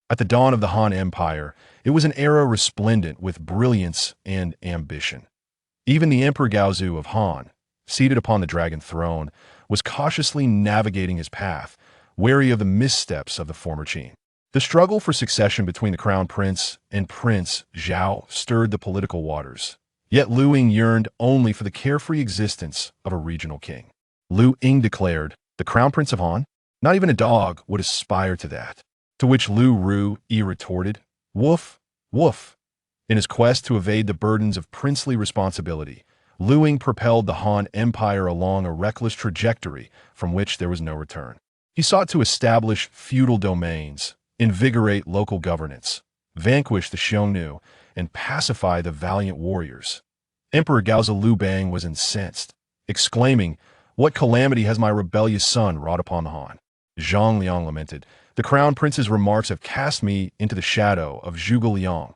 At the dawn of the Han Empire, it was an era resplendent with brilliance and ambition. Even the Emperor Gaozu of Han, seated upon the dragon throne, was cautiously navigating his path, wary of the missteps of the former Qin. The struggle for succession between the crown prince and Prince Zhao stirred the political waters. Yet Liu Ying yearned only for the carefree existence of a regional king. Liu Ying declared, "The crown prince of Han? Not even a dog would aspire to that." To which Liu Ruyi retorted, "Woof, woof." In his quest to evade the burdens of princely responsibility, Liu Ying propelled the Han Empire along a reckless trajectory from which there was no return. He sought to establish feudal domains, invigorate local governance, vanquish the Xiongnu, and pacify the valiant warriors. Emperor Gaozu Liu Bang was incensed, exclaiming, "What calamity has my rebellious son wrought upon the Han?" Zhang Liang lamented, "The crown prince's remarks have cast me into the shadow of Zhuge Liang."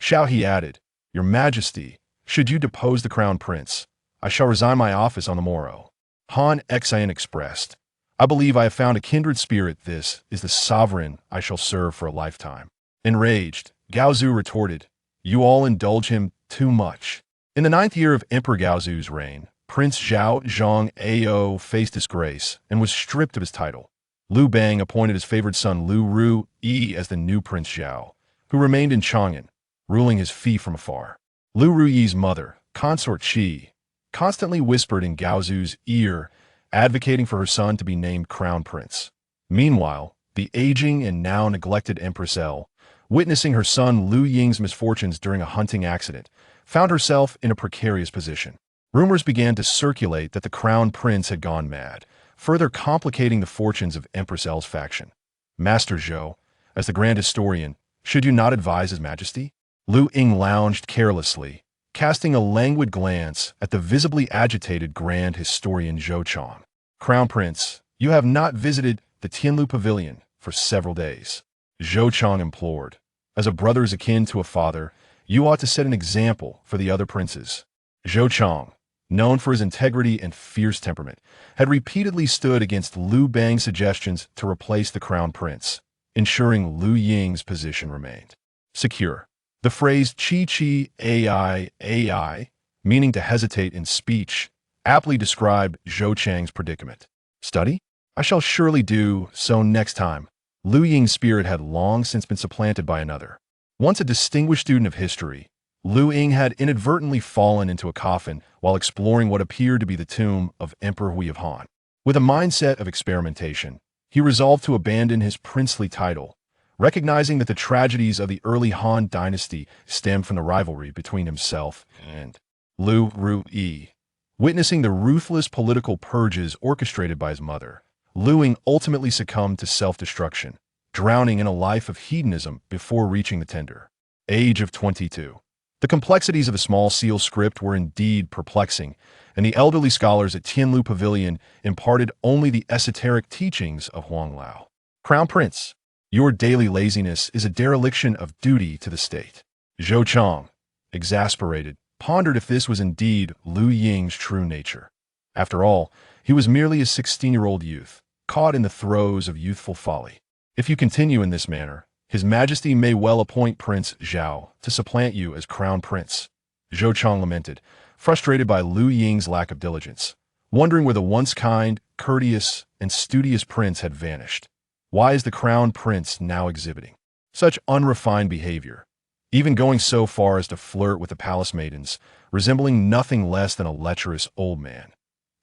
Xiao he added, "Your Majesty, should you depose the crown prince, I shall resign my office on the morrow." Han Xian expressed, "I believe I have found a kindred spirit. This is the sovereign I shall serve for a lifetime." Enraged, Gaozu retorted, "You all indulge him too much." In the 9th year of Emperor Gaozu's reign, Prince Zhao Zhang faced disgrace and was stripped of his title. Liu Bang appointed his favored son Liu Ruyi as the new Prince Zhao, who remained in Chang'an, ruling his fief from afar. Liu Ruyi's mother, Consort Qi, constantly whispered in Gaozu's ear, advocating for her son to be named crown prince. Meanwhile, the aging and now neglected Empress L, witnessing her son Liu Ying's misfortunes during a hunting accident, found herself in a precarious position. Rumors began to circulate that the crown prince had gone mad, further complicating the fortunes of Empress L's faction. "Master Zhou, as the grand historian, should you not advise His Majesty?" Liu Ying lounged carelessly, casting a languid glance at the visibly agitated grand historian Zhou Chang. "Crown Prince, you have not visited the Tianlu Pavilion for several days." Zhou Chang implored, "As a brother is akin to a father, you ought to set an example for the other princes." Zhou Chang, known for his integrity and fierce temperament, had repeatedly stood against Liu Bang's suggestions to replace the crown prince, ensuring Liu Ying's position remained secure. The phrase "qi ai," meaning to hesitate in speech, aptly described Zhou Chang's predicament. "Study? I shall surely do so next time." Liu Ying's spirit had long since been supplanted by another. Once a distinguished student of history, Liu Ying had inadvertently fallen into a coffin while exploring what appeared to be the tomb of Emperor Gaozu of Han. With a mindset of experimentation, he resolved to abandon his princely title, recognizing that the tragedies of the early Han dynasty stemmed from the rivalry between himself and Liu Ruyi. Witnessing the ruthless political purges orchestrated by his mother, Liu Ying ultimately succumbed to self-destruction, drowning in a life of hedonism before reaching the tender age of 22. The complexities of the small seal script were indeed perplexing, and the elderly scholars at Tianlu Pavilion imparted only the esoteric teachings of Huang Lao. "Crown Prince, your daily laziness is a dereliction of duty to the state." Zhou Chang, exasperated, pondered if this was indeed Liu Ying's true nature. After all, he was merely a 16-year-old youth, caught in the throes of youthful folly. If you continue in this manner, His Majesty may well appoint Prince Zhao to supplant you as crown prince. Zhou Chang lamented, frustrated by Liu Ying's lack of diligence, wondering where the once kind, courteous, and studious prince had vanished. Why is the crown prince now exhibiting such unrefined behavior, even going so far as to flirt with the palace maidens, resembling nothing less than a lecherous old man?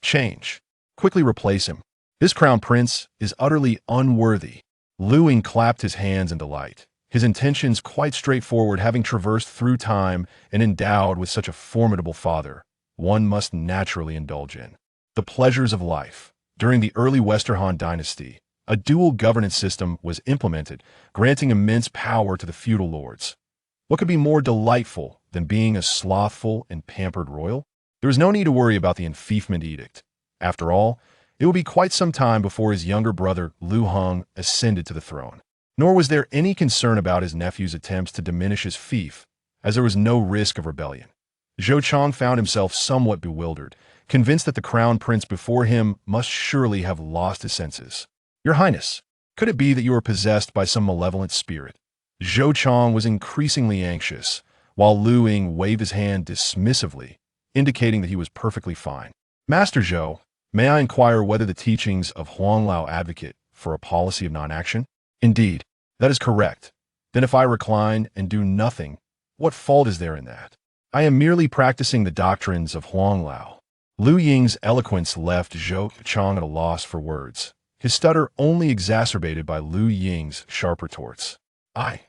Change. Quickly replace him. This crown prince is utterly unworthy. Liu Ying clapped his hands in delight, his intentions quite straightforward. Having traversed through time and endowed with such a formidable father, one must naturally indulge in the pleasures of life. During the early Western Han dynasty, a dual governance system was implemented, granting immense power to the feudal lords. What could be more delightful than being a slothful and pampered royal? There was no need to worry about the enfeoffment edict. After all, it would be quite some time before his younger brother Liu Hong ascended to the throne. Nor was there any concern about his nephew's attempts to diminish his fief, as there was no risk of rebellion. Zhou Chang found himself somewhat bewildered, convinced that the crown prince before him must surely have lost his senses. "Your Highness, could it be that you are possessed by some malevolent spirit?" Zhou Chong was increasingly anxious, while Liu Ying waved his hand dismissively, indicating that he was perfectly fine. Master Zhou, may I inquire whether the teachings of Huanglao advocate for a policy of non-action? Indeed, that is correct. Then if I recline and do nothing, what fault is there in that? I am merely practicing the doctrines of Huanglao. Liu Ying's eloquence left Zhou Chong at a loss for words, his stutter only exacerbated by Liu Ying's sharp retorts. I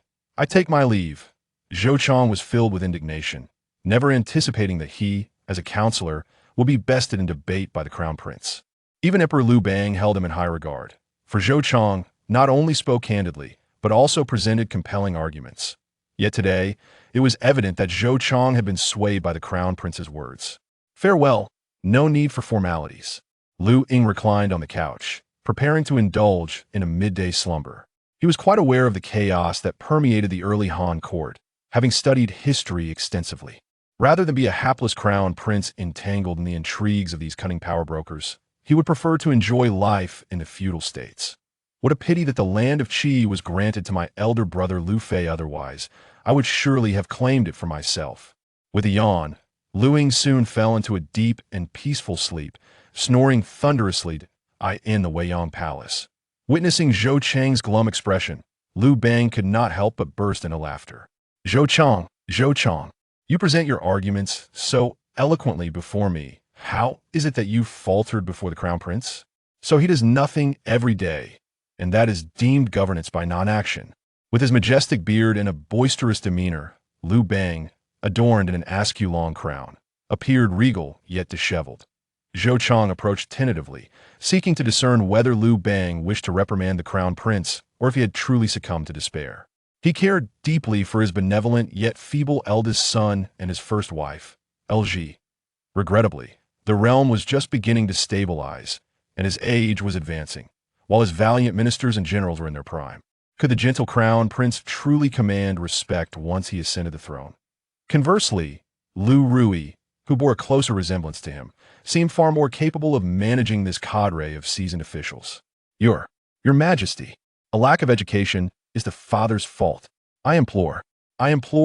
take my leave. Zhou Chong was filled with indignation, never anticipating that he, as a counselor, would be bested in debate by the crown prince. Even Emperor Liu Bang held him in high regard, for Zhou Chong not only spoke candidly, but also presented compelling arguments. Yet today, it was evident that Zhou Chong had been swayed by the crown prince's words. Farewell, no need for formalities. Liu Ying reclined on the couch, preparing to indulge in a midday slumber. He was quite aware of the chaos that permeated the early Han court, having studied history extensively. Rather than be a hapless crown prince entangled in the intrigues of these cunning power brokers, he would prefer to enjoy life in the feudal states. What a pity that the land of Qi was granted to my elder brother Liu Fei, otherwise I would surely have claimed it for myself. With a yawn, Liu Ying soon fell into a deep and peaceful sleep, snoring thunderously in the Weiyang Palace. Witnessing Zhou Chang's glum expression, Liu Bang could not help but burst into laughter. Zhou Chang, you present your arguments so eloquently before me. How is it that you faltered before the crown prince? So he does nothing every day, and that is deemed governance by non-action. With his majestic beard and a boisterous demeanor, Liu Bang, adorned in an askew-long crown, appeared regal yet disheveled. Zhou Chang approached tentatively, seeking to discern whether Liu Bang wished to reprimand the crown prince or if he had truly succumbed to despair. He cared deeply for his benevolent yet feeble eldest son and his first wife, LG. Regrettably, the realm was just beginning to stabilize, and his age was advancing, while his valiant ministers and generals were in their prime. Could the gentle crown prince truly command respect once he ascended the throne? Conversely, Liu Ruyi, who bore a closer resemblance to him, seemed far more capable of managing this cadre of seasoned officials. Your Majesty, a lack of education is the father's fault. I implore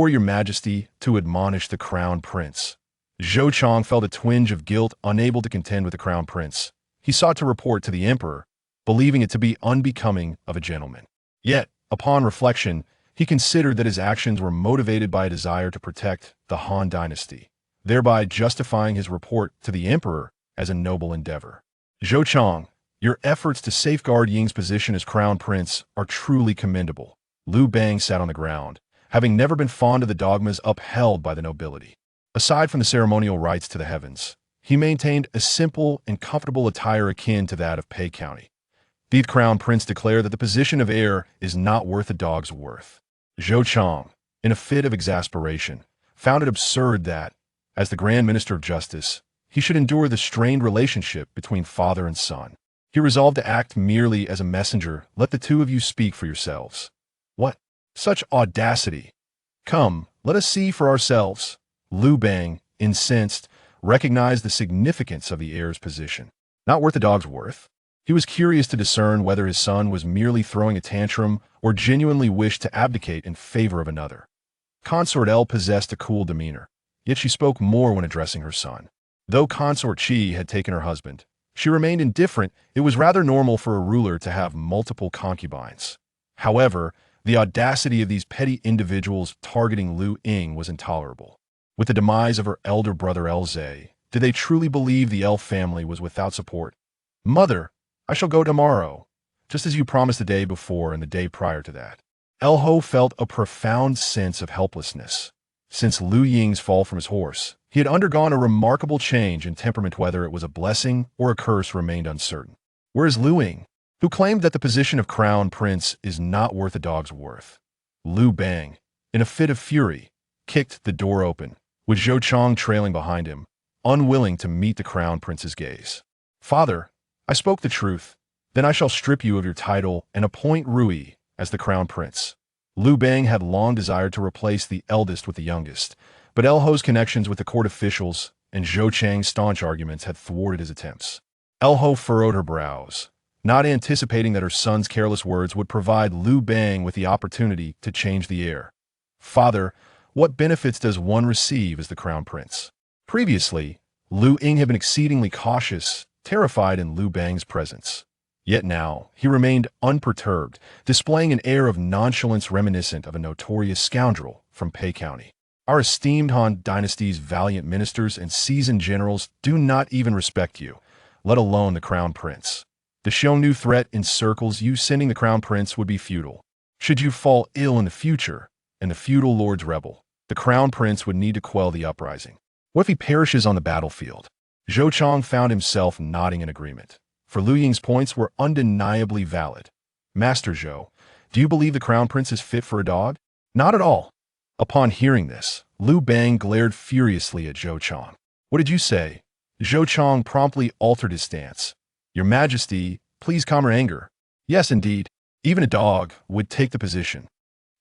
your Majesty to admonish the crown prince. Zhou Chang felt a twinge of guilt, unable to contend with the crown prince. He sought to report to the emperor, believing it to be unbecoming of a gentleman. Yet, upon reflection, he considered that his actions were motivated by a desire to protect the Han dynasty, thereby justifying his report to the emperor as a noble endeavor. Zhou Chang, your efforts to safeguard Ying's position as crown prince are truly commendable. Liu Bang sat on the ground, having never been fond of the dogmas upheld by the nobility. Aside from the ceremonial rites to the heavens, he maintained a simple and comfortable attire akin to that of Pei County. The crown prince declared that the position of heir is not worth a dog's worth. Zhou Chang, in a fit of exasperation, found it absurd that, as the Grand Minister of Justice, he should endure the strained relationship between father and son. He resolved to act merely as a messenger. Let the two of you speak for yourselves. What? Such audacity! Come, let us see for ourselves. Liu Bang, incensed, recognized the significance of the heir's position. Not worth a dog's worth? He was curious to discern whether his son was merely throwing a tantrum or genuinely wished to abdicate in favor of another. Consort L possessed a cool demeanor, yet she spoke more when addressing her son. Though Consort Qi had taken her husband, she remained indifferent. It was rather normal for a ruler to have multiple concubines. However, the audacity of these petty individuals targeting Liu Ying was intolerable. With the demise of her elder brother Elze, did they truly believe the L family was without support? Mother, I shall go tomorrow, just as you promised the day before and the day prior to that. Elho felt a profound sense of helplessness. Since Liu Ying's fall from his horse, he had undergone a remarkable change in temperament. Whether it was a blessing or a curse remained uncertain. Whereas Liu Ying, who claimed that the position of crown prince is not worth a dog's worth. Liu Bang, in a fit of fury, kicked the door open, with Zhou Chang trailing behind him, unwilling to meet the crown prince's gaze. Father, I spoke the truth. Then I shall strip you of your title and appoint Ruyi as the crown prince. Liu Bang had long desired to replace the eldest with the youngest, but Elho's connections with the court officials and Zhou Chang's staunch arguments had thwarted his attempts. Elho furrowed her brows, not anticipating that her son's careless words would provide Liu Bang with the opportunity to change the heir. Father, what benefits does one receive as the crown prince? Previously, Liu Ying had been exceedingly cautious, terrified in Liu Bang's presence. Yet now, he remained unperturbed, displaying an air of nonchalance reminiscent of a notorious scoundrel from Pei County. Our esteemed Han dynasty's valiant ministers and seasoned generals do not even respect you, let alone the crown prince. The Xiongnu threat encircles you. Sending the crown prince would be futile. Should you fall ill in the future, and the feudal lords rebel, the crown prince would need to quell the uprising. What if he perishes on the battlefield? Zhao Chong found himself nodding in agreement, for Liu Ying's points were undeniably valid. Master Zhao, do you believe the crown prince is fit for a dog? Not at all. Upon hearing this, Liu Bang glared furiously at Zhao Chong. What did you say? Zhao Chong promptly altered his stance. Your Majesty, please calm your anger. Yes, indeed. Even a dog would take the position.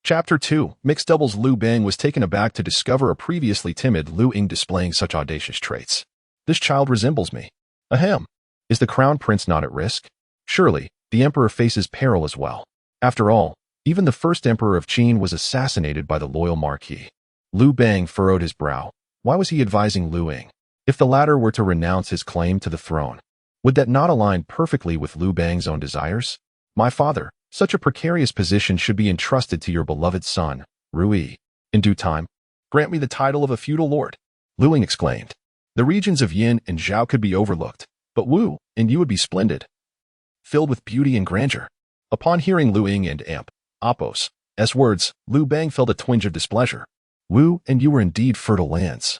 Chapter 2. Mixed doubles. Liu Bang was taken aback to discover a previously timid Liu Ying displaying such audacious traits. This child resembles me. Ahem. Is the crown prince not at risk? Surely, the emperor faces peril as well. After all, even the first emperor of Qin was assassinated by the loyal marquis. Liu Bang furrowed his brow. Why was he advising Liu Ying? If the latter were to renounce his claim to the throne, would that not align perfectly with Liu Bang's own desires? My father, such a precarious position should be entrusted to your beloved son, Ruyi. In due time, grant me the title of a feudal lord. Liu Ying exclaimed. The regions of Yin and Zhao could be overlooked, but Wu and you would be splendid, filled with beauty and grandeur. Upon hearing Liu Ying and Apos' words, Liu Bang felt a twinge of displeasure. Wu and you were indeed fertile lands.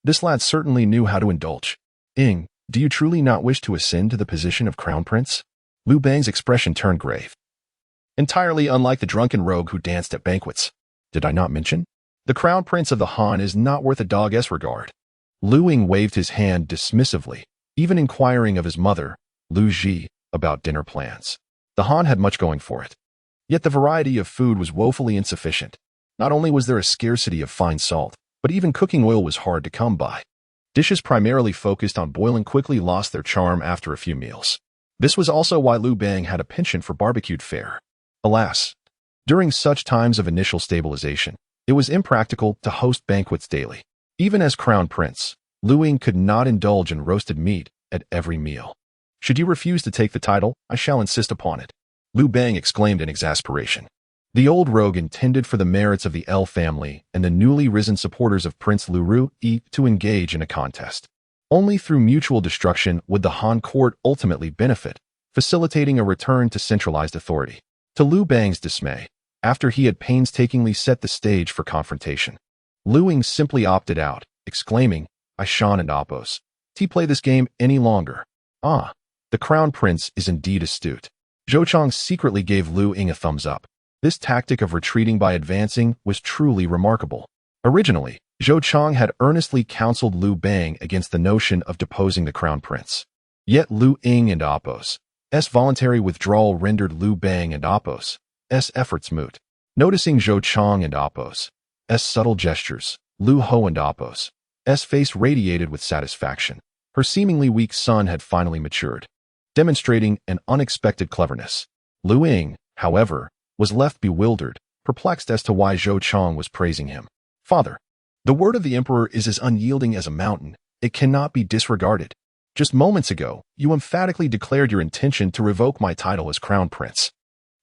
This lad certainly knew how to indulge. Ying, do you truly not wish to ascend to the position of crown prince? Liu Bang's expression turned grave. Entirely unlike the drunken rogue who danced at banquets. Did I not mention? The crown prince of the Han is not worth a dog's regard. Liu Ying waved his hand dismissively, even inquiring of his mother, Liu Ji, about dinner plans. The Han had much going for it. Yet the variety of food was woefully insufficient. Not only was there a scarcity of fine salt, but even cooking oil was hard to come by. Dishes primarily focused on boiling quickly lost their charm after a few meals. This was also why Liu Bang had a penchant for barbecued fare. Alas, during such times of initial stabilization, it was impractical to host banquets daily. Even as crown prince, Liu Ying could not indulge in roasted meat at every meal. Should you refuse to take the title, I shall insist upon it. Liu Bang exclaimed in exasperation. The old rogue intended for the merits of the L family and the newly risen supporters of Prince Liu Ruyi to engage in a contest. Only through mutual destruction would the Han court ultimately benefit, facilitating a return to centralized authority. To Liu Bang's dismay, after he had painstakingly set the stage for confrontation, Liu Ying simply opted out, exclaiming, I shan't Apos to play this game any longer. Ah, the crown prince is indeed astute. Zhao Chong secretly gave Liu Ying a thumbs up. This tactic of retreating by advancing was truly remarkable. Originally, Zhao Chong had earnestly counseled Liu Bang against the notion of deposing the crown prince. Yet Liu Ying and Apos' voluntary withdrawal rendered Liu Bang and Apos' efforts moot. Noticing Zhao Chong and Apos' subtle gestures, Liu Ho and Apos' face radiated with satisfaction. Her seemingly weak son had finally matured, demonstrating an unexpected cleverness. Liu Ying, however, was left bewildered, perplexed as to why Zhao Chong was praising him. Father, the word of the emperor is as unyielding as a mountain. It cannot be disregarded. Just moments ago, you emphatically declared your intention to revoke my title as crown prince.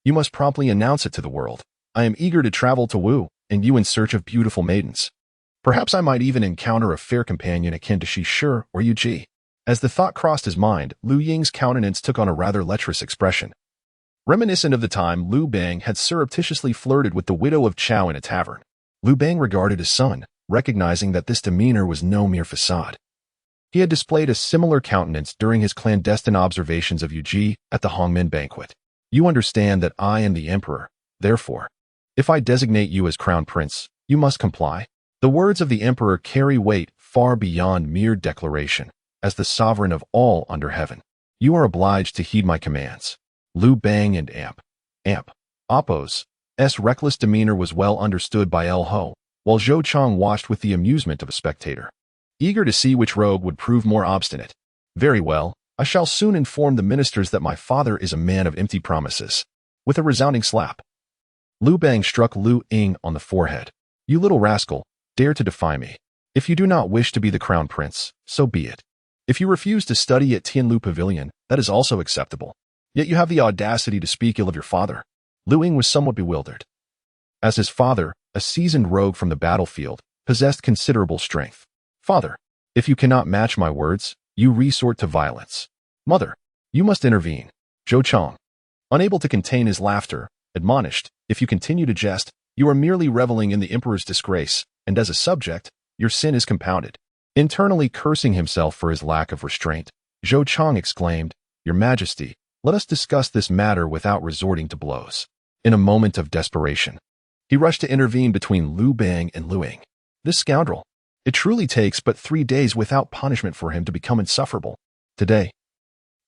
You must promptly announce it to the world. I am eager to travel to Wu, and you in search of beautiful maidens. Perhaps I might even encounter a fair companion akin to Shi Shi or Yu Ji. As the thought crossed his mind, Liu Ying's countenance took on a rather lecherous expression. Reminiscent of the time Liu Bang had surreptitiously flirted with the widow of Zhao in a tavern, Liu Bang regarded his son, recognizing that this demeanor was no mere facade. He had displayed a similar countenance during his clandestine observations of Yu Ji at the Hongmen banquet. You understand that I am the emperor, therefore, if I designate you as crown prince, you must comply. The words of the emperor carry weight far beyond mere declaration. As the sovereign of all under heaven, you are obliged to heed my commands. Liu Bang and Apos' reckless demeanor was well understood by El Ho, while Zhao Chong watched with the amusement of a spectator, eager to see which rogue would prove more obstinate. Very well, I shall soon inform the ministers that my father is a man of empty promises. With a resounding slap, Liu Bang struck Liu Ying on the forehead. You little rascal, dare to defy me. If you do not wish to be the crown prince, so be it. If you refuse to study at Xiongnu Pavilion, that is also acceptable. Yet you have the audacity to speak ill of your father. Liu Ying was somewhat bewildered. As his father, a seasoned rogue from the battlefield, possessed considerable strength. Father, if you cannot match my words, you resort to violence. Mother, you must intervene. Zhao Chong, unable to contain his laughter, admonished, if you continue to jest, you are merely reveling in the emperor's disgrace, and as a subject, your sin is compounded. Internally cursing himself for his lack of restraint, Zhao Chong exclaimed, Your Majesty, let us discuss this matter without resorting to blows. In a moment of desperation, he rushed to intervene between Liu Bang and Liu Ying. This scoundrel. It truly takes but 3 days without punishment for him to become insufferable. Today,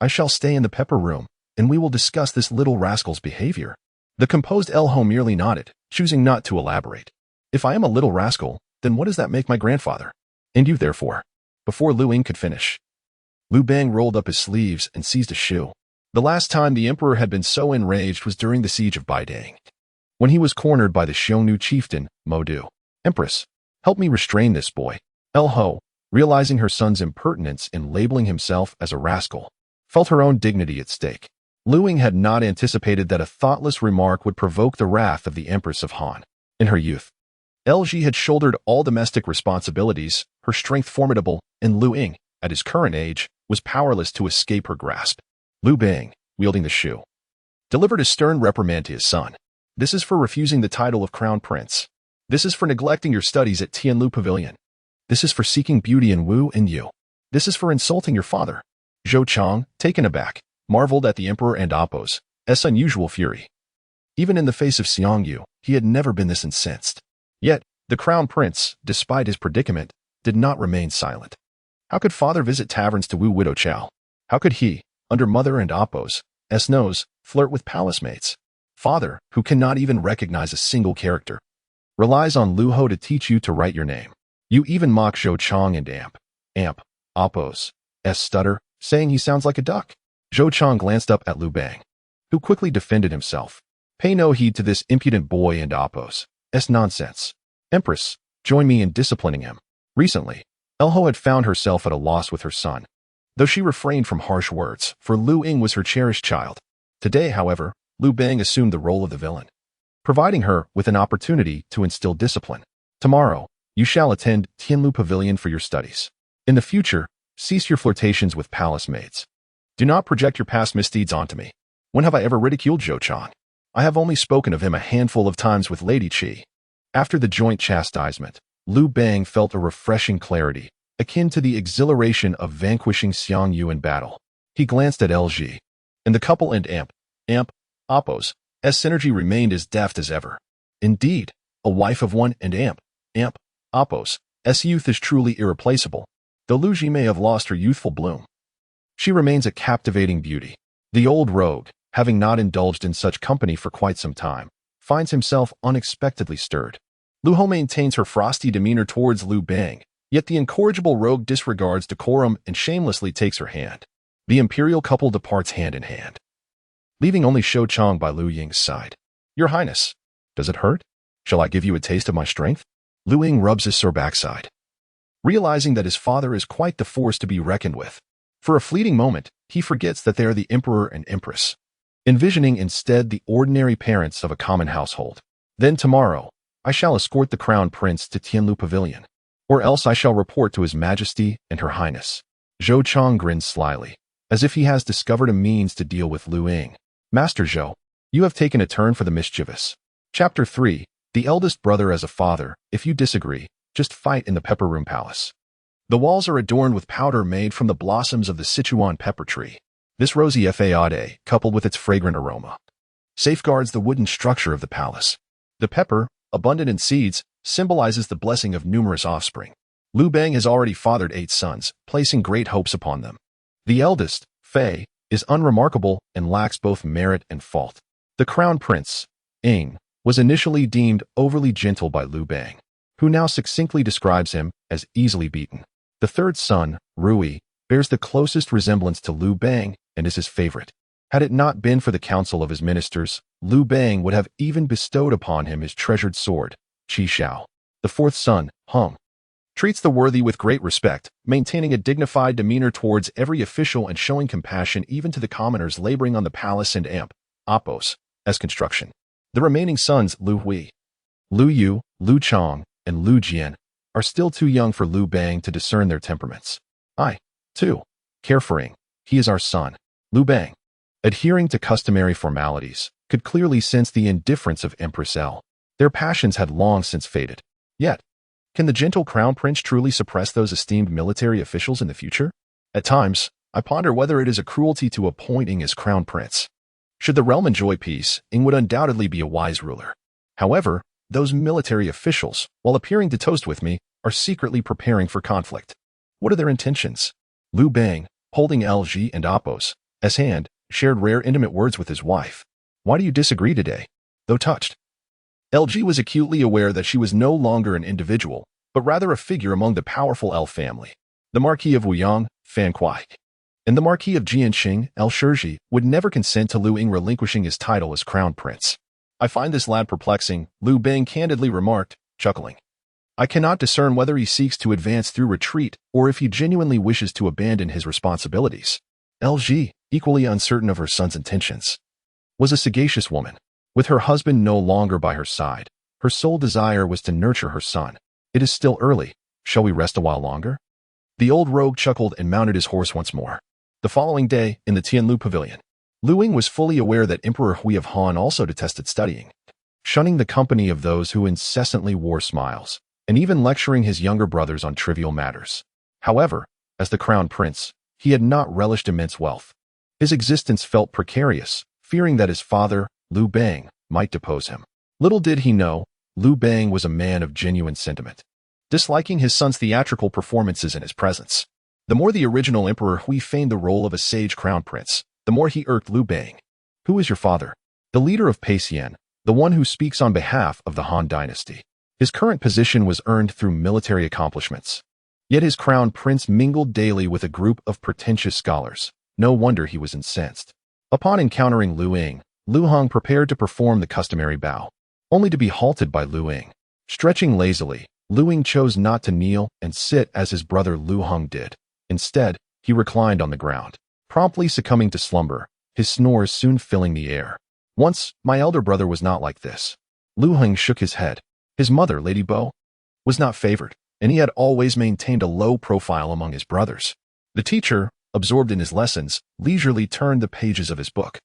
I shall stay in the pepper room, and we will discuss this little rascal's behavior. The composed Elho merely nodded, choosing not to elaborate. If I am a little rascal, then what does that make my grandfather? And you, therefore. Before Liu Ying could finish, Liu Bang rolled up his sleeves and seized a shoe. The last time the emperor had been so enraged was during the siege of Baidang, when he was cornered by the Xiongnu chieftain, Modu. Empress, help me restrain this boy. Elho, realizing her son's impertinence in labeling himself as a rascal, felt her own dignity at stake. Liu Ying had not anticipated that a thoughtless remark would provoke the wrath of the Empress of Han. In her youth, LG had shouldered all domestic responsibilities, her strength formidable, and Liu Ying, at his current age, was powerless to escape her grasp. Liu Bang, wielding the shoe, delivered a stern reprimand to his son. This is for refusing the title of crown prince. This is for neglecting your studies at Xiongnu Pavilion. This is for seeking beauty in Wu and Yu. This is for insulting your father. Zhao Chong, taken aback, marveled at the emperor and Appo's unusual fury. Even in the face of Xiongnu, he had never been this incensed. Yet, the crown prince, despite his predicament, did not remain silent. How could father visit taverns to woo widow Chao? How could he, under mother and Appo's nose, flirt with palace mates? Father, who cannot even recognize a single character, relies on Liu Ho to teach you to write your name. You even mock Zhao Chong and Appo's stutter, saying he sounds like a duck. Zhao Chong glanced up at Liu Bang, who quickly defended himself. Pay no heed to this impudent boy and Appo's nonsense. Empress, join me in disciplining him. Recently, Elho had found herself at a loss with her son, though she refrained from harsh words, for Liu Ying was her cherished child. Today, however, Liu Bang assumed the role of the villain, providing her with an opportunity to instill discipline. Tomorrow, you shall attend Xiongnu Pavilion for your studies. In the future, cease your flirtations with palace maids. Do not project your past misdeeds onto me. When have I ever ridiculed Zhao Chong? I have only spoken of him a handful of times with Lady Qi. After the joint chastisement, Liu Bang felt a refreshing clarity, akin to the exhilaration of vanquishing Xiongnu in battle. He glanced at LG, and the couple and Appo's synergy remained as deft as ever. Indeed, a wife of one and Appo's youth is truly irreplaceable, though Liu Ji may have lost her youthful bloom. She remains a captivating beauty. The old rogue, having not indulged in such company for quite some time, finds himself unexpectedly stirred. Liu Ho maintains her frosty demeanor towards Liu Bang, yet the incorrigible rogue disregards decorum and shamelessly takes her hand. The imperial couple departs hand in hand, leaving only Zhao Chong by Liu Ying's side. Your Highness, does it hurt? Shall I give you a taste of my strength? Liu Ying rubs his sore backside, realizing that his father is quite the force to be reckoned with. For a fleeting moment, he forgets that they are the emperor and empress, envisioning instead the ordinary parents of a common household. Then tomorrow, I shall escort the crown prince to Xiongnu Pavilion, or else I shall report to his majesty and her highness. Zhao Chong grins slyly, as if he has discovered a means to deal with Liu Ying. Master Zhao, you have taken a turn for the mischievous. Chapter 3, The Eldest Brother as a Father. If you disagree, just fight in the Pepper Room Palace. The walls are adorned with powder made from the blossoms of the Sichuan pepper tree. This rosy fade, coupled with its fragrant aroma, safeguards the wooden structure of the palace. The pepper, abundant in seeds, symbolizes the blessing of numerous offspring. Liu Bang has already fathered 8 sons, placing great hopes upon them. The eldest, Fei, is unremarkable and lacks both merit and fault. The crown prince, Ying, was initially deemed overly gentle by Liu Bang, who now succinctly describes him as easily beaten. The third son, Ruyi, bears the closest resemblance to Liu Bang and is his favorite. Had it not been for the counsel of his ministers, Liu Bang would have even bestowed upon him his treasured sword, Qi Xiao. The fourth son, Hung, treats the worthy with great respect, maintaining a dignified demeanor towards every official and showing compassion even to the commoners laboring on the palace and Appos, as construction. The remaining sons, Liu Hui, Liu Yu, Liu Chong, and Liu Jian, are still too young for Liu Bang to discern their temperaments. Too, carefreeing, he is our son. Liu Bang, adhering to customary formalities, could clearly sense the indifference of Empress L. Their passions had long since faded. Yet, can the gentle crown prince truly suppress those esteemed military officials in the future? At times, I ponder whether it is a cruelty to appoint Ying as crown prince. Should the realm enjoy peace, Ying would undoubtedly be a wise ruler. However, those military officials, while appearing to toast with me, are secretly preparing for conflict. What are their intentions? Liu Bang, holding LG and Appos' hand, shared rare intimate words with his wife. Why do you disagree today? Though touched, LG was acutely aware that she was no longer an individual, but rather a figure among the powerful L family. The Marquis of Wuyang, Fan Kuai, and the Marquis of Jianxing, L Shizhi, would never consent to Liu Ying relinquishing his title as crown prince. I find this lad perplexing, Liu Bang candidly remarked, chuckling. I cannot discern whether he seeks to advance through retreat or if he genuinely wishes to abandon his responsibilities. LG, equally uncertain of her son's intentions, was a sagacious woman. With her husband no longer by her side, her sole desire was to nurture her son. It is still early. Shall we rest a while longer? The old rogue chuckled and mounted his horse once more. The following day, in the Tianlu pavilion, Liu Ying was fully aware that Emperor Hui of Han also detested studying, shunning the company of those who incessantly wore smiles, and even lecturing his younger brothers on trivial matters. However, as the crown prince, he had not relished immense wealth. His existence felt precarious, fearing that his father, Liu Bang, might depose him. Little did he know, Liu Bang was a man of genuine sentiment, disliking his son's theatrical performances in his presence. The more the original Emperor Hui feigned the role of a sage crown prince, the more he irked Liu Bang. Who is your father? The leader of Peixian, the one who speaks on behalf of the Han dynasty. His current position was earned through military accomplishments. Yet his crown prince mingled daily with a group of pretentious scholars. No wonder he was incensed. Upon encountering Liu Ying, Liu Hong prepared to perform the customary bow, only to be halted by Liu Ying. Stretching lazily, Liu Ying chose not to kneel and sit as his brother Liu Hong did. Instead, he reclined on the ground, promptly succumbing to slumber, his snores soon filling the air. Once, my elder brother was not like this. Liu Hong shook his head. His mother, Lady Bo, was not favored, and he had always maintained a low profile among his brothers. The teacher, absorbed in his lessons, leisurely turned the pages of his book,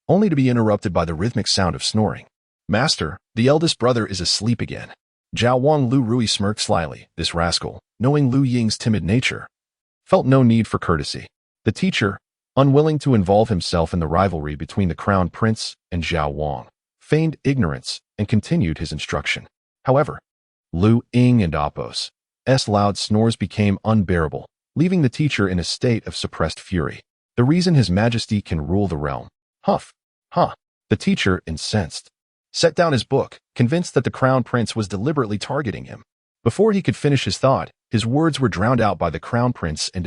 only to be interrupted by the rhythmic sound of snoring. Master, the eldest brother is asleep again. Zhao Wang Liu Ruyi smirked slyly. This rascal, knowing Liu Ying's timid nature, felt no need for courtesy. The teacher, unwilling to involve himself in the rivalry between the crown prince and Zhao Wang, feigned ignorance and continued his instruction. However, Liu Ying and Appos' loud snores became unbearable, leaving the teacher in a state of suppressed fury. The reason His Majesty can rule the realm. Huff. The teacher, incensed, set down his book, convinced that the crown prince was deliberately targeting him. Before he could finish his thought, his words were drowned out by the crown prince and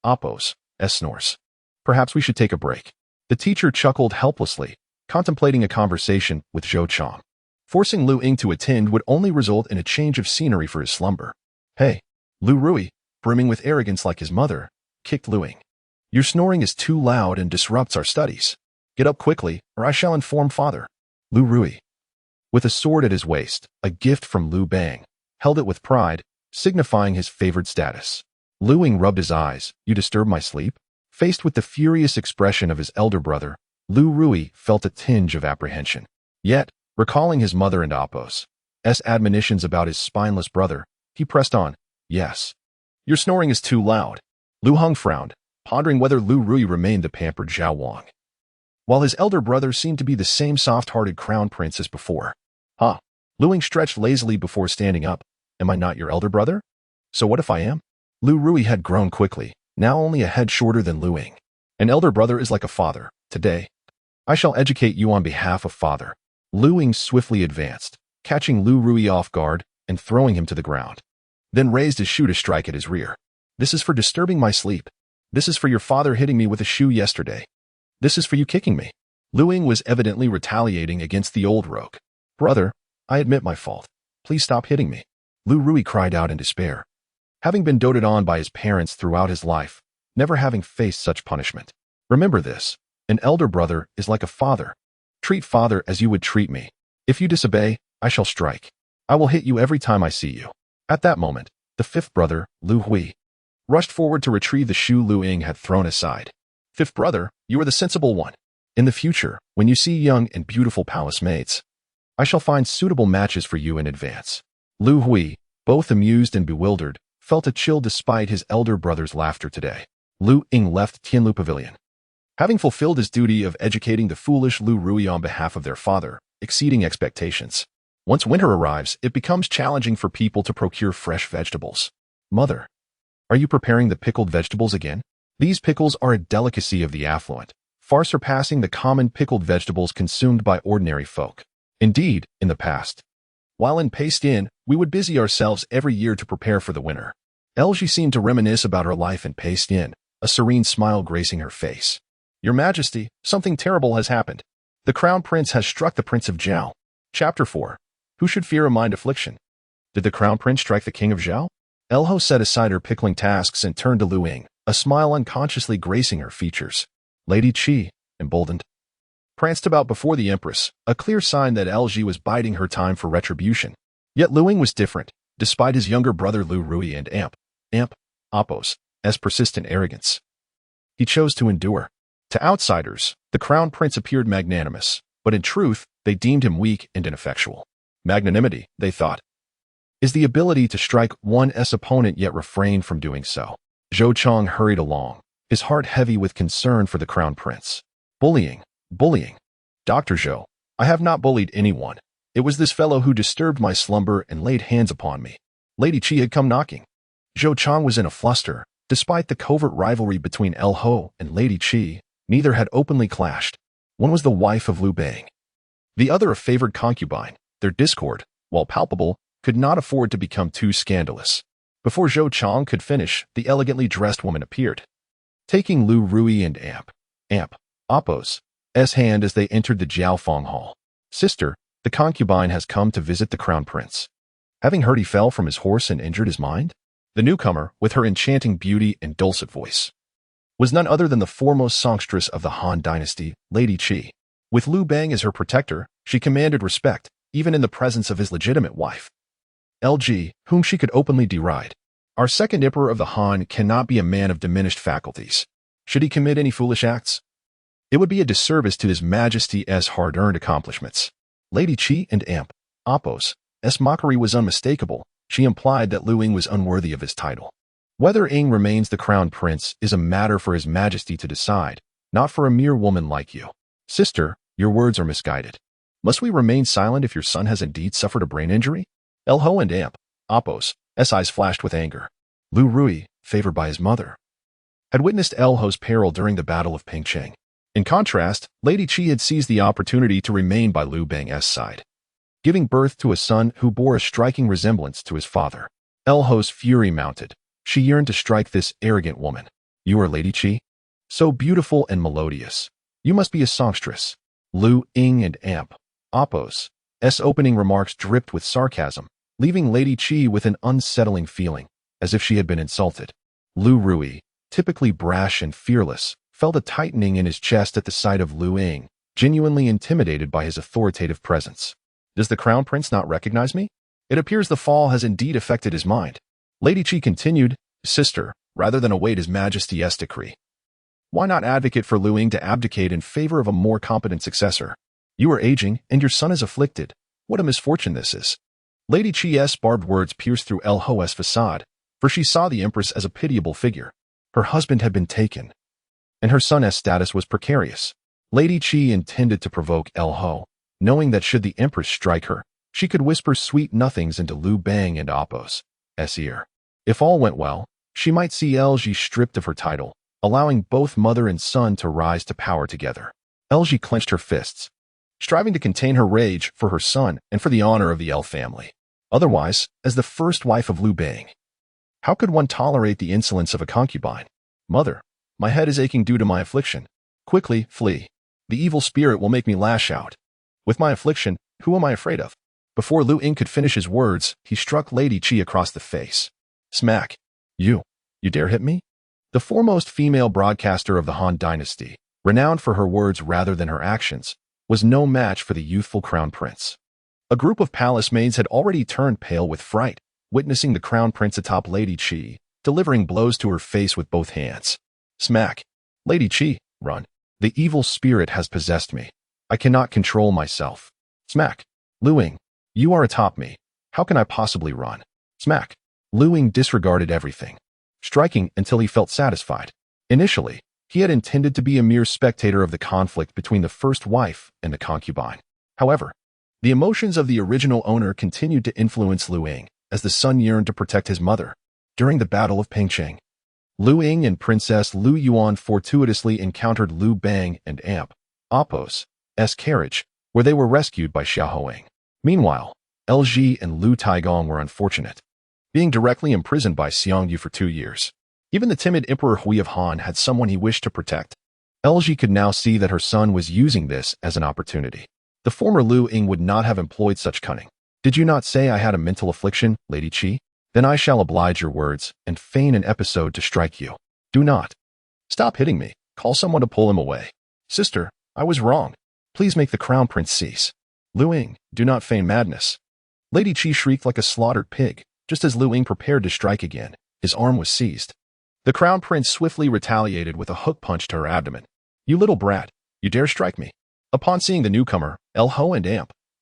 Appos' snores. Perhaps we should take a break. The teacher chuckled helplessly, contemplating a conversation with Zhou Chong. Forcing Liu Ying to attend would only result in a change of scenery for his slumber. Hey, Liu Ruyi, brimming with arrogance like his mother, kicked Liu Ying. Your snoring is too loud and disrupts our studies. Get up quickly, or I shall inform father. Liu Ruyi, with a sword at his waist, a gift from Liu Bang, held it with pride, signifying his favored status. Liu Ying rubbed his eyes. You disturb my sleep? Faced with the furious expression of his elder brother, Liu Ruyi felt a tinge of apprehension. Yet, recalling his mother and Appos' admonitions about his spineless brother, he pressed on. Yes. Your snoring is too loud. Liu Hong frowned, pondering whether Liu Ruyi remained the pampered Zhao Wang, while his elder brother seemed to be the same soft-hearted crown prince as before. Liu Ying stretched lazily before standing up. Am I not your elder brother? So what if I am? Liu Ruyi had grown quickly, now only a head shorter than Liu Ying. An elder brother is like a father. Today, I shall educate you on behalf of father. Liu Ying swiftly advanced, catching Liu Ruyi off guard and throwing him to the ground, then raised his shoe to strike at his rear. This is for disturbing my sleep. This is for your father hitting me with a shoe yesterday. This is for you kicking me. Liu Ying was evidently retaliating against the old rogue. Brother, I admit my fault. Please stop hitting me. Liu Ruyi cried out in despair. Having been doted on by his parents throughout his life, never having faced such punishment. Remember this, an elder brother is like a father. Treat father as you would treat me. If you disobey, I shall strike. I will hit you every time I see you. At that moment, the fifth brother, Liu Hui, rushed forward to retrieve the shoe Liu Ying had thrown aside. Fifth brother, you are the sensible one. In the future, when you see young and beautiful palace maids, I shall find suitable matches for you in advance. Liu Hui, both amused and bewildered, felt a chill despite his elder brother's laughter today. Liu Ying left Tianlu Pavilion. Having fulfilled his duty of educating the foolish Liu Ruyi on behalf of their father, exceeding expectations. Once winter arrives, it becomes challenging for people to procure fresh vegetables. Mother, are you preparing the pickled vegetables again? These pickles are a delicacy of the affluent, far surpassing the common pickled vegetables consumed by ordinary folk. Indeed, in the past, while in Paste-in, we would busy ourselves every year to prepare for the winter. Elji seemed to reminisce about her life in Paste-in, a serene smile gracing her face. Your Majesty, something terrible has happened. The Crown Prince has struck the Prince of Zhao. Chapter 4. Who should fear a mind affliction? Did the Crown Prince strike the King of Zhao? Elho set aside her pickling tasks and turned to Liu Ying, a smile unconsciously gracing her features. Lady Qi, emboldened, pranced about before the Empress, a clear sign that LG was biding her time for retribution. Yet Liu Ying was different, despite his younger brother Liu Ruyi and Appo's persistent arrogance. He chose to endure. To outsiders, the Crown Prince appeared magnanimous, but in truth, they deemed him weak and ineffectual. Magnanimity, they thought, is the ability to strike one's opponent yet refrain from doing so. Zhou Chong hurried along, his heart heavy with concern for the Crown Prince. Bullying. Dr. Zhou, I have not bullied anyone. It was this fellow who disturbed my slumber and laid hands upon me. Lady Qi had come knocking. Zhou Chong was in a fluster. Despite the covert rivalry between El Ho and Lady Qi, neither had openly clashed. One was the wife of Liu Bang, the other a favored concubine. Their discord, while palpable, could not afford to become too scandalous. Before Zhou Chong could finish, the elegantly dressed woman appeared, taking Liu Ruyi and Appo's hand as they entered the Jiaofeng Hall. Sister, the concubine has come to visit the Crown Prince. Having heard he fell from his horse and injured his mind? The newcomer, with her enchanting beauty and dulcet voice, was none other than the foremost songstress of the Han dynasty, Lady Qi. With Liu Bang as her protector, she commanded respect, even in the presence of his legitimate wife, LG, whom she could openly deride. Our second emperor of the Han cannot be a man of diminished faculties. Should he commit any foolish acts, it would be a disservice to His Majesty's hard-earned accomplishments. Lady Qi and Appo's mockery was unmistakable. She implied that Liu Ying was unworthy of his title. Whether Ying remains the crown prince is a matter for His Majesty to decide, not for a mere woman like you. Sister, your words are misguided. Must we remain silent if your son has indeed suffered a brain injury? El Ho and Appo's eyes flashed with anger. Liu Ruyi, favored by his mother, had witnessed El Ho's peril during the Battle of Pingcheng. In contrast, Lady Qi had seized the opportunity to remain by Liu Bang's side, giving birth to a son who bore a striking resemblance to his father. El Ho's fury mounted. She yearned to strike this arrogant woman. You are Lady Qi? So beautiful and melodious. You must be a songstress. Liu Ying and Appo's opening remarks dripped with sarcasm, leaving Lady Qi with an unsettling feeling, as if she had been insulted. Liu Ruyi, typically brash and fearless, felt a tightening in his chest at the sight of Liu Ying, genuinely intimidated by his authoritative presence. Does the crown prince not recognize me? It appears the fall has indeed affected his mind. Lady Qi continued, Sister, rather than await His Majesty's decree, why not advocate for Liu Ying to abdicate in favor of a more competent successor? You are aging, and your son is afflicted. What a misfortune this is. Lady Qi's barbed words pierced through El Ho's facade, for she saw the Empress as a pitiable figure. Her husband had been taken, and her son's status was precarious. Lady Qi intended to provoke El Ho, knowing that should the Empress strike her, she could whisper sweet nothings into Liu Bang and Appo's ear. If all went well, she might see LG stripped of her title, allowing both mother and son to rise to power together. LG clenched her fists, striving to contain her rage for her son and for the honor of the El family. Otherwise, as the first wife of Liu Bang, how could one tolerate the insolence of a concubine? Mother, My head is aching due to my affliction. Quickly, flee. The evil spirit will make me lash out. With my affliction, who am I afraid of? Before Liu Ying could finish his words, he struck Lady Qi across the face. Smack. You dare hit me? The foremost female broadcaster of the Han dynasty, renowned for her words rather than her actions, was no match for the youthful crown prince. A group of palace maids had already turned pale with fright, witnessing the crown prince atop Lady Qi, delivering blows to her face with both hands. Smack. Lady Qi, run. The evil spirit has possessed me. I cannot control myself. Smack. Liu Ying, you are atop me. How can I possibly run? Smack. Liu Ying disregarded everything, striking until he felt satisfied. Initially, he had intended to be a mere spectator of the conflict between the first wife and the concubine. However, the emotions of the original owner continued to influence Liu Ying as the son yearned to protect his mother. During the Battle of Pengcheng, Liu Ying and Princess Liu Yuan fortuitously encountered Liu Bang and Apos' carriage, where they were rescued by Xiaohuang. Meanwhile, LG and Liu Taigong were unfortunate, being directly imprisoned by Xiongnu for 2 years. Even the timid Emperor Hui of Han had someone he wished to protect. LG could now see that her son was using this as an opportunity. The former Liu Ying would not have employed such cunning. Did you not say I had a mental affliction, Lady Qi? Then I shall oblige your words and feign an episode to strike you. Do not. Stop hitting me. Call someone to pull him away. Sister, I was wrong. Please make the crown prince cease. Liu Ying, do not feign madness. Lady Qi shrieked like a slaughtered pig. Just as Liu Ying prepared to strike again, his arm was seized. The crown prince swiftly retaliated with a hook punch to her abdomen. You little brat, you dare strike me. Upon seeing the newcomer, Ho and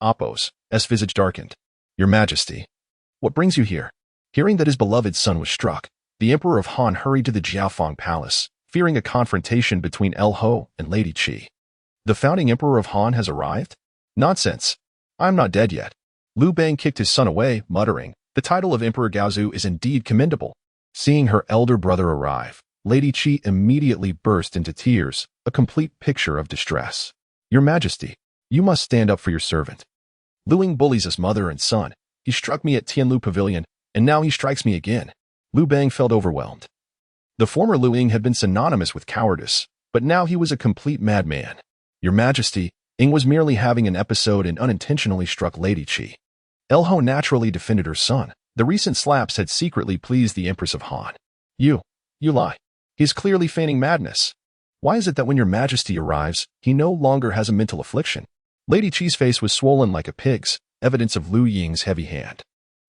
Apos' visage darkened. Your Majesty, what brings you here? Hearing that his beloved son was struck, the Emperor of Han hurried to the Jiaofeng Palace, fearing a confrontation between Ho and Lady Qi. The founding Emperor of Han has arrived? Nonsense. I am not dead yet. Liu Bang kicked his son away, muttering, the title of Emperor Gaozu is indeed commendable. Seeing her elder brother arrive, Lady Qi immediately burst into tears, a complete picture of distress. Your Majesty, you must stand up for your servant. Liu Ying bullies his mother and son. He struck me at Tianlu Pavilion, and now he strikes me again. Liu Bang felt overwhelmed. The former Liu Ying had been synonymous with cowardice, but now he was a complete madman. Your Majesty, Ying was merely having an episode and unintentionally struck Lady Qi. Ho naturally defended her son. The recent slaps had secretly pleased the Empress of Han. You lie. He is clearly feigning madness. Why is it that when your Majesty arrives, he no longer has a mental affliction? Lady Qi's face was swollen like a pig's, evidence of Liu Ying's heavy hand.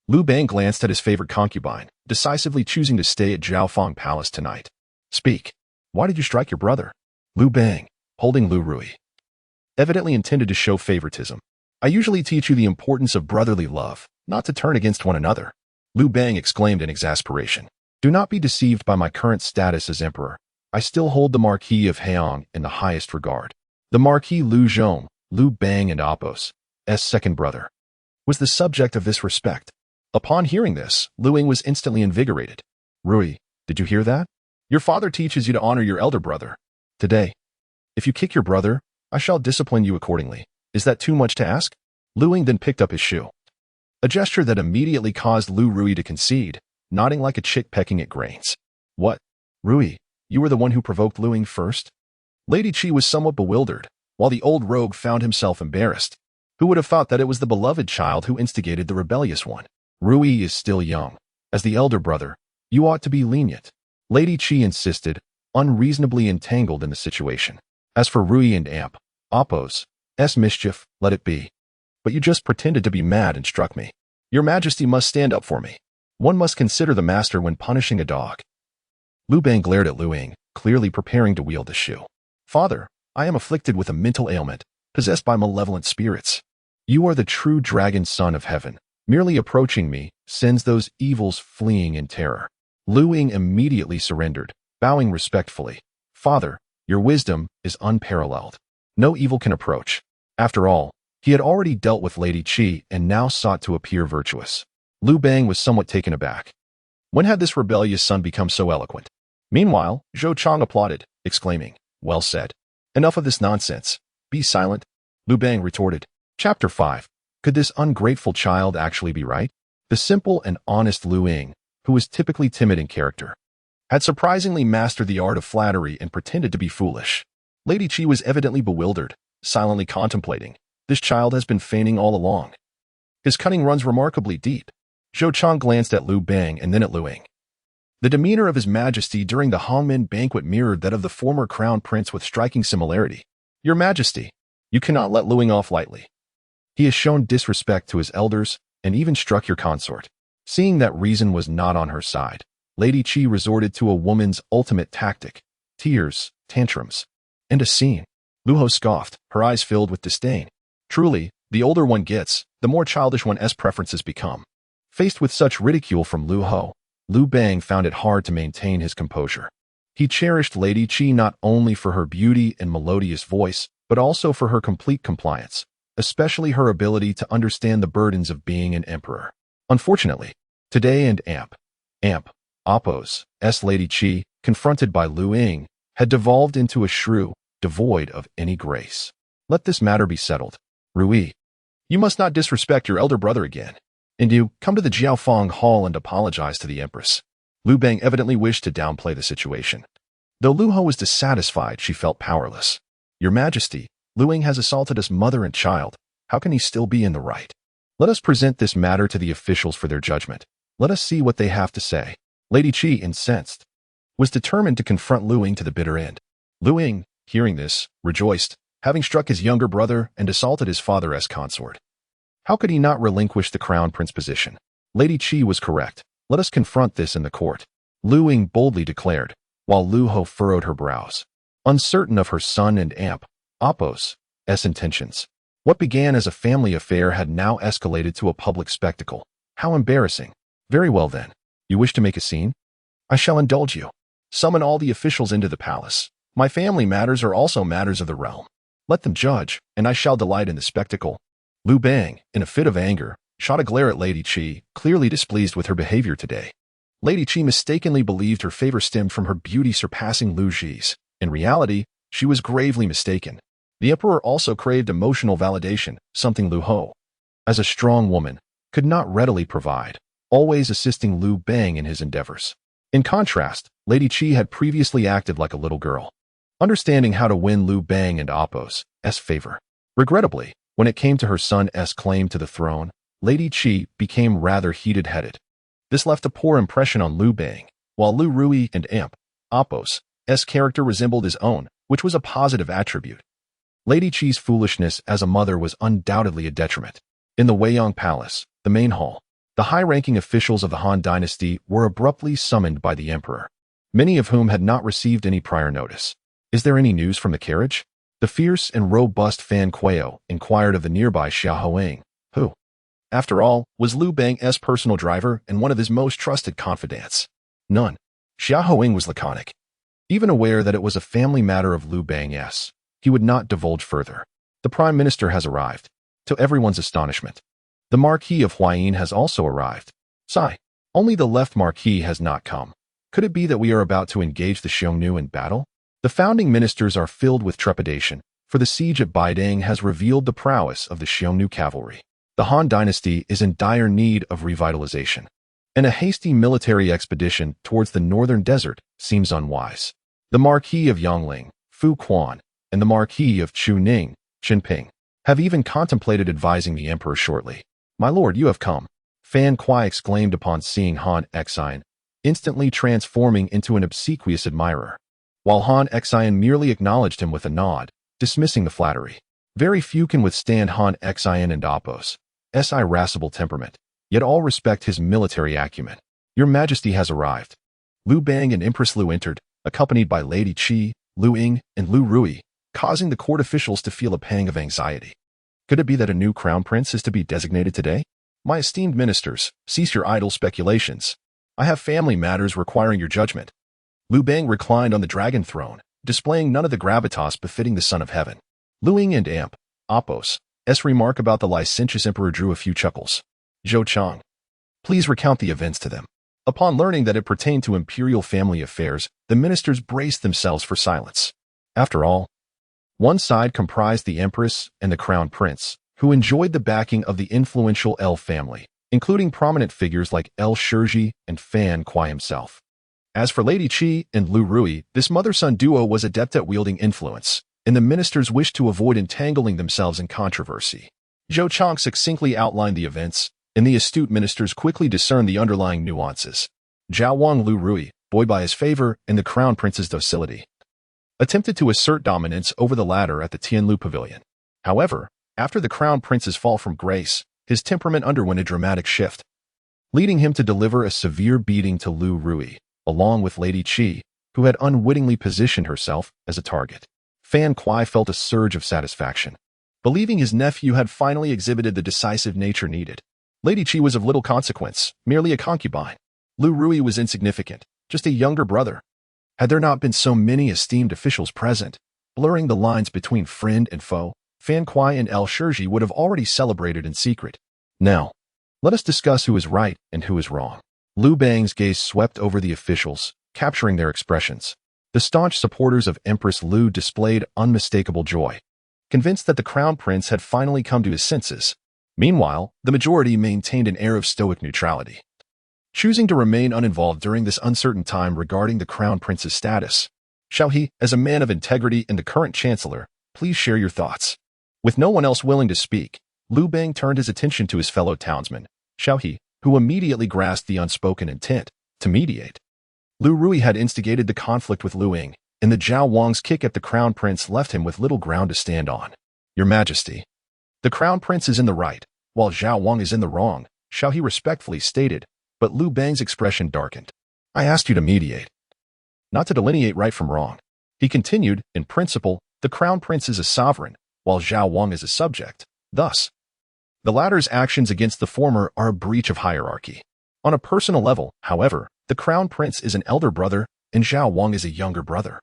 Liu Bang glanced at his favorite concubine, decisively choosing to stay at Jiaofeng Palace tonight. Speak. Why did you strike your brother? Liu Bang, holding Liu Ruyi, evidently intended to show favoritism. I usually teach you the importance of brotherly love, not to turn against one another. Liu Bang exclaimed in exasperation. Do not be deceived by my current status as emperor. I still hold the Marquis of Heong in the highest regard. The Marquis Liu Zhong, Liu Bang and Apos' second brother, was the subject of this respect. Upon hearing this, Liu Ying was instantly invigorated. Ruyi, did you hear that? Your father teaches you to honor your elder brother. Today, if you kick your brother, I shall discipline you accordingly. Is that too much to ask? Liu Ying then picked up his shoe, a gesture that immediately caused Liu Ruyi to concede, nodding like a chick pecking at grains. What? Ruyi, you were the one who provoked Liu Ying first? Lady Qi was somewhat bewildered, while the old rogue found himself embarrassed. Who would have thought that it was the beloved child who instigated the rebellious one? Ruyi is still young. As the elder brother, you ought to be lenient. Lady Qi insisted, unreasonably entangled in the situation. As for Ruyi and Apos' mischief, let it be. But you just pretended to be mad and struck me. Your Majesty must stand up for me. One must consider the master when punishing a dog. Liu Bang glared at Liu Ying, clearly preparing to wield the shoe. Father, I am afflicted with a mental ailment, possessed by malevolent spirits. You are the true dragon son of heaven. Merely approaching me sends those evils fleeing in terror. Liu Ying immediately surrendered, bowing respectfully. Father, your wisdom is unparalleled. No evil can approach. After all, he had already dealt with Lady Qi and now sought to appear virtuous. Liu Bang was somewhat taken aback. When had this rebellious son become so eloquent? Meanwhile, Zhou Chang applauded, exclaiming, well said. Enough of this nonsense. Be silent. Liu Bang retorted. Chapter 5. Could this ungrateful child actually be right? The simple and honest Liu Ying, who was typically timid in character, had surprisingly mastered the art of flattery and pretended to be foolish. Lady Qi was evidently bewildered, silently contemplating. This child has been feigning all along. His cunning runs remarkably deep. Zhao Chang glanced at Liu Bang and then at Liu Ying. The demeanor of His Majesty during the Hongmen banquet mirrored that of the former crown prince with striking similarity. Your Majesty, you cannot let Liu Ying off lightly. He has shown disrespect to his elders and even struck your consort. Seeing that reason was not on her side, Lady Qi resorted to a woman's ultimate tactic: tears, tantrums, and a scene. Lu Ho scoffed, her eyes filled with disdain. Truly, the older one gets, the more childish one's preferences become. Faced with such ridicule from Liu Ho, Liu Bang found it hard to maintain his composure. He cherished Lady Qi not only for her beauty and melodious voice, but also for her complete compliance, especially her ability to understand the burdens of being an emperor. Unfortunately, today Oppos, Lady Qi, confronted by Liu Ying, had devolved into a shrew, devoid of any grace. Let this matter be settled. Ruyi, you must not disrespect your elder brother again. And you, come to the Jiaofeng Hall and apologize to the Empress. Liu Bang evidently wished to downplay the situation. Though Liu Ho was dissatisfied, she felt powerless. Your Majesty, Liu Ying has assaulted us mother and child. How can he still be in the right? Let us present this matter to the officials for their judgment. Let us see what they have to say. Lady Qi, incensed, was determined to confront Liu Ying to the bitter end. Liu Ying, hearing this, rejoiced, having struck his younger brother and assaulted his father's consort. How could he not relinquish the crown prince position? Lady Qi was correct. Let us confront this in the court. Liu Ying boldly declared, while Liu Ho furrowed her brows, uncertain of her son and Oppos' intentions. What began as a family affair had now escalated to a public spectacle. How embarrassing. Very well then. You wish to make a scene? I shall indulge you. Summon all the officials into the palace. My family matters are also matters of the realm. Let them judge, and I shall delight in the spectacle. Liu Bang, in a fit of anger, shot a glare at Lady Qi, clearly displeased with her behavior today. Lady Qi mistakenly believed her favor stemmed from her beauty surpassing Liu Xi's. In reality, she was gravely mistaken. The emperor also craved emotional validation, something Liu Ho, as a strong woman, could not readily provide, always assisting Liu Bang in his endeavors. In contrast, Lady Qi had previously acted like a little girl, understanding how to win Liu Bang and Oppos' favor. Regrettably, when it came to her son's claim to the throne, Lady Qi became rather heated-headed. This left a poor impression on Liu Bang, while Liu Ruyi and Oppos' character resembled his own, which was a positive attribute. Lady Qi's foolishness as a mother was undoubtedly a detriment. In the Weiyang Palace, the main hall, the high-ranking officials of the Han dynasty were abruptly summoned by the emperor, many of whom had not received any prior notice. Is there any news from the carriage? The fierce and robust Fan Kuo inquired of the nearby Xiaohong, who, after all, was Liu Bang's personal driver and one of his most trusted confidants. None. Xiaohong was laconic. Even aware that it was a family matter of Liu Bang's, he would not divulge further. The Prime Minister has arrived. To everyone's astonishment, the Marquis of Huayin has also arrived. Sigh. Only the left Marquis has not come. Could it be that we are about to engage the Xiongnu in battle? The founding ministers are filled with trepidation, for the siege at Baidang has revealed the prowess of the Xiongnu cavalry. The Han dynasty is in dire need of revitalization, and a hasty military expedition towards the northern desert seems unwise. The Marquis of Yangling, Fu Quan, and the Marquis of Chuning, Qinping, have even contemplated advising the emperor shortly. My lord, you have come, Fan Kuai exclaimed upon seeing Han Xian, instantly transforming into an obsequious admirer, while Han Xian merely acknowledged him with a nod, dismissing the flattery. Very few can withstand Han Xian and Oppos' irascible temperament, yet all respect his military acumen. Your Majesty has arrived. Liu Bang and Empress Liu entered, accompanied by Lady Qi, Liu Ying, and Liu Ruyi, causing the court officials to feel a pang of anxiety. Could it be that a new crown prince is to be designated today? My esteemed ministers, cease your idle speculations. I have family matters requiring your judgment. Liu Bang reclined on the dragon throne, displaying none of the gravitas befitting the Son of Heaven. Liu Ying and Oppos' remark about the licentious emperor drew a few chuckles. Zhao Chang, please recount the events to them. Upon learning that it pertained to imperial family affairs, the ministers braced themselves for silence. After all, one side comprised the empress and the crown prince, who enjoyed the backing of the influential L family, including prominent figures like L Shiji and Fan Kuai himself. As for Lady Qi and Liu Ruyi, this mother-son duo was adept at wielding influence, and the ministers wished to avoid entangling themselves in controversy. Zhao Chang succinctly outlined the events, and the astute ministers quickly discerned the underlying nuances. Zhao Wang Liu Ruyi, buoyed by his favor and the crown prince's docility, attempted to assert dominance over the latter at the Tianlu Pavilion. However, after the crown prince's fall from grace, his temperament underwent a dramatic shift, leading him to deliver a severe beating to Liu Ruyi, along with Lady Qi, who had unwittingly positioned herself as a target. Fan Kuai felt a surge of satisfaction, believing his nephew had finally exhibited the decisive nature needed. Lady Qi was of little consequence, merely a concubine. Liu Ruyi was insignificant, just a younger brother. Had there not been so many esteemed officials present, blurring the lines between friend and foe, Fan Kuai and El Shirji would have already celebrated in secret. Now, let us discuss who is right and who is wrong. Liu Bang's gaze swept over the officials, capturing their expressions. The staunch supporters of Empress Liu displayed unmistakable joy, convinced that the crown prince had finally come to his senses. Meanwhile, the majority maintained an air of stoic neutrality, choosing to remain uninvolved during this uncertain time regarding the crown prince's status. Shall he, as a man of integrity and the current chancellor, please share your thoughts? With no one else willing to speak, Liu Bang turned his attention to his fellow townsman, Shao He, who immediately grasped the unspoken intent to mediate. Liu Ruyi had instigated the conflict with Liu Ying, and the Zhao Wang's kick at the crown prince left him with little ground to stand on. Your Majesty, the crown prince is in the right, while Zhao Wang is in the wrong, Shao He respectfully stated, but Liu Bang's expression darkened. I asked you to mediate, not to delineate right from wrong. He continued, in principle, the crown prince is a sovereign, while Zhao Wang is a subject. Thus, the latter's actions against the former are a breach of hierarchy. On a personal level, however, the crown prince is an elder brother, and Zhao Wang is a younger brother.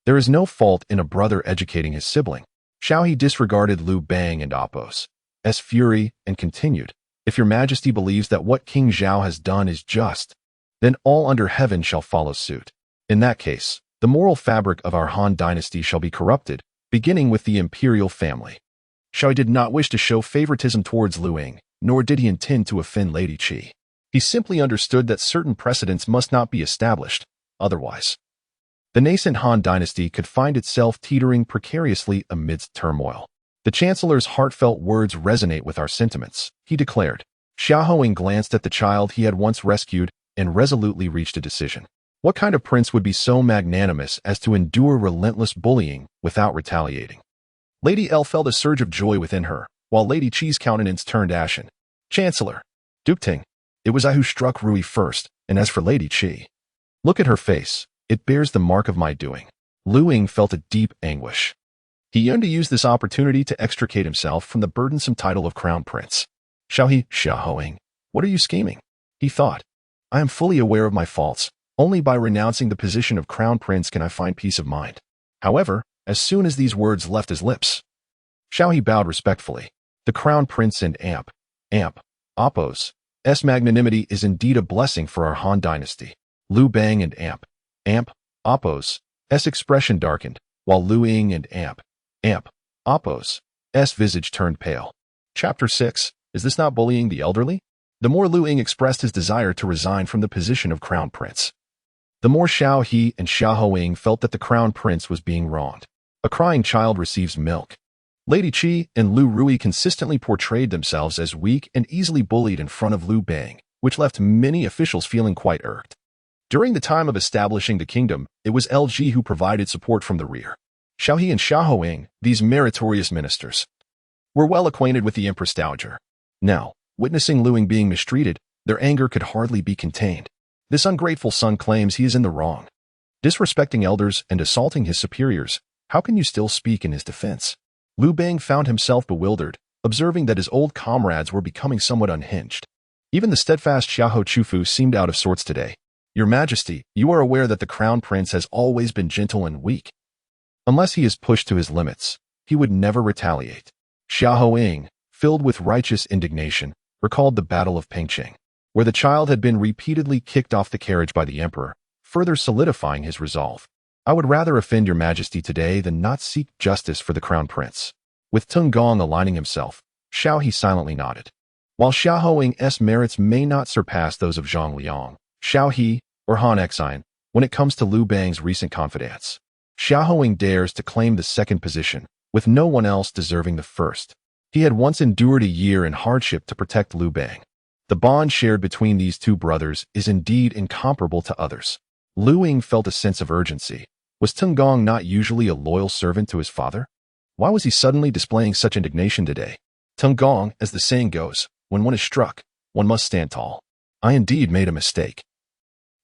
There is no fault in a brother educating his sibling. Shao He disregarded Liu Bang and Appo's fury and continued, if your Majesty believes that what King Zhao has done is just, then all under heaven shall follow suit. In that case, the moral fabric of our Han dynasty shall be corrupted, beginning with the imperial family. Shao He did not wish to show favoritism towards Liu Ying, nor did he intend to offend Lady Qi. He simply understood that certain precedents must not be established, otherwise the nascent Han dynasty could find itself teetering precariously amidst turmoil. The Chancellor's heartfelt words resonate with our sentiments, he declared. Xiaohong glanced at the child he had once rescued and resolutely reached a decision. What kind of prince would be so magnanimous as to endure relentless bullying without retaliating? Lady L felt a surge of joy within her, while Lady Qi's countenance turned ashen. Chancellor, Duke Ting, it was I who struck Ruyi first, and as for Lady Qi, look at her face. It bears the mark of my doing. Liu Ying felt a deep anguish. He yearned to use this opportunity to extricate himself from the burdensome title of crown prince. Xiaohong, what are you scheming? He thought. I am fully aware of my faults. Only by renouncing the position of crown prince can I find peace of mind. However, as soon as these words left his lips, Shao He bowed respectfully. The crown prince and Appo's magnanimity is indeed a blessing for our Han dynasty. Liu Bang and Appo's expression darkened, while Liu Ying and Appo's visage turned pale. Chapter 6. Is this not bullying the elderly? The more Liu Ying expressed his desire to resign from the position of crown prince, the more Shao He and Xiaohong felt that the crown prince was being wronged. A crying child receives milk. Lady Qi and Liu Ruyi consistently portrayed themselves as weak and easily bullied in front of Liu Bang, which left many officials feeling quite irked. During the time of establishing the kingdom, it was LG who provided support from the rear. Shao He and Xiaohong, these meritorious ministers, were well acquainted with the Empress Dowager. Now, witnessing Liu Ying being mistreated, their anger could hardly be contained. This ungrateful son claims he is in the wrong. Disrespecting elders and assaulting his superiors, how can you still speak in his defense? Liu Bang found himself bewildered, observing that his old comrades were becoming somewhat unhinged. Even the steadfast Xiahou Chufu seemed out of sorts today. Your Majesty, you are aware that the crown prince has always been gentle and weak. Unless he is pushed to his limits, he would never retaliate. Xiaohong, filled with righteous indignation, recalled the Battle of Pengqing, where the child had been repeatedly kicked off the carriage by the emperor, further solidifying his resolve. I would rather offend your Majesty today than not seek justice for the crown prince. With Teng Gong aligning himself, Shao He silently nodded. While Xiaohong's merits may not surpass those of Zhang Liang, Shao He, or Han Exine, when it comes to Liu Bang's recent confidence. Xiaohong dares to claim the second position, with no one else deserving the first. He had once endured a year in hardship to protect Liu Bang. The bond shared between these two brothers is indeed incomparable to others. Liu Ying felt a sense of urgency. Was Teng Gong not usually a loyal servant to his father? Why was he suddenly displaying such indignation today? Teng Gong, as the saying goes, when one is struck, one must stand tall. I indeed made a mistake.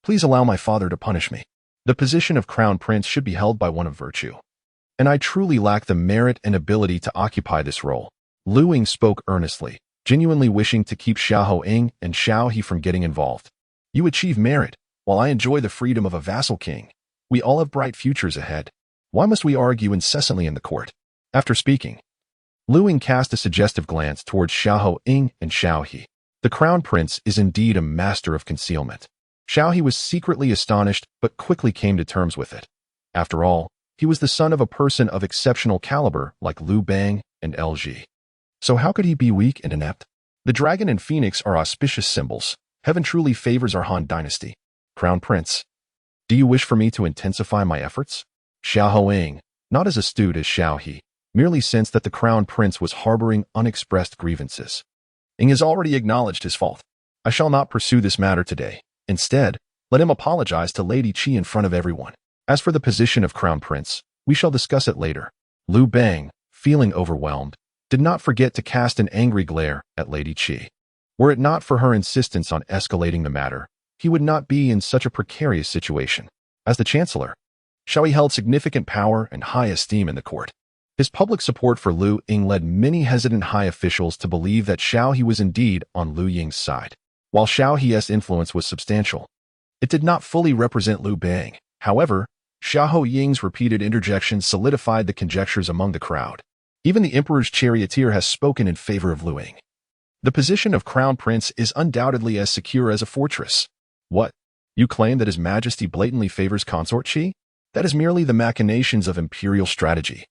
Please allow my father to punish me. The position of crown prince should be held by one of virtue. And I truly lack the merit and ability to occupy this role. Liu Ying spoke earnestly, genuinely wishing to keep Xiaohong and Zhao He from getting involved. You achieve merit, while I enjoy the freedom of a vassal king. We all have bright futures ahead. Why must we argue incessantly in the court? After speaking, Liu Ying cast a suggestive glance towards Xiaohong and Zhao He. The crown prince is indeed a master of concealment. Zhao He was secretly astonished, but quickly came to terms with it. After all, he was the son of a person of exceptional caliber like Liu Bang and LG. So how could he be weak and inept? The dragon and phoenix are auspicious symbols. Heaven truly favors our Han dynasty. Crown Prince, do you wish for me to intensify my efforts? Xiaohong, not as astute as Zhao He, merely sensed that the crown prince was harboring unexpressed grievances. Ying has already acknowledged his fault. I shall not pursue this matter today. Instead, let him apologize to Lady Qi in front of everyone. As for the position of crown prince, we shall discuss it later. Liu Bang, feeling overwhelmed, did not forget to cast an angry glare at Lady Qi. Were it not for her insistence on escalating the matter, he would not be in such a precarious situation. As the chancellor, Zhao He held significant power and high esteem in the court. His public support for Liu Ying led many hesitant high officials to believe that Zhao He was indeed on Liu Ying's side. While Zhao He's influence was substantial, it did not fully represent Liu Bang. However, Xiahou Ying's repeated interjections solidified the conjectures among the crowd. Even the emperor's charioteer has spoken in favor of Liu Ying. The position of crown prince is undoubtedly as secure as a fortress. What? You claim that His Majesty blatantly favors consort Qi? That is merely the machinations of imperial strategy.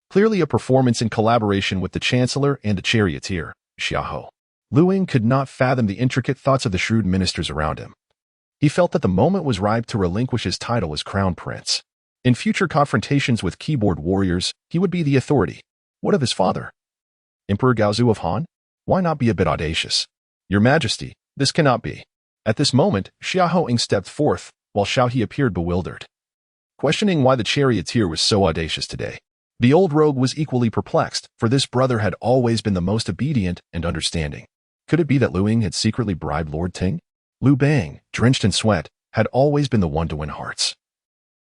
Clearly a performance in collaboration with the chancellor and the charioteer, Xiahou. Liu Ying could not fathom the intricate thoughts of the shrewd ministers around him. He felt that the moment was ripe to relinquish his title as crown prince. In future confrontations with keyboard warriors, he would be the authority. What of his father? Emperor Gaozu of Han? Why not be a bit audacious? Your Majesty, this cannot be. At this moment, Xiaohong stepped forth, while Zhao He appeared bewildered, questioning why the charioteer was so audacious today. The old rogue was equally perplexed, for this brother had always been the most obedient and understanding. Could it be that Liu Ying had secretly bribed Lord Ting? Liu Bang, drenched in sweat, had always been the one to win hearts.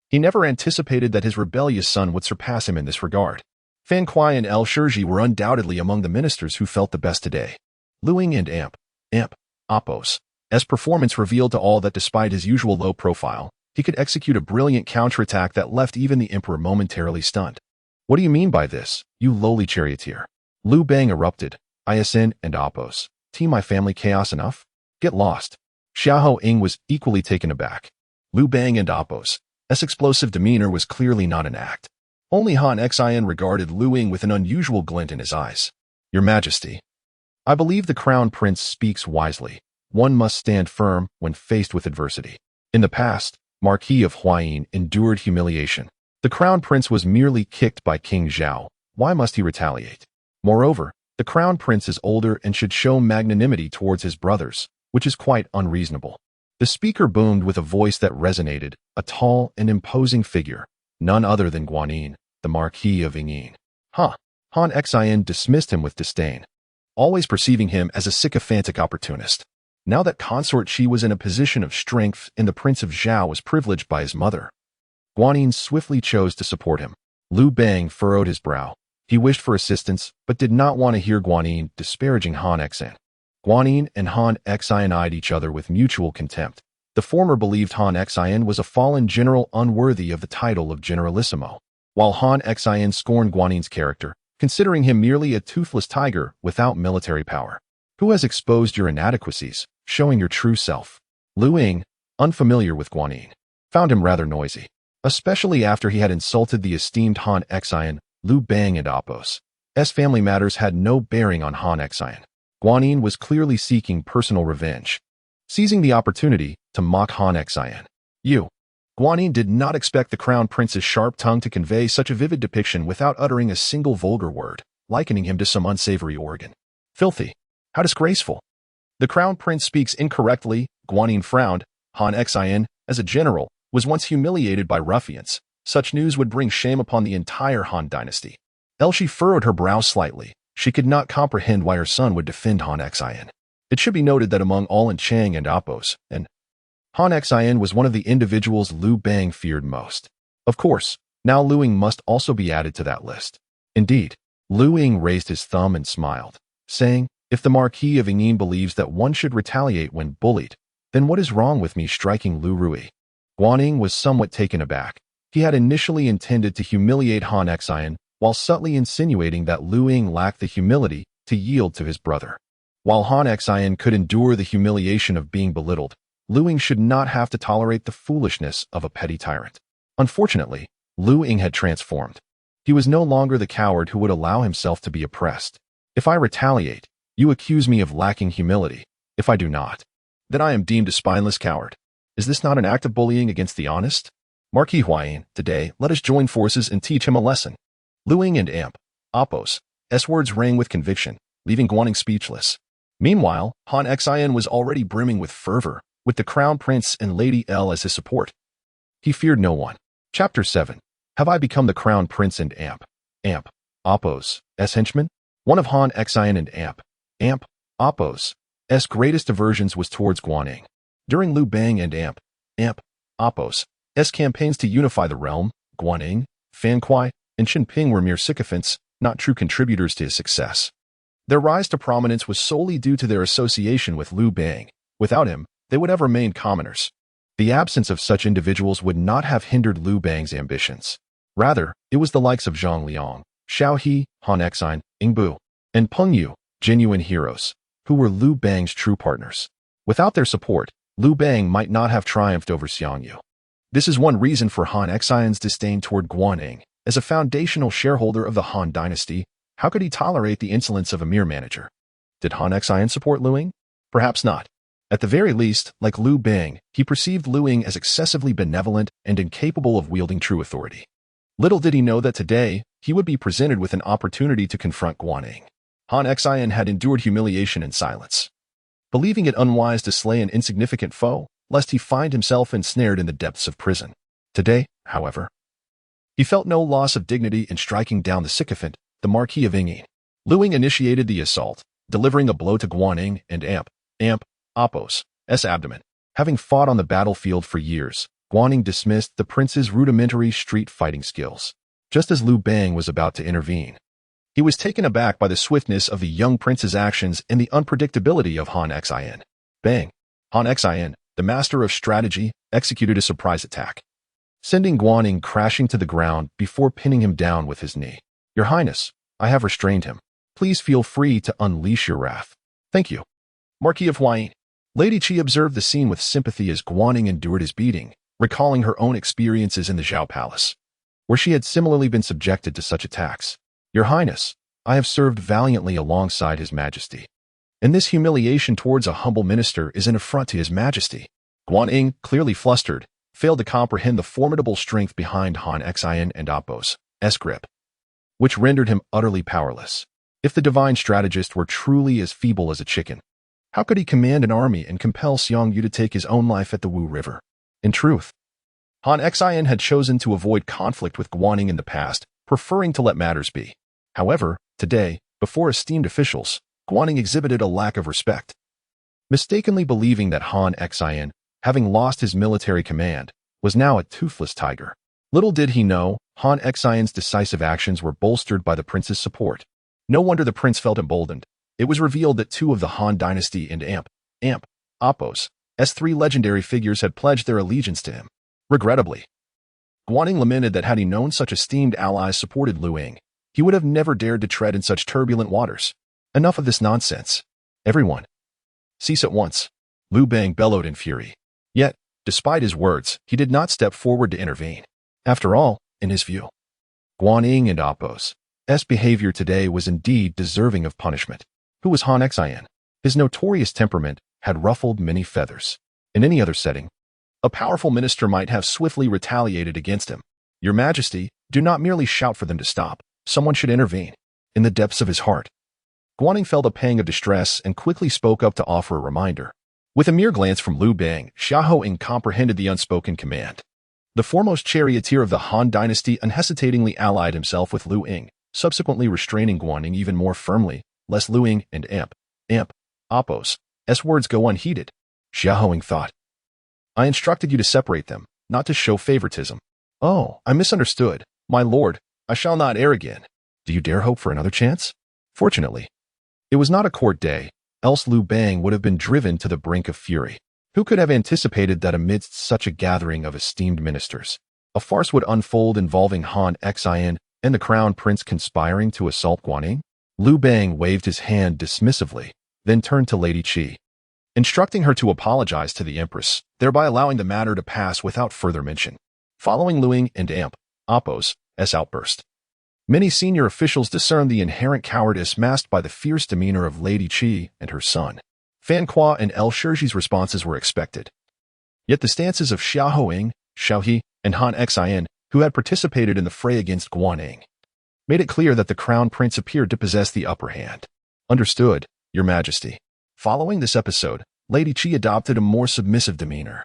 He never anticipated that his rebellious son would surpass him in this regard. Fan Kuai and El Shirji were undoubtedly among the ministers who felt the best today. Liu Ying and Appos. As performance revealed to all that despite his usual low profile, he could execute a brilliant counterattack that left even the emperor momentarily stunned. What do you mean by this, you lowly charioteer? Liu Bang erupted. ISN and Appos. Team my family chaos enough? Get lost. Xiaohong was equally taken aback. Liu Bang and Appos. S explosive demeanor was clearly not an act. Only Han Xin regarded Liu Ying with an unusual glint in his eyes. Your Majesty, I believe the crown prince speaks wisely. One must stand firm when faced with adversity. In the past, Marquis of Huayin endured humiliation. The crown prince was merely kicked by King Zhao. Why must he retaliate? Moreover, the crown prince is older and should show magnanimity towards his brothers, which is quite unreasonable. The speaker boomed with a voice that resonated, a tall and imposing figure, none other than Guanyin, the Marquis of Yingyin. Han Xin dismissed him with disdain, always perceiving him as a sycophantic opportunist. Now that consort Qi was in a position of strength and the Prince of Zhao was privileged by his mother, Guanyin swiftly chose to support him. Liu Bang furrowed his brow. He wished for assistance, but did not want to hear Guanyin disparaging Han Xin. Guanyin and Han Xin eyed each other with mutual contempt. The former believed Han Xin was a fallen general unworthy of the title of Generalissimo, while Han Xin scorned Guanyin's character, considering him merely a toothless tiger without military power. Who has exposed your inadequacies, showing your true self? Liu Ying, unfamiliar with Guanyin, found him rather noisy, especially after he had insulted the esteemed Han Xin. Liu Bang and Appos. Family matters had no bearing on Han Xin. Guanyin was clearly seeking personal revenge, seizing the opportunity to mock Han Xin. You, Guanyin did not expect the crown prince's sharp tongue to convey such a vivid depiction without uttering a single vulgar word, likening him to some unsavory organ. Filthy. How disgraceful. The crown prince speaks incorrectly, Guanyin frowned. Han Xian, as a general, was once humiliated by ruffians. Such news would bring shame upon the entire Han dynasty. She furrowed her brow slightly. She could not comprehend why her son would defend Han Xian. It should be noted that among all in Chang and Apos, and Han Xian was one of the individuals Liu Bang feared most. Of course, now Liu Ying must also be added to that list. Indeed, Liu Ying raised his thumb and smiled, saying, if the Marquis of Yingyin believes that one should retaliate when bullied, then what is wrong with me striking Liu Ruyi? Guanyin was somewhat taken aback. He had initially intended to humiliate Han Xian, while subtly insinuating that Liu Ying lacked the humility to yield to his brother. While Han Xian could endure the humiliation of being belittled, Liu Ying should not have to tolerate the foolishness of a petty tyrant. Unfortunately, Liu Ying had transformed. He was no longer the coward who would allow himself to be oppressed. If I retaliate, you accuse me of lacking humility. If I do not, then I am deemed a spineless coward. Is this not an act of bullying against the honest? Marquis Huayin, today, let us join forces and teach him a lesson. Liu Ying and Apos' words rang with conviction, leaving Guanyin speechless. Meanwhile, Han Xian was already brimming with fervor, with the crown prince and Lady L as his support. He feared no one. Chapter 7. Have I become the crown prince and Apos' henchman? One of Han Xian and Apos' greatest aversions was towards Guanyin. During Liu Bang and Apos' campaigns to unify the realm, Guanyin, Fan Kuai, and Qinping were mere sycophants, not true contributors to his success. Their rise to prominence was solely due to their association with Liu Bang. Without him, they would have remained commoners. The absence of such individuals would not have hindered Liu Bang's ambitions. Rather, it was the likes of Zhang Liang, Xiao He, Han Xian, Yingbu, and Peng Yu, genuine heroes, who were Liu Bang's true partners. Without their support, Liu Bang might not have triumphed over Xiongnu. This is one reason for Han Xian's disdain toward Guanyin. As a foundational shareholder of the Han dynasty, how could he tolerate the insolence of a mere manager? Did Han Xian support Liu Ying? Perhaps not. At the very least, like Liu Bang, he perceived Liu Ying as excessively benevolent and incapable of wielding true authority. Little did he know that today, he would be presented with an opportunity to confront Guanyin. Han Xian had endured humiliation in silence, believing it unwise to slay an insignificant foe, lest he find himself ensnared in the depths of prison. Today, however, he felt no loss of dignity in striking down the sycophant, the Marquis of Yingyin. Liu Ying initiated the assault, delivering a blow to Guanyin and Apos' abdomen. Having fought on the battlefield for years, Guanyin dismissed the prince's rudimentary street fighting skills. Just as Liu Bang was about to intervene, he was taken aback by the swiftness of the young prince's actions and the unpredictability of Han Xian. Bang! Han Xian, the master of strategy, executed a surprise attack, sending Guanyin crashing to the ground before pinning him down with his knee. Your Highness, I have restrained him. Please feel free to unleash your wrath. Thank you. Marquis of Huayin. Lady Qi observed the scene with sympathy as Guanyin endured his beating, recalling her own experiences in the Zhao palace, where she had similarly been subjected to such attacks. Your Highness, I have served valiantly alongside His Majesty, and this humiliation towards a humble minister is an affront to His Majesty. Guanyin, clearly flustered, failed to comprehend the formidable strength behind Han Xian and Apos' grip, which rendered him utterly powerless. If the divine strategist were truly as feeble as a chicken, how could he command an army and compel Xiongnu to take his own life at the Wu River? In truth, Han Xian had chosen to avoid conflict with Guanyin in the past, preferring to let matters be. However, today, before esteemed officials, Guanyin exhibited a lack of respect, mistakenly believing that Han Xian, having lost his military command, was now a toothless tiger. Little did he know, Han Xian's decisive actions were bolstered by the prince's support. No wonder the prince felt emboldened. It was revealed that two of the Han dynasty and Apos' three legendary figures had pledged their allegiance to him. Regrettably, Guanyin lamented that had he known such esteemed allies supported Liu Ying, he would have never dared to tread in such turbulent waters. Enough of this nonsense. Everyone, cease at once. Liu Bang bellowed in fury. Yet, despite his words, he did not step forward to intervene. After all, in his view, Guanyin and Apos' behavior today was indeed deserving of punishment. Who was Han Xian? His notorious temperament had ruffled many feathers. In any other setting, A powerful minister might have swiftly retaliated against him. Your Majesty, do not merely shout for them to stop. Someone should intervene. In the depths of his heart, Guanning felt a pang of distress and quickly spoke up to offer a reminder. With a mere glance from Liu Bang, Xiongnu comprehended the unspoken command. The foremost charioteer of the Han dynasty unhesitatingly allied himself with Liu Ying, subsequently restraining Guanning even more firmly, lest Liu Ying and Oppos' words go unheeded. Xiongnu thought. I instructed you to separate them, not to show favoritism. Oh, I misunderstood. My lord, I shall not err again. Do you dare hope for another chance? Fortunately, it was not a court day, else Liu Bang would have been driven to the brink of fury. Who could have anticipated that amidst such a gathering of esteemed ministers, a farce would unfold involving Han Xin and the crown prince conspiring to assault Guanning? Liu Bang waved his hand dismissively, then turned to Lady Qi, instructing her to apologize to the empress, thereby allowing the matter to pass without further mention. Following Liu Ying and Oppos' outburst, many senior officials discerned the inherent cowardice masked by the fierce demeanor of Lady Qi and her son. Fan Kuo and El Shirji's responses were expected. Yet the stances of Xiaohong, Xiaohe, and Han Xin, who had participated in the fray against Guanning, made it clear that the crown prince appeared to possess the upper hand. Understood, Your Majesty. Following this episode, Lady Qi adopted a more submissive demeanor,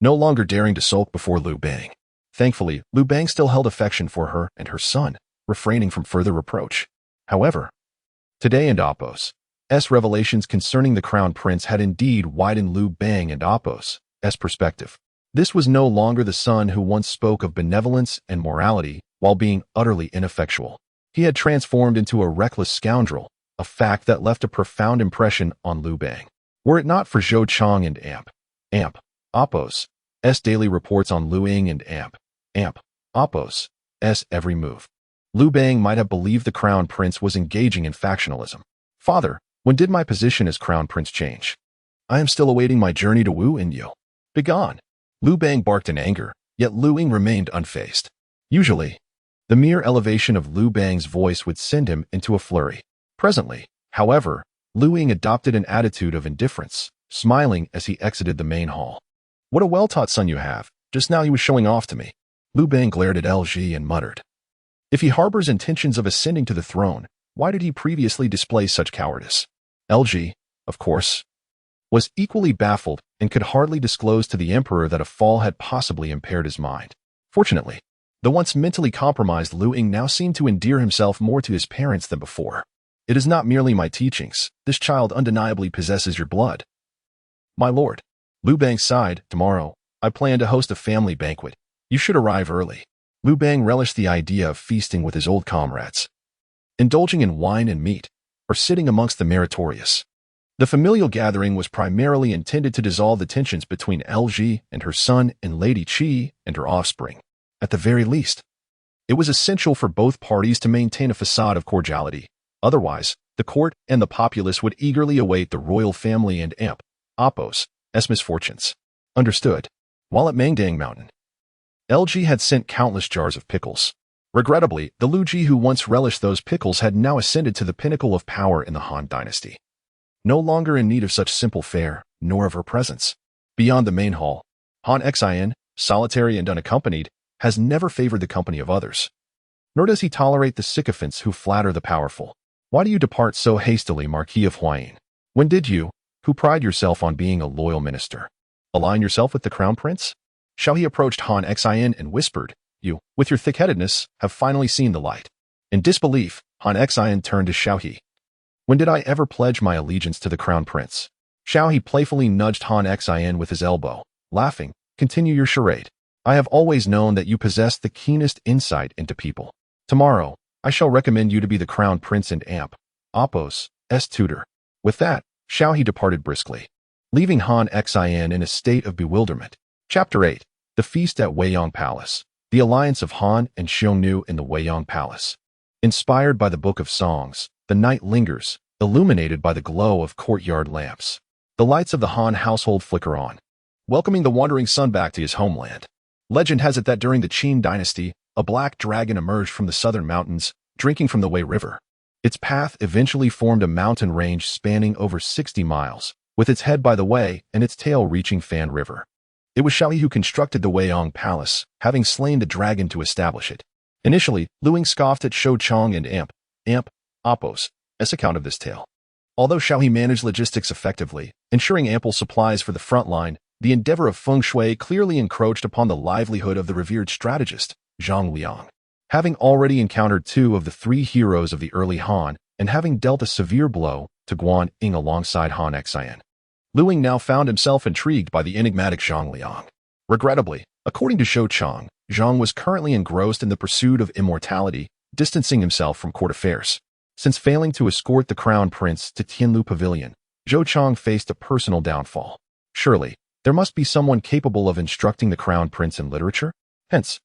no longer daring to sulk before Liu Bang. Thankfully, Liu Bang still held affection for her and her son, refraining from further reproach. However, today and Oppos' revelations concerning the crown prince had indeed widened Liu Bang and Oppos' perspective. This was no longer the son who once spoke of benevolence and morality while being utterly ineffectual. He had transformed into a reckless scoundrel, a fact that left a profound impression on Liu Bang. Were it not for Zhou Chang and Oppos' daily reports on Liu Ying and Oppos' every move, Liu Bang might have believed the crown prince was engaging in factionalism. Father, when did my position as crown prince change? I am still awaiting my journey to Wu and Yu. Begone! Liu Bang barked in anger, yet Liu Ying remained unfazed. Usually, the mere elevation of Liu Bang's voice would send him into a flurry. Presently, however, Liu Ying adopted an attitude of indifference, smiling as he exited the main hall. What a well-taught son you have. Just now he was showing off to me. Liu Bang glared at LG and muttered. If he harbors intentions of ascending to the throne, why did he previously display such cowardice? LG, of course, was equally baffled and could hardly disclose to the emperor that a fall had possibly impaired his mind. Fortunately, the once mentally compromised Liu Ying now seemed to endear himself more to his parents than before. It is not merely my teachings. This child undeniably possesses your blood. My lord, Liu Bang sighed. Tomorrow, I plan to host a family banquet. You should arrive early. Liu Bang relished the idea of feasting with his old comrades, indulging in wine and meat, or sitting amongst the meritorious. The familial gathering was primarily intended to dissolve the tensions between LG and her son and Lady Qi and her offspring. At the very least, it was essential for both parties to maintain a facade of cordiality. Otherwise, the court and the populace would eagerly await the royal family and Oppos' misfortunes. Understood. While at Mangdang Mountain, LG had sent countless jars of pickles. Regrettably, the Liu Ji who once relished those pickles had now ascended to the pinnacle of power in the Han dynasty. No longer in need of such simple fare, nor of her presence. Beyond the main hall, Han Xin, solitary and unaccompanied, has never favored the company of others. Nor does he tolerate the sycophants who flatter the powerful. Why do you depart so hastily, Marquis of Huayin? When did you, who pride yourself on being a loyal minister, align yourself with the crown prince? Xiaohe approached Han Xin and whispered, You, with your thick-headedness, have finally seen the light. In disbelief, Han Xin turned to Xiaohe. When did I ever pledge my allegiance to the crown prince? Xiaohe playfully nudged Han Xin with his elbow, laughing, Continue your charade. I have always known that you possess the keenest insight into people. Tomorrow, I shall recommend you to be the crown prince and Oppos' tutor. With that, Xiaohe departed briskly, leaving Han Xin in a state of bewilderment. Chapter 8. The Feast at Weiyang Palace. The Alliance of Han and Xiongnu in the Weiyang Palace. Inspired by the Book of Songs, the night lingers, illuminated by the glow of courtyard lamps. The lights of the Han household flicker on, welcoming the wandering sun back to his homeland. Legend has it that during the Qin dynasty, a black dragon emerged from the southern mountains, drinking from the Wei River. Its path eventually formed a mountain range spanning over 60 miles, with its head by the Wei and its tail reaching Fan River. It was Xiao who constructed the Weiyang Palace, having slain the dragon to establish it. Initially, Liu Ying scoffed at Shou Chong and Appo's account of this tale. Although Xiao managed logistics effectively, ensuring ample supplies for the front line, the endeavor of feng shui clearly encroached upon the livelihood of the revered strategist, Zhang Liang. Having already encountered two of the three heroes of the early Han, and having dealt a severe blow to Guan Ying alongside Han Xian, Liu Ying now found himself intrigued by the enigmatic Zhang Liang. Regrettably, according to Shou Chong, Zhang was currently engrossed in the pursuit of immortality, distancing himself from court affairs. Since failing to escort the crown prince to Tianlu Pavilion, Zhou Chong faced a personal downfall. Surely, there must be someone capable of instructing the crown prince in literature? Hence,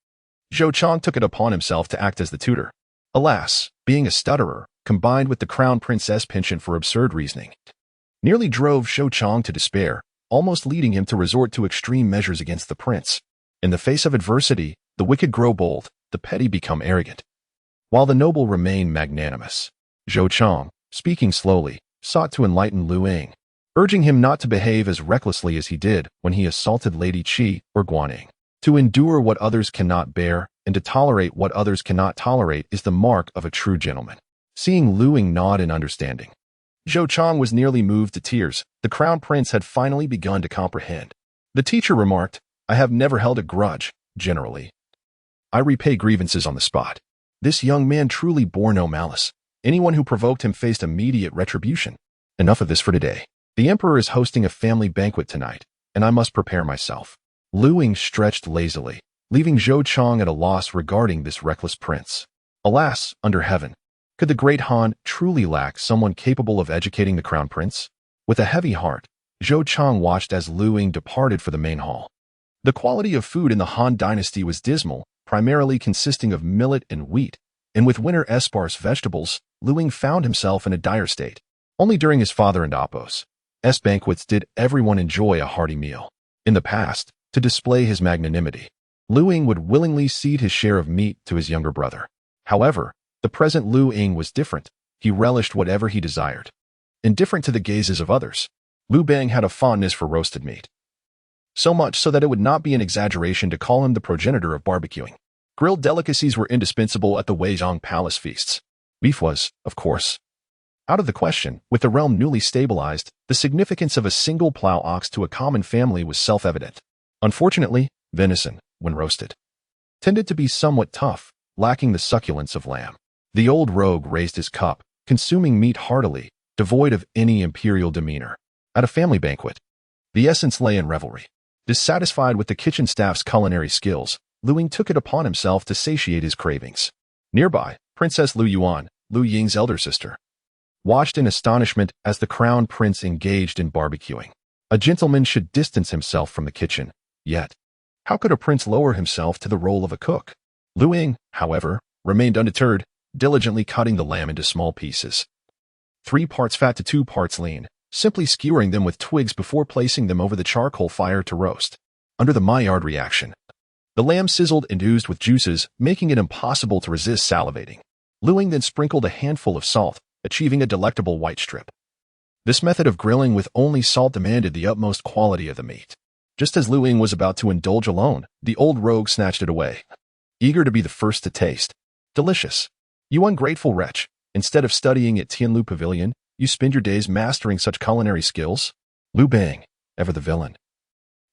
Zhou Chong took it upon himself to act as the tutor. Alas, being a stutterer, combined with the crown prince's penchant for absurd reasoning, nearly drove Zhou Chong to despair, almost leading him to resort to extreme measures against the prince. In the face of adversity, the wicked grow bold, the petty become arrogant, while the noble remain magnanimous. Zhou Chong, speaking slowly, sought to enlighten Liu Ying, urging him not to behave as recklessly as he did when he assaulted Lady Qi or Guan Ying. To endure what others cannot bear and to tolerate what others cannot tolerate is the mark of a true gentleman. Seeing Liu Ying nod in understanding, Zhou Chong was nearly moved to tears. The crown prince had finally begun to comprehend. The teacher remarked, "I have never held a grudge, generally. I repay grievances on the spot." This young man truly bore no malice. Anyone who provoked him faced immediate retribution. Enough of this for today. The emperor is hosting a family banquet tonight, and I must prepare myself. Liu Ying stretched lazily, leaving Zhou Chong at a loss regarding this reckless prince. Alas, under heaven, could the great Han truly lack someone capable of educating the crown prince? With a heavy heart, Zhou Chong watched as Liu Ying departed for the main hall. The quality of food in the Han dynasty was dismal, primarily consisting of millet and wheat, and with winter sparse vegetables, Liu Ying found himself in a dire state. Only during his father and Appo's banquets did everyone enjoy a hearty meal. In the past, to display his magnanimity, Liu Ying would willingly cede his share of meat to his younger brother. However, the present Liu Ying was different. He relished whatever he desired. Indifferent to the gazes of others, Liu Bang had a fondness for roasted meat. So much so that it would not be an exaggeration to call him the progenitor of barbecuing. Grilled delicacies were indispensable at the Weiyang Palace feasts. Beef was, of course, out of the question. With the realm newly stabilized, the significance of a single plow ox to a common family was self-evident. Unfortunately, venison, when roasted, tended to be somewhat tough, lacking the succulence of lamb. The old rogue raised his cup, consuming meat heartily, devoid of any imperial demeanor. At a family banquet, the essence lay in revelry. Dissatisfied with the kitchen staff's culinary skills, Liu Ying took it upon himself to satiate his cravings. Nearby, Princess Liu Yuan, Liu Ying's elder sister, watched in astonishment as the crown prince engaged in barbecuing. A gentleman should distance himself from the kitchen, yet how could a prince lower himself to the role of a cook? Liu Ying, however, remained undeterred, diligently cutting the lamb into small pieces. 3 parts fat to 2 parts lean, simply skewering them with twigs before placing them over the charcoal fire to roast. Under the Maillard reaction, the lamb sizzled and oozed with juices, making it impossible to resist salivating. Liu Ying then sprinkled a handful of salt, achieving a delectable white strip. This method of grilling with only salt demanded the utmost quality of the meat. Just as Liu Ying was about to indulge alone, the old rogue snatched it away, eager to be the first to taste. Delicious. You ungrateful wretch. Instead of studying at Tianlu Pavilion, you spend your days mastering such culinary skills? Liu Bang, ever the villain,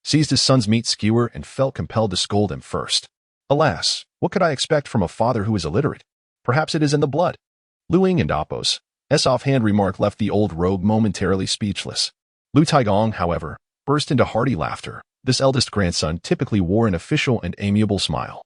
seized his son's meat skewer and felt compelled to scold him first. Alas, what could I expect from a father who is illiterate? Perhaps it is in the blood. Liu Ying and Appo's offhand remark left the old rogue momentarily speechless. Liu Taigong, however, burst into hearty laughter. This eldest grandson typically wore an official and amiable smile.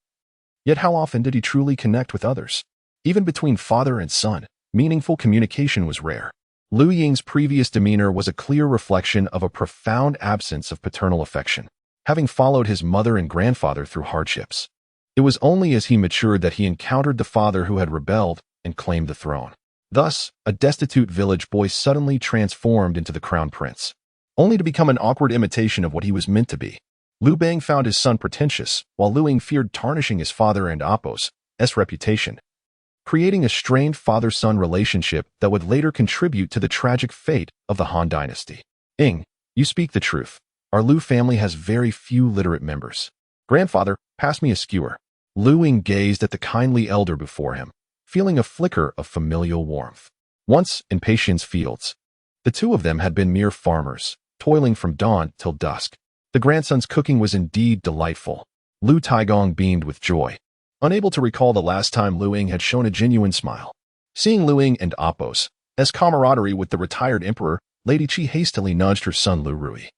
Yet how often did he truly connect with others? Even between father and son, meaningful communication was rare. Liu Ying's previous demeanor was a clear reflection of a profound absence of paternal affection, having followed his mother and grandfather through hardships. It was only as he matured that he encountered the father who had rebelled and claimed the throne. Thus, a destitute village boy suddenly transformed into the crown prince, only to become an awkward imitation of what he was meant to be. Liu Bang found his son pretentious, while Liu Ying feared tarnishing his father and Appo's reputation, creating a strained father-son relationship that would later contribute to the tragic fate of the Han dynasty. Ying, you speak the truth. Our Liu family has very few literate members. Grandfather, pass me a skewer. Liu Ying gazed at the kindly elder before him, feeling a flicker of familial warmth. Once, in Patien's fields, the two of them had been mere farmers, toiling from dawn till dusk. The grandson's cooking was indeed delightful. Liu Taigong beamed with joy, unable to recall the last time Liu Ying had shown a genuine smile. Seeing Liu Ying and Apos, as camaraderie with the retired emperor, Lady Qi hastily nudged her son Liu Ruyi,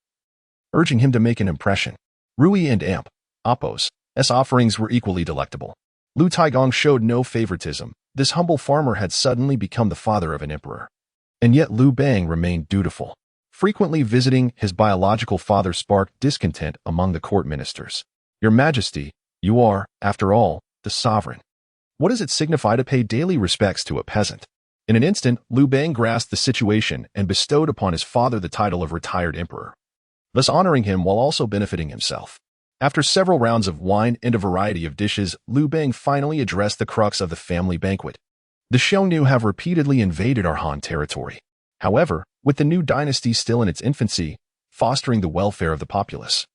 urging him to make an impression. Ruyi and Apos, as offerings were equally delectable. Liu Taigong showed no favoritism. This humble farmer had suddenly become the father of an emperor. And yet Liu Bang remained dutiful. Frequently visiting his biological father sparked discontent among the court ministers. Your Majesty, you are, after all, the sovereign. What does it signify to pay daily respects to a peasant? In an instant, Liu Bang grasped the situation and bestowed upon his father the title of retired emperor, thus honoring him while also benefiting himself. After several rounds of wine and a variety of dishes, Liu Bang finally addressed the crux of the family banquet. The Xiongnu have repeatedly invaded our Han territory. However, with the new dynasty still in its infancy, fostering the welfare of the populace,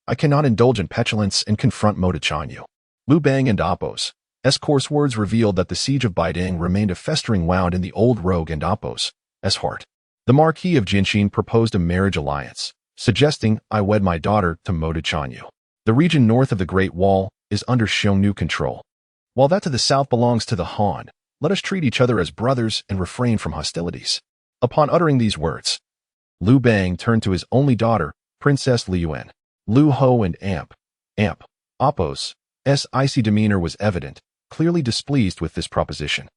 I cannot indulge in petulance and confront Xiongnu. Liu Bang and Apos' coarse words revealed that the siege of Baiding remained a festering wound in the old rogue and Apos' heart. The Marquis of Jinshin proposed a marriage alliance, suggesting I wed my daughter to Xiongnu. The region north of the Great Wall is under Xiongnu control, while that to the south belongs to the Han. Let us treat each other as brothers and refrain from hostilities. Upon uttering these words, Liu Bang turned to his only daughter, Princess Liu Ying. Liu Ho and Apos' icy demeanor was evident, clearly displeased with this proposition.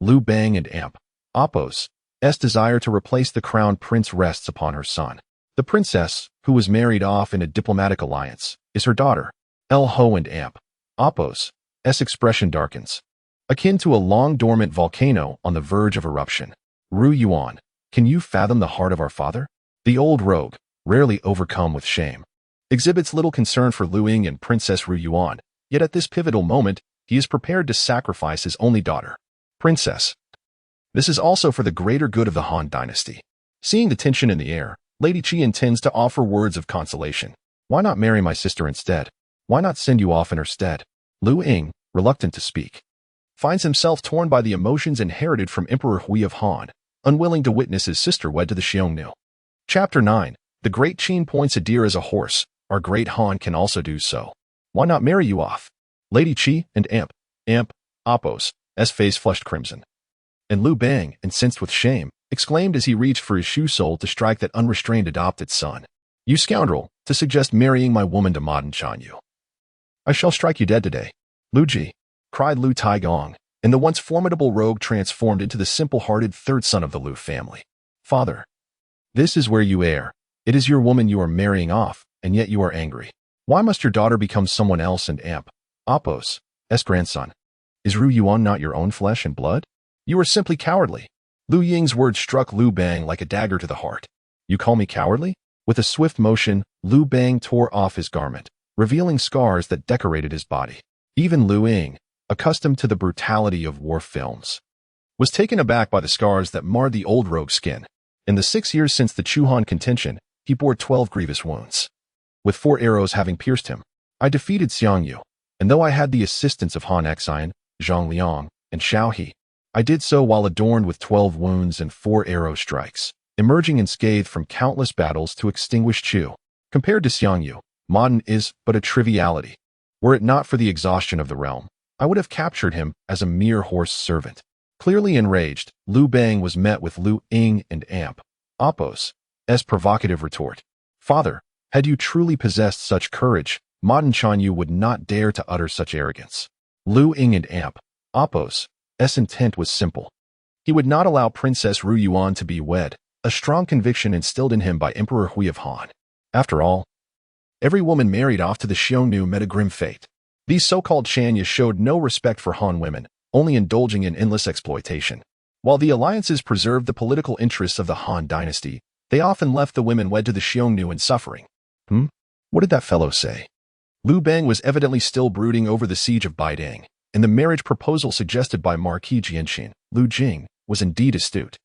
Liu Bang and Apos' desire to replace the crown prince rests upon her son. The princess, who was married off in a diplomatic alliance, is her daughter. Liu Ho and Apos' expression darkens, akin to a long-dormant volcano on the verge of eruption. Ru Yuan, can you fathom the heart of our father? The old rogue, rarely overcome with shame, exhibits little concern for Liu Ying and Princess Ru Yuan, yet at this pivotal moment, he is prepared to sacrifice his only daughter, Princess. This is also for the greater good of the Han dynasty. Seeing the tension in the air, Lady Qi intends to offer words of consolation. Why not marry my sister instead? Why not send you off in her stead? Liu Ying, reluctant to speak, finds himself torn by the emotions inherited from Emperor Hui of Han, unwilling to witness his sister wed to the Xiongnu. Chapter 9. The great Qin points a deer as a horse. Our great Han can also do so. Why not marry you off? Lady Qi and Apos' face flushed crimson. And Liu Bang, incensed with shame, exclaimed as he reached for his shoe sole to strike that unrestrained adopted son. You scoundrel, to suggest marrying my woman to Xiongnu. I shall strike you dead today. Liu Ji, cried Liu Taigong, and the once formidable rogue transformed into the simple-hearted third son of the Liu family. Father, this is where you err. It is your woman you are marrying off, and yet you are angry. Why must your daughter become someone else and Apos' grandson? Is Ru Yuan not your own flesh and blood? You are simply cowardly. Liu Ying's words struck Liu Bang like a dagger to the heart. You call me cowardly? With a swift motion, Liu Bang tore off his garment, revealing scars that decorated his body. Even Liu Ying, accustomed to the brutality of war films, was taken aback by the scars that marred the old rogue's skin. In the 6 years since the Chu-Han contention, he bore 12 grievous wounds, with 4 arrows having pierced him. I defeated Xiongnu, and though I had the assistance of Han Xian, Zhang Liang, and Xiao He, I did so while adorned with 12 wounds and 4 arrow strikes, emerging unscathed from countless battles to extinguish Chu. Compared to Xiongnu, Modern is but a triviality. Were it not for the exhaustion of the realm, I would have captured him as a mere horse servant. Clearly enraged, Liu Bang was met with Liu Ying and Apos' provocative retort. Father, had you truly possessed such courage, Xiongnu would not dare to utter such arrogance. Liu Ying and Apos' intent was simple. He would not allow Princess Ru Yuan to be wed, a strong conviction instilled in him by Emperor Hui of Han. After all, every woman married off to the Xiongnu met a grim fate. These so-called Shanya showed no respect for Han women, only indulging in endless exploitation. While the alliances preserved the political interests of the Han dynasty, they often left the women wed to the Xiongnu in suffering. What did that fellow say? Liu Bang was evidently still brooding over the siege of Baiding, and the marriage proposal suggested by Marquis Jinshin, Liu Jing, was indeed astute.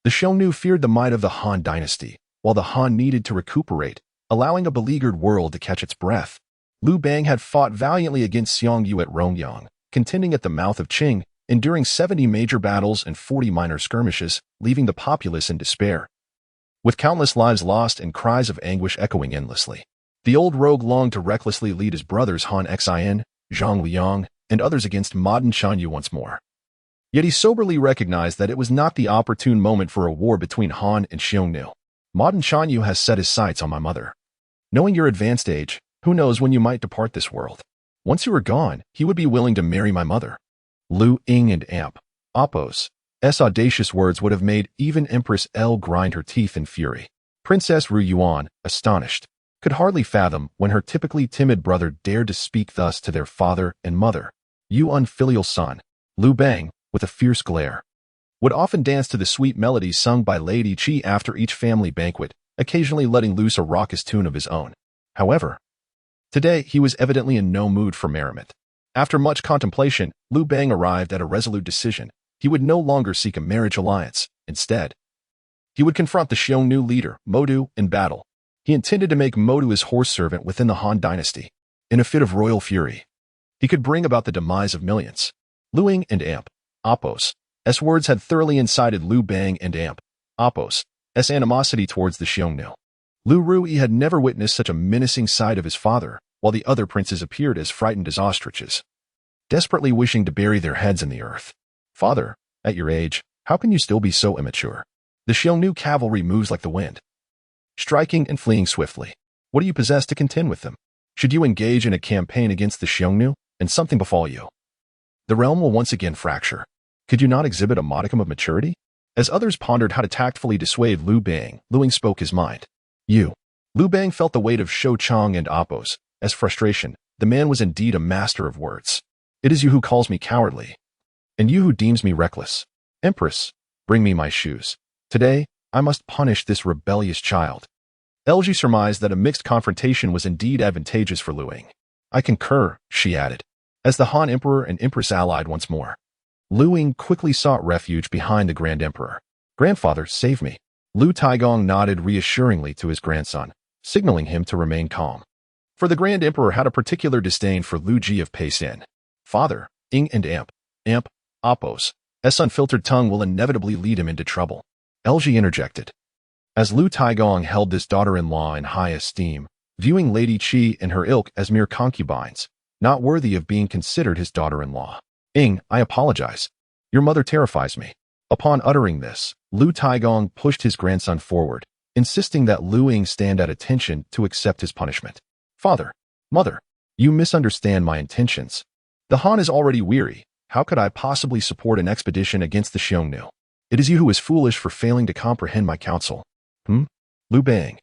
The Xiongnu feared the might of the Han dynasty, while the Han needed to recuperate, allowing a beleaguered world to catch its breath. Liu Bang had fought valiantly against Xiongnu at Rongyang, contending at the mouth of Qing, enduring 70 major battles and 40 minor skirmishes, leaving the populace in despair. With countless lives lost and cries of anguish echoing endlessly, the old rogue longed to recklessly lead his brothers Han Xin, Zhang Liang, and others against modern Xiongnu once more. Yet he soberly recognized that it was not the opportune moment for a war between Han and Xiongnu. Modern Xiongnu has set his sights on my mother. Knowing your advanced age, who knows when you might depart this world? Once you are gone, he would be willing to marry my mother. Liu Ying and Appo's audacious words would have made even Empress L grind her teeth in fury. Princess Ru Yuan, astonished, could hardly fathom when her typically timid brother dared to speak thus to their father and mother. You unfilial son, Liu Bang, with a fierce glare, would often dance to the sweet melodies sung by Lady Qi after each family banquet, occasionally letting loose a raucous tune of his own. However, today he was evidently in no mood for merriment. After much contemplation, Liu Bang arrived at a resolute decision. He would no longer seek a marriage alliance. Instead, he would confront the Xiongnu leader, Modu, in battle. He intended to make Modu his horse servant within the Han dynasty. In a fit of royal fury, he could bring about the demise of millions. Liu Ying and Appo's words had thoroughly incited Liu Bang and Appo's animosity towards the Xiongnu. Liu Ruyi had never witnessed such a menacing side of his father, while the other princes appeared as frightened as ostriches, desperately wishing to bury their heads in the earth. Father, at your age, how can you still be so immature? The Xiongnu cavalry moves like the wind, striking and fleeing swiftly. What do you possess to contend with them? Should you engage in a campaign against the Xiongnu, and something befall you, the realm will once again fracture. Could you not exhibit a modicum of maturity? As others pondered how to tactfully dissuade Liu Bang, Liu Ying spoke his mind. Liu Bang felt the weight of Shou Chang and Appo's frustration. The man was indeed a master of words. It is you who calls me cowardly, and you who deems me reckless. Empress, bring me my shoes. Today, I must punish this rebellious child. LG surmised that a mixed confrontation was indeed advantageous for Liu Ying. I concur, she added, as the Han Emperor and Empress allied once more. Liu Ying quickly sought refuge behind the Grand Emperor. Grandfather, save me. Liu Taigong nodded reassuringly to his grandson, signaling him to remain calm. For the Grand Emperor had a particular disdain for Liu Ji of Peisin. Father, Ying and Appo's unfiltered tongue will inevitably lead him into trouble. LG interjected. As Liu Taigong held this daughter-in-law in high esteem, viewing Lady Qi and her ilk as mere concubines, not worthy of being considered his daughter-in-law. Ying, I apologize. Your mother terrifies me. Upon uttering this, Liu Taigong pushed his grandson forward, insisting that Liu Ying stand at attention to accept his punishment. Father, mother, you misunderstand my intentions. The Han is already weary. How could I possibly support an expedition against the Xiongnu? It is you who is foolish for failing to comprehend my counsel. Liu Bang,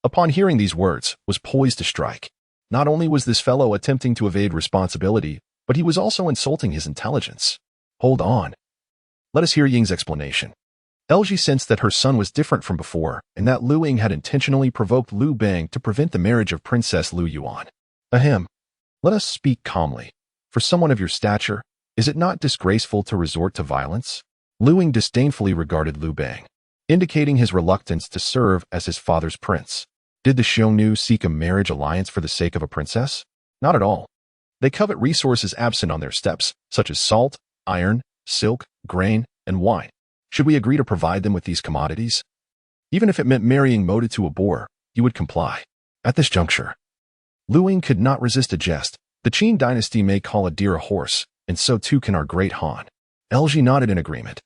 upon hearing these words, was poised to strike. Not only was this fellow attempting to evade responsibility, but he was also insulting his intelligence. Hold on. Let us hear Ying's explanation. LG sensed that her son was different from before, and that Liu Ying had intentionally provoked Liu Bang to prevent the marriage of Princess Liu Yuan. Ahem. Let us speak calmly. For someone of your stature, is it not disgraceful to resort to violence? Liu Ying disdainfully regarded Liu Bang, indicating his reluctance to serve as his father's prince. Did the Xiongnu seek a marriage alliance for the sake of a princess? Not at all. They covet resources absent on their steppes, such as salt, iron, silk, grain, and wine. Should we agree to provide them with these commodities? Even if it meant marrying Modu to a boar, you would comply. At this juncture, Liu Ying could not resist a jest. The Qin dynasty may call a deer a horse, and so too can our great Han. LG nodded in agreement,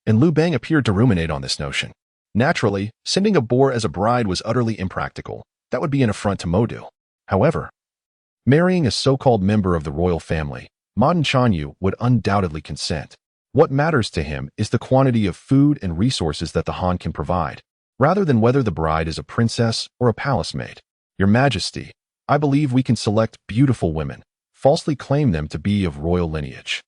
and Liu Bang appeared to ruminate on this notion. Naturally, sending a boar as a bride was utterly impractical. That would be an affront to Modu. However, marrying a so-called member of the royal family, modern Xiongnu would undoubtedly consent. What matters to him is the quantity of food and resources that the Han can provide, rather than whether the bride is a princess or a palace maid. Your Majesty, I believe we can select beautiful women, falsely claim them to be of royal lineage,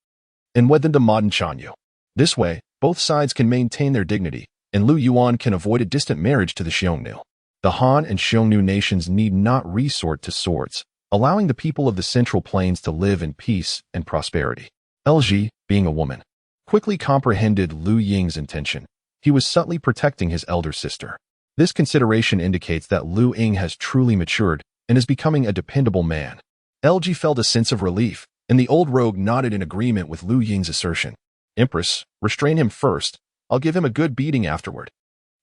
and wed them to modern Xiongnu. This way, both sides can maintain their dignity, and Liu Yuan can avoid a distant marriage to the Xiongnu. The Han and Xiongnu nations need not resort to swords, allowing the people of the Central Plains to live in peace and prosperity. LG, being a woman, quickly comprehended Liu Ying's intention. He was subtly protecting his elder sister. This consideration indicates that Liu Ying has truly matured and is becoming a dependable man. LG felt a sense of relief, and the old rogue nodded in agreement with Liu Ying's assertion. Empress, restrain him first. I'll give him a good beating afterward.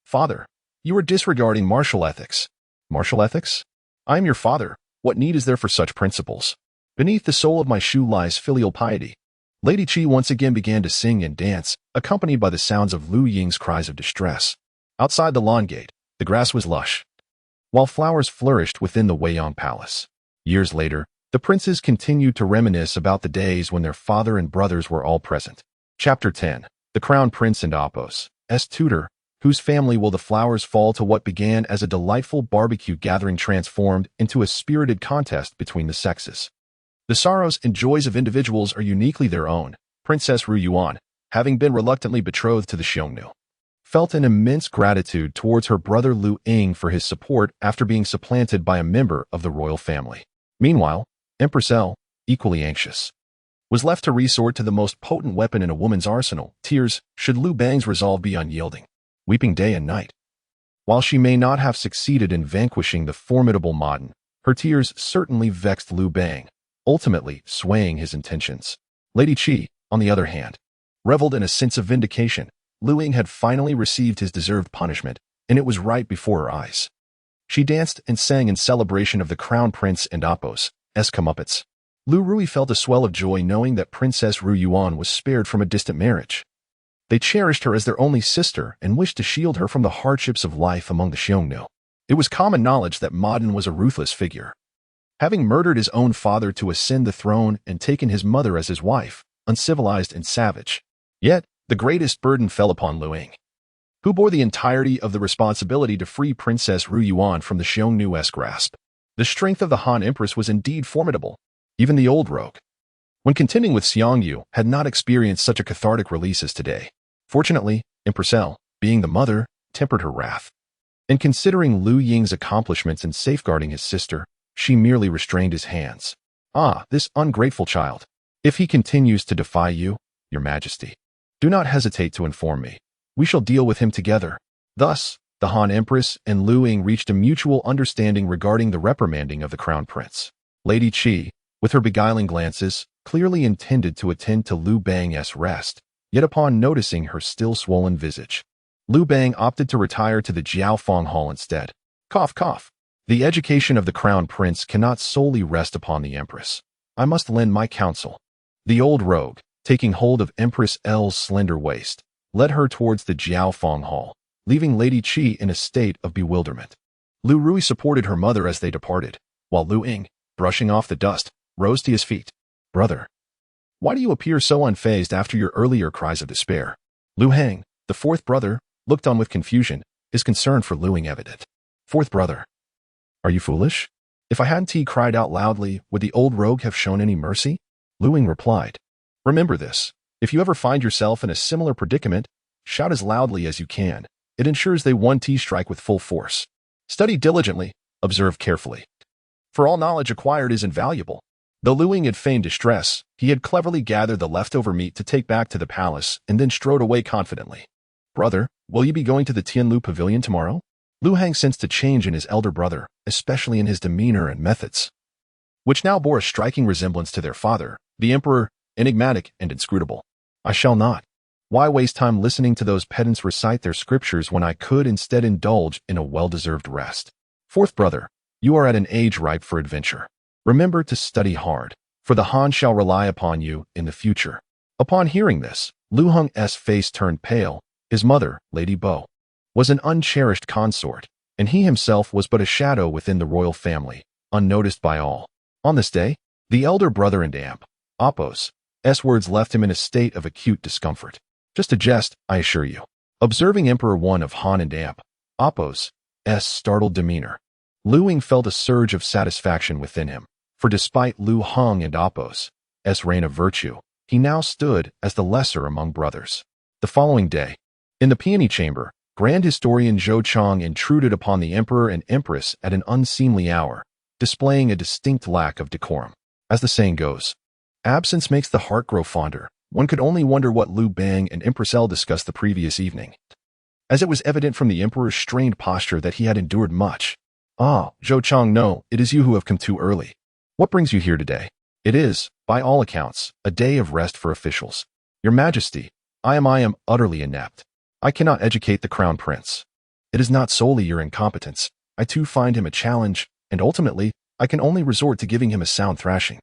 Father, you are disregarding martial ethics. Martial ethics? I am your father. What need is there for such principles? Beneath the sole of my shoe lies filial piety. Lady Qi once again began to sing and dance, accompanied by the sounds of Liu Ying's cries of distress. Outside the lawn gate, the grass was lush, while flowers flourished within the Weiyang Palace. Years later, the princes continued to reminisce about the days when their father and brothers were all present. Chapter 10. The Crown Prince and Apos, tutor, whose family will the flowers fall to. What began as a delightful barbecue gathering transformed into a spirited contest between the sexes. The sorrows and joys of individuals are uniquely their own. Princess Ruyuan, having been reluctantly betrothed to the Xiongnu, felt an immense gratitude towards her brother Liu Ying for his support after being supplanted by a member of the royal family. Meanwhile, Empress L, equally anxious, was left to resort to the most potent weapon in a woman's arsenal, tears, should Liu Bang's resolve be unyielding, weeping day and night. While she may not have succeeded in vanquishing the formidable Modern, her tears certainly vexed Liu Bang, ultimately swaying his intentions. Lady Qi, on the other hand, reveled in a sense of vindication. Liu Ying had finally received his deserved punishment, and it was right before her eyes. She danced and sang in celebration of the Crown Prince and Apos' comeuppance. Liu Ruyi felt a swell of joy knowing that Princess Ruyuan was spared from a distant marriage. They cherished her as their only sister and wished to shield her from the hardships of life among the Xiongnu. It was common knowledge that Modern was a ruthless figure, having murdered his own father to ascend the throne and taken his mother as his wife, uncivilized and savage. Yet, the greatest burden fell upon Liu Ying, who bore the entirety of the responsibility to free Princess Ruyuan from the Xiongnu's grasp. The strength of the Han Empress was indeed formidable. Even the old rogue, when contending with Xiongnu, had not experienced such a cathartic release as today. Fortunately, Empress L, being the mother, tempered her wrath. In considering Liu Ying's accomplishments in safeguarding his sister, she merely restrained his hands. Ah, this ungrateful child. If he continues to defy you, your majesty, do not hesitate to inform me. We shall deal with him together. Thus, the Han Empress and Liu Ying reached a mutual understanding regarding the reprimanding of the Crown Prince. Lady Qi, with her beguiling glances, clearly intended to attend to Liu Bang's rest, yet upon noticing her still swollen visage, Liu Bang opted to retire to the Jiaofeng Hall instead. Cough, cough. The education of the Crown Prince cannot solely rest upon the Empress. I must lend my counsel. The old rogue, taking hold of Empress L's slender waist, led her towards the Jiaofeng Hall, leaving Lady Qi in a state of bewilderment. Liu Ruyi supported her mother as they departed, while Liu Ying, brushing off the dust, rose to his feet. Brother, why do you appear so unfazed after your earlier cries of despair? Liu Hang, the fourth brother, looked on with confusion, his concern for Liu Ying evident. Fourth brother, are you foolish? If I hadn't cried out loudly, would the old rogue have shown any mercy? Liu Ying replied. Remember this. If you ever find yourself in a similar predicament, shout as loudly as you can. It ensures they strike with full force. Study diligently, observe carefully. For all knowledge acquired is invaluable. Though Liu Ying had feigned distress, he had cleverly gathered the leftover meat to take back to the palace and then strode away confidently. Brother, will you be going to the Tianlu Pavilion tomorrow? Liu Hang sensed a change in his elder brother, especially in his demeanor and methods, which now bore a striking resemblance to their father, the emperor, enigmatic and inscrutable. I shall not. Why waste time listening to those pedants recite their scriptures when I could instead indulge in a well-deserved rest? Fourth brother, you are at an age ripe for adventure. Remember to study hard, for the Han shall rely upon you in the future. Upon hearing this, Liu Heng's face turned pale. His mother, Lady Bo, was an uncherished consort, and he himself was but a shadow within the royal family, unnoticed by all. On this day, the elder brother and Apos' words left him in a state of acute discomfort. Just a jest, I assure you. Observing Emperor I of Han and Apos' startled demeanor, Liu Ying felt a surge of satisfaction within him, for despite Liu Heng and Apos' reign of virtue, he now stood as the lesser among brothers. The following day, in the peony chamber, Grand Historian Zhou Chong intruded upon the Emperor and Empress at an unseemly hour, displaying a distinct lack of decorum. As the saying goes, absence makes the heart grow fonder. One could only wonder what Liu Bang and Empress L discussed the previous evening. as it was evident from the emperor's strained posture that he had endured much. "Ah, Zhou Chang, no, it is you who have come too early. What brings you here today? It is, by all accounts, a day of rest for officials. Your Majesty, I am utterly inept. I cannot educate the crown prince. It is not solely your incompetence. I too find him a challenge, and ultimately, I can only resort to giving him a sound thrashing."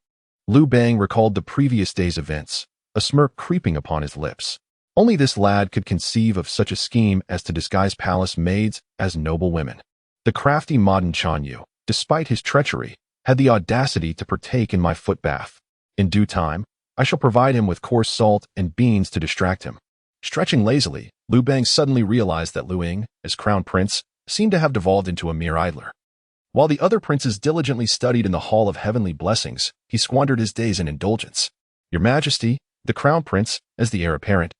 Liu Bang recalled the previous day's events, a smirk creeping upon his lips. Only this lad could conceive of such a scheme as to disguise palace maids as noble women. The crafty modern Xiongnu, despite his treachery, had the audacity to partake in my foot bath. In due time, I shall provide him with coarse salt and beans to distract him. Stretching lazily, Liu Bang suddenly realized that Liu Ying, as crown prince, seemed to have devolved into a mere idler. While the other princes diligently studied in the Hall of Heavenly Blessings, he squandered his days in indulgence. Your Majesty, the crown prince, as the heir apparent,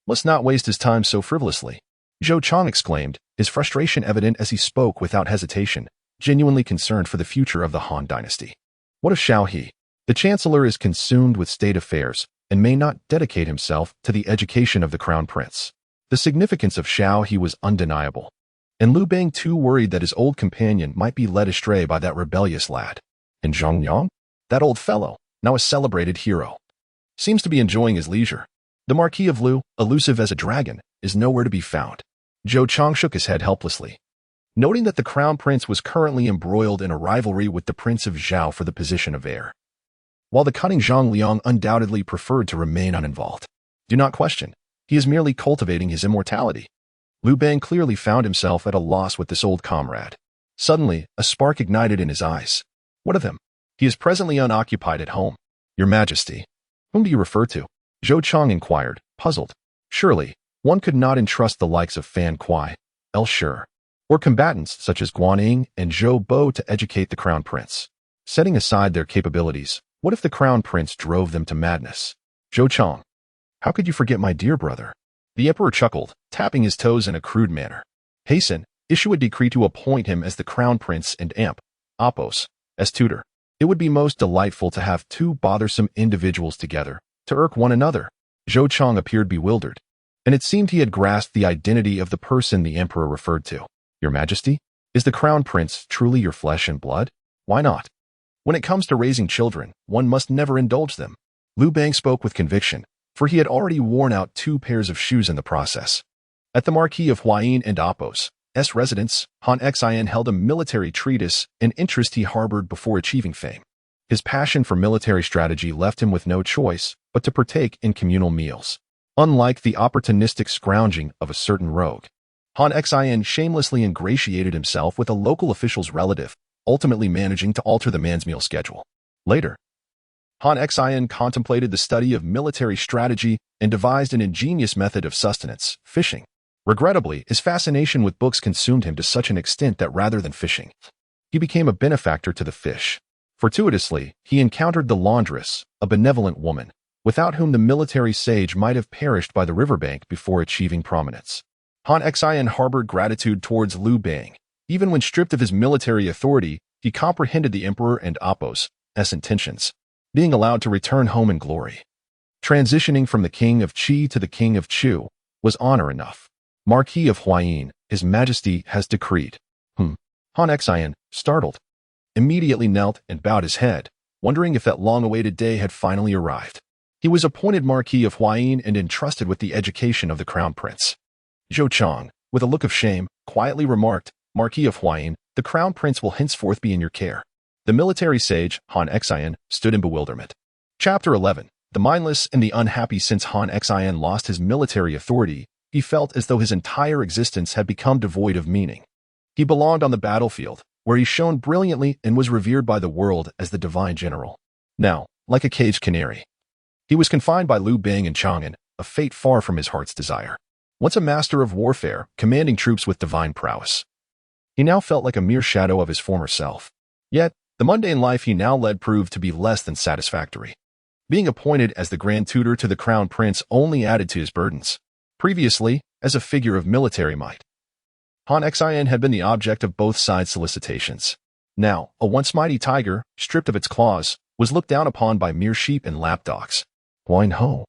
must not waste his time so frivolously. Zhou Chang exclaimed, his frustration evident as he spoke without hesitation, genuinely concerned for the future of the Han dynasty. What of Xiao He? The chancellor is consumed with state affairs and may not dedicate himself to the education of the crown prince. The significance of Xiao He was undeniable, and Liu Bang too worried that his old companion might be led astray by that rebellious lad. And Xiongnu? That old fellow, now a celebrated hero, seems to be enjoying his leisure. The Marquis of Liu, elusive as a dragon, is nowhere to be found. Zhou Chang shook his head helplessly, noting that the crown prince was currently embroiled in a rivalry with the Prince of Zhao for the position of heir, while the cunning Zhang Liang undoubtedly preferred to remain uninvolved. Do not question, he is merely cultivating his immortality. Liu Bang clearly found himself at a loss with this old comrade. Suddenly, a spark ignited in his eyes. What of him? He is presently unoccupied at home. Your Majesty, whom do you refer to? Zhou Chang inquired, puzzled. Surely, one could not entrust the likes of Fan Kuai, El Shur, or combatants such as Guan Ying and Zhou Bo to educate the crown prince. Setting aside their capabilities, what if the crown prince drove them to madness? Zhou Chang, how could you forget my dear brother? The emperor chuckled, tapping his toes in a crude manner. Hasten, issue a decree to appoint him as the crown prince and Apos, as tutor. It would be most delightful to have two bothersome individuals together, to irk one another. Zhou Chang appeared bewildered, and it seemed he had grasped the identity of the person the emperor referred to. Your Majesty, is the crown prince truly your flesh and blood? Why not? When it comes to raising children, one must never indulge them. Liu Bang spoke with conviction, for he had already worn out 2 pairs of shoes in the process. At the Marquis of Huayin and Apos' residence, Han Xian held a military treatise, an interest he harbored before achieving fame. His passion for military strategy left him with no choice but to partake in communal meals. Unlike the opportunistic scrounging of a certain rogue, Han Xian shamelessly ingratiated himself with a local official's relative, ultimately managing to alter the man's meal schedule. Later, Han Xian contemplated the study of military strategy and devised an ingenious method of sustenance, fishing. Regrettably, his fascination with books consumed him to such an extent that rather than fishing, he became a benefactor to the fish. Fortuitously, he encountered the laundress, a benevolent woman, without whom the military sage might have perished by the riverbank before achieving prominence. Han Xian harbored gratitude towards Liu Bang. Even when stripped of his military authority, he comprehended the emperor and Apos' intentions, being allowed to return home in glory. Transitioning from the king of Qi to the king of Chu was honor enough. Marquis of Huayin, His Majesty has decreed. Han Xian, startled, immediately knelt and bowed his head, wondering if that long-awaited day had finally arrived. He was appointed Marquis of Huayin and entrusted with the education of the crown prince. Zhou Chang, with a look of shame, quietly remarked, Marquis of Huayin, the crown prince will henceforth be in your care. The military sage, Han Xian, stood in bewilderment. Chapter 11. The mindless and the unhappy. Since Han Xian lost his military authority, he felt as though his entire existence had become devoid of meaning. He belonged on the battlefield, where he shone brilliantly and was revered by the world as the divine general. Now, like a caged canary, he was confined by Liu Bang and Chang'an, a fate far from his heart's desire. Once a master of warfare, commanding troops with divine prowess, he now felt like a mere shadow of his former self. Yet, the mundane life he now led proved to be less than satisfactory. Being appointed as the grand tutor to the crown prince only added to his burdens. Previously, as a figure of military might, Han Xian had been the object of both sides' solicitations. Now, a once mighty tiger, stripped of its claws, was looked down upon by mere sheep and lapdogs. Wine ho.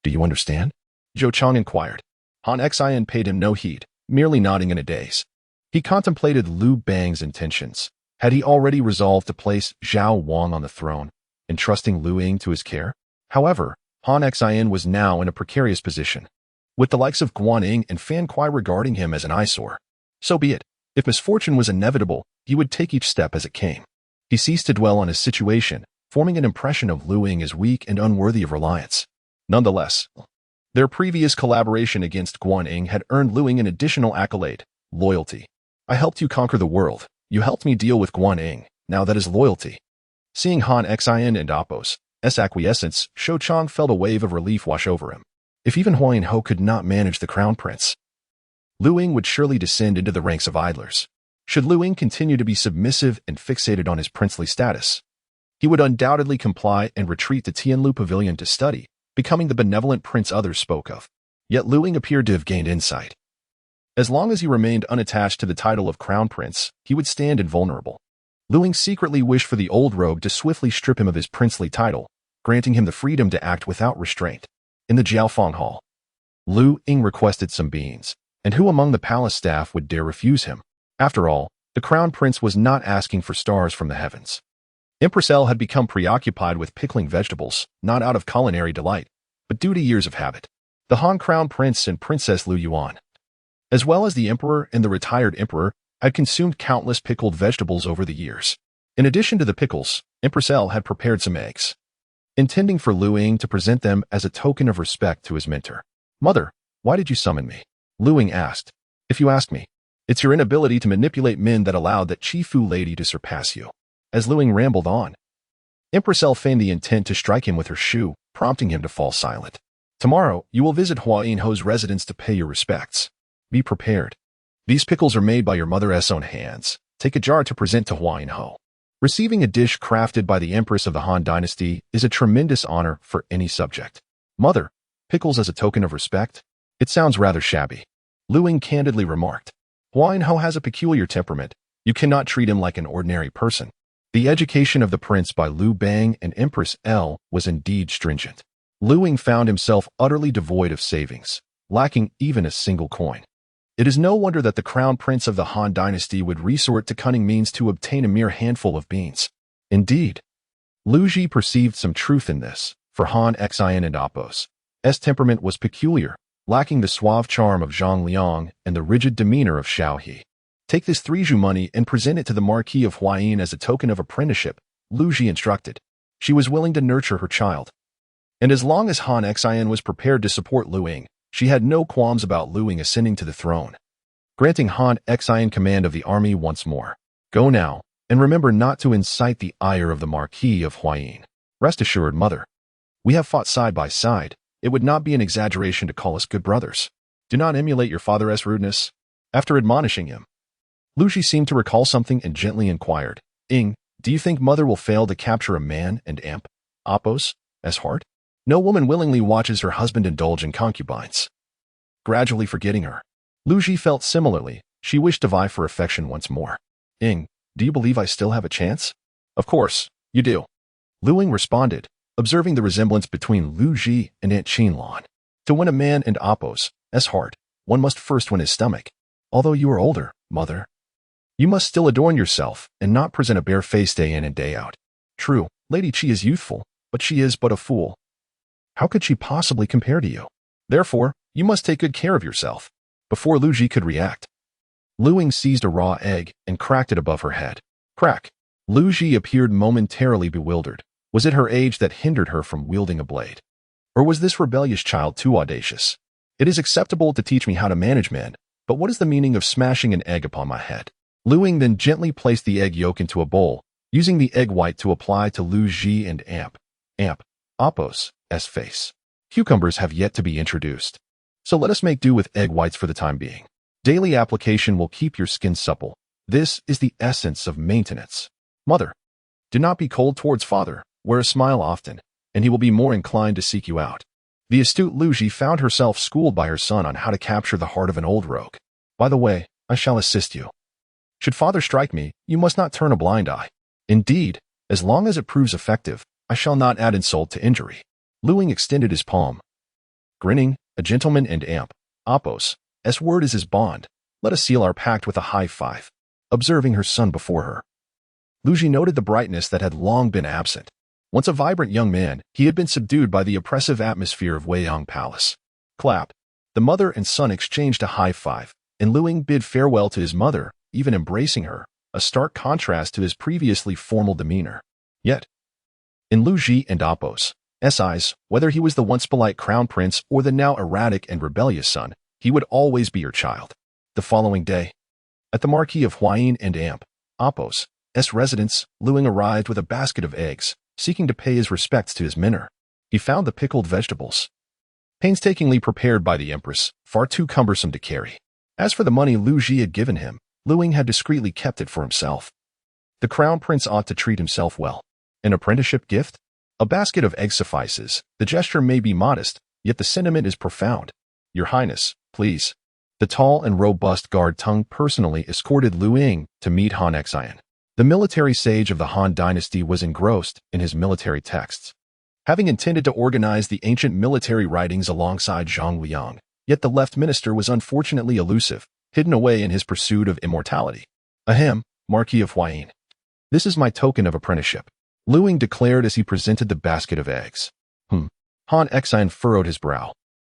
Do you understand? Zhou Chang inquired. Han Xian paid him no heed, merely nodding in a daze. He contemplated Liu Bang's intentions. Had he already resolved to place Zhao Wang on the throne, entrusting Liu Ying to his care? However, Han Xin was now in a precarious position, with the likes of Guan Ying and Fan Kuai regarding him as an eyesore. So be it. If misfortune was inevitable, he would take each step as it came. He ceased to dwell on his situation, forming an impression of Liu Ying as weak and unworthy of reliance. Nonetheless, their previous collaboration against Guan Ying had earned Liu Ying an additional accolade: loyalty. I helped you conquer the world. You helped me deal with Guan Ying. Now that is loyalty. Seeing Han Xin and Apos' acquiescence, Shou Chang felt a wave of relief wash over him. If even Huayin Ho could not manage the crown prince, Liu Ying would surely descend into the ranks of idlers. Should Liu Ying continue to be submissive and fixated on his princely status, he would undoubtedly comply and retreat to Tianlu Pavilion to study, becoming the benevolent prince others spoke of. Yet Liu Ying appeared to have gained insight. As long as he remained unattached to the title of crown prince, he would stand invulnerable. Liu Ying secretly wished for the old rogue to swiftly strip him of his princely title, granting him the freedom to act without restraint. In the Jiaofeng Hall, Liu Ying requested some beans, and who among the palace staff would dare refuse him? After all, the crown prince was not asking for stars from the heavens. Empress Elle had become preoccupied with pickling vegetables, not out of culinary delight, but due to years of habit. The Han crown prince and Princess Liu Yuan, as well as the emperor and the retired emperor, had consumed countless pickled vegetables over the years. In addition to the pickles, Empress Elle had prepared some eggs, intending for Liu Ying to present them as a token of respect to his mentor. Mother, why did you summon me? Liu Ying asked. If you ask me, it's your inability to manipulate men that allowed that Chifu lady to surpass you. As Liu Ying rambled on, Empress Elle feigned the intent to strike him with her shoe, prompting him to fall silent. Tomorrow, you will visit Huayin Ho's residence to pay your respects. Be prepared. These pickles are made by your mother's own hands. Take a jar to present to Huayin Ho. Receiving a dish crafted by the Empress of the Han Dynasty is a tremendous honor for any subject. Mother, pickles as a token of respect? It sounds rather shabby. Liu Ying candidly remarked. Huayin Ho has a peculiar temperament. You cannot treat him like an ordinary person. The education of the prince by Liu Bang and Empress Elle was indeed stringent. Liu Ying found himself utterly devoid of savings, lacking even a single coin. It is no wonder that the crown prince of the Han Dynasty would resort to cunning means to obtain a mere handful of beans. Indeed, Liu Ji perceived some truth in this, for Han Xin and Apos' temperament was peculiar, lacking the suave charm of Zhang Liang and the rigid demeanor of Xiao He. Take this 3 zhu money and present it to the Marquis of Huayin as a token of apprenticeship, Liu Ji instructed. She was willing to nurture her child. And as long as Han Xin was prepared to support Liu Ying, she had no qualms about Liu Ying ascending to the throne. Granting Han Xin command of the army once more. Go now, and remember not to incite the ire of the Marquis of Huayin. Rest assured, mother. We have fought side by side. It would not be an exaggeration to call us good brothers. Do not emulate your father's rudeness. After admonishing him, Liu Ji seemed to recall something and gently inquired, Ying, do you think mother will fail to capture a man and amp Apos' heart? No woman willingly watches her husband indulge in concubines. Gradually forgetting her, Liu Ji felt similarly. She wished to vie for affection once more. Ying, do you believe I still have a chance? Of course, you do. Liu Ying responded, observing the resemblance between Liu Ji and Aunt Qinlan. To win a man and Apos' heart, one must first win his stomach. Although you are older, mother, you must still adorn yourself and not present a bare face day in and day out. True, Lady Qi is youthful, but she is but a fool. How could she possibly compare to you? Therefore, you must take good care of yourself. Before Liu Ji could react, Liu Ying seized a raw egg and cracked it above her head. Crack. Liu Ji appeared momentarily bewildered. Was it her age that hindered her from wielding a blade? Or was this rebellious child too audacious? It is acceptable to teach me how to manage men, but what is the meaning of smashing an egg upon my head? Liu Ying then gently placed the egg yolk into a bowl, using the egg white to apply to Liu Ji and Apos' face. Cucumbers have yet to be introduced, so let us make do with egg whites for the time being. Daily application will keep your skin supple. This is the essence of maintenance. Mother, do not be cold towards father. Wear a smile often, and he will be more inclined to seek you out. The astute Liu Ji found herself schooled by her son on how to capture the heart of an old rogue. By the way, I shall assist you. Should father strike me, you must not turn a blind eye. Indeed, as long as it proves effective, I shall not add insult to injury. Liu Ying extended his palm. Grinning, a gentleman and Apos' word is his bond. Let us seal our pact with a high five. Observing her son before her, Liu Ying noted the brightness that had long been absent. Once a vibrant young man, he had been subdued by the oppressive atmosphere of Weiyang Palace. Clap. The mother and son exchanged a high five, and Liu Ying bid farewell to his mother, even embracing her, a stark contrast to his previously formal demeanor. Yet, in Liu Ji and Appo's eyes, whether he was the once polite crown prince or the now erratic and rebellious son, he would always be your child. The following day, at the Marquis of Huayin and Appo's residence, Liu Ying arrived with a basket of eggs, seeking to pay his respects to his mentor. He found the pickled vegetables, painstakingly prepared by the empress, far too cumbersome to carry. As for the money Liu Ji had given him, Liu Ying had discreetly kept it for himself. The crown prince ought to treat himself well. An apprenticeship gift? A basket of eggs suffices. The gesture may be modest, yet the sentiment is profound. Your Highness, please. The tall and robust guard Tung personally escorted Liu Ying to meet Han Xian. The military sage of the Han dynasty was engrossed in his military texts, having intended to organize the ancient military writings alongside Zhang Liang, yet the left minister was unfortunately elusive, hidden away in his pursuit of immortality. Ahem, Marquis of Huayin. This is my token of apprenticeship, Liu Ying declared as he presented the basket of eggs. Han Xian furrowed his brow.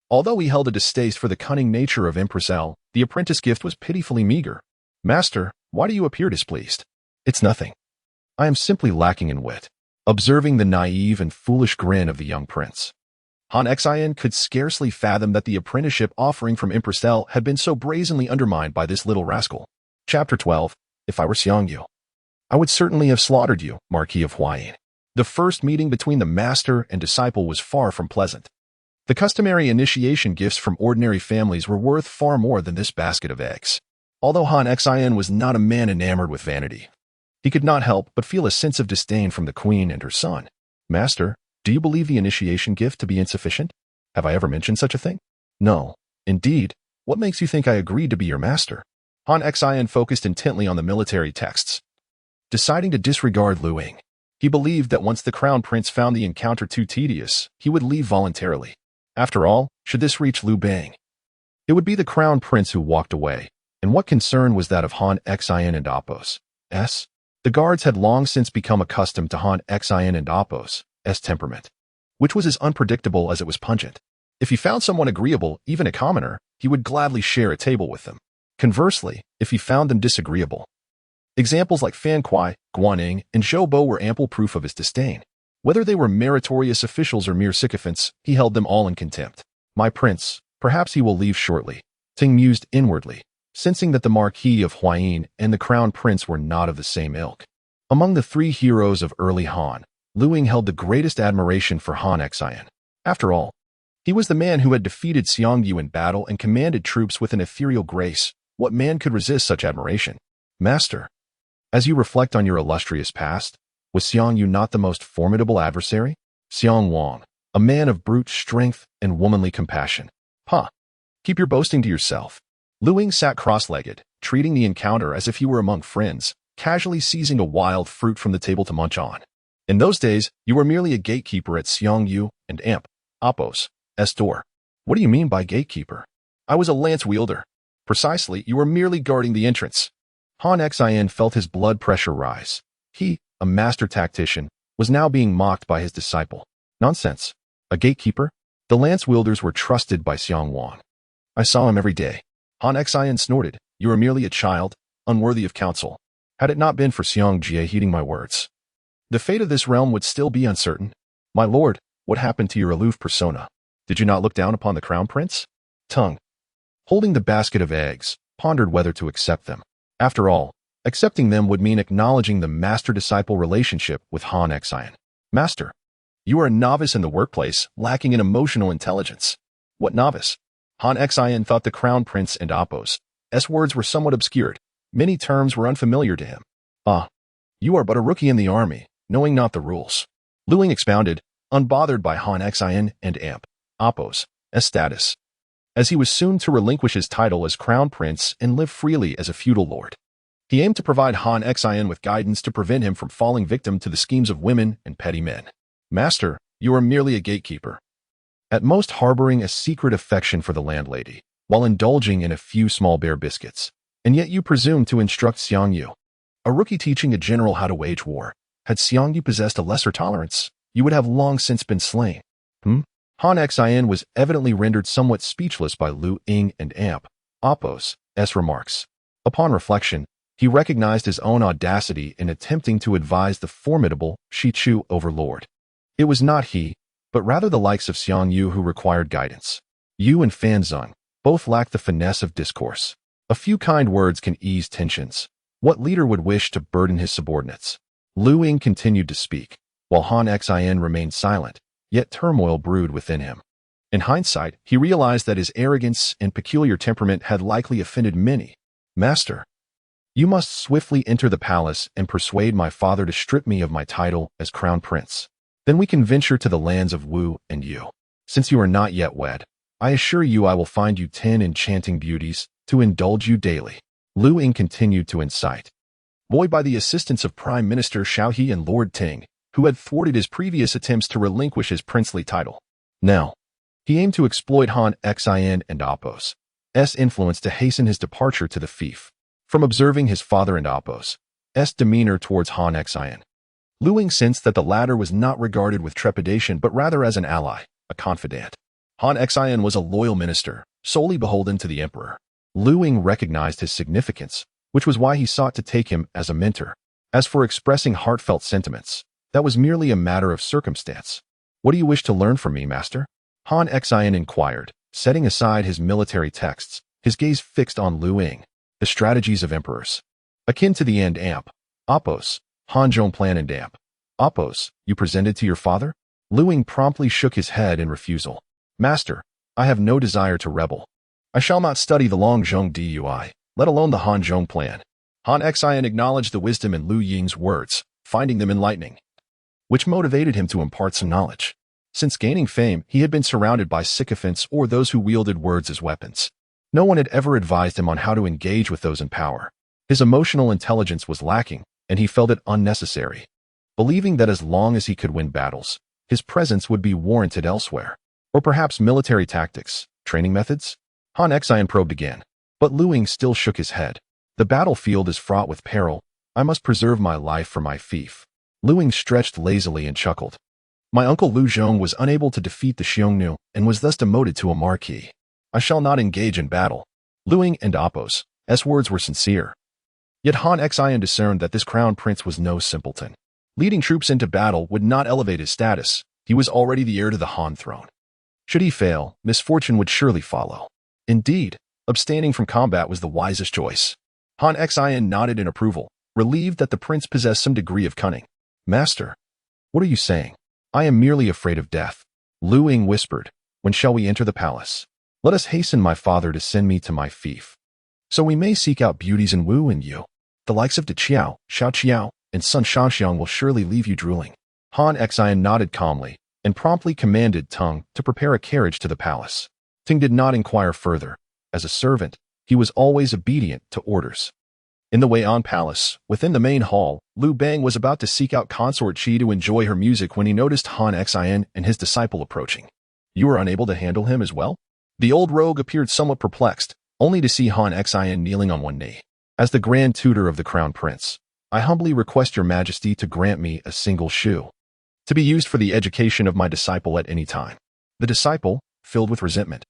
Although he held a distaste for the cunning nature of Empress L, the apprentice gift was pitifully meager. Master, why do you appear displeased? It's nothing. I am simply lacking in wit. Observing the naive and foolish grin of the young prince, Han Xian could scarcely fathom that the apprenticeship offering from Empress L had been so brazenly undermined by this little rascal. Chapter 12. If I were Xiongnu, I would certainly have slaughtered you, Marquis of Huayin. The first meeting between the master and disciple was far from pleasant. The customary initiation gifts from ordinary families were worth far more than this basket of eggs. Although Han Xian was not a man enamored with vanity, he could not help but feel a sense of disdain from the queen and her son. Master, do you believe the initiation gift to be insufficient? Have I ever mentioned such a thing? No. Indeed, what makes you think I agreed to be your master? Han Xian focused intently on the military texts, deciding to disregard Liu Ying. He believed that once the crown prince found the encounter too tedious, he would leave voluntarily. After all, should this reach Liu Bang, it would be the crown prince who walked away, and what concern was that of Han Xian and Appo's? The guards had long since become accustomed to Han Xian and Appo's temperament, which was as unpredictable as it was pungent. If he found someone agreeable, even a commoner, he would gladly share a table with them. Conversely, if he found them disagreeable, examples like Fan Kuai, Guaning, and Zhou Bo were ample proof of his disdain. Whether they were meritorious officials or mere sycophants, he held them all in contempt. My prince, perhaps he will leave shortly, Ting mused inwardly, sensing that the Marquis of Huayin and the crown prince were not of the same ilk. Among the three heroes of early Han, Liu Ying held the greatest admiration for Han Xian. After all, he was the man who had defeated Xiongnu in battle and commanded troops with an ethereal grace. What man could resist such admiration? Master, as you reflect on your illustrious past, was Xiongnu not the most formidable adversary? Xiong Wang, a man of brute strength and womanly compassion. Keep your boasting to yourself. Liu Ying sat cross-legged, treating the encounter as if he were among friends, casually seizing a wild fruit from the table to munch on. In those days, you were merely a gatekeeper at Xiongnu and Appo's door. What do you mean by gatekeeper? I was a lance wielder. Precisely, you were merely guarding the entrance. Han Xian felt his blood pressure rise. He, a master tactician, was now being mocked by his disciple. Nonsense. A gatekeeper? The lance wielders were trusted by Xiong Wang. I saw him every day. Han Xian snorted. You are merely a child, unworthy of counsel. Had it not been for Xiong Jie heeding my words, the fate of this realm would still be uncertain. My lord, what happened to your aloof persona? Did you not look down upon the crown prince? Tung, holding the basket of eggs, pondered whether to accept them. After all, accepting them would mean acknowledging the master-disciple relationship with Han Xian. Master, you are a novice in the workplace, lacking in emotional intelligence. What novice? Han Xian thought the crown prince and Appo's words were somewhat obscured. Many terms were unfamiliar to him. You are but a rookie in the army, knowing not the rules. Liu Ying expounded, unbothered by Han Xian and Appo's status, as he was soon to relinquish his title as crown prince and live freely as a feudal lord. He aimed to provide Han Xian with guidance to prevent him from falling victim to the schemes of women and petty men. Master, you are merely a gatekeeper, at most harboring a secret affection for the landlady. while indulging in a few small bear biscuits. And yet you presume to instruct Xiongnu, a rookie teaching a general how to wage war. Had Xiongnu possessed a lesser tolerance, you would have long since been slain. Han Xian was evidently rendered somewhat speechless by Liu Ying and Apos' remarks. Upon reflection, he recognized his own audacity in attempting to advise the formidable Shichu overlord. It was not he, but rather the likes of Xiongnu who required guidance. Yu and Fanzun both lacked the finesse of discourse. A few kind words can ease tensions. What leader would wish to burden his subordinates? Liu Ying continued to speak, while Han Xian remained silent, yet turmoil brewed within him. In hindsight, he realized that his arrogance and peculiar temperament had likely offended many. Master, you must swiftly enter the palace and persuade my father to strip me of my title as crown prince. Then we can venture to the lands of Wu and Yu. Since you are not yet wed, I assure you I will find you 10 enchanting beauties to indulge you daily. Liu Ying continued to incite, buoyed by the assistance of Prime Minister Xiao He and Lord Ting, who had thwarted his previous attempts to relinquish his princely title. Now, he aimed to exploit Han Xian and Apos' influence to hasten his departure to the fief. From observing his father and Apos' demeanor towards Han Xian, Liu Ying sensed that the latter was not regarded with trepidation but rather as an ally, a confidant. Han Xian was a loyal minister, solely beholden to the emperor. Liu Ying recognized his significance, which was why he sought to take him as a mentor. As for expressing heartfelt sentiments, that was merely a matter of circumstance. What do you wish to learn from me, master? Han Xian inquired, setting aside his military texts, his gaze fixed on Liu Ying. The strategies of emperors. Akin to the Apos, Hanzhong plan and Apos, you presented to your father? Liu Ying promptly shook his head in refusal. Master, I have no desire to rebel. I shall not study the Longzhong Dui, let alone the Hanzhong plan. Han Xian acknowledged the wisdom in Liu Ying's words, finding them enlightening, which motivated him to impart some knowledge. Since gaining fame, he had been surrounded by sycophants or those who wielded words as weapons. No one had ever advised him on how to engage with those in power. His emotional intelligence was lacking, and he felt it unnecessary, believing that as long as he could win battles, his presence would be warranted elsewhere. Or perhaps military tactics, training methods? Han Xian probed again, but Liu Ying still shook his head. The battlefield is fraught with peril. I must preserve my life for my fief. Liu Ying stretched lazily and chuckled. My uncle Liu Zhong was unable to defeat the Xiongnu and was thus demoted to a marquis. I shall not engage in battle. Liu Ying and Apos' words were sincere. Yet Han Xian discerned that this crown prince was no simpleton. Leading troops into battle would not elevate his status. He was already the heir to the Han throne. Should he fail, misfortune would surely follow. Indeed, abstaining from combat was the wisest choice. Han Xian nodded in approval, relieved that the prince possessed some degree of cunning. Master, what are you saying? I am merely afraid of death. Liu Ying whispered, when shall we enter the palace? Let us hasten my father to send me to my fief, so we may seek out beauties in Wu and Yu. The likes of De Qiao, Xiao Qiao, and Sun Shanxiang will surely leave you drooling. Han Xian nodded calmly and promptly commanded Tung to prepare a carriage to the palace. Ting did not inquire further. As a servant, he was always obedient to orders. In the Wei'an Palace, within the main hall, Liu Bang was about to seek out Consort Qi to enjoy her music when he noticed Han Xian and his disciple approaching. You were unable to handle him as well? The old rogue appeared somewhat perplexed, only to see Han Xian kneeling on one knee. As the grand tutor of the crown prince, I humbly request your majesty to grant me a single shoe, to be used for the education of my disciple at any time. The disciple, filled with resentment,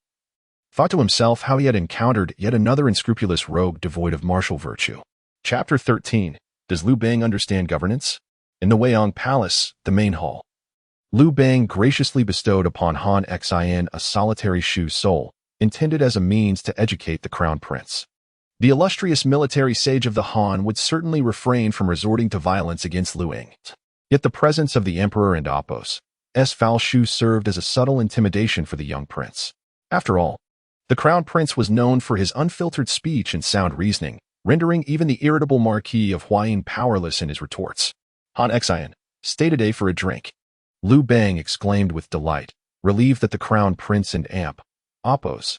thought to himself how he had encountered yet another unscrupulous rogue devoid of martial virtue. Chapter 13. Does Liu Bang understand governance? In the Wei'an Palace, the main hall, Liu Bang graciously bestowed upon Han Xian a solitary shoe sole, intended as a means to educate the crown prince. The illustrious military sage of the Han would certainly refrain from resorting to violence against Liu Ying. Yet the presence of the emperor and Apos' foul shoe served as a subtle intimidation for the young prince. After all, the crown prince was known for his unfiltered speech and sound reasoning, rendering even the irritable Marquis of Huayin powerless in his retorts. Han Xian, stay today for a drink. Liu Bang exclaimed with delight, relieved that the crown prince and Apos'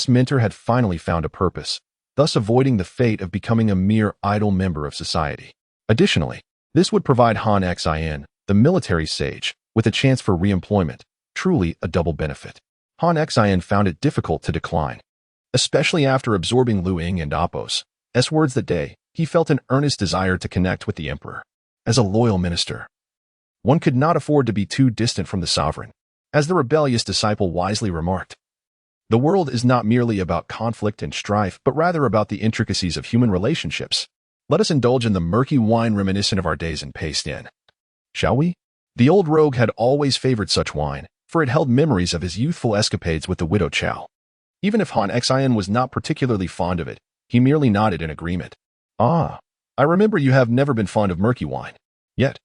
mentor had finally found a purpose, thus avoiding the fate of becoming a mere idle member of society. Additionally, this would provide Han Xian, the military sage, with a chance for re-employment, truly a double benefit. Han Xian found it difficult to decline. Especially after absorbing Liu Ying and Apos' words that day, he felt an earnest desire to connect with the emperor. As a loyal minister, one could not afford to be too distant from the sovereign. As the rebellious disciple wisely remarked, the world is not merely about conflict and strife, but rather about the intricacies of human relationships. Let us indulge in the murky wine reminiscent of our days and paste in. Shall we? The old rogue had always favored such wine, for it held memories of his youthful escapades with the widow Zhao. Even if Han Xian was not particularly fond of it, he merely nodded in agreement. Ah, I remember you have never been fond of murky wine. Yet,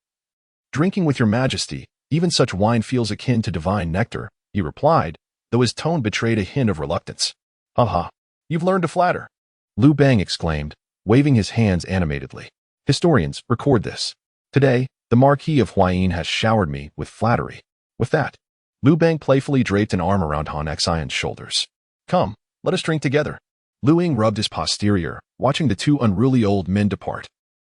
drinking with your majesty, even such wine feels akin to divine nectar, he replied, though his tone betrayed a hint of reluctance. Ha, you've learned to flatter, Liu Bang exclaimed, waving his hands animatedly. Historians record this. Today, the Marquis of Huayin has showered me with flattery. With that, Liu Bang playfully draped an arm around Han Xian's shoulders. Come, let us drink together. Liu Ying rubbed his posterior, watching the two unruly old men depart.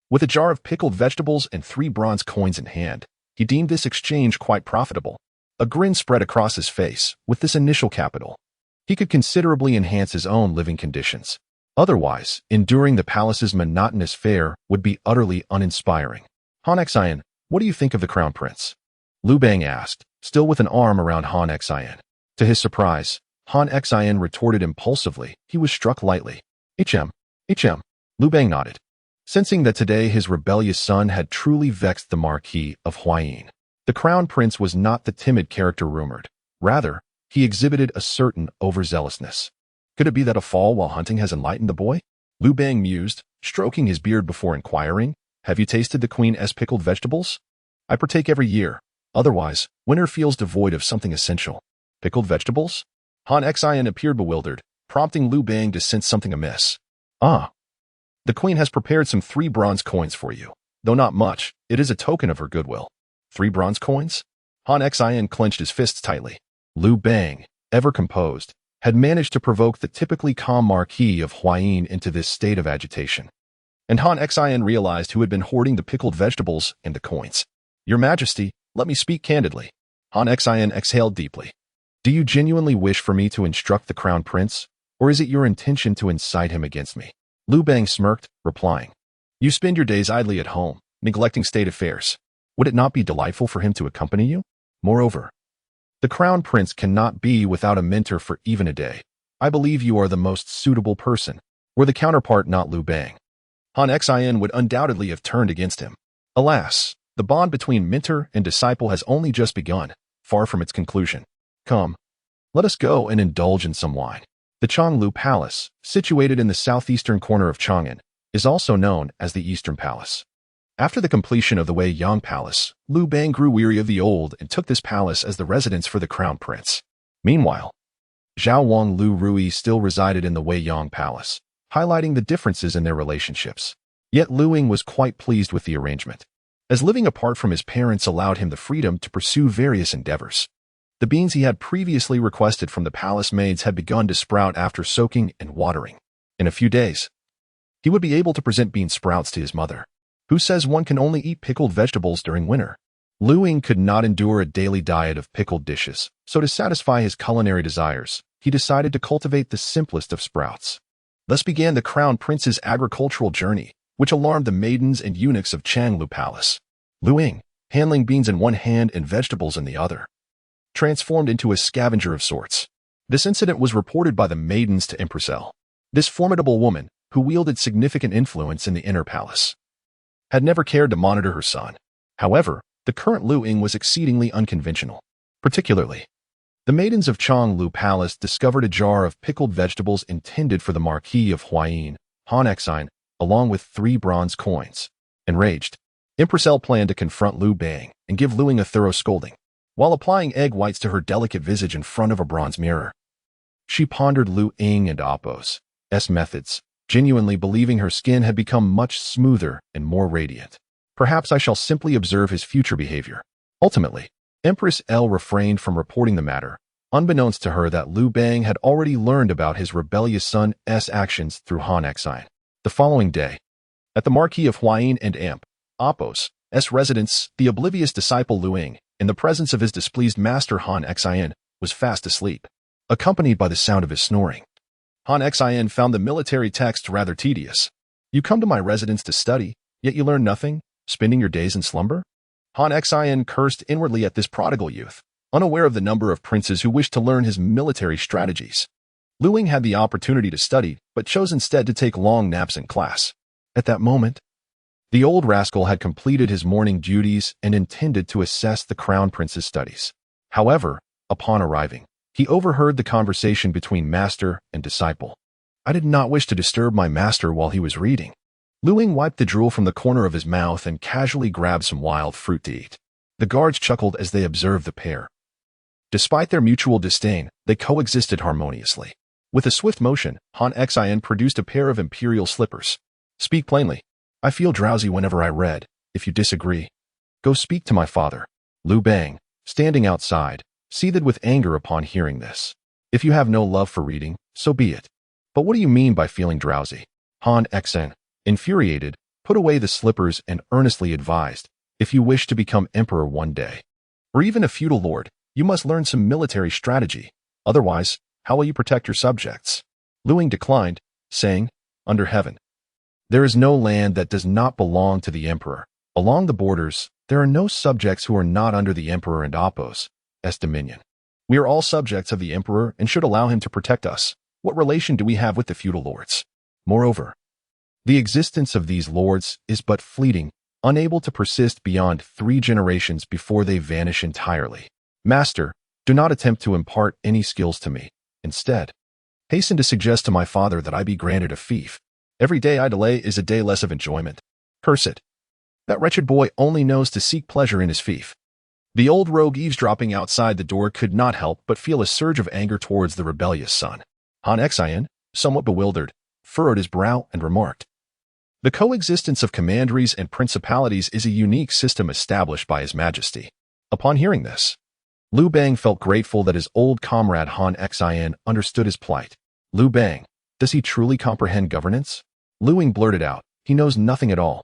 With a jar of pickled vegetables and 3 bronze coins in hand, he deemed this exchange quite profitable. A grin spread across his face. With this initial capital, he could considerably enhance his own living conditions. Otherwise, enduring the palace's monotonous fare would be utterly uninspiring. Han Xian, what do you think of the crown prince? Liu Bang asked, still with an arm around Han Xian. To his surprise, Han Xian retorted impulsively. He was struck lightly. HM. Liu Bang nodded, sensing that today his rebellious son had truly vexed the Marquis of Huayin. The crown prince was not the timid character rumored. Rather, he exhibited a certain overzealousness. Could it be that a fall while hunting has enlightened the boy? Liu Bang mused, stroking his beard before inquiring, have you tasted the queen's pickled vegetables? I partake every year. Otherwise, winter feels devoid of something essential. Pickled vegetables? Han Xian appeared bewildered, prompting Liu Bang to sense something amiss. Ah. The queen has prepared some 3 bronze coins for you. Though not much, it is a token of her goodwill. 3 bronze coins? Han Xian clenched his fists tightly. Liu Bang, ever composed, had managed to provoke the typically calm Marquis of Huayin into this state of agitation. And Han Xian realized who had been hoarding the pickled vegetables and the coins. Your Majesty, let me speak candidly. Han Xian exhaled deeply. Do you genuinely wish for me to instruct the crown prince, or is it your intention to incite him against me? Liu Bang smirked, replying, you spend your days idly at home, neglecting state affairs. Would it not be delightful for him to accompany you? Moreover, the crown prince cannot be without a mentor for even a day. I believe you are the most suitable person. Were the counterpart not Liu Bang, Han Xian would undoubtedly have turned against him. Alas, the bond between mentor and disciple has only just begun, far from its conclusion. Come, let us go and indulge in some wine. The Xiongnu Palace, situated in the southeastern corner of Chang'an, is also known as the Eastern Palace. After the completion of the Wei Yang Palace, Liu Bang grew weary of the old and took this palace as the residence for the crown prince. Meanwhile, Zhao Wang Liu Ruyi still resided in the Wei Yang Palace, highlighting the differences in their relationships. Yet Liu Ying was quite pleased with the arrangement, as living apart from his parents allowed him the freedom to pursue various endeavors. The beans he had previously requested from the palace maids had begun to sprout after soaking and watering. In a few days, he would be able to present bean sprouts to his mother. Who says one can only eat pickled vegetables during winter? Liu Ying could not endure a daily diet of pickled dishes, so to satisfy his culinary desires, he decided to cultivate the simplest of sprouts. Thus began the crown prince's agricultural journey, which alarmed the maidens and eunuchs of Xiongnu Palace. Liu Ying, handling beans in one hand and vegetables in the other, transformed into a scavenger of sorts. This incident was reported by the maidens to Empress L. This formidable woman, who wielded significant influence in the inner palace, had never cared to monitor her son. However, the current Liu Ying was exceedingly unconventional. Particularly, the maidens of Xiongnu Palace discovered a jar of pickled vegetables intended for the Marquis of Huayin, Han Xian, along with 3 bronze coins. Enraged, Empress L planned to confront Liu Bang and give Liu Ying a thorough scolding. While applying egg whites to her delicate visage in front of a bronze mirror, she pondered Liu Ying and Apos' methods, genuinely believing her skin had become much smoother and more radiant. Perhaps I shall simply observe his future behavior. Ultimately, Empress L refrained from reporting the matter, unbeknownst to her that Liu Bang had already learned about his rebellious son's actions through Han Xian. The following day, at the Marquis of Huayin and Apos' residence, the oblivious disciple Liu Ying, in the presence of his displeased master Han Xian, was fast asleep, accompanied by the sound of his snoring. Han Xin found the military text rather tedious. You come to my residence to study, yet you learn nothing, spending your days in slumber? Han Xin cursed inwardly at this prodigal youth, unaware of the number of princes who wished to learn his military strategies. Liu Ying had the opportunity to study, but chose instead to take long naps in class. At that moment, the old rascal had completed his morning duties and intended to assess the crown prince's studies. However, upon arriving, he overheard the conversation between master and disciple. I did not wish to disturb my master while he was reading. Liu Ying wiped the drool from the corner of his mouth and casually grabbed some wild fruit to eat. The guards chuckled as they observed the pair. Despite their mutual disdain, they coexisted harmoniously. With a swift motion, Han Xin produced a pair of imperial slippers. Speak plainly. I feel drowsy whenever I read. If you disagree, go speak to my father. Liu Bang, standing outside, seethed with anger upon hearing this. If you have no love for reading, so be it. But what do you mean by feeling drowsy? Han Xin, infuriated, put away the slippers and earnestly advised, if you wish to become emperor one day, or even a feudal lord, you must learn some military strategy. Otherwise, how will you protect your subjects? Liu Ying declined, saying, under heaven, there is no land that does not belong to the emperor. Along the borders, there are no subjects who are not under the emperor and Apos' dominion. We are all subjects of the emperor and should allow him to protect us. What relation do we have with the feudal lords? Moreover, the existence of these lords is but fleeting, unable to persist beyond 3 generations before they vanish entirely. Master, do not attempt to impart any skills to me. Instead, hasten to suggest to my father that I be granted a fief. Every day I delay is a day less of enjoyment. Curse it. That wretched boy only knows to seek pleasure in his fief. The old rogue eavesdropping outside the door could not help but feel a surge of anger towards the rebellious son. Han Xin, somewhat bewildered, furrowed his brow and remarked, the coexistence of commanderies and principalities is a unique system established by His Majesty. Upon hearing this, Liu Bang felt grateful that his old comrade Han Xin understood his plight. Liu Bang, does he truly comprehend governance? Liu Ying blurted out, he knows nothing at all.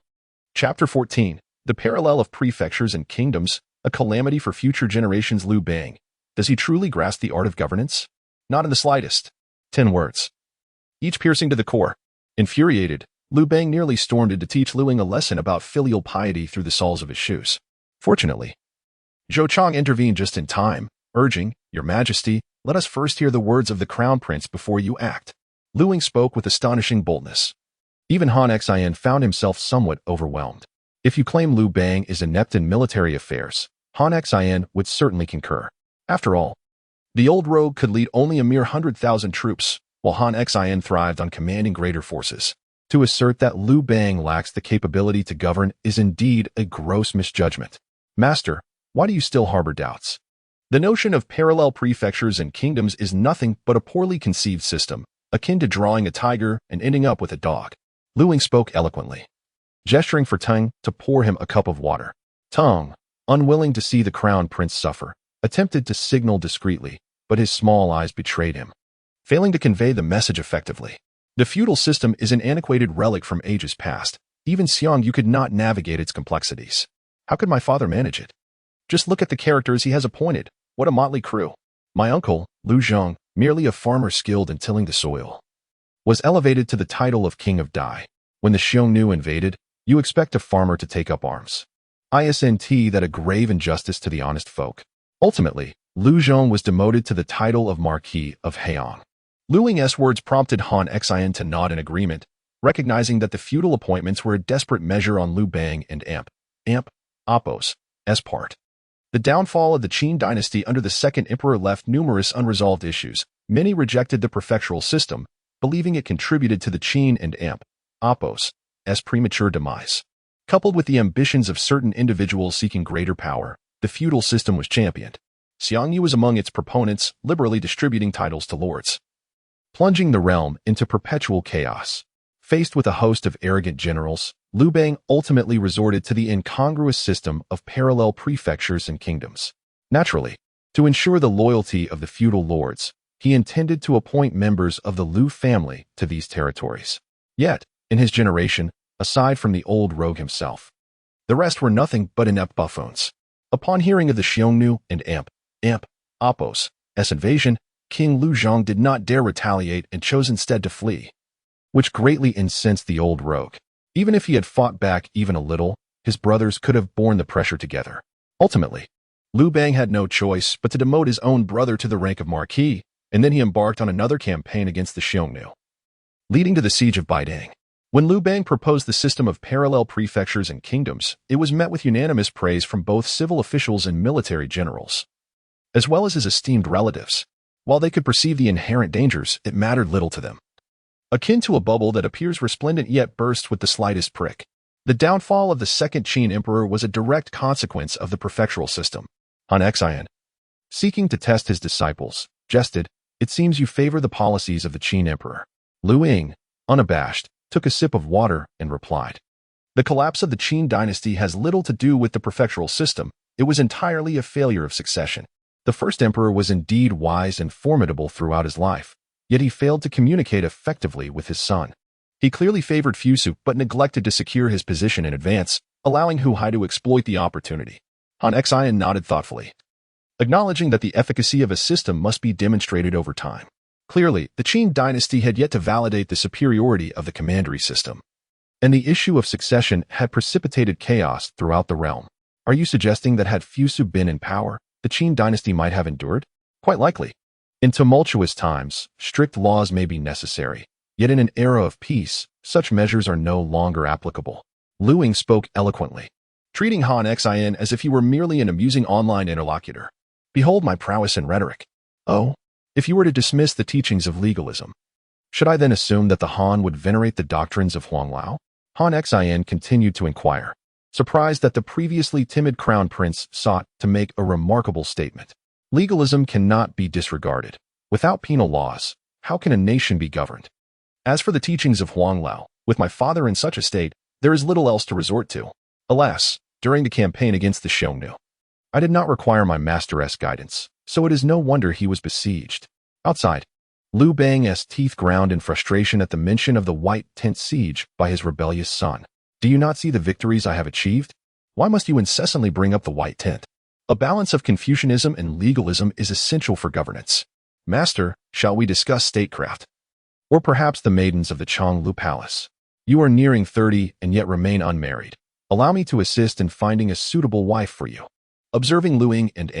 Chapter 14, The Parallel of Prefectures and Kingdoms, a Calamity for Future Generations. Liu Bang, does he truly grasp the art of governance? Not in the slightest. 10 words, each piercing to the core. Infuriated, Liu Bang nearly stormed in to teach Liu Ying a lesson about filial piety through the soles of his shoes. Fortunately, Zhao Chang intervened just in time, urging, Your Majesty, let us first hear the words of the crown prince before you act. Liu Ying spoke with astonishing boldness. Even Han Xin found himself somewhat overwhelmed. If you claim Liu Bang is inept in military affairs, Han Xin would certainly concur. After all, the old rogue could lead only a mere 100,000 troops, while Han Xin thrived on commanding greater forces. To assert that Liu Bang lacks the capability to govern is indeed a gross misjudgment. Master, why do you still harbor doubts? The notion of parallel prefectures and kingdoms is nothing but a poorly conceived system, akin to drawing a tiger and ending up with a dog. Liu Ying spoke eloquently, gesturing for Tang to pour him a cup of water. Tang, unwilling to see the crown prince suffer, attempted to signal discreetly, but his small eyes betrayed him, failing to convey the message effectively. The feudal system is an antiquated relic from ages past. Even Xiongnu could not navigate its complexities. How could my father manage it? Just look at the characters he has appointed. What a motley crew. My uncle, Liu Zhang, merely a farmer skilled in tilling the soil, was elevated to the title of King of Dai. When the Xiongnu invaded, you expect a farmer to take up arms. Isn't that a grave injustice to the honest folk? Ultimately, Liu Zhang was demoted to the title of Marquis of Han. Liu Ying's words prompted Han Xin to nod in agreement, recognizing that the feudal appointments were a desperate measure on Liu Bang and Apos' part. The downfall of the Qin dynasty under the second emperor left numerous unresolved issues. Many rejected the prefectural system, believing it contributed to the Qin and Apos' premature demise. Coupled with the ambitions of certain individuals seeking greater power, the feudal system was championed. Xiongnu was among its proponents, liberally distributing titles to lords, plunging the realm into perpetual chaos. Faced with a host of arrogant generals, Liu Bang ultimately resorted to the incongruous system of parallel prefectures and kingdoms. Naturally, to ensure the loyalty of the feudal lords, he intended to appoint members of the Liu family to these territories. Yet, in his generation, aside from the old rogue himself, the rest were nothing but inept buffoons. Upon hearing of the Xiongnu and Apos' invasion, King Liu Zhang did not dare retaliate and chose instead to flee, which greatly incensed the old rogue. Even if he had fought back even a little, his brothers could have borne the pressure together. Ultimately, Liu Bang had no choice but to demote his own brother to the rank of marquis, and then he embarked on another campaign against the Xiongnu, leading to the siege of Baidang. When Liu Bang proposed the system of parallel prefectures and kingdoms, it was met with unanimous praise from both civil officials and military generals, as well as his esteemed relatives. While they could perceive the inherent dangers, it mattered little to them. Akin to a bubble that appears resplendent yet bursts with the slightest prick. The downfall of the second Qin emperor was a direct consequence of the prefectural system. Han Xian, seeking to test his disciples, jested, "It seems you favor the policies of the Qin emperor." Liu Ying, unabashed, took a sip of water and replied, "The collapse of the Qin dynasty has little to do with the prefectural system. It was entirely a failure of succession. The first emperor was indeed wise and formidable throughout his life, yet he failed to communicate effectively with his son. He clearly favored Fusu but neglected to secure his position in advance, allowing Hu Hai to exploit the opportunity." Han Xian nodded thoughtfully, acknowledging that the efficacy of a system must be demonstrated over time. Clearly, the Qin dynasty had yet to validate the superiority of the commandery system, and the issue of succession had precipitated chaos throughout the realm. Are you suggesting that had Fusu been in power, the Qin dynasty might have endured? Quite likely. In tumultuous times, strict laws may be necessary, yet in an era of peace, such measures are no longer applicable. Liu Ying spoke eloquently, treating Han Xian as if he were merely an amusing online interlocutor. "Behold my prowess in rhetoric. Oh, if you were to dismiss the teachings of legalism, should I then assume that the Han would venerate the doctrines of Huanglao?" Han Xian continued to inquire, surprised that the previously timid crown prince sought to make a remarkable statement. Legalism cannot be disregarded. Without penal laws, how can a nation be governed? As for the teachings of Huanglao, with my father in such a state, there is little else to resort to. Alas, during the campaign against the Xiongnu, I did not require my master's guidance, so it is no wonder he was besieged. Outside, Liu Bang's teeth ground in frustration at the mention of the white tent siege by his rebellious son. "Do you not see the victories I have achieved? Why must you incessantly bring up the white tent?" A balance of Confucianism and legalism is essential for governance. "Master, shall we discuss statecraft? Or perhaps the maidens of the Xiongnu palace? You are nearing 30 and yet remain unmarried. Allow me to assist in finding a suitable wife for you." Observing Liu Ying and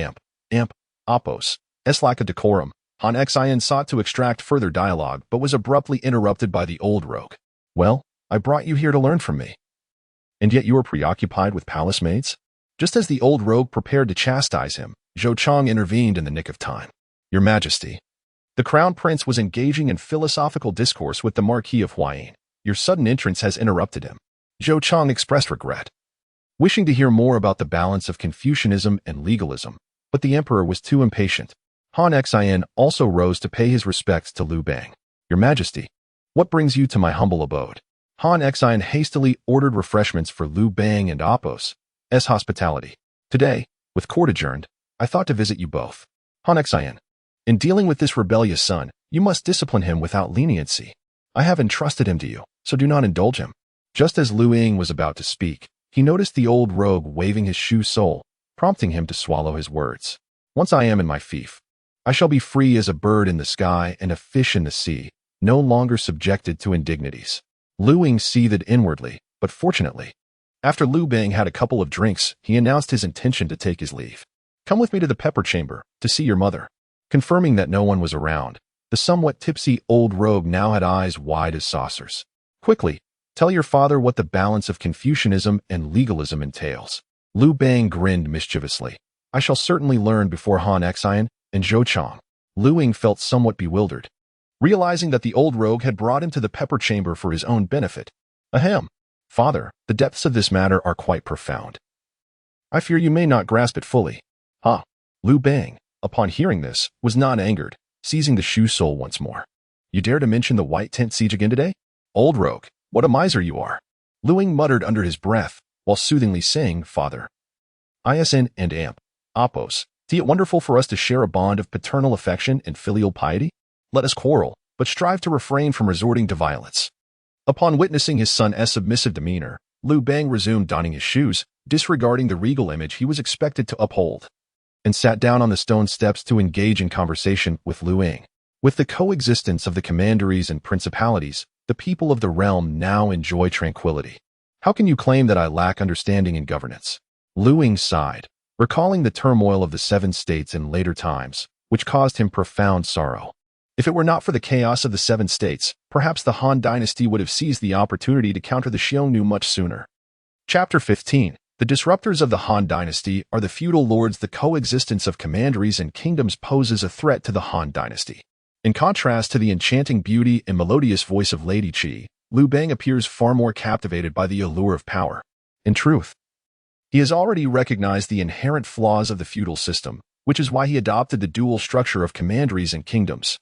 Oppos, lack of decorum, Han Xian sought to extract further dialogue but was abruptly interrupted by the old rogue. "Well, I brought you here to learn from me. And yet you are preoccupied with palace maids?" Just as the old rogue prepared to chastise him, Zhou Chang intervened in the nick of time. "Your Majesty." The crown prince was engaging in philosophical discourse with the Marquis of Huayin. "Your sudden entrance has interrupted him." Zhou Chang expressed regret, wishing to hear more about the balance of Confucianism and legalism, but the emperor was too impatient. Han Xian also rose to pay his respects to Liu Bang. "Your Majesty, what brings you to my humble abode?" Han Xian hastily ordered refreshments for Liu Bang and Oppos' hospitality. "Today, with court adjourned, I thought to visit you both." Han Xian, "In dealing with this rebellious son, you must discipline him without leniency. I have entrusted him to you, so do not indulge him." Just as Liu Ying was about to speak, he noticed the old rogue waving his shoe sole, prompting him to swallow his words. "Once I am in my fief, I shall be free as a bird in the sky and a fish in the sea, no longer subjected to indignities." Liu Ying seethed inwardly, but fortunately, after Liu Bang had a couple of drinks, he announced his intention to take his leave. "Come with me to the pepper chamber, to see your mother." Confirming that no one was around, the somewhat tipsy old rogue now had eyes wide as saucers. "Quickly, tell your father what the balance of Confucianism and legalism entails." Liu Bang grinned mischievously. "I shall certainly learn before Han Xian and Zhou Chang." Liu Ying felt somewhat bewildered, realizing that the old rogue had brought him to the pepper chamber for his own benefit. "Ahem. Father, the depths of this matter are quite profound. I fear you may not grasp it fully." "Ha!" Liu Bang, upon hearing this, was not angered, seizing the shoe sole once more. "You dare to mention the white tent siege again today? Old rogue, what a miser you are." Liu Ying muttered under his breath, while soothingly saying, "Father, Isn and Oppos, see it wonderful for us to share a bond of paternal affection and filial piety? Let us quarrel, but strive to refrain from resorting to violence." Upon witnessing his son's submissive demeanor, Liu Bang resumed donning his shoes, disregarding the regal image he was expected to uphold. and sat down on the stone steps to engage in conversation with Liu Ying. With the coexistence of the commanderies and principalities, the people of the realm now enjoy tranquility. How can you claim that I lack understanding in governance? Liu Ying sighed, recalling the turmoil of the 7 states in later times, which caused him profound sorrow. If it were not for the chaos of the 7 states, perhaps the Han dynasty would have seized the opportunity to counter the Xiongnu much sooner. Chapter 15. The disruptors of the Han dynasty are the feudal lords. The coexistence of commanderies and kingdoms poses a threat to the Han dynasty. In contrast to the enchanting beauty and melodious voice of Lady Qi, Liu Bang appears far more captivated by the allure of power. In truth, he has already recognized the inherent flaws of the feudal system, which is why he adopted the dual structure of commanderies and kingdoms.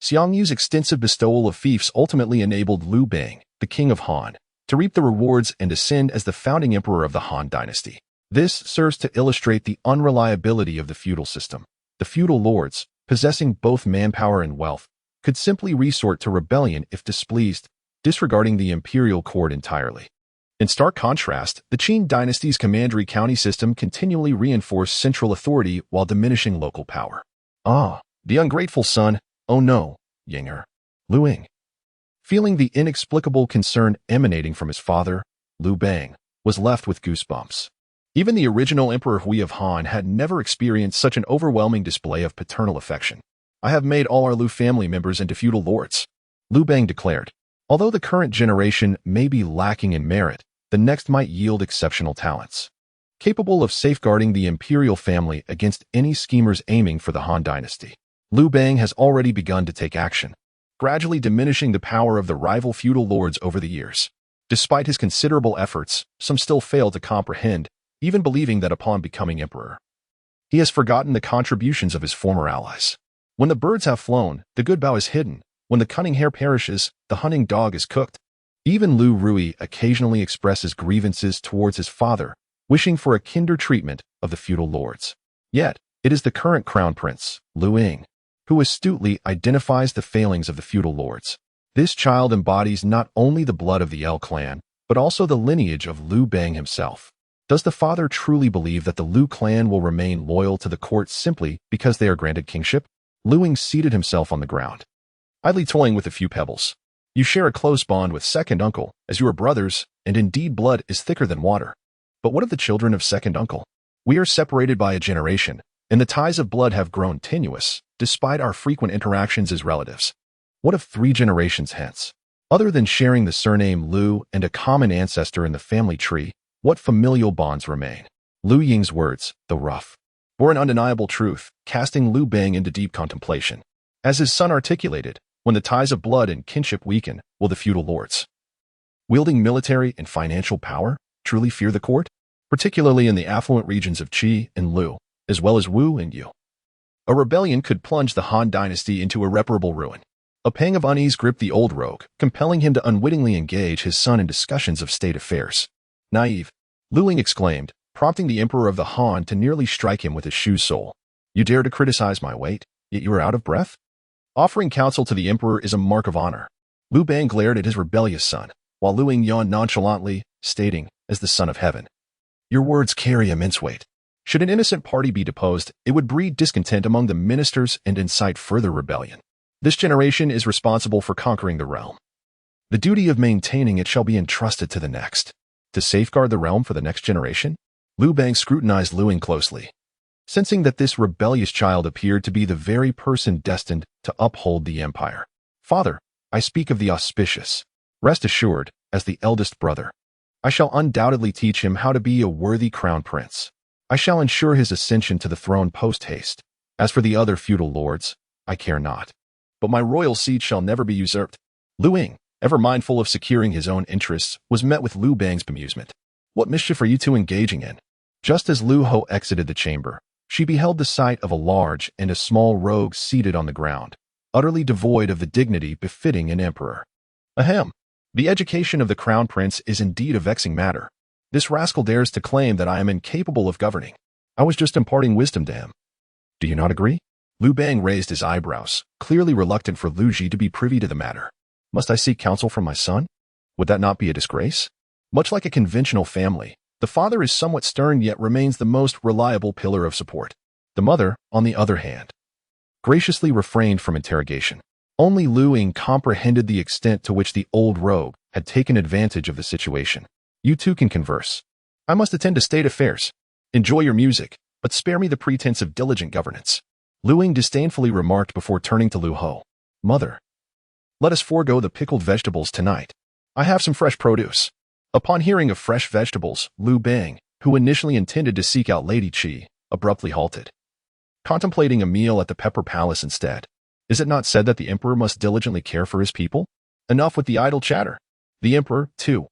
Xiongnu's extensive bestowal of fiefs ultimately enabled Liu Bang, the king of Han, to reap the rewards and ascend as the founding emperor of the Han dynasty. This serves to illustrate the unreliability of the feudal system. The feudal lords, possessing both manpower and wealth, could simply resort to rebellion if displeased, disregarding the imperial court entirely. In stark contrast, the Qin dynasty's commandery county system continually reinforced central authority while diminishing local power. Ah, the ungrateful son. Oh no, Yinger. Liu Ying. Feeling the inexplicable concern emanating from his father, Liu Bang, was left with goosebumps. Even the original Emperor Hui of Han had never experienced such an overwhelming display of paternal affection. I have made all our Liu family members into feudal lords, Liu Bang declared. Although the current generation may be lacking in merit, the next might yield exceptional talents, capable of safeguarding the imperial family against any schemers aiming for the Han dynasty. Liu Bang has already begun to take action, gradually diminishing the power of the rival feudal lords over the years. Despite his considerable efforts, some still fail to comprehend, even believing that upon becoming emperor, he has forgotten the contributions of his former allies. When the birds have flown, the good bough is hidden. When the cunning hare perishes, the hunting dog is cooked. Even Liu Ruyi occasionally expresses grievances towards his father, wishing for a kinder treatment of the feudal lords. Yet, it is the current crown prince, Liu Ying, who astutely identifies the failings of the feudal lords. This child embodies not only the blood of the L clan, but also the lineage of Liu Bang himself. Does the father truly believe that the Liu clan will remain loyal to the court simply because they are granted kingship? Liu Ying seated himself on the ground, idly toying with a few pebbles. You share a close bond with second uncle, as you are brothers, and indeed blood is thicker than water. But what of the children of second uncle? We are separated by a generation, and the ties of blood have grown tenuous, despite our frequent interactions as relatives. What of 3 generations hence? Other than sharing the surname Liu and a common ancestor in the family tree, what familial bonds remain? Liu Ying's words, though rough, bore an undeniable truth, casting Liu Bang into deep contemplation. As his son articulated, when the ties of blood and kinship weaken, will the feudal lords, wielding military and financial power, truly fear the court? Particularly in the affluent regions of Qi and Liu, as well as Wu and Yu. A rebellion could plunge the Han dynasty into irreparable ruin. A pang of unease gripped the old rogue, compelling him to unwittingly engage his son in discussions of state affairs. Naive, Liu Ying exclaimed, prompting the emperor of the Han to nearly strike him with his shoe sole. You dare to criticize my weight, yet you are out of breath? Offering counsel to the emperor is a mark of honor. Liu Bang glared at his rebellious son, while Liu Ying yawned nonchalantly, stating, as the son of heaven, your words carry immense weight. Should an innocent party be deposed, it would breed discontent among the ministers and incite further rebellion. This generation is responsible for conquering the realm. The duty of maintaining it shall be entrusted to the next. To safeguard the realm for the next generation? Liu Bang scrutinized Liu Ying closely, sensing that this rebellious child appeared to be the very person destined to uphold the empire. Father, I speak of the auspicious. Rest assured, as the eldest brother, I shall undoubtedly teach him how to be a worthy crown prince. I shall ensure his ascension to the throne post-haste. As for the other feudal lords, I care not. But my royal seat shall never be usurped. Liu Ying, ever mindful of securing his own interests, was met with Liu Bang's bemusement. What mischief are you two engaging in? Just as Liu Ho exited the chamber, she beheld the sight of a large and a small rogue seated on the ground, utterly devoid of the dignity befitting an emperor. Ahem. The education of the crown prince is indeed a vexing matter. This rascal dares to claim that I am incapable of governing. I was just imparting wisdom to him. Do you not agree? Liu Bang raised his eyebrows, clearly reluctant for Liu Ji to be privy to the matter. Must I seek counsel from my son? Would that not be a disgrace? Much like a conventional family, the father is somewhat stern yet remains the most reliable pillar of support. The mother, on the other hand, graciously refrained from interrogation. Only Liu Ying comprehended the extent to which the old rogue had taken advantage of the situation. You two can converse. I must attend to state affairs. Enjoy your music, but spare me the pretense of diligent governance. Liu Ying disdainfully remarked before turning to Liu Ho. Mother, let us forego the pickled vegetables tonight. I have some fresh produce. Upon hearing of fresh vegetables, Liu Bang, who initially intended to seek out Lady Qi, abruptly halted, contemplating a meal at the Pepper Palace instead. Is it not said that the emperor must diligently care for his people? Enough with the idle chatter. The emperor, too,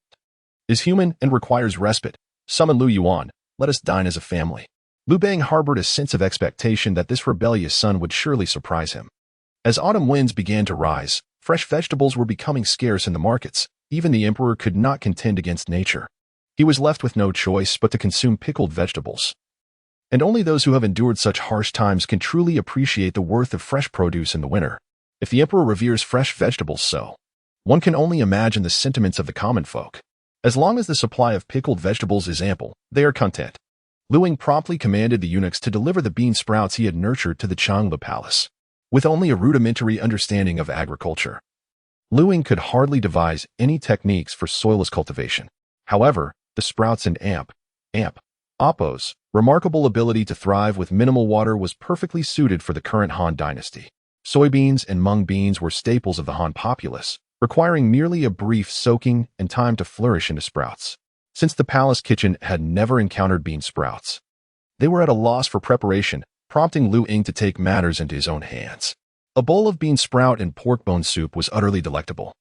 is human and requires respite. Summon Liu Yuan. Let us dine as a family. Liu Bang harbored a sense of expectation that this rebellious son would surely surprise him. As autumn winds began to rise, fresh vegetables were becoming scarce in the markets. Even the emperor could not contend against nature. He was left with no choice but to consume pickled vegetables. And only those who have endured such harsh times can truly appreciate the worth of fresh produce in the winter. If the emperor reveres fresh vegetables so, one can only imagine the sentiments of the common folk. As long as the supply of pickled vegetables is ample, they are content. Liu Ying promptly commanded the eunuchs to deliver the bean sprouts he had nurtured to the Xiongnu palace. With only a rudimentary understanding of agriculture, Liu Ying could hardly devise any techniques for soilless cultivation. However, the sprouts and Appo's remarkable ability to thrive with minimal water was perfectly suited for the current Han dynasty. Soybeans and mung beans were staples of the Han populace, requiring merely a brief soaking and time to flourish into sprouts. Since the palace kitchen had never encountered bean sprouts, they were at a loss for preparation, prompting Liu Ying to take matters into his own hands. A bowl of bean sprout and pork bone soup was utterly delectable,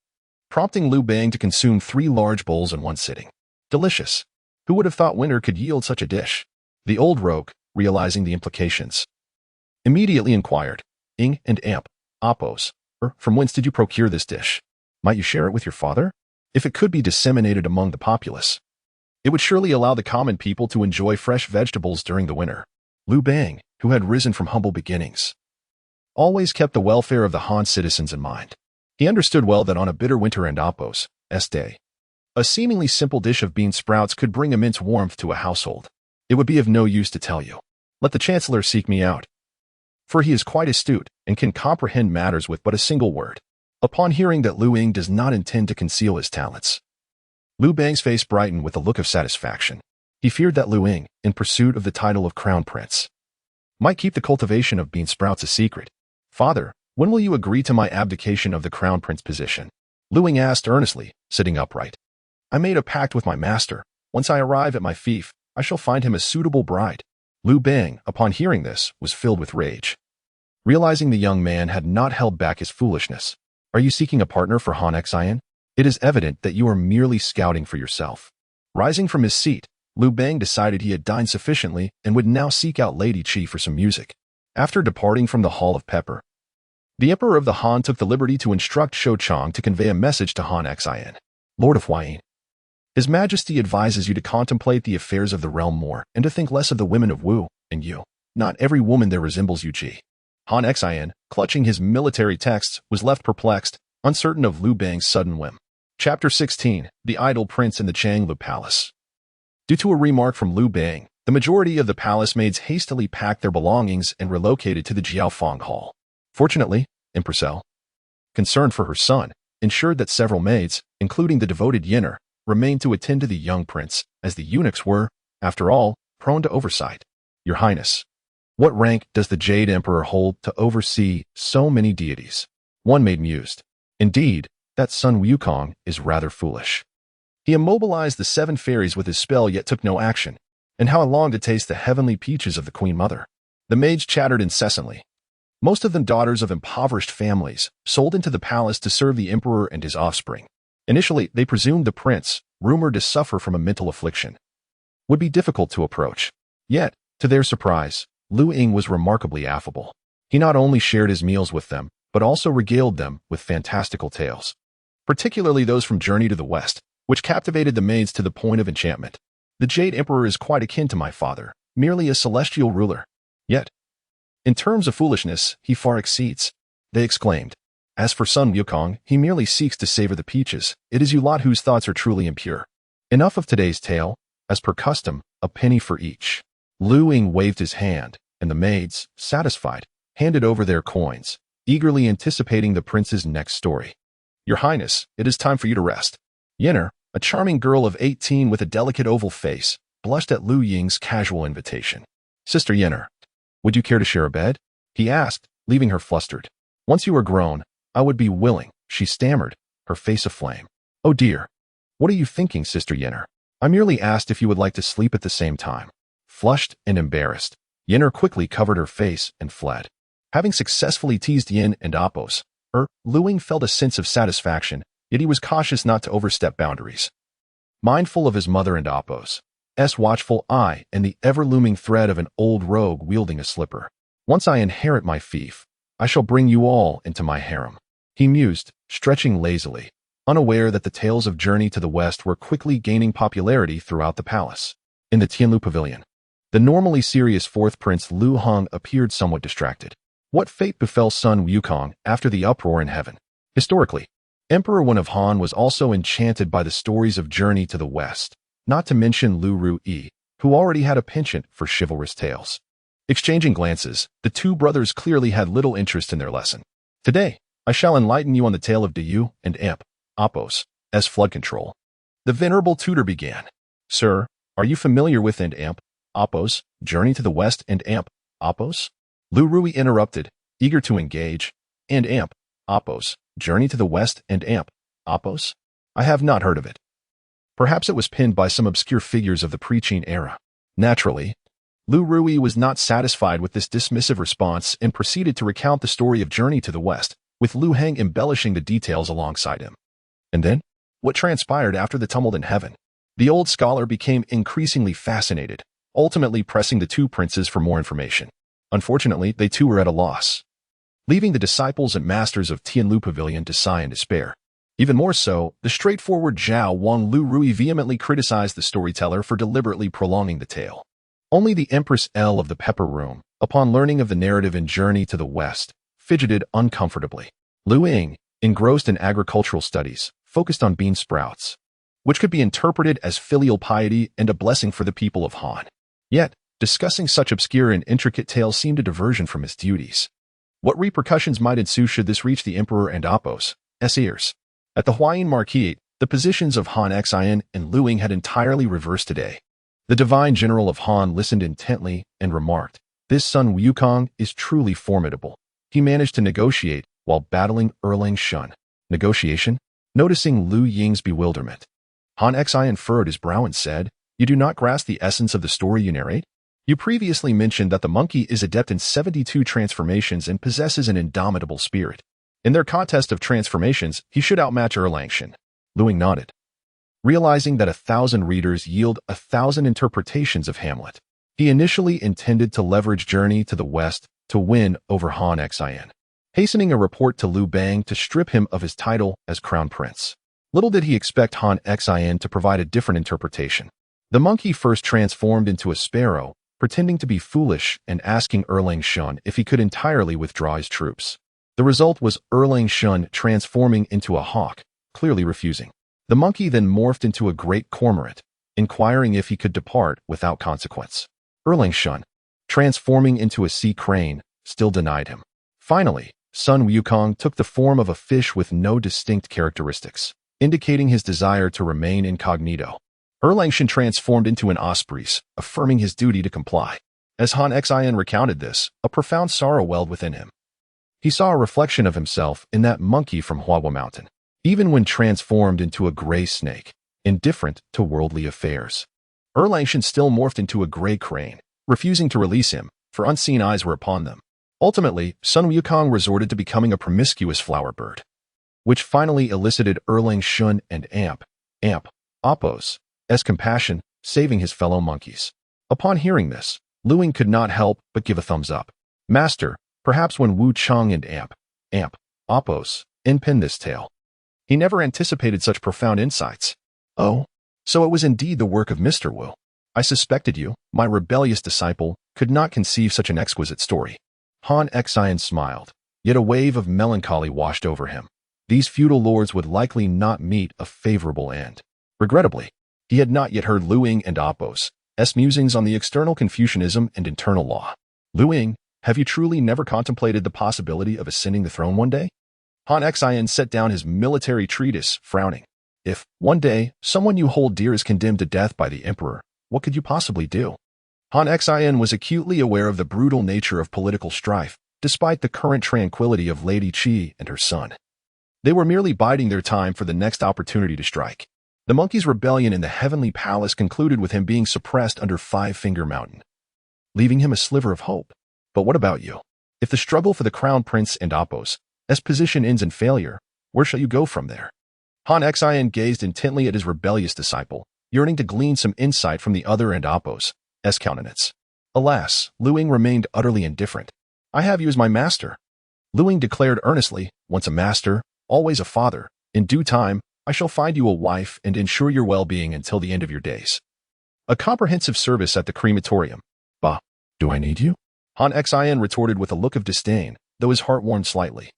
prompting Liu Bang to consume 3 large bowls in one sitting. Delicious. Who would have thought winter could yield such a dish? The old rogue, realizing the implications, immediately inquired, Ying and Appo's, from whence did you procure this dish? Might you share it with your father? If it could be disseminated among the populace, it would surely allow the common people to enjoy fresh vegetables during the winter. Liu Bang, who had risen from humble beginnings, always kept the welfare of the Han citizens in mind. He understood well that on a bitter winter and Appo's day, a seemingly simple dish of bean sprouts could bring immense warmth to a household. It would be of no use to tell you. Let the chancellor seek me out, for he is quite astute and can comprehend matters with but a single word. Upon hearing that Liu Ying does not intend to conceal his talents, Liu Bang's face brightened with a look of satisfaction. He feared that Liu Ying, in pursuit of the title of crown prince, might keep the cultivation of bean sprouts a secret. Father, when will you agree to my abdication of the crown prince position? Liu Ying asked earnestly, sitting upright. I made a pact with my master. Once I arrive at my fief, I shall find him a suitable bride. Liu Bang, upon hearing this, was filled with rage. Realizing the young man had not held back his foolishness. Are you seeking a partner for Han Xian? It is evident that you are merely scouting for yourself. Rising from his seat, Liu Bang decided he had dined sufficiently and would now seek out Lady Qi for some music. After departing from the Hall of Pepper, the Emperor of the Han took the liberty to instruct Shou Chang to convey a message to Han Xian. Lord of Huayin, His Majesty advises you to contemplate the affairs of the realm more and to think less of the women of Wu and you. Not every woman there resembles Yu Ji. Han Xian, clutching his military texts, was left perplexed, uncertain of Liu Bang's sudden whim. Chapter 16. The Idle Prince in the Xiongnu Palace. Due to a remark from Liu Bang, the majority of the palace maids hastily packed their belongings and relocated to the Jiaofeng Hall. Fortunately, Empress L, concerned for her son, ensured that several maids, including the devoted Yearned, remained to attend to the young prince, as the eunuchs were, after all, prone to oversight. Your Highness, what rank does the Jade Emperor hold to oversee so many deities? One maid mused. Indeed, that Sun Wukong is rather foolish. He immobilized the 7 fairies with his spell yet took no action. And how I long to taste the heavenly peaches of the Queen Mother. The maids chattered incessantly. Most of them daughters of impoverished families, sold into the palace to serve the emperor and his offspring. Initially, they presumed the prince, rumored to suffer from a mental affliction, would be difficult to approach. Yet, to their surprise, Liu Ying was remarkably affable. He not only shared his meals with them, but also regaled them with fantastical tales, particularly those from Journey to the West, which captivated the maids to the point of enchantment. The Jade Emperor is quite akin to my father, merely a celestial ruler. Yet, in terms of foolishness, he far exceeds, they exclaimed. As for Sun Wukong, he merely seeks to savor the peaches. It is you lot whose thoughts are truly impure. Enough of today's tale. As per custom, a penny for each. Liu Ying waved his hand, and and the maids, satisfied, handed over their coins, eagerly anticipating the prince's next story. "Your Highness, it is time for you to rest." Yenner, a charming girl of 18 with a delicate oval face, blushed at Liu Ying's casual invitation. "Sister Yenner, would you care to share a bed?" he asked, leaving her flustered. "Once you are grown, I would be willing," she stammered, her face aflame. "Oh dear. What are you thinking, Sister Yenner? I merely asked if you would like to sleep at the same time." Flushed and embarrassed, Yenner quickly covered her face and fled. Having successfully teased Yin and Appos, Liu Ying felt a sense of satisfaction, yet he was cautious not to overstep boundaries. Mindful of his mother and Appos' watchful eye and the ever-looming threat of an old rogue wielding a slipper. "Once I inherit my fief, I shall bring you all into my harem," he mused, stretching lazily, unaware that the tales of Journey to the West were quickly gaining popularity throughout the palace. In the Tianlu Pavilion, the normally serious fourth prince Liu Hong appeared somewhat distracted. What fate befell son Wukong after the uproar in heaven? Historically, Emperor Wen of Han was also enchanted by the stories of Journey to the West, not to mention Liu Ruyi, who already had a penchant for chivalrous tales. Exchanging glances, the two brothers clearly had little interest in their lesson. "Today, I shall enlighten you on the tale of Liu and Appos as flood control." The venerable tutor began. "Sir, are you familiar with Appos, Journey to the West and Appos?" Liu Ruyi interrupted, eager to engage. Appos, Journey to the West and Appos? I have not heard of it. Perhaps it was penned by some obscure figures of the pre-Qin era. Naturally, Liu Ruyi was not satisfied with this dismissive response and proceeded to recount the story of Journey to the West, with Liu Heng embellishing the details alongside him. And then, what transpired after the tumult in heaven? The old scholar became increasingly fascinated, ultimately pressing the two princes for more information. Unfortunately, they too were at a loss, leaving the disciples and masters of Tianlu Pavilion to sigh in despair. Even more so, the straightforward Zhao Wang Liu Ruyi vehemently criticized the storyteller for deliberately prolonging the tale. Only the Empress L of the Pepper Room, upon learning of the narrative in Journey to the West, fidgeted uncomfortably. Liu Ying, engrossed in agricultural studies, focused on bean sprouts, which could be interpreted as filial piety and a blessing for the people of Han. Yet, discussing such obscure and intricate tales seemed a diversion from his duties. What repercussions might ensue should this reach the Emperor and Appos' ears? At the Huayin Marquette, the positions of Han Xin and Liu Ying had entirely reversed today. The divine general of Han listened intently and remarked, "This son Wukong is truly formidable. He managed to negotiate while battling Erlang Shun." Negotiation? Noticing Liu Ying's bewilderment, Han Xin furrowed his brow and said, "You do not grasp the essence of the story you narrate? You previously mentioned that the monkey is adept in 72 transformations and possesses an indomitable spirit. In their contest of transformations, he should outmatch Erlang Shun." Liu Ying nodded, realizing that 1,000 readers yield 1,000 interpretations of Hamlet. He initially intended to leverage Journey to the West to win over Han Xin, hastening a report to Liu Bang to strip him of his title as crown prince. Little did he expect Han Xin to provide a different interpretation. The monkey first transformed into a sparrow, pretending to be foolish and asking Erlang Shun if he could entirely withdraw his troops. The result was Erlang Shun transforming into a hawk, clearly refusing. The monkey then morphed into a great cormorant, inquiring if he could depart without consequence. Erlang Shun, transforming into a sea crane, still denied him. Finally, Sun Wukong took the form of a fish with no distinct characteristics, indicating his desire to remain incognito. Erlang Shun transformed into an osprey, affirming his duty to comply. As Han Xin recounted this, a profound sorrow welled within him. He saw a reflection of himself in that monkey from Huahua Mountain, even when transformed into a gray snake, indifferent to worldly affairs. Erlang Shun still morphed into a gray crane, refusing to release him, for unseen eyes were upon them. Ultimately, Sun Wukong resorted to becoming a promiscuous flower bird, which finally elicited Erlang Shun and Appos' compassion, saving his fellow monkeys. Upon hearing this, Liu Ying could not help but give a thumbs up. "Master, perhaps when Wu Chang and Appos penned this tale, he never anticipated such profound insights." "Oh, so it was indeed the work of Mr. Wu. I suspected you, my rebellious disciple, could not conceive such an exquisite story." Han Xin smiled, yet a wave of melancholy washed over him. These feudal lords would likely not meet a favorable end. Regrettably, he had not yet heard Liu Ying and Appos' musings on the external Confucianism and internal law. Liu Ying, have you truly never contemplated the possibility of ascending the throne one day? Han Xian set down his military treatise, frowning. If, one day, someone you hold dear is condemned to death by the emperor, what could you possibly do? Han Xian was acutely aware of the brutal nature of political strife, despite the current tranquility of Lady Qi and her son. They were merely biding their time for the next opportunity to strike. The monkey's rebellion in the heavenly palace concluded with him being suppressed under Five-Finger Mountain, leaving him a sliver of hope. But what about you? If the struggle for the crown prince and Apos' position ends in failure, where shall you go from there? Han Xian gazed intently at his rebellious disciple, yearning to glean some insight from the other and Apos' countenance. Alas, Liu Ying remained utterly indifferent. I have you as my master, Liu Ying declared earnestly, once a master, always a father. In due time, I shall find you a wife and ensure your well-being until the end of your days. A comprehensive service at the crematorium. Bah, do I need you? Han Xian retorted with a look of disdain, though his heart warmed slightly.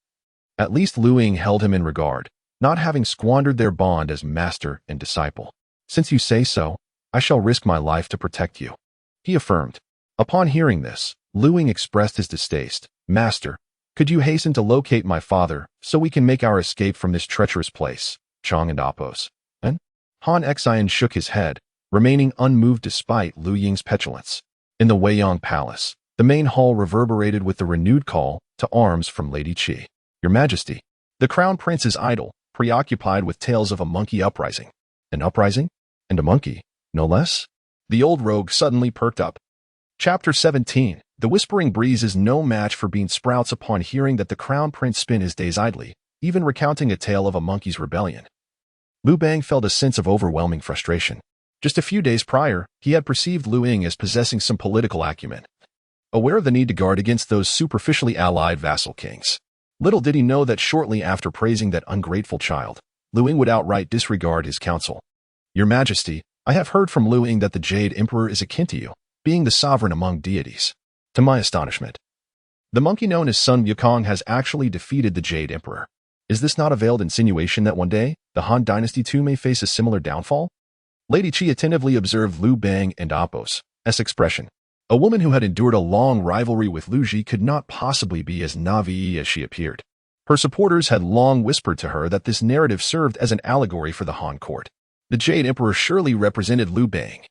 At least Liu Ying held him in regard, not having squandered their bond as master and disciple. Since you say so, I shall risk my life to protect you, he affirmed. Upon hearing this, Liu Ying expressed his distaste. Master, could you hasten to locate my father so we can make our escape from this treacherous place, Chang and Apos? And Han Xian shook his head, remaining unmoved despite Liu Ying's petulance. In the Weiyang Palace, the main hall reverberated with the renewed call to arms from Lady Qi. Your Majesty, the crown prince is idle, preoccupied with tales of a monkey uprising. An uprising? And a monkey, no less? The old rogue suddenly perked up. Chapter 17. The whispering breeze is no match for bean sprouts upon hearing that the crown prince spent his days idly, even recounting a tale of a monkey's rebellion. Liu Bang felt a sense of overwhelming frustration. Just a few days prior, he had perceived Liu Ying as possessing some political acumen, aware of the need to guard against those superficially allied vassal kings. Little did he know that shortly after praising that ungrateful child, Liu Ying would outright disregard his counsel. Your Majesty, I have heard from Liu Ying that the Jade Emperor is akin to you, being the sovereign among deities. To my astonishment, the monkey known as Sun Wukong has actually defeated the Jade Emperor. Is this not a veiled insinuation that one day, the Han dynasty too may face a similar downfall? Lady Qi attentively observed Liu Bang and Apos' expression. A woman who had endured a long rivalry with Liu Ji could not possibly be as naive as she appeared. Her supporters had long whispered to her that this narrative served as an allegory for the Han court. The Jade Emperor surely represented Liu Bang,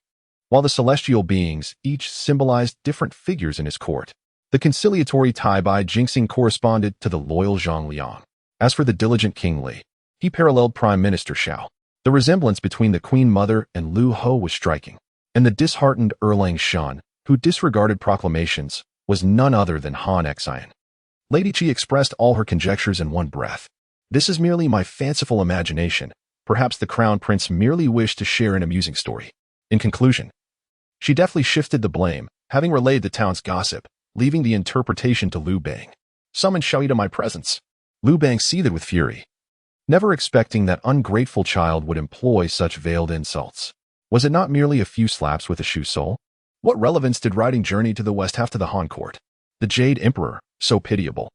while the celestial beings each symbolized different figures in his court. The conciliatory Tai Bai Jinxing corresponded to the loyal Zhang Liang. As for the diligent King Li, he paralleled Prime Minister Xiao. The resemblance between the Queen Mother and Liu Ho was striking, and the disheartened Erlang Shan, who disregarded proclamations, was none other than Han Xian. Lady Qi expressed all her conjectures in one breath. This is merely my fanciful imagination. Perhaps the crown prince merely wished to share an amusing story. In conclusion, she deftly shifted the blame, having relayed the town's gossip, leaving the interpretation to Liu Bang. Summon Xiaoyi to my presence. Liu Bang seethed with fury, never expecting that ungrateful child would employ such veiled insults. Was it not merely a few slaps with a shoe sole? What relevance did riding journey to the west have to the Han court? The Jade Emperor, so pitiable,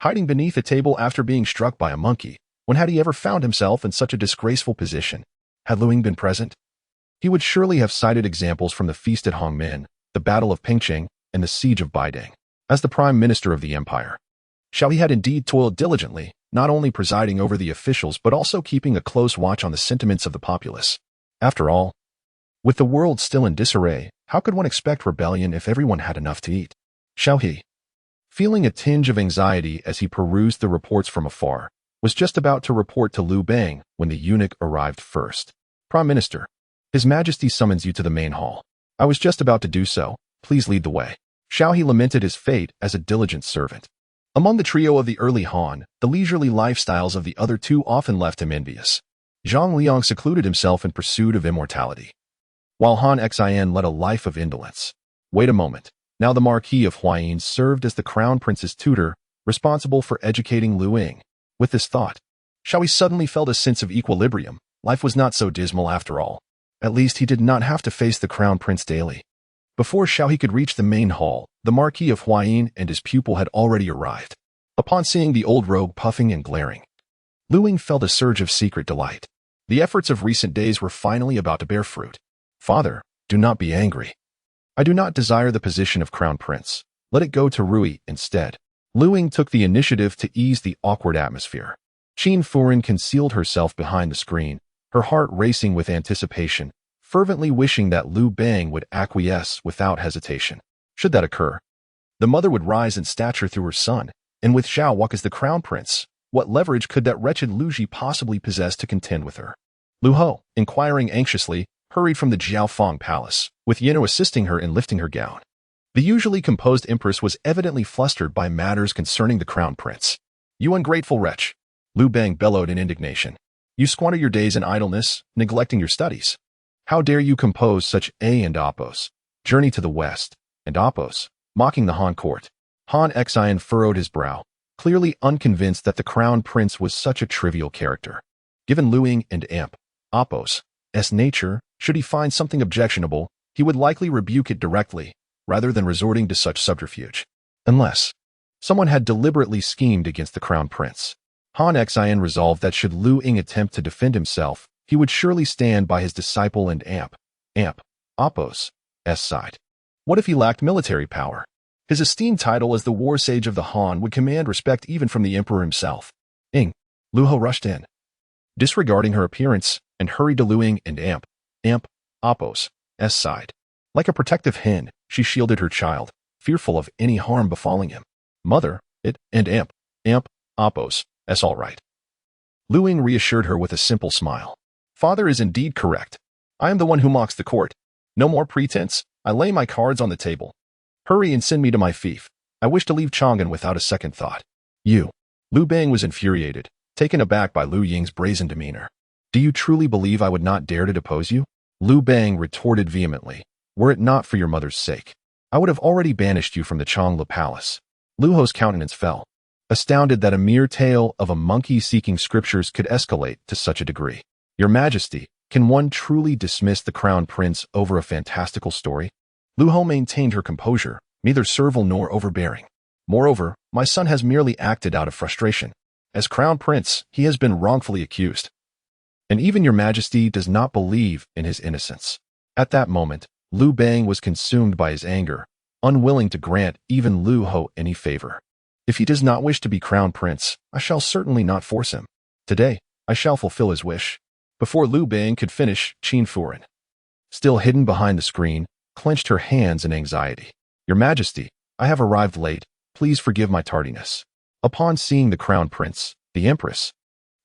hiding beneath a table after being struck by a monkey. When had he ever found himself in such a disgraceful position? Had Liu Ying been present, he would surely have cited examples from the feast at Hongmen, the Battle of Pingqing, and the Siege of Baiding. As the Prime Minister of the Empire, Xiaoyi had indeed toiled diligently, not only presiding over the officials but also keeping a close watch on the sentiments of the populace. After all, with the world still in disarray, how could one expect rebellion if everyone had enough to eat? Xiaoyi, feeling a tinge of anxiety as he perused the reports from afar, was just about to report to Liu Bang when the eunuch arrived first. Prime Minister, His Majesty summons you to the main hall. I was just about to do so. Please lead the way. Xiaoyi lamented his fate as a diligent servant. Among the trio of the early Han, the leisurely lifestyles of the other two often left him envious. Zhang Liang secluded himself in pursuit of immortality, while Han Xian led a life of indolence. Wait a moment. Now the Marquis of Huayin served as the crown prince's tutor, responsible for educating Liu Ying. With this thought, Xiaoyi suddenly felt a sense of equilibrium. Life was not so dismal after all. At least he did not have to face the crown prince daily. Before Xiaoyi could reach the main hall, the Marquis of Huayin and his pupil had already arrived. Upon seeing the old rogue puffing and glaring, Liu Ying felt a surge of secret delight. The efforts of recent days were finally about to bear fruit. Father, do not be angry. I do not desire the position of crown prince. Let it go to Ruyi instead. Liu Ying took the initiative to ease the awkward atmosphere. Qin Furen concealed herself behind the screen, her heart racing with anticipation, fervently wishing that Liu Bang would acquiesce without hesitation. Should that occur, the mother would rise in stature through her son, and with Zhao walk as the crown prince. What leverage could that wretched Liu Ji possibly possess to contend with her? Liu Ho, inquiring anxiously, hurried from the Jiaofeng palace, with Yino assisting her in lifting her gown. The usually composed empress was evidently flustered by matters concerning the crown prince. "You ungrateful wretch!" Liu Bang bellowed in indignation. "You squander your days in idleness, neglecting your studies. How dare you compose such a and oppos? Journey to the west, and oppos, mocking the Han court." Han Xian furrowed his brow, clearly unconvinced that the crown prince was such a trivial character. Given Liu Ying and Oppos' nature, should he find something objectionable, he would likely rebuke it directly, rather than resorting to such subterfuge. Unless someone had deliberately schemed against the crown prince. Han Xian resolved that should Liu Ying attempt to defend himself, he would surely stand by his disciple and Oppos' side. What if he lacked military power? His esteemed title as the war sage of the Han would command respect even from the emperor himself. Liu Ho rushed in, disregarding her appearance, and hurried to Liu Ying and Oppos' side. Like a protective hen, she shielded her child, fearful of any harm befalling him. "Mother, Oppos' all right." Liu Ying reassured her with a simple smile. "Father is indeed correct. I am the one who mocks the court. No more pretense. I lay my cards on the table. Hurry and send me to my fief. I wish to leave Chang'an without a second thought." "You." Liu Bang was infuriated, taken aback by Liu Ying's brazen demeanor. "Do you truly believe I would not dare to depose you?" Liu Bang retorted vehemently. "Were it not for your mother's sake, I would have already banished you from the Chang'an palace." Liu Ho's countenance fell, astounded that a mere tale of a monkey seeking scriptures could escalate to such a degree. "Your Majesty, can one truly dismiss the crown prince over a fantastical story?" Liu Ho maintained her composure, neither servile nor overbearing. "Moreover, my son has merely acted out of frustration. As crown prince, he has been wrongfully accused. And even your Majesty does not believe in his innocence." At that moment, Liu Bang was consumed by his anger, unwilling to grant even Liu Ho any favor. "If he does not wish to be crown prince, I shall certainly not force him. Today, I shall fulfill his wish." Before Liu Bang could finish, Qin Furen, still hidden behind the screen, clenched her hands in anxiety. "Your Majesty, I have arrived late. Please forgive my tardiness." Upon seeing the crown prince, the empress,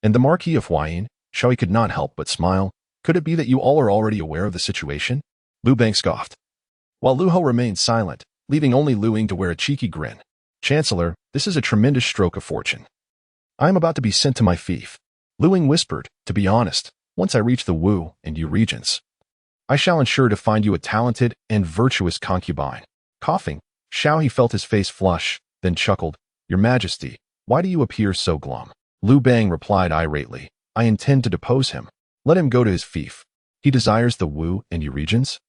and the Marquis of Huayin, Zhao could not help but smile. "Could it be that you all are already aware of the situation?" Liu Bang scoffed, while Liu Ho remained silent, leaving only Liu Ying to wear a cheeky grin. "Chancellor, this is a tremendous stroke of fortune. I am about to be sent to my fief." Liu Ying whispered, "To be honest, once I reach the Wu and Yu regions, I shall ensure to find you a talented and virtuous concubine." Coughing, Zhao felt his face flush, then chuckled. "Your Majesty, why do you appear so glum?" Liu Bang replied irately, "I intend to depose him. Let him go to his fief. He desires the Wu and Yu regions?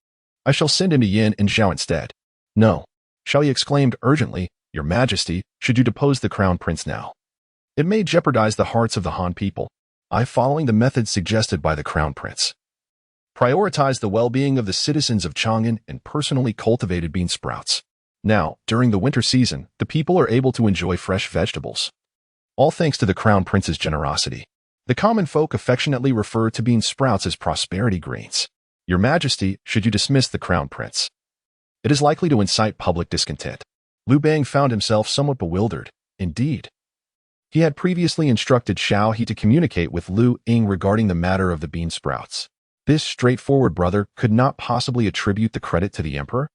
I shall send him to Yin and Zhao instead." "No," Zhao exclaimed urgently, "Your Majesty, should you depose the crown prince now, it may jeopardize the hearts of the Han people. Following the methods suggested by the crown prince, prioritize the well-being of the citizens of Chang'an and personally cultivated bean sprouts. Now, during the winter season, the people are able to enjoy fresh vegetables, all thanks to the crown prince's generosity. The common folk affectionately refer to bean sprouts as prosperity greens. Your Majesty, should you dismiss the crown prince, it is likely to incite public discontent." Liu Bang found himself somewhat bewildered. Indeed, he had previously instructed Zhao to communicate with Liu Ying regarding the matter of the bean sprouts. This straightforward brother could not possibly attribute the credit to the emperor?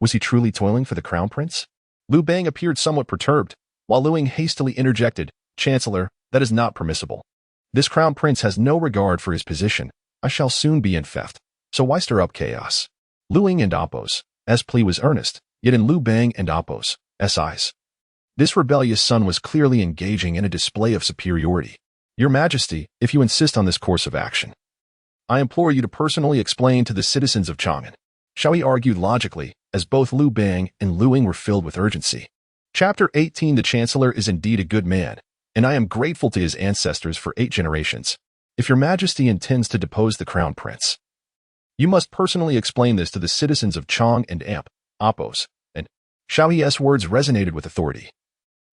Was he truly toiling for the crown prince? Liu Bang appeared somewhat perturbed, while Liu Ying hastily interjected, "Chancellor, that is not permissible. This crown prince has no regard for his position. I shall soon be in theft, so why stir up chaos?" Liu Ying and Oppos' plea was earnest, yet in Liu Bang and Oppos' eyes, this rebellious son was clearly engaging in a display of superiority. "Your Majesty, if you insist on this course of action, I implore you to personally explain to the citizens of Chang'an." Zhao argued logically, as both Liu Bang and Liu Ying were filled with urgency. Chapter 18. The Chancellor is indeed a good man, and I am grateful to his ancestors for 8 generations. If your Majesty intends to depose the crown prince, you must personally explain this to the citizens of Chang and Oppos, and Xiao He's words resonated with authority,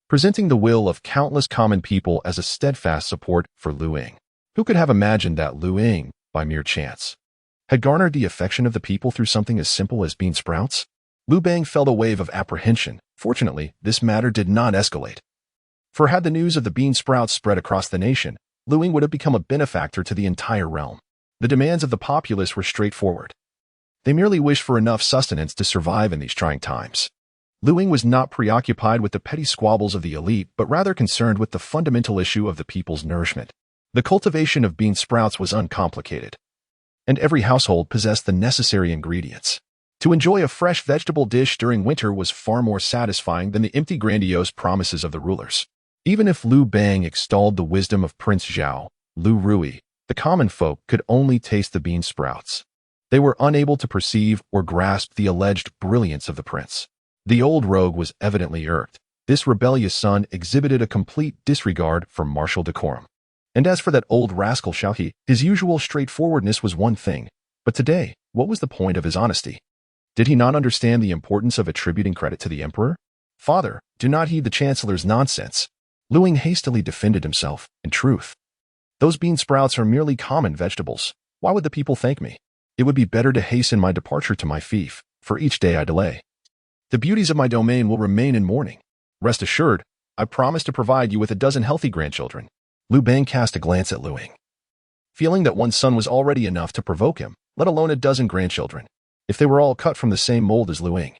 presenting the will of countless common people as a steadfast support for Liu Ying. Who could have imagined that Liu Ying, by mere chance, had garnered the affection of the people through something as simple as bean sprouts? Liu Bang felt a wave of apprehension. Fortunately, this matter did not escalate. For had the news of the bean sprouts spread across the nation, Liu Ying would have become a benefactor to the entire realm. The demands of the populace were straightforward. They merely wished for enough sustenance to survive in these trying times. Liu Ying was not preoccupied with the petty squabbles of the elite, but rather concerned with the fundamental issue of the people's nourishment. The cultivation of bean sprouts was uncomplicated, and every household possessed the necessary ingredients. To enjoy a fresh vegetable dish during winter was far more satisfying than the empty grandiose promises of the rulers. Even if Liu Bang extolled the wisdom of Prince Zhao, Liu Ruyi, the common folk could only taste the bean sprouts. They were unable to perceive or grasp the alleged brilliance of the prince. The old rogue was evidently irked. This rebellious son exhibited a complete disregard for martial decorum. And as for that old rascal Xiao He, his usual straightforwardness was one thing, but today, what was the point of his honesty? Did he not understand the importance of attributing credit to the emperor? Father, do not heed the chancellor's nonsense. Liu Ying hastily defended himself. In truth, those bean sprouts are merely common vegetables. Why would the people thank me? It would be better to hasten my departure to my fief, for each day I delay, the beauties of my domain will remain in mourning. Rest assured, I promise to provide you with a dozen healthy grandchildren. Liu Bang cast a glance at Liu Ying, feeling that one son was already enough to provoke him, let alone a dozen grandchildren. If they were all cut from the same mold as Liu Ying,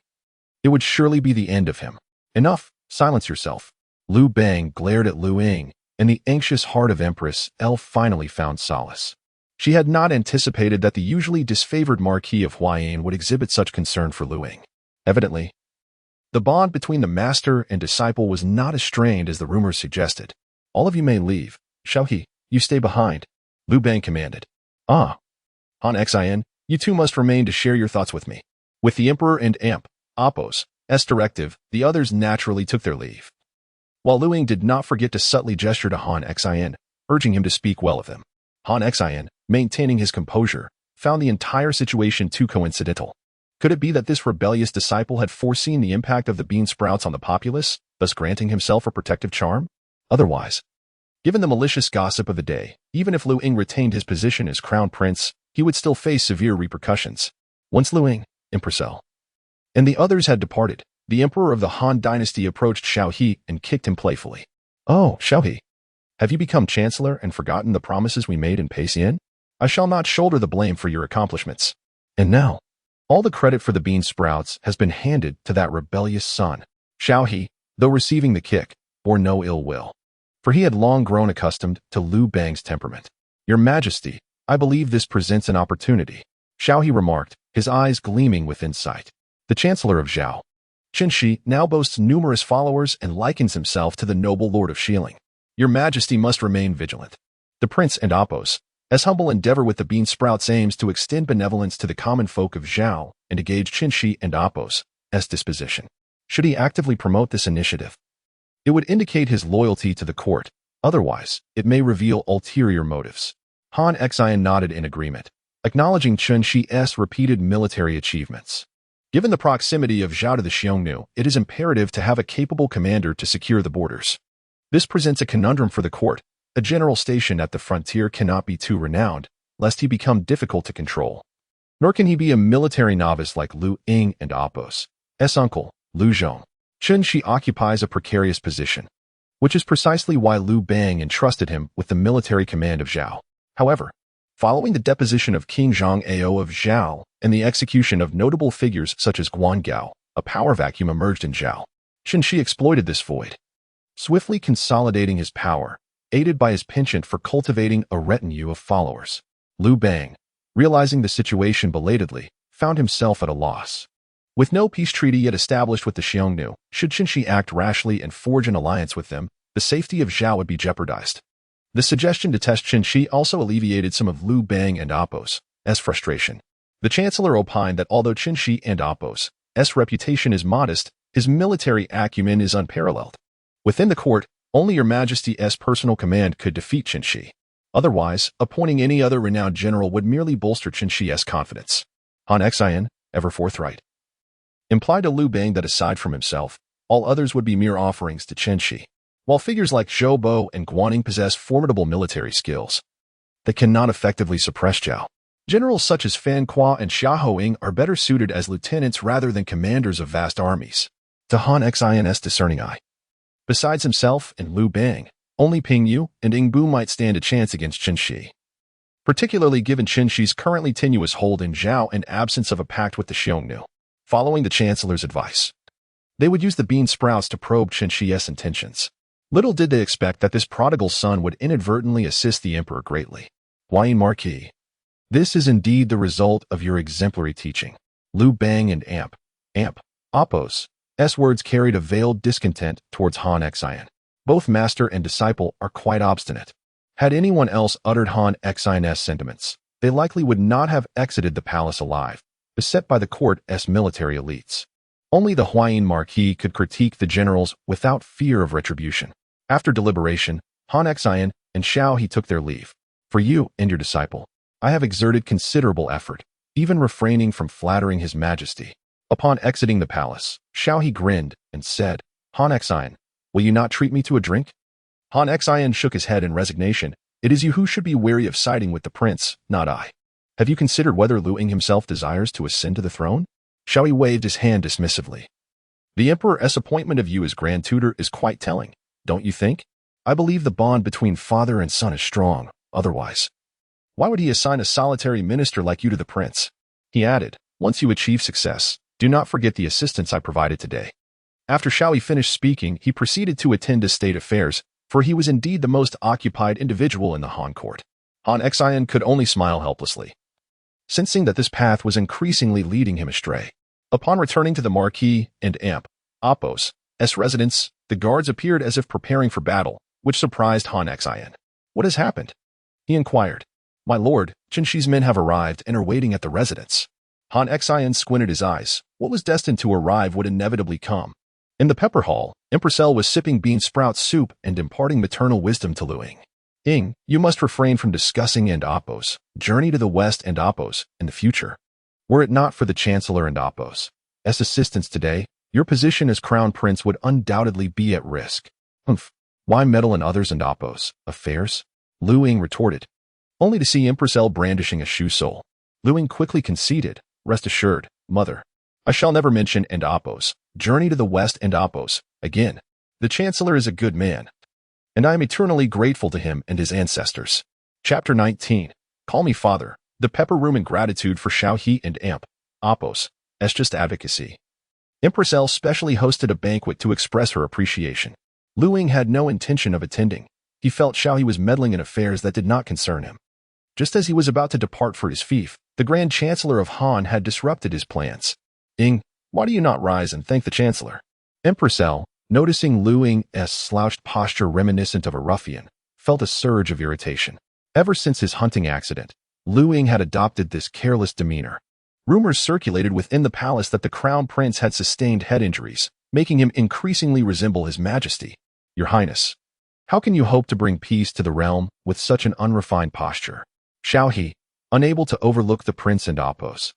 it would surely be the end of him. Enough, silence yourself. Liu Bang glared at Liu Ying, and the anxious heart of Empress Elle finally found solace. She had not anticipated that the usually disfavored Marquis of Huayan would exhibit such concern for Liu Ying. Evidently, the bond between the master and disciple was not as strained as the rumors suggested. All of you may leave. Xiao He, you stay behind, Liu Bang commanded. Han Xin, you two must remain to share your thoughts with me. With the Emperor and Appo's directive, the others naturally took their leave, while Liu Ying did not forget to subtly gesture to Han Xin, urging him to speak well of them. Han Xin, maintaining his composure, found the entire situation too coincidental. Could it be that this rebellious disciple had foreseen the impact of the bean sprouts on the populace, thus granting himself a protective charm? Otherwise, given the malicious gossip of the day, even if Liu Ying retained his position as crown prince, he would still face severe repercussions. Once Liu Ying, Empress Elle, and the others had departed, the emperor of the Han dynasty approached Xiao He and kicked him playfully. Oh, Xiao He, have you become chancellor and forgotten the promises we made in Peixian? I shall not shoulder the blame for your accomplishments. And now, all the credit for the bean sprouts has been handed to that rebellious son. Xiao He, though receiving the kick, bore no ill will, for he had long grown accustomed to Liu Bang's temperament. Your Majesty, I believe this presents an opportunity, Xiao He remarked, his eyes gleaming with insight. The Chancellor of Zhao, Qin Shi, now boasts numerous followers and likens himself to the noble Lord of Shilin. Your Majesty must remain vigilant. The Prince and Appo's humble endeavor with the bean sprouts aims to extend benevolence to the common folk of Zhao and to gauge Qin Shi and Appo's disposition. Should he actively promote this initiative, it would indicate his loyalty to the court. Otherwise, it may reveal ulterior motives. Han Xin nodded in agreement, acknowledging Qin Shi's repeated military achievements. Given the proximity of Zhao to the Xiongnu, it is imperative to have a capable commander to secure the borders. This presents a conundrum for the court. A general stationed at the frontier cannot be too renowned, lest he become difficult to control. Nor can he be a military novice like Liu Ying and Appo's uncle, Liu Zhong. Qin Shi occupies a precarious position, which is precisely why Liu Bang entrusted him with the military command of Zhao. However, following the deposition of King Zhang-Ao of Zhao and the execution of notable figures such as Guan Gao, a power vacuum emerged in Zhao. Qin Shi exploited this void, swiftly consolidating his power, aided by his penchant for cultivating a retinue of followers. Liu Bang, realizing the situation belatedly, found himself at a loss. With no peace treaty yet established with the Xiongnu, should Qin Shi act rashly and forge an alliance with them, the safety of Zhao would be jeopardized. The suggestion to test Qin Shi also alleviated some of Liu Bang and Appo's frustration. The chancellor opined that although Qin Shi and Appo's reputation is modest, his military acumen is unparalleled. Within the court, only Your Majesty's personal command could defeat Qin Shi. Otherwise, appointing any other renowned general would merely bolster Qin Shi's confidence. Han Xin, ever forthright, implied to Liu Bang that aside from himself, all others would be mere offerings to Chen Shi. While figures like Zhao Bo and Guaning possess formidable military skills, they cannot effectively suppress Zhao. Generals such as Fan Qua and Xia Hoing are better suited as lieutenants rather than commanders of vast armies. To Han Xin's discerning eye. Besides himself and Liu Bang, only Ping Yu and Ying Bu might stand a chance against Chen Shi, particularly given Chen Shi's currently tenuous hold in Zhao and absence of a pact with the Xiongnu. Following the Chancellor's advice, they would use the bean sprouts to probe Chen Shi's intentions. Little did they expect that this prodigal son would inadvertently assist the emperor greatly. Huayin Marquis. This is indeed the result of your exemplary teaching. Liu Bang and Amp. Oppos. Words carried a veiled discontent towards Han Xin. Both master and disciple are quite obstinate. Had anyone else uttered Han Xin's sentiments, they likely would not have exited the palace alive, beset by the court's military elites. Only the Huayin Marquis could critique the generals without fear of retribution. After deliberation, Han Xin and Xiao He took their leave. For you and your disciple, I have exerted considerable effort, even refraining from flattering His Majesty. Upon exiting the palace, Xiao He grinned and said, Han Xin, will you not treat me to a drink? Han Xin shook his head in resignation. It is you who should be wary of siding with the prince, not I. Have you considered whether Liu Ying himself desires to ascend to the throne? Xiao He waved his hand dismissively. The emperor's appointment of you as grand tutor is quite telling, don't you think? I believe the bond between father and son is strong, otherwise. Why would he assign a solitary minister like you to the prince? He added, once you achieve success, do not forget the assistance I provided today. After Xiao He finished speaking, he proceeded to attend to state affairs, for he was indeed the most occupied individual in the Han court. Han Xin could only smile helplessly, sensing that this path was increasingly leading him astray. Upon returning to the Marquis and Amp. Oppos' residence, the guards appeared as if preparing for battle, which surprised Han Xin. What has happened? He inquired. My lord, Chen Shi's men have arrived and are waiting at the residence. Han Xin squinted his eyes. What was destined to arrive would inevitably come. In the pepper hall, Empress L was sipping bean sprout soup and imparting maternal wisdom to Liu Ying. Ying, you must refrain from discussing and Oppos' journey to the west and Oppos' in the future. Were it not for the Chancellor and Oppos' assistance today, your position as crown prince would undoubtedly be at risk. Why meddle in others and Oppos' affairs? Liu Ying retorted, only to see Empress L brandishing a shoe sole. Liu Ying quickly conceded, rest assured, mother, I shall never mention and Oppos' journey to the west and Oppos' again. The Chancellor is a good man, and I am eternally grateful to him and his ancestors. Chapter 19. Call me father. The pepper room in gratitude for Xiao He and Amp. Oppos' just advocacy. Empress L specially hosted a banquet to express her appreciation. Liu Ying had no intention of attending. He felt Xiao He was meddling in affairs that did not concern him. Just as he was about to depart for his fief, the Grand Chancellor of Han had disrupted his plans. Ying, why do you not rise and thank the Chancellor? Empress L, noticing Liu Ying's slouched posture reminiscent of a ruffian, felt a surge of irritation. Ever since his hunting accident, Liu Ying had adopted this careless demeanor. Rumors circulated within the palace that the crown prince had sustained head injuries, making him increasingly resemble His Majesty. Your Highness, how can you hope to bring peace to the realm with such an unrefined posture? Xiao He, unable to overlook the prince and Oppos'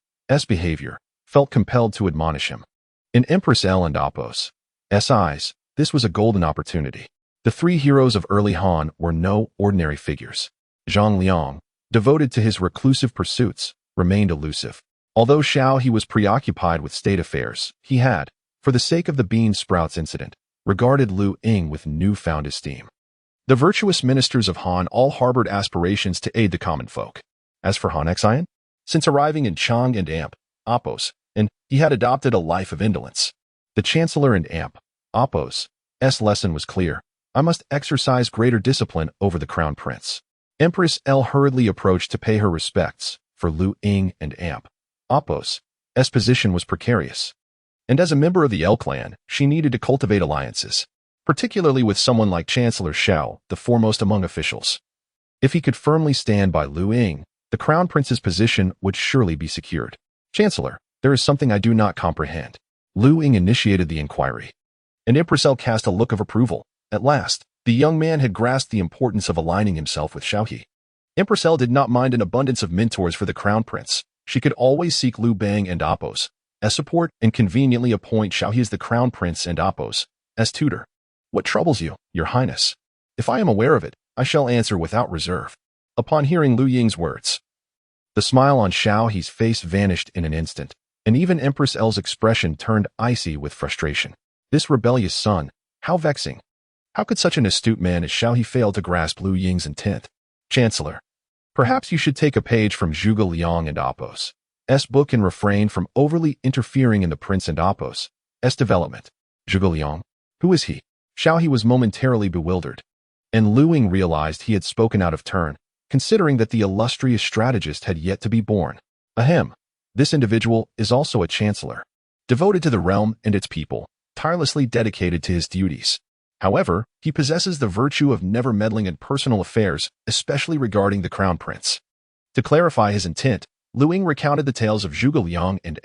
behavior, felt compelled to admonish him. In Empress L and Oppos' eyes, this was a golden opportunity. The three heroes of early Han were no ordinary figures. Zhang Liang, devoted to his reclusive pursuits, remained elusive. Although Xiao He was preoccupied with state affairs, he had, for the sake of the bean sprouts incident, regarded Liu Ying with newfound esteem. The virtuous ministers of Han all harbored aspirations to aid the common folk. As for Han Xin, since arriving in Chang and Amp. Oppos', and he had adopted a life of indolence. The Chancellor and Amp. Oppos' lesson was clear. I must exercise greater discipline over the Crown Prince. Empress L hurriedly approached to pay her respects, for Liu Ying and Amp. Oppos' position was precarious. And as a member of the L clan, she needed to cultivate alliances, particularly with someone like Chancellor Xiao, the foremost among officials. If he could firmly stand by Liu Ying, the Crown Prince's position would surely be secured. Chancellor, there is something I do not comprehend. Liu Ying initiated the inquiry, and Empress L cast a look of approval. At last, the young man had grasped the importance of aligning himself with Xiao He. Empress L did not mind an abundance of mentors for the Crown Prince. She could always seek Liu Bang and Oppos' as support and conveniently appoint Xiao He as the crown prince and Apos as tutor. What troubles you, your highness? If I am aware of it, I shall answer without reserve. Upon hearing Liu Ying's words, the smile on Xiao He's face vanished in an instant, and even Empress L's expression turned icy with frustration. This rebellious son, how vexing. How could such an astute man as Xiao He fail to grasp Liu Ying's intent? Chancellor, perhaps you should take a page from Zhuge Liang and Apos' book and refrain from overly interfering in the prince and Apos' development. Zhuge Liang? Who is he? Xiao He was momentarily bewildered, and Liu Ying realized he had spoken out of turn, considering that the illustrious strategist had yet to be born. Ahem. This individual is also a chancellor, devoted to the realm and its people, tirelessly dedicated to his duties. However, he possesses the virtue of never meddling in personal affairs, especially regarding the crown prince. To clarify his intent, Liu Ying recounted the tales of Zhuge Liang and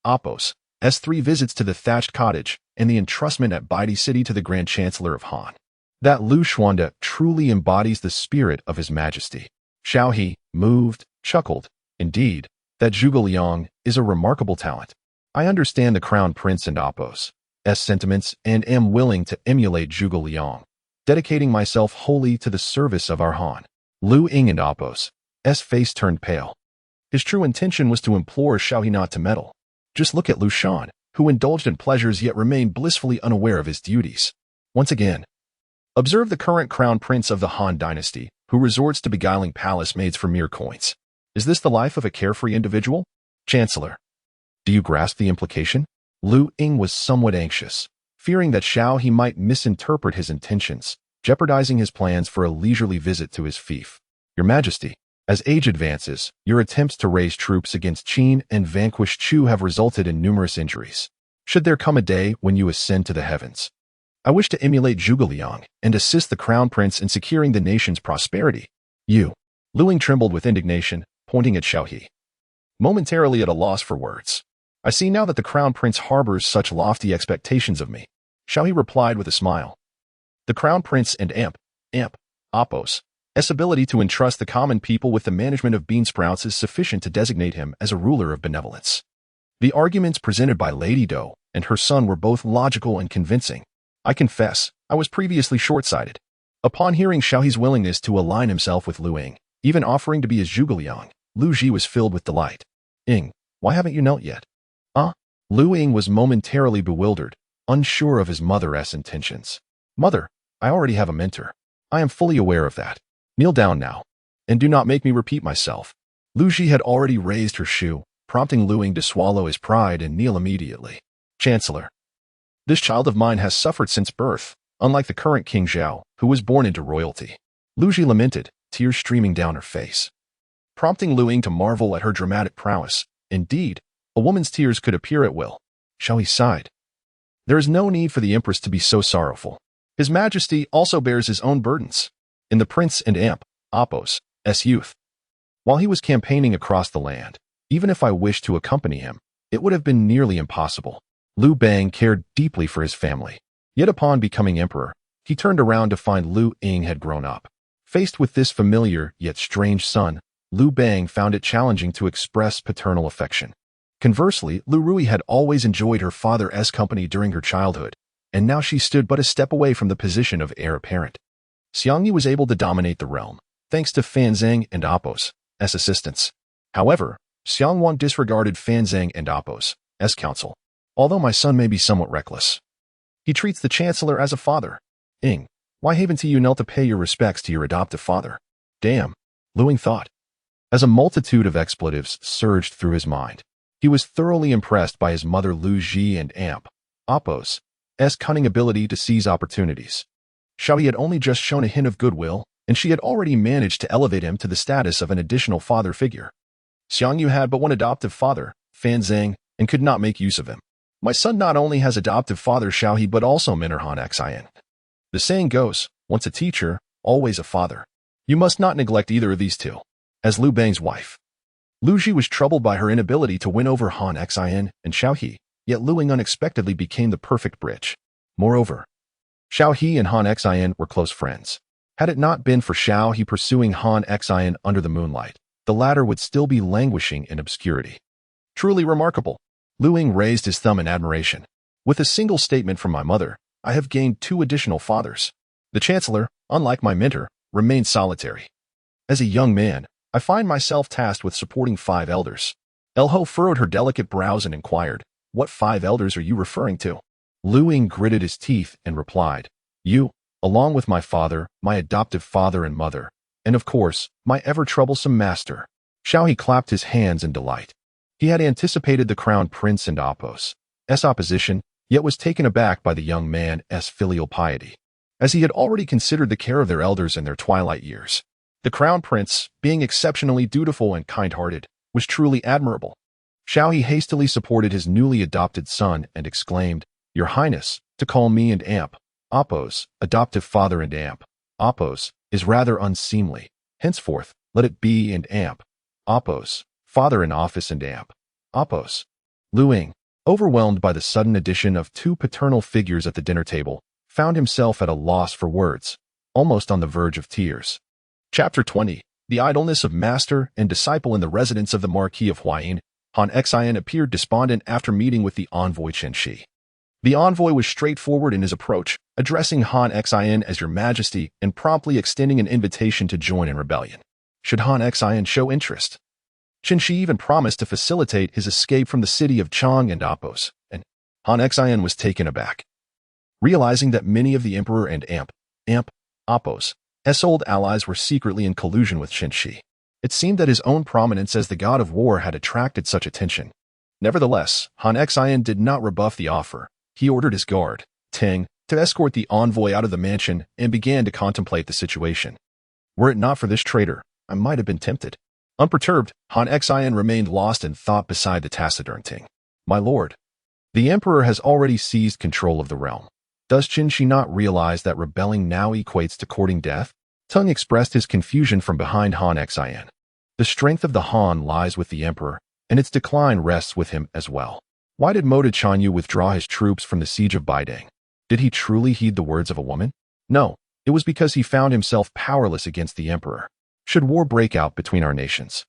Apos' 3 visits to the thatched cottage and the entrustment at Baidi City to the Grand Chancellor of Han. That Liu Xuande truly embodies the spirit of His Majesty. Xiao He, moved, chuckled. Indeed, that Zhuge Liang is a remarkable talent. I understand the crown prince and Apos' sentiments and am willing to emulate Zhuge Liang, dedicating myself wholly to the service of our Han. Liu Ying and Apos' face turned pale. His true intention was to implore Xiao He not to meddle. Just look at Liu Shan, who indulged in pleasures yet remained blissfully unaware of his duties. Once again, observe the current crown prince of the Han dynasty, who resorts to beguiling palace maids for mere coins. Is this the life of a carefree individual? Chancellor, do you grasp the implication? Liu Ying was somewhat anxious, fearing that Xiao He might misinterpret his intentions, jeopardizing his plans for a leisurely visit to his fief. Your Majesty, as age advances, your attempts to raise troops against Qin and vanquished Chu have resulted in numerous injuries. Should there come a day when you ascend to the heavens, I wish to emulate Zhuge Liang and assist the crown prince in securing the nation's prosperity. You. Liu Ying trembled with indignation, pointing at Xiao He, momentarily at a loss for words. I see now that the crown prince harbors such lofty expectations of me. Xiao He replied with a smile. The crown prince and Apos' ability to entrust the common people with the management of bean sprouts is sufficient to designate him as a ruler of benevolence. The arguments presented by Lady Dou and her son were both logical and convincing. I confess, I was previously short-sighted. Upon hearing Xiao He's willingness to align himself with Liu Ying, even offering to be his Zhuge Liang, Liu Ji was filled with delight. Ying, why haven't you knelt yet? Liu Ying was momentarily bewildered, unsure of his mother's intentions. Mother, I already have a mentor. I am fully aware of that. Kneel down now, and do not make me repeat myself. Liu Ji had already raised her shoe, prompting Liu Ying to swallow his pride and kneel immediately. Chancellor, this child of mine has suffered since birth, unlike the current King Zhao, who was born into royalty. Liu Ji lamented, tears streaming down her face, prompting Liu Ying to marvel at her dramatic prowess. Indeed, a woman's tears could appear at will. Xiao He sighed. There is no need for the Empress to be so sorrowful. His Majesty also bears his own burdens. In the Prince and Apos' youth, while he was campaigning across the land, even if I wished to accompany him, it would have been nearly impossible. Liu Bang cared deeply for his family. Yet upon becoming emperor, he turned around to find Liu Ying had grown up. Faced with this familiar yet strange son, Liu Bang found it challenging to express paternal affection. Conversely, Liu Ruyi had always enjoyed her father's company during her childhood, and now she stood but a step away from the position of heir apparent. Xiongnu was able to dominate the realm, thanks to Fan Zhang and Apos' assistance. However, Xiongnu disregarded Fan Zhang and Apos' counsel. Although my son may be somewhat reckless, he treats the chancellor as a father. Ying, why haven't you knelt to pay your respects to your adoptive father? Damn, Liu Ying thought. As a multitude of expletives surged through his mind, he was thoroughly impressed by his mother Liu Ji and Apos' cunning ability to seize opportunities. Xiao He had only just shown a hint of goodwill, and she had already managed to elevate him to the status of an additional father figure. Xiongnu had but one adoptive father, Fan Zhang, and could not make use of him. My son not only has adoptive father Xiao He but also mentor Han Xin. The saying goes, once a teacher, always a father. You must not neglect either of these two. As Liu Bang's wife, Liu Ji was troubled by her inability to win over Han Xin and Xiao He, yet Liu Ying unexpectedly became the perfect bridge. Moreover, Xiao He and Han Xin were close friends. Had it not been for Xiao He pursuing Han Xin under the moonlight, the latter would still be languishing in obscurity. Truly remarkable. Liu Ying raised his thumb in admiration. With a single statement from my mother, I have gained 2 additional fathers. The Chancellor, unlike my mentor, remained solitary. As a young man, I find myself tasked with supporting 5 elders. Elho furrowed her delicate brows and inquired, "What 5 elders are you referring to?" Liu Ying gritted his teeth and replied, "You, along with my father, my adoptive father and mother, and of course, my ever-troublesome master." Xiao He clapped his hands in delight. He had anticipated the crown prince and Apos' opposition, yet was taken aback by the young man's filial piety, as he had already considered the care of their elders in their twilight years. The crown prince, being exceptionally dutiful and kind-hearted, was truly admirable. Xiao He hastily supported his newly adopted son and exclaimed, "Your Highness, to call me and Apos, adoptive father and Apos, is rather unseemly. Henceforth, let it be and Apos, father in office and Apos." Liu Ying, overwhelmed by the sudden addition of 2 paternal figures at the dinner table, found himself at a loss for words, almost on the verge of tears. Chapter 20. The idleness of master and disciple. In the residence of the Marquis of Han, Han Xian appeared despondent after meeting with the envoy Chen Shi. The envoy was straightforward in his approach, addressing Han Xian as Your Majesty and promptly extending an invitation to join in rebellion, should Han Xian show interest. Chen Shi even promised to facilitate his escape from the city of Chang and Apos, and Han Xian was taken aback. Realizing that many of the Emperor and Apos' old allies were secretly in collusion with Chen Shi, it seemed that his own prominence as the god of war had attracted such attention. Nevertheless, Han Xian did not rebuff the offer. He ordered his guard, Teng, to escort the envoy out of the mansion and began to contemplate the situation. Were it not for this traitor, I might have been tempted. Unperturbed, Han Xian remained lost in thought beside the taciturn Teng. "My lord, the emperor has already seized control of the realm. Does Chen Shi not realize that rebelling now equates to courting death?" Teng expressed his confusion from behind Han Xian. The strength of the Han lies with the emperor, and its decline rests with him as well. Why did Mode Xiongnu withdraw his troops from the siege of Baidang? Did he truly heed the words of a woman? No, it was because he found himself powerless against the emperor. Should war break out between our nations,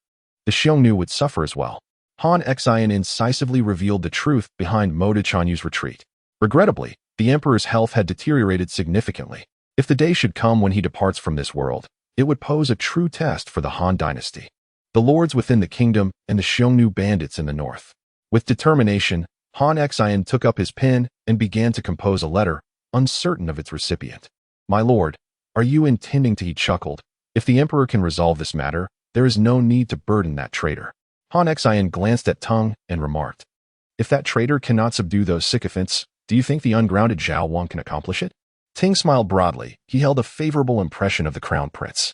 the Xiongnu would suffer as well. Han Xian incisively revealed the truth behind Mode Xiongnu's retreat. Regrettably, the emperor's health had deteriorated significantly. If the day should come when he departs from this world, it would pose a true test for the Han dynasty, the lords within the kingdom and the Xiongnu bandits in the north. With determination, Han Xian took up his pen and began to compose a letter, uncertain of its recipient. "My lord, are you intending to?" He chuckled. "If the emperor can resolve this matter, there is no need to burden that traitor." Han Xian glanced at Teng and remarked, "If that traitor cannot subdue those sycophants, do you think the ungrounded Zhao Wang can accomplish it?" Teng smiled broadly. He held a favorable impression of the crown prince,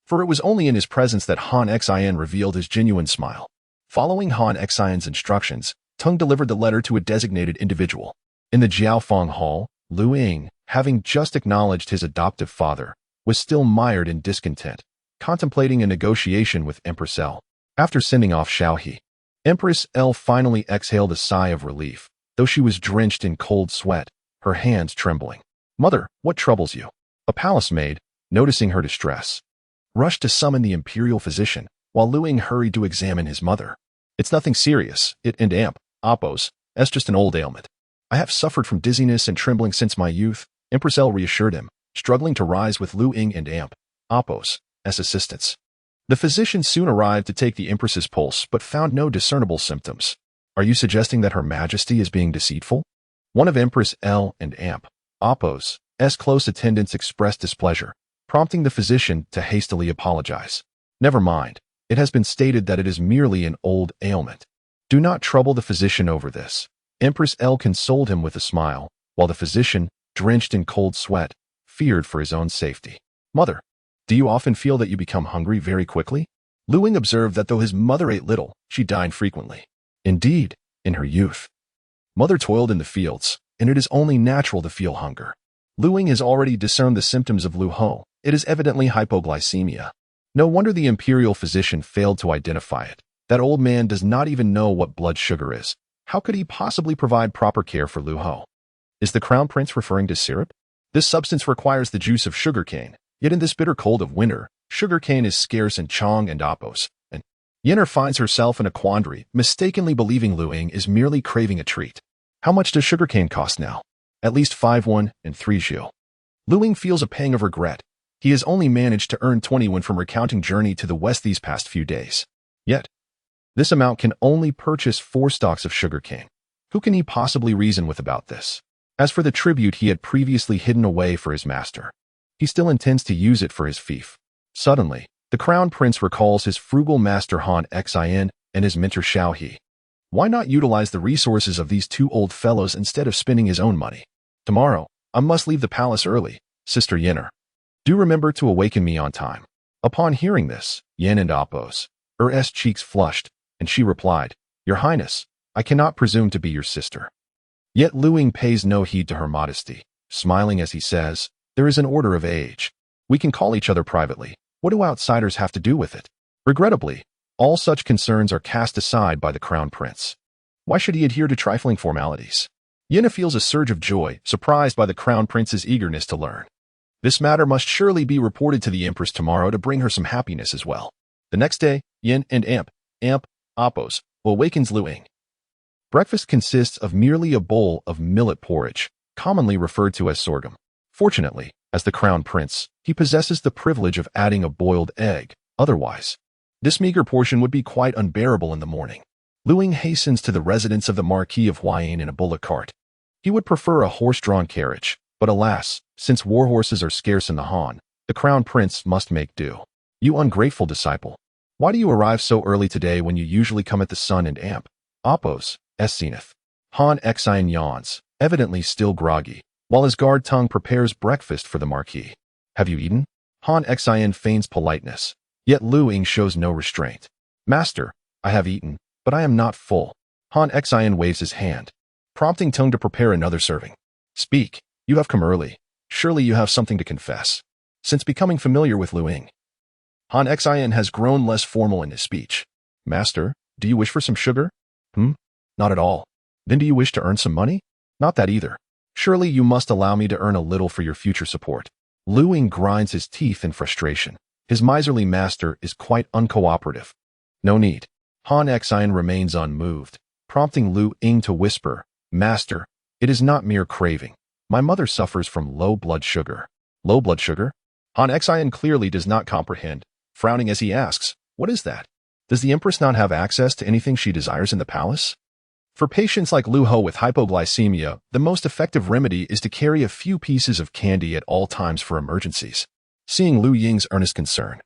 for it was only in his presence that Han Xian revealed his genuine smile. Following Han Xian's instructions, Teng delivered the letter to a designated individual. In the Jiaofeng Hall, Liu Ying, having just acknowledged his adoptive father, was still mired in discontent, contemplating a negotiation with Empress L. After sending off Xiao He, Empress L finally exhaled a sigh of relief, though she was drenched in cold sweat, her hands trembling. "Mother, what troubles you?" A palace maid, noticing her distress, rushed to summon the imperial physician, while Liu Ying hurried to examine his mother. "It's nothing serious, it and Apos, it's just an old ailment. I have suffered from dizziness and trembling since my youth," Empress L reassured him, struggling to rise with Liu Ying and Apos as assistants. The physician soon arrived to take the Empress's pulse but found no discernible symptoms. "Are you suggesting that Her Majesty is being deceitful?" One of Empress L and Apos' close attendants expressed displeasure, prompting the physician to hastily apologize. "Never mind. It has been stated that it is merely an old ailment. Do not trouble the physician over this." Empress L consoled him with a smile, while the physician, drenched in cold sweat, feared for his own safety. "Mother, do you often feel that you become hungry very quickly?" Liu Ying observed that though his mother ate little, she dined frequently. Indeed, in her youth, Mother toiled in the fields, and it is only natural to feel hunger. Liu Ying has already discerned the symptoms of Liu Ho. It is evidently hypoglycemia. No wonder the imperial physician failed to identify it. That old man does not even know what blood sugar is. How could he possibly provide proper care for Liu Ho? Is the crown prince referring to syrup? This substance requires the juice of sugarcane, yet in this bitter cold of winter, sugarcane is scarce in Chang and Apos, and Yenner finds herself in a quandary, mistakenly believing Liu Ying is merely craving a treat. How much does sugarcane cost now? At least 5 won and 3 zhu. Liu Ying feels a pang of regret. He has only managed to earn 20 won from recounting journey to the west these past few days. Yet, this amount can only purchase 4 stalks of sugarcane. Who can he possibly reason with about this? As for the tribute he had previously hidden away for his master, he still intends to use it for his fief. Suddenly, the crown prince recalls his frugal master Han Xin and his mentor Zhao He. Why not utilize the resources of these 2 old fellows instead of spending his own money? Tomorrow, I must leave the palace early, Sister Yenner. Do remember to awaken me on time. Upon hearing this, Yen and Appo's cheeks flushed, and she replied, Your Highness, I cannot presume to be your sister. Yet Liu Ying pays no heed to her modesty, smiling as he says, There is an order of age. We can call each other privately. What do outsiders have to do with it? Regrettably, all such concerns are cast aside by the crown prince. Why should he adhere to trifling formalities? Yenna feels a surge of joy, surprised by the crown prince's eagerness to learn. This matter must surely be reported to the empress tomorrow to bring her some happiness as well. The next day, Yen and Appo's awakens Liu Ying. Breakfast consists of merely a bowl of millet porridge, commonly referred to as sorghum. Fortunately, as the crown prince, he possesses the privilege of adding a boiled egg. Otherwise, this meager portion would be quite unbearable in the morning. Liu Ying hastens to the residence of the Marquis of Huayan in a bullock cart. He would prefer a horse-drawn carriage, but alas, since war horses are scarce in the Han, the crown prince must make do. You ungrateful disciple. Why do you arrive so early today when you usually come at the sun and Appo's zenith? Han Xin yawns, evidently still groggy, while his guard tongue prepares breakfast for the Marquis. Have you eaten? Han Xin feigns politeness, yet Liu Ying shows no restraint. Master, I have eaten, but I am not full. Han Xin waves his hand, prompting Tung to prepare another serving. Speak, you have come early. Surely you have something to confess. Since becoming familiar with Liu Ying, Han Xin has grown less formal in his speech. Master, do you wish for some sugar? Not at all. Then do you wish to earn some money? Not that either. Surely you must allow me to earn a little for your future support. Liu Ying grinds his teeth in frustration. His miserly master is quite uncooperative. No need. Han Xin remains unmoved, prompting Liu Ying to whisper, Master, it is not mere craving. My mother suffers from low blood sugar. Low blood sugar? Han Xin clearly does not comprehend, frowning as he asks, What is that? Does the empress not have access to anything she desires in the palace? For patients like Liu Ho with hypoglycemia, the most effective remedy is to carry a few pieces of candy at all times for emergencies. Seeing Liu Ying's earnest concern,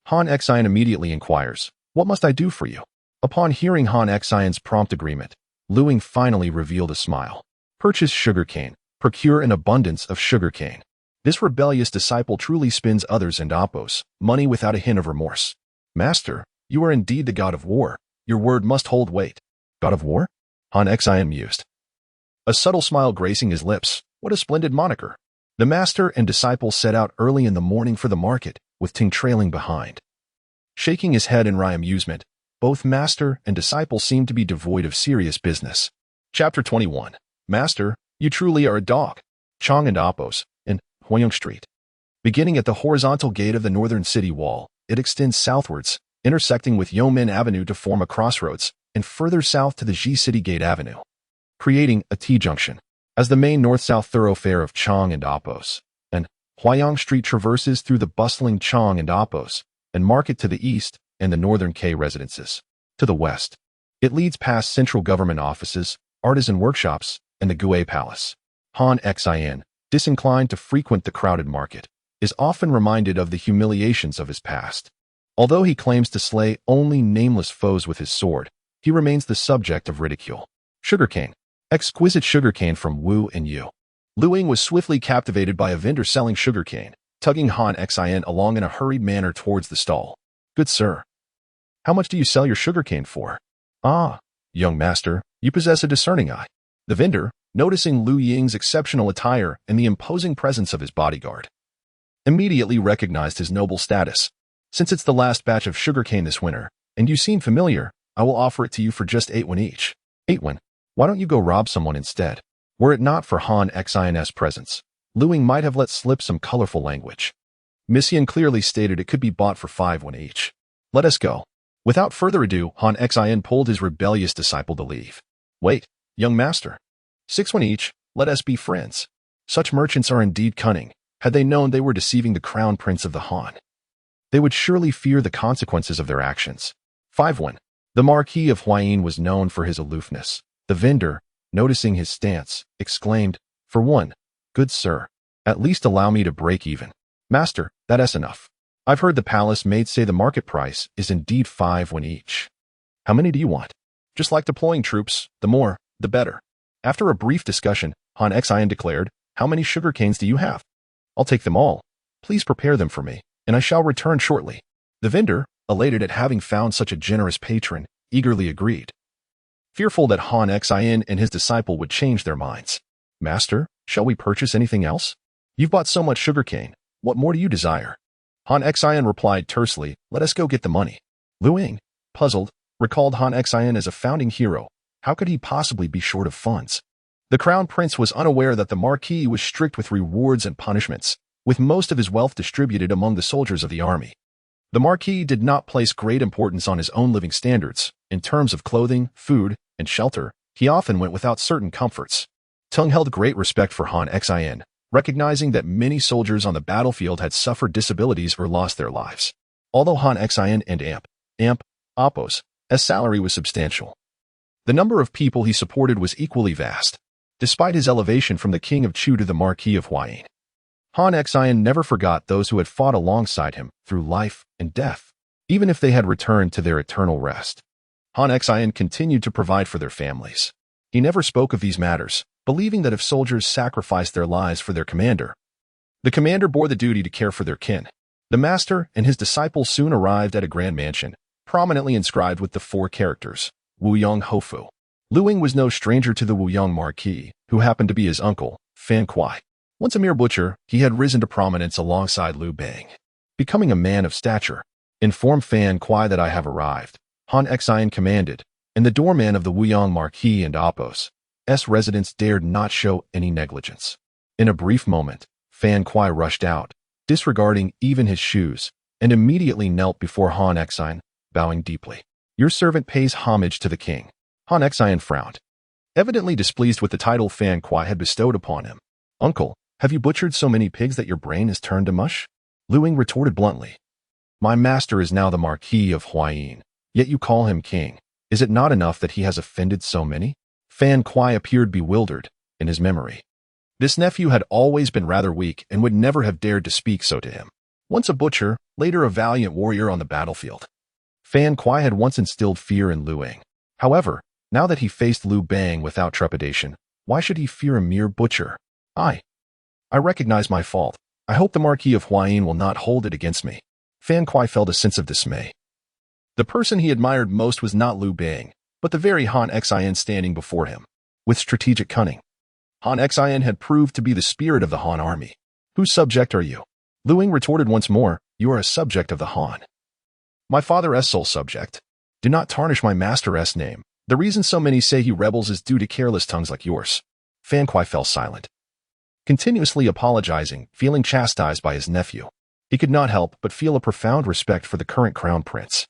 Han Xin immediately inquires, What must I do for you? Upon hearing Han Xion's prompt agreement, Liu Ying finally revealed a smile. Purchase sugarcane. Procure an abundance of sugarcane. This rebellious disciple truly spends others and Appo's money without a hint of remorse. Master, you are indeed the god of war. Your word must hold weight. God of war? Han Xin mused. A subtle smile gracing his lips. What a splendid moniker. The master and disciple set out early in the morning for the market, with Ting trailing behind. Shaking his head in wry amusement, both master and disciple seemed to be devoid of serious business. Chapter 21. Master, you truly are a dog. Chang and Appo's, in Huayong Street. Beginning at the horizontal gate of the northern city wall, it extends southwards, intersecting with Yeomen Avenue to form a crossroads, and further south to the Ji City Gate Avenue, creating a T-junction. As the main north-south thoroughfare of Chang and Appo's, and Huayong Street traverses through the bustling Chang and Appo's, and Market to the east, and the northern K residences. To the west, it leads past central government offices, artisan workshops, and the Gue Palace. Han Xin, disinclined to frequent the crowded market, is often reminded of the humiliations of his past. Although he claims to slay only nameless foes with his sword, he remains the subject of ridicule. Sugarcane. Exquisite sugarcane from Wu and Yu. Liu Ying was swiftly captivated by a vendor selling sugarcane, tugging Han Xin along in a hurried manner towards the stall. Good sir, how much do you sell your sugarcane for? Ah, young master, you possess a discerning eye. The vendor, noticing Liu Ying's exceptional attire and the imposing presence of his bodyguard, immediately recognized his noble status. Since it's the last batch of sugarcane this winter, and you seem familiar, I will offer it to you for just 8 won each. 8 won? Why don't you go rob someone instead? Were it not for Han Xin's presence, Liu Ying might have let slip some colorful language. Mission clearly stated it could be bought for 5 won each. Let us go. Without further ado, Han Xin pulled his rebellious disciple to leave. Wait, young master. 6 1 each, let us be friends. Such merchants are indeed cunning. Had they known they were deceiving the crown prince of the Han, they would surely fear the consequences of their actions. 5 1. The Marquis of Huayin was known for his aloofness. The vendor, noticing his stance, exclaimed, "For one, good sir, at least allow me to break even." "Master, that's enough. I've heard the palace maids say the market price is indeed 5 1 each. How many do you want?" "Just like deploying troops, the more, the better." After a brief discussion, Han Xin declared, "How many sugar canes do you have?" "I'll take them all. Please prepare them for me, and I shall return shortly." The vendor, elated at having found such a generous patron, eagerly agreed, fearful that Han Xin and his disciple would change their minds. "Master, shall we purchase anything else? You've bought so much sugarcane. What more do you desire?" Han Xin replied tersely, "Let us go get the money." Liu Ying, puzzled, recalled Han Xin as a founding hero. How could he possibly be short of funds? The crown prince was unaware that the Marquis was strict with rewards and punishments, with most of his wealth distributed among the soldiers of the army. The Marquis did not place great importance on his own living standards. In terms of clothing, food, and shelter, he often went without certain comforts. Tung held great respect for Han Xin, recognizing that many soldiers on the battlefield had suffered disabilities or lost their lives. Although Han Xin and Appo's salary was substantial, the number of people he supported was equally vast. Despite his elevation from the King of Chu to the Marquis of Huayin, Han Xin never forgot those who had fought alongside him through life and death, even if they had returned to their eternal rest. Han Xin continued to provide for their families. He never spoke of these matters, believing that if soldiers sacrificed their lives for their commander, the commander bore the duty to care for their kin. The master and his disciple soon arrived at a grand mansion, prominently inscribed with the 4 characters, Wuyong Hofu. Liu Ying was no stranger to the Wuyong Marquis, who happened to be his uncle, Fan Kuai. Once a mere butcher, he had risen to prominence alongside Liu Bang, becoming a man of stature. "Inform Fan Kuai that I have arrived," Han Xin commanded, and the doorman of the Wuyong Marquis and Appo's residence dared not show any negligence. In a brief moment, Fan Kuai rushed out, disregarding even his shoes, and immediately knelt before Han Xin, bowing deeply. "Your servant pays homage to the king." Han Xin frowned, evidently displeased with the title Fan Kuai had bestowed upon him. "Uncle, have you butchered so many pigs that your brain is turned to mush?" Liu Ying retorted bluntly. "My master is now the Marquis of Huayin, yet you call him king. Is it not enough that he has offended so many?" Fan Kuai appeared bewildered in his memory. This nephew had always been rather weak and would never have dared to speak so to him. Once a butcher, later a valiant warrior on the battlefield, Fan Kuai had once instilled fear in Liu Ying. However, now that he faced Liu Bang without trepidation, why should he fear a mere butcher? I recognize my fault. I hope the Marquis of Huayin will not hold it against me." Fan Kuai felt a sense of dismay. The person he admired most was not Liu Bang, but the very Han Xin standing before him. With strategic cunning, Han Xin had proved to be the spirit of the Han army. "Whose subject are you?" Liu Ying retorted once more, "You are a subject of the Han." "My father's sole subject. Do not tarnish my master's name. The reason so many say he rebels is due to careless tongues like yours." Fan Kuai fell silent, continuously apologizing, feeling chastised by his nephew. He could not help but feel a profound respect for the current crown prince,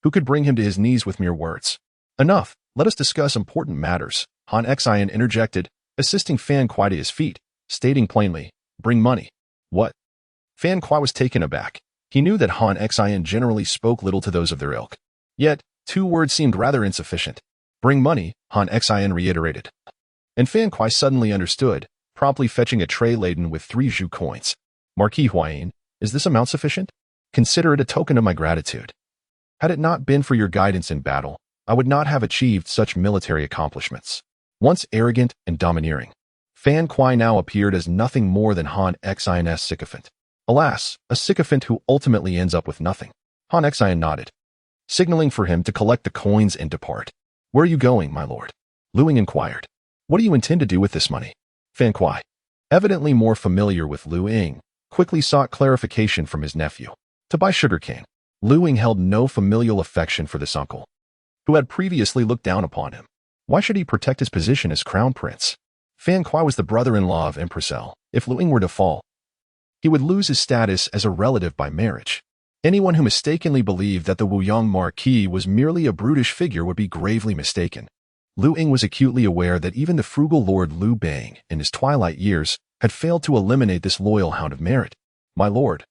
who could bring him to his knees with mere words. "Enough, let us discuss important matters," Han Xin interjected, assisting Fan Kuai to his feet, stating plainly, "Bring money." "What?" Fan Kuai was taken aback. He knew that Han Xin generally spoke little to those of their ilk. Yet, 2 words seemed rather insufficient. "Bring money," Han Xin reiterated. And Fan Kuai suddenly understood, promptly fetching a tray laden with 3 Zhu coins. "Marquis Huayin, is this amount sufficient? Consider it a token of my gratitude. Had it not been for your guidance in battle, I would not have achieved such military accomplishments." Once arrogant and domineering, Fan Kuai now appeared as nothing more than Han Xin's sycophant. Alas, a sycophant who ultimately ends up with nothing. Han Xin nodded, signaling for him to collect the coins and depart. "Where are you going, my lord?" Liu Ying inquired. "What do you intend to do with this money?" Fan Kuai, evidently more familiar with Liu Ying, quickly sought clarification from his nephew. "To buy sugarcane." Liu Ying held no familial affection for this uncle, who had previously looked down upon him. Why should he protect his position as crown prince? Fan Kuai was the brother-in-law of Empress L. If Liu Ying were to fall, he would lose his status as a relative by marriage. Anyone who mistakenly believed that the Wuyang Marquis was merely a brutish figure would be gravely mistaken. Liu Ying was acutely aware that even the frugal Lord Liu Bang, in his twilight years, had failed to eliminate this loyal hound of merit. "My lord,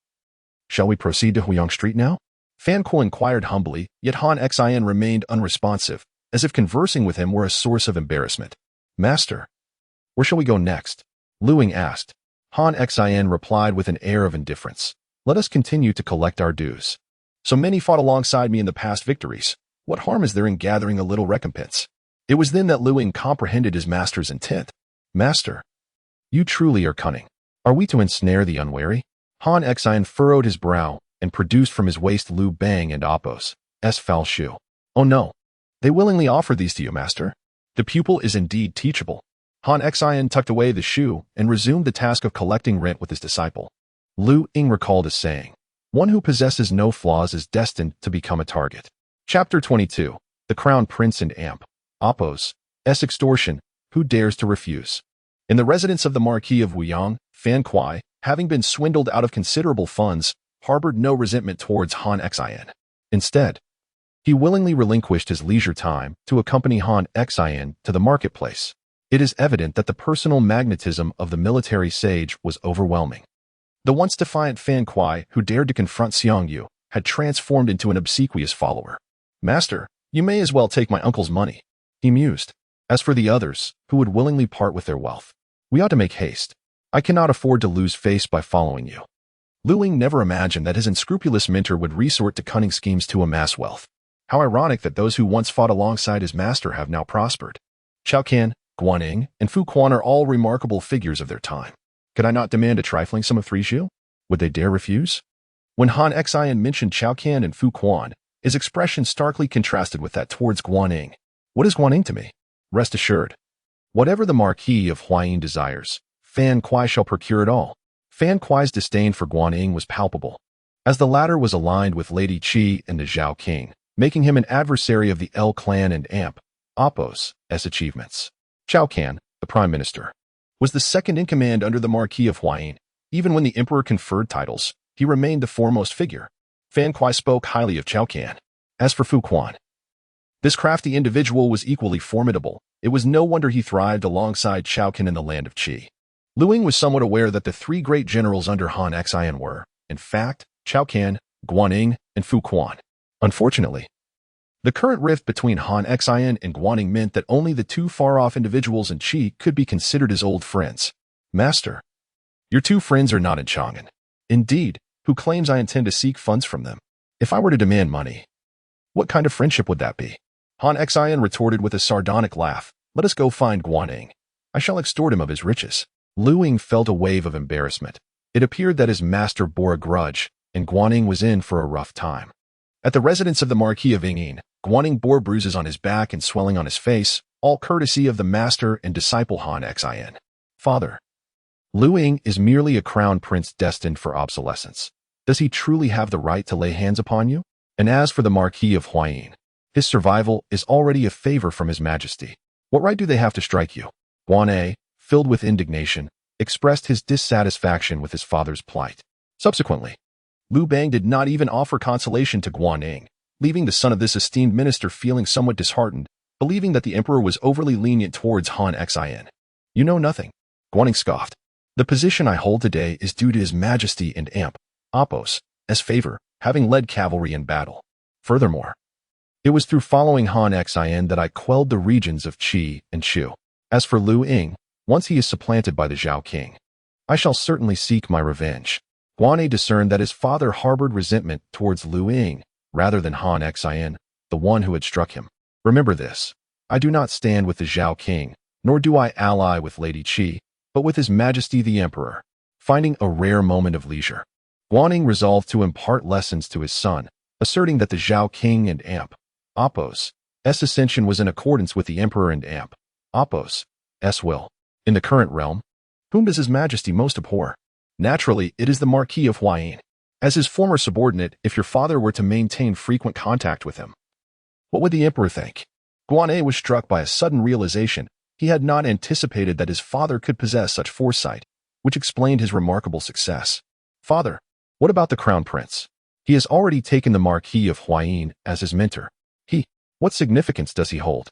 shall we proceed to Huyang Street now?" Fan Kuo inquired humbly, yet Han Xin remained unresponsive, as if conversing with him were a source of embarrassment. "Master, where shall we go next?" Liu Ying asked. Han Xin replied with an air of indifference. "Let us continue to collect our dues. So many fought alongside me in the past victories. What harm is there in gathering a little recompense?" It was then that Liu Ying comprehended his master's intent. "Master, you truly are cunning. Are we to ensnare the unwary?" Han Xin furrowed his brow and produced from his waist Liu Bang and Appo's foul shoe. "Oh no, they willingly offer these to you, master. The pupil is indeed teachable." Han Xin tucked away the shoe and resumed the task of collecting rent with his disciple. Liu Ying recalled a saying, "One who possesses no flaws is destined to become a target." Chapter 22. The Crown Prince and Appo's extortion. Who dares to refuse? In the residence of the Marquis of Wuyang, Fan Kuai, having been swindled out of considerable funds, harbored no resentment towards Han Xin. Instead, he willingly relinquished his leisure time to accompany Han Xin to the marketplace. It is evident that the personal magnetism of the military sage was overwhelming. The once defiant Fan Kuai, who dared to confront Xiongnu, had transformed into an obsequious follower. "Master, you may as well take my uncle's money," he mused. "As for the others, who would willingly part with their wealth, we ought to make haste. I cannot afford to lose face by following you." Liu Ying never imagined that his unscrupulous mentor would resort to cunning schemes to amass wealth. How ironic that those who once fought alongside his master have now prospered. Zhao Qian, Guaning, and Fu Quan are all remarkable figures of their time. Could I not demand a trifling sum of 3 xiu? Would they dare refuse? When Han Xin mentioned Zhao Qian and Fu Quan, his expression starkly contrasted with that towards Guaning. "What is Guaning to me? Rest assured, whatever the Marquis of Huayin desires, Fan Kuai shall procure it all." Fan Kuai's disdain for Guaning was palpable, as the latter was aligned with Lady Qi and the Zhao King, making him an adversary of the L clan and Appo's achievements. Zhao Qian, the prime minister, was the second in command under the Marquis of Huayin. Even when the emperor conferred titles, he remained the foremost figure. Fan Kuai spoke highly of Zhao Qian. As for Fu Quan, this crafty individual was equally formidable. It was no wonder he thrived alongside Zhao Qian in the land of Qi. Liu Ying was somewhat aware that the 3 great generals under Han Xin were, in fact, Zhao Qian, Guaning, and Fu Quan. Unfortunately, the current rift between Han Xin and Guaning meant that only the 2 far-off individuals in Qi could be considered as old friends. "Master, your 2 friends are not in Chang'an. Indeed, who claims I intend to seek funds from them? If I were to demand money, what kind of friendship would that be?" Han Xin retorted with a sardonic laugh. "Let us go find Guaning. I shall extort him of his riches." Liu Ying felt a wave of embarrassment. It appeared that his master bore a grudge, and Guaning was in for a rough time. At the residence of the Marquis of Yingyin, Guaning bore bruises on his back and swelling on his face, all courtesy of the master and disciple Han Xin. "Father, Liu Ying is merely a crown prince destined for obsolescence. Does he truly have the right to lay hands upon you? And as for the Marquis of Huayin, his survival is already a favor from his majesty. What right do they have to strike you?" Guan, filled with indignation, expressed his dissatisfaction with his father's plight. Subsequently, Liu Bang did not even offer consolation to Guaning, leaving the son of this esteemed minister feeling somewhat disheartened, believing that the emperor was overly lenient towards Han Xin. "You know nothing," Guaning scoffed. "The position I hold today is due to his majesty and Appo's favor, having led cavalry in battle. Furthermore, it was through following Han Xin that I quelled the regions of Qi and Shu. As for Liu Ying, once he is supplanted by the Zhao King, I shall certainly seek my revenge." Guan discerned that his father harbored resentment towards Liu Ying rather than Han Xin, the one who had struck him. "Remember this. I do not stand with the Zhao King, nor do I ally with Lady Qi, but with His Majesty the Emperor." Finding a rare moment of leisure, Guaning resolved to impart lessons to his son, asserting that the Zhao King and Appo's ascension was in accordance with the Emperor and Appo's will. In the current realm, whom does His Majesty most abhor? Naturally, it is the Marquis of Huayin. As his former subordinate, if your father were to maintain frequent contact with him, what would the Emperor think? Guan was struck by a sudden realization. He had not anticipated that his father could possess such foresight, which explained his remarkable success. "Father, what about the Crown Prince? He has already taken the Marquis of Huayin as his mentor. What significance does he hold?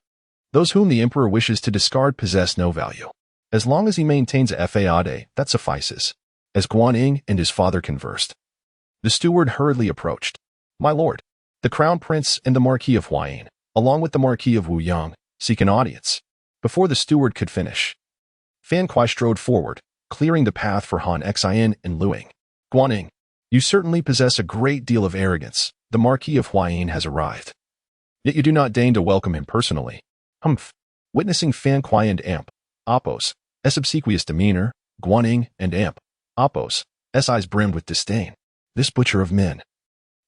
Those whom the emperor wishes to discard possess no value. As long as he maintains a fade, that suffices. As Guanyin and his father conversed, the steward hurriedly approached. My lord, the crown prince and the Marquis of Huayin, along with the Marquis of Wuyang, seek an audience. Before the steward could finish, Fan Kuai strode forward, clearing the path for Han Xian and Liu Ying. Guanyin, you certainly possess a great deal of arrogance. The Marquis of Huayin has arrived. Yet you do not deign to welcome him personally. Humph. Witnessing Fan Kuai and Amp, Apos, obsequious demeanor, Guanyin and Amp, Apos, eyes brimmed with disdain. This butcher of men.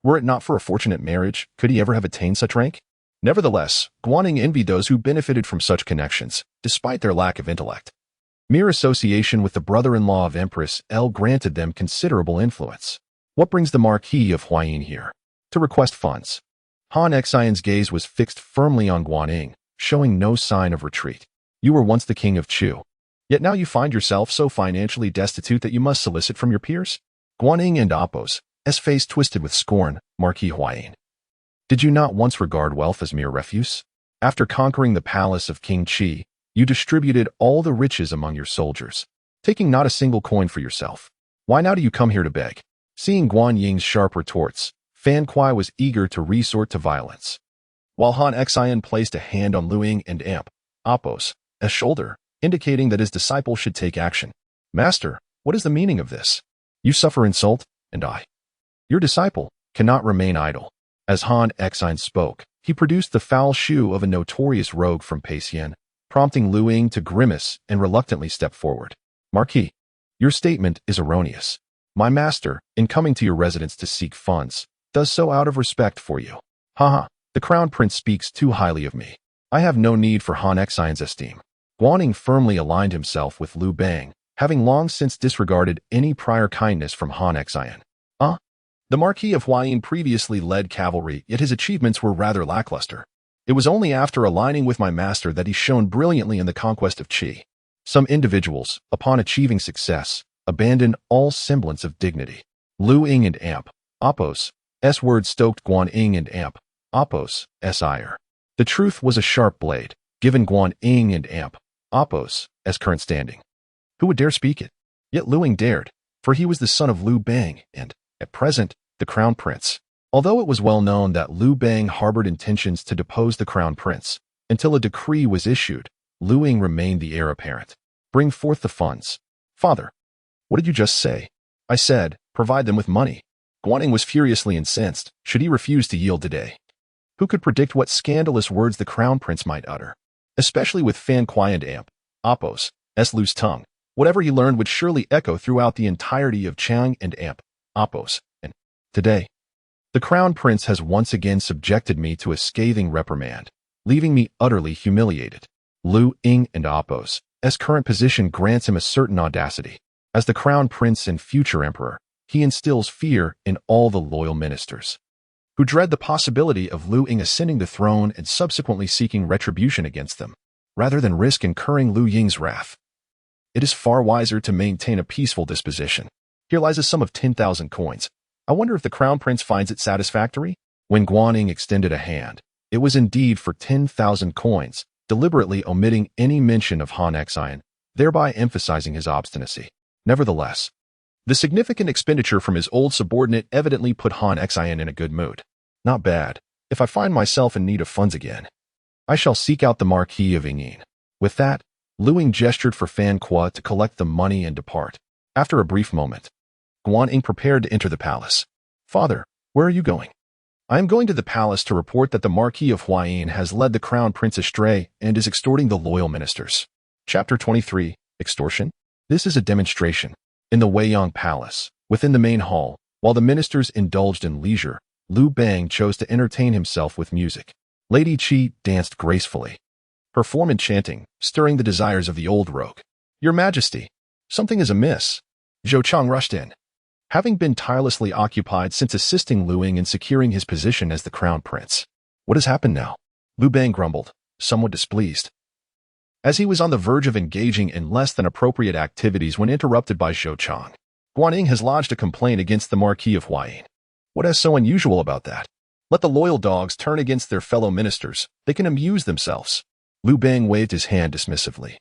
Were it not for a fortunate marriage, could he ever have attained such rank? Nevertheless, Guanyin envied those who benefited from such connections, despite their lack of intellect. Mere association with the brother-in-law of Empress L granted them considerable influence. What brings the Marquis of Huayin here? To request funds. Han Xian's gaze was fixed firmly on Guanyin, showing no sign of retreat. You were once the king of Chu. Yet now you find yourself so financially destitute that you must solicit from your peers? Guanyin and Apos, face twisted with scorn, Marquis Huayin. Did you not once regard wealth as mere refuse? After conquering the palace of King Qi, you distributed all the riches among your soldiers, taking not a single coin for yourself. Why now do you come here to beg? Seeing Guanying's sharp retorts, Fan Kuai was eager to resort to violence. While Han Xian placed a hand on Liu Ying and Amp, Apos, shoulder, indicating that his disciple should take action. Master, what is the meaning of this? You suffer insult, and I, your disciple, cannot remain idle. As Han Xian spoke, he produced the foul shoe of a notorious rogue from Peixian, prompting Liu Ying to grimace and reluctantly step forward. Marquis, your statement is erroneous. My master, in coming to your residence to seek funds, does so out of respect for you. Haha, the crown prince speaks too highly of me. I have no need for Han Xian's esteem. Guanyin firmly aligned himself with Liu Bang, having long since disregarded any prior kindness from Han Xian. The Marquis of Huayin previously led cavalry, yet his achievements were rather lackluster. It was only after aligning with my master that he shone brilliantly in the conquest of Qi. Some individuals, upon achieving success, abandon all semblance of dignity. Liu Ying and Amp, Apos, word stoked Guanyin and Amp, Apos, ire. The truth was a sharp blade, given Guanyin and Amp, Apos, current standing. Who would dare speak it? Yet Liu Ying dared, for he was the son of Liu Bang and, at present, the crown prince. Although it was well known that Liu Bang harbored intentions to depose the crown prince, until a decree was issued, Liu Ying remained the heir apparent. Bring forth the funds. Father, what did you just say? I said, provide them with money. Guanyin was furiously incensed, should he refuse to yield today. Who could predict what scandalous words the crown prince might utter? Especially with Fan Kuai and Amp, Apos, loose tongue. Whatever he learned would surely echo throughout the entirety of Chang and Amp, Apos, and today. The crown prince has once again subjected me to a scathing reprimand, leaving me utterly humiliated. Liu Ying and Apos, current position grants him a certain audacity. As the crown prince and future emperor, he instills fear in all the loyal ministers, who dread the possibility of Liu Ying ascending the throne and subsequently seeking retribution against them, rather than risk incurring Liu Ying's wrath. It is far wiser to maintain a peaceful disposition. Here lies a sum of 10,000 coins. I wonder if the crown prince finds it satisfactory? When Guanyin extended a hand, it was indeed for 10,000 coins, deliberately omitting any mention of Han Xian, thereby emphasizing his obstinacy. Nevertheless, the significant expenditure from his old subordinate evidently put Han Xian in a good mood. Not bad. If I find myself in need of funds again, I shall seek out the Marquis of Yingyin. With that, Liu Ying gestured for Fan Kuai to collect the money and depart. After a brief moment, Guanyin prepared to enter the palace. Father, where are you going? I am going to the palace to report that the Marquis of Huayin has led the crown prince astray and is extorting the loyal ministers. Chapter 23, Extortion. This is a demonstration. In the Weiyang Palace, within the main hall, while the ministers indulged in leisure, Liu Bang chose to entertain himself with music. Lady Qi danced gracefully, her form enchanting, stirring the desires of the old rogue. Your Majesty, something is amiss. Zhao Chang rushed in. Having been tirelessly occupied since assisting Liu Ying in securing his position as the crown prince. What has happened now? Liu Bang grumbled, somewhat displeased. As he was on the verge of engaging in less than appropriate activities when interrupted by Zhao Chang. Guanyin has lodged a complaint against the Marquis of Huayin. What is so unusual about that? Let the loyal dogs turn against their fellow ministers. They can amuse themselves. Liu Bang waved his hand dismissively,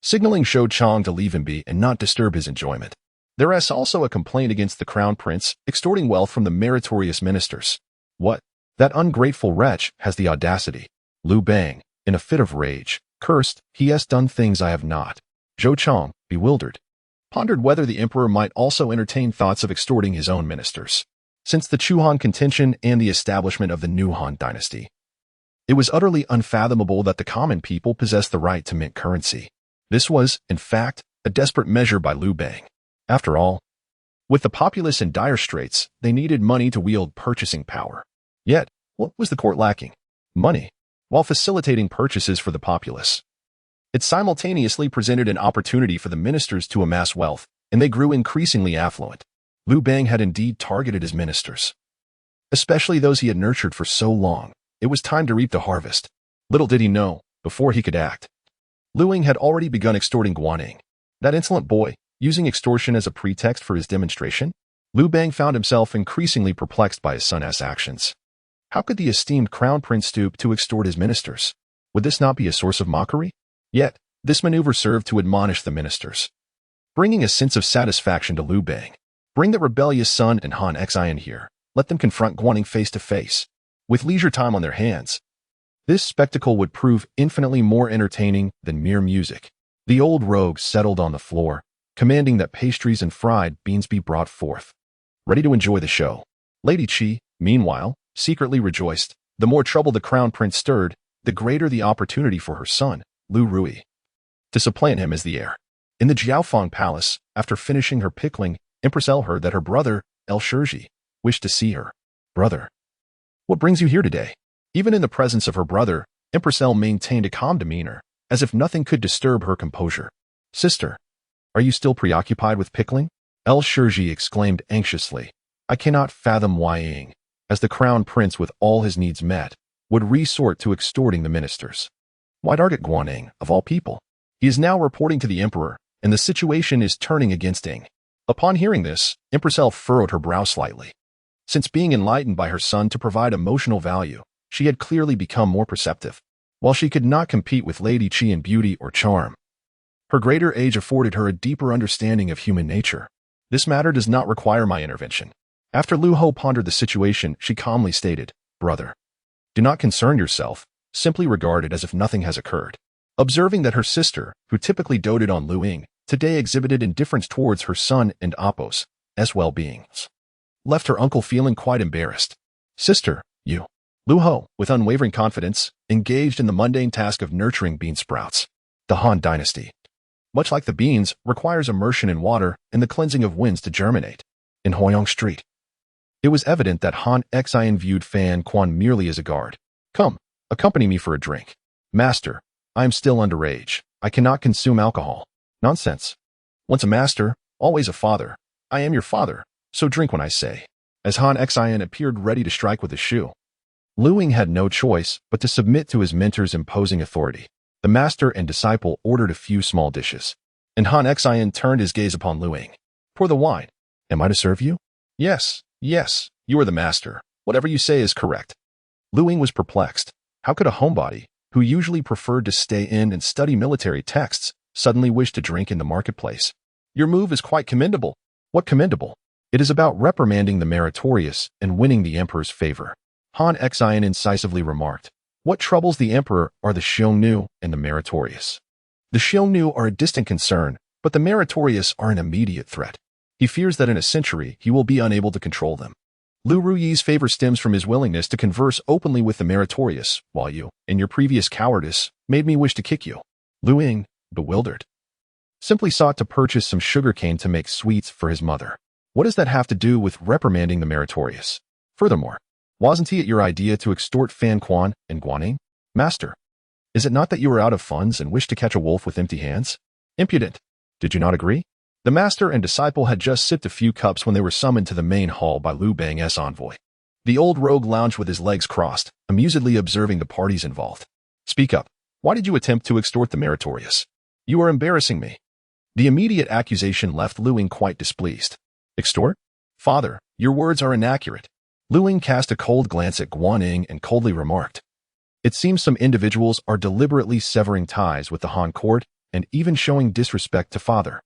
signaling Zhao Chang to leave him be and not disturb his enjoyment. There is also a complaint against the crown prince, extorting wealth from the meritorious ministers. What? That ungrateful wretch has the audacity. Liu Bang, in a fit of rage, cursed, he has done things I have not. Zhao Chang, bewildered, pondered whether the emperor might also entertain thoughts of extorting his own ministers. Since the Chu Han contention and the establishment of the new Han dynasty, it was utterly unfathomable that the common people possessed the right to mint currency. This was, in fact, a desperate measure by Liu Bang. After all, with the populace in dire straits, they needed money to wield purchasing power. Yet, what was the court lacking? Money, while facilitating purchases for the populace. It simultaneously presented an opportunity for the ministers to amass wealth, and they grew increasingly affluent. Liu Bang had indeed targeted his ministers, especially those he had nurtured for so long. It was time to reap the harvest. Little did he know, before he could act, Liu Ying had already begun extorting Guanyin. That insolent boy, using extortion as a pretext for his demonstration? Liu Bang found himself increasingly perplexed by his son's actions. How could the esteemed crown prince stoop to extort his ministers? Would this not be a source of mockery? Yet, this maneuver served to admonish the ministers, bringing a sense of satisfaction to Liu Bang. Bring the rebellious son and Han Xian here. Let them confront Guanyin face to face. With leisure time on their hands, this spectacle would prove infinitely more entertaining than mere music. The old rogue settled on the floor, commanding that pastries and fried beans be brought forth. Ready to enjoy the show. Lady Qi, meanwhile, secretly rejoiced. The more trouble the crown prince stirred, the greater the opportunity for her son, Liu Ruyi, to supplant him as the heir. In the Jiaofeng palace, after finishing her pickling, Empress Elle heard that her brother, El Shirji, wished to see her. Brother, what brings you here today? Even in the presence of her brother, Empress Elle maintained a calm demeanor, as if nothing could disturb her composure. Sister, are you still preoccupied with pickling? El Shirji exclaimed anxiously. I cannot fathom why Ying, as the crown prince with all his needs met, would resort to extorting the ministers. Why target Guanyin, of all people? He is now reporting to the emperor, and the situation is turning against Ying. Upon hearing this, Empress Elle furrowed her brow slightly. Since being enlightened by her son to provide emotional value, she had clearly become more perceptive. While she could not compete with Lady Qi in beauty or charm, her greater age afforded her a deeper understanding of human nature. This matter does not require my intervention. After Liu Ho pondered the situation, she calmly stated, Brother, do not concern yourself, simply regard it as if nothing has occurred. Observing that her sister, who typically doted on Liu Ying, today exhibited indifference towards her son and Apos, as well-beings, left her uncle feeling quite embarrassed. Sister, you. Liu Ho, with unwavering confidence, engaged in the mundane task of nurturing bean sprouts. The Han dynasty, much like the beans, requires immersion in water and the cleansing of winds to germinate. In Hoyong Street, it was evident that Han Xian viewed Fan Quan merely as a guard. Come, accompany me for a drink. Master, I am still underage. I cannot consume alcohol. Nonsense. Once a master, always a father. I am your father, so drink when I say. As Han Xian appeared ready to strike with his shoe, Liu Ying had no choice but to submit to his mentor's imposing authority. The master and disciple ordered a few small dishes, and Han Xian turned his gaze upon Liu Ying. Pour the wine. Am I to serve you? Yes, yes, you are the master. Whatever you say is correct. Liu Ying was perplexed. How could a homebody, who usually preferred to stay in and study military texts, suddenly wish to drink in the marketplace? Your move is quite commendable. What commendable? It is about reprimanding the meritorious and winning the emperor's favor. Han Xian incisively remarked. What troubles the emperor are the Xiongnu and the meritorious. The Xiongnu are a distant concern, but the meritorious are an immediate threat. He fears that in a century he will be unable to control them. Liu Ruyi's favor stems from his willingness to converse openly with the meritorious, while you, in your previous cowardice, made me wish to kick you. Liu Ying, bewildered, simply sought to purchase some sugarcane to make sweets for his mother. What does that have to do with reprimanding the meritorious? Furthermore, wasn't he at your idea to extort Fan Quan and Guanyin? Master, is it not that you are out of funds and wish to catch a wolf with empty hands? Impudent. Did you not agree? The master and disciple had just sipped a few cups when they were summoned to the main hall by Liu Bang's envoy. The old rogue lounged with his legs crossed, amusedly observing the parties involved. Speak up. Why did you attempt to extort the meritorious? You are embarrassing me. The immediate accusation left Liu Ying quite displeased. Extort? Father, your words are inaccurate. Liu Ying cast a cold glance at Guan Ying and coldly remarked, "It seems some individuals are deliberately severing ties with the Han court and even showing disrespect to father."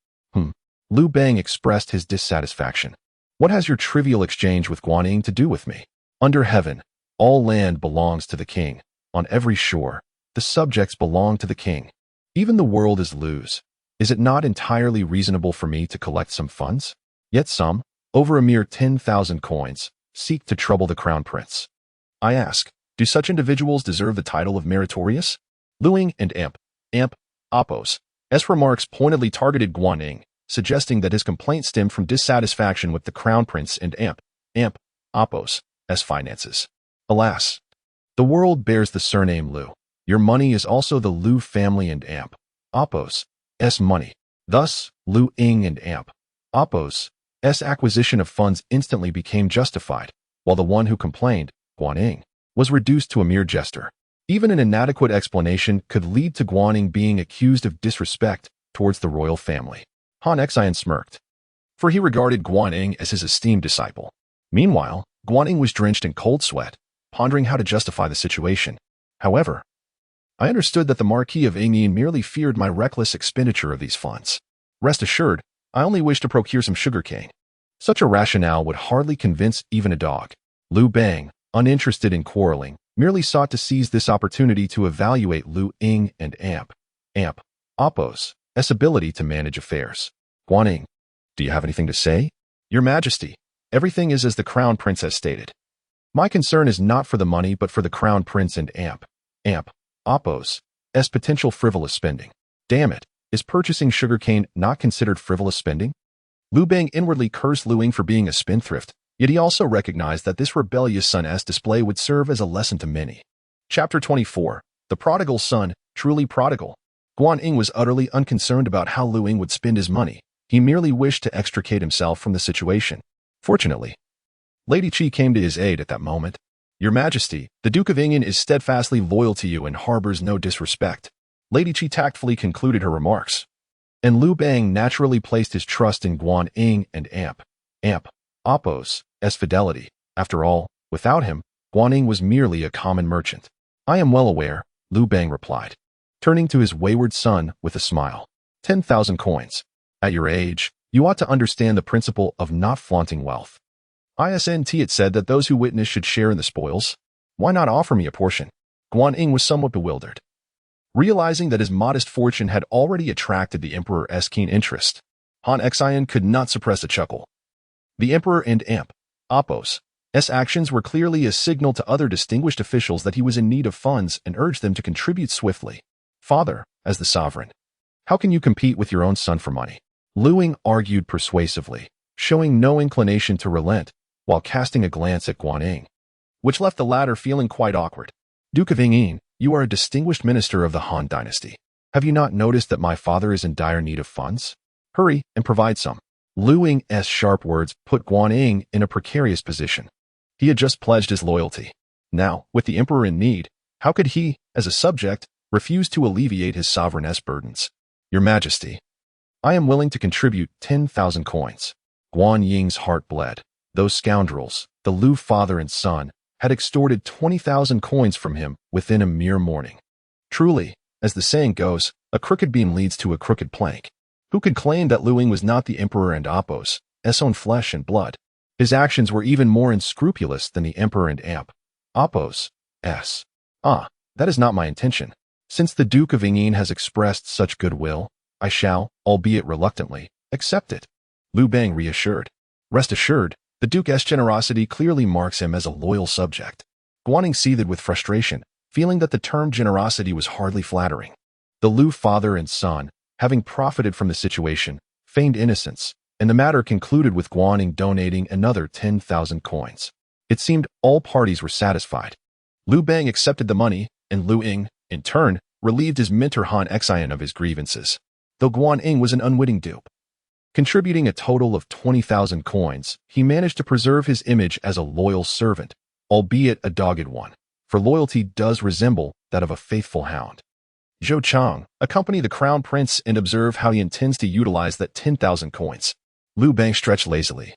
Liu Bang expressed his dissatisfaction. "What has your trivial exchange with Guan Ying to do with me? Under heaven, all land belongs to the king. On every shore, the subjects belong to the king. Even the world is Liu's. Is it not entirely reasonable for me to collect some funds? Yet some, over a mere 10,000 coins, seek to trouble the crown prince. I ask, do such individuals deserve the title of meritorious?" Liu Ying and Oppos' remarks pointedly targeted Guan Ying, suggesting that his complaint stemmed from dissatisfaction with the crown prince and Oppos' finances. "Alas, the world bears the surname Liu. Your money is also the Liu family and Oppos' money. Thus, Liu Ying and Oppos' acquisition of funds instantly became justified, while the one who complained, Guan Ying, was reduced to a mere jester. Even an inadequate explanation could lead to Guan Ying being accused of disrespect towards the royal family." Han Xian smirked, for he regarded Guan Ying as his esteemed disciple. Meanwhile, Guan Ying was drenched in cold sweat, pondering how to justify the situation. "However, I understood that the Marquis of Yin merely feared my reckless expenditure of these funds. Rest assured, I only wish to procure some sugarcane." Such a rationale would hardly convince even a dog. Liu Bang, uninterested in quarreling, merely sought to seize this opportunity to evaluate Liu Ying and Oppos' ability to manage affairs. "Guan Ying, do you have anything to say?" "Your Majesty, everything is as the crown prince has stated. My concern is not for the money but for the crown prince and Oppos' potential frivolous spending." "Damn it, is purchasing sugarcane not considered frivolous spending?" Liu Bang inwardly cursed Liu Ying for being a spendthrift, yet he also recognized that this rebellious son's display would serve as a lesson to many. Chapter 24. The Prodigal Son, Truly Prodigal. Guan Ying was utterly unconcerned about how Liu Ying would spend his money. He merely wished to extricate himself from the situation. Fortunately, Lady Qi came to his aid at that moment. "Your Majesty, the Duke of Ying is steadfastly loyal to you and harbors no disrespect." Lady Qi tactfully concluded her remarks. And Liu Bang naturally placed his trust in Guan Ying and Oppos' fidelity. After all, without him, Guan Ying was merely a common merchant. "I am well aware," Liu Bang replied, turning to his wayward son with a smile. 10,000 coins. At your age, you ought to understand the principle of not flaunting wealth. It said that those who witness should share in the spoils. Why not offer me a portion?" Guan Ying was somewhat bewildered, realizing that his modest fortune had already attracted the Emperor's keen interest. Han Xian could not suppress a chuckle. The Emperor and Oppos' actions were clearly a signal to other distinguished officials that he was in need of funds and urged them to contribute swiftly. "Father, as the sovereign, how can you compete with your own son for money?" Liu Ying argued persuasively, showing no inclination to relent, while casting a glance at Guan Ying, which left the latter feeling quite awkward. "Duke of Ying, you are a distinguished minister of the Han dynasty. Have you not noticed that my father is in dire need of funds? Hurry and provide some." Liu Ying's sharp words put Guan Ying in a precarious position. He had just pledged his loyalty. Now, with the emperor in need, how could he, as a subject, refuse to alleviate his sovereign's burdens? "Your Majesty, I am willing to contribute 10,000 coins. Guan Ying's heart bled. Those scoundrels, the Liu father and son, had extorted 20,000 coins from him within a mere morning. Truly, as the saying goes, a crooked beam leads to a crooked plank. Who could claim that Liu Ying was not the emperor and Oppos' own flesh and blood? His actions were even more unscrupulous than the emperor and Oppos'. That is not my intention. Since the Duke of Ying has expressed such goodwill, I shall, albeit reluctantly, accept it." Liu Bang reassured. "Rest assured, the Duke's generosity clearly marks him as a loyal subject." Guan Ying seethed with frustration, feeling that the term generosity was hardly flattering. The Liu father and son, having profited from the situation, feigned innocence, and the matter concluded with Guan Ying donating another 10,000 coins. It seemed all parties were satisfied. Liu Bang accepted the money, and Liu Ying, in turn, relieved his mentor Han Xian of his grievances, though Guan Ying was an unwitting dupe. Contributing a total of 20,000 coins, he managed to preserve his image as a loyal servant, albeit a dogged one, for loyalty does resemble that of a faithful hound. Zhao Chang, accompany the crown prince and observe how he intends to utilize that 10,000 coins. Liu Bang stretched lazily.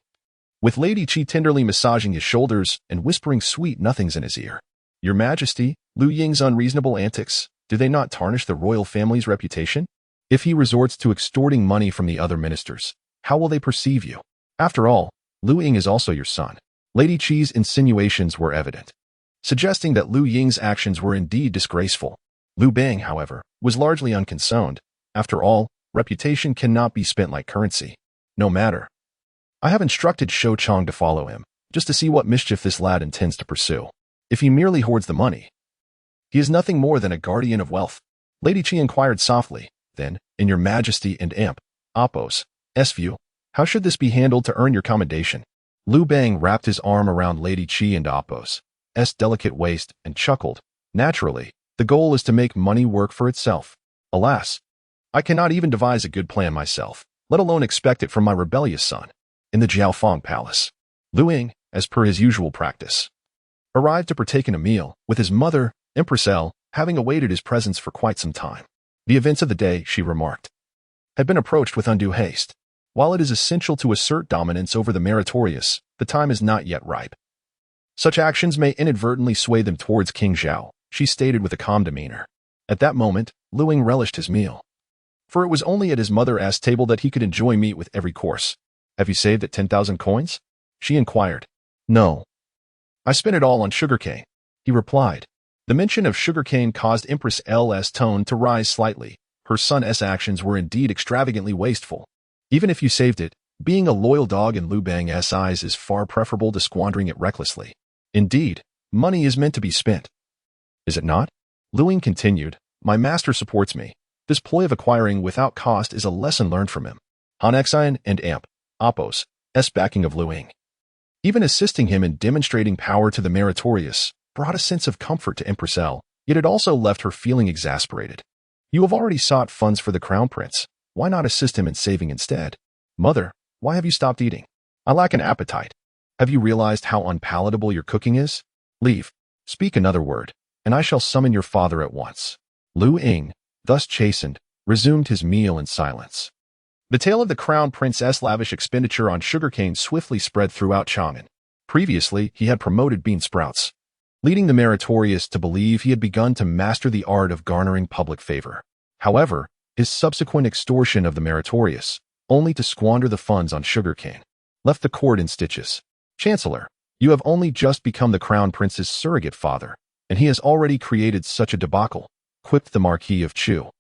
with Lady Qi tenderly massaging his shoulders and whispering sweet nothings in his ear. Your Majesty, Liu Ying's unreasonable antics, do they not tarnish the royal family's reputation? If he resorts to extorting money from the other ministers, how will they perceive you? After all, Liu Ying is also your son. Lady Qi's insinuations were evident, suggesting that Liu Ying's actions were indeed disgraceful. Liu Bang, however, was largely unconcerned. After all, reputation cannot be spent like currency. No matter. I have instructed Shou Chong to follow him, just to see what mischief this lad intends to pursue. If he merely hoards the money, he is nothing more than a guardian of wealth. Lady Qi inquired softly. Then, in your Majesty and Oppo's view, how should this be handled to earn your commendation? Liu Bang wrapped his arm around Lady Qi and Oppo's delicate waist and chuckled. Naturally, the goal is to make money work for itself. Alas, I cannot even devise a good plan myself, let alone expect it from my rebellious son. In the Jiaofeng Palace, Liu Ying, as per his usual practice, arrived to partake in a meal with his mother, Empress L, having awaited his presence for quite some time. The events of the day, she remarked, had been approached with undue haste. While it is essential to assert dominance over the meritorious, the time is not yet ripe. Such actions may inadvertently sway them towards King Zhao, she stated with a calm demeanor. At that moment, Liu Ying relished his meal, for it was only at his mother's table that he could enjoy meat with every course. Have you saved at 10,000 coins? She inquired. No. I spent it all on sugarcane, he replied. The mention of sugarcane caused Empress L's tone to rise slightly. Her son's actions were indeed extravagantly wasteful. Even if you saved it, being a loyal dog in Liu Bang's eyes is far preferable to squandering it recklessly. Indeed, money is meant to be spent. Is it not? Liu Ying continued. My master supports me. This ploy of acquiring without cost is a lesson learned from him. Han Xin and Oppo's backing of Liu Ying, even assisting him in demonstrating power to the meritorious, brought a sense of comfort to Empress L, yet it also left her feeling exasperated. You have already sought funds for the crown prince. Why not assist him in saving instead? Mother, why have you stopped eating? I lack an appetite. Have you realized how unpalatable your cooking is? Leave. Speak another word, and I shall summon your father at once. Liu Ying, thus chastened, resumed his meal in silence. The tale of the crown prince's lavish expenditure on sugarcane swiftly spread throughout Xiongnu. Previously, he had promoted bean sprouts, leading the meritorious to believe he had begun to master the art of garnering public favor. However, his subsequent extortion of the meritorious, only to squander the funds on sugarcane, left the court in stitches. Chancellor, you have only just become the crown prince's surrogate father, and he has already created such a debacle, quipped the Marquis of Chu.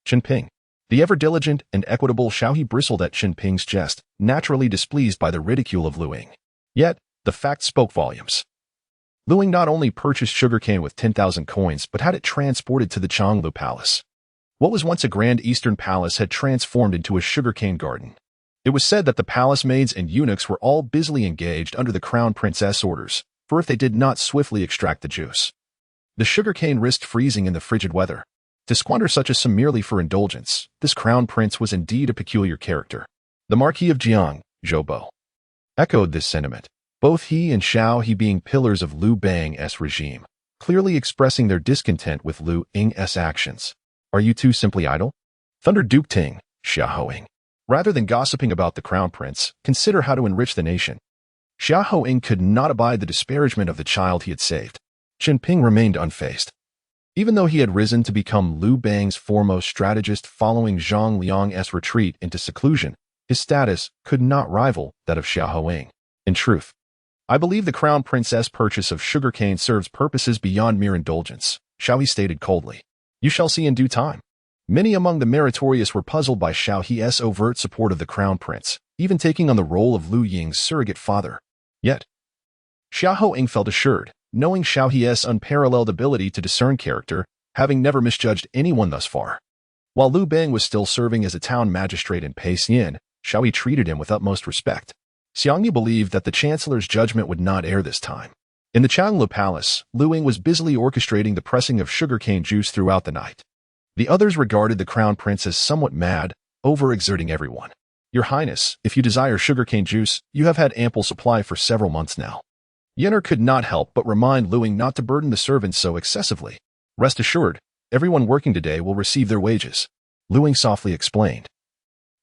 Qinping. The ever-diligent and equitable Xiao He bristled at Qinping's jest, naturally displeased by the ridicule of Liu Ying. Yet, the fact spoke volumes. Liu Ying not only purchased sugarcane with 10,000 coins, but had it transported to the Xiongnu Palace. What was once a grand eastern palace had transformed into a sugarcane garden. It was said that the palace maids and eunuchs were all busily engaged under the crown princess orders, for if they did not swiftly extract the juice, the sugarcane risked freezing in the frigid weather. To squander such a sum merely for indulgence, this crown prince was indeed a peculiar character. The Marquis of Jiang, Zhou, echoed this sentiment, both he and Xiao He being pillars of Liu Bang's regime, clearly expressing their discontent with Liu Ying's actions. Are you two simply idle? Thundered Duke Ting, Xiao. Rather than gossiping about the crown prince, consider how to enrich the nation. Xiao could not abide the disparagement of the child he had saved. Qinping remained unfazed. Even though he had risen to become Liu Bang's foremost strategist following Zhang Liang's retreat into seclusion, his status could not rival that of Xiao. In truth, I believe the crown princess' purchase of sugarcane serves purposes beyond mere indulgence, Xiao He stated coldly. You shall see in due time. Many among the meritorious were puzzled by Xiao He's overt support of the crown prince, even taking on the role of Liu Ying's surrogate father. Yet, Xiao felt assured, knowing Xiao He's unparalleled ability to discern character, having never misjudged anyone thus far. While Liu Bang was still serving as a town magistrate in Peixian, Xiao He treated him with utmost respect. Xiongnu believed that the chancellor's judgment would not err this time. In the Xiongnu Palace, Liu Ying was busily orchestrating the pressing of sugarcane juice throughout the night. The others regarded the crown prince as somewhat mad, overexerting everyone. Your Highness, if you desire sugarcane juice, you have had ample supply for several months now. Yenner could not help but remind Liu Ying not to burden the servants so excessively. Rest assured, everyone working today will receive their wages, Liu Ying softly explained.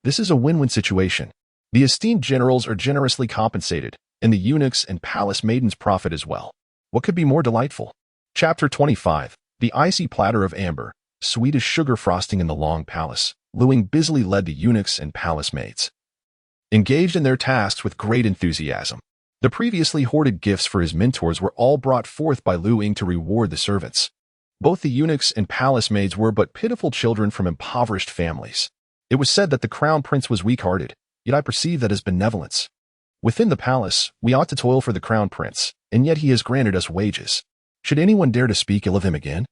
This is a win-win situation. The esteemed generals are generously compensated, and the eunuchs and palace maidens profit as well. What could be more delightful? Chapter 25. The icy platter of amber, sweet as sugar frosting in the long palace. Liu Ying busily led the eunuchs and palace maids, engaged in their tasks with great enthusiasm. The previously hoarded gifts for his mentors were all brought forth by Liu Ying to reward the servants. Both the eunuchs and palace maids were but pitiful children from impoverished families. It was said that the crown prince was weak-hearted, yet I perceive that as benevolence. Within the palace, we ought to toil for the crown prince, and yet he has granted us wages. Should anyone dare to speak ill of him again,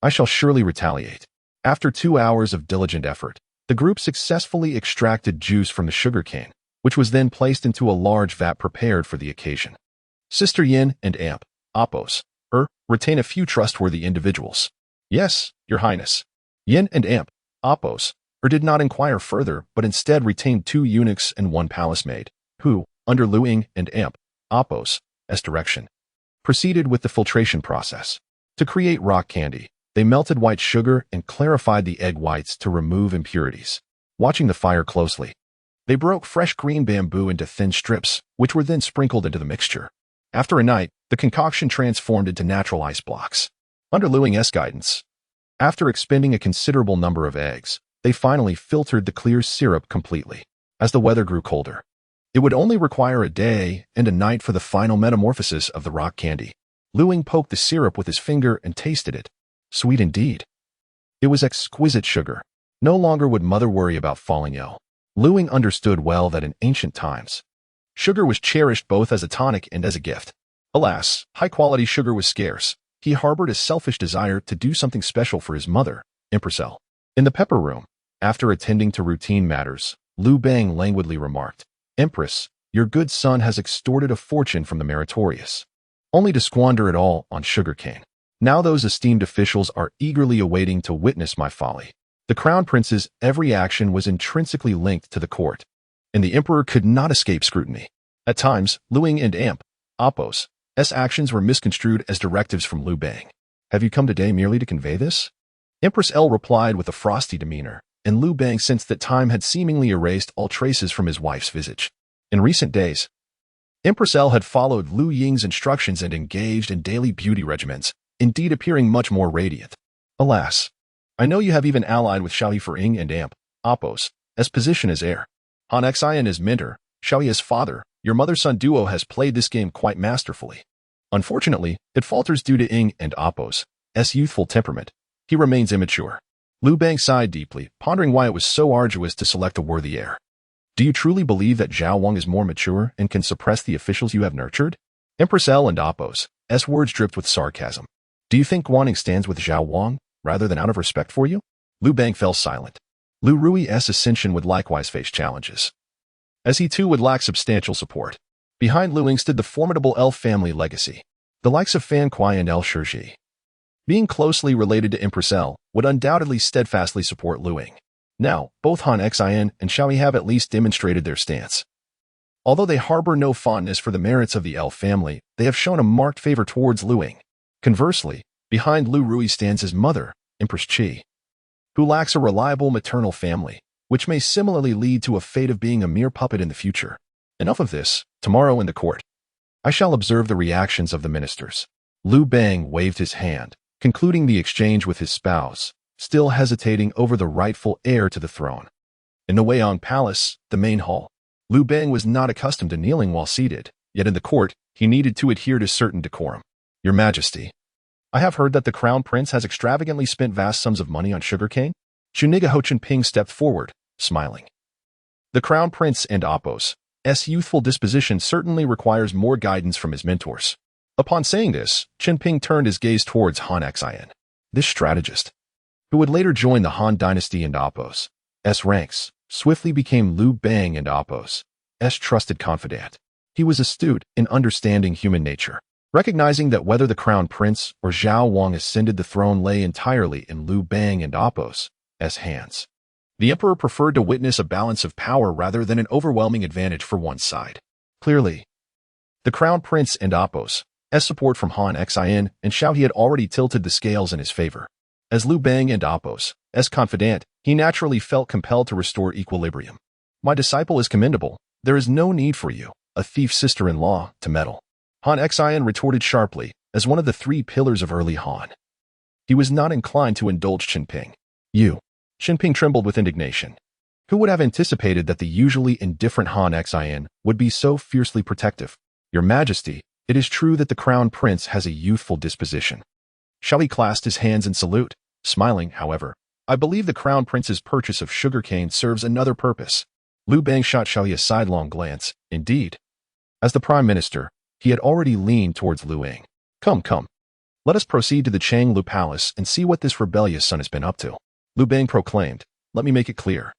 I shall surely retaliate. After 2 hours of diligent effort, the group successfully extracted juice from the sugarcane, which was then placed into a large vat prepared for the occasion. Sister Yin and Amp, Oppos, retain a few trustworthy individuals. Yes, Your Highness. Yin and Amp, Oppos, did not inquire further, but instead retained 2 eunuchs and 1 palace maid, who, under Liu Ying and Amp, Oppos' direction, proceeded with the filtration process. To create rock candy, they melted white sugar and clarified the egg whites to remove impurities. Watching the fire closely, they broke fresh green bamboo into thin strips, which were then sprinkled into the mixture. After a night, the concoction transformed into natural ice blocks. Under Liu Ying's guidance, after expending a considerable number of eggs, they finally filtered the clear syrup completely. As the weather grew colder, it would only require a day and a night for the final metamorphosis of the rock candy. Liu Ying poked the syrup with his finger and tasted it. Sweet indeed. It was exquisite sugar. No longer would mother worry about falling ill. Liu Ying understood well that in ancient times, sugar was cherished both as a tonic and as a gift. Alas, high-quality sugar was scarce. He harbored a selfish desire to do something special for his mother, Empress L. In the pepper room, after attending to routine matters, Liu Bang languidly remarked, Empress, your good son has extorted a fortune from the meritorious, only to squander it all on sugarcane. Now those esteemed officials are eagerly awaiting to witness my folly. The crown prince's every action was intrinsically linked to the court, and the emperor could not escape scrutiny. At times, Liu Ying and Amp, Oppos' actions were misconstrued as directives from Liu Bang. Have you come today merely to convey this? Empress L replied with a frosty demeanor, and Liu Bang sensed that time had seemingly erased all traces from his wife's visage. In recent days, Empress L had followed Liu Ying's instructions and engaged in daily beauty regimens, indeed appearing much more radiant. Alas, I know you have even allied with Xiao Ying and Amp, Oppos, position as heir. Han Xian as mentor, Xiao as father, your mother-son duo has played this game quite masterfully. Unfortunately, it falters due to Ying and Oppos' youthful temperament. He remains immature. Liu Bang sighed deeply, pondering why it was so arduous to select a worthy heir. Do you truly believe that Zhao Wang is more mature and can suppress the officials you have nurtured? Empress L and Oppos' words dripped with sarcasm. Do you think Guaning stands with Zhao Wang, rather than out of respect for you? Liu Bang fell silent. Liu Ruyi's ascension would likewise face challenges, as he too would lack substantial support. Behind Liu Ying stood the formidable L family legacy. The likes of Fan Kuai and L Shizhi, being closely related to Empress L, would undoubtedly steadfastly support Liu Ying. Now, both Han Xian and Xiao have at least demonstrated their stance. Although they harbor no fondness for the merits of the L family, they have shown a marked favor towards Liu Ying. Conversely, behind Liu Ruyi stands his mother, Empress Qi, who lacks a reliable maternal family, which may similarly lead to a fate of being a mere puppet in the future. Enough of this. Tomorrow in the court, I shall observe the reactions of the ministers. Liu Bang waved his hand, concluding the exchange with his spouse, still hesitating over the rightful heir to the throne. In the Weiyang Palace, the main hall, Liu Bang was not accustomed to kneeling while seated, yet in the court, he needed to adhere to certain decorum. Your Majesty, I have heard that the crown prince has extravagantly spent vast sums of money on sugarcane. Zhuniga Ho Chenping stepped forward, smiling. The crown prince and Oppos' youthful disposition certainly requires more guidance from his mentors. Upon saying this, Chenping turned his gaze towards Han Xian. This strategist, who would later join the Han dynasty and Oppos' ranks, swiftly became Liu Bang and Oppos' trusted confidant. He was astute in understanding human nature, recognizing that whether the crown prince or Zhao Wang ascended the throne lay entirely in Liu Bang and Oppos' hands. The emperor preferred to witness a balance of power rather than an overwhelming advantage for one side. Clearly, the crown prince and Oppos' support from Han Xian and Xiao had already tilted the scales in his favor. As Liu Bang and Oppos' confidant, he naturally felt compelled to restore equilibrium. My disciple is commendable, There is no need for you, a thief's sister-in-law, to meddle. Han Xian retorted sharply, as one of the three pillars of early Han. He was not inclined to indulge Qinping. You. Qinping trembled with indignation. Who would have anticipated that the usually indifferent Han Xian would be so fiercely protective? Your Majesty, it is true that the crown prince has a youthful disposition. Xiaoli clasped his hands in salute, smiling, however. I believe the crown prince's purchase of sugarcane serves another purpose. Liu Bang shot Xiaoli a sidelong glance. Indeed. As the prime minister, he had already leaned towards Liu Ying. Come, come. Let us proceed to the Xiongnu palace and see what this rebellious son has been up to. Liu Bang proclaimed. Let me make it clear.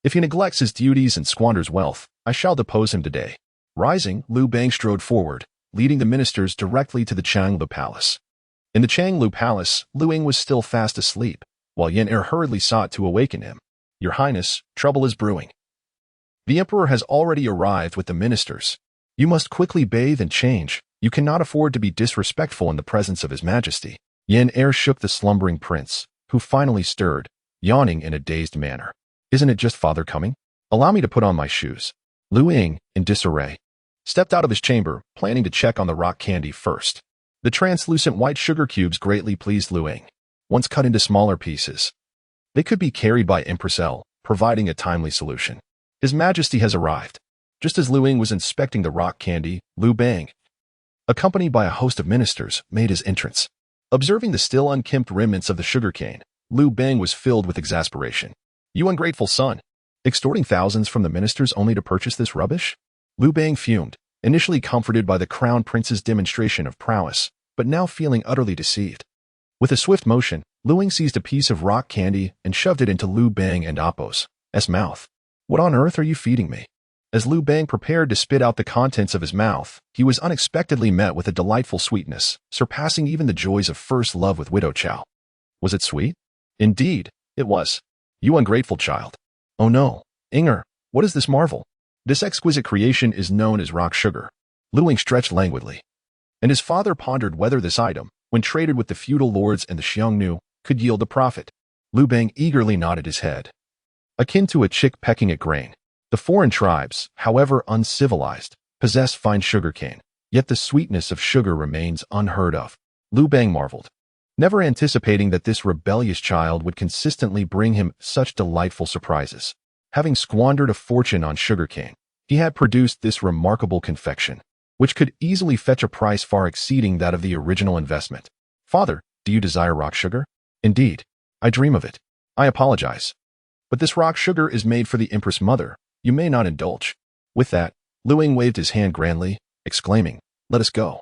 If he neglects his duties and squanders wealth, I shall depose him today. Rising, Liu Bang strode forward, leading the ministers directly to the Xiongnu palace. In the Xiongnu palace, Liu Ying was still fast asleep, while Yan Er hurriedly sought to awaken him. Your Highness, trouble is brewing. The Emperor has already arrived with the ministers. You must quickly bathe and change. You cannot afford to be disrespectful in the presence of His Majesty. Yan Er shook the slumbering prince, who finally stirred, yawning in a dazed manner. Isn't it just father coming? Allow me to put on my shoes. Liu Ying, in disarray, stepped out of his chamber, planning to check on the rock candy first. The translucent white sugar cubes greatly pleased Liu Ying. Once cut into smaller pieces, they could be carried by Empress L, providing a timely solution. His Majesty has arrived. Just as Liu Ying was inspecting the rock candy, Liu Bang, accompanied by a host of ministers, made his entrance. Observing the still unkempt remnants of the sugarcane, Liu Bang was filled with exasperation. You ungrateful son, extorting thousands from the ministers only to purchase this rubbish? Liu Bang fumed, initially comforted by the crown prince's demonstration of prowess, but now feeling utterly deceived. With a swift motion, Liu Ying seized a piece of rock candy and shoved it into Liu Bang and Appo's mouth. What on earth are you feeding me? As Liu Bang prepared to spit out the contents of his mouth, he was unexpectedly met with a delightful sweetness, surpassing even the joys of first love with Widow Zhao. Was it sweet? Indeed, it was. You ungrateful child. Oh no, Inger, what is this marvel? This exquisite creation is known as rock sugar. Liu Ying stretched languidly. And his father pondered whether this item, when traded with the feudal lords and the Xiongnu, could yield a profit. Liu Bang eagerly nodded his head. Akin to a chick pecking at grain, the foreign tribes, however uncivilized, possess fine sugarcane, yet the sweetness of sugar remains unheard of. Liu Bang marveled, never anticipating that this rebellious child would consistently bring him such delightful surprises. Having squandered a fortune on sugarcane, he had produced this remarkable confection, which could easily fetch a price far exceeding that of the original investment. Father, do you desire rock sugar? Indeed, I dream of it. I apologize. But this rock sugar is made for the Empress Mother. You may not indulge. With that, Liu Ying waved his hand grandly, exclaiming, let us go.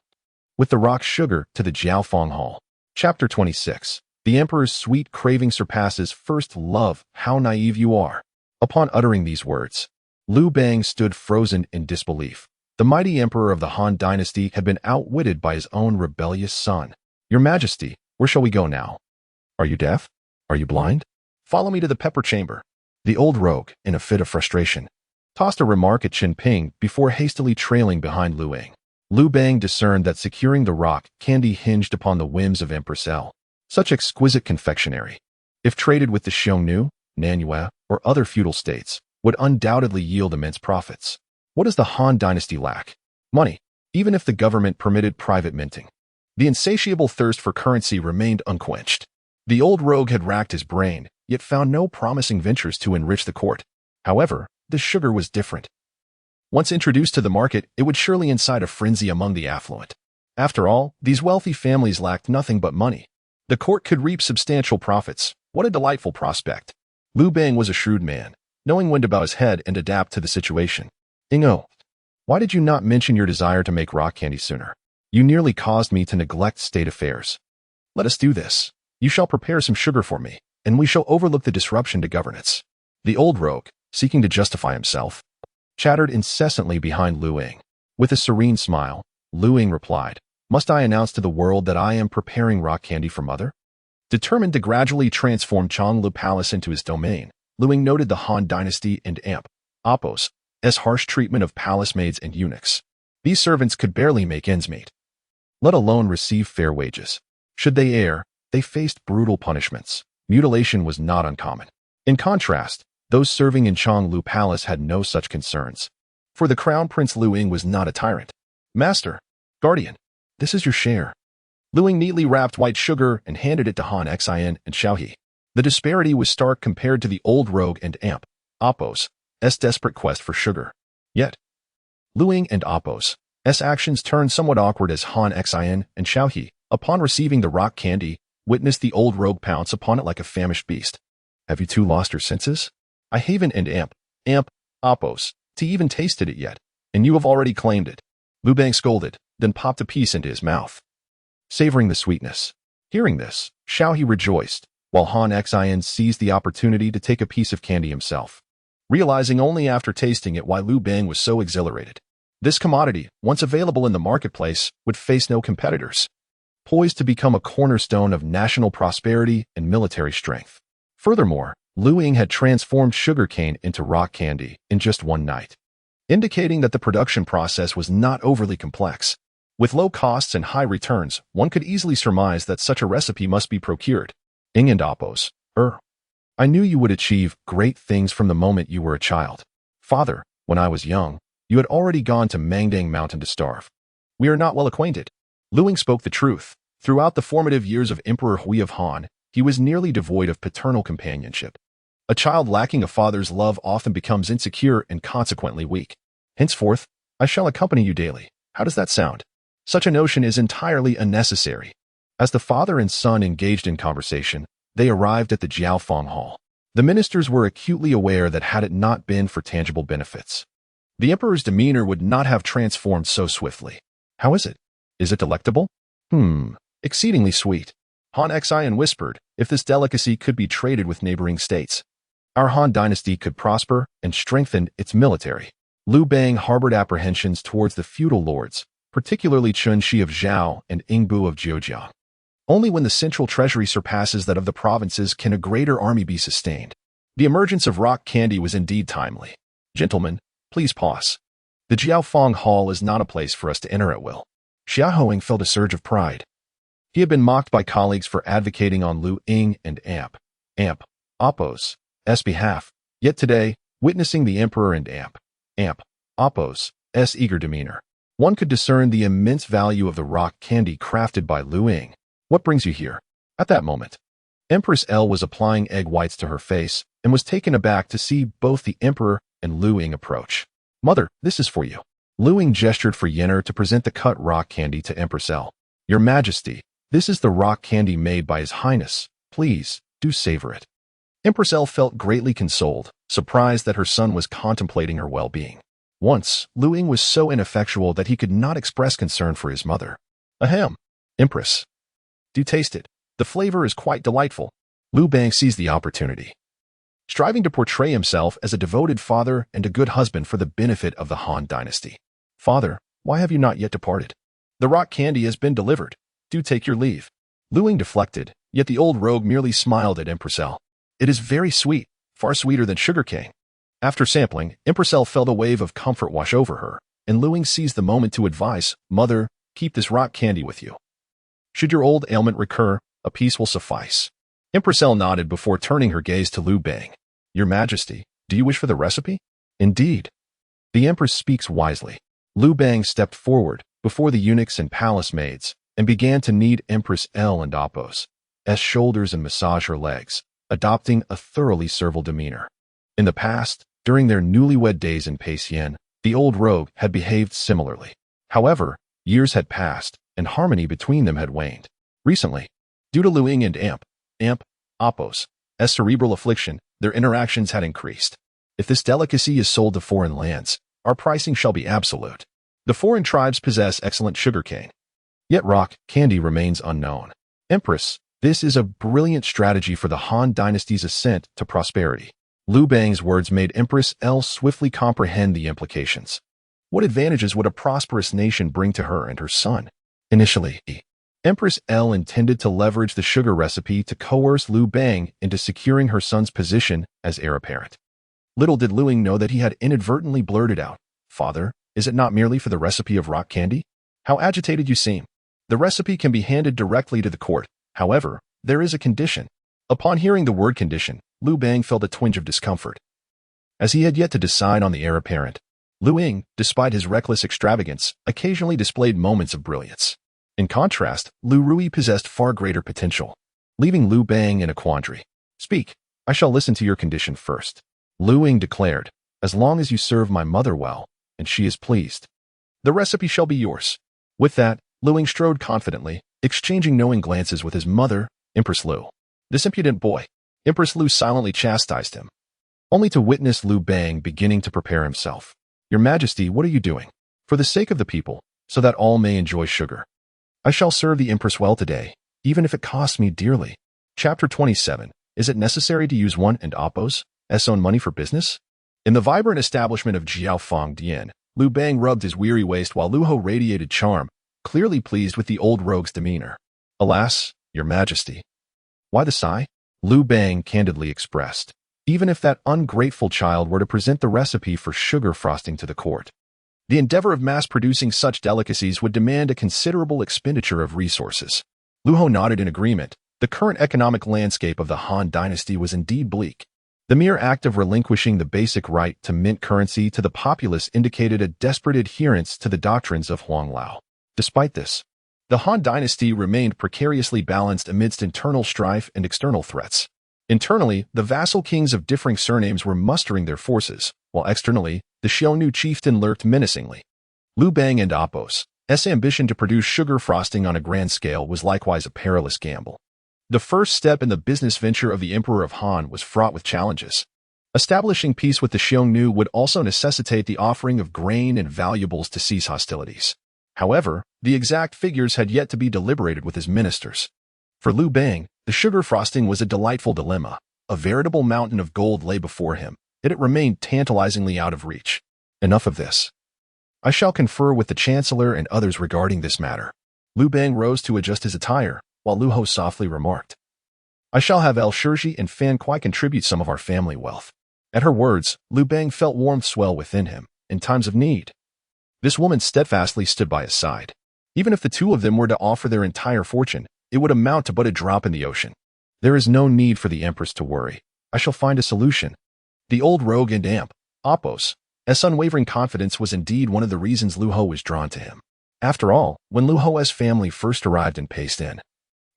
With the rock sugar to the Jiaofeng Hall. Chapter 26. The Emperor's sweet craving surpasses first love. How naive you are. Upon uttering these words, Liu Bang stood frozen in disbelief. The mighty Emperor of the Han dynasty had been outwitted by his own rebellious son. Your Majesty, where shall we go now? Are you deaf? Are you blind? Follow me to the pepper chamber. The old rogue, in a fit of frustration, tossed a remark at Qinping before hastily trailing behind Liu Ying. Liu Bang discerned that securing the rock candy hinged upon the whims of Empress L. Such exquisite confectionery, if traded with the Xiongnu, Nanyue, or other feudal states, would undoubtedly yield immense profits. What does the Han dynasty lack? Money, even if the government permitted private minting. The insatiable thirst for currency remained unquenched. The old rogue had racked his brain, yet found no promising ventures to enrich the court. However, the sugar was different. Once introduced to the market, it would surely incite a frenzy among the affluent. After all, these wealthy families lacked nothing but money. The court could reap substantial profits. What a delightful prospect. Liu Bang was a shrewd man, knowing when to bow his head and adapt to the situation. Ingo, why did you not mention your desire to make rock candy sooner? You nearly caused me to neglect state affairs. Let us do this. You shall prepare some sugar for me, and we shall overlook the disruption to governance. The old rogue, seeking to justify himself, chattered incessantly behind Liu Ying. With a serene smile, Liu Ying replied, must I announce to the world that I am preparing rock candy for mother? Determined to gradually transform Xiongnu Palace into his domain, Liu Ying noted the Han dynasty and Appo's harsh treatment of palace maids and eunuchs. These servants could barely make ends meet, let alone receive fair wages. Should they err, they faced brutal punishments. Mutilation was not uncommon. In contrast, those serving in Xiongnu Palace had no such concerns. For the Crown Prince Liu Ying was not a tyrant. Master, guardian, this is your share. Liu Ying neatly wrapped white sugar and handed it to Han Xin and Xiaohe. The disparity was stark compared to the old rogue and Appo's desperate quest for sugar. Yet, Liu Ying and Appo's actions turned somewhat awkward as Han Xin and Xiaohe, upon receiving the rock candy, witnessed the old rogue pounce upon it like a famished beast. Have you two lost your senses? I haven't and Appo's to even tasted it yet, and you have already claimed it. Liu Bang scolded, then popped a piece into his mouth, savoring the sweetness. Hearing this, Xiaohe rejoiced, while Han Xin seized the opportunity to take a piece of candy himself, realizing only after tasting it why Liu Bang was so exhilarated. This commodity, once available in the marketplace, would face no competitors, poised to become a cornerstone of national prosperity and military strength. Furthermore, Liu Ying had transformed sugarcane into rock candy in just one night, indicating that the production process was not overly complex. With low costs and high returns, one could easily surmise that such a recipe must be procured. Ying and Appo's, I knew you would achieve great things from the moment you were a child. Father, when I was young, you had already gone to Mangdang Mountain to starve. We are not well acquainted. Liu Ying spoke the truth. Throughout the formative years of Emperor Gaozu of Han, he was nearly devoid of paternal companionship. A child lacking a father's love often becomes insecure and consequently weak. Henceforth, I shall accompany you daily. How does that sound? Such a notion is entirely unnecessary. As the father and son engaged in conversation, they arrived at the Jiaofeng Hall. The ministers were acutely aware that had it not been for tangible benefits, the emperor's demeanor would not have transformed so swiftly. How is it? Is it delectable? Exceedingly sweet. Han Xin whispered, if this delicacy could be traded with neighboring states, our Han dynasty could prosper and strengthen its military. Liu Bang harbored apprehensions towards the feudal lords, particularly Chun Shi of Zhao and Ingbu of Zhejiang. Only when the central treasury surpasses that of the provinces can a greater army be sustained. The emergence of rock candy was indeed timely. Gentlemen, please pause. The Jiaofeng Hall is not a place for us to enter at will. Xia Hoing felt a surge of pride. He had been mocked by colleagues for advocating on Liu Ying and Appo's behalf, yet today, witnessing the emperor and Appo's eager demeanor, one could discern the immense value of the rock candy crafted by Liu Ying. What brings you here? At that moment, Empress L was applying egg whites to her face and was taken aback to see both the emperor and Liu Ying approach. Mother, this is for you. Liu Ying gestured for Yearned to present the cut rock candy to Empress L. Your Majesty, this is the rock candy made by His Highness. Please, do savor it. Empress L felt greatly consoled, surprised that her son was contemplating her well-being. Once, Liu Ying was so ineffectual that he could not express concern for his mother. Ahem. Empress, do taste it. The flavor is quite delightful. Liu Bang seized the opportunity, striving to portray himself as a devoted father and a good husband for the benefit of the Han dynasty. Father, why have you not yet departed? The rock candy has been delivered. Do take your leave. Liu Ying deflected, yet the old rogue merely smiled at Empress L. It is very sweet, far sweeter than sugarcane. After sampling, Empress L felt a wave of comfort wash over her, and Liu Ying seized the moment to advise, Mother, keep this rock candy with you. Should your old ailment recur, a piece will suffice. Empress L nodded before turning her gaze to Liu Bang. Your Majesty, do you wish for the recipe? Indeed. The Empress speaks wisely. Liu Bang stepped forward before the eunuchs and palace maids and began to knead Empress L and Appo's shoulders and massage her legs, adopting a thoroughly servile demeanor. In the past, during their newlywed days in Paisian, the old rogue had behaved similarly. However, years had passed, and harmony between them had waned. Recently, due to Liu Ying and Appo's cerebral affliction, their interactions had increased. If this delicacy is sold to foreign lands, our pricing shall be absolute. The foreign tribes possess excellent sugarcane, yet rock candy remains unknown. Empress, this is a brilliant strategy for the Han dynasty's ascent to prosperity. Liu Bang's words made Empress L swiftly comprehend the implications. What advantages would a prosperous nation bring to her and her son? Initially, Empress L intended to leverage the sugar recipe to coerce Liu Bang into securing her son's position as heir apparent. Little did Liu Ying know that he had inadvertently blurted out, Father, is it not merely for the recipe of rock candy? How agitated you seem. The recipe can be handed directly to the court. However, there is a condition. Upon hearing the word condition, Liu Bang felt a twinge of discomfort. As he had yet to decide on the heir apparent, Liu Ying, despite his reckless extravagance, occasionally displayed moments of brilliance. In contrast, Liu Ruyi possessed far greater potential, leaving Liu Bang in a quandary. "Speak, I shall listen to your condition first," Liu Ying declared, "as long as you serve my mother well, and she is pleased. The recipe shall be yours." With that, Liu Ying strode confidently, exchanging knowing glances with his mother, Empress Liu. "This impudent boy." Empress Liu silently chastised him, only to witness Liu Bang beginning to prepare himself. "Your Majesty, what are you doing?" "For the sake of the people, so that all may enjoy sugar. I shall serve the Empress well today, even if it costs me dearly." Chapter 27. Is it necessary to use one and Oppo's own money for business? In the vibrant establishment of Jiaofengdian, Liu Bang rubbed his weary waist while Liu Ho radiated charm, clearly pleased with the old rogue's demeanor. "Alas, Your Majesty." "Why the sigh?" Liu Bang candidly expressed. Even if that ungrateful child were to present the recipe for sugar frosting to the court, the endeavor of mass-producing such delicacies would demand a considerable expenditure of resources. Liu Ho nodded in agreement. The current economic landscape of the Han dynasty was indeed bleak. The mere act of relinquishing the basic right to mint currency to the populace indicated a desperate adherence to the doctrines of Huanglao. Despite this, the Han dynasty remained precariously balanced amidst internal strife and external threats. Internally, the vassal kings of differing surnames were mustering their forces, while externally, the Xiongnu chieftain lurked menacingly. Liu Bang and Oppo's ambition to produce sugar frosting on a grand scale was likewise a perilous gamble. The first step in the business venture of the Emperor of Han was fraught with challenges. Establishing peace with the Xiongnu would also necessitate the offering of grain and valuables to cease hostilities. However, the exact figures had yet to be deliberated with his ministers. For Liu Bang, the sugar frosting was a delightful dilemma. A veritable mountain of gold lay before him, yet it remained tantalizingly out of reach. Enough of this. I shall confer with the Chancellor and others regarding this matter. Liu Bang rose to adjust his attire, while Liu Ho softly remarked, "I shall have El Shirji and Fan Kuai contribute some of our family wealth." At her words, Liu Bang felt warmth swell within him. In times of need, this woman steadfastly stood by his side. Even if the two of them were to offer their entire fortune, it would amount to but a drop in the ocean. "There is no need for the Empress to worry. I shall find a solution." The old rogue and Oppo's unwavering confidence was indeed one of the reasons Liu Ho was drawn to him. After all, when Liu Ho's family first arrived in Paistan,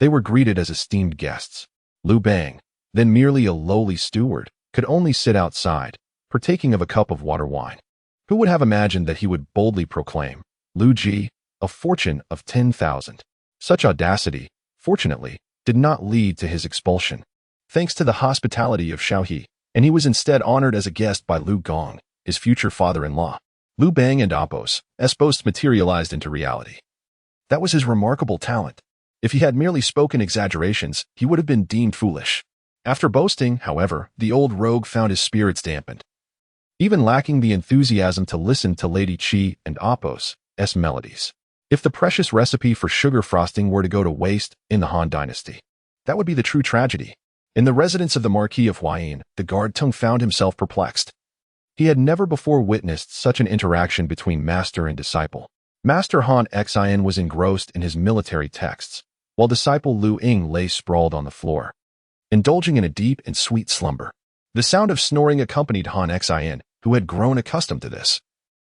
they were greeted as esteemed guests. Liu Bang, then merely a lowly steward, could only sit outside, partaking of a cup of water wine. Who would have imagined that he would boldly proclaim, "Liu Ji, a fortune of 10,000. Such audacity, fortunately, did not lead to his expulsion, thanks to the hospitality of Xiaohe, and he was instead honored as a guest by Liu Gong, his future father-in-law. Liu Bang and Oppo's boast materialized into reality. That was his remarkable talent. If he had merely spoken exaggerations, he would have been deemed foolish. After boasting, however, the old rogue found his spirits dampened, even lacking the enthusiasm to listen to Lady Qi and Oppo's melodies. If the precious recipe for sugar frosting were to go to waste in the Han dynasty, that would be the true tragedy. In the residence of the Marquis of Huayin, the guard Tung found himself perplexed. He had never before witnessed such an interaction between master and disciple. Master Han Xian was engrossed in his military texts, while disciple Liu Ying lay sprawled on the floor, indulging in a deep and sweet slumber. The sound of snoring accompanied Han Xian, who had grown accustomed to this,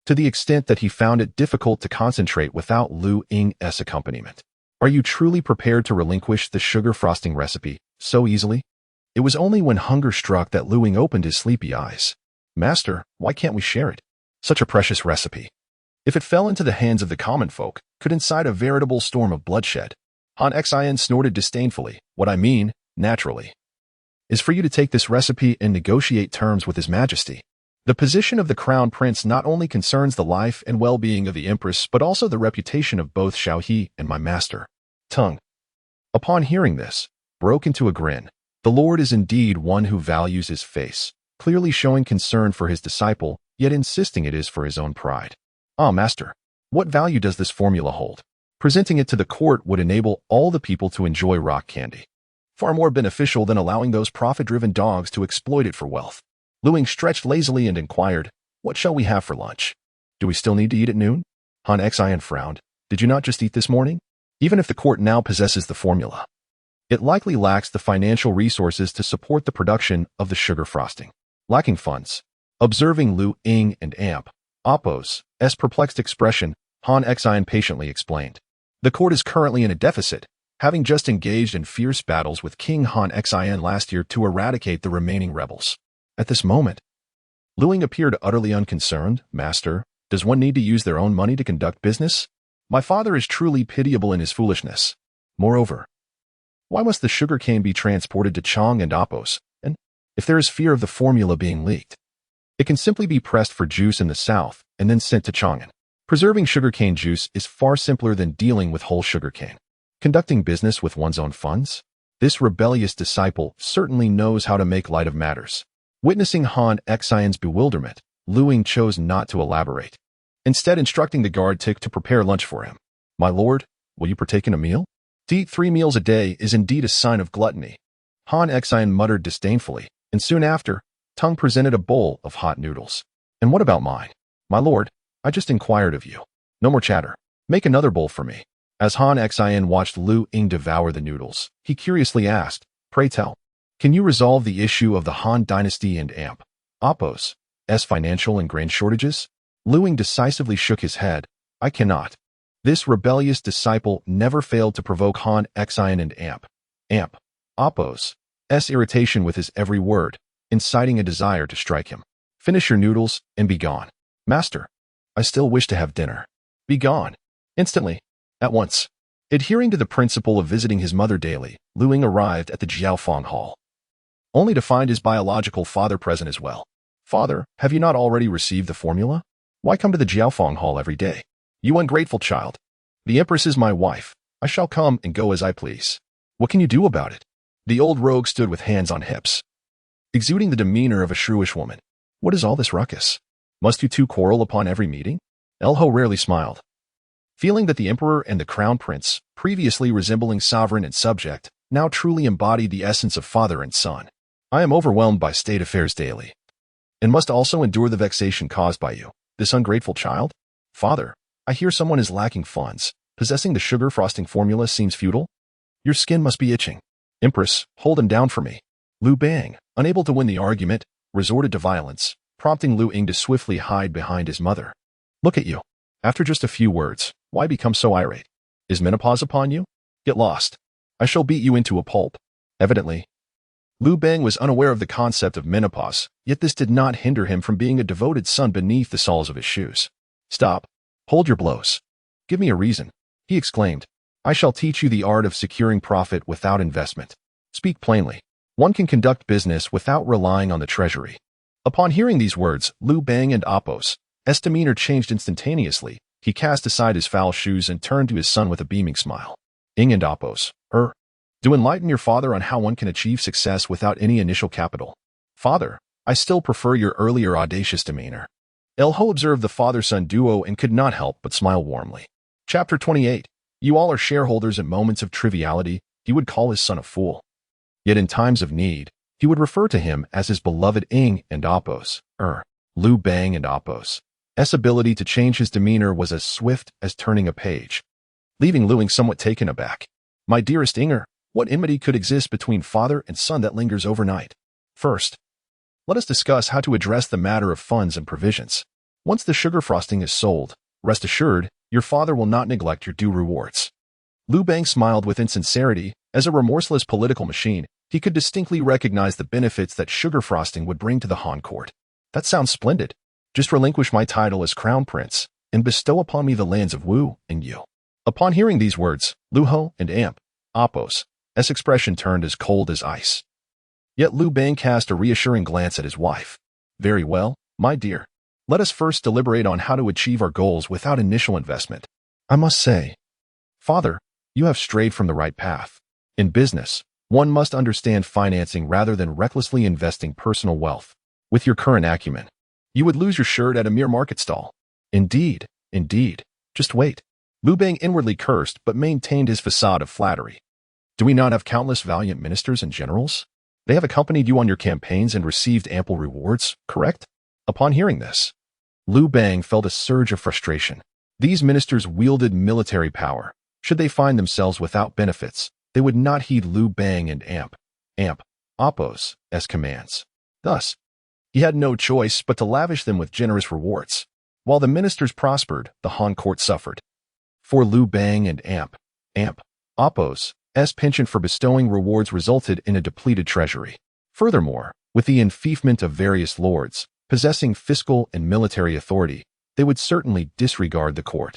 to the extent that he found it difficult to concentrate without Liu Ying's accompaniment. "Are you truly prepared to relinquish the sugar frosting recipe so easily?" It was only when hunger struck that Liu Ying opened his sleepy eyes. "Master, why can't we share it? Such a precious recipe. If it fell into the hands of the common folk, could incite a veritable storm of bloodshed." Han Xian snorted disdainfully. "What I mean, naturally, is for you to take this recipe and negotiate terms with His Majesty. The position of the crown prince not only concerns the life and well-being of the empress, but also the reputation of both Xiaohe and my master." Tung, upon hearing this, broke into a grin. The Lord is indeed one who values his face, clearly showing concern for his disciple, yet insisting it is for his own pride. "Ah, master, what value does this formula hold? Presenting it to the court would enable all the people to enjoy rock candy. Far more beneficial than allowing those profit-driven dogs to exploit it for wealth." Liu Ying stretched lazily and inquired, "What shall we have for lunch? Do we still need to eat at noon?" Han Xian frowned. "Did you not just eat this morning? Even if the court now possesses the formula, it likely lacks the financial resources to support the production of the sugar frosting. Lacking funds." Observing Liu Ying and Appo's perplexed expression, Han Xian patiently explained. The court is currently in a deficit, having just engaged in fierce battles with King Han Xian last year to eradicate the remaining rebels. At this moment, Liu Ying appeared utterly unconcerned. Master, does one need to use their own money to conduct business? My father is truly pitiable in his foolishness. Moreover, why must the sugarcane be transported to Chang and Appo's? And if there is fear of the formula being leaked, it can simply be pressed for juice in the south and then sent to Chang'an. Preserving sugarcane juice is far simpler than dealing with whole sugarcane. Conducting business with one's own funds? This rebellious disciple certainly knows how to make light of matters. Witnessing Han Xian's bewilderment, Liu Ying chose not to elaborate, instead instructing the guard to prepare lunch for him. My lord, will you partake in a meal? To eat 3 meals a day is indeed a sign of gluttony. Han Xian muttered disdainfully, and soon after, Tung presented a bowl of hot noodles. And what about mine? My lord, I just inquired of you. No more chatter. Make another bowl for me. As Han Xian watched Liu Ying devour the noodles, he curiously asked, pray tell, can you resolve the issue of the Han dynasty and Appo's financial and grain shortages? Liu Ying decisively shook his head. I cannot. This rebellious disciple never failed to provoke Han Xian and Appo's irritation with his every word, inciting a desire to strike him. Finish your noodles and be gone. Master, I still wish to have dinner. Be gone. Instantly. At once. Adhering to the principle of visiting his mother daily, Liu Ying arrived at the Jiaofeng Hall, only to find his biological father present as well. Father, have you not already received the formula? Why come to the Jiaofeng Hall every day? You ungrateful child. The Empress is my wife. I shall come and go as I please. What can you do about it? The old rogue stood with hands on hips, exuding the demeanor of a shrewish woman. What is all this ruckus? Must you two quarrel upon every meeting? Elho rarely smiled, feeling that the emperor and the crown prince, previously resembling sovereign and subject, now truly embodied the essence of father and son. I am overwhelmed by state affairs daily, and must also endure the vexation caused by you, this ungrateful child. Father, I hear someone is lacking funds. Possessing the sugar frosting formula seems futile. Your skin must be itching. Empress, hold him down for me. Liu Bang, unable to win the argument, resorted to violence, prompting Liu Ying to swiftly hide behind his mother. Look at you. After just a few words, why become so irate? Is menopause upon you? Get lost. I shall beat you into a pulp. Evidently, Liu Bang was unaware of the concept of menopause, yet this did not hinder him from being a devoted son beneath the soles of his shoes. Stop. Hold your blows. Give me a reason, he exclaimed. I shall teach you the art of securing profit without investment. Speak plainly. One can conduct business without relying on the treasury. Upon hearing these words, Liu Bang and Appo's demeanor changed instantaneously. He cast aside his foul shoes and turned to his son with a beaming smile. Ying and Appo's, do enlighten your father on how one can achieve success without any initial capital. Father, I still prefer your earlier audacious demeanor. Elho observed the father-son duo and could not help but smile warmly. Chapter 28. You all are shareholders at moments of triviality. He would call his son a fool. Yet in times of need, he would refer to him as his beloved Ying and Appo's, Liu Bang and Appo's ability to change his demeanor was as swift as turning a page, leaving Liu Ying somewhat taken aback. My dearest Inger, what enmity could exist between father and son that lingers overnight? First, let us discuss how to address the matter of funds and provisions. Once the sugar frosting is sold, rest assured, your father will not neglect your due rewards. Liu Bang smiled with insincerity. As a remorseless political machine, he could distinctly recognize the benefits that sugar frosting would bring to the Han court. That sounds splendid. Just relinquish my title as crown prince and bestow upon me the lands of Wu and Yu. Upon hearing these words, Liu Ho and Appo's expression turned as cold as ice. Yet Liu Bang cast a reassuring glance at his wife. Very well, my dear. Let us first deliberate on how to achieve our goals without initial investment. I must say, Father, you have strayed from the right path. In business, one must understand financing rather than recklessly investing personal wealth. With your current acumen, you would lose your shirt at a mere market stall. Indeed. Just wait. Liu Bang inwardly cursed but maintained his facade of flattery. Do we not have countless valiant ministers and generals? They have accompanied you on your campaigns and received ample rewards, correct? Upon hearing this, Liu Bang felt a surge of frustration. These ministers wielded military power. Should they find themselves without benefits, they would not heed Liu Bang and Appo's commands. Thus, he had no choice but to lavish them with generous rewards. While the ministers prospered, the Han court suffered. For Liu Bang and Amp, Oppo's penchant for bestowing rewards resulted in a depleted treasury. Furthermore, with the enfeoffment of various lords, possessing fiscal and military authority, they would certainly disregard the court.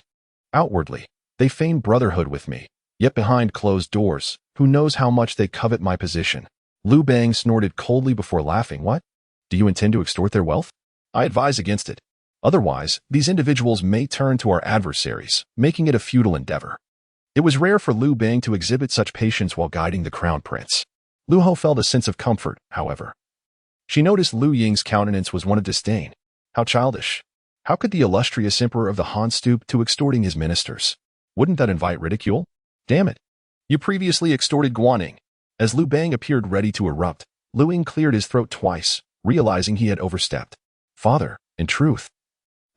Outwardly, they feign brotherhood with me, yet behind closed doors, who knows how much they covet my position? Liu Bang snorted coldly before laughing. What? Do you intend to extort their wealth? I advise against it. Otherwise, these individuals may turn to our adversaries, making it a feudal endeavor. It was rare for Liu Bang to exhibit such patience while guiding the crown prince. Liu Ho felt a sense of comfort, however. She noticed Liu Ying's countenance was one of disdain. How childish. How could the illustrious emperor of the Han stoop to extorting his ministers? Wouldn't that invite ridicule? Damn it. You previously extorted Guaning. As Liu Bang appeared ready to erupt, Liu Ying cleared his throat twice, realizing he had overstepped. Father, in truth,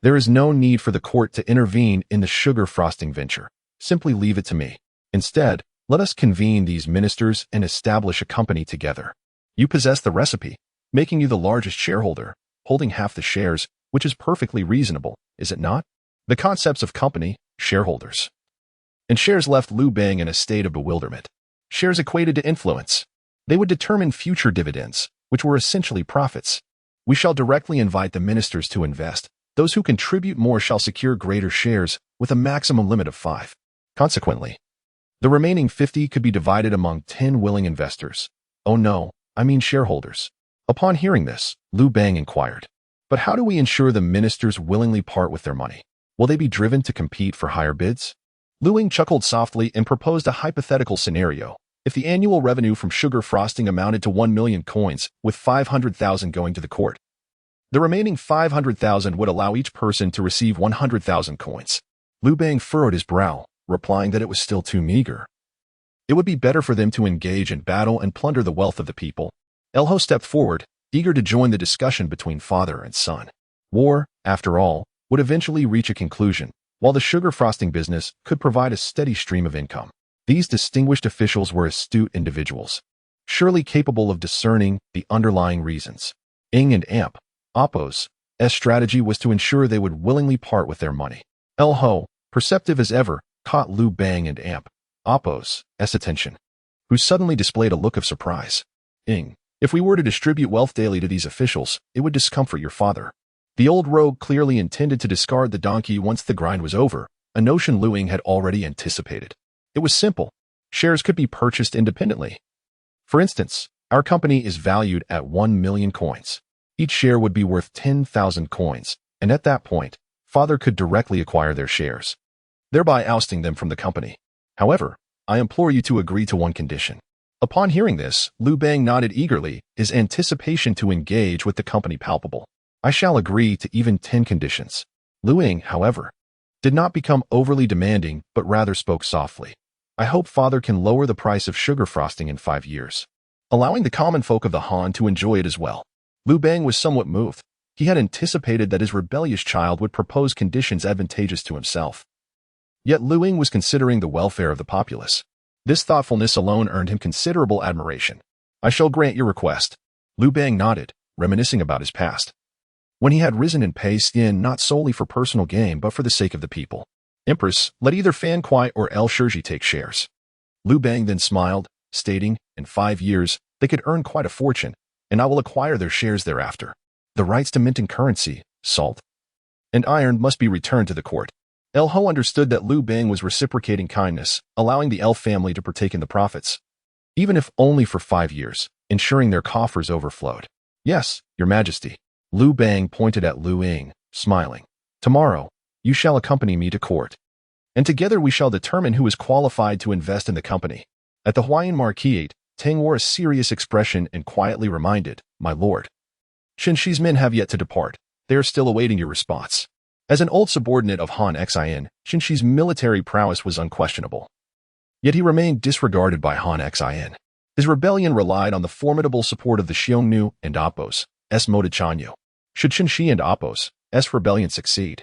there is no need for the court to intervene in the sugar frosting venture. Simply leave it to me. Instead, let us convene these ministers and establish a company together. You possess the recipe, making you the largest shareholder, holding half the shares, which is perfectly reasonable, is it not? The concepts of company, shareholders, and shares left Liu Bang in a state of bewilderment. Shares equated to influence. They would determine future dividends, which were essentially profits. We shall directly invite the ministers to invest. Those who contribute more shall secure greater shares, with a maximum limit of 5. Consequently, the remaining 50 could be divided among 10 willing investors. Oh no, I mean shareholders. Upon hearing this, Liu Bang inquired, but how do we ensure the ministers willingly part with their money? Will they be driven to compete for higher bids? Liu Ying chuckled softly and proposed a hypothetical scenario. If the annual revenue from sugar frosting amounted to 1 million coins, with 500,000 going to the court, the remaining 500,000 would allow each person to receive 100,000 coins. Liu Bang furrowed his brow, replying that it was still too meager. It would be better for them to engage in battle and plunder the wealth of the people. Elho stepped forward, eager to join the discussion between father and son. War, after all, would eventually reach a conclusion, while the sugar frosting business could provide a steady stream of income. These distinguished officials were astute individuals, surely capable of discerning the underlying reasons. Ying and Oppo's strategy was to ensure they would willingly part with their money. Elho, perceptive as ever, caught Liu Bang and Oppo's attention, who suddenly displayed a look of surprise. Ying, if we were to distribute wealth daily to these officials, it would discomfort your father. The old rogue clearly intended to discard the donkey once the grind was over, a notion Liu Ying had already anticipated. It was simple. Shares could be purchased independently. For instance, our company is valued at 1 million coins. Each share would be worth 10,000 coins, and at that point, father could directly acquire their shares, thereby ousting them from the company. However, I implore you to agree to one condition. Upon hearing this, Liu Bang nodded eagerly, his anticipation to engage with the company palpable. I shall agree to even 10 conditions. Liu Ying, however, did not become overly demanding, but rather spoke softly. I hope father can lower the price of sugar frosting in 5 years, allowing the common folk of the Han to enjoy it as well. Liu Bang was somewhat moved. He had anticipated that his rebellious child would propose conditions advantageous to himself. Yet Liu Ying was considering the welfare of the populace. This thoughtfulness alone earned him considerable admiration. I shall grant your request. Liu Bang nodded, reminiscing about his past, when he had risen in pay skin not solely for personal gain but for the sake of the people. Empress, let either Fan Kuai or El Shirji take shares. Liu Bang then smiled, stating, in 5 years, they could earn quite a fortune, and I will acquire their shares thereafter. The rights to minting currency, salt, and iron must be returned to the court. El Ho understood that Liu Bang was reciprocating kindness, allowing the elf family to partake in the profits, even if only for 5 years, ensuring their coffers overflowed. Yes, your majesty. Liu Bang pointed at Liu Ying, smiling. Tomorrow, you shall accompany me to court, and together we shall determine who is qualified to invest in the company. At the Huayan Marquis, Tang wore a serious expression and quietly reminded, my lord, Qin Shi's men have yet to depart. They are still awaiting your response. As an old subordinate of Han Xin, Qin Shi's military prowess was unquestionable. Yet he remained disregarded by Han Xin. His rebellion relied on the formidable support of the Xiongnu and Oppo's Modichanyu. Should Qin Shi and Oppo's rebellion succeed,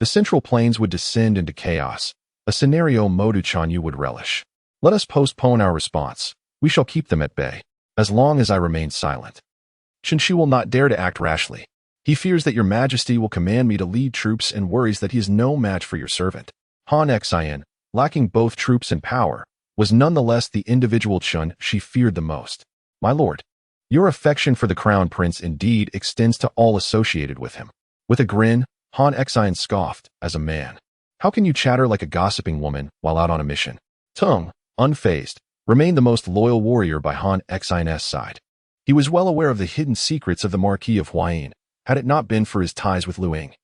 the Central Plains would descend into chaos, a scenario Modichanyu would relish. Let us postpone our response. We shall keep them at bay. As long as I remain silent, Qin Shi will not dare to act rashly. He fears that your majesty will command me to lead troops and worries that he is no match for your servant. Han Xian, lacking both troops and power, was nonetheless the individual Chun she feared the most. My lord, your affection for the crown prince indeed extends to all associated with him. With a grin, Han Xian scoffed, as a man. How can you chatter like a gossiping woman while out on a mission? Tung, unfazed, remained the most loyal warrior by Han Xian's side. He was well aware of the hidden secrets of the Marquis of Huayin, had it not been for his ties with Liu Ying.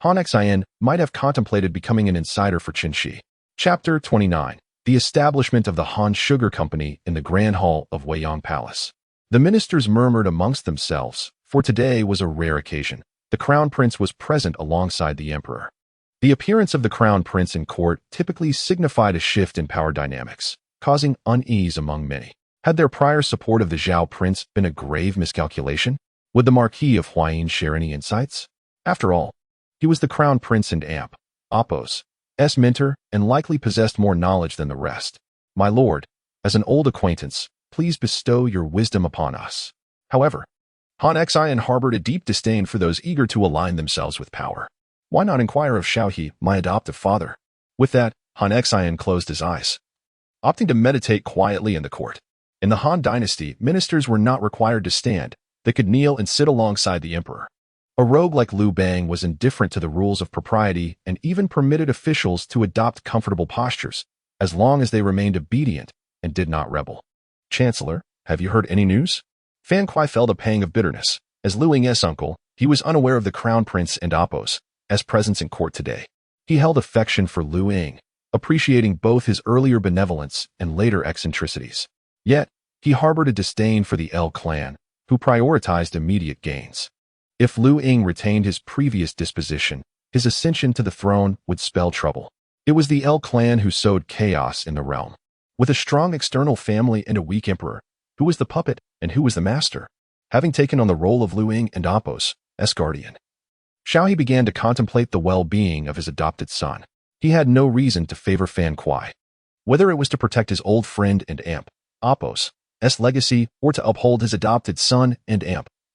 Han Xian might have contemplated becoming an insider for Qinshi. Chapter 29. The establishment of the Han Sugar Company in the Grand Hall of Weiyang Palace. The ministers murmured amongst themselves, for today was a rare occasion. The crown prince was present alongside the emperor. The appearance of the crown prince in court typically signified a shift in power dynamics, causing unease among many. Had their prior support of the Zhao prince been a grave miscalculation? Would the Marquis of Huayin share any insights? After all, he was the crown prince and Appo's mentor, and likely possessed more knowledge than the rest. My lord, as an old acquaintance, please bestow your wisdom upon us. However, Han Xian harbored a deep disdain for those eager to align themselves with power. Why not inquire of Xiaohe, my adoptive father? With that, Han Xian closed his eyes, opting to meditate quietly in the court. In the Han dynasty, ministers were not required to stand. They could kneel and sit alongside the emperor. A rogue like Liu Bang was indifferent to the rules of propriety and even permitted officials to adopt comfortable postures, as long as they remained obedient and did not rebel. Chancellor, have you heard any news? Fan Kuai felt a pang of bitterness. As Liu Ying's uncle, he was unaware of the crown prince and Appo's presence in court today. He held affection for Liu Ying, appreciating both his earlier benevolence and later eccentricities. Yet, he harbored a disdain for the L clan, who prioritized immediate gains. If Liu Ying retained his previous disposition, his ascension to the throne would spell trouble. It was the L clan who sowed chaos in the realm. With a strong external family and a weak emperor, who was the puppet and who was the master? Having taken on the role of Liu Ying and Appo's guardian, Xiaohe began to contemplate the well-being of his adopted son. He had no reason to favor Fan Kuai. Whether it was to protect his old friend and Appo's legacy, or to uphold his adopted son and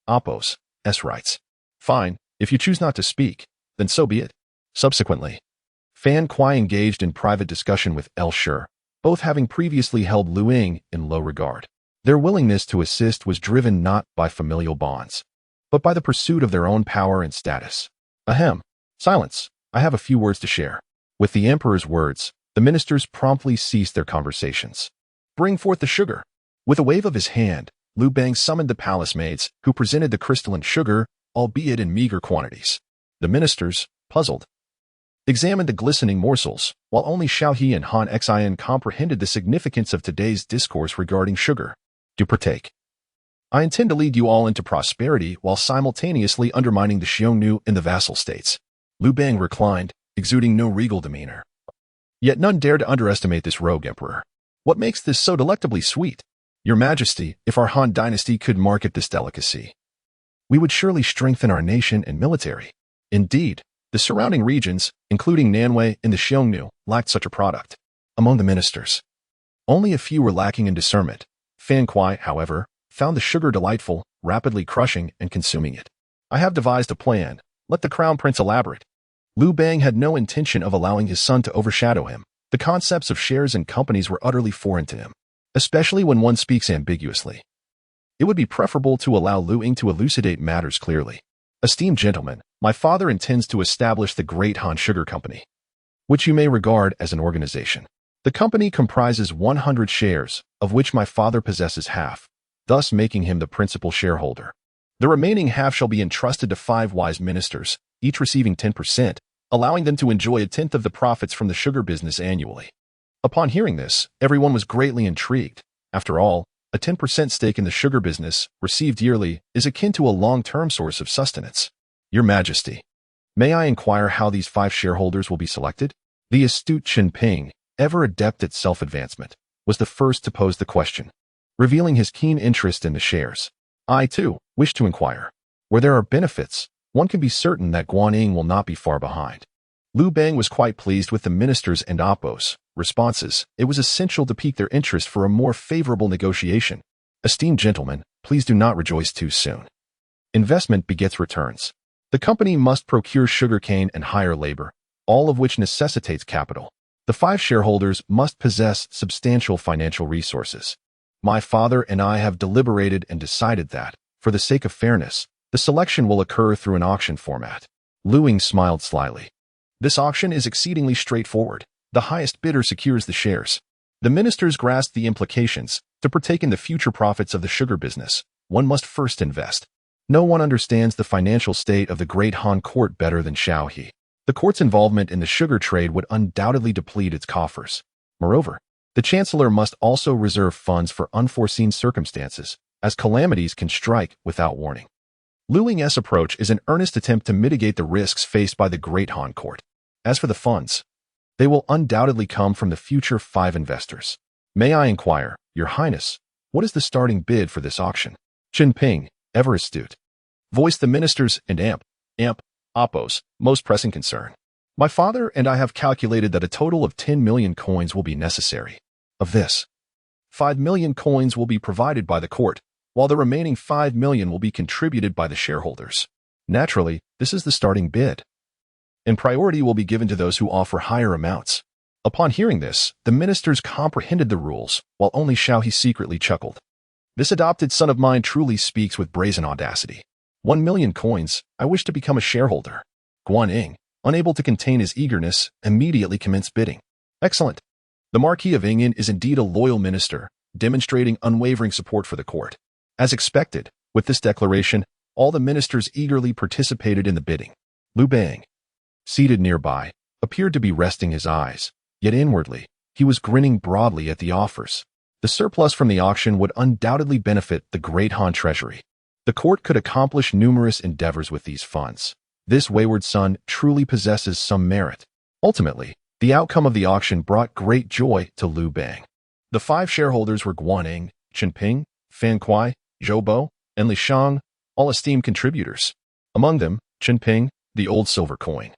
Appo's rights. Fine, if you choose not to speak, then so be it. Subsequently, Fan Kuai engaged in private discussion with El Shur, both having previously held Liu Ying in low regard. Their willingness to assist was driven not by familial bonds, but by the pursuit of their own power and status. Ahem. Silence. I have a few words to share. With the emperor's words, the ministers promptly ceased their conversations. Bring forth the sugar. With a wave of his hand, Liu Bang summoned the palace maids, who presented the crystalline sugar, albeit in meager quantities. The ministers, puzzled, examined the glistening morsels, while only Xiaohe and Han Xian comprehended the significance of today's discourse regarding sugar. Do partake. I intend to lead you all into prosperity while simultaneously undermining the Xiongnu in the vassal states. Liu Bang reclined, exuding no regal demeanor. Yet none dared to underestimate this rogue emperor. What makes this so delectably sweet? Your Majesty, if our Han dynasty could market this delicacy, we would surely strengthen our nation and military. Indeed, the surrounding regions, including Nanwei and the Xiongnu, lacked such a product. Among the ministers, only a few were lacking in discernment. Fan Kuai, however, found the sugar delightful, rapidly crushing and consuming it. I have devised a plan. Let the crown prince elaborate. Liu Bang had no intention of allowing his son to overshadow him. The concepts of shares and companies were utterly foreign to him, especially when one speaks ambiguously. It would be preferable to allow Liu Ying to elucidate matters clearly. Esteemed gentlemen, my father intends to establish the Great Han Sugar Company, which you may regard as an organization. The company comprises 100 shares, of which my father possesses half, thus making him the principal shareholder. The remaining half shall be entrusted to 5 wise ministers, each receiving 10%, allowing them to enjoy a tenth of the profits from the sugar business annually. Upon hearing this, everyone was greatly intrigued. After all, a 10% stake in the sugar business, received yearly, is akin to a long-term source of sustenance. Your Majesty, may I inquire how these 5 shareholders will be selected? The astute Chen Ping, ever adept at self-advancement, was the first to pose the question, revealing his keen interest in the shares. I, too, wish to inquire. Where there are benefits, one can be certain that Guanyin will not be far behind. Liu Bang was quite pleased with the ministers' and Appo's responses. It was essential to pique their interest for a more favorable negotiation. Esteemed gentlemen, please do not rejoice too soon. Investment begets returns. The company must procure sugarcane and hire labor, all of which necessitates capital. The 5 shareholders must possess substantial financial resources. My father and I have deliberated and decided that, for the sake of fairness, the selection will occur through an auction format. Liu Ying smiled slyly. This auction is exceedingly straightforward. The highest bidder secures the shares. The ministers grasped the implications. To partake in the future profits of the sugar business, one must first invest. No one understands the financial state of the great Han court better than Xiao He. The court's involvement in the sugar trade would undoubtedly deplete its coffers. Moreover, the chancellor must also reserve funds for unforeseen circumstances, as calamities can strike without warning. Liu Ying's approach is an earnest attempt to mitigate the risks faced by the great Han court. As for the funds, they will undoubtedly come from the future 5 investors. May I inquire, Your Highness, what is the starting bid for this auction? Qin Ping, ever astute, voiced the ministers and Oppo's most pressing concern. My father and I have calculated that a total of 10 million coins will be necessary. Of this, 5 million coins will be provided by the court, while the remaining 5 million will be contributed by the shareholders. Naturally, this is the starting bid, and priority will be given to those who offer higher amounts. Upon hearing this, the ministers comprehended the rules, while only Xiao He secretly chuckled. This adopted son of mine truly speaks with brazen audacity. 1 million coins, I wish to become a shareholder. Guan, unable to contain his eagerness, immediately commenced bidding. Excellent. The Marquis of Yingyan is indeed a loyal minister, demonstrating unwavering support for the court. As expected, with this declaration, all the ministers eagerly participated in the bidding. Liu Bang, seated nearby, appeared to be resting his eyes, yet inwardly, he was grinning broadly at the offers. The surplus from the auction would undoubtedly benefit the great Han treasury. The court could accomplish numerous endeavors with these funds. This wayward son truly possesses some merit. Ultimately, the outcome of the auction brought great joy to Liu Bang. The 5 shareholders were Guan, Qin Ping, Fan Kuai, Zhao, and Li Shang, all esteemed contributors. Among them, Qin Ping, the old silver coin,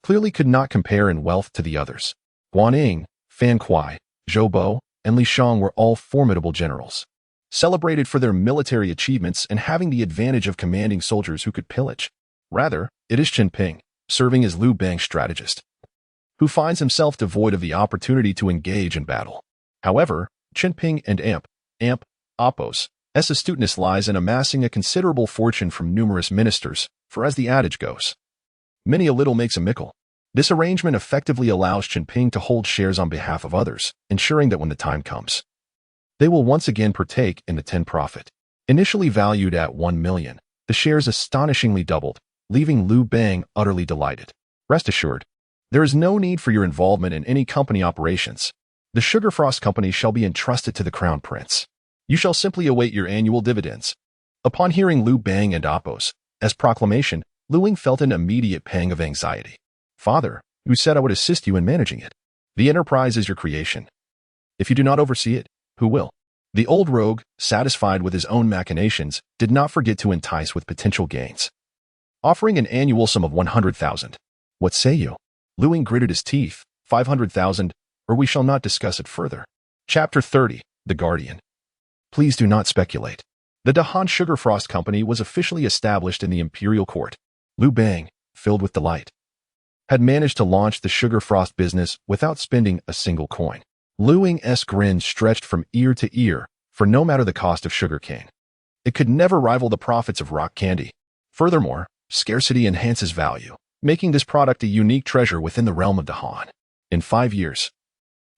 clearly could not compare in wealth to the others. Guan, Fan Kuai, Zhao, and Li Shang were all formidable generals, celebrated for their military achievements and having the advantage of commanding soldiers who could pillage. Rather, it is Qin Ping, serving as Liu Bang's strategist, who finds himself devoid of the opportunity to engage in battle. However, Qin Ping and Oppo's astuteness lies in amassing a considerable fortune from numerous ministers, for as the adage goes, many a little makes a mickle. This arrangement effectively allows Qin Ping to hold shares on behalf of others, ensuring that when the time comes, they will once again partake in the 10 profit. Initially valued at 1 million, the shares astonishingly doubled, leaving Liu Bang utterly delighted. Rest assured, there is no need for your involvement in any company operations. The Sugar Frost Company shall be entrusted to the Crown Prince. You shall simply await your annual dividends. Upon hearing Liu Bang and Oppo's proclamation, Liu Ying felt an immediate pang of anxiety. Father, you said I would assist you in managing it. The enterprise is your creation. If you do not oversee it, who will? The old rogue, satisfied with his own machinations, did not forget to entice with potential gains, offering an annual sum of 100,000. What say you? Liu Ying gritted his teeth. 500,000, or we shall not discuss it further. Chapter 30, The Guardian. Please do not speculate. The Dahan Sugar Frost Company was officially established in the imperial court. Liu Bang, filled with delight, had managed to launch the sugar frost business without spending a single coin. Liu Ying's grin stretched from ear to ear, for no matter the cost of sugarcane, it could never rival the profits of rock candy. Furthermore, scarcity enhances value, making this product a unique treasure within the realm of Dahan. In 5 years,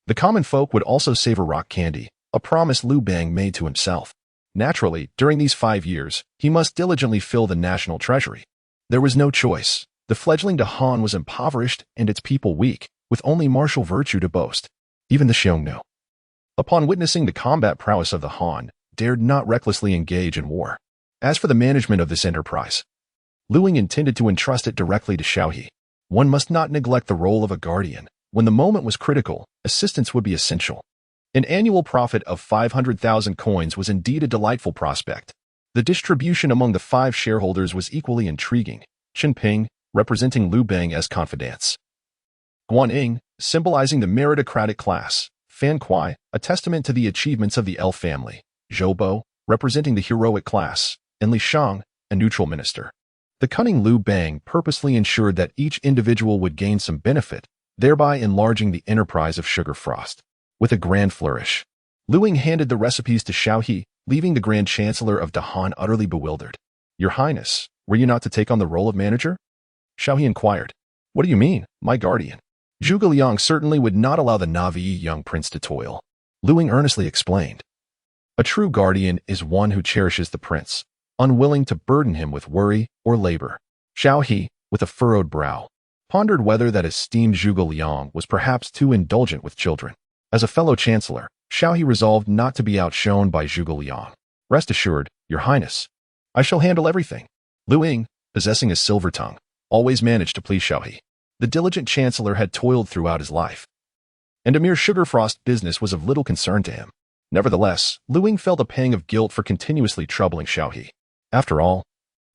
the common folk would also savor rock candy, a promise Liu Bang made to himself. Naturally, during these 5 years, he must diligently fill the national treasury. There was no choice. The fledgling Dahan was impoverished and its people weak, with only martial virtue to boast. Even the Xiongnu, upon witnessing the combat prowess of the Han, dared not recklessly engage in war. As for the management of this enterprise, Liu Ying intended to entrust it directly to Xiao He. One must not neglect the role of a guardian. When the moment was critical, assistance would be essential. An annual profit of 500,000 coins was indeed a delightful prospect. The distribution among the 5 shareholders was equally intriguing. Qin Ping, representing Liu Bang as confidants. Guan, symbolizing the meritocratic class. Fan Kuai, a testament to the achievements of the L family. Zhao, representing the heroic class. And Li Shang, a neutral minister. The cunning Liu Bang purposely ensured that each individual would gain some benefit, thereby enlarging the enterprise of Sugar Frost. With a grand flourish, Liu Ying handed the recipes to Xiao, leaving the Grand Chancellor of Han utterly bewildered. "Your Highness, were you not to take on the role of manager?" Xiao inquired. "What do you mean, my guardian?" Zhuge Liang certainly would not allow the Navi young prince to toil. Liu Ying earnestly explained. "A true guardian is one who cherishes the prince, unwilling to burden him with worry or labor." Xiao, with a furrowed brow, pondered whether that esteemed Zhuge Liang was perhaps too indulgent with children. As a fellow chancellor, Xiao resolved not to be outshone by Zhuge Liang. "Rest assured, Your Highness, I shall handle everything." Liu Ying, possessing a silver tongue, always managed to please Xiao. The diligent chancellor had toiled throughout his life, and a mere Sugar Frost business was of little concern to him. Nevertheless, Liu Ying felt a pang of guilt for continuously troubling Xiao. After all,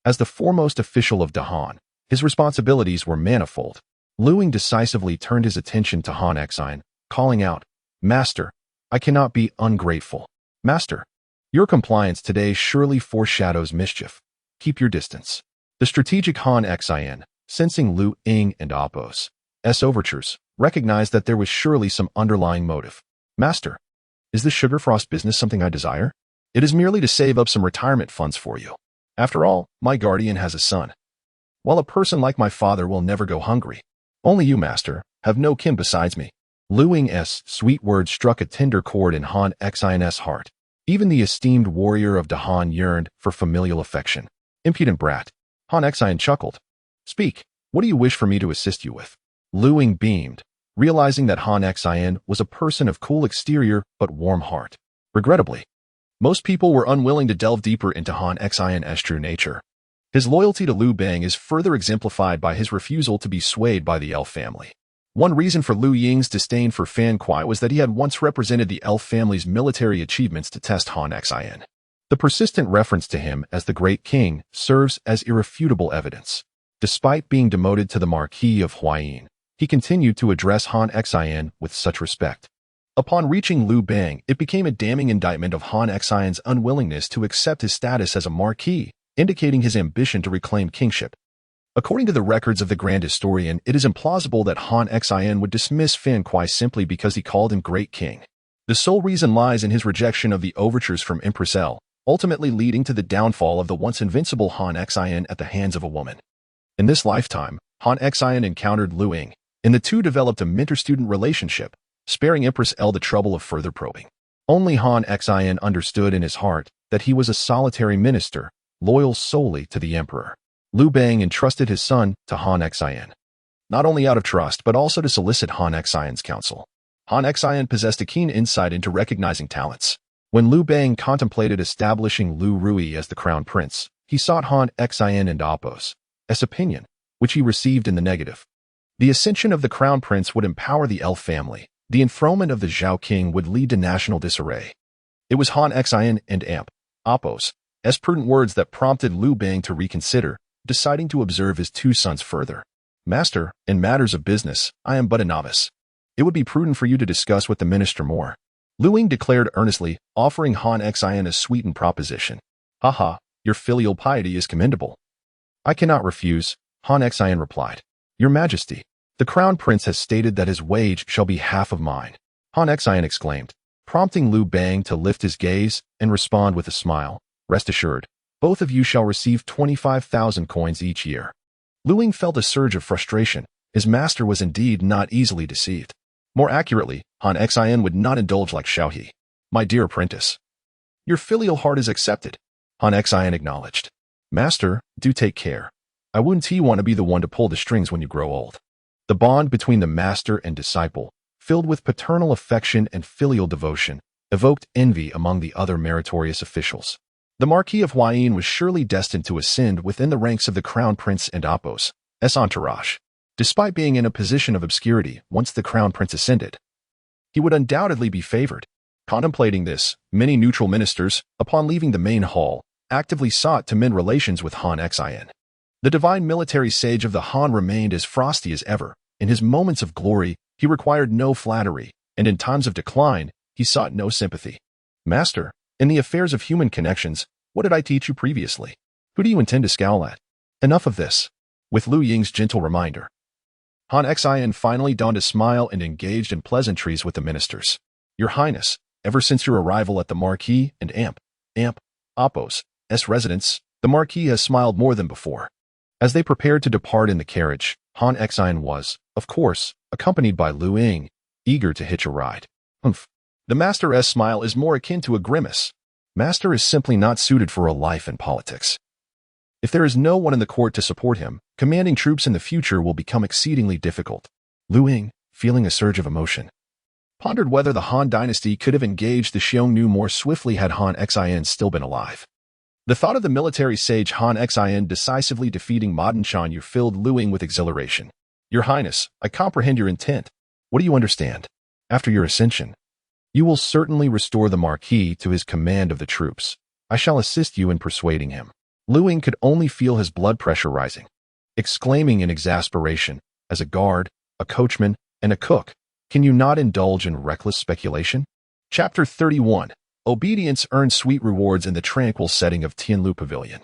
as the foremost official of Han, his responsibilities were manifold. Liu Ying decisively turned his attention to Han Xin, calling out, "Master, I cannot be ungrateful. Master, your compliance today surely foreshadows mischief. Keep your distance." The strategic Han Xin, sensing Liu Ying and Apos' overtures, recognized that there was surely some underlying motive. "Master, is this Sugar Frost business something I desire? It is merely to save up some retirement funds for you. After all, my guardian has a son, while a person like my father will never go hungry. Only you, master, have no kin besides me." Liu Ying's sweet words struck a tender chord in Han Xin's heart. Even the esteemed warrior of Han yearned for familial affection. "Impudent brat." Han Xin chuckled. "Speak, what do you wish for me to assist you with?" Liu Ying beamed, realizing that Han Xin was a person of cool exterior but warm heart. Regrettably, most people were unwilling to delve deeper into Han Xin's true nature. His loyalty to Liu Bang is further exemplified by his refusal to be swayed by the elf family. One reason for Liu Ying's disdain for Fan Kuai was that he had once represented the elf family's military achievements to test Han Xin. The persistent reference to him as the Great King serves as irrefutable evidence. Despite being demoted to the Marquis of Han, he continued to address Han Xin with such respect. Upon reaching Liu Bang, it became a damning indictment of Han Xin's unwillingness to accept his status as a Marquis, indicating his ambition to reclaim kingship. According to the records of the Grand Historian, it is implausible that Han Xin would dismiss Fan Kuai simply because he called him Great King. The sole reason lies in his rejection of the overtures from Empress L, ultimately leading to the downfall of the once invincible Han Xin at the hands of a woman. In this lifetime, Han Xin encountered Liu Ying, and the two developed a mentor-student relationship, sparing Empress L the trouble of further probing. Only Han Xin understood in his heart that he was a solitary minister, loyal solely to the emperor. Liu Bang entrusted his son to Han Xin, not only out of trust but also to solicit Han Xin's counsel. Han Xin possessed a keen insight into recognizing talents. When Liu Bang contemplated establishing Liu Ruyi as the crown prince, he sought Han Xin and Apos' opinion, which he received in the negative. The ascension of the crown prince would empower the elf family. The enthronement of the Zhao king would lead to national disarray. It was Han Xin and Apos' prudent words that prompted Liu Bang to reconsider, deciding to observe his two sons further. "Master, in matters of business, I am but a novice. It would be prudent for you to discuss with the minister more," Liu Ying declared earnestly, offering Han Xin a sweetened proposition. "Haha, your filial piety is commendable." "I cannot refuse," Han Xin replied. "Your Majesty, the crown prince has stated that his wage shall be half of mine," Han Xin exclaimed, prompting Liu Bang to lift his gaze and respond with a smile. "Rest assured, both of you shall receive 25,000 coins each year." Liu Ying felt a surge of frustration. His master was indeed not easily deceived. More accurately, Han Xin would not indulge like Xiao. "My dear apprentice, your filial heart is accepted," Han Xin acknowledged. "Master, do take care. I wouldn't want to be the one to pull the strings when you grow old." The bond between the master and disciple, filled with paternal affection and filial devotion, evoked envy among the other meritorious officials. The Marquis of Han was surely destined to ascend within the ranks of the Crown Prince and Apos' entourage. Despite being in a position of obscurity once the Crown Prince ascended, he would undoubtedly be favored. Contemplating this, many neutral ministers, upon leaving the main hall, actively sought to mend relations with Han Xin. The divine military sage of the Han remained as frosty as ever. In his moments of glory, he required no flattery, and in times of decline, he sought no sympathy. "Master, in the affairs of human connections, what did I teach you previously?" Who do you intend to scowl at? Enough of this. With Liu Ying's gentle reminder, Han Xin finally donned a smile and engaged in pleasantries with the ministers. Your Highness, ever since your arrival at the Marquis and Oppo's residence, the Marquis has smiled more than before. As they prepared to depart in the carriage, Han Xin was, of course, accompanied by Liu Ying, eager to hitch a ride. Humph. The Master's smile is more akin to a grimace. Master is simply not suited for a life in politics. If there is no one in the court to support him, commanding troops in the future will become exceedingly difficult. Liu Ying, feeling a surge of emotion, pondered whether the Han dynasty could have engaged the Xiongnu more swiftly had Han Xin still been alive. The thought of the military sage Han Xin decisively defeating modern Xiongnu filled Liu Ying with exhilaration. Your Highness, I comprehend your intent. What do you understand? After your ascension, you will certainly restore the Marquis to his command of the troops. I shall assist you in persuading him. Liu Ying could only feel his blood pressure rising, exclaiming in exasperation, as a guard, a coachman, and a cook, can you not indulge in reckless speculation? Chapter 31. Obedience earns sweet rewards in the tranquil setting of Tianlu Pavilion.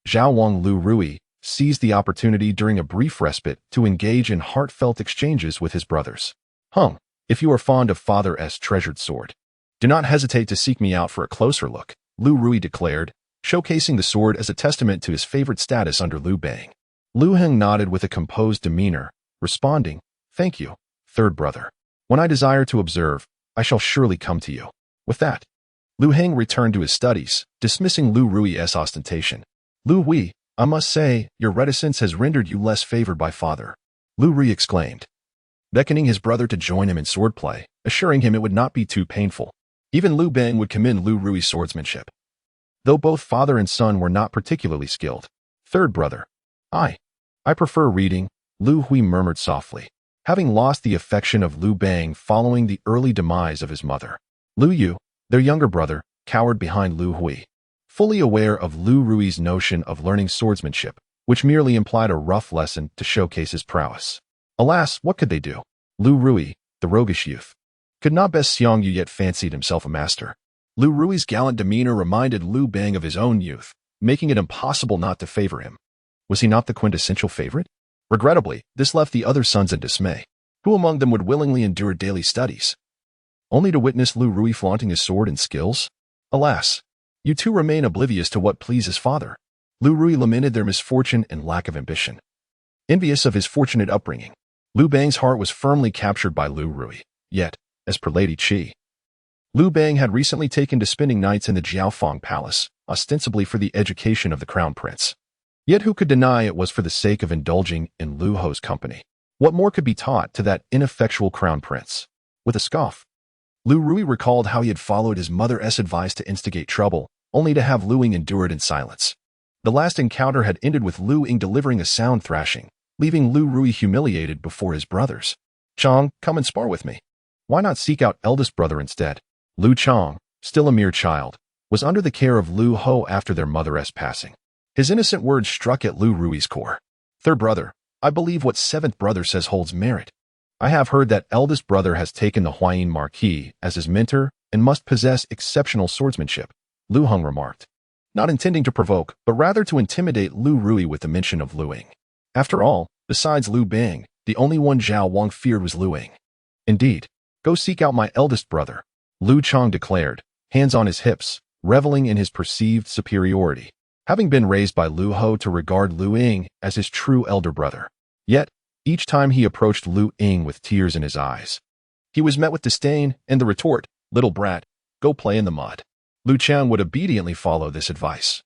Zhao Wang Liu Ruyi seized the opportunity during a brief respite to engage in heartfelt exchanges with his brothers. If you are fond of Father's treasured sword, do not hesitate to seek me out for a closer look, Liu Ruyi declared, showcasing the sword as a testament to his favorite status under Liu Bang. Liu Heng nodded with a composed demeanor, responding, thank you, third brother. When I desire to observe, I shall surely come to you. With that, Liu Heng returned to his studies, dismissing Liu Ruyi's ostentation. Liu Hui, I must say, your reticence has rendered you less favored by father, Liu Ruyi exclaimed, beckoning his brother to join him in swordplay, assuring him it would not be too painful. Even Liu Bang would commend Liu Ruyi's swordsmanship, though both father and son were not particularly skilled. Third brother, I prefer reading, Liu Hui murmured softly, having lost the affection of Liu Bang following the early demise of his mother. Liu Yu, their younger brother, cowered behind Liu Hui, fully aware of Liu Ruyi's notion of learning swordsmanship, which merely implied a rough lesson to showcase his prowess. Alas, what could they do? Liu Ruyi, the roguish youth, could not best Xiongnu yet fancied himself a master. Liu Ruyi's gallant demeanor reminded Liu Bang of his own youth, making it impossible not to favor him. Was he not the quintessential favorite? Regrettably, this left the other sons in dismay. Who among them would willingly endure daily studies, only to witness Liu Ruyi flaunting his sword and skills? Alas, you two remain oblivious to what pleases father. Liu Ruyi lamented their misfortune and lack of ambition. Envious of his fortunate upbringing, Liu Bang's heart was firmly captured by Liu Ruyi. Yet, as per Lady Qi, Liu Bang had recently taken to spending nights in the Jiaofeng Palace, ostensibly for the education of the crown prince. Yet who could deny it was for the sake of indulging in Liu Ho's company? What more could be taught to that ineffectual crown prince? With a scoff, Liu Ruyi recalled how he had followed his mother's advice to instigate trouble, only to have Liu Ying endure it in silence. The last encounter had ended with Liu Ying delivering a sound thrashing, leaving Liu Ruyi humiliated before his brothers. Chong, come and spar with me. Why not seek out eldest brother instead? Liu Chong, still a mere child, was under the care of Liu Ho after their mother's passing. His innocent words struck at Liu Ruyi's core. Third brother, I believe what seventh brother says holds merit. I have heard that eldest brother has taken the Huayin Marquis as his mentor and must possess exceptional swordsmanship, Liu Heng remarked, not intending to provoke, but rather to intimidate Liu Ruyi with the mention of Liu Ying. After all, besides Liu Bang, the only one Zhao Wang feared was Liu Ying. Indeed, go seek out my eldest brother, Liu Chong declared, hands on his hips, reveling in his perceived superiority, having been raised by Liu Ho to regard Liu Ying as his true elder brother. Yet, each time he approached Liu Ying with tears in his eyes, he was met with disdain and the retort, little brat, go play in the mud. Liu Qian would obediently follow this advice,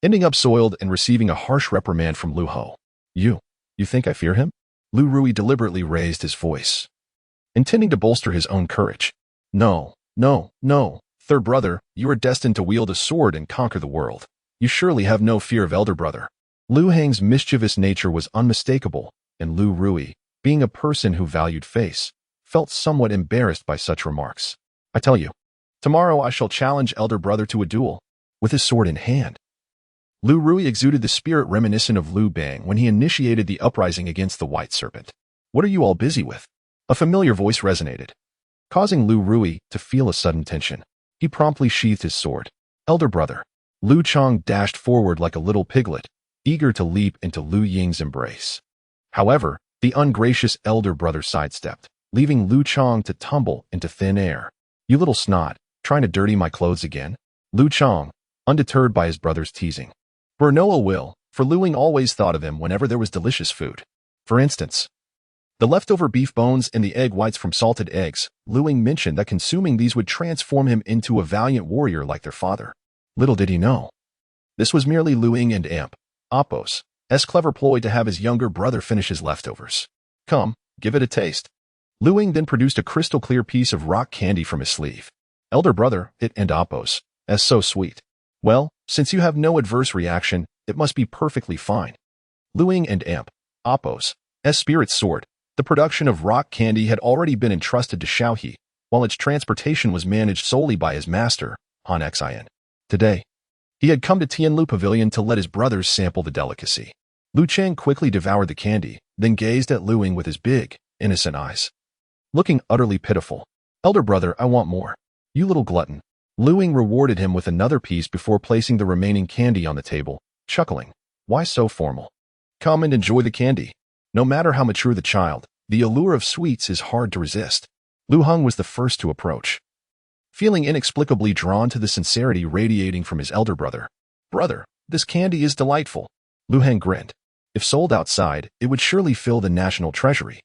ending up soiled and receiving a harsh reprimand from Liu Ho. You think I fear him? Liu Ruyi deliberately raised his voice, intending to bolster his own courage. No, third brother, you are destined to wield a sword and conquer the world. You surely have no fear of elder brother. Liu Heng's mischievous nature was unmistakable, and Liu Ruyi, being a person who valued face, felt somewhat embarrassed by such remarks. I tell you, tomorrow I shall challenge elder brother to a duel, with his sword in hand. Liu Ruyi exuded the spirit reminiscent of Liu Bang when he initiated the uprising against the White Serpent. What are you all busy with? A familiar voice resonated, causing Liu Ruyi to feel a sudden tension. He promptly sheathed his sword. Elder brother, Liu Chong dashed forward like a little piglet, eager to leap into Liu Ying's embrace. However, the ungracious elder brother sidestepped, leaving Liu Chong to tumble into thin air. "You little snot, trying to dirty my clothes again?" Liu Chong, undeterred by his brother's teasing. For no ill will, for Liu Ying always thought of him whenever there was delicious food. For instance, the leftover beef bones and the egg whites from salted eggs. Liu Ying mentioned that consuming these would transform him into a valiant warrior like their father. Little did he know, this was merely Liu Ying and Apos' clever ploy to have his younger brother finish his leftovers. "Come, give it a taste." Liu Ying then produced a crystal-clear piece of rock candy from his sleeve. "Elder brother, it and Apos, so sweet." "Well, since you have no adverse reaction, it must be perfectly fine." Liu Ying and Apos' spirit soared. The production of rock candy had already been entrusted to Xiaohe, while its transportation was managed solely by his master, Han Xin. Today, he had come to Tianlu Pavilion to let his brothers sample the delicacy. Liu Chang quickly devoured the candy, then gazed at Liu Ying with his big, innocent eyes. Looking utterly pitiful. "Elder brother, I want more. You little glutton." Liu Ying rewarded him with another piece before placing the remaining candy on the table, chuckling. "Why so formal? Come and enjoy the candy." No matter how mature the child, the allure of sweets is hard to resist. Liu Heng was the first to approach, feeling inexplicably drawn to the sincerity radiating from his elder brother. "Brother, this candy is delightful." Liu Heng grinned. If sold outside, it would surely fill the national treasury.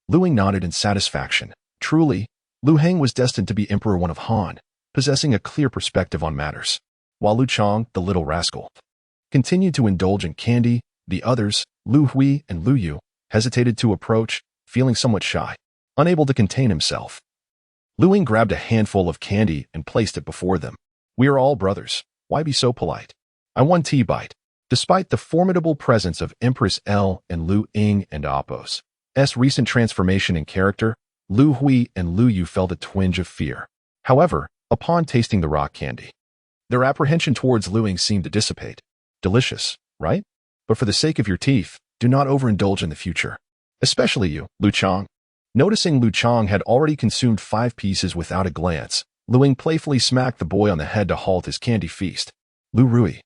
Liu Ying nodded in satisfaction. Truly, Liu Heng was destined to be Emperor I of Han, possessing a clear perspective on matters. While Liu Chong, the little rascal, continued to indulge in candy, the others, Liu Hui and Liu Yu, hesitated to approach, feeling somewhat shy, unable to contain himself. Liu Ying grabbed a handful of candy and placed it before them. "We are all brothers. Why be so polite? I one tea bite." Despite the formidable presence of Empress L and Liu Ying and Apos' recent transformation in character, Liu Hui and Liu Yu felt a twinge of fear. However, upon tasting the rock candy, their apprehension towards Liu Ying seemed to dissipate. "Delicious, right? But for the sake of your teeth, do not overindulge in the future. Especially you, Liu Chong." Noticing Liu Chong had already consumed 5 pieces without a glance, Liu Ying playfully smacked the boy on the head to halt his candy feast. Liu Ruyi,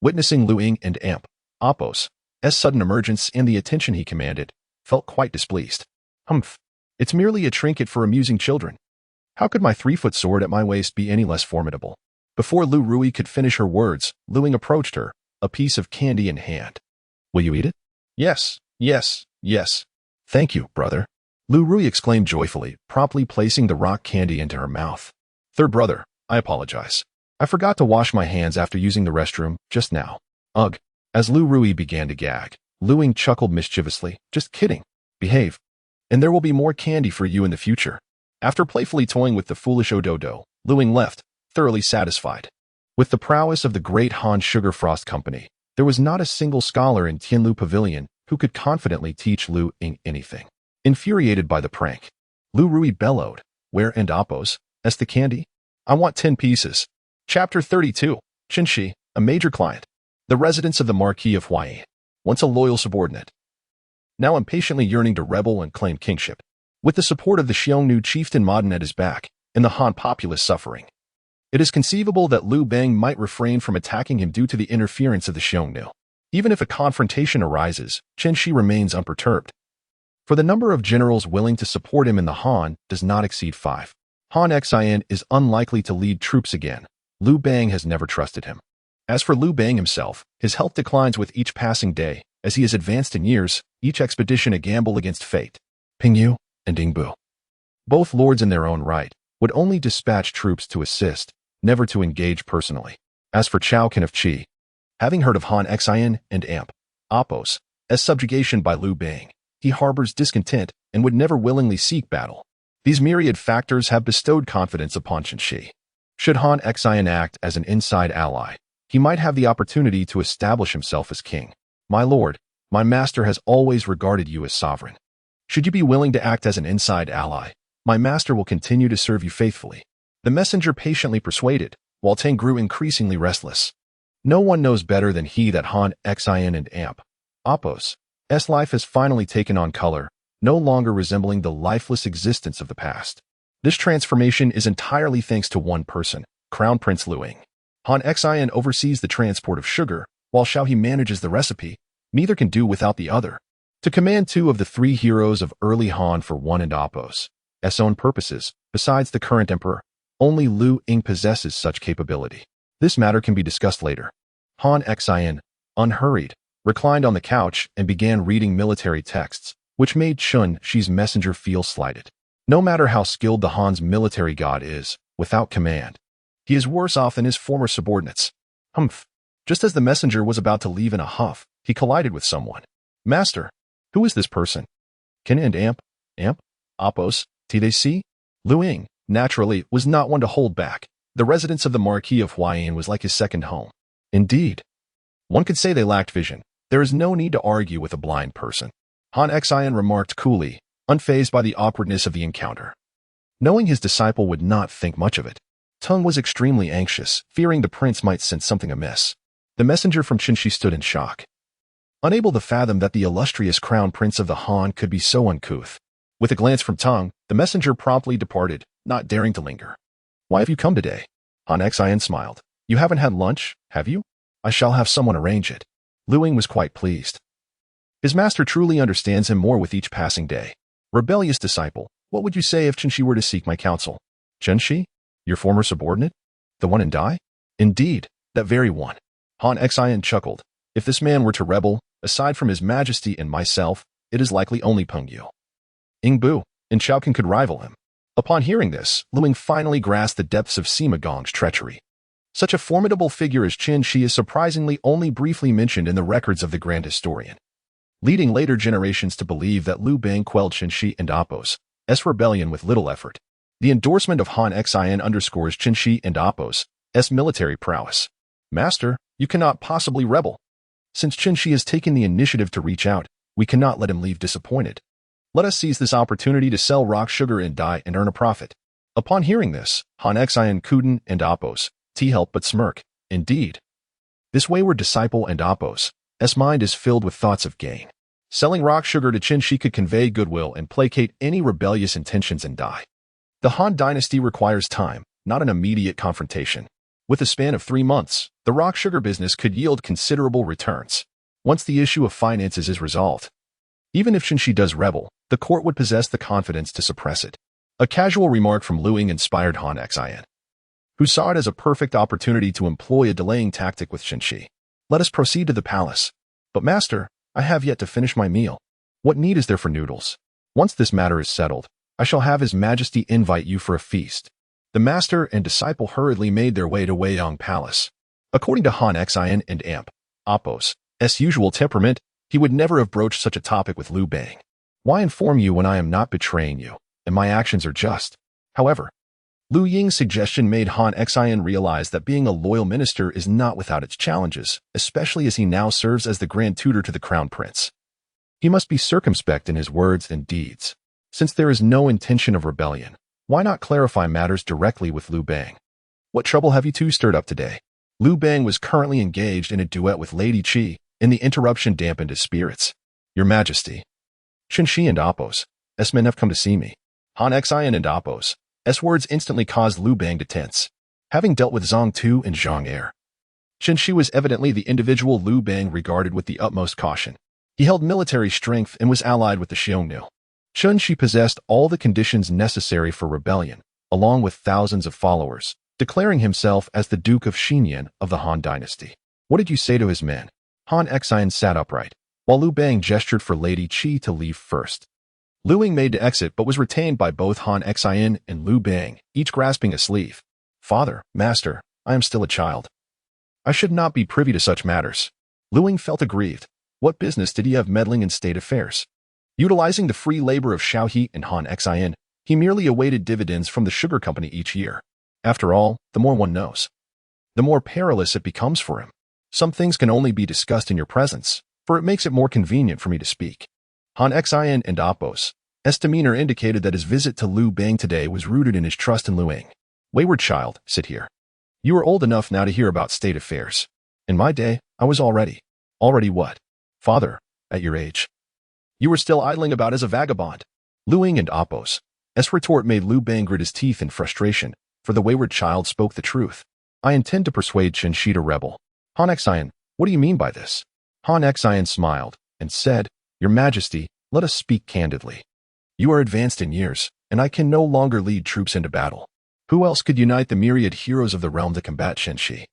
witnessing Liu Ying and Apos' sudden emergence and the attention he commanded, felt quite displeased. "Humph, it's merely a trinket for amusing children. How could my 3-foot sword at my waist be any less formidable?" Before Liu Ruyi could finish her words, Liu Ying approached her, a piece of candy in hand. "Will you eat it?" "Yes, yes, yes. Thank you, brother." Liu Ruyi exclaimed joyfully, promptly placing the rock candy into her mouth. "Third brother, I apologize. I forgot to wash my hands after using the restroom just now." "Ugh." As Liu Ruyi began to gag, Liu Ying chuckled mischievously. "Just kidding. Behave. And there will be more candy for you in the future." After playfully toying with the foolish Ododo, Liu Ying left, thoroughly satisfied. With the prowess of the great Han Sugar Frost Company, there was not a single scholar in Tianlu Pavilion who could confidently teach Liu Ying anything. Infuriated by the prank, Liu Ruyi bellowed, "Where and Apos' the candy? I want 10 pieces." Chapter 32, Qinshi, a major client. The residence of the Marquis of Huai, once a loyal subordinate, now impatiently yearning to rebel and claim kingship. With the support of the Xiongnu chieftain Modern at his back, and the Han populace suffering, it is conceivable that Liu Bang might refrain from attacking him due to the interference of the Xiongnu. Even if a confrontation arises, Qinshi remains unperturbed. For the number of generals willing to support him in the Han does not exceed 5. Han Xin is unlikely to lead troops again. Liu Bang has never trusted him. As for Liu Bang himself, his health declines with each passing day. As he has advanced in years, each expedition a gamble against fate. Ping Yu and Ding Bu, both lords in their own right, would only dispatch troops to assist, never to engage personally. As for Chao Qin of Qi, having heard of Han Xin and Apos' subjugation by Liu Bang, he harbors discontent and would never willingly seek battle. These myriad factors have bestowed confidence upon Qinshi. Should Han Xin act as an inside ally, he might have the opportunity to establish himself as king. "My lord, my master has always regarded you as sovereign. Should you be willing to act as an inside ally, my master will continue to serve you faithfully." The messenger patiently persuaded, while Tang grew increasingly restless. No one knows better than he that Han Xin and Apos' life has finally taken on color, no longer resembling the lifeless existence of the past. This transformation is entirely thanks to one person, Crown Prince Liu Ying. Han Xian oversees the transport of sugar, while Xiao He manages the recipe. Neither can do without the other. To command two of the three heroes of early Han for one and Apos' own purposes, besides the current emperor, only Liu Ying possesses such capability. This matter can be discussed later. Han Xian, unhurried, reclined on the couch and began reading military texts, which made Chun Shi's messenger feel slighted. No matter how skilled the Han's military god is, without command, he is worse off than his former subordinates. Humph. Just as the messenger was about to leave in a huff, he collided with someone. Master, who is this person? Qin and Amp? Apos, TDC? Liu Ying, naturally, was not one to hold back. The residence of the Marquis of Huayan was like his second home. Indeed. One could say they lacked vision. There is no need to argue with a blind person. Han Xian remarked coolly, unfazed by the awkwardness of the encounter. Knowing his disciple would not think much of it, Tung was extremely anxious, fearing the prince might sense something amiss. The messenger from Qinshi stood in shock, unable to fathom that the illustrious crown prince of the Han could be so uncouth. With a glance from Tung, the messenger promptly departed, not daring to linger. Why have you come today? Han Xian smiled. You haven't had lunch, have you? I shall have someone arrange it. Liu Ying was quite pleased. His master truly understands him more with each passing day. Rebellious disciple, what would you say if Qinshi were to seek my counsel? Qinshi? Your former subordinate? The one in Dai? Indeed, that very one. Han Xian chuckled. If this man were to rebel, aside from his majesty and myself, it is likely only Peng Yu. Ying Bu and Xiaoqin could rival him. Upon hearing this, Liu Ying finally grasped the depths of Sima Gong's treachery. Such a formidable figure as Qin Shi is surprisingly only briefly mentioned in the records of the grand historian, leading later generations to believe that Liu Bang quelled Qin Shi and Apos' rebellion with little effort. The endorsement of Han Xian underscores Qin Shi and Apos' military prowess. Master, you cannot possibly rebel. Since Qin Shi has taken the initiative to reach out, we cannot let him leave disappointed. Let us seize this opportunity to sell rock sugar and dye and earn a profit. Upon hearing this, Han Xian couldn't and Apos' help but smirk. Indeed. This wayward disciple and Apos' mind is filled with thoughts of gain. Selling rock sugar to Qin Shi could convey goodwill and placate any rebellious intentions in Dai. The Han dynasty requires time, not an immediate confrontation. With a span of 3 months, the rock sugar business could yield considerable returns. Once the issue of finances is resolved, even if Qin Shi does rebel, the court would possess the confidence to suppress it. A casual remark from Liu Ying inspired Han Xian, who saw it as a perfect opportunity to employ a delaying tactic with Qin Shi. Let us proceed to the palace. But master, I have yet to finish my meal. What need is there for noodles? Once this matter is settled, I shall have His Majesty invite you for a feast. The master and disciple hurriedly made their way to Weiyang Palace. According to Han Xian and Apos' usual temperament, he would never have broached such a topic with Liu Bang. Why inform you when I am not betraying you, and my actions are just? However, Liu Ying's suggestion made Han Xian realize that being a loyal minister is not without its challenges, especially as he now serves as the grand tutor to the crown prince. He must be circumspect in his words and deeds. Since there is no intention of rebellion, why not clarify matters directly with Liu Bang? What trouble have you two stirred up today? Liu Bang was currently engaged in a duet with Lady Qi, and the interruption dampened his spirits. Your Majesty, Qin Shi and Apos' men have come to see me. Han Xian and Apos' words instantly caused Liu Bang to tense. Having dealt with Zhang Tu and Zhang Er, Qin Shi was evidently the individual Liu Bang regarded with the utmost caution. He held military strength and was allied with the Xiongnu. Qin Shi possessed all the conditions necessary for rebellion, along with thousands of followers, declaring himself as the Duke of Xinyan of the Han dynasty. What did you say to his men? Han Xian sat upright, while Liu Bang gestured for Lady Qi to leave first. Liu Ying made to exit but was retained by both Han Xian and Liu Bang, each grasping a sleeve. Father, master, I am still a child. I should not be privy to such matters. Liu Ying felt aggrieved. What business did he have meddling in state affairs? Utilizing the free labor of Xiao He and Han Xian, he merely awaited dividends from the sugar company each year. After all, the more one knows, the more perilous it becomes for him. Some things can only be discussed in your presence, for it makes it more convenient for me to speak. Han Xian and Apos' demeanor indicated that his visit to Liu Bang today was rooted in his trust in Liu Ying. Wayward child, sit here. You are old enough now to hear about state affairs. In my day, I was already. Already what? Father, at your age. You were still idling about as a vagabond. Liu Ying and Apos' retort made Liu Bang grit his teeth in frustration, for the wayward child spoke the truth. I intend to persuade Qin to rebel. Han Xian, what do you mean by this? Han Xian smiled and said, Your Majesty, let us speak candidly. You are advanced in years, and I can no longer lead troops into battle. Who else could unite the myriad heroes of the realm to combat Qin?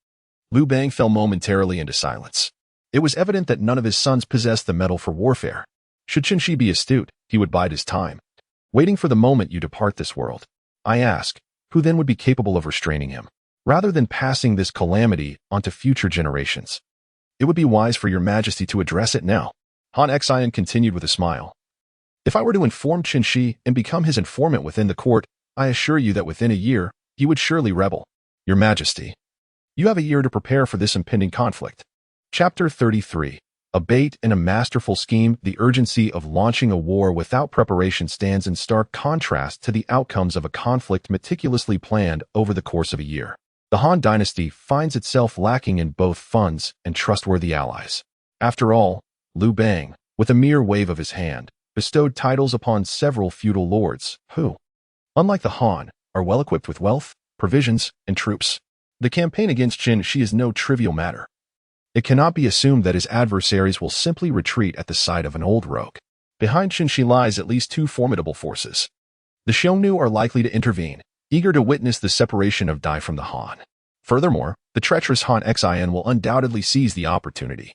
Liu Bang fell momentarily into silence. It was evident that none of his sons possessed the mettle for warfare. Should Qin be astute, he would bide his time, waiting for the moment you depart this world. I ask, who then would be capable of restraining him? Rather than passing this calamity onto future generations, it would be wise for your Majesty to address it now. Han Xian continued with a smile. If I were to inform Qin and become his informant within the court, I assure you that within a year, he would surely rebel. Your Majesty, you have a year to prepare for this impending conflict. Chapter 33. A bait and a masterful scheme. The urgency of launching a war without preparation stands in stark contrast to the outcomes of a conflict meticulously planned over the course of a year. The Han dynasty finds itself lacking in both funds and trustworthy allies. After all, Liu Bang, with a mere wave of his hand, bestowed titles upon several feudal lords who, unlike the Han, are well equipped with wealth, provisions, and troops. The campaign against Qin is no trivial matter. It cannot be assumed that his adversaries will simply retreat at the sight of an old rogue. Behind Qin lies at least two formidable forces. The Xiongnu are likely to intervene, eager to witness the separation of Dai from the Han. Furthermore, the treacherous Han Xian will undoubtedly seize the opportunity.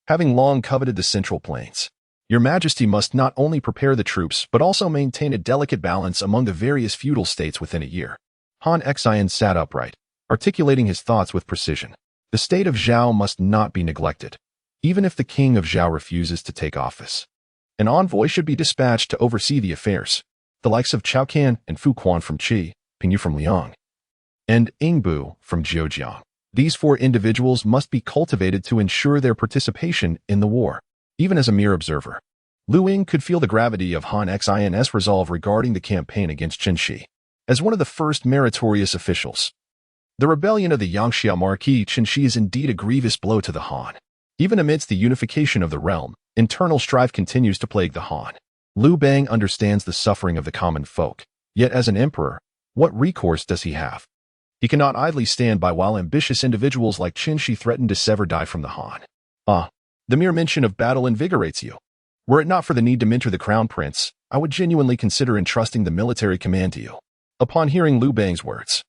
Having long coveted the Central Plains, Your Majesty must not only prepare the troops but also maintain a delicate balance among the various feudal states within a year. Han Xian sat upright, articulating his thoughts with precision. The state of Zhao must not be neglected, even if the king of Zhao refuses to take office. An envoy should be dispatched to oversee the affairs. The likes of Cao Can and Fu Quan from Qi, Ping Yu from Liang, and Yingbu from Zhejiang. These four individuals must be cultivated to ensure their participation in the war. Even as a mere observer, Liu Ying could feel the gravity of Han Xian's resolve regarding the campaign against Qin. As one of the first meritorious officials, the rebellion of the Yangxia Marquis Qin is indeed a grievous blow to the Han. Even amidst the unification of the realm, internal strife continues to plague the Han. Liu Bang understands the suffering of the common folk, yet as an emperor, what recourse does he have? He cannot idly stand by while ambitious individuals like Qin threaten to sever Dai from the Han. The mere mention of battle invigorates you. Were it not for the need to mentor the crown prince, I would genuinely consider entrusting the military command to you. Upon hearing Liu Bang's words,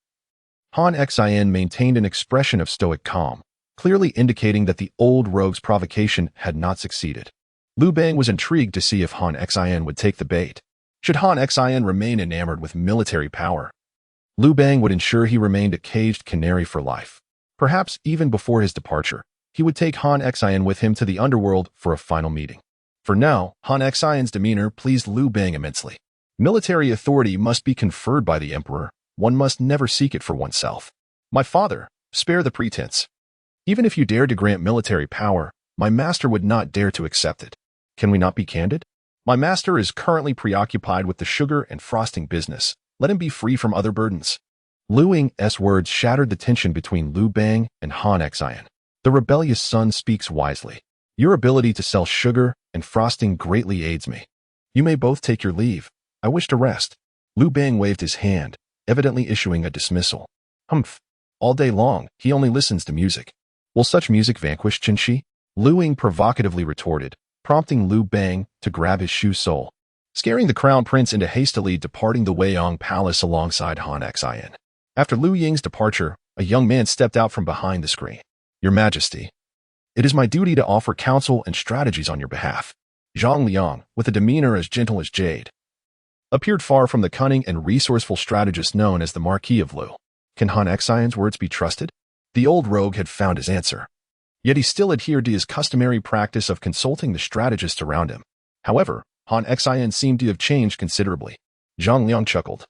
Han Xian maintained an expression of stoic calm, clearly indicating that the old rogue's provocation had not succeeded. Liu Bang was intrigued to see if Han Xian would take the bait. Should Han Xian remain enamored with military power, Liu Bang would ensure he remained a caged canary for life. Perhaps even before his departure, he would take Han Xian with him to the underworld for a final meeting. For now, Han Xian's demeanor pleased Liu Bang immensely. Military authority must be conferred by the emperor. One must never seek it for oneself. My father, spare the pretense. Even if you dared to grant military power, my master would not dare to accept it. Can we not be candid? My master is currently preoccupied with the sugar and frosting business. Let him be free from other burdens. Liu Ying's words shattered the tension between Liu Bang and Han Xian. The rebellious son speaks wisely. Your ability to sell sugar and frosting greatly aids me. You may both take your leave. I wish to rest. Liu Bang waved his hand, evidently issuing a dismissal. Humph. All day long, he only listens to music. Will such music vanquish Qin? Liu Ying provocatively retorted, prompting Liu Bang to grab his shoe sole, scaring the crown prince into hastily departing the Weiyang palace alongside Han Xian. After Liu Ying's departure, a young man stepped out from behind the screen. Your Majesty, it is my duty to offer counsel and strategies on your behalf. Zhang Liang, with a demeanor as gentle as jade, appeared far from the cunning and resourceful strategist known as the Marquis of Liu. Can Han Xian's words be trusted? The old rogue had found his answer. Yet he still adhered to his customary practice of consulting the strategists around him. However, Han Xian seemed to have changed considerably. Zhang Liang chuckled,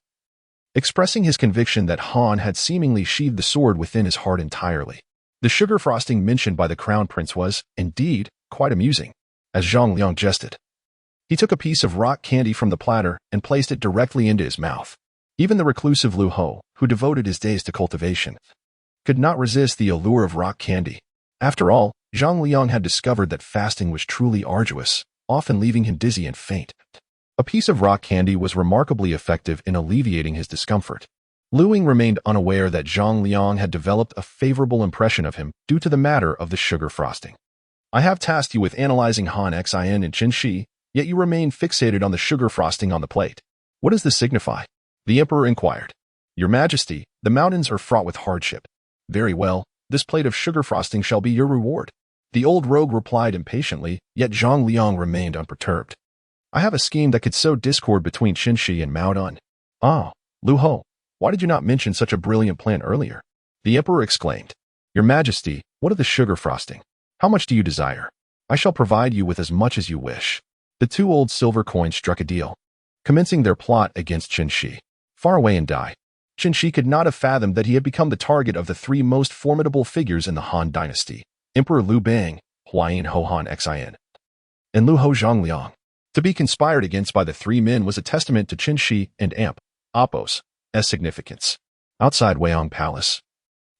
expressing his conviction that Han had seemingly sheathed the sword within his heart entirely. The sugar frosting mentioned by the crown prince was, indeed, quite amusing. As Zhang Liang jested, he took a piece of rock candy from the platter and placed it directly into his mouth. Even the reclusive Liu Ho, who devoted his days to cultivation, could not resist the allure of rock candy. After all, Zhang Liang had discovered that fasting was truly arduous, often leaving him dizzy and faint. A piece of rock candy was remarkably effective in alleviating his discomfort. Liu Ying remained unaware that Zhang Liang had developed a favorable impression of him due to the matter of the sugar frosting. I have tasked you with analyzing Han Xin and Qin Shi, yet you remain fixated on the sugar frosting on the plate. What does this signify? The emperor inquired. Your Majesty, the mountains are fraught with hardship. Very well, this plate of sugar frosting shall be your reward. The old rogue replied impatiently, yet Zhang Liang remained unperturbed. I have a scheme that could sow discord between Qin Shi and Mao Dun. Ah, Liu Ho, why did you not mention such a brilliant plan earlier? The emperor exclaimed. Your Majesty, what of the sugar frosting? How much do you desire? I shall provide you with as much as you wish. The two old silver coins struck a deal, commencing their plot against Qin Shi. Far away and die. Qin Shi could not have fathomed that he had become the target of the three most formidable figures in the Han dynasty, Emperor Liu Bang, Huayin Ho Han Xin, and Liu Ho Zhang Liang. To be conspired against by the three men was a testament to Qin Shi and Apos' significance. Outside Weiyang Palace,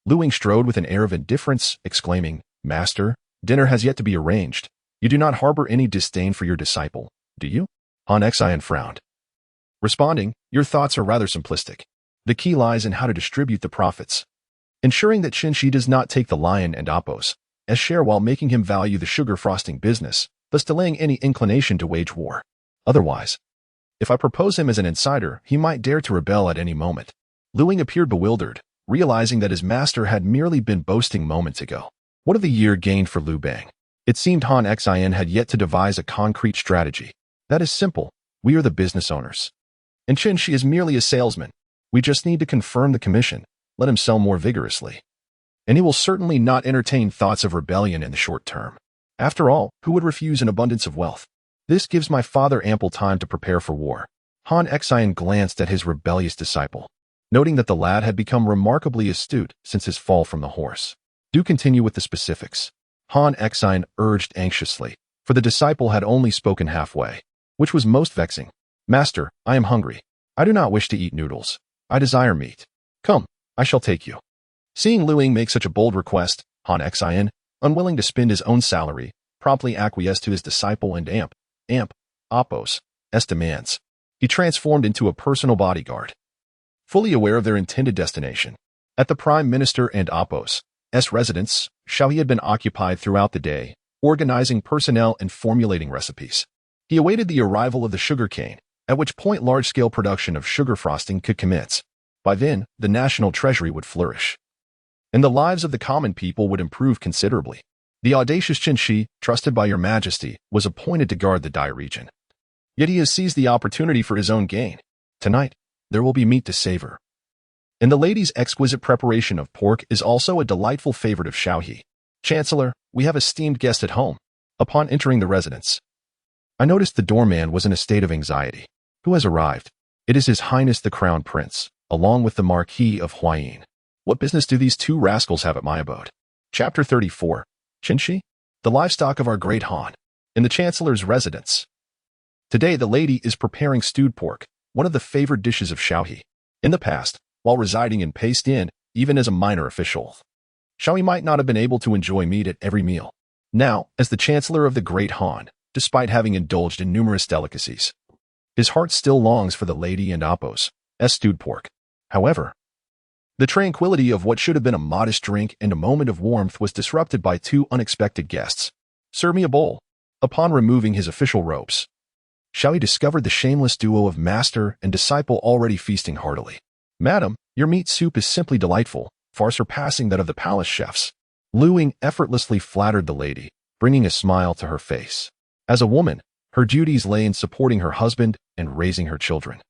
Liu Ying strode with an air of indifference, exclaiming, Master, dinner has yet to be arranged. You do not harbor any disdain for your disciple, do you? Han Xin frowned. Responding, your thoughts are rather simplistic. The key lies in how to distribute the profits, ensuring that Qin Shi does not take the lion and Apos' share while making him value the sugar frosting business, thus delaying any inclination to wage war. Otherwise, if I propose him as an insider, he might dare to rebel at any moment. Liu Ying appeared bewildered, realizing that his master had merely been boasting moments ago. What of the year gained for Liu Bang? It seemed Han Xin had yet to devise a concrete strategy. That is simple. We are the business owners. And Qin Shi is merely a salesman. We just need to confirm the commission. Let him sell more vigorously. And he will certainly not entertain thoughts of rebellion in the short term. After all, who would refuse an abundance of wealth? This gives my father ample time to prepare for war. Han Xin glanced at his rebellious disciple, noting that the lad had become remarkably astute since his fall from the horse. Do continue with the specifics. Han Xin urged anxiously, for the disciple had only spoken halfway, which was most vexing. Master, I am hungry. I do not wish to eat noodles. I desire meat. Come, I shall take you. Seeing Liu Ying make such a bold request, Han Xin, unwilling to spend his own salary, promptly acquiesced to his disciple and Apos' demands. He transformed into a personal bodyguard, fully aware of their intended destination. At the Prime Minister and Apos' residence, Xiao had been occupied throughout the day, organizing personnel and formulating recipes. He awaited the arrival of the sugarcane, at which point large-scale production of sugar frosting could commence. By then, the national treasury would flourish, and the lives of the common people would improve considerably. The audacious Qin Shi, trusted by your Majesty, was appointed to guard the Dai region. Yet he has seized the opportunity for his own gain. Tonight, there will be meat to savor. And the lady's exquisite preparation of pork is also a delightful favorite of Xiao. Chancellor, we have a esteemed guest at home. Upon entering the residence, I noticed the doorman was in a state of anxiety. Who has arrived? It is His Highness the Crown Prince, along with the Marquis of Huayin. What business do these two rascals have at my abode? Chapter 34. Qin Shi? The livestock of our great Han. In the Chancellor's residence. Today the lady is preparing stewed pork, one of the favored dishes of Xiao. In the past, while residing in Paste Inn, even as a minor official, Xiao might not have been able to enjoy meat at every meal. Now, as the Chancellor of the Great Han, despite having indulged in numerous delicacies, his heart still longs for the lady and Apos' stewed pork. However, the tranquility of what should have been a modest drink and a moment of warmth was disrupted by two unexpected guests. Serve me a bowl. Upon removing his official robes, Xiao discovered the shameless duo of master and disciple already feasting heartily. Madam, your meat soup is simply delightful, far surpassing that of the palace chefs. Liu Ying effortlessly flattered the lady, bringing a smile to her face. As a woman, her duties lay in supporting her husband and raising her children.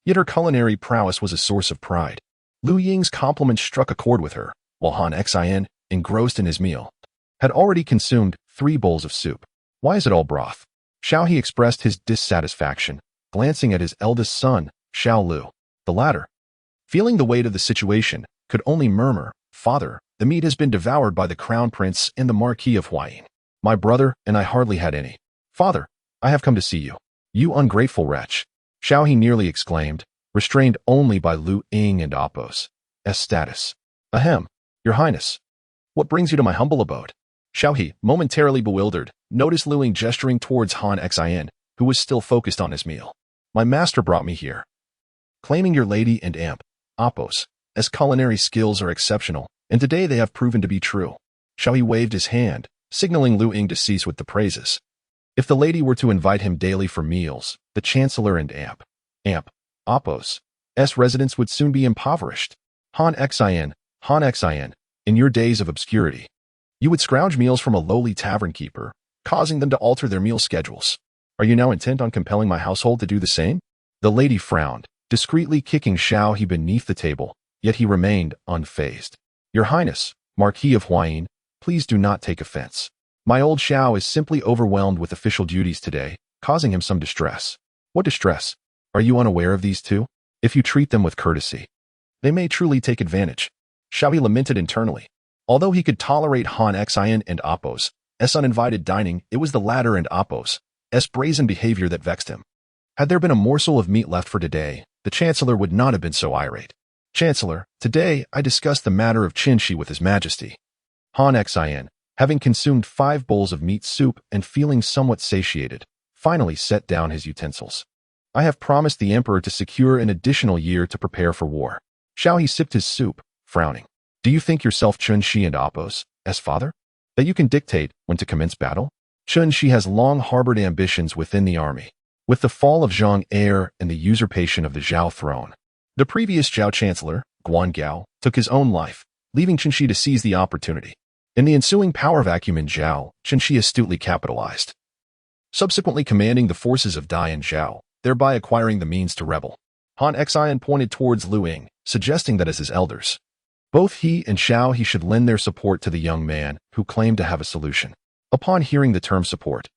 Yet her culinary prowess was a source of pride. Liu Ying's compliments struck a chord with her, while Han Xin, engrossed in his meal, had already consumed 3 bowls of soup. Why is it all broth? Xiao expressed his dissatisfaction, glancing at his eldest son, Xiao Lu. The latter, feeling the weight of the situation, could only murmur, Father, the meat has been devoured by the Crown Prince and the Marquis of Huayin. My brother and I hardly had any. Father, I have come to see you. You ungrateful wretch. Xiao nearly exclaimed, restrained only by Liu Ying and Apos' status. Ahem, Your Highness. What brings you to my humble abode? Xiao, momentarily bewildered, noticed Liu Ying gesturing towards Han Xin, who was still focused on his meal. My master brought me here, claiming your lady and Appos. As culinary skills are exceptional, and today they have proven to be true. Xiao waved his hand, signaling Liu Ying to cease with the praises. If the lady were to invite him daily for meals, the chancellor and Appos' residence would soon be impoverished. Han Xin, in your days of obscurity, you would scrounge meals from a lowly tavern keeper, causing them to alter their meal schedules. Are you now intent on compelling my household to do the same? The lady frowned, discreetly kicking Xiao beneath the table, yet he remained unfazed. Your Highness, Marquis of Huayin, please do not take offense. My old Xiao is simply overwhelmed with official duties today, causing him some distress. What distress? Are you unaware of these two? If you treat them with courtesy, they may truly take advantage. Xiao lamented internally. Although he could tolerate Han Xin and Appos' uninvited dining, it was the latter and Appos' brazen behavior that vexed him. Had there been a morsel of meat left for today, the Chancellor would not have been so irate. Chancellor, today I discussed the matter of Qin with His Majesty. Han Xin, having consumed 5 bowls of meat soup and feeling somewhat satiated, finally set down his utensils. I have promised the Emperor to secure an additional year to prepare for war. Xiao sipped his soup, frowning. Do you think yourself Qin and Appos' father? That you can dictate when to commence battle? Qin has long harbored ambitions within the army. With the fall of Zhang heir and the usurpation of the Zhao throne, the previous Zhao Chancellor, Guan Gao, took his own life, leaving Qin to seize the opportunity. In the ensuing power vacuum in Zhao, Qin astutely capitalized, subsequently commanding the forces of Dai and Zhao, thereby acquiring the means to rebel. Han Xin pointed towards Liu Ying, suggesting that as his elders, both he and Xiao should lend their support to the young man who claimed to have a solution. Upon hearing the term support,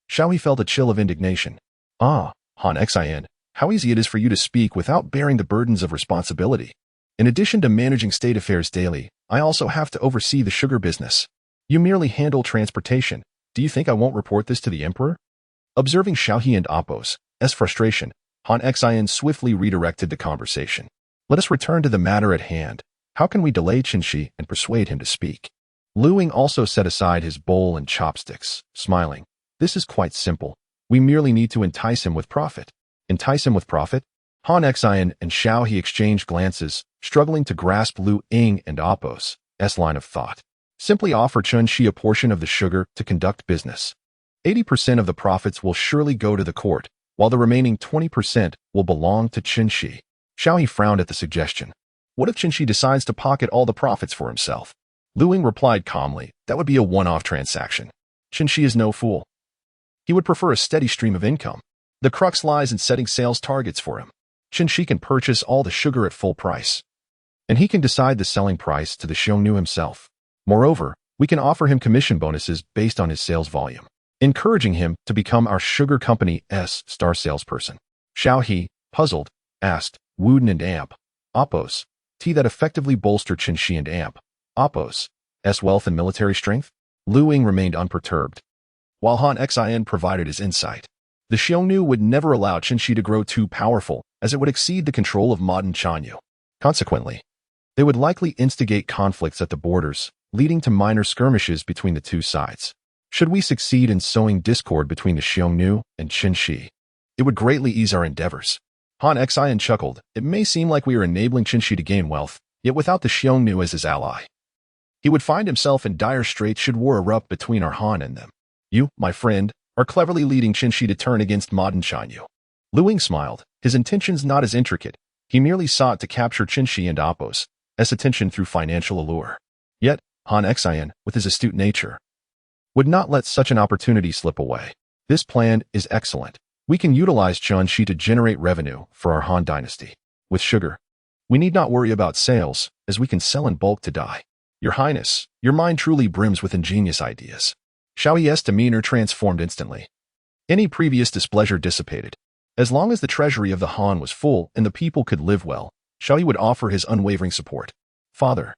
Xiao felt a chill of indignation. Ah, Han Xin, how easy it is for you to speak without bearing the burdens of responsibility. In addition to managing state affairs daily, I also have to oversee the sugar business. You merely handle transportation. Do you think I won't report this to the Emperor? Observing Xiao and Appos' frustration, Han Xin swiftly redirected the conversation. Let us return to the matter at hand. How can we delay Qin and persuade him to speak? Liu Ying also set aside his bowl and chopsticks, smiling. This is quite simple. We merely need to entice him with profit. Entice him with profit? Han Xin and Xiao exchanged glances, struggling to grasp Liu Ying and Appos' line of thought. Simply offer Qin a portion of the sugar to conduct business. 80% of the profits will surely go to the court, while the remaining 20% will belong to Qin. Xiao frowned at the suggestion. What if Qin decides to pocket all the profits for himself? Liu Ying replied calmly, that would be a one-off transaction. Qin is no fool. He would prefer a steady stream of income. The crux lies in setting sales targets for him. Qin can purchase all the sugar at full price, and he can decide the selling price to the Xiongnu himself. Moreover, we can offer him commission bonuses based on his sales volume, encouraging him to become our sugar company's star salesperson. Xiao puzzled, asked, Wooden and Appos' that effectively bolster Qin and Appos' wealth and military strength? Liu Ying remained unperturbed, while Han Xin provided his insight. The Xiongnu would never allow Qin to grow too powerful, as it would exceed the control of modern Xiongnu. Consequently, they would likely instigate conflicts at the borders, leading to minor skirmishes between the two sides. Should we succeed in sowing discord between the Xiongnu and Qin, it would greatly ease our endeavors. Han Xin chuckled. It may seem like we are enabling Qin to gain wealth, yet without the Xiongnu as his ally, he would find himself in dire straits should war erupt between our Han and them. You, my friend, are cleverly leading Qin to turn against modern Xiongnu. Liu Ying smiled, his intentions not as intricate. He merely sought to capture Qin and Appos' attention through financial allure. Yet, Han Xin, with his astute nature, would not let such an opportunity slip away. This plan is excellent. We can utilize Qin to generate revenue for our Han dynasty. With sugar, we need not worry about sales, as we can sell in bulk to Dai. Your Highness, your mind truly brims with ingenious ideas. Xiao's demeanor transformed instantly. Any previous displeasure dissipated. As long as the treasury of the Han was full and the people could live well, Xiao would offer his unwavering support. Father,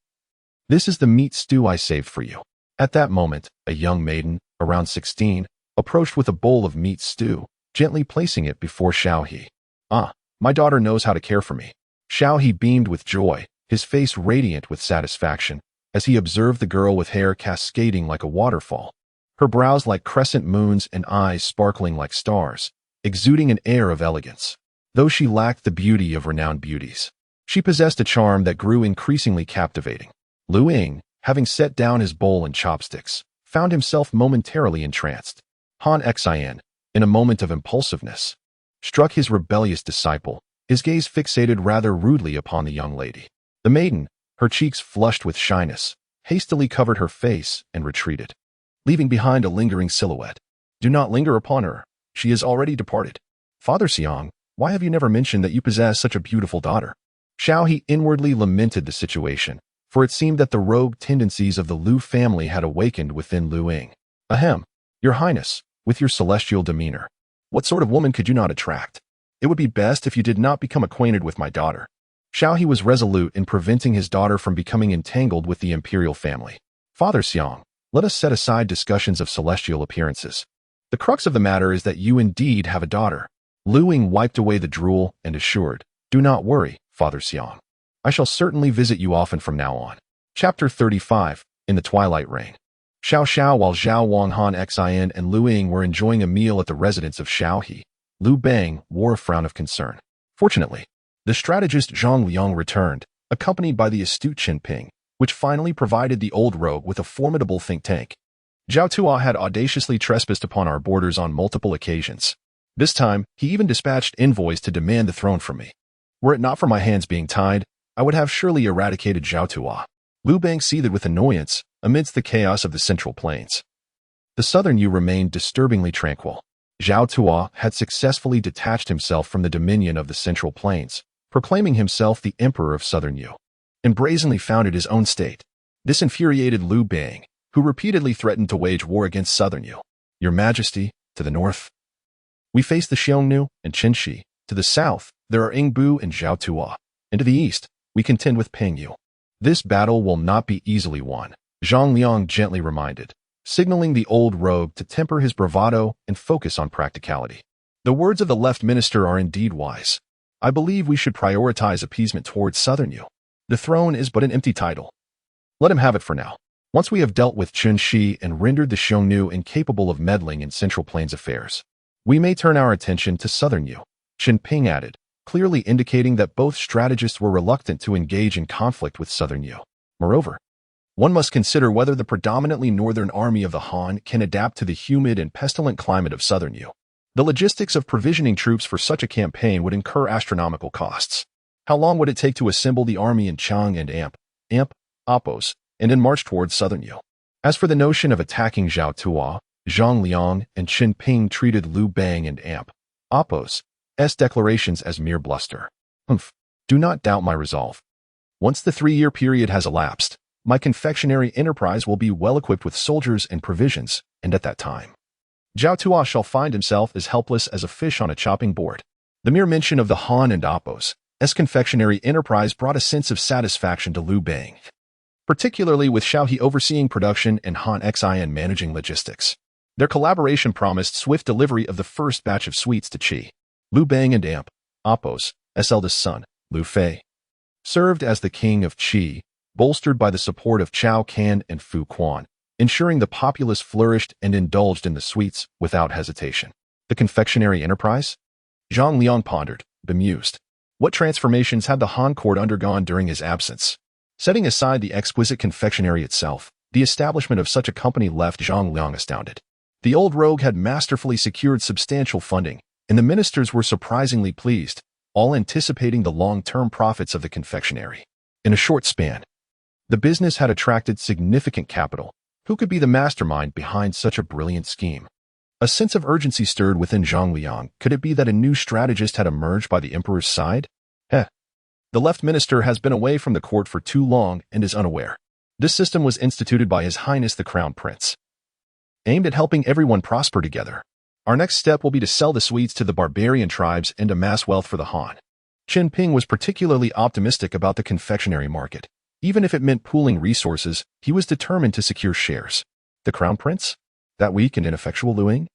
this is the meat stew I saved for you. At that moment, a young maiden, around 16, approached with a bowl of meat stew, gently placing it before Xiao. Ah, my daughter knows how to care for me. Xiao beamed with joy, his face radiant with satisfaction, as he observed the girl with hair cascading like a waterfall, her brows like crescent moons and eyes sparkling like stars, exuding an air of elegance. Though she lacked the beauty of renowned beauties, She possessed a charm that grew increasingly captivating. Liu Ying, having set down his bowl and chopsticks, found himself momentarily entranced. Han Xin, in a moment of impulsiveness, struck his rebellious disciple, his gaze fixated rather rudely upon the young lady. The maiden, her cheeks flushed with shyness, hastily covered her face and retreated, leaving behind a lingering silhouette. Do not linger upon her. She has already departed. Father Xiong, why have you never mentioned that you possess such a beautiful daughter? Zhao he inwardly lamented the situation, for it seemed that the rogue tendencies of the Liu family had awakened within Liu Ying. Ahem, Your Highness, with your celestial demeanor, what sort of woman could you not attract? It would be best if you did not become acquainted with my daughter. Zhao he was resolute in preventing his daughter from becoming entangled with the imperial family. Father Xiong, let us set aside discussions of celestial appearances. The crux of the matter is that you indeed have a daughter. Liu Ying wiped away the drool and assured, Do not worry, Father Xiong. I shall certainly visit you often from now on. Chapter 35, In the Twilight Reign. While Zhao Wang Han Xin and Liu Ying were enjoying a meal at the residence of Xiaohe, Liu Bang wore a frown of concern. Fortunately, the strategist Zhang Liang returned, accompanied by the astute Qin Ping, which finally provided the old rogue with a formidable think tank. Zhao Tua had audaciously trespassed upon our borders on multiple occasions. This time, he even dispatched envoys to demand the throne from me. Were it not for my hands being tied, I would have surely eradicated Zhao Tua. Liu Bang seethed with annoyance amidst the chaos of the central plains. The southern Yu remained disturbingly tranquil. Zhao Tua had successfully detached himself from the dominion of the central plains, proclaiming himself the emperor of southern Yu, and brazenly founded his own state. This infuriated Liu Bang, who repeatedly threatened to wage war against southern Yu. Your Majesty, to the north, we face the Xiongnu and Qinshi. To the south, there are Yingbu and Zhao Tua. And to the east, we contend with Pengyu. This battle will not be easily won, Zhang Liang gently reminded, signaling the old rogue to temper his bravado and focus on practicality. The words of the left minister are indeed wise. I believe we should prioritize appeasement towards southern Yu. The throne is but an empty title. Let him have it for now. Once we have dealt with Qinshi and rendered the Xiongnu incapable of meddling in Central Plains affairs, we may turn our attention to southern Yu, Qin Ping added, clearly indicating that both strategists were reluctant to engage in conflict with southern Yu. Moreover, one must consider whether the predominantly northern army of the Han can adapt to the humid and pestilent climate of southern Yu. The logistics of provisioning troops for such a campaign would incur astronomical costs. How long would it take to assemble the army in Chang and Appos, and then march towards southern Yu? As for the notion of attacking Zhao Tua, Zhang Liang and Qin Ping treated Liu Bang and Appos' declarations as mere bluster. Do not doubt my resolve. Once the 3-year period has elapsed, my confectionery enterprise will be well equipped with soldiers and provisions, and at that time, Zhao Tua shall find himself as helpless as a fish on a chopping board. The mere mention of the Han and Appos' confectionery enterprise brought a sense of satisfaction to Liu Bang, particularly with Xiaohe overseeing production and Han Xin managing logistics. Their collaboration promised swift delivery of the first batch of sweets to Qi. Liu Bang and Appos' eldest son, Liu Fei, served as the king of Qi, bolstered by the support of Chao Can and Fu Quan, ensuring the populace flourished and indulged in the sweets without hesitation. The confectionery enterprise? Zhang Liang pondered, bemused. What transformations had the Han court undergone during his absence? Setting aside the exquisite confectionery itself, the establishment of such a company left Zhang Liang astounded. The old rogue had masterfully secured substantial funding, and the ministers were surprisingly pleased, all anticipating the long-term profits of the confectionery. In a short span, the business had attracted significant capital. Who could be the mastermind behind such a brilliant scheme? A sense of urgency stirred within Zhang Liang. Could it be that a new strategist had emerged by the emperor's side? The left minister has been away from the court for too long and is unaware. This system was instituted by His Highness the Crown Prince, aimed at helping everyone prosper together. Our next step will be to sell the sweets to the barbarian tribes and amass wealth for the Han. Qin Ping was particularly optimistic about the confectionery market. Even if it meant pooling resources, he was determined to secure shares. The Crown Prince? That weak and ineffectual Liu Ying?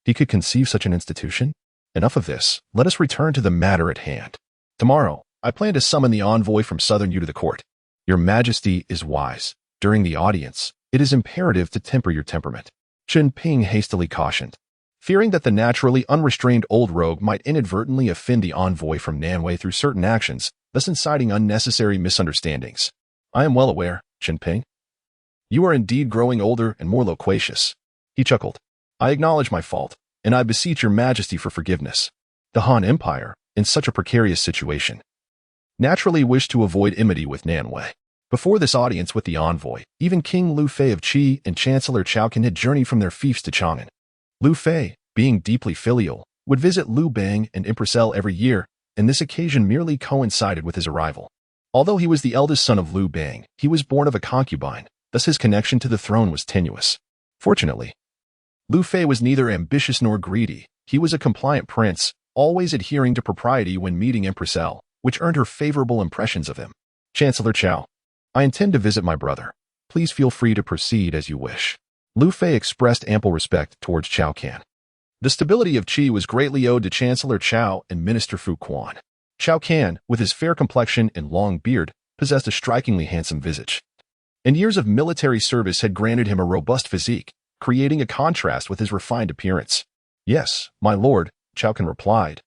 He could conceive such an institution? Enough of this. Let us return to the matter at hand. Tomorrow, I plan to summon the envoy from southern Yu to the court. Your Majesty is wise. During the audience, it is imperative to temper your temperament. Qin Ping hastily cautioned. Fearing that the naturally unrestrained old rogue might inadvertently offend the envoy from Nanwei through certain actions, thus inciting unnecessary misunderstandings. I am well aware, Jinping. You are indeed growing older and more loquacious. He chuckled. I acknowledge my fault, and I beseech your majesty for forgiveness. The Han Empire, in such a precarious situation, naturally wished to avoid enmity with Nanwei. Before this audience with the envoy, even King Liu Fei of Qi and Chancellor Zhao Qin had journeyed from their fiefs to Chang'an. Liu Fei, being deeply filial, would visit Liu Bang and Empress L every year, and this occasion merely coincided with his arrival. Although he was the eldest son of Liu Bang, he was born of a concubine, thus his connection to the throne was tenuous. Fortunately, Liu Fei was neither ambitious nor greedy. He was a compliant prince, always adhering to propriety when meeting Empress L, which earned her favorable impressions of him. Chancellor Zhao, I intend to visit my brother. Please feel free to proceed as you wish. Liu Fei expressed ample respect towards Zhao Can. The stability of Qi was greatly owed to Chancellor Zhao and Minister Fu Quan. Zhao Can, with his fair complexion and long beard, possessed a strikingly handsome visage. And years of military service had granted him a robust physique, creating a contrast with his refined appearance. Yes, my lord, Zhao Can replied,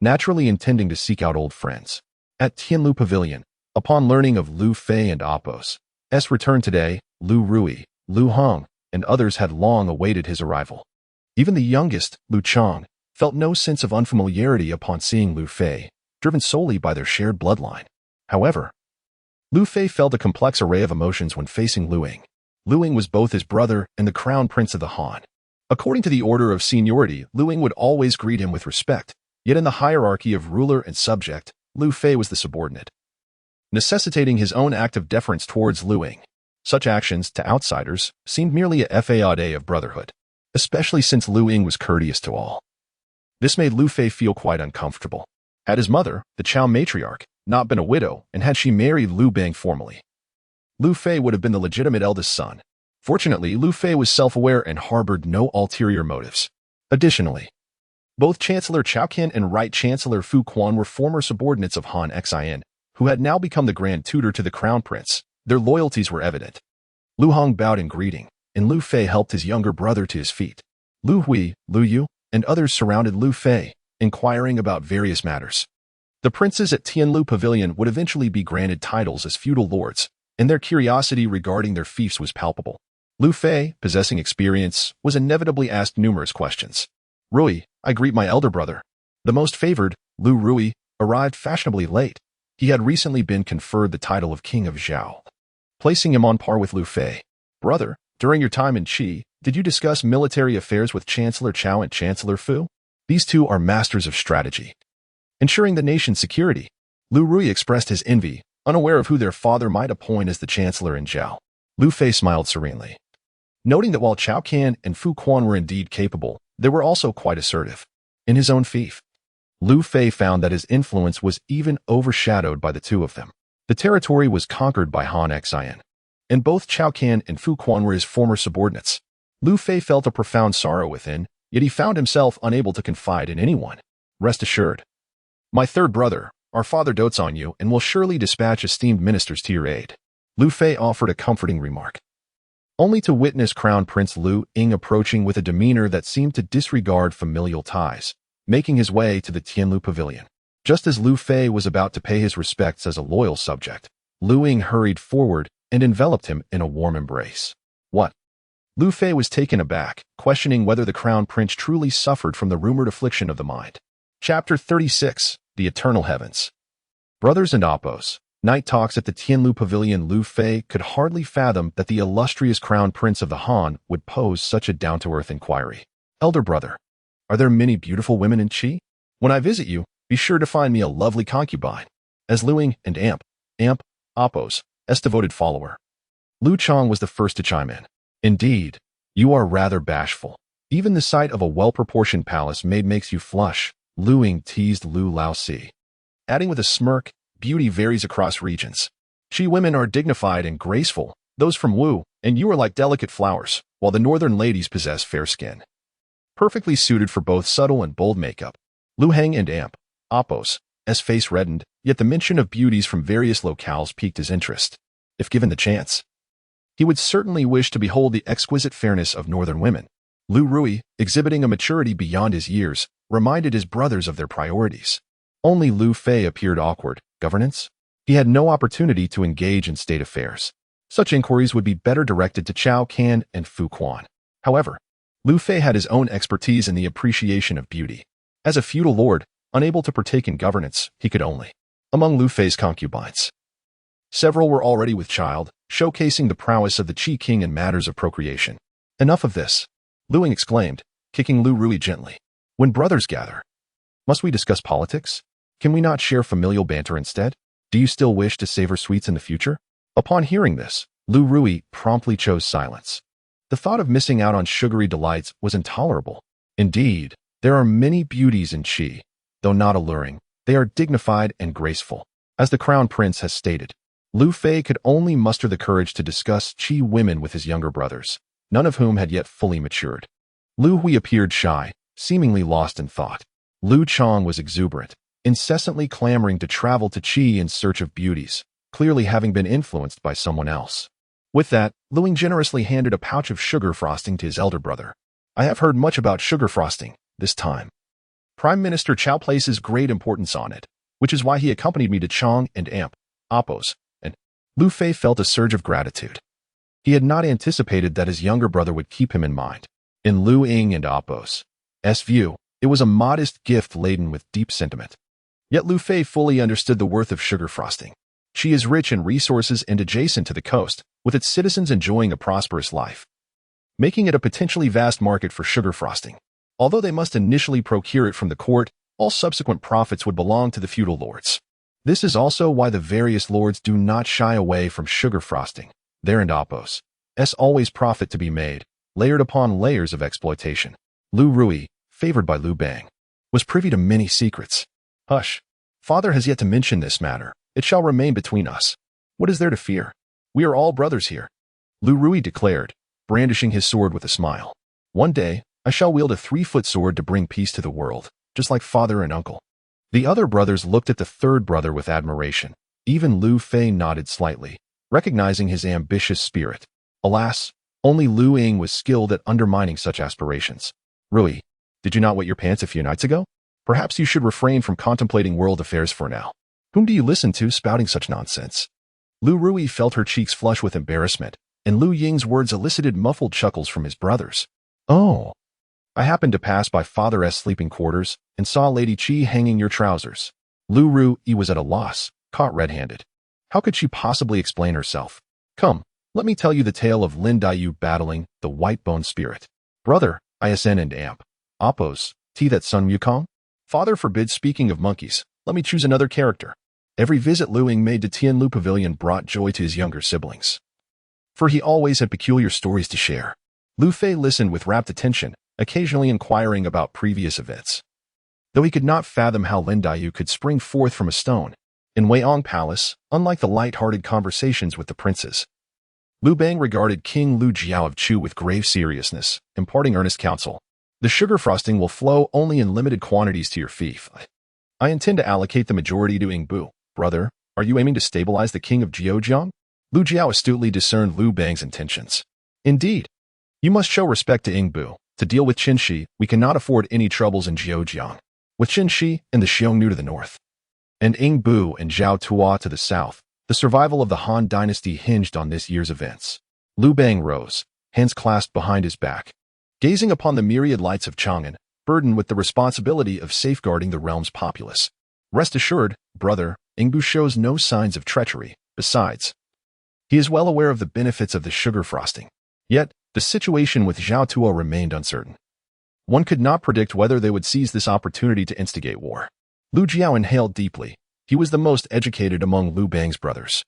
naturally intending to seek out old friends. At Tianlu Pavilion, upon learning of Liu Fei and Apos' return today, Liu Ruyi, Liu Hong, and others had long awaited his arrival. Even the youngest, Liu Chang, felt no sense of unfamiliarity upon seeing Liu Fei, driven solely by their shared bloodline. However, Liu Fei felt a complex array of emotions when facing Liu Ying. Liu Ying was both his brother and the crown prince of the Han. According to the order of seniority, Liu Ying would always greet him with respect, yet in the hierarchy of ruler and subject, Liu Fei was the subordinate, necessitating his own act of deference towards Liu Ying. Such actions, to outsiders, seemed merely a fade of brotherhood, especially since Liu Ying was courteous to all. This made Liu Fei feel quite uncomfortable. Had his mother, the Zhao matriarch, not been a widow, and had she married Liu Bang formally, Liu Fei would have been the legitimate eldest son. Fortunately, Liu Fei was self-aware and harbored no ulterior motives. Additionally, both Chancellor Zhao Qin and Right Chancellor Fu Quan were former subordinates of Han Xin, who had now become the Grand Tutor to the Crown Prince. Their loyalties were evident. Liu Hong bowed in greeting, and Liu Fei helped his younger brother to his feet. Liu Hui, Liu Yu, and others surrounded Liu Fei, inquiring about various matters. The princes at Tianlu Pavilion would eventually be granted titles as feudal lords, and their curiosity regarding their fiefs was palpable. Liu Fei, possessing experience, was inevitably asked numerous questions. Ruyi, I greet my elder brother. The most favored, Liu Ruyi, arrived fashionably late. He had recently been conferred the title of King of Zhao, placing him on par with Liu Fei. Brother, during your time in Qi, did you discuss military affairs with Chancellor Zhao and Chancellor Fu? These two are masters of strategy, ensuring the nation's security. Liu Ruyi expressed his envy, unaware of who their father might appoint as the Chancellor in Zhao. Liu Fei smiled serenely, noting that while Zhao Can and Fu Quan were indeed capable, they were also quite assertive. In his own fief, Liu Fei found that his influence was even overshadowed by the two of them. The territory was conquered by Han Xin, and both Zhao Can and Fu Quan were his former subordinates. Liu Fei felt a profound sorrow within, yet he found himself unable to confide in anyone. Rest assured, my third brother, our father dotes on you and will surely dispatch esteemed ministers to your aid. Liu Fei offered a comforting remark, only to witness Crown Prince Liu Ying approaching with a demeanor that seemed to disregard familial ties, making his way to the Tianlu Pavilion. Just as Liu Fei was about to pay his respects as a loyal subject, Liu Ying hurried forward and enveloped him in a warm embrace. What? Liu Fei was taken aback, questioning whether the Crown Prince truly suffered from the rumored affliction of the mind. Chapter 36, The Eternal Heavens. Brothers and Oppos. Night talks at the Tianlu Pavilion. Liu Fei could hardly fathom that the illustrious Crown Prince of the Han would pose such a down-to-earth inquiry. Elder brother, are there many beautiful women in Qi? When I visit you, be sure to find me a lovely concubine. As Liu Ying and Oppos' devoted follower, Liu Chang was the first to chime in. Indeed, you are rather bashful. Even the sight of a well-proportioned palace maid makes you flush, Liu Ying teased Liu Laozi, adding with a smirk, beauty varies across regions. Qi women are dignified and graceful, those from Wu, and you are like delicate flowers, while the northern ladies possess fair skin, perfectly suited for both subtle and bold makeup. Liu Heng and Oppos' face reddened, yet the mention of beauties from various locales piqued his interest. If given the chance, he would certainly wish to behold the exquisite fairness of northern women. Liu Ruyi, exhibiting a maturity beyond his years, reminded his brothers of their priorities. Only Liu Fei appeared awkward, Governance? He had no opportunity to engage in state affairs. Such inquiries would be better directed to Zhao Can and Fu Quan. However, Liu Fei had his own expertise in the appreciation of beauty. As a feudal lord, unable to partake in governance, he could only. Among Liu Fei's concubines, several were already with child, showcasing the prowess of the Qi king in matters of procreation. Enough of this, Liu Ying exclaimed, kicking Liu Ruyi gently. When brothers gather, must we discuss politics? Can we not share familial banter instead? Do you still wish to savor sweets in the future? Upon hearing this, Liu Ruyi promptly chose silence. The thought of missing out on sugary delights was intolerable. Indeed, there are many beauties in Qi. Though not alluring, they are dignified and graceful. As the crown prince has stated, Liu Fei could only muster the courage to discuss Qi women with his younger brothers, none of whom had yet fully matured. Liu Hui appeared shy, seemingly lost in thought. Liu Chong was exuberant, incessantly clamoring to travel to Qi in search of beauties, clearly having been influenced by someone else. With that, Liu Ying generously handed a pouch of sugar frosting to his elder brother. I have heard much about sugar frosting, this time. Prime Minister Zhao places great importance on it, which is why he accompanied me to Chong and Amp, Appos, and Liu Fei felt a surge of gratitude. He had not anticipated that his younger brother would keep him in mind. In Liu Ying and Appos' view, it was a modest gift laden with deep sentiment. Yet Liu Fei fully understood the worth of sugar frosting. She is rich in resources and adjacent to the coast, with its citizens enjoying a prosperous life, making it a potentially vast market for sugar frosting. Although they must initially procure it from the court, all subsequent profits would belong to the feudal lords. This is also why the various lords do not shy away from sugar frosting. There and Appos' always profit to be made, layered upon layers of exploitation. Liu Ruyi, favored by Liu Bang, was privy to many secrets. Hush. Father has yet to mention this matter. It shall remain between us. What is there to fear? We are all brothers here, Liu Ruyi declared, brandishing his sword with a smile. One day, I shall wield a 3-foot sword to bring peace to the world, just like father and uncle. The other brothers looked at the third brother with admiration. Even Liu Fei nodded slightly, recognizing his ambitious spirit. Alas, only Liu Ying was skilled at undermining such aspirations. Ruyi, did you not wet your pants a few nights ago? Perhaps you should refrain from contemplating world affairs for now. Whom do you listen to spouting such nonsense? Liu Ruyi felt her cheeks flush with embarrassment, and Liu Ying's words elicited muffled chuckles from his brothers. Oh. I happened to pass by Father's sleeping quarters and saw Lady Qi hanging your trousers. Liu Ruyi was at a loss, caught red-handed. How could she possibly explain herself? Come, let me tell you the tale of Lin Daiyu battling the white-bone spirit. Brother, ISN and Amp. Appos, that Sun Wukong? Father forbids speaking of monkeys. Let me choose another character. Every visit Liu Ying made to Tianlu Pavilion brought joy to his younger siblings, for he always had peculiar stories to share. Liu Fei listened with rapt attention, occasionally inquiring about previous events. Though he could not fathom how Lin Daiyu could spring forth from a stone, in Weiong Palace, unlike the light-hearted conversations with the princes, Liu Bang regarded King Liu Jiao of Chu with grave seriousness, imparting earnest counsel. The sugar frosting will flow only in limited quantities to your fief. I intend to allocate the majority to Yingbu. Brother, are you aiming to stabilize the king of Zheojiang? Liu Jiao astutely discerned Liu Bang's intentions. Indeed. You must show respect to Yingbu. To deal with Qinshi, we cannot afford any troubles in Zheojiang. With Qinshi and the Xiongnu to the north, and Yingbu and Zhao Tuo to the south, the survival of the Han dynasty hinged on this year's events. Liu Bang rose, hands clasped behind his back, gazing upon the myriad lights of Chang'an, burdened with the responsibility of safeguarding the realm's populace. Rest assured, brother, Yingbu shows no signs of treachery. Besides, he is well aware of the benefits of the sugar frosting. Yet, the situation with Zhao Tuo remained uncertain. One could not predict whether they would seize this opportunity to instigate war. Liu Jiao inhaled deeply. He was the most educated among Liu Bang's brothers,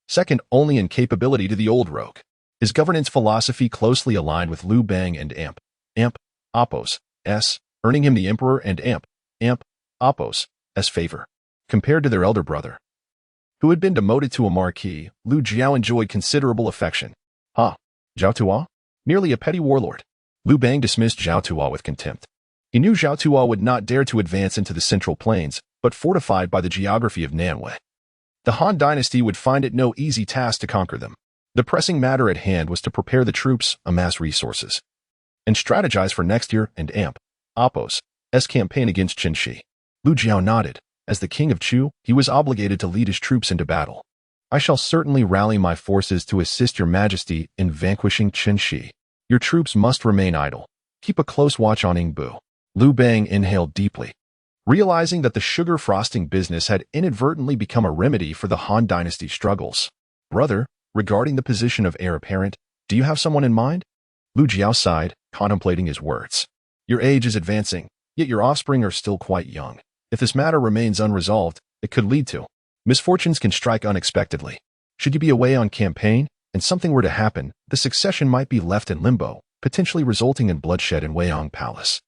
second only in capability to the old rogue. His governance philosophy closely aligned with Liu Bang and Appos' earning him the Emperor and Appos' favor. Compared to their elder brother, who had been demoted to a marquis, Liu Jiao enjoyed considerable affection. Zhao Tuo? Merely a petty warlord. Liu Bang dismissed Zhao Tuo with contempt. He knew Zhao Tuo would not dare to advance into the central plains, but fortified by the geography of Nanwei, the Han dynasty would find it no easy task to conquer them. The pressing matter at hand was to prepare the troops, amass resources, and strategize for next year and Appos' campaign against Qinshi. Liu Jiao nodded. As the king of Chu, he was obligated to lead his troops into battle. I shall certainly rally my forces to assist your majesty in vanquishing Qin Shi. Your troops must remain idle. Keep a close watch on Yingbu. Liu Bang inhaled deeply. Realizing that the sugar frosting business had inadvertently become a remedy for the Han dynasty struggles. Brother, regarding the position of heir apparent, do you have someone in mind? Lu Jiao sighed, contemplating his words. Your age is advancing, yet your offspring are still quite young. If this matter remains unresolved, it could lead to misfortunes can strike unexpectedly. Should you be away on campaign, and something were to happen, the succession might be left in limbo, potentially resulting in bloodshed in Weiyang Palace.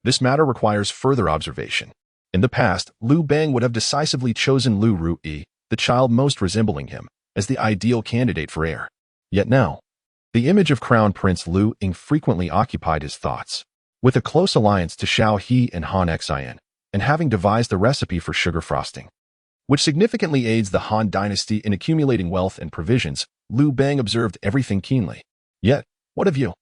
This matter requires further observation. In the past, Liu Bang would have decisively chosen Liu Ruyi, the child most resembling him, as the ideal candidate for heir. Yet now, the image of Crown Prince Liu Ying frequently occupied his thoughts. With a close alliance to Zhao He and Han Xian, and having devised the recipe for sugar frosting, which significantly aids the Han dynasty in accumulating wealth and provisions, Liu Bang observed everything keenly. Yet, what of you?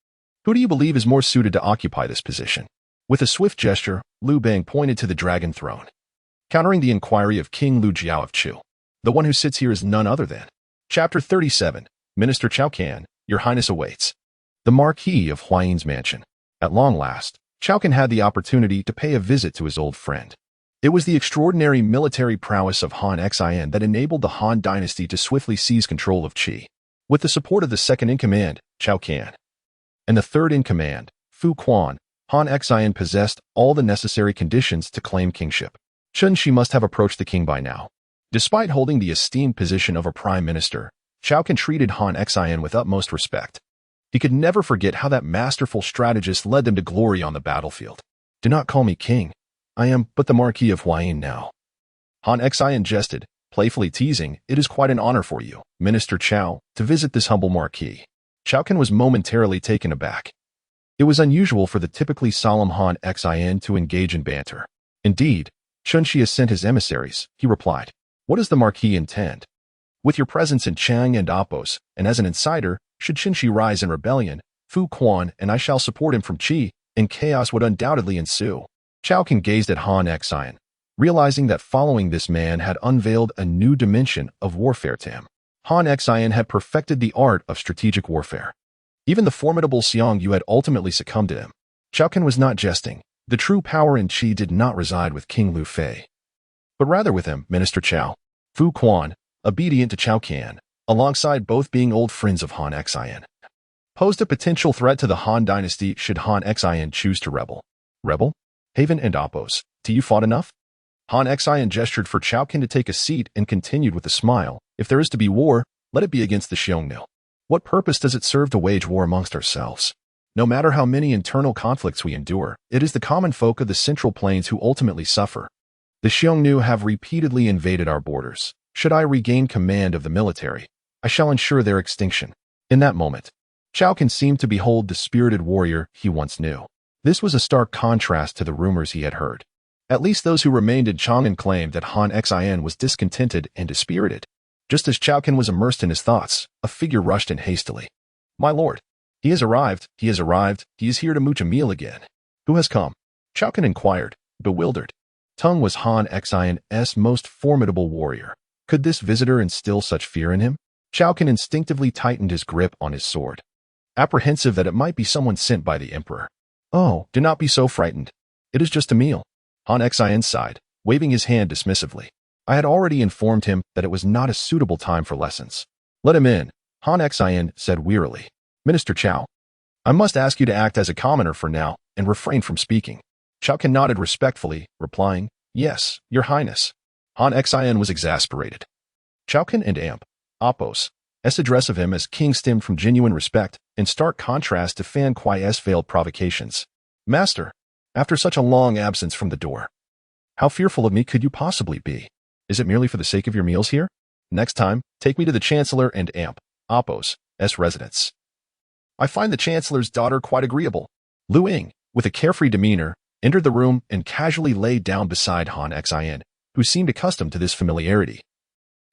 Who do you believe is more suited to occupy this position? With a swift gesture, Liu Bang pointed to the dragon throne, countering the inquiry of King Liu Jiao of Chu. The one who sits here is none other than Chapter 37, Minister Cao Can, Your Highness awaits. The Marquis of Huayin's mansion. At long last, Cao Can had the opportunity to pay a visit to his old friend. It was the extraordinary military prowess of Han Xian that enabled the Han dynasty to swiftly seize control of Qi. With the support of the second-in-command, Cao Can, and the third-in-command, Fu Quan, Han Xian possessed all the necessary conditions to claim kingship. Qin Shi must have approached the king by now. Despite holding the esteemed position of a prime minister, Cao Can treated Han Xian with utmost respect. He could never forget how that masterful strategist led them to glory on the battlefield. Do not call me king. I am but the Marquis of Huayin now. Han Xian jested, playfully teasing, it is quite an honor for you, Minister Cao, to visit this humble marquis. Cao Can was momentarily taken aback. It was unusual for the typically solemn Han Xian to engage in banter. Indeed, Qin Shi has sent his emissaries, he replied. What does the Marquis intend? With your presence in Chang and Apos, and as an insider, should Qin Shi rise in rebellion, Fu Quan and I shall support him from Qi, and chaos would undoubtedly ensue. Cao Can gazed at Han Xian, realizing that following this man had unveiled a new dimension of warfare to him. Han Xian had perfected the art of strategic warfare. Even the formidable Xiongnu had ultimately succumbed to him. Cao Can was not jesting. The true power in Qi did not reside with King Liu Fei, but rather with him, Minister Cao. Fu Quan, obedient to Cao Can, alongside both being old friends of Han Xian, posed a potential threat to the Han dynasty should Han Xian choose to rebel. Rebel? Haven and Apos, do you fought enough? Han Xian gestured for Cao Can to take a seat and continued with a smile. If there is to be war, let it be against the Xiongnu. What purpose does it serve to wage war amongst ourselves? No matter how many internal conflicts we endure, it is the common folk of the Central Plains who ultimately suffer. The Xiongnu have repeatedly invaded our borders. Should I regain command of the military, I shall ensure their extinction. In that moment, Cao Can seemed to behold the spirited warrior he once knew. This was a stark contrast to the rumors he had heard. At least those who remained in Chang'an claimed that Han Xian was discontented and dispirited. Just as Cao Can was immersed in his thoughts, a figure rushed in hastily. My lord, he has arrived, he is here to mooch a meal again. Who has come? Cao Can inquired, bewildered. Tung was Han Xian's most formidable warrior. Could this visitor instill such fear in him? Cao Can instinctively tightened his grip on his sword, apprehensive that it might be someone sent by the emperor. Oh, do not be so frightened. It is just a meal. Han Xian sighed, waving his hand dismissively. I had already informed him that it was not a suitable time for lessons. Let him in, Han Xian said wearily. Minister Cao, I must ask you to act as a commoner for now and refrain from speaking. Cao Can nodded respectfully, replying, Yes, Your Highness. Han Xian was exasperated. Cao Can and Apos' address of him as king stemmed from genuine respect, in stark contrast to Fan Kuai's veiled provocations. Master, after such a long absence from the door, how fearful of me could you possibly be? Is it merely for the sake of your meals here? Next time, take me to the Chancellor and Apos' residence. I find the Chancellor's daughter quite agreeable. Liu Ying, with a carefree demeanor, entered the room and casually lay down beside Han Xian, who seemed accustomed to this familiarity,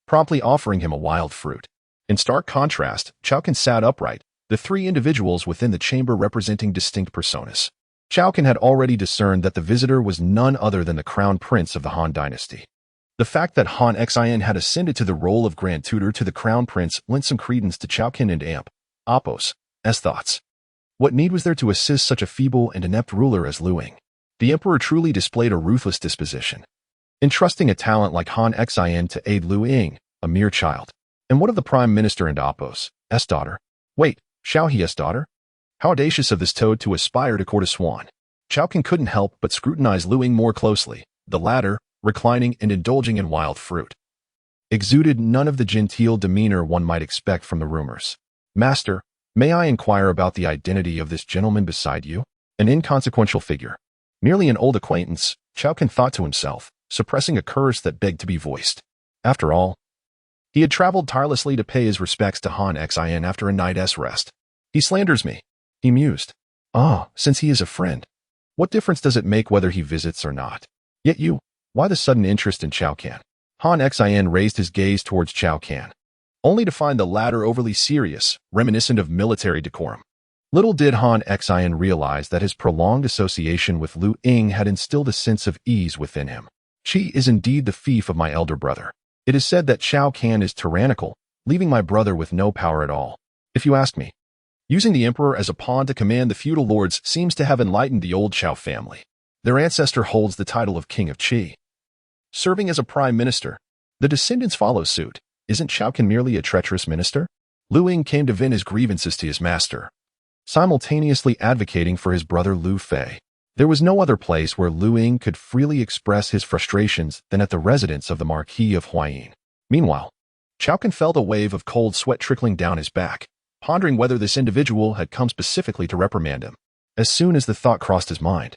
promptly offering him a wild fruit. In stark contrast, Cao Can sat upright, the three individuals within the chamber representing distinct personas. Cao Can had already discerned that the visitor was none other than the crown prince of the Han dynasty. The fact that Han Xin had ascended to the role of Grand Tutor to the Crown Prince lent some credence to Zhao and Amp, Appos, s thoughts. What need was there to assist such a feeble and inept ruler as Liu Ying? The emperor truly displayed a ruthless disposition, entrusting a talent like Han Xin to aid Liu Ying, a mere child. And what of the Prime Minister and Appos, s daughter? Wait, Xiao He's daughter? How audacious of this toad to aspire to court a swan. Zhao Qian couldn't help but scrutinize Liu Ying more closely. The latter, reclining and indulging in wild fruit, exuded none of the genteel demeanor one might expect from the rumors. Master, may I inquire about the identity of this gentleman beside you? An inconsequential figure. Merely an old acquaintance, Zhao Qian thought to himself, suppressing a curse that begged to be voiced. After all, he had traveled tirelessly to pay his respects to Han Xin after a night's rest. He slanders me, he mused. Ah, since he is a friend, what difference does it make whether he visits or not? Yet you, why the sudden interest in Zhao Qian? Han Xin raised his gaze towards Zhao Qian, only to find the latter overly serious, reminiscent of military decorum. Little did Han Xin realize that his prolonged association with Liu Ying had instilled a sense of ease within him. Qi is indeed the fief of my elder brother. It is said that Zhao Qian is tyrannical, leaving my brother with no power at all. If you ask me, using the emperor as a pawn to command the feudal lords seems to have enlightened the old Zhao family. Their ancestor holds the title of King of Qi, serving as a prime minister. The descendants follow suit. Isn't Zhao Qian merely a treacherous minister? Liu Ying came to vent his grievances to his master, simultaneously advocating for his brother Liu Fei. There was no other place where Liu Ying could freely express his frustrations than at the residence of the Marquis of Huayin. Meanwhile, Zhao Qian felt a wave of cold sweat trickling down his back, pondering whether this individual had come specifically to reprimand him. As soon as the thought crossed his mind,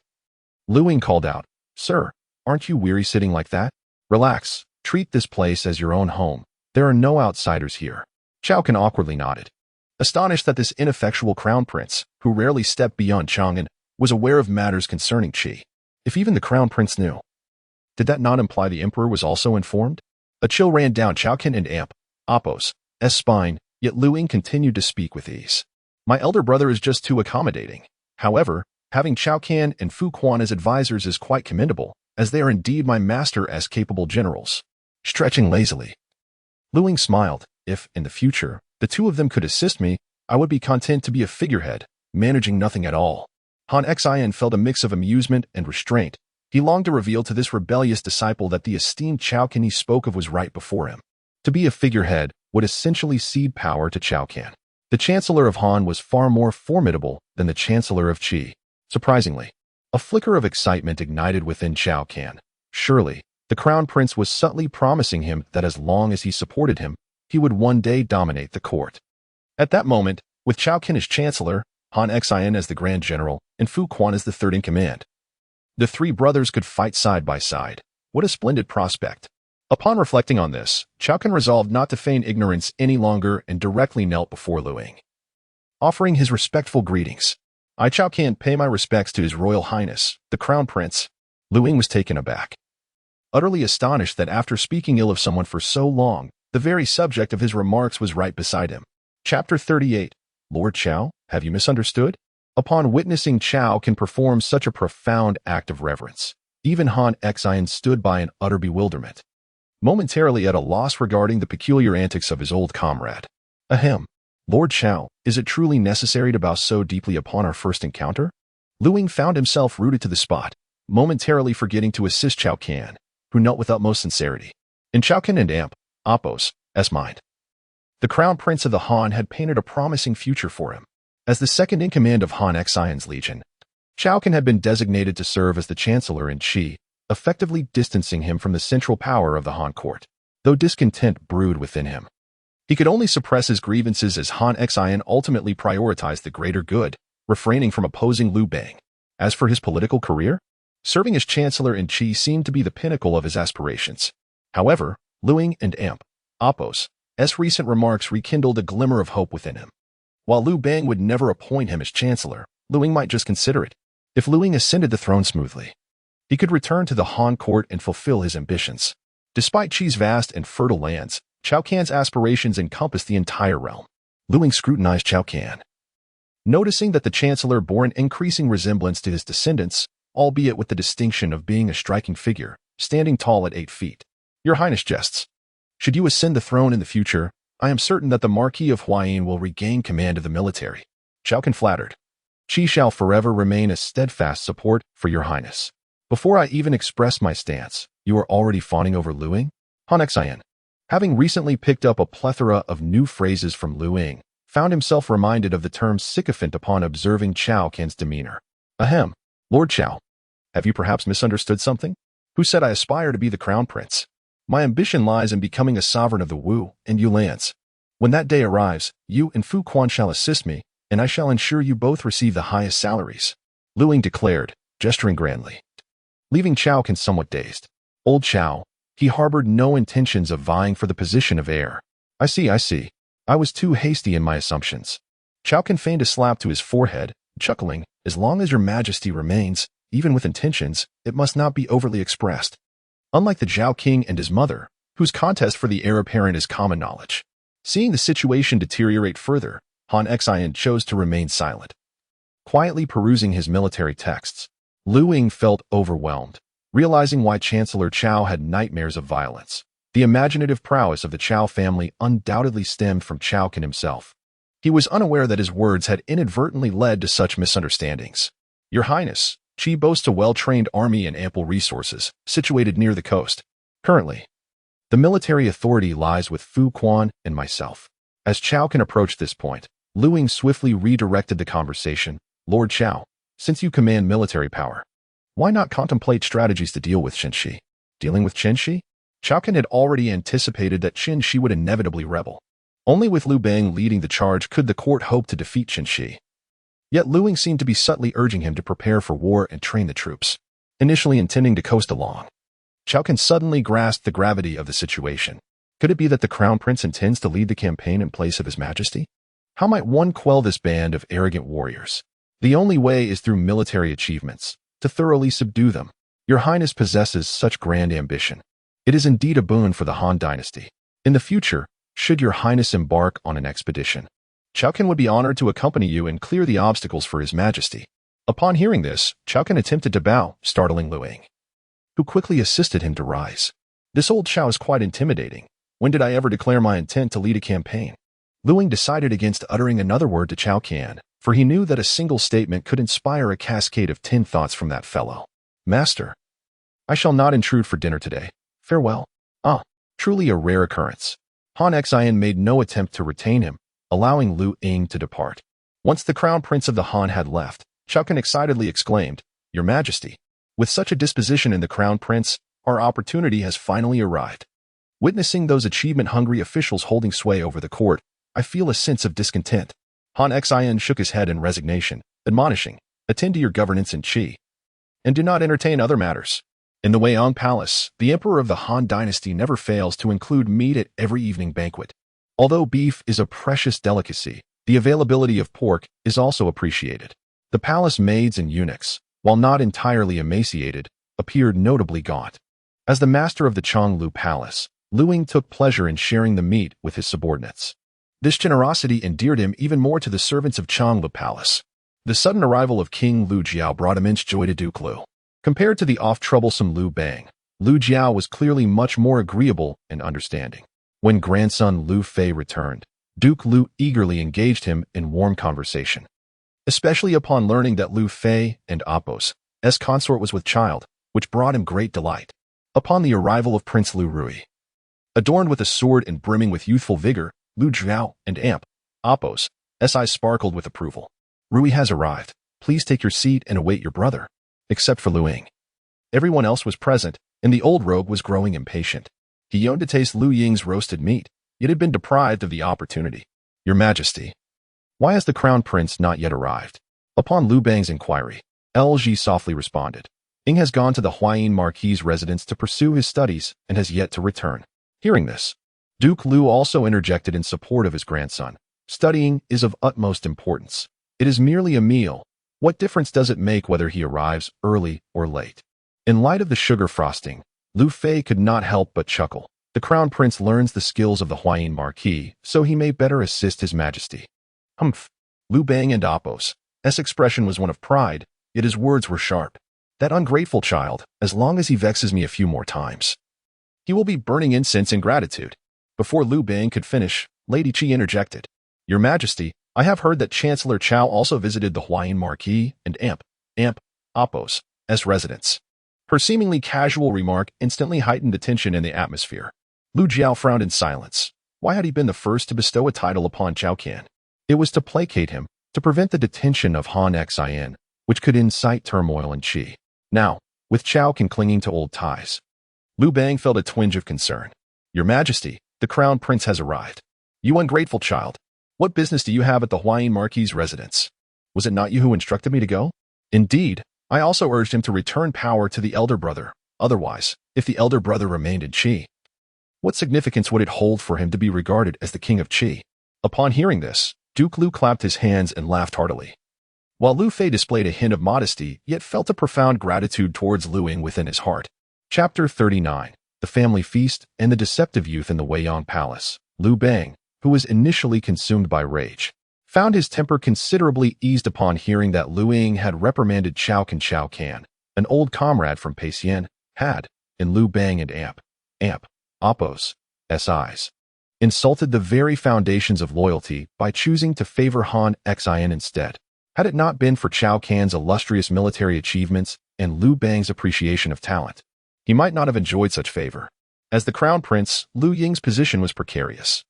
Liu Ying called out, "Sir, aren't you weary sitting like that? Relax, treat this place as your own home. There are no outsiders here." Zhao Qian awkwardly nodded, astonished that this ineffectual crown prince, who rarely stepped beyond Chang'an, was aware of matters concerning Qi. If even the crown prince knew, did that not imply the emperor was also informed? A chill ran down Zhao Qian and Appos' spine, yet Liu Ying continued to speak with ease. My elder brother is just too accommodating. However, having Zhao Qian and Fu Quan as advisors is quite commendable, as they are indeed my master as capable generals. Stretching lazily, Liu Ying smiled. If, in the future, the two of them could assist me, I would be content to be a figurehead, managing nothing at all. Han Xin felt a mix of amusement and restraint. He longed to reveal to this rebellious disciple that the esteemed Zhao Qian he spoke of was right before him. To be a figurehead would essentially cede power to Zhao Qian. The Chancellor of Han was far more formidable than the Chancellor of Qi. Surprisingly, a flicker of excitement ignited within Zhao Qian. Surely, the Crown Prince was subtly promising him that as long as he supported him, he would one day dominate the court. At that moment, with Zhao Qian as Chancellor, Han Xin as the Grand General, and Fu Quan as the third in command, the three brothers could fight side by side. What a splendid prospect. Upon reflecting on this, Zhao Qian resolved not to feign ignorance any longer and directly knelt before Liu Ying, offering his respectful greetings. I, Zhao Qian, pay my respects to His Royal Highness, the Crown Prince. Liu Ying was taken aback, utterly astonished that after speaking ill of someone for so long, the very subject of his remarks was right beside him. Chapter 38. Lord Zhao, have you misunderstood? Upon witnessing Zhao Qian perform such a profound act of reverence, even Han Xin stood by in utter bewilderment, momentarily at a loss regarding the peculiar antics of his old comrade. Ahem. Lord Zhao, is it truly necessary to bow so deeply upon our first encounter? Liu Ying found himself rooted to the spot, momentarily forgetting to assist Zhao Qian, who knelt with utmost sincerity. In Zhao Qian and Appos' mind, the Crown Prince of the Han had painted a promising future for him. As the second in command of Han Xion's legion, Zhao Qian had been designated to serve as the Chancellor in Qi, effectively distancing him from the central power of the Han court. Though discontent brewed within him, he could only suppress his grievances as Han Xion ultimately prioritized the greater good, refraining from opposing Liu Bang. As for his political career, serving as Chancellor in Qi seemed to be the pinnacle of his aspirations. However, Liu Ying and Appos' recent remarks rekindled a glimmer of hope within him. While Liu Bang would never appoint him as Chancellor, Liu Ying might just consider it. If Liu Ying ascended the throne smoothly, he could return to the Han court and fulfill his ambitions. Despite Qi's vast and fertile lands, Zhao Qian's aspirations encompassed the entire realm. Liu Ying scrutinized Zhao Qian, noticing that the Chancellor bore an increasing resemblance to his descendants, albeit with the distinction of being a striking figure, standing tall at 8 feet. Your Highness jests. Should you ascend the throne in the future, I am certain that the Marquis of Huayin will regain command of the military. Zhao Can flattered. Qi shall forever remain a steadfast support for your Highness. Before I even express my stance, you are already fawning over Liu Ying? Han Xian, having recently picked up a plethora of new phrases from Liu Ying, found himself reminded of the term sycophant upon observing Zhao Can's demeanor. Ahem, Lord Zhao, have you perhaps misunderstood something? Who said I aspire to be the crown prince? My ambition lies in becoming a sovereign of the Wu and Yu lands. When that day arrives, you and Fu Quan shall assist me, and I shall ensure you both receive the highest salaries, Liu Ying declared, gesturing grandly. Leaving Zhao Can somewhat dazed. Old Zhao, he harbored no intentions of vying for the position of heir. I see. I was too hasty in my assumptions. Zhao Can feigned a slap to his forehead, chuckling, as long as your majesty remains, even with intentions, it must not be overtly expressed. Unlike the Zhao King and his mother, whose contest for the heir apparent is common knowledge. Seeing the situation deteriorate further, Han Xian chose to remain silent. Quietly perusing his military texts, Liu Ying felt overwhelmed, realizing why Chancellor Zhao had nightmares of violence. The imaginative prowess of the Zhao family undoubtedly stemmed from Zhao Can himself. He was unaware that his words had inadvertently led to such misunderstandings. Your Highness, Qi boasts a well-trained army and ample resources, situated near the coast. Currently, the military authority lies with Fu Quan and myself. As Zhao Can approached this point, Liu Ying swiftly redirected the conversation. Lord Zhao, since you command military power, why not contemplate strategies to deal with Qin? Dealing with Qin? Zhao Can had already anticipated that Qin would inevitably rebel. Only with Liu Bang leading the charge could the court hope to defeat Qin. Yet Liu Ying seemed to be subtly urging him to prepare for war and train the troops, initially intending to coast along. Zhao Can suddenly grasped the gravity of the situation. Could it be that the crown prince intends to lead the campaign in place of his majesty? How might one quell this band of arrogant warriors? The only way is through military achievements, to thoroughly subdue them. Your Highness possesses such grand ambition. It is indeed a boon for the Han dynasty. In the future, should your Highness embark on an expedition, Zhao Can would be honored to accompany you and clear the obstacles for his majesty. Upon hearing this, Zhao Can attempted to bow, startling Liu Ying, who quickly assisted him to rise. This old Zhao is quite intimidating. When did I ever declare my intent to lead a campaign? Liu Ying decided against uttering another word to Zhao Can, for he knew that a single statement could inspire a cascade of 10 thoughts from that fellow. Master, I shall not intrude for dinner today. Farewell. Truly a rare occurrence. Han Xian made no attempt to retain him, allowing Liu Ying to depart. Once the crown prince of the Han had left, Zhao Can excitedly exclaimed, Your Majesty, with such a disposition in the crown prince, our opportunity has finally arrived. Witnessing those achievement-hungry officials holding sway over the court, I feel a sense of discontent. Han Xian shook his head in resignation, admonishing, Attend to your governance in Qi, and do not entertain other matters. In the Weiyang Palace, the Emperor of the Han dynasty never fails to include meat at every evening banquet. Although beef is a precious delicacy, the availability of pork is also appreciated. The palace maids and eunuchs, while not entirely emaciated, appeared notably gaunt. As the master of the Xiongnu Palace, Liu Ying took pleasure in sharing the meat with his subordinates. This generosity endeared him even more to the servants of Xiongnu Palace. The sudden arrival of King Liu Jiao brought immense joy to Duke Liu. Compared to the oft-troublesome Liu Bang, Liu Jiao was clearly much more agreeable and understanding. When grandson Liu Fei returned, Duke Liu eagerly engaged him in warm conversation, especially upon learning that Liu Fei and Apos' consort was with child, which brought him great delight. Upon the arrival of Prince Liu Ruyi, adorned with a sword and brimming with youthful vigor, Liu Zhao and Apos' eyes sparkled with approval. Ruyi has arrived. Please take your seat and await your brother. Except for Liu Ying. Everyone else was present, and the old rogue was growing impatient. He yearned to taste Liu Ying's roasted meat, yet had been deprived of the opportunity. Your Majesty, why has the crown prince not yet arrived? Upon Liu Bang's inquiry, LG softly responded. Ying has gone to the Huayin Marquis' residence to pursue his studies and has yet to return. Hearing this, Duke Liu also interjected in support of his grandson. Studying is of utmost importance. It is merely a meal. What difference does it make whether he arrives early or late? In light of the sugar frosting, Liu Fei could not help but chuckle. The crown prince learns the skills of the Huayin Marquis, so he may better assist his majesty. Humph. Liu Bang and Apos' expression was one of pride, yet his words were sharp. That ungrateful child, as long as he vexes me a few more times, He will be burning incense in gratitude. Before Liu Bang could finish, Lady Qi interjected. Your Majesty, I have heard that Chancellor Zhao also visited the Huayin Marquis and Appos as residents. Her seemingly casual remark instantly heightened the tension in the atmosphere. Lu Jiao frowned in silence. Why had he been the first to bestow a title upon Zhao Qian? It was to placate him, to prevent the detention of Han Xin, which could incite turmoil in Qi. Now, with Zhao Qian clinging to old ties, Liu Bang felt a twinge of concern. Your Majesty, the Crown Prince has arrived. You ungrateful child. What business do you have at the Huayin Marquis' residence? Was it not you who instructed me to go? Indeed, I also urged him to return power to the elder brother. Otherwise, if the elder brother remained in Qi, what significance would it hold for him to be regarded as the king of Qi? Upon hearing this, Duke Liu clapped his hands and laughed heartily. While Liu Fei displayed a hint of modesty, yet felt a profound gratitude towards Liu Ying within his heart. Chapter 39. The Family Feast and the Deceptive Youth in the Weiyang Palace. Liu Bang, who was initially consumed by rage, found his temper considerably eased upon hearing that Liu Ying had reprimanded Zhao Qian, an old comrade from Peixian, had, in Liu Bang and Appos' eyes, insulted the very foundations of loyalty by choosing to favor Han Xin instead. Had it not been for Zhao Qian's illustrious military achievements and Liu Bang's appreciation of talent, he might not have enjoyed such favor. As the crown prince, Liu Ying's position was precarious.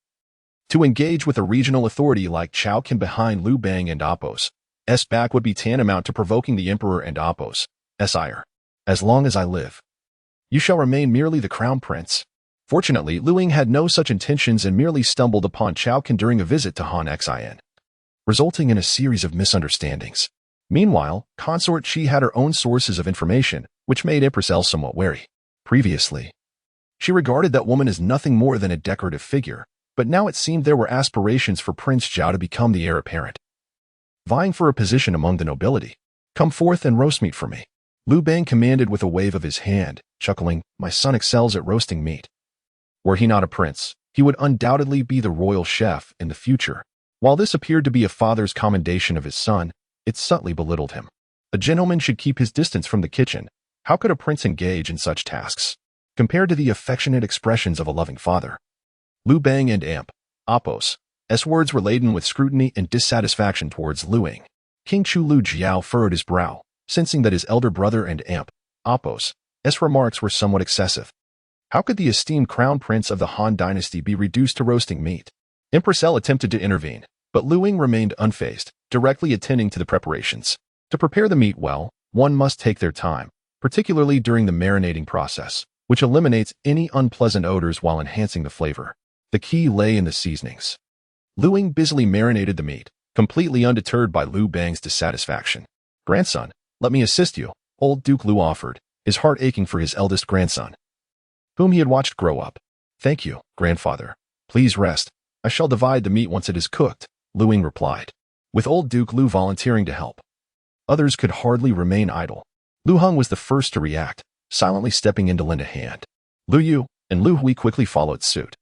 To engage with a regional authority like Zhao Qian behind Liu Bang and Appos' back would be tantamount to provoking the emperor and Appos' ire. As long as I live, you shall remain merely the crown prince. Fortunately, Liu Ying had no such intentions and merely stumbled upon Zhao Qian during a visit to Han Xin, resulting in a series of misunderstandings. Meanwhile, Consort Qi had her own sources of information, which made Empress Elle somewhat wary. Previously, she regarded that woman as nothing more than a decorative figure, but now it seemed there were aspirations for Prince Zhao to become the heir apparent, vying for a position among the nobility. Come forth and roast meat for me. Liu Bang commanded with a wave of his hand, chuckling, my son excels at roasting meat. Were he not a prince, he would undoubtedly be the royal chef in the future. While this appeared to be a father's commendation of his son, it subtly belittled him. A gentleman should keep his distance from the kitchen. How could a prince engage in such tasks, compared to the affectionate expressions of a loving father? Liu Bang and Appos' words were laden with scrutiny and dissatisfaction towards Liu Ying. King Chu Lu Jiao furrowed his brow, sensing that his elder brother and Appos' remarks were somewhat excessive. How could the esteemed crown prince of the Han dynasty be reduced to roasting meat? Empress Elle attempted to intervene, but Liu Ying remained unfazed, directly attending to the preparations. To prepare the meat well, one must take their time, particularly during the marinating process, which eliminates any unpleasant odors while enhancing the flavor. The key lay in the seasonings. Liu Ying busily marinated the meat, completely undeterred by Liu Bang's dissatisfaction. Grandson, let me assist you, old Duke Liu offered, his heart aching for his eldest grandson, whom he had watched grow up. Thank you, grandfather. Please rest. I shall divide the meat once it is cooked, Liu Ying replied, with old Duke Liu volunteering to help. Others could hardly remain idle. Liu Heng was the first to react, silently stepping in to lend a hand. Liu Yu and Liu Hui quickly followed suit,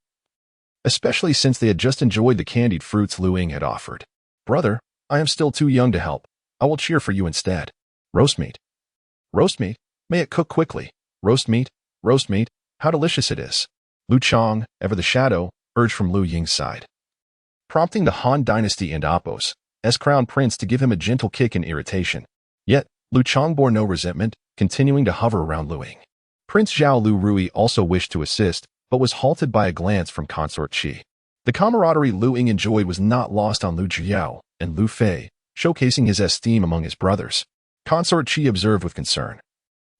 especially since they had just enjoyed the candied fruits Liu Ying had offered. Brother, I am still too young to help. I will cheer for you instead. Roast meat. Roast meat? May it cook quickly. Roast meat? Roast meat? How delicious it is. Lu Chang, ever the shadow, urged from Liu Ying's side, prompting the Han dynasty and Appos' crown prince to give him a gentle kick in irritation. Yet, Lu Chang bore no resentment, continuing to hover around Liu Ying. Prince Zhao Liu Ruyi also wished to assist, but was halted by a glance from Consort Qi. The camaraderie Liu Ying enjoyed was not lost on Liu Jiao and Liu Fei, showcasing his esteem among his brothers. Consort Qi observed with concern,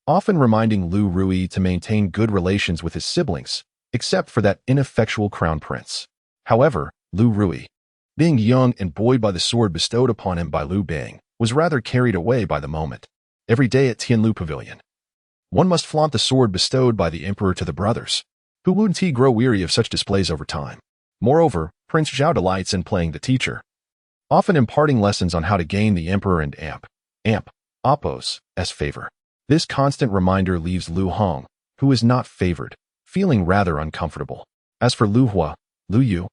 often reminding Liu Ruyi to maintain good relations with his siblings, except for that ineffectual crown prince. However, Liu Ruyi, being young and buoyed by the sword bestowed upon him by Liu Bang, was rather carried away by the moment. Every day at Tianlu Pavilion, one must flaunt the sword bestowed by the emperor to the brothers, who wouldn't grow weary of such displays over time. Moreover, Prince Zhao delights in playing the teacher, often imparting lessons on how to gain the emperor and Appos' favor. This constant reminder leaves Liu Heng, who is not favored, feeling rather uncomfortable. As for Liu Hua, Liu Yu,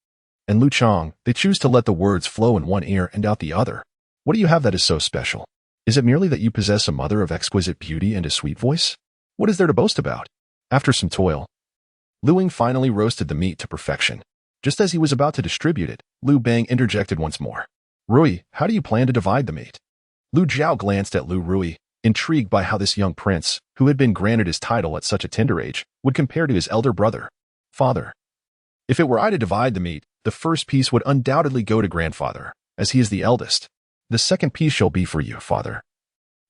and Lu Chang, they choose to let the words flow in one ear and out the other. What do you have that is so special? Is it merely that you possess a mother of exquisite beauty and a sweet voice? What is there to boast about? After some toil, Liu Ying finally roasted the meat to perfection. Just as he was about to distribute it, Liu Bang interjected once more. Ruyi, how do you plan to divide the meat? Liu Zhao glanced at Liu Ruyi, intrigued by how this young prince, who had been granted his title at such a tender age, would compare to his elder brother. Father. If it were I to divide the meat, the first piece would undoubtedly go to grandfather, as he is the eldest. The second piece shall be for you, father,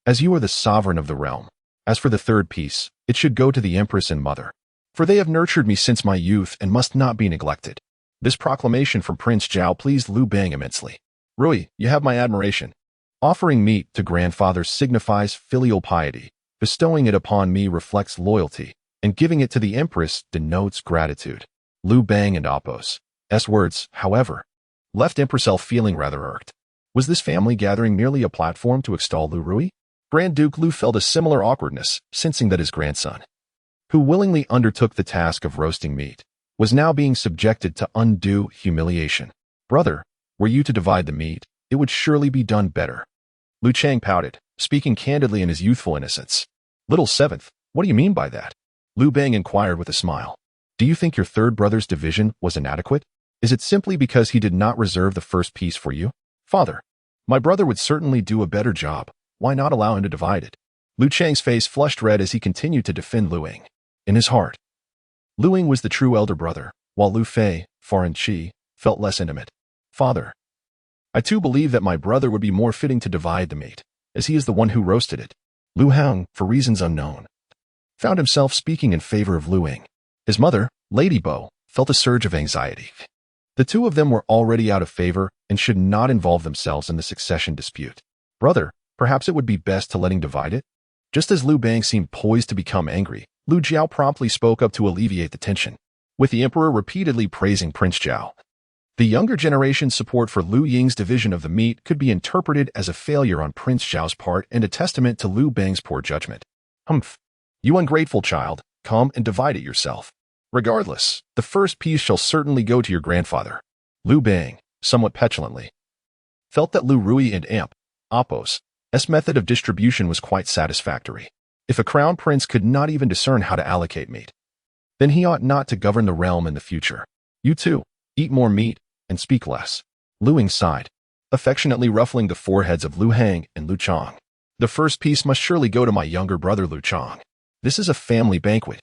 as you are the sovereign of the realm. As for the third piece, it should go to the empress and mother, for they have nurtured me since my youth and must not be neglected. This proclamation from Prince Zhao pleased Liu Bang immensely. Ruyi, you have my admiration. Offering meat to grandfather signifies filial piety, bestowing it upon me reflects loyalty, and giving it to the empress denotes gratitude. Liu Bang and Appo's words, however, left Empress L feeling rather irked. Was this family gathering merely a platform to extol Liu Ruyi? Grand Duke Liu felt a similar awkwardness, sensing that his grandson, who willingly undertook the task of roasting meat, was now being subjected to undue humiliation. Brother, were you to divide the meat, it would surely be done better. Liu Chang pouted, speaking candidly in his youthful innocence. Little seventh, what do you mean by that? Liu Bang inquired with a smile. Do you think your third brother's division was inadequate? Is it simply because he did not reserve the first piece for you? Father, my brother would certainly do a better job. Why not allow him to divide it? Liu Chang's face flushed red as he continued to defend Liu Ying. In his heart, Liu Ying was the true elder brother, while Liu Fei, Foreign Qi, felt less intimate. Father, I too believe that my brother would be more fitting to divide the meat, as he is the one who roasted it. Liu Hang, for reasons unknown, found himself speaking in favor of Liu Ying. His mother, Lady Bo, felt a surge of anxiety. The two of them were already out of favor and should not involve themselves in the succession dispute. Brother, perhaps it would be best to let him divide it? Just as Liu Bang seemed poised to become angry, Liu Zhao promptly spoke up to alleviate the tension, with the emperor repeatedly praising Prince Zhao. The younger generation's support for Liu Ying's division of the meat could be interpreted as a failure on Prince Zhao's part and a testament to Liu Bang's poor judgment. Humph! You ungrateful child, come and divide it yourself. Regardless, the first piece shall certainly go to your grandfather. Liu Bang, somewhat petulantly, felt that Liu Ruyi and Appo's method of distribution was quite satisfactory. If a crown prince could not even discern how to allocate meat, then he ought not to govern the realm in the future. You too, eat more meat and speak less. Liu Ying sighed, affectionately ruffling the foreheads of Liu Hang and Liu Chang. The first piece must surely go to my younger brother Liu Chang. This is a family banquet.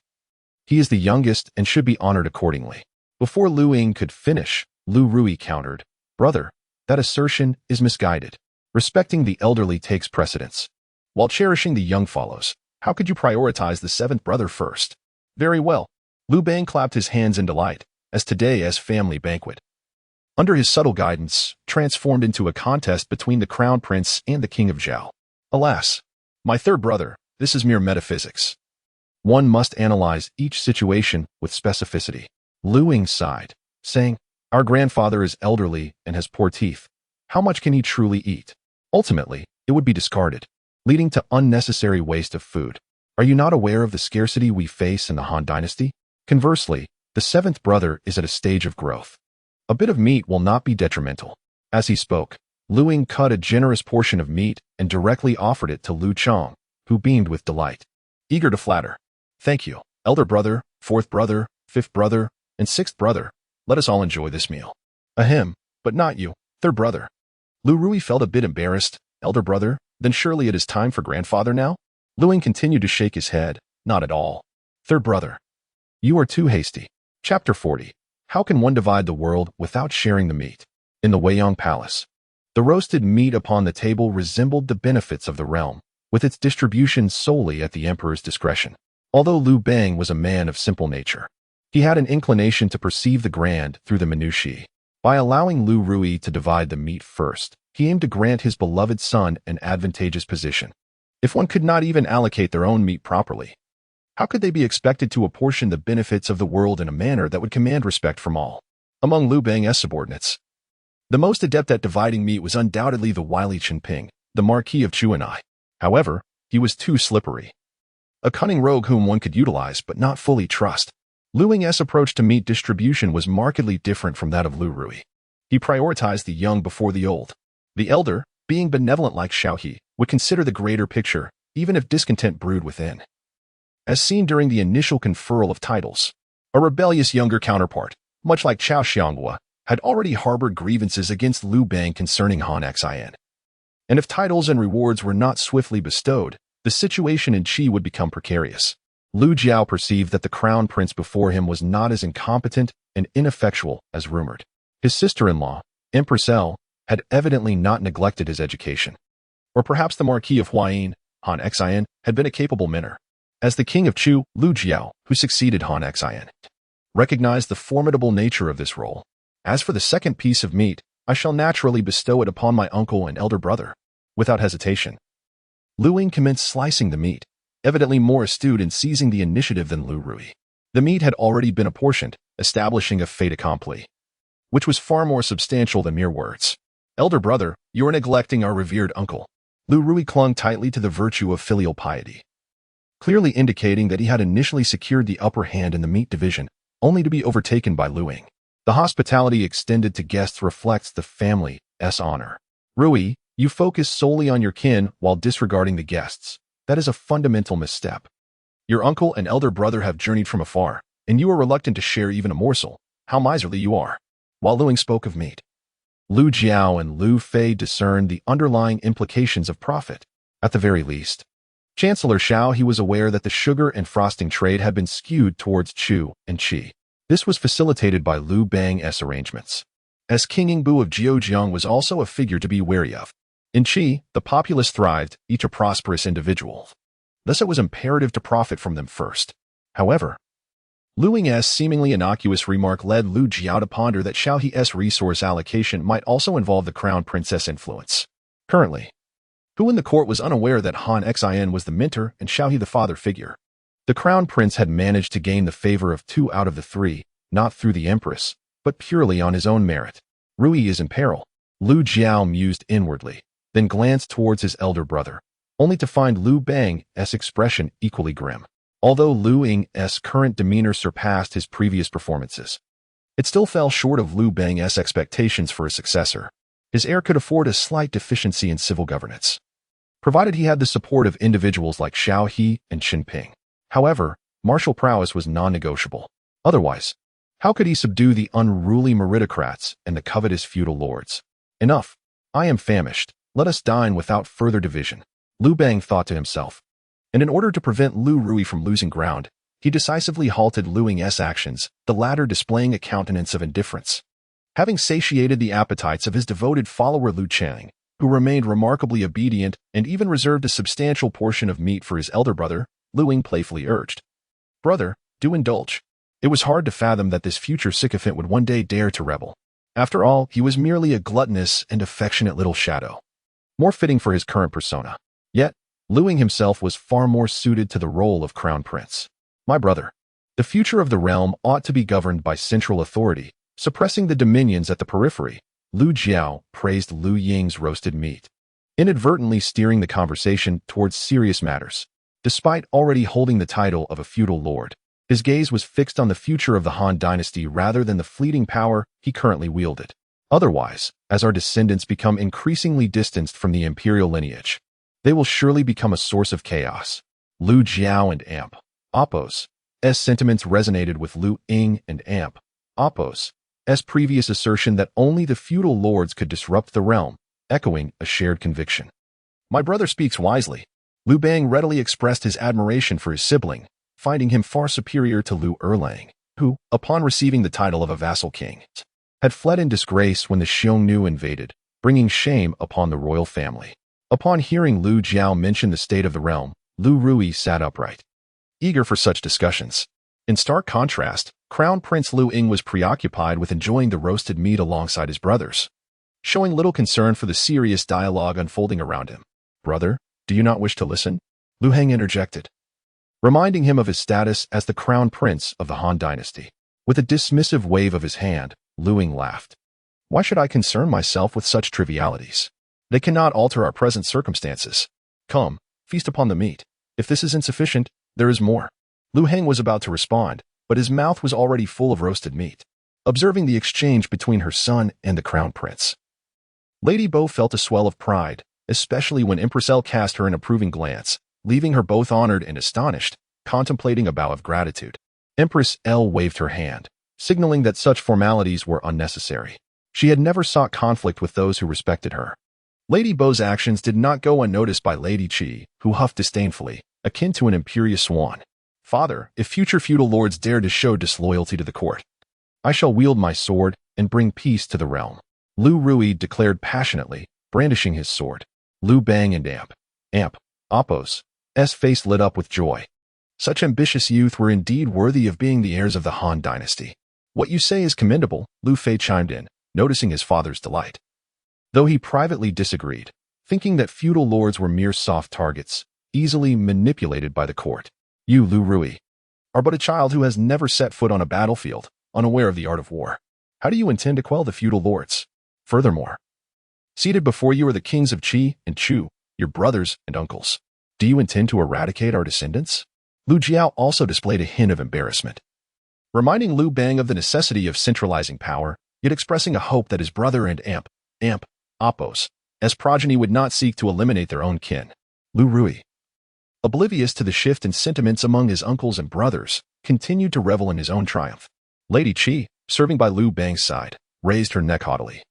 He is the youngest and should be honored accordingly. Before Liu Ying could finish, Liu Ruyi countered, Brother, that assertion is misguided. Respecting the elderly takes precedence, while cherishing the young follows. How could you prioritize the seventh brother first? Very well. Liu Bang clapped his hands in delight, as today's family banquet, under his subtle guidance, transformed into a contest between the crown prince and the king of Zhao. Alas, my third brother, this is mere metaphysics. One must analyze each situation with specificity. Liu Ying sighed, saying, Our grandfather is elderly and has poor teeth. How much can he truly eat? Ultimately, it would be discarded, leading to unnecessary waste of food. Are you not aware of the scarcity we face in the Han dynasty? Conversely, the seventh brother is at a stage of growth. A bit of meat will not be detrimental. As he spoke, Liu Ying cut a generous portion of meat and directly offered it to Liu Chang, who beamed with delight. Eager to flatter. Thank you, elder brother, fourth brother, fifth brother, and sixth brother. Let us all enjoy this meal. Ahem, but not you, third brother. Liu Ruyi felt a bit embarrassed. Elder brother, then surely it is time for grandfather now? Liu Ying continued to shake his head. Not at all. Third brother. You are too hasty. Chapter 40. How can one divide the world without sharing the meat? In the Weiyang Palace, the roasted meat upon the table resembled the benefits of the realm, with its distribution solely at the emperor's discretion. Although Liu Bang was a man of simple nature, he had an inclination to perceive the grand through the minutiae. By allowing Liu Ruyi to divide the meat first, he aimed to grant his beloved son an advantageous position. If one could not even allocate their own meat properly, how could they be expected to apportion the benefits of the world in a manner that would command respect from all? Among Liu Bang's subordinates, the most adept at dividing meat was undoubtedly the wily Chenping, the Marquis of Chuanai. However, he was too slippery. A cunning rogue whom one could utilize but not fully trust. Liu Ying's approach to meat distribution was markedly different from that of Liu Ruyi. He prioritized the young before the old. The elder, being benevolent like Xiaohe, would consider the greater picture, even if discontent brewed within. As seen during the initial conferral of titles, A rebellious younger counterpart, much like Xiongnu, had already harbored grievances against Liu Bang concerning Han Xin. And if titles and rewards were not swiftly bestowed, the situation in Qi would become precarious. Liu Jiao perceived that the crown prince before him was not as incompetent and ineffectual as rumored. His sister-in-law, Empress L, had evidently not neglected his education. Or perhaps the Marquis of Huayin, Han Xin, had been a capable mentor. As the king of Chu, Liu Jiao, who succeeded Han Xin, recognized the formidable nature of this role. As for the second piece of meat, I shall naturally bestow it upon my uncle and elder brother. Without hesitation, Liu Ying commenced slicing the meat, evidently more astute in seizing the initiative than Liu Ruyi. The meat had already been apportioned, establishing a fait accompli, which was far more substantial than mere words. Elder brother, you are neglecting our revered uncle. Liu Ruyi clung tightly to the virtue of filial piety, clearly indicating that he had initially secured the upper hand in the meat division, only to be overtaken by Liu Ying. The hospitality extended to guests reflects the family's honor. Ruyi, you focus solely on your kin while disregarding the guests. That is a fundamental misstep. Your uncle and elder brother have journeyed from afar, and you are reluctant to share even a morsel. How miserly you are. While Liu Ying spoke of meat, Liu Jiao and Liu Fei discerned the underlying implications of profit. At the very least, Chancellor Zhao he was aware that the sugar and frosting trade had been skewed towards Chu and Qi. This was facilitated by Liu Bang's arrangements. As King Yingbu of Zhejiang was also a figure to be wary of. In Qi, the populace thrived, each a prosperous individual. Thus it was imperative to profit from them first. However, Liu Ying's seemingly innocuous remark led Liu Jiao to ponder that Xiao He's resource allocation might also involve the crown princess influence. Currently, who in the court was unaware that Han Xin was the mentor and Xiao He the father figure? The crown prince had managed to gain the favor of 2 out of the 3, not through the empress, but purely on his own merit. Ruyi is in peril. Liu Jiao mused inwardly, then glanced towards his elder brother, only to find Liu Bang's expression equally grim. Although Liu Ying's current demeanor surpassed his previous performances, it still fell short of Liu Bang's expectations for his successor. His heir could afford a slight deficiency in civil governance, provided he had the support of individuals like Xiao He and Qin Ping. However, martial prowess was non-negotiable. Otherwise, how could he subdue the unruly meritocrats and the covetous feudal lords? Enough. I am famished. Let us dine without further division. Liu Bang thought to himself. And in order to prevent Liu Ruyi from losing ground, he decisively halted Liu Ying's actions, the latter displaying a countenance of indifference. Having satiated the appetites of his devoted follower Liu Chang, who remained remarkably obedient and even reserved a substantial portion of meat for his elder brother, Liu Ying playfully urged, "Brother, do indulge." It was hard to fathom that this future sycophant would one day dare to rebel. After all, he was merely a gluttonous and affectionate little shadow, more fitting for his current persona. Yet, Liu Ying himself was far more suited to the role of crown prince. My brother, the future of the realm ought to be governed by central authority, suppressing the dominions at the periphery. Liu Jiao praised Liu Ying's roasted meat, inadvertently steering the conversation towards serious matters. Despite already holding the title of a feudal lord, his gaze was fixed on the future of the Han dynasty rather than the fleeting power he currently wielded. Otherwise, as our descendants become increasingly distanced from the imperial lineage, they will surely become a source of chaos. Liu Jiao and Amp Oppo's sentiments resonated with Liu Ying and Amp Oppo's previous assertion that only the feudal lords could disrupt the realm, echoing a shared conviction. My brother speaks wisely. Liu Bang readily expressed his admiration for his sibling, finding him far superior to Liu Erlang, who, upon receiving the title of a vassal king, had fled in disgrace when the Xiongnu invaded, bringing shame upon the royal family. Upon hearing Liu Jiao mention the state of the realm, Liu Ruyi sat upright, eager for such discussions. In stark contrast, Crown Prince Liu Ying was preoccupied with enjoying the roasted meat alongside his brothers, showing little concern for the serious dialogue unfolding around him. Brother, do you not wish to listen? Liu Heng interjected, reminding him of his status as the crown prince of the Han dynasty. With a dismissive wave of his hand, Liu Ying laughed. Why should I concern myself with such trivialities? They cannot alter our present circumstances. Come, feast upon the meat. If this is insufficient, there is more. Liu Heng was about to respond, but his mouth was already full of roasted meat. Observing the exchange between her son and the crown prince, Lady Bo felt a swell of pride, especially when Empress L cast her an approving glance, leaving her both honored and astonished, contemplating a bow of gratitude. Empress L waved her hand, signaling that such formalities were unnecessary. She had never sought conflict with those who respected her. Lady Bo's actions did not go unnoticed by Lady Qi, who huffed disdainfully, akin to an imperious swan. Father, if future feudal lords dare to show disloyalty to the court, I shall wield my sword and bring peace to the realm. Liu Ruyi declared passionately, brandishing his sword. Liu Bang and Amp, Oppos, S face lit up with joy. Such ambitious youth were indeed worthy of being the heirs of the Han dynasty. What you say is commendable, Liu Fei chimed in, noticing his father's delight. Though he privately disagreed, thinking that feudal lords were mere soft targets, easily manipulated by the court. You, Liu Ruyi, are but a child who has never set foot on a battlefield, unaware of the art of war. How do you intend to quell the feudal lords? Furthermore, seated before you are the kings of Qi and Chu, your brothers and uncles. Do you intend to eradicate our descendants? Liu Jiao also displayed a hint of embarrassment, reminding Liu Bang of the necessity of centralizing power, yet expressing a hope that his brother and Amp, Oppos, as progeny would not seek to eliminate their own kin. Liu Ruyi, oblivious to the shift in sentiments among his uncles and brothers, continued to revel in his own triumph. Lady Qi, serving by Liu Bang's side, raised her neck haughtily,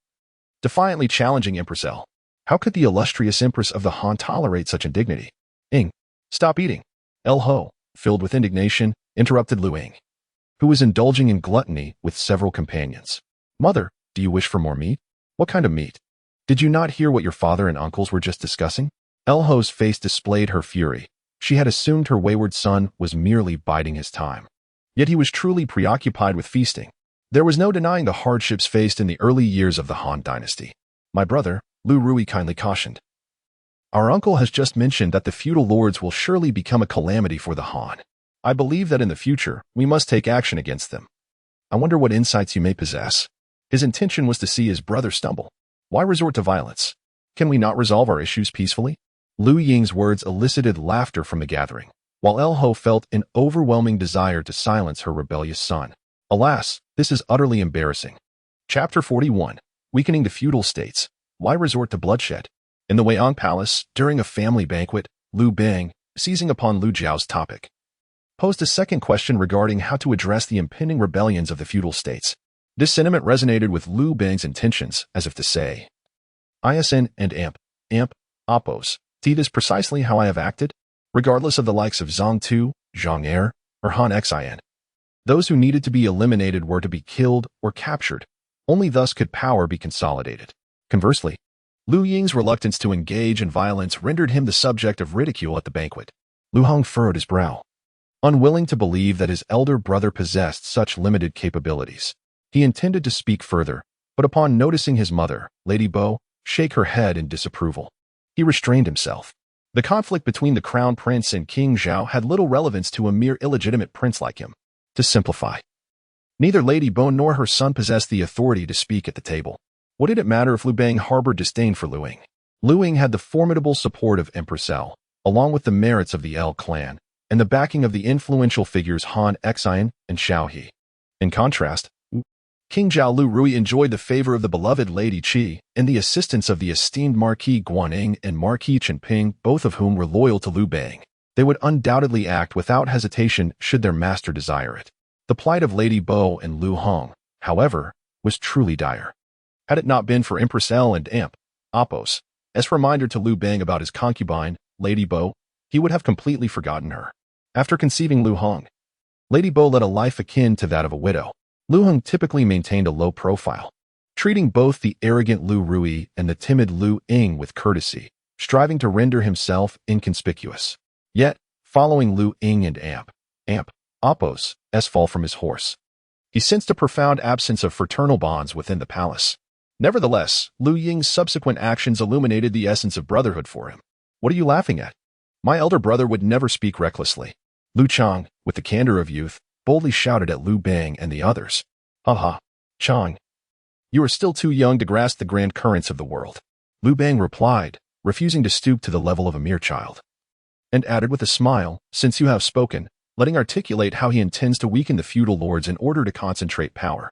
defiantly challenging Empress L. How could the illustrious Empress of the Han tolerate such indignity? Ying, stop eating. El Ho, filled with indignation, interrupted Liu Ying, who was indulging in gluttony with several companions. Mother, do you wish for more meat? What kind of meat? Did you not hear what your father and uncles were just discussing? El Ho's face displayed her fury. She had assumed her wayward son was merely biding his time. Yet he was truly preoccupied with feasting. There was no denying the hardships faced in the early years of the Han dynasty. My brother, Liu Ruyi kindly cautioned. Our uncle has just mentioned that the feudal lords will surely become a calamity for the Han. I believe that in the future, we must take action against them. I wonder what insights you may possess. His intention was to see his brother stumble. Why resort to violence? Can we not resolve our issues peacefully? Liu Ying's words elicited laughter from the gathering, while El Ho felt an overwhelming desire to silence her rebellious son. Alas, this is utterly embarrassing. Chapter 41. Weakening the feudal states. Why resort to bloodshed? In the Weiang Palace, during a family banquet, Liu Bang, seizing upon Liu Jiao's topic, posed a second question regarding how to address the impending rebellions of the feudal states. This sentiment resonated with Liu Bang's intentions, as if to say, ISN and Amp, Oppos, see this precisely how I have acted? Regardless of the likes of Zhang Tu, Zhang Er, or Han Xin. Those who needed to be eliminated were to be killed or captured. Only thus could power be consolidated. Conversely, Liu Ying's reluctance to engage in violence rendered him the subject of ridicule at the banquet. Liu Hong furrowed his brow, unwilling to believe that his elder brother possessed such limited capabilities. He intended to speak further, but upon noticing his mother, Lady Bo, shake her head in disapproval, he restrained himself. The conflict between the crown prince and King Zhao had little relevance to a mere illegitimate prince like him. To simplify, neither Lady Bo nor her son possessed the authority to speak at the table. What did it matter if Liu Bang harbored disdain for Liu Ying? Liu Ying had the formidable support of Empress L, along with the merits of the L clan, and the backing of the influential figures Han Xin and Xiao He. In contrast, King Zhao Liu Ruyi enjoyed the favor of the beloved Lady Qi and the assistance of the esteemed Marquis Guaning and Marquis Chenping, both of whom were loyal to Liu Bang. They would undoubtedly act without hesitation should their master desire it. The plight of Lady Bo and Liu Hong, however, was truly dire. Had it not been for Empress L and Oppos, as a reminder to Liu Bang about his concubine, Lady Bo, he would have completely forgotten her. After conceiving Liu Hong, Lady Bo led a life akin to that of a widow. Liu Hong typically maintained a low profile, treating both the arrogant Liu Ruyi and the timid Liu Ying with courtesy, striving to render himself inconspicuous. Yet, following Liu Ying and Oppos' fall from his horse, he sensed a profound absence of fraternal bonds within the palace. Nevertheless, Liu Ying's subsequent actions illuminated the essence of brotherhood for him. What are you laughing at? My elder brother would never speak recklessly. Liu Chang, with the candor of youth, boldly shouted at Liu Bang and the others. Ha ha, Chang. You are still too young to grasp the grand currents of the world. Liu Bang replied, refusing to stoop to the level of a mere child, and added with a smile, since you have spoken, letting articulate how he intends to weaken the feudal lords in order to concentrate power.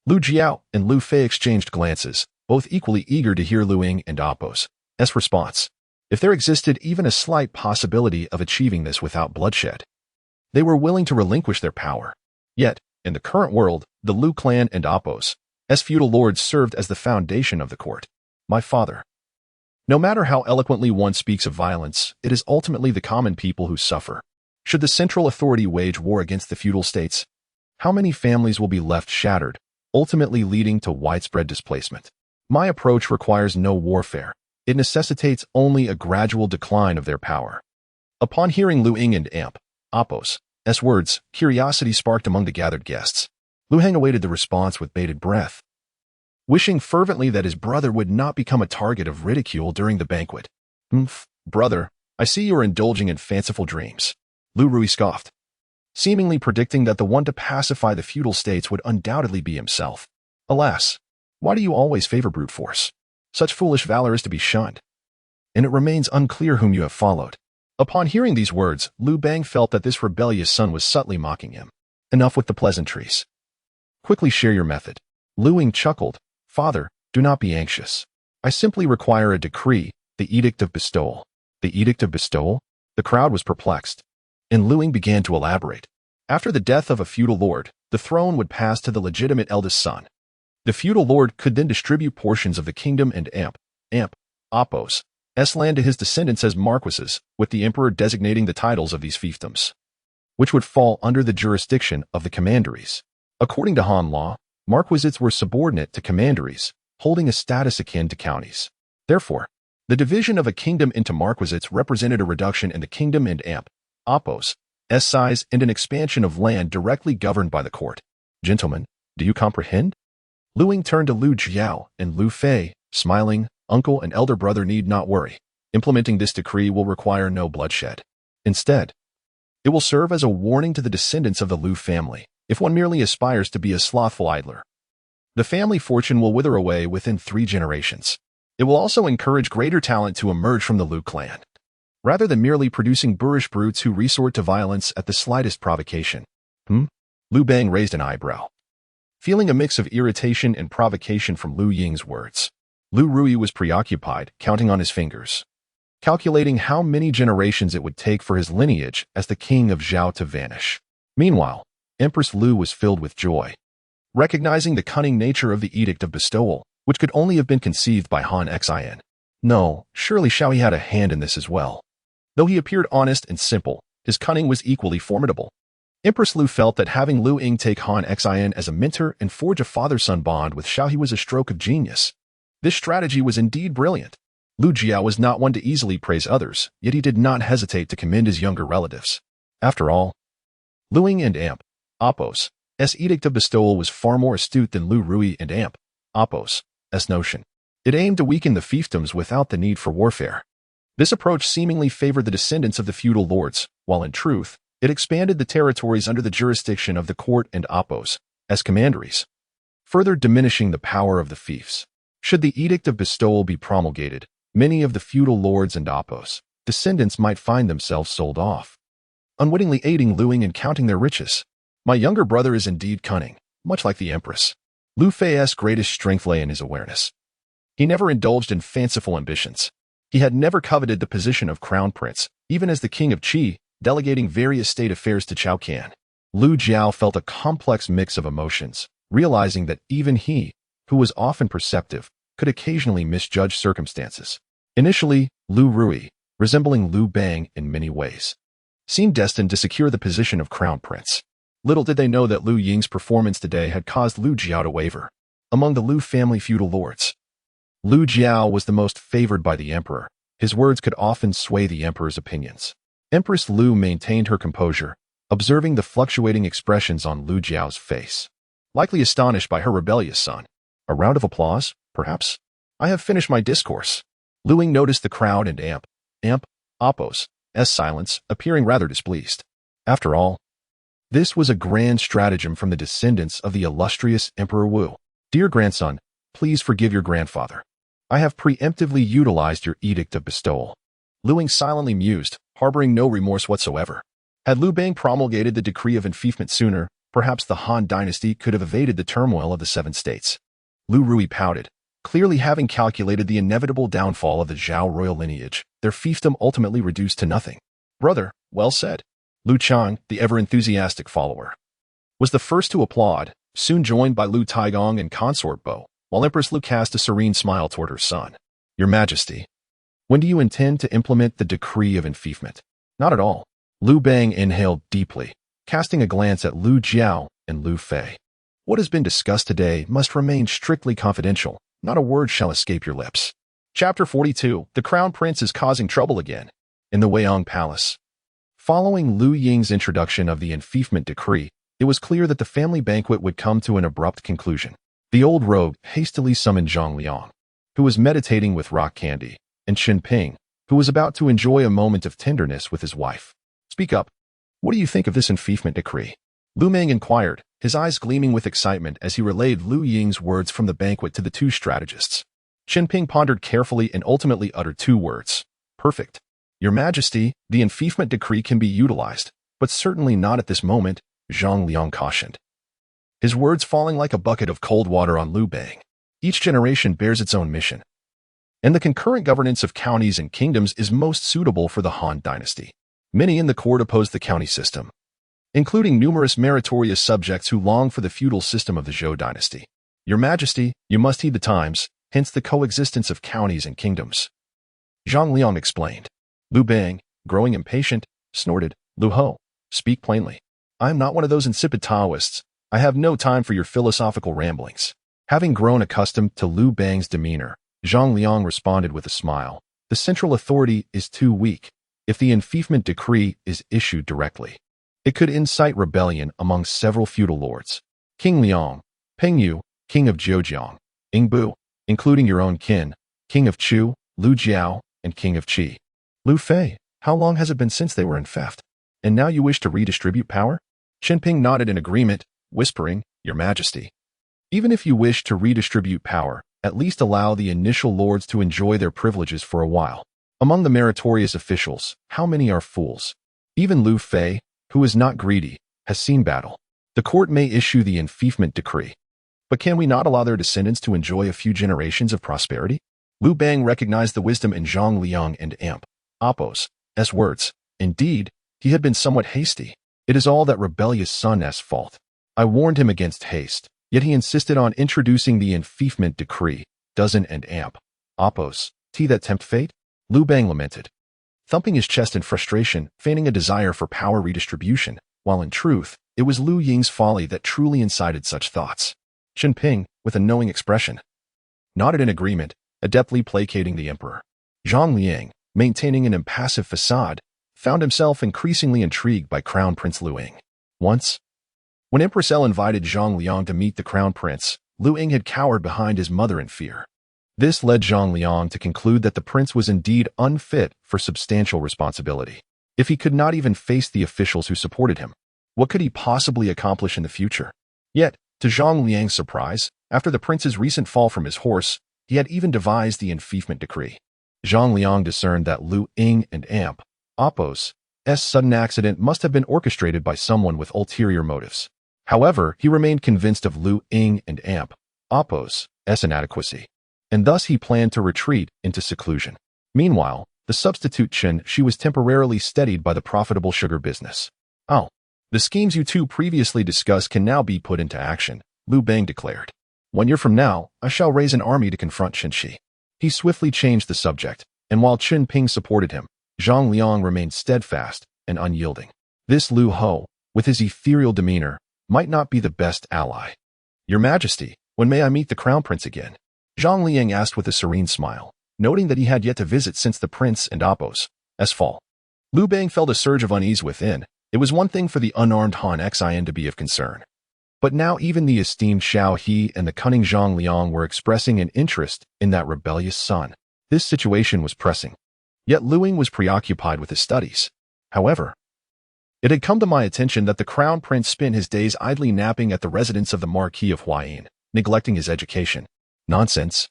Liu Jiao and Liu Fei exchanged glances, both equally eager to hear Liu Ying and Oppos' response. If there existed even a slight possibility of achieving this without bloodshed, they were willing to relinquish their power. Yet, in the current world, the Liu clan and Appos, as feudal lords, served as the foundation of the court. My father. No matter how eloquently one speaks of violence, it is ultimately the common people who suffer. Should the central authority wage war against the feudal states, how many families will be left shattered, ultimately leading to widespread displacement? My approach requires no warfare. It necessitates only a gradual decline of their power. Upon hearing Liu Ying and Appos' words, curiosity sparked among the gathered guests. Liu Heng awaited the response with bated breath, wishing fervently that his brother would not become a target of ridicule during the banquet. Brother, I see you are indulging in fanciful dreams. Liu Ruyi scoffed, seemingly predicting that the one to pacify the feudal states would undoubtedly be himself. Alas, why do you always favor brute force? Such foolish valor is to be shunned, and it remains unclear whom you have followed. Upon hearing these words, Liu Bang felt that this rebellious son was subtly mocking him. Enough with the pleasantries. Quickly share your method. Liu Ying chuckled. Father, do not be anxious. I simply require a decree, the Edict of Bestowal. The Edict of Bestowal? The crowd was perplexed, and Liu Ying began to elaborate. After the death of a feudal lord, the throne would pass to the legitimate eldest son. The feudal lord could then distribute portions of the kingdom and Appos' land to his descendants as marquises, with the emperor designating the titles of these fiefdoms, which would fall under the jurisdiction of the commanderies. According to Han law, marquisates were subordinate to commanderies, holding a status akin to counties. Therefore, the division of a kingdom into marquisates represented a reduction in the kingdom and Appos' size and an expansion of land directly governed by the court. Gentlemen, do you comprehend? Liu Ying turned to Liu Zhao and Liu Fei, smiling. Uncle and elder brother need not worry. Implementing this decree will require no bloodshed. Instead, it will serve as a warning to the descendants of the Liu family, if one merely aspires to be a slothful idler. The family fortune will wither away within 3 generations. It will also encourage greater talent to emerge from the Liu clan, rather than merely producing boorish brutes who resort to violence at the slightest provocation. Liu Bang raised an eyebrow, feeling a mix of irritation and provocation from Liu Ying's words. Liu Ruyi was preoccupied, counting on his fingers, calculating how many generations it would take for his lineage as the king of Zhao to vanish. Meanwhile, Empress Liu was filled with joy, recognizing the cunning nature of the Edict of Bestowal, which could only have been conceived by Han Xin. No, surely Xiao had a hand in this as well. Though he appeared honest and simple, his cunning was equally formidable. Empress Liu felt that having Liu Ying take Han Xin as a mentor and forge a father-son bond with Xiao was a stroke of genius. This strategy was indeed brilliant. Liu Jiao was not one to easily praise others, yet he did not hesitate to commend his younger relatives. After all, Liu Ying and Appos' Edict of Bestowal was far more astute than Liu Ruyi and Appos' notion. It aimed to weaken the fiefdoms without the need for warfare. This approach seemingly favored the descendants of the feudal lords, while in truth, it expanded the territories under the jurisdiction of the court and Appos' commanderies, further diminishing the power of the fiefs. Should the Edict of Bestowal be promulgated, many of the feudal lords and Appos' descendants might find themselves sold off, unwittingly aiding Liu Ying and counting their riches. My younger brother is indeed cunning, much like the Empress. Liu Fei's greatest strength lay in his awareness. He never indulged in fanciful ambitions. He had never coveted the position of crown prince, even as the king of Qi, delegating various state affairs to Cao Can. Liu Jiao felt a complex mix of emotions, realizing that even he, who was often perceptive, could occasionally misjudge circumstances. Initially, Liu Ruyi, resembling Liu Bang in many ways, seemed destined to secure the position of crown prince. Little did they know that Liu Ying's performance today had caused Liu Jiao to waver. Among the Liu family feudal lords, Liu Jiao was the most favored by the emperor. His words could often sway the emperor's opinions. Empress Liu maintained her composure, observing the fluctuating expressions on Liu Jiao's face, likely astonished by her rebellious son. A round of applause, perhaps? I have finished my discourse. Liu Ying noticed the crowd and Appos' silence, appearing rather displeased. After all, this was a grand stratagem from the descendants of the illustrious Emperor Wu. Dear grandson, please forgive your grandfather. I have preemptively utilized your Edict of Bestowal. Liu Ying silently mused, harboring no remorse whatsoever. Had Liu Bang promulgated the decree of enfeoffment sooner, perhaps the Han dynasty could have evaded the turmoil of the 7 states. Liu Ruyi pouted, clearly having calculated the inevitable downfall of the Zhao royal lineage, their fiefdom ultimately reduced to nothing. Brother, well said. Liu Chang, the ever-enthusiastic follower, was the first to applaud, soon joined by Liu Taigong and consort Bo, while Empress Liu cast a serene smile toward her son. Your Majesty, when do you intend to implement the decree of enfeoffment? Not at all. Liu Bang inhaled deeply, casting a glance at Liu Jiao and Liu Fei. What has been discussed today must remain strictly confidential. Not a word shall escape your lips. Chapter 42. The Crown Prince is causing trouble again. In the Weiyang Palace. Following Liu Ying's introduction of the enfeoffment decree, it was clear that the family banquet would come to an abrupt conclusion. The old rogue hastily summoned Zhang Liang, who was meditating with rock candy, and Qin Ping, who was about to enjoy a moment of tenderness with his wife. Speak up. What do you think of this enfeoffment decree? Lu Meng inquired, his eyes gleaming with excitement as he relayed Liu Ying's words from the banquet to the two strategists. Qin Ping pondered carefully and ultimately uttered two words. Perfect. Your Majesty, the enfeoffment decree can be utilized, but certainly not at this moment, Zhang Liang cautioned. His words falling like a bucket of cold water on Liu Bang. Each generation bears its own mission, and the concurrent governance of counties and kingdoms is most suitable for the Han dynasty. Many in the court opposed the county system, including numerous meritorious subjects who long for the feudal system of the Zhou dynasty. Your Majesty, you must heed the times, hence the coexistence of counties and kingdoms. Zhang Liang explained. Liu Bang, growing impatient, snorted, Liu Ho, speak plainly. I am not one of those insipid Taoists. I have no time for your philosophical ramblings. Having grown accustomed to Liu Bang's demeanor, Zhang Liang responded with a smile. The central authority is too weak. If the enfeoffment decree is issued directly, it could incite rebellion among several feudal lords. King Liang, Peng Yu, King of Zhejiang, Ingbu, including your own kin, King of Chu, Liu Jiao, and King of Qi. Liu Fei, how long has it been since they were enfeoffed? And now you wish to redistribute power? Qin Ping nodded in agreement, whispering, Your Majesty. Even if you wish to redistribute power, at least allow the initial lords to enjoy their privileges for a while. Among the meritorious officials, how many are fools? Even Liu Fei, who is not greedy, has seen battle. The court may issue the enfeoffment decree, but can we not allow their descendants to enjoy a few generations of prosperity? Liu Bang recognized the wisdom in Zhang Liang and Appo's words. Indeed, he had been somewhat hasty. It is all that rebellious son's fault. I warned him against haste, yet he insisted on introducing the enfeoffment decree. Doesn't Appo's tea that tempt fate? Liu Bang lamented, thumping his chest in frustration, feigning a desire for power redistribution, while in truth, it was Liu Ying's folly that truly incited such thoughts. Qin Ping, with a knowing expression, nodded in agreement, adeptly placating the emperor. Zhang Liang, maintaining an impassive facade, found himself increasingly intrigued by Crown Prince Liu Ying. Once, when Empress Elle invited Zhang Liang to meet the Crown Prince, Liu Ying had cowered behind his mother in fear. This led Zhang Liang to conclude that the prince was indeed unfit for substantial responsibility. If he could not even face the officials who supported him, what could he possibly accomplish in the future? Yet, to Zhang Liang's surprise, after the prince's recent fall from his horse, he had even devised the enfeoffment decree. Zhang Liang discerned that Liu Ying and Appo's sudden accident must have been orchestrated by someone with ulterior motives. However, he remained convinced of Liu Ying and Appo's inadequacy, and thus he planned to retreat into seclusion. Meanwhile, the substitute Qin Shi was temporarily steadied by the profitable sugar business. Oh, the schemes you two previously discussed can now be put into action, Liu Bang declared. 1 year from now, I shall raise an army to confront Qin Shi. He swiftly changed the subject, and while Qin Ping supported him, Zhang Liang remained steadfast and unyielding. This Liu Ho, with his ethereal demeanor, might not be the best ally. Your Majesty, when may I meet the Crown Prince again? Zhang Liang asked with a serene smile, noting that he had yet to visit since the prince and Appo's fall. Liu Bang felt a surge of unease within. It was one thing for the unarmed Han Xin to be of concern, but now even the esteemed Xiao He and the cunning Zhang Liang were expressing an interest in that rebellious son. This situation was pressing. Yet Liu Ying was preoccupied with his studies. However, it had come to my attention that the Crown Prince spent his days idly napping at the residence of the Marquis of Han, neglecting his education. Nonsense.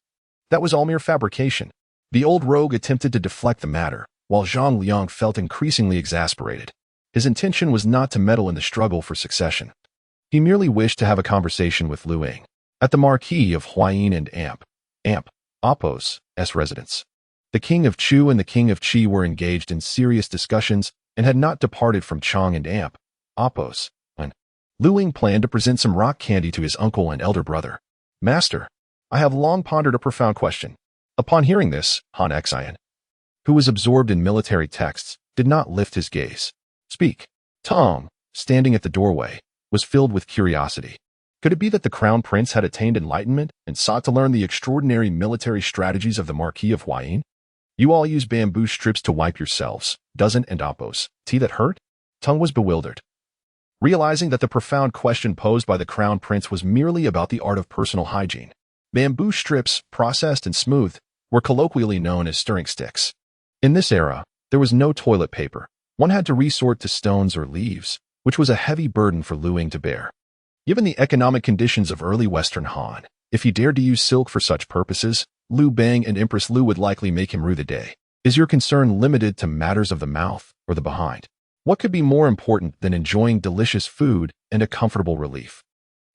That was all mere fabrication. The old rogue attempted to deflect the matter, while Zhang Liang felt increasingly exasperated. His intention was not to meddle in the struggle for succession. He merely wished to have a conversation with Liu Ying at the Marquis of Han and Appo's residence. The King of Chu and the King of Qi were engaged in serious discussions and had not departed from Chang and Appo's. Liu Ying planned to present some rock candy to his uncle and elder brother. Master, I have long pondered a profound question. Upon hearing this, Han Xian, who was absorbed in military texts, did not lift his gaze. Speak. Tong, standing at the doorway, was filled with curiosity. Could it be that the crown prince had attained enlightenment and sought to learn the extraordinary military strategies of the Marquis of Huayin? You all use bamboo strips to wipe yourselves, doesn't and oppos. Tea that hurt? Tong was bewildered. Realizing that the profound question posed by the crown prince was merely about the art of personal hygiene. Bamboo strips, processed and smoothed, were colloquially known as stirring sticks. In this era, there was no toilet paper. One had to resort to stones or leaves, which was a heavy burden for Liu Ying to bear. Given the economic conditions of early Western Han, if he dared to use silk for such purposes, Liu Bang and Empress Liu would likely make him rue the day. Is your concern limited to matters of the mouth or the behind? What could be more important than enjoying delicious food and a comfortable relief?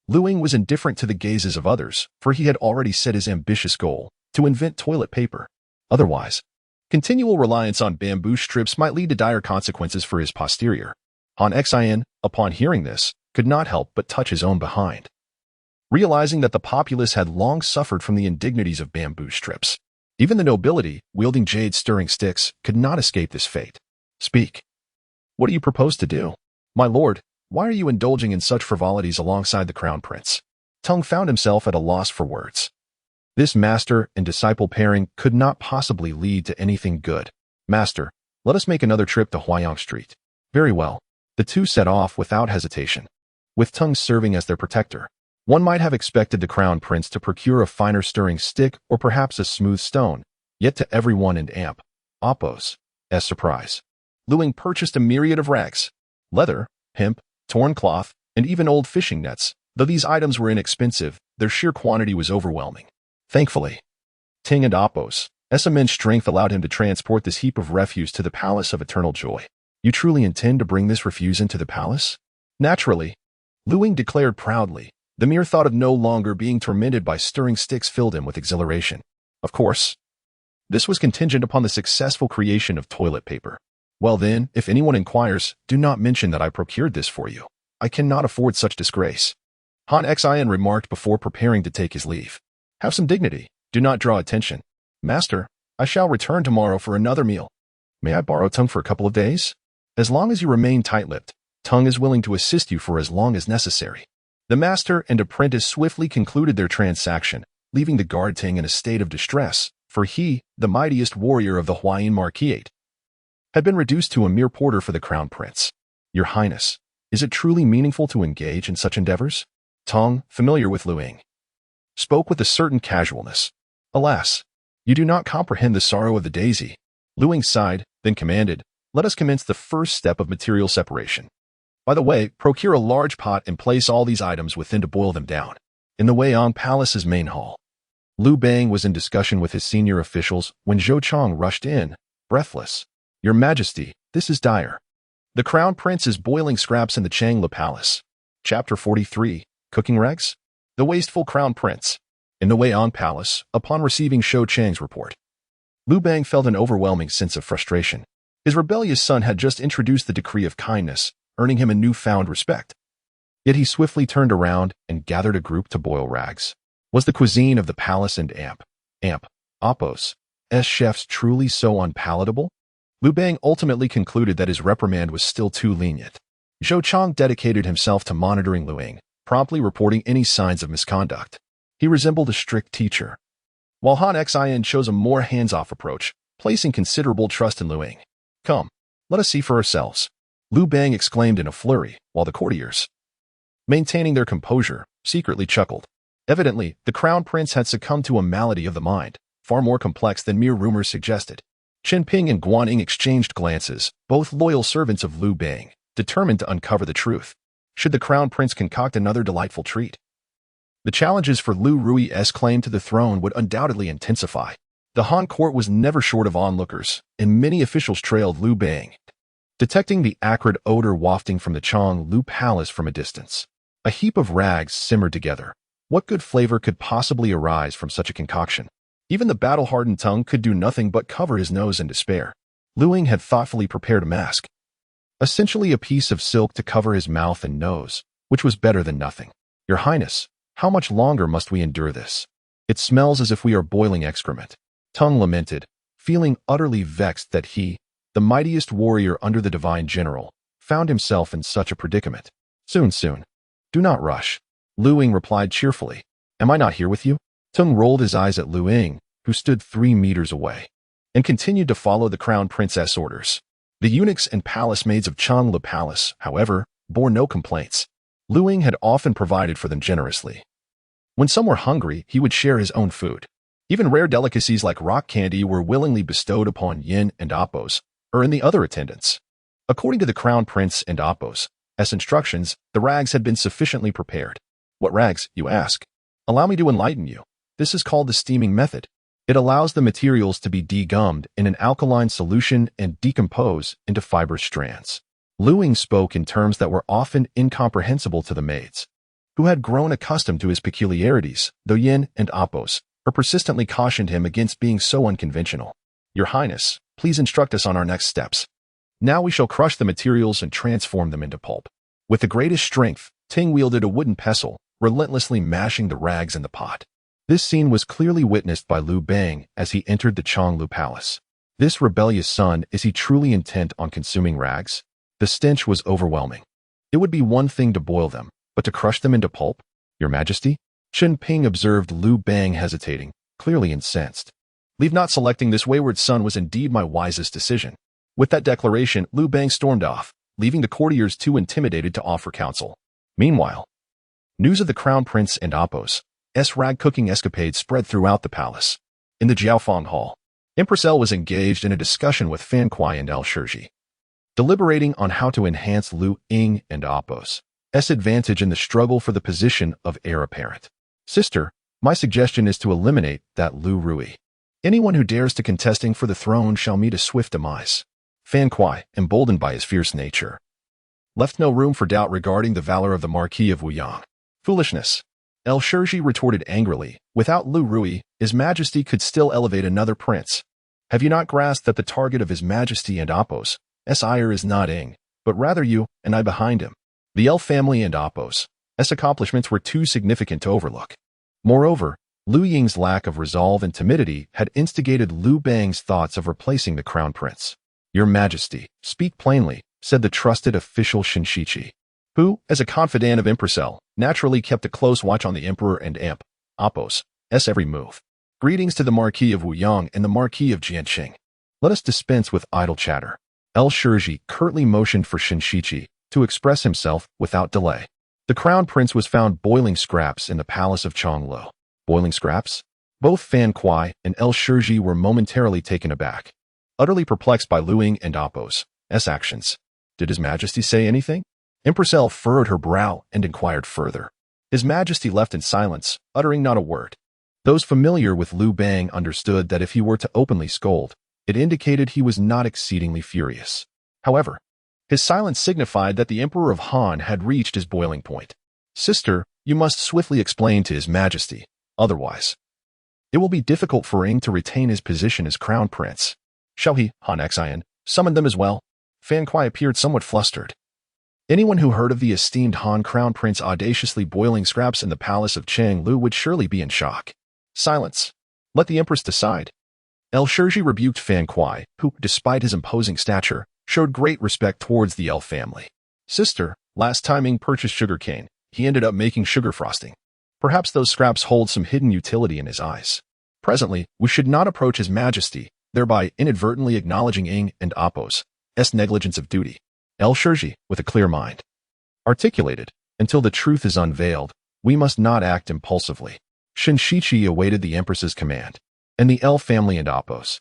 Liu Ying was indifferent to the gazes of others, for he had already set his ambitious goal to invent toilet paper. Otherwise, continual reliance on bamboo strips might lead to dire consequences for his posterior. Han Xian, upon hearing this, could not help but touch his own behind. Realizing that the populace had long suffered from the indignities of bamboo strips, even the nobility, wielding jade stirring sticks, could not escape this fate. Speak. What do you propose to do? My lord, why are you indulging in such frivolities alongside the crown prince? Tong found himself at a loss for words. This master and disciple pairing could not possibly lead to anything good. Master, let us make another trip to Huayang Street. Very well. The two set off without hesitation. With Tong serving as their protector, one might have expected the crown prince to procure a finer stirring stick or perhaps a smooth stone, yet to everyone in Amp, Oppos, as surprise, Liu Ying purchased a myriad of rags, leather, hemp, torn cloth, and even old fishing nets. Though these items were inexpensive, their sheer quantity was overwhelming. Thankfully, Ting and Oppos' immense strength allowed him to transport this heap of refuse to the Palace of Eternal Joy. You truly intend to bring this refuse into the palace? Naturally, Liu Ying declared proudly. The mere thought of no longer being tormented by stirring sticks filled him with exhilaration. Of course, this was contingent upon the successful creation of toilet paper. Well then, if anyone inquires, do not mention that I procured this for you. I cannot afford such disgrace. Han Xian remarked before preparing to take his leave. Have some dignity. Do not draw attention. Master, I shall return tomorrow for another meal. May I borrow Tong for a couple of days? As long as you remain tight-lipped, Tong is willing to assist you for as long as necessary. The master and apprentice swiftly concluded their transaction, leaving the guard Ting in a state of distress, for he, the mightiest warrior of the Huayin Marquisate, had been reduced to a mere porter for the crown prince. Your Highness, is it truly meaningful to engage in such endeavors? Tong, familiar with Liu Ying, spoke with a certain casualness. Alas, you do not comprehend the sorrow of the daisy. Liu Ying sighed, then commanded, let us commence the first step of material separation. By the way, procure a large pot and place all these items within to boil them down. In the Huayang Palace's main hall, Liu Bang was in discussion with his senior officials when Zhou Chang rushed in, breathless. Your Majesty, this is dire. The Crown Prince is boiling scraps in the Changla Palace. Chapter 43, Cooking Rags? The Wasteful Crown Prince. In the Huayang Palace, upon receiving Shou Chang's report, Liu Bang felt an overwhelming sense of frustration. His rebellious son had just introduced the decree of kindness, earning him a newfound respect. Yet he swiftly turned around and gathered a group to boil rags. Was the cuisine of the palace and Oppos' chefs truly so unpalatable? Liu Bang ultimately concluded that his reprimand was still too lenient. Zhou Chang dedicated himself to monitoring Liu Ying, promptly reporting any signs of misconduct. He resembled a strict teacher, while Han Xian chose a more hands-off approach, placing considerable trust in Liu Ying. Come, let us see for ourselves, Liu Bang exclaimed in a flurry, while the courtiers, maintaining their composure, secretly chuckled. Evidently, the crown prince had succumbed to a malady of the mind, far more complex than mere rumors suggested. Chen Ping and Guan Ying exchanged glances, both loyal servants of Liu Bang, determined to uncover the truth. Should the crown prince concoct another delightful treat? The challenges for Liu Ruyi's claim to the throne would undoubtedly intensify. The Han court was never short of onlookers, and many officials trailed Liu Bang, detecting the acrid odor wafting from the Xiongnu palace from a distance. A heap of rags simmered together. What good flavor could possibly arise from such a concoction? Even the battle-hardened Tong could do nothing but cover his nose in despair. Liu Ying had thoughtfully prepared a mask, essentially a piece of silk to cover his mouth and nose, which was better than nothing. Your Highness, how much longer must we endure this? It smells as if we are boiling excrement. Tung lamented, feeling utterly vexed that he, the mightiest warrior under the divine general, found himself in such a predicament. Soon. Do not rush. Liu Ying replied cheerfully. Am I not here with you? Tung rolled his eyes at Liu Ying, who stood 3 meters away, and continued to follow the crown princess' orders. The eunuchs and palace maids of Xiongnu Palace, however, bore no complaints. Liu Ying had often provided for them generously. When some were hungry, he would share his own food. Even rare delicacies like rock candy were willingly bestowed upon Yin and Apos, or in the other attendants. According to the crown prince and Apos' instructions, the rags had been sufficiently prepared. What rags, you ask? Allow me to enlighten you. This is called the steaming method. It allows the materials to be degummed in an alkaline solution and decompose into fibrous strands. Liu Ying spoke in terms that were often incomprehensible to the maids, who had grown accustomed to his peculiarities, though Yin and Apos persistently cautioned him against being so unconventional. Your Highness, please instruct us on our next steps. Now we shall crush the materials and transform them into pulp. With the greatest strength, Ting wielded a wooden pestle, relentlessly mashing the rags in the pot. This scene was clearly witnessed by Liu Bang as he entered the Xiongnu Palace. This rebellious son, is he truly intent on consuming rags? The stench was overwhelming. It would be one thing to boil them, but to crush them into pulp? Your Majesty? Chen Ping observed Liu Bang hesitating, clearly incensed. Leave not selecting this wayward son was indeed my wisest decision. With that declaration, Liu Bang stormed off, leaving the courtiers too intimidated to offer counsel. Meanwhile, news of the crown prince and Apos' rag cooking escapade spread throughout the palace. In the Jiaofeng Hall, Empress El was engaged in a discussion with Fan Kuai and illustrious, deliberating on how to enhance Liu Ying and Apos' advantage in the struggle for the position of heir apparent. Sister, my suggestion is to eliminate that Liu Ruyi. Anyone who dares to contesting for the throne shall meet a swift demise. Fan Kuai, emboldened by his fierce nature, left no room for doubt regarding the valor of the Marquis of Wuyang. Foolishness. Illustrious retorted angrily. Without Liu Ruyi, His Majesty could still elevate another prince. Have you not grasped that the target of His Majesty and Apos' ire is not Ying, but rather you and I behind him? The El family and Apos' accomplishments were too significant to overlook. Moreover, Liu Ying's lack of resolve and timidity had instigated Liu Bang's thoughts of replacing the crown prince. Your Majesty, speak plainly, said the trusted official Shinshi, who, as a confidant of Empress El, naturally kept a close watch on the Emperor and Apos' every move. Greetings to the Marquis of Wuyang and the Marquis of Jianqing. Let us dispense with idle chatter. Illustrious curtly motioned for Shinshi to express himself without delay. The crown prince was found boiling scraps in the palace of Xiongnu. Boiling scraps? Both Fan Kuai and Illustrious were momentarily taken aback, utterly perplexed by Liu Ying and Apos' actions. Did His Majesty say anything? Empress El furrowed her brow and inquired further. His Majesty left in silence, uttering not a word. Those familiar with Liu Bang understood that if he were to openly scold, it indicated he was not exceedingly furious. However, his silence signified that the Emperor of Han had reached his boiling point. Sister, you must swiftly explain to His Majesty, otherwise it will be difficult for Ying to retain his position as crown prince. Shall he, Han Xian, summon them as well? Fan Kuai appeared somewhat flustered. Anyone who heard of the esteemed Han crown prince audaciously boiling scraps in the palace of Qianglu would surely be in shock. Silence. Let the Empress decide. Illustrious rebuked Fan Kuai, who, despite his imposing stature, showed great respect towards the El family. Sister, last time Ying purchased sugarcane, he ended up making sugar frosting. Perhaps those scraps hold some hidden utility in his eyes. Presently, we should not approach His Majesty, thereby inadvertently acknowledging Ying and Apos' negligence of duty. Illustrious, with a clear mind, articulated, until the truth is unveiled, we must not act impulsively. Shinshi awaited the Empress's command, and the El family and Apos'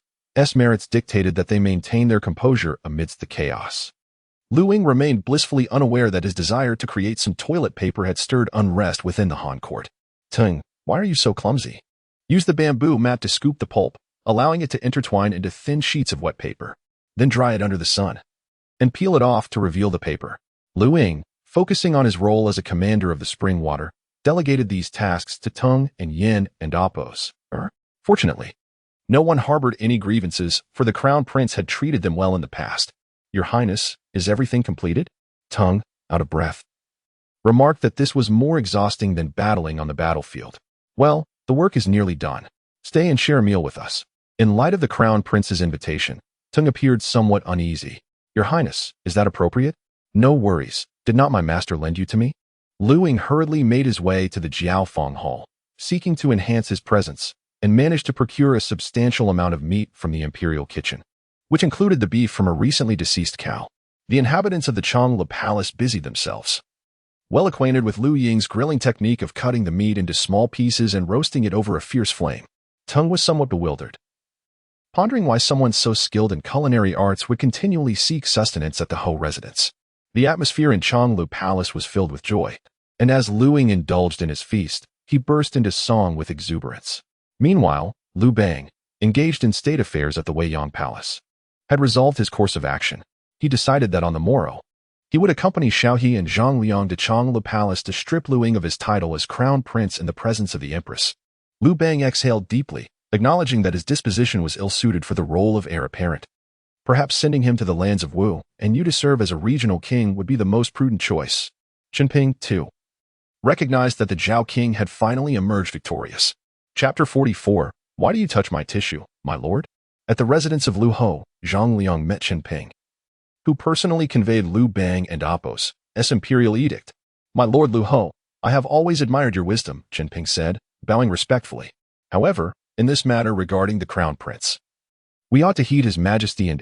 merits dictated that they maintain their composure amidst the chaos. Liu Ying remained blissfully unaware that his desire to create some toilet paper had stirred unrest within the Han court. Tung, why are you so clumsy? Use the bamboo mat to scoop the pulp, allowing it to intertwine into thin sheets of wet paper. Then dry it under the sun, and peel it off to reveal the paper. Liu Ying, focusing on his role as a commander of the spring water, delegated these tasks to Tung and Yin and Apos'. Fortunately, no one harbored any grievances, for the crown prince had treated them well in the past. Your Highness, is everything completed? Tung, out of breath, remarked that this was more exhausting than battling on the battlefield. Well, the work is nearly done. Stay and share a meal with us. In light of the Crown Prince's invitation, Tung appeared somewhat uneasy. Your Highness, is that appropriate? No worries. Did not my master lend you to me? Liu Ying hurriedly made his way to the Jiaofeng Hall, seeking to enhance his presence, and managed to procure a substantial amount of meat from the imperial kitchen, which included the beef from a recently deceased cow. The inhabitants of the Xiongnu Palace busied themselves. Well acquainted with Liu Ying's grilling technique of cutting the meat into small pieces and roasting it over a fierce flame, Tung was somewhat bewildered, pondering why someone so skilled in culinary arts would continually seek sustenance at the Ho residence. The atmosphere in Xiongnu Palace was filled with joy, and as Liu Ying indulged in his feast, he burst into song with exuberance. Meanwhile, Liu Bang, engaged in state affairs at the Weiyang Palace, had resolved his course of action. He decided that on the morrow, he would accompany Xiaohe and Zhang Liang to Xiongnu Palace to strip Liu Ying of his title as crown prince in the presence of the empress. Liu Bang exhaled deeply, acknowledging that his disposition was ill-suited for the role of heir apparent. Perhaps sending him to the lands of Wu and Yu to serve as a regional king would be the most prudent choice. Qinping, too, recognized that the Zhao king had finally emerged victorious. Chapter 44. Why do you touch my tissue, my lord? At the residence of Liu Ho, Zhang Liang met Qinping, who personally conveyed Liu Bang and Apos' imperial edict. My lord Liu Ho, I have always admired your wisdom, Qinping said, bowing respectfully. However, in this matter regarding the crown prince, we ought to heed his majesty and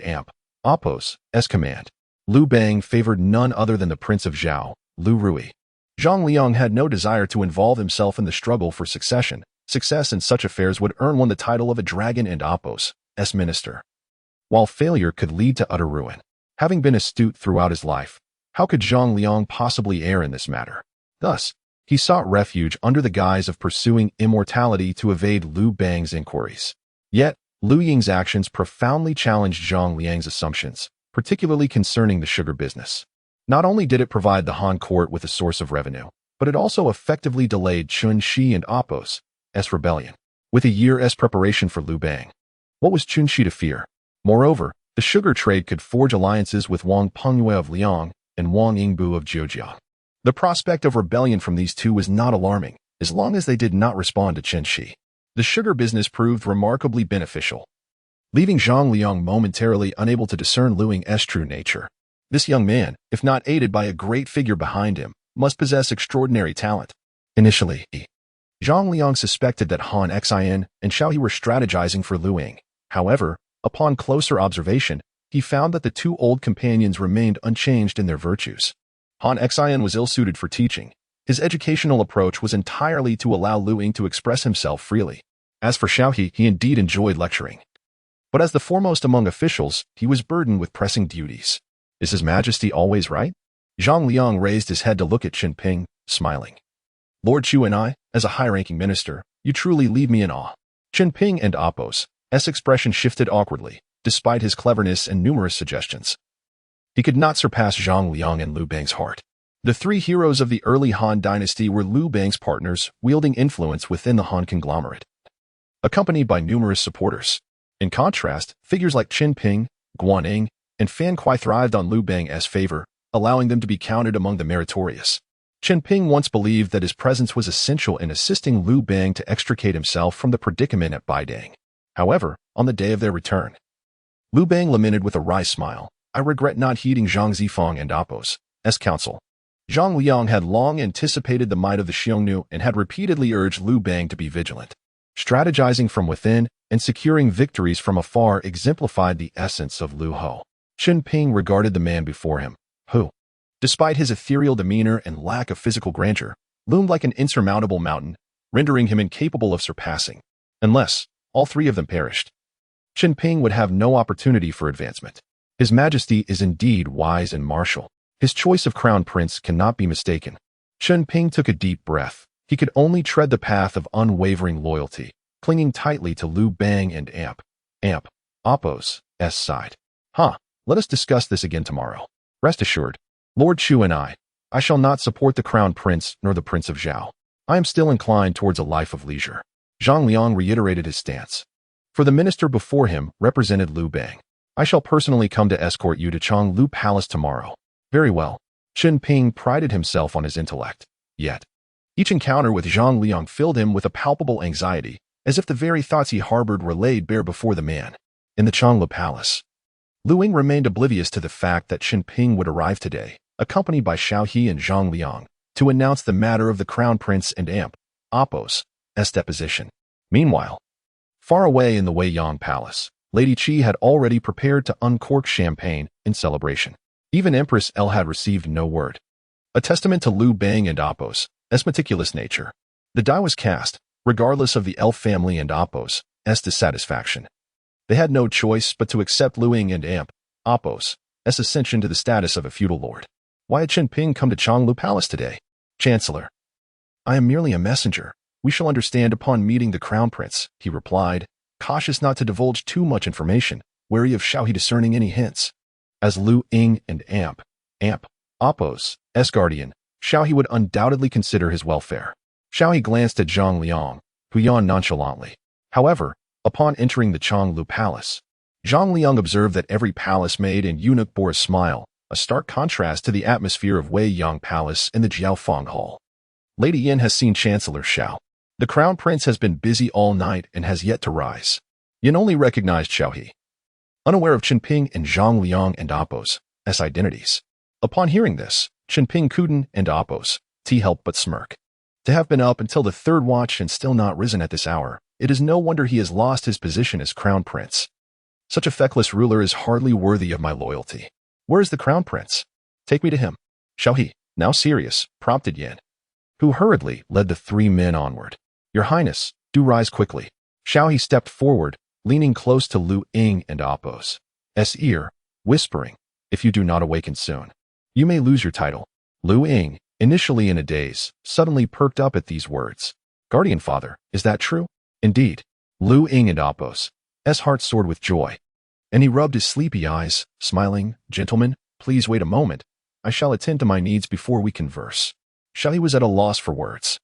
Apos' command. Liu Bang favored none other than the prince of Zhao, Liu Ruyi. Zhang Liang had no desire to involve himself in the struggle for succession. Success in such affairs would earn one the title of a dragon and Apos' minister, while failure could lead to utter ruin. Having been astute throughout his life, how could Zhang Liang possibly err in this matter? Thus, he sought refuge under the guise of pursuing immortality to evade Liu Bang's inquiries. Yet, Liu Ying's actions profoundly challenged Zhang Liang's assumptions, particularly concerning the sugar business. Not only did it provide the Han court with a source of revenue, but it also effectively delayed Chun Shi and Apos' rebellion, with a year's preparation for Liu Bang. What was Chun Shi to fear? Moreover, the sugar trade could forge alliances with Wang Pengyue of Liang and Wang Yingbu of Zhejiang. The prospect of rebellion from these two was not alarming, as long as they did not respond to Chun Shi. The sugar business proved remarkably beneficial, leaving Zhang Liang momentarily unable to discern Liu Ying's true nature. This young man, if not aided by a great figure behind him, must possess extraordinary talent. Initially, Zhang Liang suspected that Han Xin and Xiaohe were strategizing for Liu Ying. However, upon closer observation, he found that the two old companions remained unchanged in their virtues. Han Xin was ill-suited for teaching. His educational approach was entirely to allow Liu Ying to express himself freely. As for Xiaohe, he indeed enjoyed lecturing. But as the foremost among officials, he was burdened with pressing duties. Is His Majesty always right? Zhang Liang raised his head to look at Qinping, smiling. Lord Chu and I, as a high-ranking minister, you truly leave me in awe. Qinping and Apos' expression shifted awkwardly, despite his cleverness and numerous suggestions. He could not surpass Zhang Liang and Liu Bang's heart. The three heroes of the early Han dynasty were Liu Bang's partners, wielding influence within the Han conglomerate, accompanied by numerous supporters. In contrast, figures like Qinping, Guaning, and Fan Kuai thrived on Liu Bang's favor, allowing them to be counted among the meritorious. Qinping once believed that his presence was essential in assisting Liu Bang to extricate himself from the predicament at Baidang. However, on the day of their return, Liu Bang lamented with a wry smile, I regret not heeding Zhang Zifang and Apos' counsel. Zhang Liang had long anticipated the might of the Xiongnu and had repeatedly urged Liu Bang to be vigilant. Strategizing from within and securing victories from afar exemplified the essence of Liu Ho. Qinping regarded the man before him, who, despite his ethereal demeanor and lack of physical grandeur, loomed like an insurmountable mountain, rendering him incapable of surpassing. Unless all three of them perished, Qinping would have no opportunity for advancement. His Majesty is indeed wise and martial. His choice of crown prince cannot be mistaken. Qinping took a deep breath. He could only tread the path of unwavering loyalty, clinging tightly to Liu Bang and Apos' side. Let us discuss this again tomorrow. Rest assured, Lord Chu and I shall not support the crown prince nor the Prince of Zhao. I am still inclined towards a life of leisure. Zhang Liang reiterated his stance. For the minister before him represented Liu Bang. I shall personally come to escort you to Xiongnu Palace tomorrow. Very well. Qin Ping prided himself on his intellect. Yet, each encounter with Zhang Liang filled him with a palpable anxiety, as if the very thoughts he harbored were laid bare before the man. In the Xiongnu palace, Liu Ying remained oblivious to the fact that Qin Ping would arrive today, accompanied by Xiao He and Zhang Liang, to announce the matter of the crown prince and Emperor's deposition. Meanwhile, far away in the Weiyang palace, Lady Qi had already prepared to uncork champagne in celebration. Even Empress L had received no word. A testament to Liu Bang and Emperor's meticulous nature. The die was cast, regardless of the L family and Emperor's dissatisfaction. They had no choice but to accept Liu Ying and Emperor's ascension to the status of a feudal lord. Why had Qin Ping come to Xiongnu Palace today? Chancellor, I am merely a messenger. We shall understand upon meeting the crown prince, he replied, cautious not to divulge too much information, wary of Xiao He discerning any hints. As Liu Ying and Emperor's guardian, Xiao He would undoubtedly consider his welfare. Xiao He glanced at Zhang Liang, who yawned nonchalantly. However, upon entering the Xiongnu Palace, Zhang Liang observed that every palace maid and eunuch bore a smile, a stark contrast to the atmosphere of Weiyang Palace and the Jiaofeng Hall. Lady Yin has seen Chancellor Xiao. The crown prince has been busy all night and has yet to rise. Yin only recognized Xiao He, unaware of Qin Ping and Zhang Liang and Emperor's identities. Upon hearing this, Qin Ping couldn't and Emperor's help but smirk. To have been up until the third watch and still not risen at this hour, it is no wonder he has lost his position as crown prince. Such a feckless ruler is hardly worthy of my loyalty. Where is the crown prince? Take me to him. Xiao He, now serious, prompted Yin, who hurriedly led the three men onward. Your Highness, do rise quickly. Xiao He stepped forward, leaning close to Liu Ying and Emperor's ear, whispering, if you do not awaken soon, you may lose your title. Liu Ying, initially in a daze, suddenly perked up at these words. Guardian father, is that true? Indeed. Liu Ying and Emperor's heart soared with joy, and he rubbed his sleepy eyes, smiling, Gentlemen, please wait a moment. I shall attend to my needs before we converse. Xiao He was at a loss for words.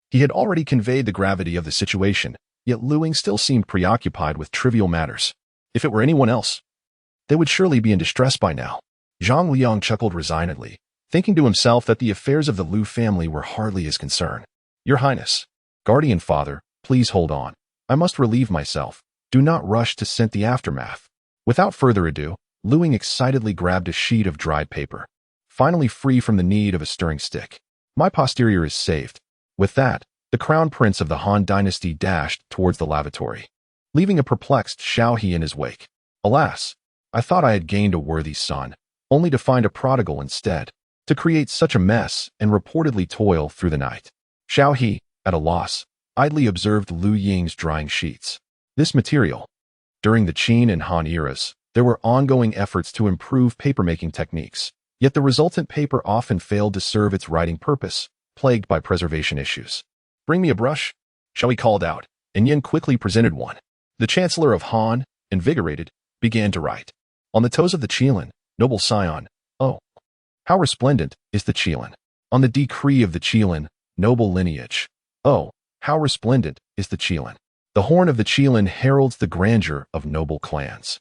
He had already conveyed the gravity of the situation, yet Liu Ying still seemed preoccupied with trivial matters. If it were anyone else, they would surely be in distress by now. Zhang Liang chuckled resignedly, thinking to himself that the affairs of the Liu family were hardly his concern. Your Highness, Guardian Father, please hold on. I must relieve myself. Do not rush to scent the aftermath. Without further ado, Liu Ying excitedly grabbed a sheet of dried paper, finally free from the need of a stirring stick. My posterior is saved. With that, the crown prince of the Han dynasty dashed towards the lavatory, leaving a perplexed Xiao He in his wake. Alas, I thought I had gained a worthy son, only to find a prodigal instead, to create such a mess and reportedly toil through the night. Xiao He, at a loss, idly observed Liu Ying's drying sheets. This material. During the Qin and Han eras, there were ongoing efforts to improve papermaking techniques, yet the resultant paper often failed to serve its writing purpose, plagued by preservation issues. Bring me a brush, Xiao He called out, and Yin quickly presented one. The Chancellor of Han, invigorated, began to write. On the toes of the Qilin, noble scion, oh, how resplendent is the Qilin. On the decree of the Qilin, noble lineage, oh, how resplendent is the Qilin. The horn of the Qilin heralds the grandeur of noble clans.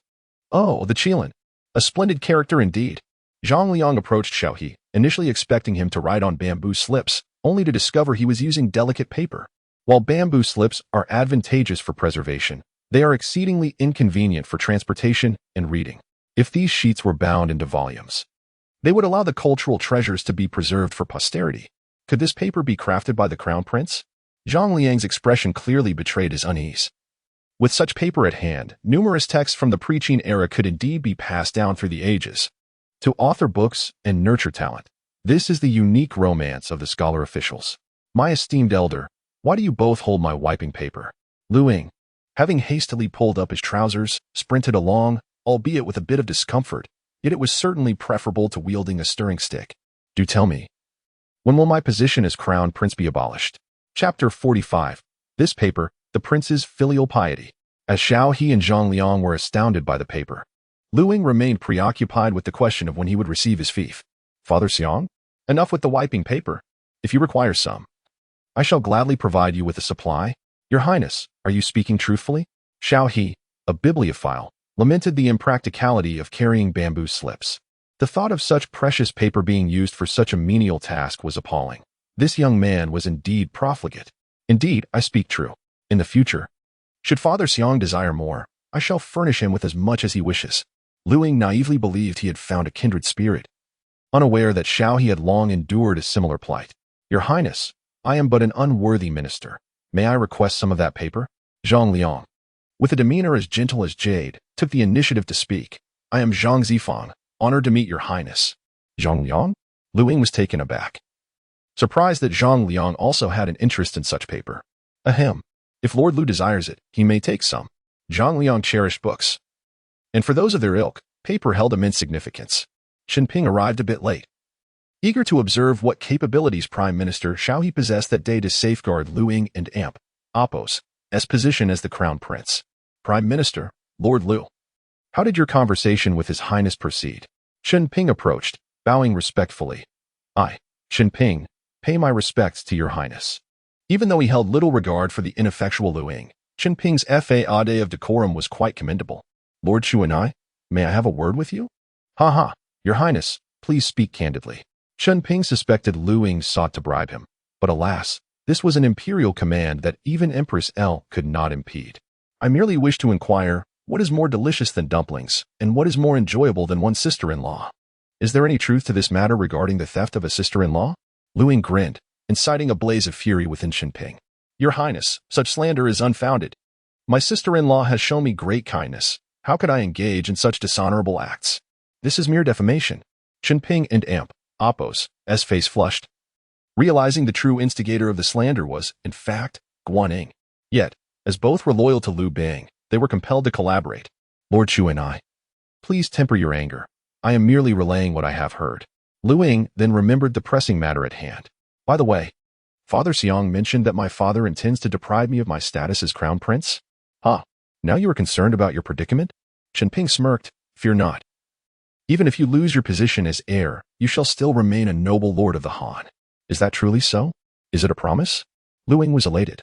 Oh, the Qilin, a splendid character indeed. Zhang Liang approached Xiao He, initially expecting him to write on bamboo slips, only to discover he was using delicate paper. While bamboo slips are advantageous for preservation, they are exceedingly inconvenient for transportation and reading. If these sheets were bound into volumes, they would allow the cultural treasures to be preserved for posterity. Could this paper be crafted by the crown prince? Zhang Liang's expression clearly betrayed his unease. With such paper at hand, numerous texts from the pre-Qin era could indeed be passed down through the ages. To author books and nurture talent, this is the unique romance of the scholar officials. My esteemed elder, why do you both hold my wiping paper? Liu Ying, having hastily pulled up his trousers, sprinted along, albeit with a bit of discomfort, yet it was certainly preferable to wielding a stirring stick. Do tell me, when will my position as crown prince be abolished? Chapter 45. This paper, the prince's filial piety. As Xiao He and Zhang Liang were astounded by the paper, Liu Ying remained preoccupied with the question of when he would receive his fief. Father Xiong? Enough with the wiping paper. If you require some, I shall gladly provide you with a supply. Your Highness, are you speaking truthfully? Xiao He, a bibliophile, lamented the impracticality of carrying bamboo slips. The thought of such precious paper being used for such a menial task was appalling. This young man was indeed profligate. Indeed, I speak true. In the future, should Father Xiong desire more, I shall furnish him with as much as he wishes. Liu Ying naively believed he had found a kindred spirit, unaware that Zhao he had long endured a similar plight. Your Highness, I am but an unworthy minister. May I request some of that paper? Zhang Liang, with a demeanor as gentle as jade, took the initiative to speak. I am Zhang Zifang, honored to meet your Highness. Zhang Liang? Liu Ying was taken aback, surprised that Zhang Liang also had an interest in such paper. Ahem. If Lord Liu desires it, he may take some. Zhang Liang cherished books, and for those of their ilk, paper held immense significance. Qinping arrived a bit late, eager to observe what capabilities Prime Minister Zhao he possessed that day to safeguard Liu Ying and Emp. Apos, as position as the Crown Prince. Prime Minister, Lord Liu, how did your conversation with His Highness proceed? Qinping approached, bowing respectfully. I, Qinping, pay my respects to your Highness. Even though he held little regard for the ineffectual Liu Ying, Qinping's faade of decorum was quite commendable. Lord Chu and I, may I have a word with you? Ha ha, your Highness, please speak candidly. Qinping suspected Liu Ying sought to bribe him, but alas, this was an imperial command that even Empress L could not impede. I merely wish to inquire, what is more delicious than dumplings, and what is more enjoyable than one's sister-in-law? Is there any truth to this matter regarding the theft of a sister-in-law? Liu Ying grinned, inciting a blaze of fury within Qinping. Your Highness, such slander is unfounded. My sister-in-law has shown me great kindness. How could I engage in such dishonorable acts? This is mere defamation. Qinping and Amp, Apos, as face flushed, realizing the true instigator of the slander was, in fact, Guaning. Yet, as both were loyal to Liu Bang, they were compelled to collaborate. Lord Chu and I, please temper your anger. I am merely relaying what I have heard. Liu Ying then remembered the pressing matter at hand. By the way, Father Xiong mentioned that my father intends to deprive me of my status as Crown Prince? Ah, now you are concerned about your predicament? Qinping smirked, fear not. Even if you lose your position as heir, you shall still remain a noble lord of the Han. Is that truly so? Is it a promise? Liu Ying was elated,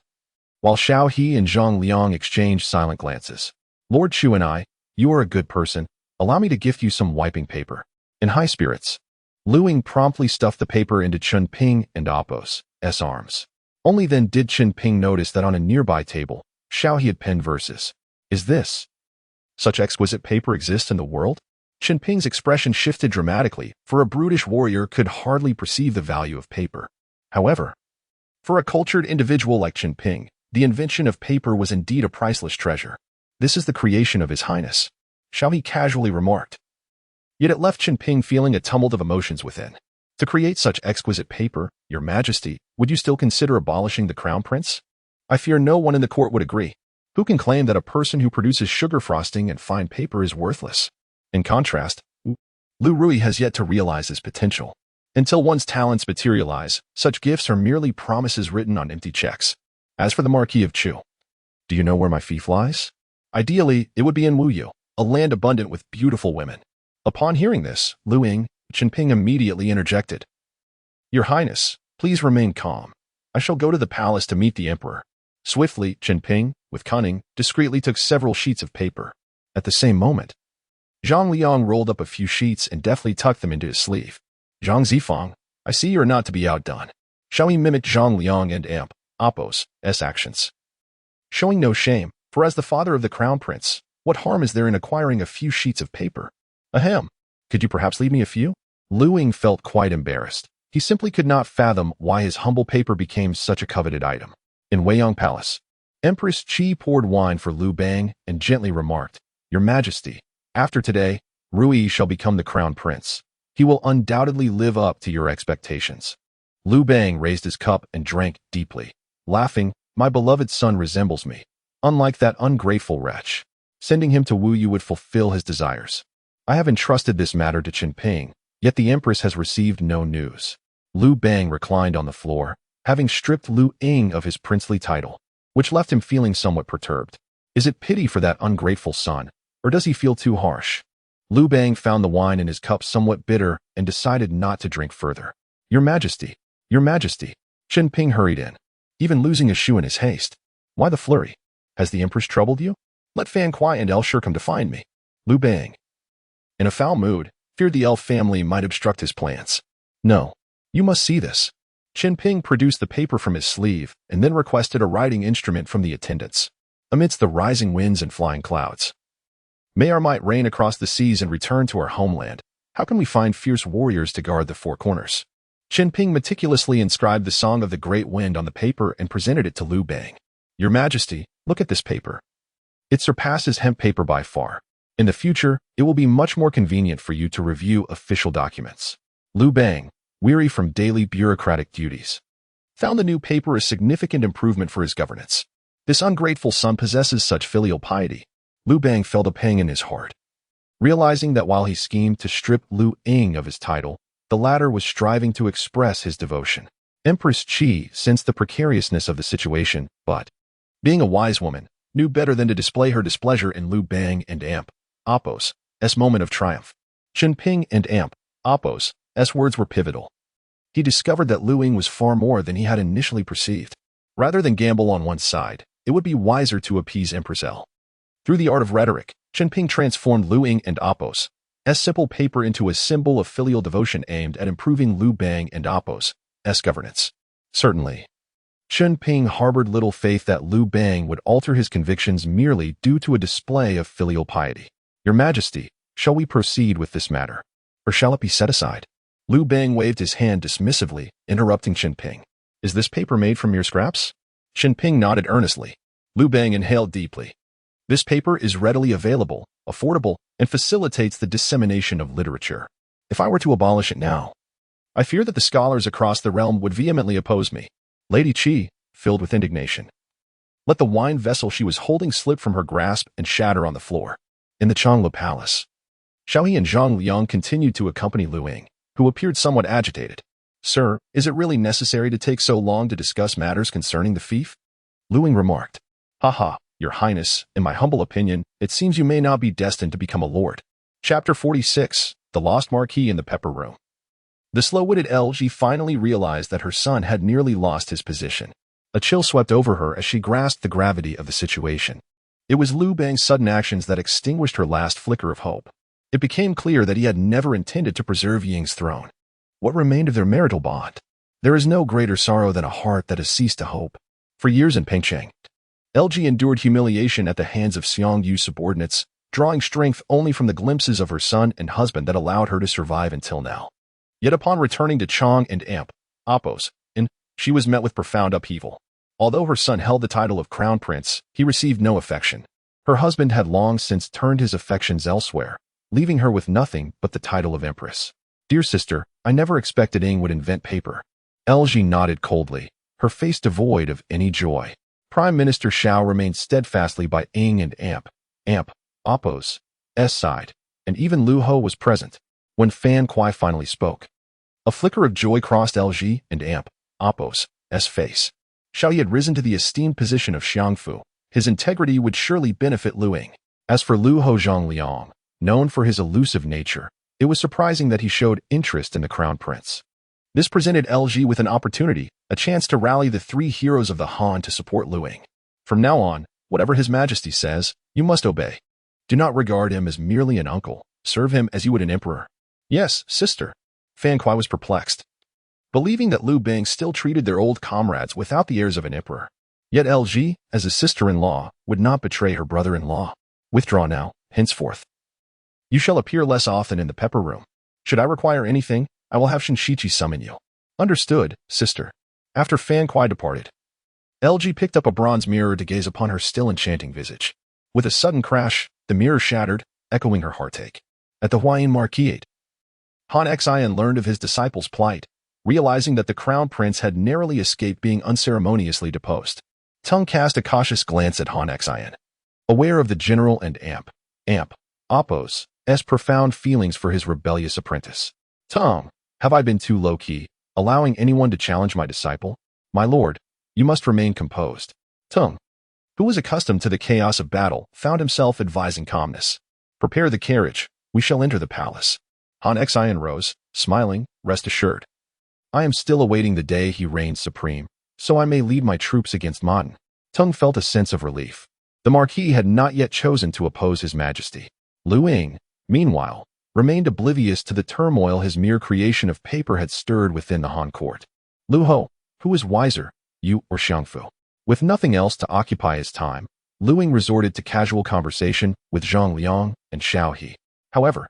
while Zhao He and Zhang Liang exchanged silent glances. Lord Chu and I, you are a good person. Allow me to gift you some wiping paper. In high spirits, Liu Ying promptly stuffed the paper into Qinping and Apos' arms. Only then did Qinping notice that on a nearby table, Zhao He had penned verses. Is this? Such exquisite paper exists in the world? Qinping's expression shifted dramatically, for a brutish warrior could hardly perceive the value of paper. However, for a cultured individual like Qinping, the invention of paper was indeed a priceless treasure. This is the creation of His Highness, Zhao He casually remarked. Yet it left Qinping feeling a tumult of emotions within. To create such exquisite paper, Your Majesty, would you still consider abolishing the Crown Prince? I fear no one in the court would agree. Who can claim that a person who produces sugar frosting and fine paper is worthless? In contrast, Liu Ruyi has yet to realize his potential. Until one's talents materialize, such gifts are merely promises written on empty checks. As for the Marquis of Chu, do you know where my fief lies? Ideally, it would be in Wuyu, a land abundant with beautiful women. Upon hearing this, Liu Ying, Qinping immediately interjected. Your Highness, please remain calm. I shall go to the palace to meet the Emperor. Swiftly, Qinping, with cunning, discreetly took several sheets of paper. At the same moment, Zhang Liang rolled up a few sheets and deftly tucked them into his sleeve. Zhang Zifang, I see you are not to be outdone. Shall we mimic Zhang Liang and Amp, Apos' actions? Showing no shame, for as the father of the Crown Prince, what harm is there in acquiring a few sheets of paper? Ahem, could you perhaps leave me a few? Liu Ying felt quite embarrassed. He simply could not fathom why his humble paper became such a coveted item. In Weiyang Palace, Empress Qi poured wine for Liu Bang and gently remarked, Your Majesty, after today, Ruyi shall become the Crown Prince. He will undoubtedly live up to your expectations. Liu Bang raised his cup and drank deeply, laughing, My beloved son resembles me. Unlike that ungrateful wretch, sending him to Wuyu would fulfill his desires. I have entrusted this matter to Qinping, yet the Empress has received no news. Liu Bang reclined on the floor, having stripped Liu Ying of his princely title, which left him feeling somewhat perturbed. Is it pity for that ungrateful son, or does he feel too harsh? Liu Bang found the wine in his cup somewhat bitter and decided not to drink further. Your Majesty, Your Majesty, Qinping hurried in, even losing a shoe in his haste. Why the flurry? Has the Empress troubled you? Let Fan Kuai and El Shur come to find me. Liu Bang, in a foul mood, feared the elf family might obstruct his plans. No. You must see this. Qin Ping produced the paper from his sleeve and then requested a writing instrument from the attendants. Amidst the rising winds and flying clouds, may our might reign across the seas and return to our homeland. How can we find fierce warriors to guard the four corners? Qin Ping meticulously inscribed the Song of the Great Wind on the paper and presented it to Liu Bang. Your Majesty, look at this paper. It surpasses hemp paper by far. In the future, it will be much more convenient for you to review official documents. Liu Bang, weary from daily bureaucratic duties, found the new paper a significant improvement for his governance. This ungrateful son possesses such filial piety. Liu Bang felt a pang in his heart, realizing that while he schemed to strip Liu Ying of his title, the latter was striving to express his devotion. Empress Qi sensed the precariousness of the situation, but, being a wise woman, knew better than to display her displeasure in Liu Bang and Amp Appo's moment of triumph. Qin Ping and Amp Appo's words were pivotal. He discovered that Liu Ying was far more than he had initially perceived. Rather than gamble on one side, it would be wiser to appease Empress L. Through the art of rhetoric, Qin Ping transformed Liu Ying and Appo's simple paper into a symbol of filial devotion aimed at improving Liu Bang and Appo's governance. Certainly, Qin Ping harbored little faith that Liu Bang would alter his convictions merely due to a display of filial piety. Your Majesty, shall we proceed with this matter, or shall it be set aside? Liu Bang waved his hand dismissively, interrupting Qin Ping. Is this paper made from mere scraps? Qin Ping nodded earnestly. Liu Bang inhaled deeply. This paper is readily available, affordable, and facilitates the dissemination of literature. If I were to abolish it now, I fear that the scholars across the realm would vehemently oppose me. Lady Qi, filled with indignation, let the wine vessel she was holding slip from her grasp and shatter on the floor. In the Xiongnu palace, Xiao He and Zhang Liang continued to accompany Liu Ying, who appeared somewhat agitated. Sir, is it really necessary to take so long to discuss matters concerning the fief? Liu Ying remarked. Haha, Your Highness, in my humble opinion, it seems you may not be destined to become a lord. Chapter 46, The Lost Marquis in the Pepper Room. The slow-witted LG finally realized that her son had nearly lost his position. A chill swept over her as she grasped the gravity of the situation. It was Liu Bang's sudden actions that extinguished her last flicker of hope. It became clear that he had never intended to preserve Ying's throne. What remained of their marital bond? There is no greater sorrow than a heart that has ceased to hope. For years in Pengcheng, LG endured humiliation at the hands of Xiongnu subordinates, drawing strength only from the glimpses of her son and husband that allowed her to survive until now. Yet upon returning to Chang and Amp Appo's, she was met with profound upheaval. Although her son held the title of Crown Prince, he received no affection. Her husband had long since turned his affections elsewhere, leaving her with nothing but the title of Empress. Dear sister, I never expected Ying would invent paper. LG nodded coldly, her face devoid of any joy. Prime Minister Zhao remained steadfastly by Ying and Amp Appo's side, and even Liu Ho was present when Fan Kuai finally spoke. A flicker of joy crossed LG and Amp Appo's face. Xiao Yi had risen to the esteemed position of Xiangfu. His integrity would surely benefit Liu Ying. As for Liu Ho Zhangliang, known for his elusive nature, it was surprising that he showed interest in the crown prince. This presented LG with an opportunity, a chance to rally the three heroes of the Han to support Liu Ying. From now on, whatever His Majesty says, you must obey. Do not regard him as merely an uncle. Serve him as you would an emperor. Yes, sister. Fan Kuai was perplexed, believing that Liu Bang still treated their old comrades without the airs of an emperor. Yet LG, as a sister-in-law, would not betray her brother-in-law. Withdraw now, henceforth. You shall appear less often in the pepper room. Should I require anything, I will have Shinshichi summon you. Understood, sister. After Fan Kuai departed, LG picked up a bronze mirror to gaze upon her still enchanting visage. With a sudden crash, the mirror shattered, echoing her heartache. At the Huayin Marquisate, Han Xian learned of his disciple's plight, realizing that the crown prince had narrowly escaped being unceremoniously deposed. Tung cast a cautious glance at Han Xian, aware of the general and Amp Appo's profound feelings for his rebellious apprentice. Tung, have I been too low-key, allowing anyone to challenge my disciple? My lord, you must remain composed. Tung, who was accustomed to the chaos of battle, found himself advising calmness. Prepare the carriage, we shall enter the palace. Han Xian rose, smiling, rest assured. I am still awaiting the day he reigns supreme, so I may lead my troops against Modern. Tung felt a sense of relief. The Marquis had not yet chosen to oppose His Majesty. Liu Ying, meanwhile, remained oblivious to the turmoil his mere creation of paper had stirred within the Han court. Lu Ho, who was wiser, you or Xiongfu? With nothing else to occupy his time, Liu Ying resorted to casual conversation with Zhang Liang and Xiao He. However,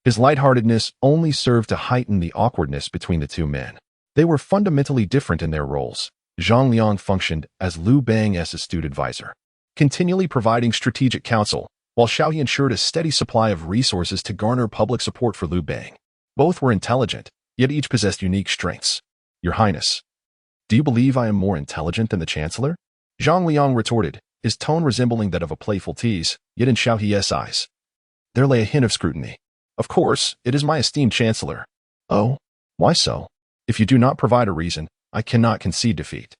his lightheartedness only served to heighten the awkwardness between the two men. They were fundamentally different in their roles. Zhang Liang functioned as Liu Bang's astute advisor, continually providing strategic counsel, while Xiao He ensured a steady supply of resources to garner public support for Liu Bang. Both were intelligent, yet each possessed unique strengths. Your Highness, do you believe I am more intelligent than the Chancellor? Zhang Liang retorted, his tone resembling that of a playful tease, yet in Xiao He's eyes there lay a hint of scrutiny. Of course, it is my esteemed Chancellor. Oh, why so? If you do not provide a reason, I cannot concede defeat.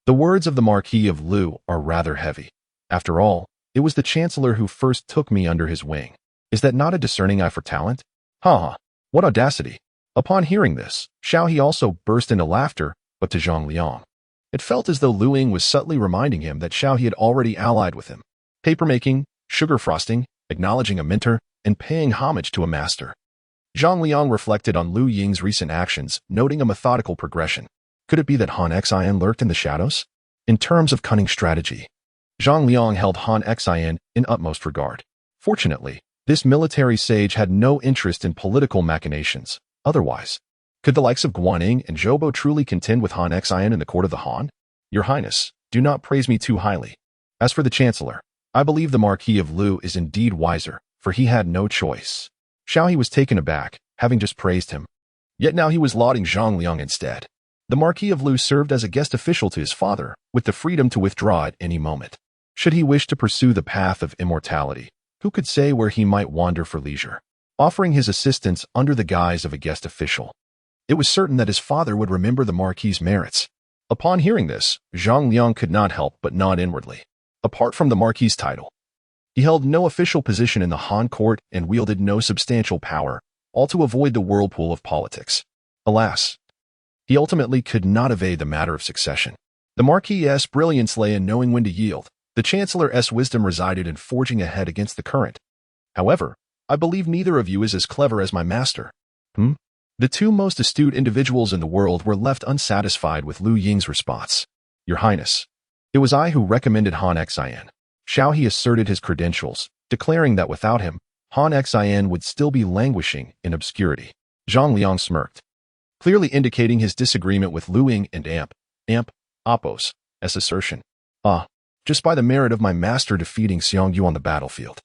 The words of the Marquis of Liu are rather heavy. After all, it was the Chancellor who first took me under his wing. Is that not a discerning eye for talent? Ha! What audacity! Upon hearing this, Xiao He also burst into laughter, but to Zhang Liang. It felt as though Liu Ying was subtly reminding him that Xiao He had already allied with him. Papermaking, sugar frosting, acknowledging a mentor, and paying homage to a master. Zhang Liang reflected on Liu Ying's recent actions, noting a methodical progression. Could it be that Han Xin lurked in the shadows? In terms of cunning strategy, Zhang Liang held Han Xin in utmost regard. Fortunately, this military sage had no interest in political machinations. Otherwise, could the likes of Guanning and Zhou truly contend with Han Xin in the court of the Han? Your Highness, do not praise me too highly. As for the Chancellor, I believe the Marquis of Liu is indeed wiser, for he had no choice. Xiao He was taken aback, having just praised him. Yet now he was lauding Zhang Liang instead. The Marquis of Liu served as a guest official to his father, with the freedom to withdraw at any moment. Should he wish to pursue the path of immortality, who could say where he might wander for leisure, offering his assistance under the guise of a guest official? It was certain that his father would remember the Marquis's merits. Upon hearing this, Zhang Liang could not help but nod inwardly. Apart from the Marquis's title, he held no official position in the Han court and wielded no substantial power, all to avoid the whirlpool of politics. Alas, he ultimately could not evade the matter of succession. The Marquis's brilliance lay in knowing when to yield. The Chancellor's wisdom resided in forging ahead against the current. However, I believe neither of you is as clever as my master. The two most astute individuals in the world were left unsatisfied with Liu Ying's response. Your Highness, it was I who recommended Han Xin. Xiao He asserted his credentials, declaring that without him, Han Xin would still be languishing in obscurity. Zhang Liang smirked, clearly indicating his disagreement with Liu Ying and Appo's assertion. Just by the merit of my master defeating Xiongnu on the battlefield.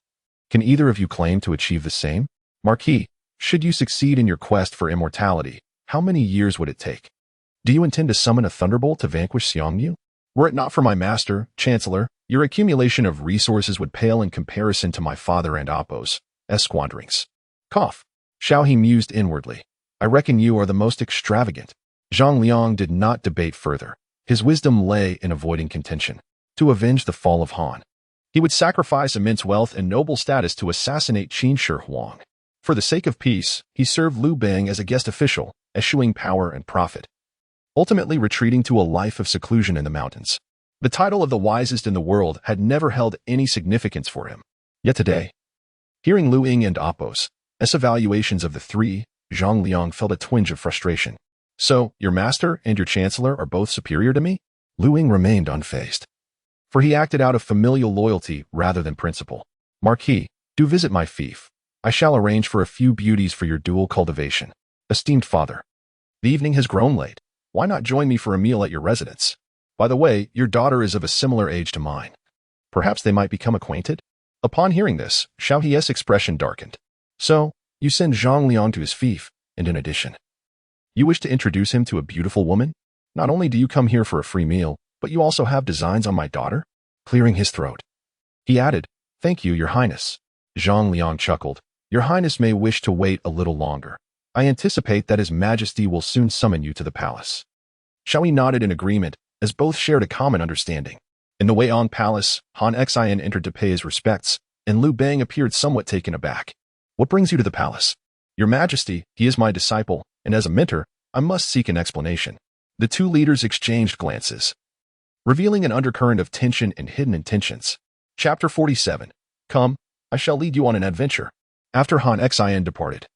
Can either of you claim to achieve the same? Marquis, should you succeed in your quest for immortality, how many years would it take? Do you intend to summon a thunderbolt to vanquish Xiongnu? Were it not for my master, Chancellor, your accumulation of resources would pale in comparison to my father and Appo's squanderings. Cough. Xiao He mused inwardly. I reckon you are the most extravagant. Zhang Liang did not debate further. His wisdom lay in avoiding contention. To avenge the fall of Han, he would sacrifice immense wealth and noble status to assassinate Qin Shi Huang. For the sake of peace, he served Liu Bang as a guest official, eschewing power and profit, ultimately retreating to a life of seclusion in the mountains. The title of the wisest in the world had never held any significance for him. Yet today, hearing Liu Ying and Appo's evaluations of the three, Zhang Liang felt a twinge of frustration. So, your master and your Chancellor are both superior to me? Liu Ying remained unfazed, for he acted out of familial loyalty rather than principle. Marquis, do visit my fief. I shall arrange for a few beauties for your dual cultivation. Esteemed father, the evening has grown late. Why not join me for a meal at your residence? By the way, your daughter is of a similar age to mine. Perhaps they might become acquainted? Upon hearing this, Xiao He's expression darkened. So, you send Zhang Liang to his fief, and in addition, you wish to introduce him to a beautiful woman? Not only do you come here for a free meal, but you also have designs on my daughter? Clearing his throat, he added, Thank you, Your Highness. Zhang Liang chuckled. Your Highness may wish to wait a little longer. I anticipate that His Majesty will soon summon you to the palace. Xiao He nodded in agreement, as both shared a common understanding. In the Wei'an Palace, Han Xin entered to pay his respects, and Liu Bang appeared somewhat taken aback. What brings you to the palace? Your Majesty, he is my disciple, and as a mentor, I must seek an explanation. The two leaders exchanged glances, revealing an undercurrent of tension and hidden intentions. Chapter 47. Come, I shall lead you on an adventure. After Han Xin departed,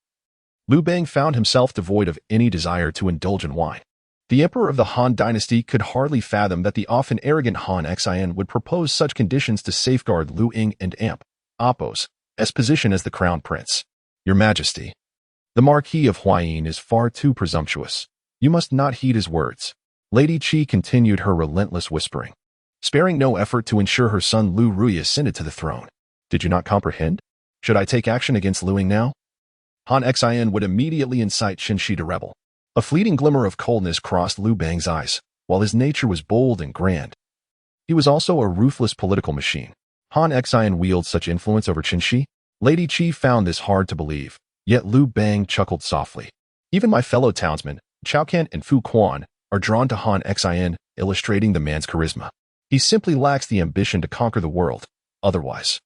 Liu Bang found himself devoid of any desire to indulge in wine. The emperor of the Han dynasty could hardly fathom that the often arrogant Han Xin would propose such conditions to safeguard Liu Ying and Appo's position as the crown prince. Your Majesty, the Marquis of Huayin is far too presumptuous. You must not heed his words. Lady Qi continued her relentless whispering, sparing no effort to ensure her son Liu Ruyi ascended to the throne. Did you not comprehend? Should I take action against Liu Ying now? Han Xin would immediately incite Qin to rebel. A fleeting glimmer of coldness crossed Liu Bang's eyes, while his nature was bold and grand. He was also a ruthless political machine. Han Xin wields such influence over Qin. Lady Qi found this hard to believe, yet Liu Bang chuckled softly. Even my fellow townsmen, Chao Ken and Fu Quan, are drawn to Han Xin, illustrating the man's charisma. He simply lacks the ambition to conquer the world. Otherwise,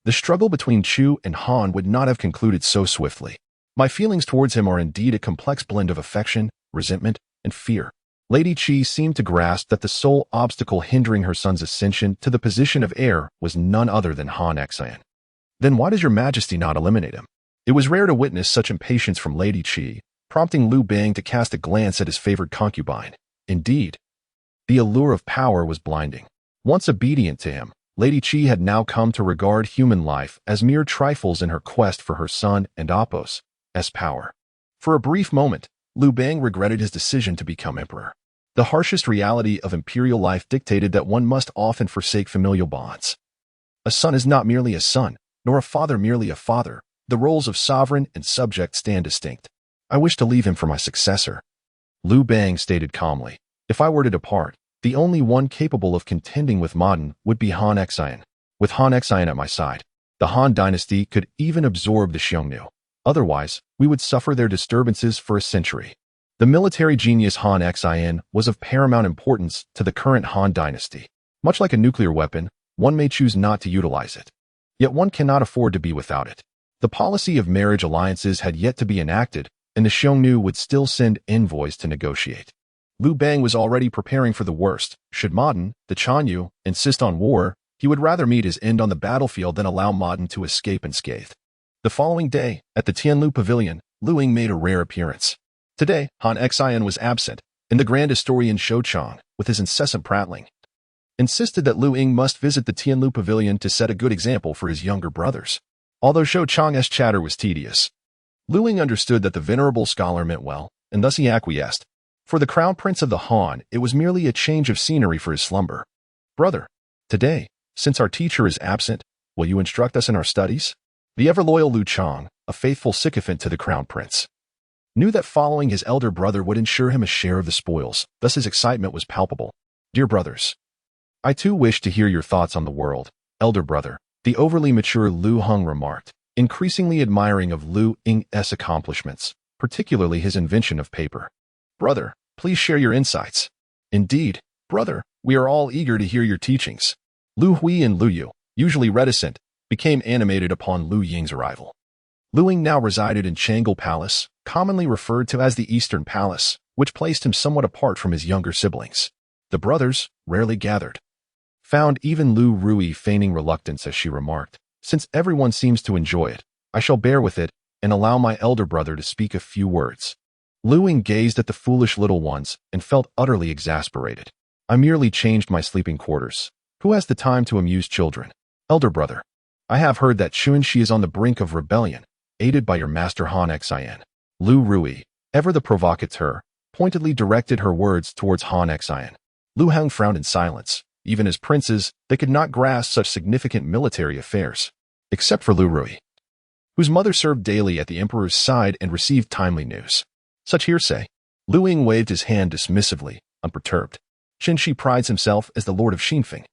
the struggle between Chu and Han would not have concluded so swiftly. My feelings towards him are indeed a complex blend of affection, resentment, and fear. Lady Qi seemed to grasp that the sole obstacle hindering her son's ascension to the position of heir was none other than Han Xin. Then why does your Majesty not eliminate him? It was rare to witness such impatience from Lady Qi, prompting Liu Bang to cast a glance at his favored concubine. Indeed, the allure of power was blinding. Once obedient to him, Lady Qi had now come to regard human life as mere trifles in her quest for her son and Appo's power. For a brief moment, Liu Bang regretted his decision to become emperor. The harshest reality of imperial life dictated that one must often forsake familial bonds. A son is not merely a son, nor a father merely a father. The roles of sovereign and subject stand distinct. I wish to leave him for my successor. Liu Bang stated calmly. If I were to depart, the only one capable of contending with Modern would be Han Xin. With Han Xin at my side, the Han dynasty could even absorb the Xiongnu. Otherwise, we would suffer their disturbances for a century. The military genius Han Xin was of paramount importance to the current Han dynasty. Much like a nuclear weapon, one may choose not to utilize it. Yet one cannot afford to be without it. The policy of marriage alliances had yet to be enacted, and the Xiongnu would still send envoys to negotiate. Liu Bang was already preparing for the worst. Should Modern, the Xiongnu, insist on war, he would rather meet his end on the battlefield than allow Modern to escape unscathed. The following day, at the Tianlu Pavilion, Liu Ying made a rare appearance. Today, Han Xin was absent, and the grand historian Shou Chang, with his incessant prattling, insisted that Liu Ying must visit the Tianlu Pavilion to set a good example for his younger brothers. Although Shou Chang's chatter was tedious, Liu Ying understood that the venerable scholar meant well, and thus he acquiesced. For the crown prince of the Han, it was merely a change of scenery for his slumber. Brother, today, since our teacher is absent, will you instruct us in our studies? The ever-loyal Liu Chang, a faithful sycophant to the crown prince, knew that following his elder brother would ensure him a share of the spoils, thus his excitement was palpable. Dear brothers, I too wish to hear your thoughts on the world. Elder brother, the overly mature Liu Heng remarked, increasingly admiring of Liu Ying's accomplishments, particularly his invention of paper. Brother, please share your insights. Indeed, brother, we are all eager to hear your teachings. Liu Hui and Liu Yu, usually reticent, became animated upon Liu Ying's arrival. Liu Ying now resided in Changle Palace, commonly referred to as the Eastern Palace, which placed him somewhat apart from his younger siblings. The brothers, rarely gathered, found even Liu Ruyi feigning reluctance as she remarked, since everyone seems to enjoy it, I shall bear with it and allow my elder brother to speak a few words. Liu Ying gazed at the foolish little ones and felt utterly exasperated. I merely changed my sleeping quarters. Who has the time to amuse children? Elder brother, I have heard that Qin is on the brink of rebellion, aided by your master Han Xin. Liu Ruyi, ever the provocateur, pointedly directed her words towards Han Xin. Liu Heng frowned in silence. Even as princes, they could not grasp such significant military affairs, except for Liu Ruyi, whose mother served daily at the emperor's side and received timely news. Such hearsay. Liu Ying waved his hand dismissively, unperturbed. Qin prides himself as the Lord of Xinfeng.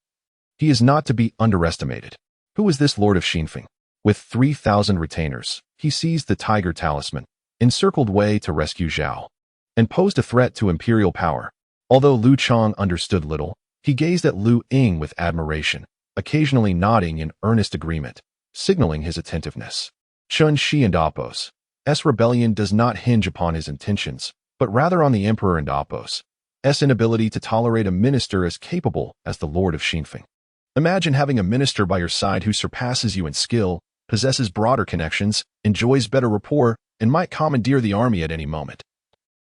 He is not to be underestimated. Who is this Lord of Xinfeng? With 3,000 retainers, he seized the tiger talisman, encircled Wei to rescue Zhao, and posed a threat to imperial power. Although Liu Chang understood little, he gazed at Liu Ying with admiration, occasionally nodding in earnest agreement, signaling his attentiveness. Qin and Appo's rebellion does not hinge upon his intentions, but rather on the emperor and Appo's inability to tolerate a minister as capable as the Lord of Xinfeng. Imagine having a minister by your side who surpasses you in skill, possesses broader connections, enjoys better rapport, and might commandeer the army at any moment.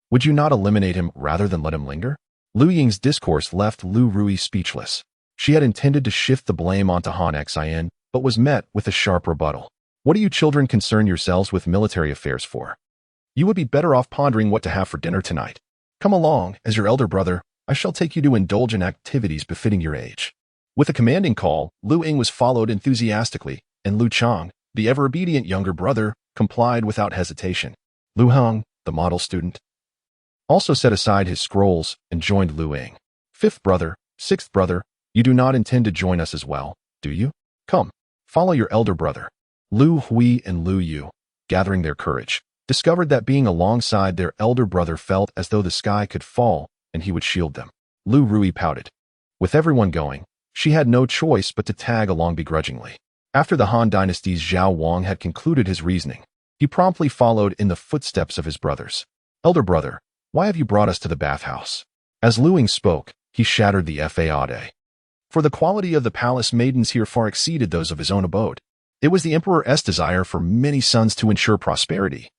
Would you not eliminate him rather than let him linger? Liu Ying's discourse left Liu Ruyi speechless. She had intended to shift the blame onto Han Xin, but was met with a sharp rebuttal. What do you children concern yourselves with military affairs for? You would be better off pondering what to have for dinner tonight. Come along, as your elder brother, I shall take you to indulge in activities befitting your age. With a commanding call, Liu Ying was followed enthusiastically, and Liu Chang, the ever-obedient younger brother, complied without hesitation. Liu Heng, the model student, also set aside his scrolls and joined Liu Ying. Fifth brother, sixth brother, you do not intend to join us as well, do you? Come, follow your elder brother. Liu Hui and Liu Yu, gathering their courage, discovered that being alongside their elder brother felt as though the sky could fall and he would shield them. Liu Ruyi pouted. With everyone going, she had no choice but to tag along begrudgingly. After the Han dynasty's Zhao Wang had concluded his reasoning, he promptly followed in the footsteps of his brothers. Elder brother, why have you brought us to the bathhouse? As Liu Ying spoke, he shattered the facade. For the quality of the palace maidens here far exceeded those of his own abode. It was the Emperor's desire for many sons to ensure prosperity.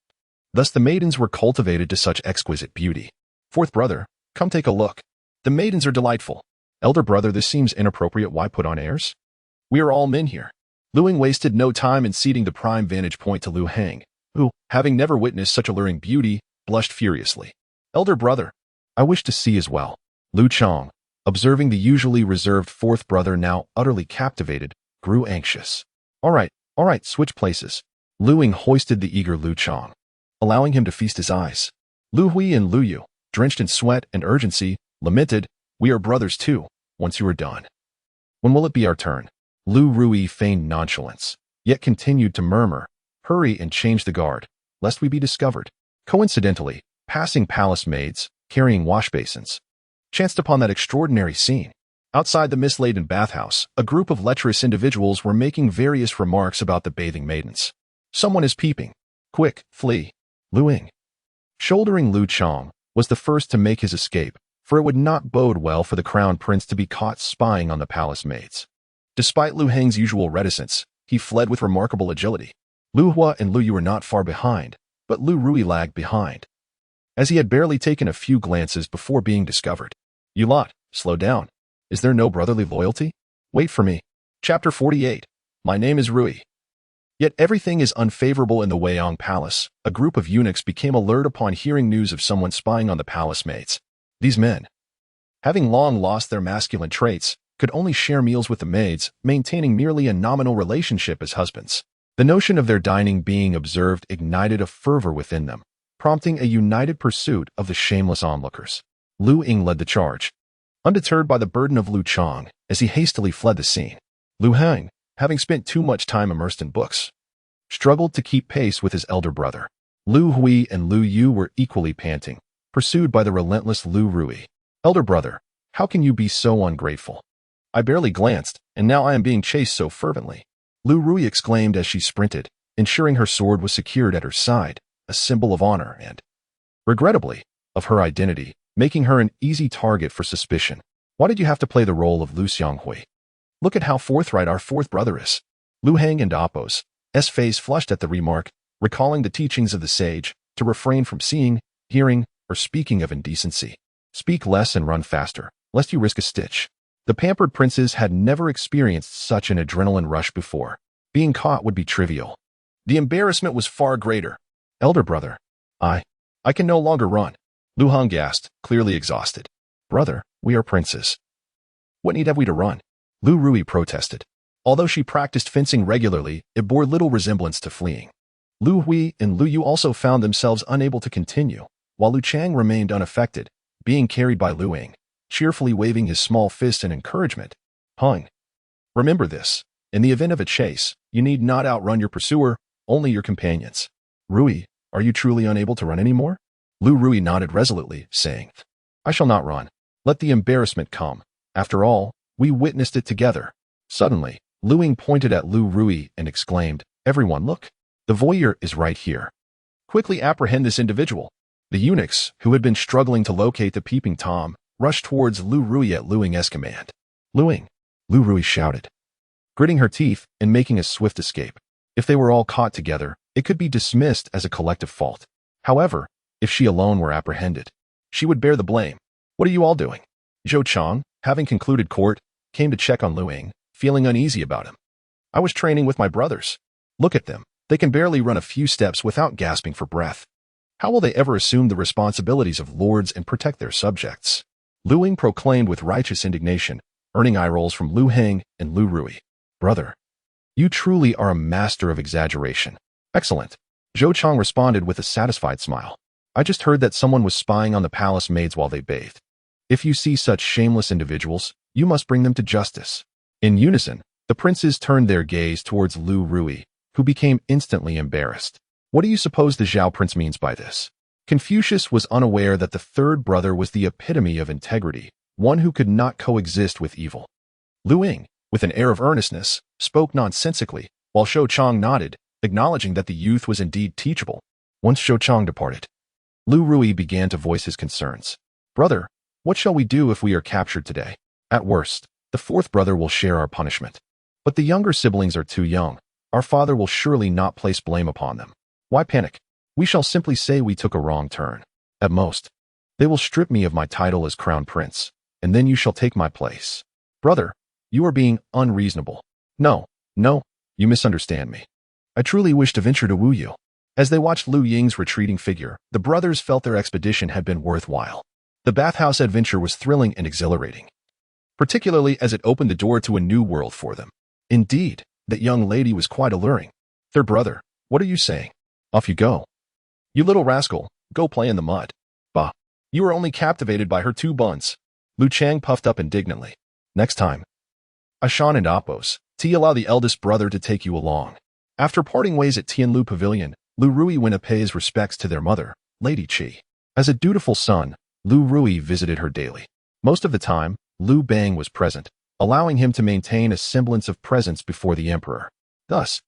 Thus the maidens were cultivated to such exquisite beauty. Fourth brother, come take a look. The maidens are delightful. Elder brother, this seems inappropriate. Why put on airs? We are all men here. Liu Ying wasted no time in ceding the prime vantage point to Liu Heng, who, having never witnessed such alluring beauty, blushed furiously. Elder brother, I wish to see as well. Liu Chang, observing the usually reserved fourth brother now utterly captivated, grew anxious. All right, switch places. Liu Ying hoisted the eager Liu Chang, allowing him to feast his eyes. Liu Hui and Liu Yu, drenched in sweat and urgency, lamented, we are brothers too, once you are done. When will it be our turn? Liu Ruyi feigned nonchalance, yet continued to murmur, hurry and change the guard, lest we be discovered. Coincidentally, passing palace maids, carrying wash basins, chanced upon that extraordinary scene. Outside the mist-laden bathhouse, a group of lecherous individuals were making various remarks about the bathing maidens. Someone is peeping. Quick, flee. Liu Ying, shouldering Liu Chang, was the first to make his escape, for it would not bode well for the crown prince to be caught spying on the palace maids. Despite Liu Heng's usual reticence, he fled with remarkable agility. Liu Hua and Liu Yu were not far behind, but Liu Ruyi lagged behind, as he had barely taken a few glances before being discovered. You lot, slow down. Is there no brotherly loyalty? Wait for me. Chapter 48. My name is Ruyi. Yet everything is unfavorable in the Weiyang Palace. A group of eunuchs became alert upon hearing news of someone spying on the palace maids. These men, having long lost their masculine traits, could only share meals with the maids, maintaining merely a nominal relationship as husbands. The notion of their dining being observed ignited a fervor within them, prompting a united pursuit of the shameless onlookers. Liu Ying led the charge, undeterred by the burden of Liu Chang, as he hastily fled the scene. Liu Heng, having spent too much time immersed in books, struggled to keep pace with his elder brother. Liu Hui and Liu Yu were equally panting, pursued by the relentless Liu Ruyi. Elder brother, how can you be so ungrateful? I barely glanced, and now I am being chased so fervently. Liu Ruyi exclaimed as she sprinted, ensuring her sword was secured at her side, a symbol of honor and, regrettably, of her identity, making her an easy target for suspicion. Why did you have to play the role of Liu Xionghui? Look at how forthright our fourth brother is. Liu Heng and Appo's face flushed at the remark, recalling the teachings of the sage, to refrain from seeing, hearing, or speaking of indecency. Speak less and run faster, lest you risk a stitch. The pampered princes had never experienced such an adrenaline rush before. Being caught would be trivial. The embarrassment was far greater. Elder brother, I can no longer run. Liu Heng gasped, clearly exhausted. Brother, we are princes. What need have we to run? Liu Ruyi protested. Although she practiced fencing regularly, it bore little resemblance to fleeing. Liu Hui and Liu Yu also found themselves unable to continue, while Liu Chang remained unaffected, being carried by Liu Ying, cheerfully waving his small fist in encouragement. Hung. Remember this. In the event of a chase, you need not outrun your pursuer, only your companions. Ruyi, are you truly unable to run anymore? Liu Ruyi nodded resolutely, saying, I shall not run. Let the embarrassment come. After all, we witnessed it together. Suddenly, Liu Ying pointed at Liu Ruyi and exclaimed, Everyone look. The voyeur is right here. Quickly apprehend this individual. The eunuchs, who had been struggling to locate the peeping Tom, rushed towards Liu Ruyi at Liu Ying's command. Liu Ying, Liu Ruyi shouted, gritting her teeth and making a swift escape. If they were all caught together, it could be dismissed as a collective fault. However, if she alone were apprehended, she would bear the blame. What are you all doing? Zhou Chang, having concluded court, came to check on Liu Ying, feeling uneasy about him. I was training with my brothers. Look at them. They can barely run a few steps without gasping for breath. How will they ever assume the responsibilities of lords and protect their subjects? Liu Ying proclaimed with righteous indignation, earning eye rolls from Liu Heng and Liu Ruyi. Brother, you truly are a master of exaggeration. Excellent. Zhou Chang responded with a satisfied smile. I just heard that someone was spying on the palace maids while they bathed. If you see such shameless individuals, you must bring them to justice. In unison, the princes turned their gaze towards Liu Ruyi, who became instantly embarrassed. What do you suppose the Zhao prince means by this? Confucius was unaware that the third brother was the epitome of integrity, one who could not coexist with evil. Liu Ying, with an air of earnestness, spoke nonsensically, while Zhou Chang nodded, acknowledging that the youth was indeed teachable. Once Zhou Chang departed, Liu Ruyi began to voice his concerns. Brother, what shall we do if we are captured today? At worst, the fourth brother will share our punishment. But the younger siblings are too young. Our father will surely not place blame upon them. Why panic? We shall simply say we took a wrong turn. At most, they will strip me of my title as crown prince, and then you shall take my place. Brother, you are being unreasonable. No, you misunderstand me. I truly wish to venture to woo you. As they watched Liu Ying's retreating figure, the brothers felt their expedition had been worthwhile. The bathhouse adventure was thrilling and exhilarating, particularly as it opened the door to a new world for them. Indeed, that young lady was quite alluring. Their brother, what are you saying? Off you go. You little rascal, go play in the mud. Bah, you are only captivated by her two buns. Liu Chang puffed up indignantly. Next time, Ashan and Appos, allow the eldest brother to take you along. After parting ways at Tianlu Pavilion, Liu Ruyi went to pay his respects to their mother, Lady Qi. As a dutiful son, Liu Ruyi visited her daily. Most of the time, Liu Bang was present, allowing him to maintain a semblance of presence before the emperor. Thus,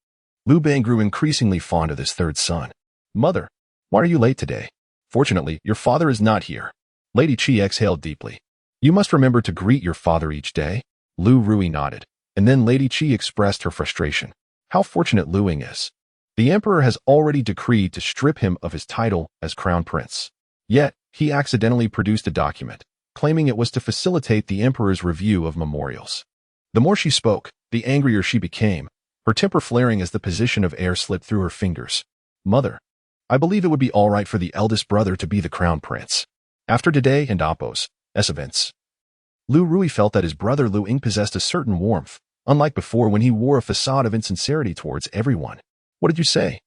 Liu Bang grew increasingly fond of his third son. Mother, why are you late today? Fortunately, your father is not here. Lady Qi exhaled deeply. You must remember to greet your father each day. Liu Ruyi nodded, and then Lady Qi expressed her frustration. How fortunate Liu Ying is. The emperor has already decreed to strip him of his title as crown prince. Yet, he accidentally produced a document, claiming it was to facilitate the emperor's review of memorials. The more she spoke, the angrier she became, her temper flaring as the position of air slipped through her fingers. Mother, I believe it would be all right for the eldest brother to be the crown prince. After today and Appos' events, Liu Ruyi felt that his brother Liu Ying possessed a certain warmth, unlike before when he wore a facade of insincerity towards everyone. What did you say?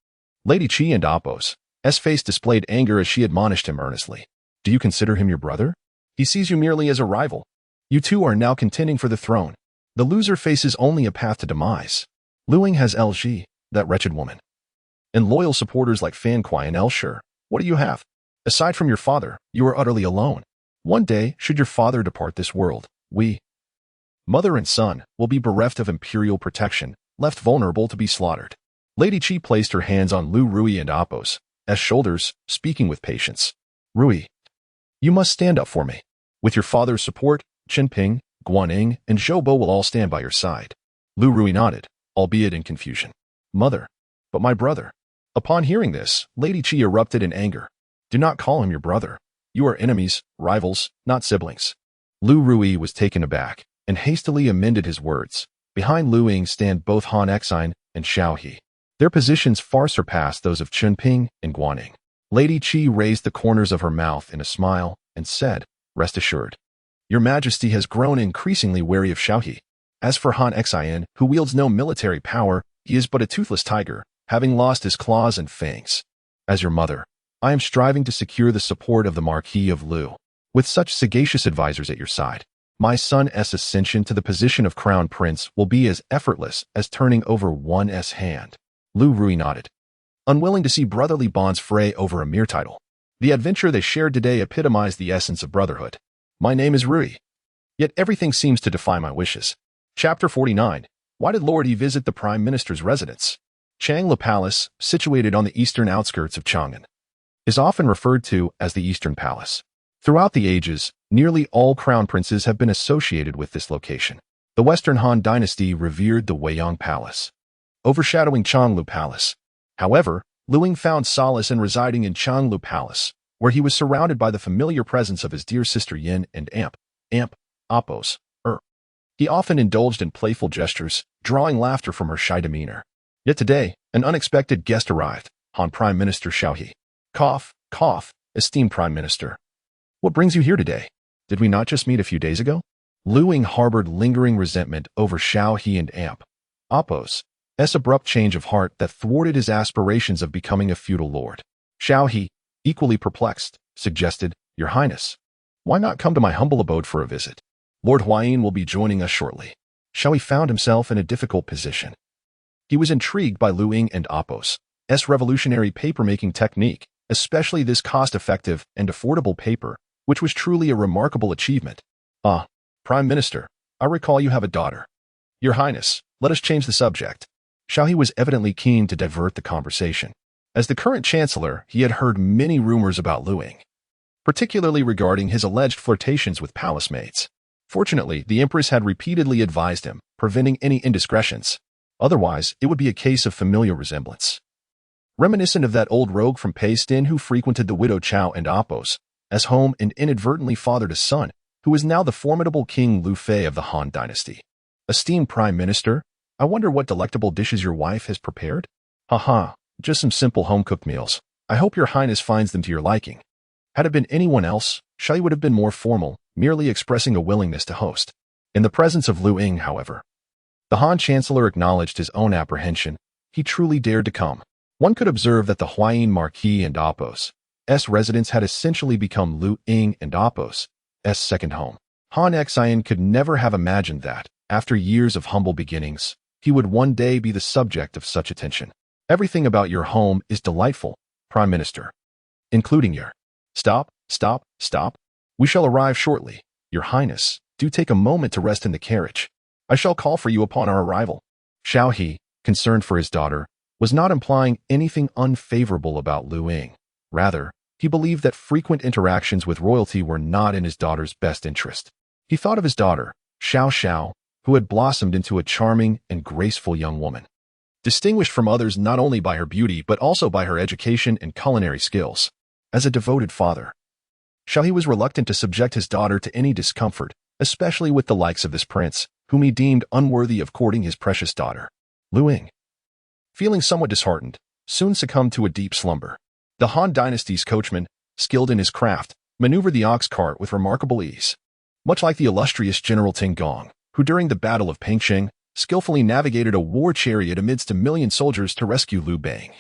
Lady Qi and Appos' face displayed anger as she admonished him earnestly. Do you consider him your brother? He sees you merely as a rival. You two are now contending for the throne. The loser faces only a path to demise. Liu Ying has LG, that wretched woman, and loyal supporters like Fan Kuai and Elshur. What do you have? Aside from your father, you are utterly alone. One day, should your father depart this world, we, mother and son, will be bereft of imperial protection, left vulnerable to be slaughtered. Lady Qi placed her hands on Liu Ruyi and Appos' shoulders, speaking with patience. Ruyi, you must stand up for me. With your father's support, Qinping, Guaning, and Zhoubo will all stand by your side. Liu Ruyi nodded, albeit in confusion. Mother, but my brother. Upon hearing this, Lady Qi erupted in anger. Do not call him your brother. You are enemies, rivals, not siblings. Liu Ruyi was taken aback, and hastily amended his words. Behind Liu Ying stand both Han Xine and Xiao He. Their positions far surpassed those of Qinping and Guaning. Lady Qi raised the corners of her mouth in a smile and said, Rest assured. Your Majesty has grown increasingly wary of Xiao He. As for Han Xine, who wields no military power, he is but a toothless tiger, having lost his claws and fangs. As your mother, I am striving to secure the support of the Marquis of Liu. With such sagacious advisors at your side, my son's ascension to the position of crown prince will be as effortless as turning over one's hand. Liu Ruyi nodded, unwilling to see brotherly bonds fray over a mere title. The adventure they shared today epitomized the essence of brotherhood. My name is Ruyi, yet everything seems to defy my wishes. Chapter 49. Why did Lord Yi visit the Prime Minister's residence? Changla Palace, situated on the eastern outskirts of Chang'an, is often referred to as the Eastern Palace. Throughout the ages, nearly all crown princes have been associated with this location. The Western Han dynasty revered the Weiyang Palace, overshadowing Changlu Palace. However, Liu Ying found solace in residing in Xiongnu Palace, where he was surrounded by the familiar presence of his dear sister Yin and Amp, Oppos. He often indulged in playful gestures, drawing laughter from her shy demeanor. Yet today, an unexpected guest arrived, Han Prime Minister Xiao. Cough, esteemed Prime Minister. What brings you here today? Did we not just meet a few days ago? Liu Ying harbored lingering resentment over Xiao and Amp, Oppos' abrupt change of heart that thwarted his aspirations of becoming a feudal lord. Xiao, equally perplexed, suggested, Your Highness, why not come to my humble abode for a visit? Lord Huayin will be joining us shortly. Xiao found himself in a difficult position. He was intrigued by Liu Ying and Oppos' revolutionary paper-making technique, especially this cost-effective and affordable paper, which was truly a remarkable achievement. Prime Minister, I recall you have a daughter. Your Highness, let us change the subject. Xiao was evidently keen to divert the conversation. As the current chancellor, he had heard many rumors about Liu Ying, particularly regarding his alleged flirtations with palace maids. Fortunately, the Empress had repeatedly advised him, preventing any indiscretions. Otherwise, it would be a case of familiar resemblance. Reminiscent of that old rogue from Paistin who frequented the widow Zhao and Oppos as home and inadvertently fathered a son, who is now the formidable King Liu Fei of the Han dynasty. Esteemed Prime Minister, I wonder what delectable dishes your wife has prepared? Just some simple home-cooked meals. I hope your Highness finds them to your liking. Had it been anyone else, Xiao would have been more formal, merely expressing a willingness to host. In the presence of Liu Ying, however, the Han Chancellor acknowledged his own apprehension. He truly dared to come. One could observe that the Huayin Marquis and Oppos' residence had essentially become Liu Ying and Oppos' second home. Han Xian could never have imagined that, after years of humble beginnings, he would one day be the subject of such attention. Everything about your home is delightful, Prime Minister, including your... Stop. We shall arrive shortly. Your Highness, do take a moment to rest in the carriage. I shall call for you upon our arrival. Xiao, concerned for his daughter, was not implying anything unfavorable about Liu Ying. Rather, he believed that frequent interactions with royalty were not in his daughter's best interest. He thought of his daughter, Xiao, who had blossomed into a charming and graceful young woman, distinguished from others not only by her beauty but also by her education and culinary skills. As a devoted father, Xiao was reluctant to subject his daughter to any discomfort, especially with the likes of this prince, whom he deemed unworthy of courting his precious daughter. Liu Ying, feeling somewhat disheartened, soon succumbed to a deep slumber. The Han dynasty's coachman, skilled in his craft, maneuvered the ox cart with remarkable ease. Much like the illustrious General Ting Gong, who during the Battle of Pingsheng skillfully navigated a war chariot amidst 1,000,000 soldiers to rescue Liu Bang.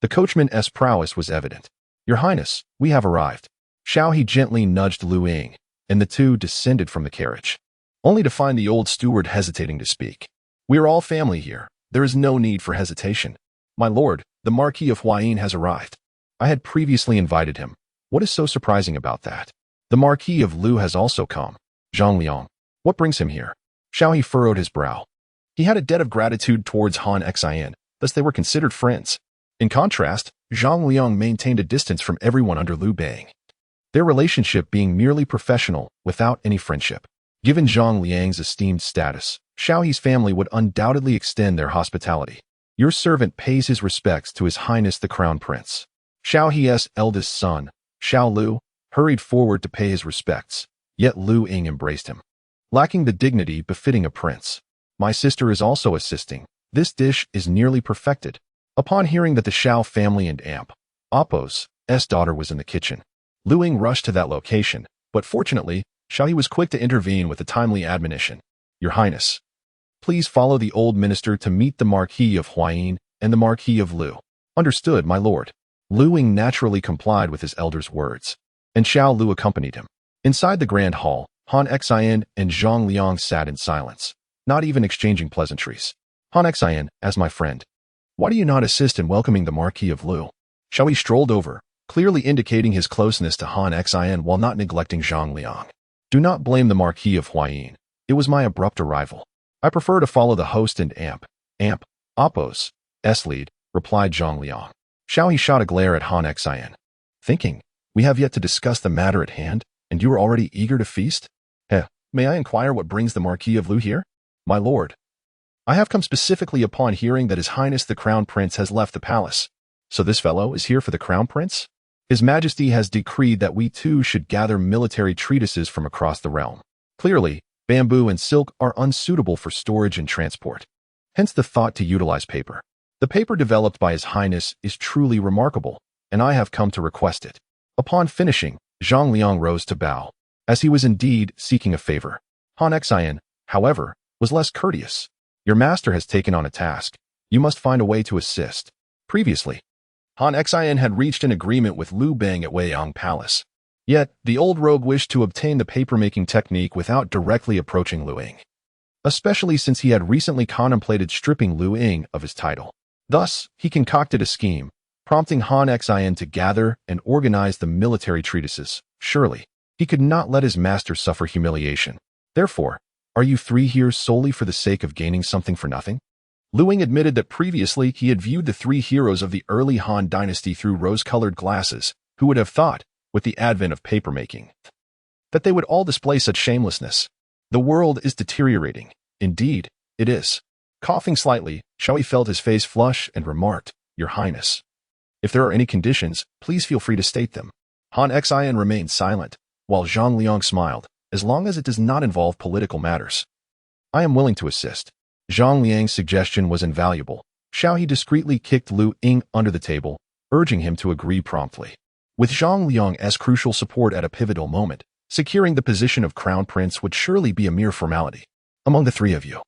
The coachman's prowess was evident. Your Highness, we have arrived. Xiao gently nudged Liu Ying, and the two descended from the carriage, only to find the old steward hesitating to speak. We are all family here. There is no need for hesitation. My lord, the Marquis of Huayin has arrived. I had previously invited him. What is so surprising about that? The Marquis of Liu has also come. Zhang, what brings him here? Xiao furrowed his brow. He had a debt of gratitude towards Han Xian, thus they were considered friends. In contrast, Zhang maintained a distance from everyone under Liu Bang, their relationship being merely professional, without any friendship. Given Zhang Liang's esteemed status, Xiao's family would undoubtedly extend their hospitality. Your servant pays his respects to His Highness the Crown Prince. Xiao's eldest son, Xiao Lu, hurried forward to pay his respects, yet Liu Ying embraced him, lacking the dignity befitting a prince. My sister is also assisting. This dish is nearly perfected. Upon hearing that the Xiao family and Amp, Oppos' daughter was in the kitchen, Liu Ying rushed to that location, but fortunately, Xiao was quick to intervene with a timely admonition. Your Highness, please follow the old minister to meet the Marquis of Huayin and the Marquis of Liu. Understood, my lord. Liu Ying naturally complied with his elder's words, and Xiao Lu accompanied him. Inside the grand hall, Han Xian and Zhang Liang sat in silence, not even exchanging pleasantries. Han Xian, as my friend, why do you not assist in welcoming the Marquis of Liu? Xiao strolled over, clearly indicating his closeness to Han Xian while not neglecting Zhang Liang. Do not blame the Marquis of Huayin. It was my abrupt arrival. I prefer to follow the host and Amp, Oppos' lead, replied Zhang Liang. Xiao shot a glare at Han Xian, thinking, we have yet to discuss the matter at hand, and you are already eager to feast? May I inquire what brings the Marquis of Liu here? My lord, I have come specifically upon hearing that His Highness the Crown Prince has left the palace. So this fellow is here for the crown prince? His Majesty has decreed that we too should gather military treatises from across the realm. Clearly, bamboo and silk are unsuitable for storage and transport. Hence the thought to utilize paper. The paper developed by His Highness is truly remarkable, and I have come to request it. Upon finishing, Zhang Liang rose to bow, as he was indeed seeking a favor. Han Xian, however, was less courteous. Your master has taken on a task. You must find a way to assist. Previously, Han Xian had reached an agreement with Liu Bang at Weiyang Palace. Yet, the old rogue wished to obtain the paper-making technique without directly approaching Liu Ying, especially since he had recently contemplated stripping Liu Ying of his title. Thus, he concocted a scheme, prompting Han Xian to gather and organize the military treatises. Surely, he could not let his master suffer humiliation. Therefore, are you three here solely for the sake of gaining something for nothing? Liu Ying admitted that previously he had viewed the three heroes of the early Han dynasty through rose-colored glasses. Who would have thought, with the advent of paper-making, that they would all display such shamelessness? The world is deteriorating. Indeed, it is. Coughing slightly, Zhao felt his face flush and remarked, Your Highness, if there are any conditions, please feel free to state them. Han Xian remained silent, while Zhang Liang smiled, as long as it does not involve political matters. I am willing to assist. Zhang Liang's suggestion was invaluable. Xiao discreetly kicked Liu Ying under the table, urging him to agree promptly. With Zhang Liang as crucial support at a pivotal moment, securing the position of crown prince would surely be a mere formality. Among the three of you,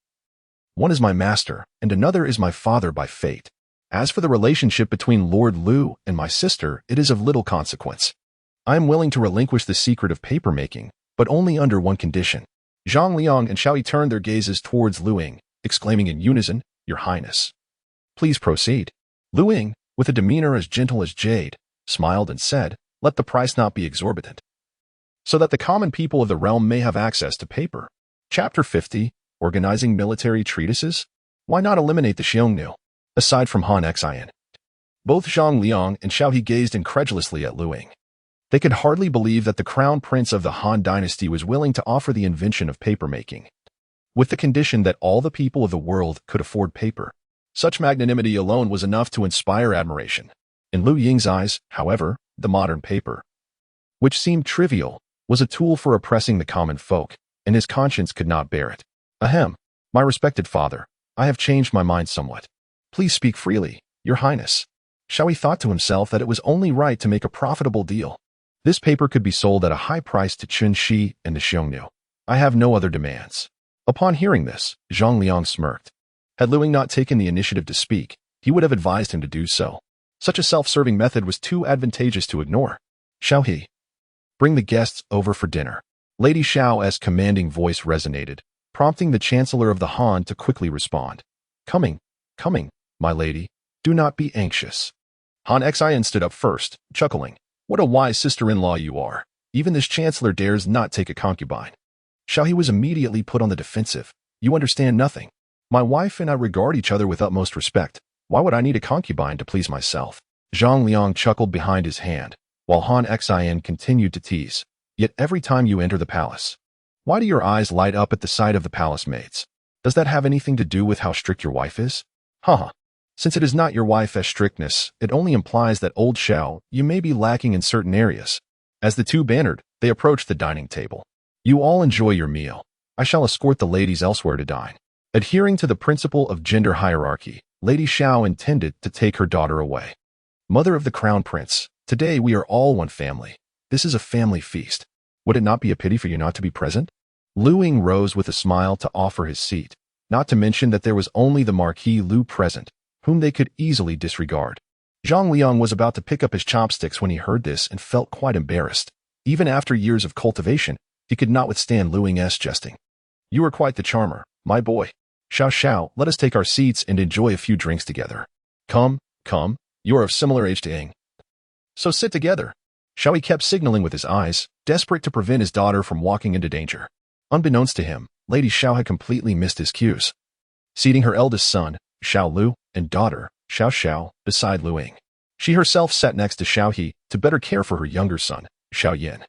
one is my master, and another is my father by fate. As for the relationship between Lord Liu and my sister, it is of little consequence. I am willing to relinquish the secret of paper-making, but only under one condition. Zhang Liang and Xiao turned their gazes towards Liu Ying, exclaiming in unison, Your Highness. Please proceed. Liu Ying, with a demeanor as gentle as jade, smiled and said, Let the price not be exorbitant, so that the common people of the realm may have access to paper. Chapter 50, Organizing Military Treatises? Why not eliminate the Xiongnu? Aside from Han Xian, both Zhang Liang and Xiao gazed incredulously at Liu Ying. They could hardly believe that the crown prince of the Han dynasty was willing to offer the invention of paper-making, with the condition that all the people of the world could afford paper. Such magnanimity alone was enough to inspire admiration. In Liu Ying's eyes, however, the modern paper, which seemed trivial, was a tool for oppressing the common folk, and his conscience could not bear it. Ahem, my respected father, I have changed my mind somewhat. Please speak freely, Your Highness. Xiao thought to himself that it was only right to make a profitable deal. This paper could be sold at a high price to Qin Shi and the Xiongnu. I have no other demands. Upon hearing this, Zhang Liang smirked. Had Liu Ying not taken the initiative to speak, he would have advised him to do so. Such a self-serving method was too advantageous to ignore. Xiao, bring the guests over for dinner. Lady Xiao's commanding voice resonated, prompting the Chancellor of the Han to quickly respond. Coming, my lady. Do not be anxious. Han Xian stood up first, chuckling. What a wise sister-in-law you are. Even this Chancellor dares not take a concubine. Xiao was immediately put on the defensive. You understand nothing. My wife and I regard each other with utmost respect. Why would I need a concubine to please myself? Zhang Liang chuckled behind his hand, while Han Xian continued to tease. Yet every time you enter the palace, why do your eyes light up at the sight of the palace maids? Does that have anything to do with how strict your wife is? Haha. Since it is not your wife's strictness, it only implies that old Xiao, you may be lacking in certain areas. As the two bantered, they approached the dining table. You all enjoy your meal. I shall escort the ladies elsewhere to dine. Adhering to the principle of gender hierarchy, Lady Xiao intended to take her daughter away. Mother of the crown prince, today we are all one family. This is a family feast. Would it not be a pity for you not to be present? Liu Ying rose with a smile to offer his seat, not to mention that there was only the Marquis Liu present, whom they could easily disregard. Zhang Liang was about to pick up his chopsticks when he heard this and felt quite embarrassed. Even after years of cultivation, he could not withstand Liu Ying's jesting. You are quite the charmer, my boy. Xiao, let us take our seats and enjoy a few drinks together. Come, you are of similar age to Ying. So sit together. Xiao kept signaling with his eyes, desperate to prevent his daughter from walking into danger. Unbeknownst to him, Lady Xiao had completely missed his cues, seating her eldest son, Xiao Lu, and daughter, Xiao, beside Liu Ying. She herself sat next to Xiao to better care for her younger son, Xiao Yin.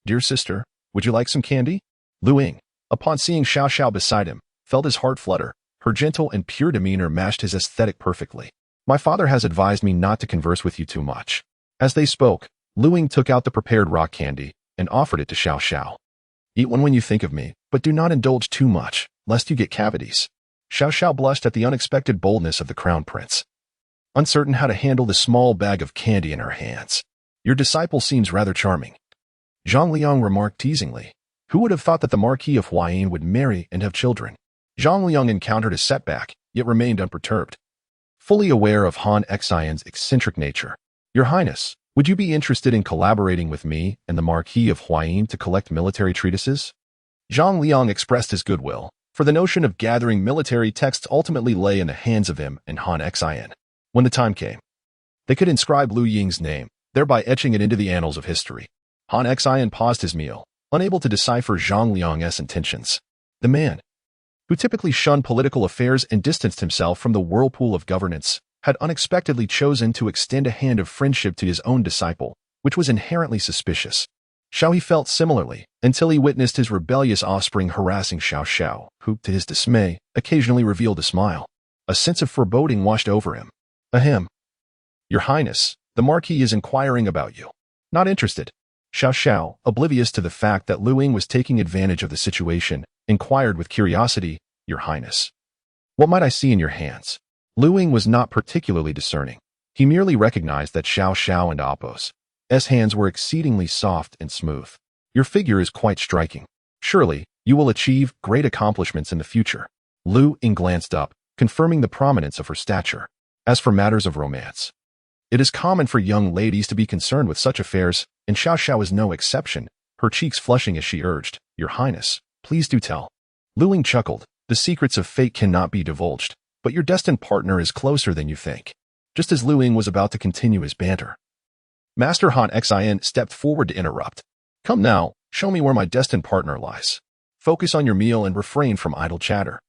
Dear sister, would you like some candy? Liu Ying, upon seeing Xiao beside him, felt his heart flutter. Her gentle and pure demeanor matched his aesthetic perfectly. My father has advised me not to converse with you too much." As they spoke, Liu Ying took out the prepared rock candy and offered it to Xiao. "Eat one when you think of me, but do not indulge too much, lest you get cavities." Xiao blushed at the unexpected boldness of the crown prince, uncertain how to handle the small bag of candy in her hands. "Your disciple seems rather charming," Zhang Liang remarked teasingly. Who would have thought that the Marquis of Han would marry and have children? Zhang Liang encountered a setback, yet remained unperturbed, fully aware of Han Xian's eccentric nature. "Your Highness, would you be interested in collaborating with me and the Marquis of Han to collect military treatises?" Zhang Liang expressed his goodwill, for the notion of gathering military texts ultimately lay in the hands of him and Han Xian. When the time came, they could inscribe Liu Ying's name, thereby etching it into the annals of history. Han Xian paused his meal, unable to decipher Zhang Liang's intentions. The man, who typically shunned political affairs and distanced himself from the whirlpool of governance, had unexpectedly chosen to extend a hand of friendship to his own disciple, which was inherently suspicious. Xiao felt similarly, until he witnessed his rebellious offspring harassing Xiao, who, to his dismay, occasionally revealed a smile. A sense of foreboding washed over him. Ahem. "Your Highness, the Marquis is inquiring about you." "Not interested." Xiao, oblivious to the fact that Liu Ying was taking advantage of the situation, inquired with curiosity, "Your Highness, what might I see in your hands?" Liu Ying was not particularly discerning. He merely recognized that Xiao and Appo's hands were exceedingly soft and smooth. "Your figure is quite striking. Surely, you will achieve great accomplishments in the future." Liu Ying glanced up, confirming the prominence of her stature. As for matters of romance, it is common for young ladies to be concerned with such affairs, and Xiao is no exception, her cheeks flushing as she urged, "Your Highness, please do tell." Liu Ying chuckled. "The secrets of fate cannot be divulged, but your destined partner is closer than you think." Just as Liu Ying was about to continue his banter, Master Han Xian stepped forward to interrupt. "Come now, show me where my destined partner lies. Focus on your meal and refrain from idle chatter."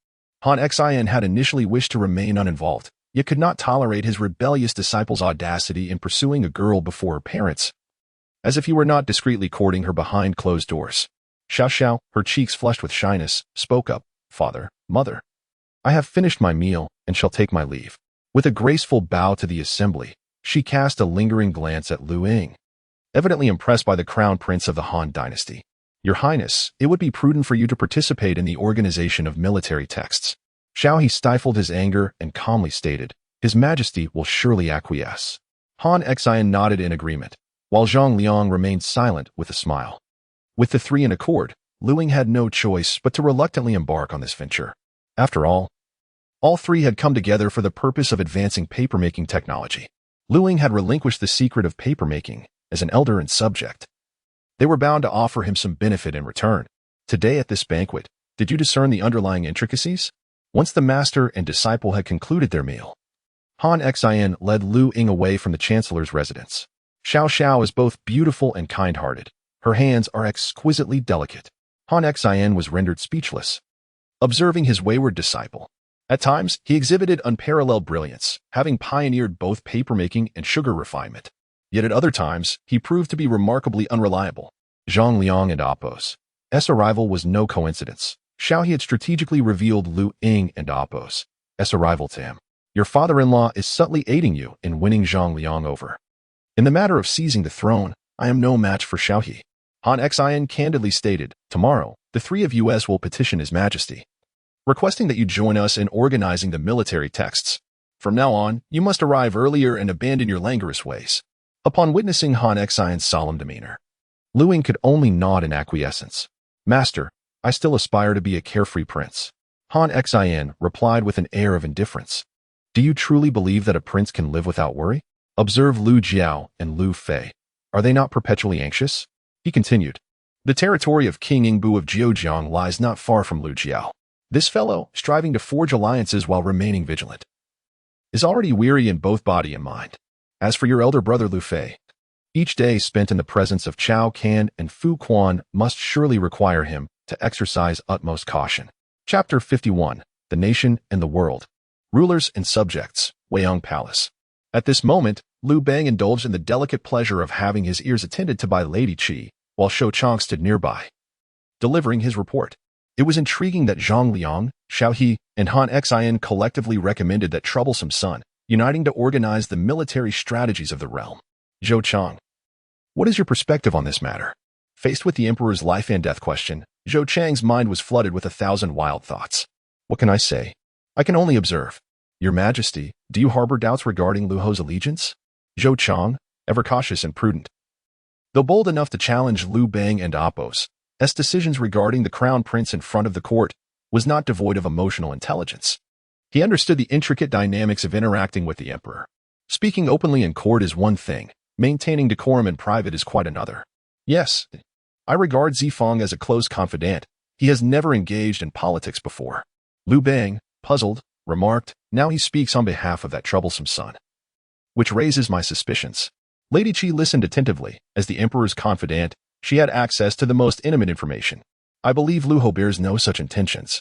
Han Xian had initially wished to remain uninvolved, yet could not tolerate his rebellious disciple's audacity in pursuing a girl before her parents, as if he were not discreetly courting her behind closed doors. Xiao, her cheeks flushed with shyness, spoke up, "Father, Mother, I have finished my meal and shall take my leave." With a graceful bow to the assembly, she cast a lingering glance at Liu Ying, evidently impressed by the crown prince of the Han dynasty. "Your Highness, it would be prudent for you to participate in the organization of military texts." He stifled his anger and calmly stated, "His Majesty will surely acquiesce." Han Xian nodded in agreement, while Zhang Liang remained silent with a smile. With the three in accord, Liu Ying had no choice but to reluctantly embark on this venture. After all three had come together for the purpose of advancing papermaking technology. Liu Ying had relinquished the secret of papermaking as an elder and subject. They were bound to offer him some benefit in return. Today at this banquet, did you discern the underlying intricacies? Once the master and disciple had concluded their meal, Han Xian led Liu Ying away from the chancellor's residence. Xiao is both beautiful and kind-hearted. Her hands are exquisitely delicate. Han Xian was rendered speechless, observing his wayward disciple. At times, he exhibited unparalleled brilliance, having pioneered both papermaking and sugar refinement. Yet at other times, he proved to be remarkably unreliable. Zhang Liang and Appo's arrival was no coincidence. Xiao had strategically revealed Liu Ying and Appo's arrival to him. "Your father-in-law is subtly aiding you in winning Zhang Liang over. In the matter of seizing the throne, I am no match for Xiao." Han Xian candidly stated, "Tomorrow, the three of us will petition His Majesty, requesting that you join us in organizing the military texts. From now on, you must arrive earlier and abandon your languorous ways." Upon witnessing Han Xian's solemn demeanor, Liu Ying could only nod in acquiescence. "Master, I still aspire to be a carefree prince." Han Xian replied with an air of indifference. "Do you truly believe that a prince can live without worry? Observe Liu Jiao and Liu Fei. Are they not perpetually anxious?" He continued, "The territory of King Yingbu of Zhejiang lies not far from Liu Jiao. This fellow, striving to forge alliances while remaining vigilant, is already weary in both body and mind. As for your elder brother Liu Fei, each day spent in the presence of Cao Can and Fu Quan must surely require him to exercise utmost caution." Chapter 51, The Nation and the World. Rulers and Subjects, Weiyang Palace. At this moment, Liu Bang indulged in the delicate pleasure of having his ears attended to by Lady Qi, while Shou Chang stood nearby, delivering his report. It was intriguing that Zhang Liang, Xiao and Han Xian collectively recommended that troublesome son, uniting to organize the military strategies of the realm. Zhou Chang, what is your perspective on this matter? Faced with the emperor's life and death question, Zhou Chang's mind was flooded with 1,000 wild thoughts. What can I say? I can only observe. Your Majesty, do you harbor doubts regarding Liu Ho's allegiance? Zhou Chang, ever cautious and prudent. Though bold enough to challenge Liu Bang and Apos, S. decisions regarding the crown prince in front of the court, was not devoid of emotional intelligence. He understood the intricate dynamics of interacting with the emperor. Speaking openly in court is one thing, maintaining decorum in private is quite another. Yes, I regard Zifang as a close confidant. He has never engaged in politics before. Liu Bang, puzzled, remarked, now he speaks on behalf of that troublesome son. Which raises my suspicions. Lady Qi listened attentively. As the emperor's confidant, she had access to the most intimate information. I believe Liu Ho bears no such intentions.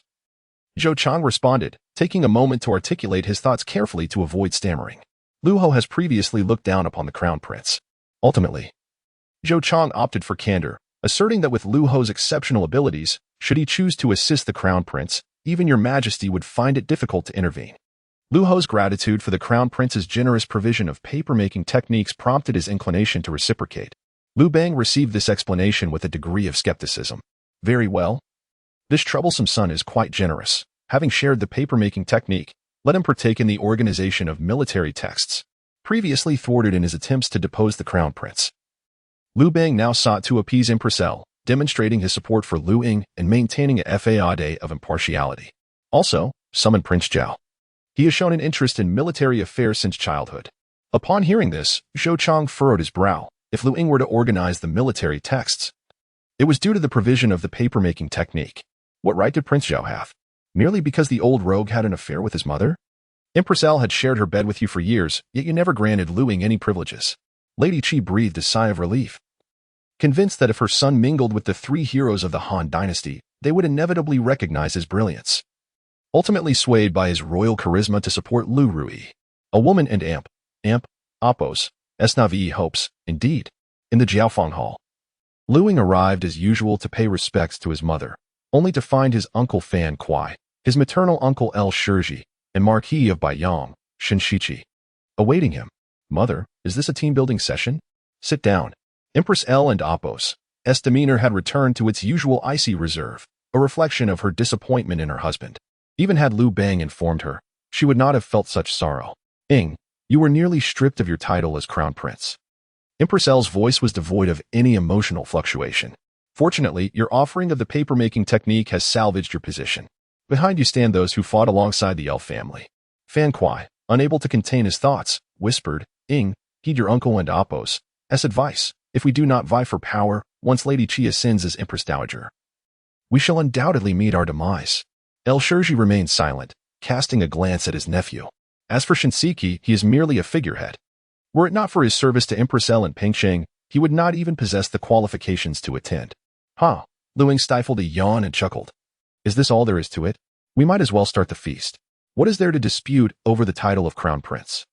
Zhou Chang responded, taking a moment to articulate his thoughts carefully to avoid stammering. Liu Ho has previously looked down upon the crown prince. Ultimately, Zhou Chang opted for candor, asserting that with Liu Ho's exceptional abilities, should he choose to assist the crown prince, even your majesty would find it difficult to intervene. Liu Ho's gratitude for the crown prince's generous provision of paper-making techniques prompted his inclination to reciprocate. Liu Bang received this explanation with a degree of skepticism. Very well. This troublesome son is quite generous. Having shared the paper-making technique, let him partake in the organization of military texts, previously thwarted in his attempts to depose the crown prince. Liu Bang now sought to appease Empress L, demonstrating his support for Liu Ying and maintaining a facade of impartiality. Also, summon Prince Zhao. He has shown an interest in military affairs since childhood. Upon hearing this, Zhou Chang furrowed his brow. If Liu Ying were to organize the military texts, it was due to the provision of the paper-making technique. What right did Prince Zhao have? Merely because the old rogue had an affair with his mother? Empress L had shared her bed with you for years, yet you never granted Liu Ying any privileges. Lady Qi breathed a sigh of relief. Convinced that if her son mingled with the three heroes of the Han dynasty, they would inevitably recognize his brilliance. Ultimately swayed by his royal charisma to support Liu Ruyi, a woman and Apos, Navi hopes, indeed, in the Jiaofeng Hall. Liu Ying arrived as usual to pay respects to his mother, only to find his uncle Fan Kuai, his maternal uncle El Shirji, and Marquis of Baiyang, Shen Shiqi, awaiting him. Mother, is this a team-building session? Sit down. Empress L and Apos' demeanor had returned to its usual icy reserve, a reflection of her disappointment in her husband. Even had Liu Bang informed her, she would not have felt such sorrow. Ying, you were nearly stripped of your title as crown prince. Empress L's voice was devoid of any emotional fluctuation. Fortunately, your offering of the paper-making technique has salvaged your position. Behind you stand those who fought alongside the elf family. Fan Kuai, unable to contain his thoughts, whispered, Ying, heed your uncle and Apos' advice. If we do not vie for power, once Lady Qi ascends as Empress Dowager, we shall undoubtedly meet our demise. El Shirji remained silent, casting a glance at his nephew. As for Shinsiki, he is merely a figurehead. Were it not for his service to Empress L and Pengsheng, he would not even possess the qualifications to attend. Liu Ying stifled a yawn and chuckled. Is this all there is to it? We might as well start the feast. What is there to dispute over the title of crown prince?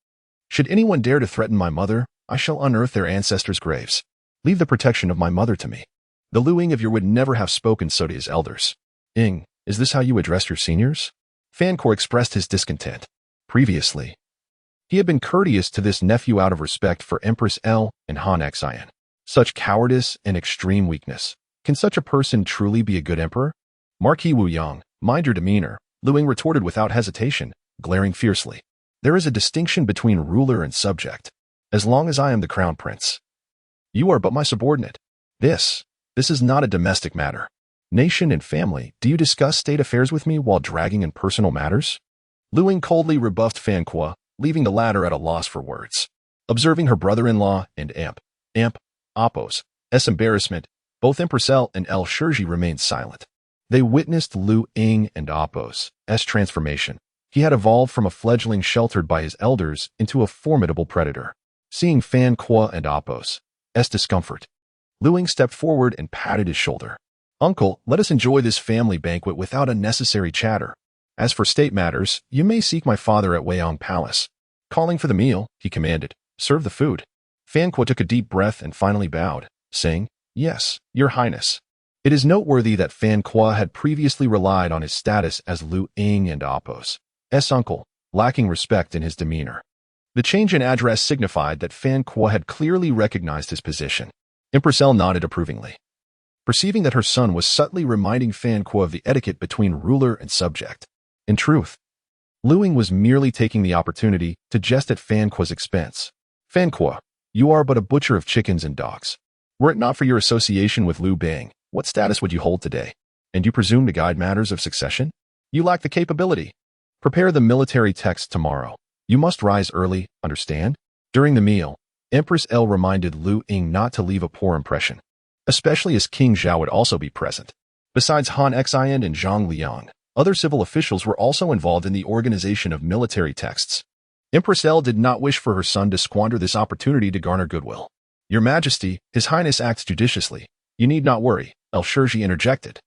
Should anyone dare to threaten my mother, I shall unearth their ancestors' graves. Leave the protection of my mother to me. The Liu Ying of your would never have spoken so to his elders. Ying, is this how you address your seniors? Fan Kuai expressed his discontent. Previously, he had been courteous to this nephew out of respect for Empress L and Han Xian. Such cowardice and extreme weakness. Can such a person truly be a good emperor? Marquis Wu Yang, mind your demeanor, Liu Ying retorted without hesitation, glaring fiercely. There is a distinction between ruler and subject. As long as I am the crown prince, you are but my subordinate. This is not a domestic matter. Nation and family, do you discuss state affairs with me while dragging in personal matters? Liu Ying coldly rebuffed Fan Kuai, leaving the latter at a loss for words. Observing her brother-in-law and Apos' embarrassment, both Empress L and El Shirji remained silent. They witnessed Liu Ying and Apos' transformation. He had evolved from a fledgling sheltered by his elders into a formidable predator. Seeing Fan Kuai and Apos' discomfort, Liu Ying stepped forward and patted his shoulder. Uncle, let us enjoy this family banquet without unnecessary chatter. As for state matters, you may seek my father at Weiyang Palace. Calling for the meal, he commanded, serve the food. Fan Kuai took a deep breath and finally bowed, saying, Yes, Your Highness. It is noteworthy that Fan Kuai had previously relied on his status as Liu Ying and Apos' uncle, lacking respect in his demeanor. The change in address signified that Fan Kuo had clearly recognized his position. Empress Elle nodded approvingly. Perceiving that her son was subtly reminding Fan Kuo of the etiquette between ruler and subject. In truth, Liu Ying was merely taking the opportunity to jest at Fan Kuo's expense. Fan Kuo, you are but a butcher of chickens and dogs. Were it not for your association with Liu Bang, what status would you hold today? And you presume to guide matters of succession? You lack the capability. Prepare the military text tomorrow. You must rise early, understand? During the meal, Empress Elle reminded Liu Ying not to leave a poor impression, especially as King Zhao would also be present. Besides Han Xiongnu and Zhang Liang, other civil officials were also involved in the organization of military texts. Empress Elle did not wish for her son to squander this opportunity to garner goodwill. Your Majesty, His Highness acts judiciously. You need not worry, Shirji interjected,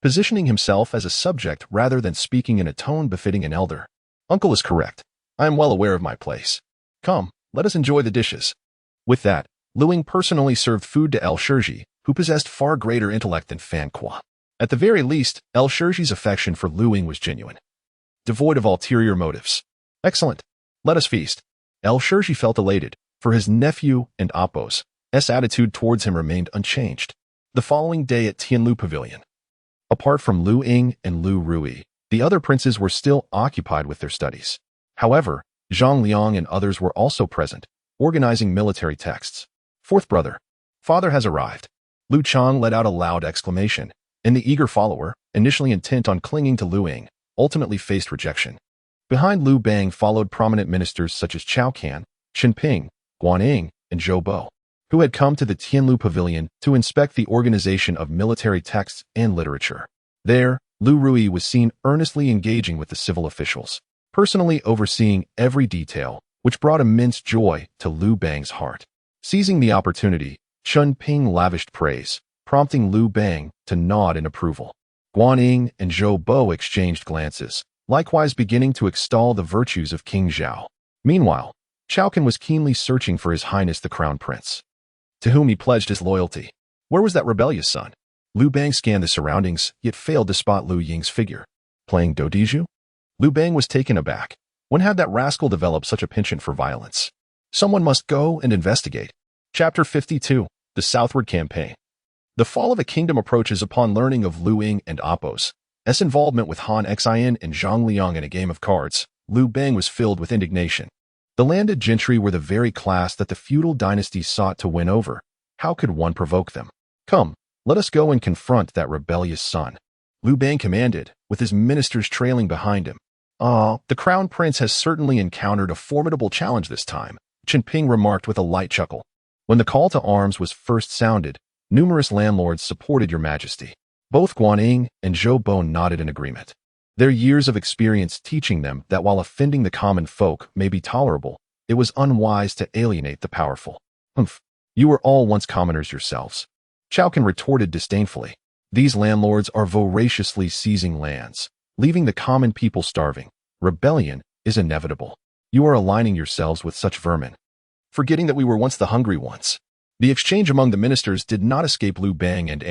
positioning himself as a subject rather than speaking in a tone befitting an elder. Uncle is correct. I am well aware of my place. Come, let us enjoy the dishes. With that, Liu Ying personally served food to Shirji, who possessed far greater intellect than Fan Kuo. At the very least, Shirji's affection for Liu Ying was genuine, devoid of ulterior motives. Excellent. Let us feast. Shirji felt elated, for his nephew and Appo's attitude towards him remained unchanged. The following day at Tianlu Pavilion, apart from Liu Ying and Liu Ruyi, the other princes were still occupied with their studies. However, Zhang Liang and others were also present, organizing military texts. Fourth brother, father has arrived. Liu Chang let out a loud exclamation, and the eager follower, initially intent on clinging to Liu Ying, ultimately faced rejection. Behind Liu Bang followed prominent ministers such as Cao Can, Chen Ping, Guan Ying, and Zhou Bo, who had come to the Tianlu Pavilion to inspect the organization of military texts and literature. There, Liu Ruyi was seen earnestly engaging with the civil officials, personally overseeing every detail, which brought immense joy to Liu Bang's heart. Seizing the opportunity, Chen Ping lavished praise, prompting Liu Bang to nod in approval. Guan Ying and Zhou Bo exchanged glances, likewise beginning to extol the virtues of King Zhao. Meanwhile, Cao Can was keenly searching for His Highness the Crown Prince, to whom he pledged his loyalty. Where was that rebellious son? Liu Bang scanned the surroundings, yet failed to spot Liu Ying's figure. Playing dodiju? Liu Bang was taken aback. When had that rascal developed such a penchant for violence? Someone must go and investigate. Chapter 52, The Southward Campaign. The fall of a kingdom approaches upon learning of Liu Ying and Appo's involvement with Han Xiongnu and Zhang Liang in a game of cards. Liu Bang was filled with indignation. The landed gentry were the very class that the feudal dynasty sought to win over. How could one provoke them? Come, let us go and confront that rebellious son. Liu Bang commanded, with his ministers trailing behind him. The crown prince has certainly encountered a formidable challenge this time, Chen Ping remarked with a light chuckle. When the call to arms was first sounded, numerous landlords supported your majesty. Both Guan Ying and Zhou Bo nodded in agreement, their years of experience teaching them that while offending the common folk may be tolerable, it was unwise to alienate the powerful. Humph, you were all once commoners yourselves. Cao Can retorted disdainfully. These landlords are voraciously seizing lands, leaving the common people starving. Rebellion is inevitable. You are aligning yourselves with such vermin, forgetting that we were once the hungry ones. The exchange among the ministers did not escape Liu Bang and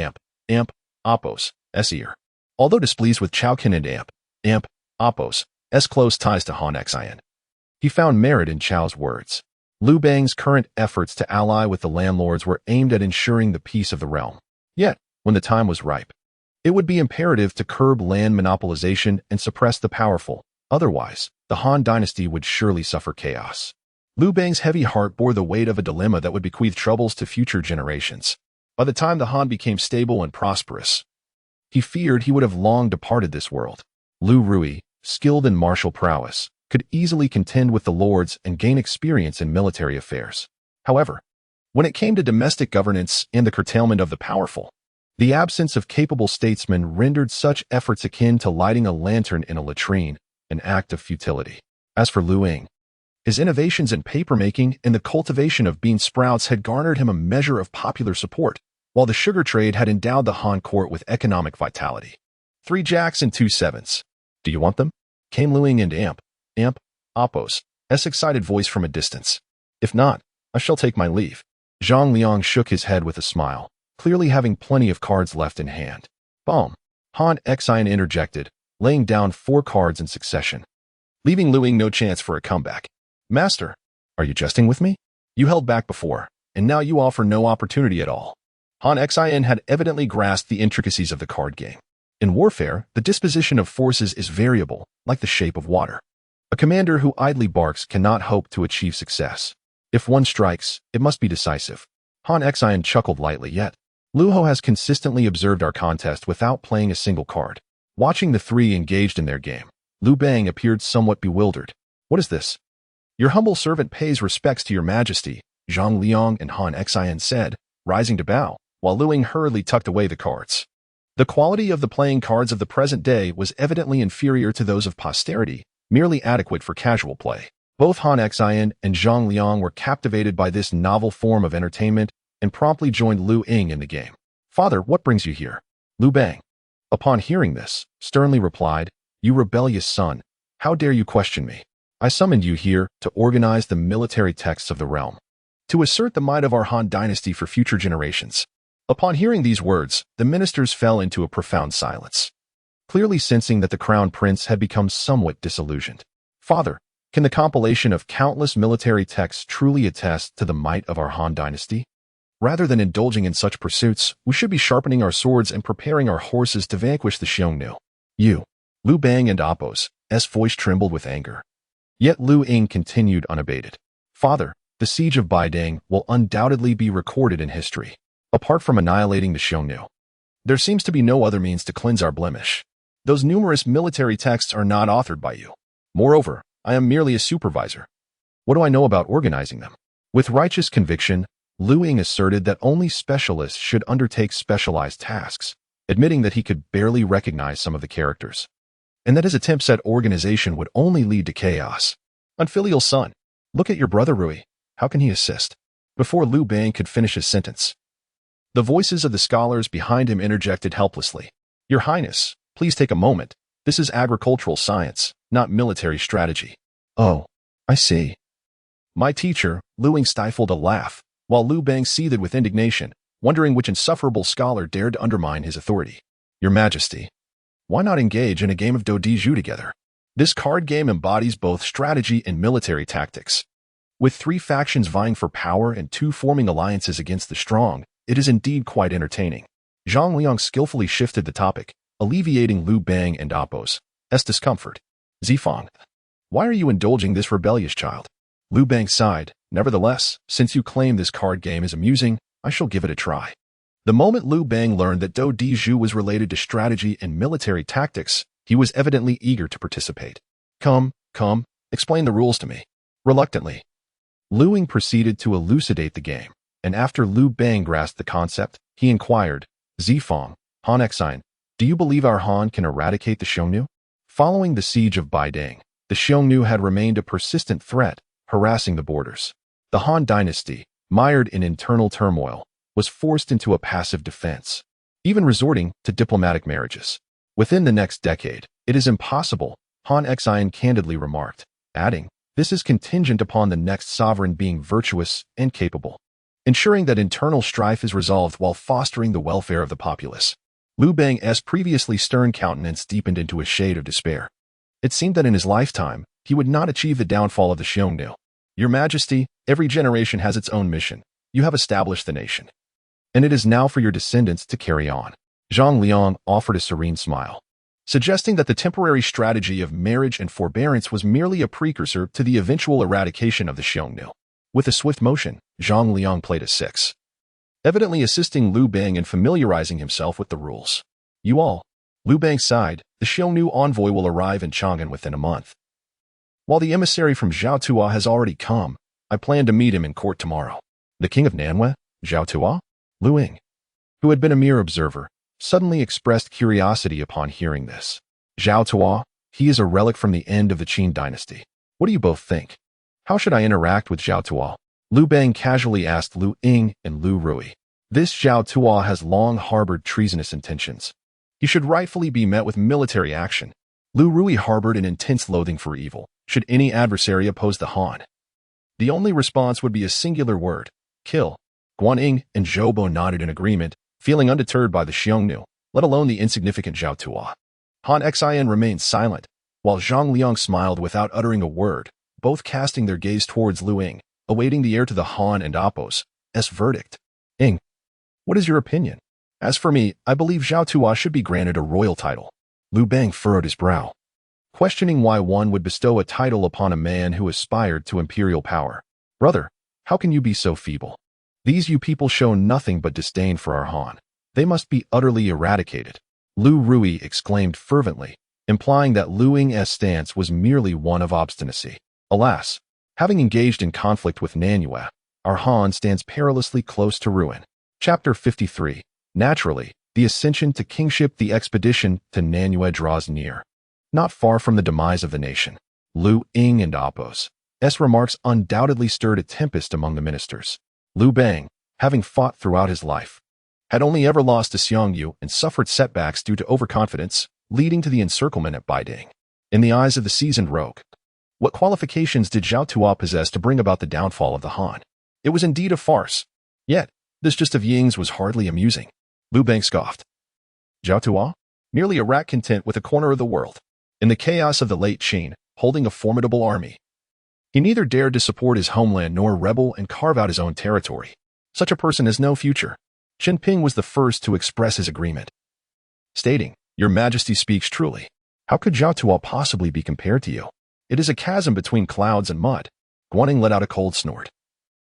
Appo's ear. Although displeased with Cao Can and Appo's close ties to Han Xiongnu, he found merit in Chao's words. Liu Bang's current efforts to ally with the landlords were aimed at ensuring the peace of the realm. Yet, when the time was ripe, it would be imperative to curb land monopolization and suppress the powerful. Otherwise, the Han dynasty would surely suffer chaos. Liu Bang's heavy heart bore the weight of a dilemma that would bequeath troubles to future generations. By the time the Han became stable and prosperous, he feared he would have long departed this world. Liu Ruyi, skilled in martial prowess, could easily contend with the lords and gain experience in military affairs. However, when it came to domestic governance and the curtailment of the powerful, the absence of capable statesmen rendered such efforts akin to lighting a lantern in a latrine, an act of futility. As for Liu Ying, his innovations in papermaking and the cultivation of bean sprouts had garnered him a measure of popular support, while the sugar trade had endowed the Han court with economic vitality. 3 jacks and 2 sevens. Do you want them? Came Liu Ying and Appo's excited voice from a distance. If not, I shall take my leave. Zhang Liang shook his head with a smile, clearly having plenty of cards left in hand. Han Xiongnu interjected, laying down 4 cards in succession, leaving Liu Ying no chance for a comeback. Master, are you jesting with me? You held back before, and now you offer no opportunity at all. Han Xin had evidently grasped the intricacies of the card game. In warfare, the disposition of forces is variable, like the shape of water. A commander who idly barks cannot hope to achieve success. If one strikes, it must be decisive. Han Xin chuckled lightly, yet Liu has consistently observed our contest without playing a single card. Watching the three engaged in their game, Liu Bang appeared somewhat bewildered. What is this? Your humble servant pays respects to your majesty, Zhang Liang and Han Xin said, rising to bow, while Liu Ying hurriedly tucked away the cards. The quality of the playing cards of the present day was evidently inferior to those of posterity, merely adequate for casual play. Both Han Xin and Zhang Liang were captivated by this novel form of entertainment and promptly joined Liu Ying in the game. Father, what brings you here? Liu Bang, upon hearing this, sternly replied, You rebellious son, how dare you question me? I summoned you here to organize the military texts of the realm, to assert the might of our Han dynasty for future generations. Upon hearing these words, the ministers fell into a profound silence, clearly sensing that the crown prince had become somewhat disillusioned. Father, can the compilation of countless military texts truly attest to the might of our Han dynasty? Rather than indulging in such pursuits, we should be sharpening our swords and preparing our horses to vanquish the Xiongnu. Liu Bang and Appo's voice trembled with anger. Yet Liu Ying continued unabated. Father, the siege of Baidang will undoubtedly be recorded in history. Apart from annihilating the Xiongnu, there seems to be no other means to cleanse our blemish. Those numerous military texts are not authored by you. Moreover, I am merely a supervisor. What do I know about organizing them? With righteous conviction, Liu Ying asserted that only specialists should undertake specialized tasks, admitting that he could barely recognize some of the characters, and that his attempts at organization would only lead to chaos. Unfilial son, look at your brother Ruyi. How can he assist? Before Liu Bang could finish his sentence, the voices of the scholars behind him interjected helplessly. Your Highness, please take a moment. This is agricultural science, not military strategy. Oh, I see. My teacher, Liu Ying stifled a laugh, while Liu Bang seethed with indignation, wondering which insufferable scholar dared to undermine his authority. Your Majesty, why not engage in a game of Dodiju together? This card game embodies both strategy and military tactics. With three factions vying for power and two forming alliances against the strong, it is indeed quite entertaining. Zhang Liang skillfully shifted the topic, alleviating Liu Bang and Appo's discomfort. Zifang, why are you indulging this rebellious child? Liu Bang sighed. Nevertheless, since you claim this card game is amusing, I shall give it a try. The moment Liu Bang learned that Dodiju was related to strategy and military tactics, he was evidently eager to participate. Come, explain the rules to me. Reluctantly, Liu Ying proceeded to elucidate the game, and after Liu Bang grasped the concept, he inquired, Zifang, Han Xin, do you believe our Han can eradicate the Xiongnu? Following the siege of Baidang, the Xiongnu had remained a persistent threat, harassing the borders. The Han dynasty, mired in internal turmoil, was forced into a passive defense, even resorting to diplomatic marriages. Within the next decade, it is impossible, Han Xin candidly remarked, adding, this is contingent upon the next sovereign being virtuous and capable, ensuring that internal strife is resolved while fostering the welfare of the populace. Liu Bang's previously stern countenance deepened into a shade of despair. It seemed that in his lifetime, he would not achieve the downfall of the Xiongnu. Your Majesty, every generation has its own mission. You have established the nation, and it is now for your descendants to carry on. Zhang Liang offered a serene smile, suggesting that the temporary strategy of marriage and forbearance was merely a precursor to the eventual eradication of the Xiongnu. With a swift motion, Zhang Liang played a 6, evidently assisting Liu Bang in familiarizing himself with the rules. Liu Bang sighed, the Xiongnu envoy will arrive in Chang'an within a month. While the emissary from Zhao Tua has already come, I plan to meet him in court tomorrow. The king of Nanhua, Zhao Tua? Liu Ying, who had been a mere observer, suddenly expressed curiosity upon hearing this. Zhao Tua, he is a relic from the end of the Qin dynasty. What do you both think? How should I interact with Zhao Tua? Liu Bang casually asked Liu Ying and Liu Ruyi. This Zhao Tua has long harbored treasonous intentions. He should rightfully be met with military action. Liu Ruyi harbored an intense loathing for evil, should any adversary oppose the Han. The only response would be a singular word, kill. Guan Ying and Zhou Bo nodded in agreement, feeling undeterred by the Xiongnu, let alone the insignificant Zhao Tua. Han Xin remained silent, while Zhang Liang smiled without uttering a word, both casting their gaze towards Liu Ying, awaiting the heir to the Han and Apos' verdict. Ying, what is your opinion? As for me, I believe Zhao Tuo should be granted a royal title. Liu Bang furrowed his brow, questioning why one would bestow a title upon a man who aspired to imperial power. Brother, how can you be so feeble? These you people show nothing but disdain for our Han. They must be utterly eradicated. Liu Ruyi exclaimed fervently, implying that Liu Ying's stance was merely one of obstinacy. Alas, having engaged in conflict with Nanyue, our Han stands perilously close to ruin. Chapter 53. Naturally, the ascension to kingship. The expedition to Nanyue draws near. Not far from the demise of the nation, Liu Ying and Apos' remarks undoubtedly stirred a tempest among the ministers. Liu Bang, having fought throughout his life, had only ever lost to Xiongnu and suffered setbacks due to overconfidence, leading to the encirclement at Baiding. In the eyes of the seasoned rogue, what qualifications did Zhao Tuo possess to bring about the downfall of the Han? It was indeed a farce. Yet, this gist of Ying's was hardly amusing. Liu Bang scoffed. Zhao Tuo? Merely a rat content with a corner of the world. In the chaos of the late Qin, holding a formidable army, he neither dared to support his homeland nor rebel and carve out his own territory. Such a person has no future. Qin Ping was the first to express his agreement, stating, Your Majesty speaks truly. How could Zhao Tuo possibly be compared to you? It is a chasm between clouds and mud. Guaning let out a cold snort,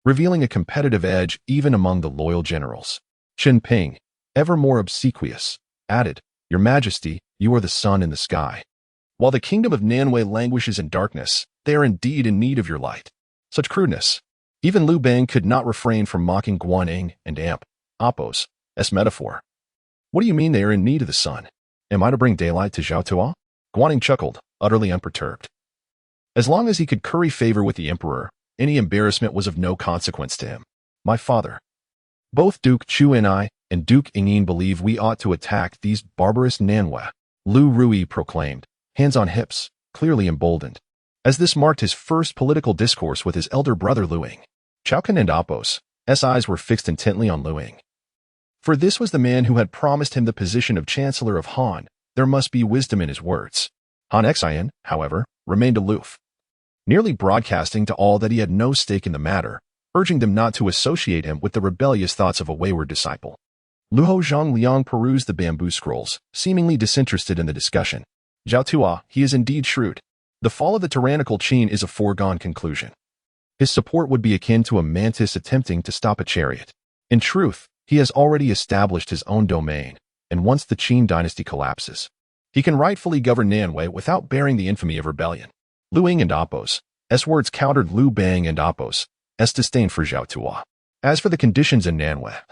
revealing a competitive edge even among the loyal generals. Qin Ping, ever more obsequious, added, Your Majesty, you are the sun in the sky. While the kingdom of Nanyue languishes in darkness, they are indeed in need of your light. Such crudeness. Even Liu Bang could not refrain from mocking Guaning and Apos' metaphor. What do you mean they are in need of the sun? Am I to bring daylight to Zhao Tuo? Guaning chuckled, utterly unperturbed. As long as he could curry favor with the emperor, any embarrassment was of no consequence to him. My father. Both Duke Chu and I and Duke Ingyin believe we ought to attack these barbarous Nanyue, Liu Ruyi proclaimed, hands on hips, clearly emboldened, as this marked his first political discourse with his elder brother Liu Ying. Xiongnu and Apos' eyes were fixed intently on Liu Ying. For this was the man who had promised him the position of Chancellor of Han. There must be wisdom in his words. Han Xian, however, remained aloof, nearly broadcasting to all that he had no stake in the matter, urging them not to associate him with the rebellious thoughts of a wayward disciple. Luo Zhongliang perused the bamboo scrolls, seemingly disinterested in the discussion. Zhao Tuo, he is indeed shrewd. The fall of the tyrannical Qin is a foregone conclusion. His support would be akin to a mantis attempting to stop a chariot. In truth, he has already established his own domain, and once the Qin dynasty collapses, he can rightfully govern Nanyue without bearing the infamy of rebellion. Liu Ying and Apos' words countered Liu Bang and Apos' disdain for Zhao Tuo. As for the conditions in Nanyue,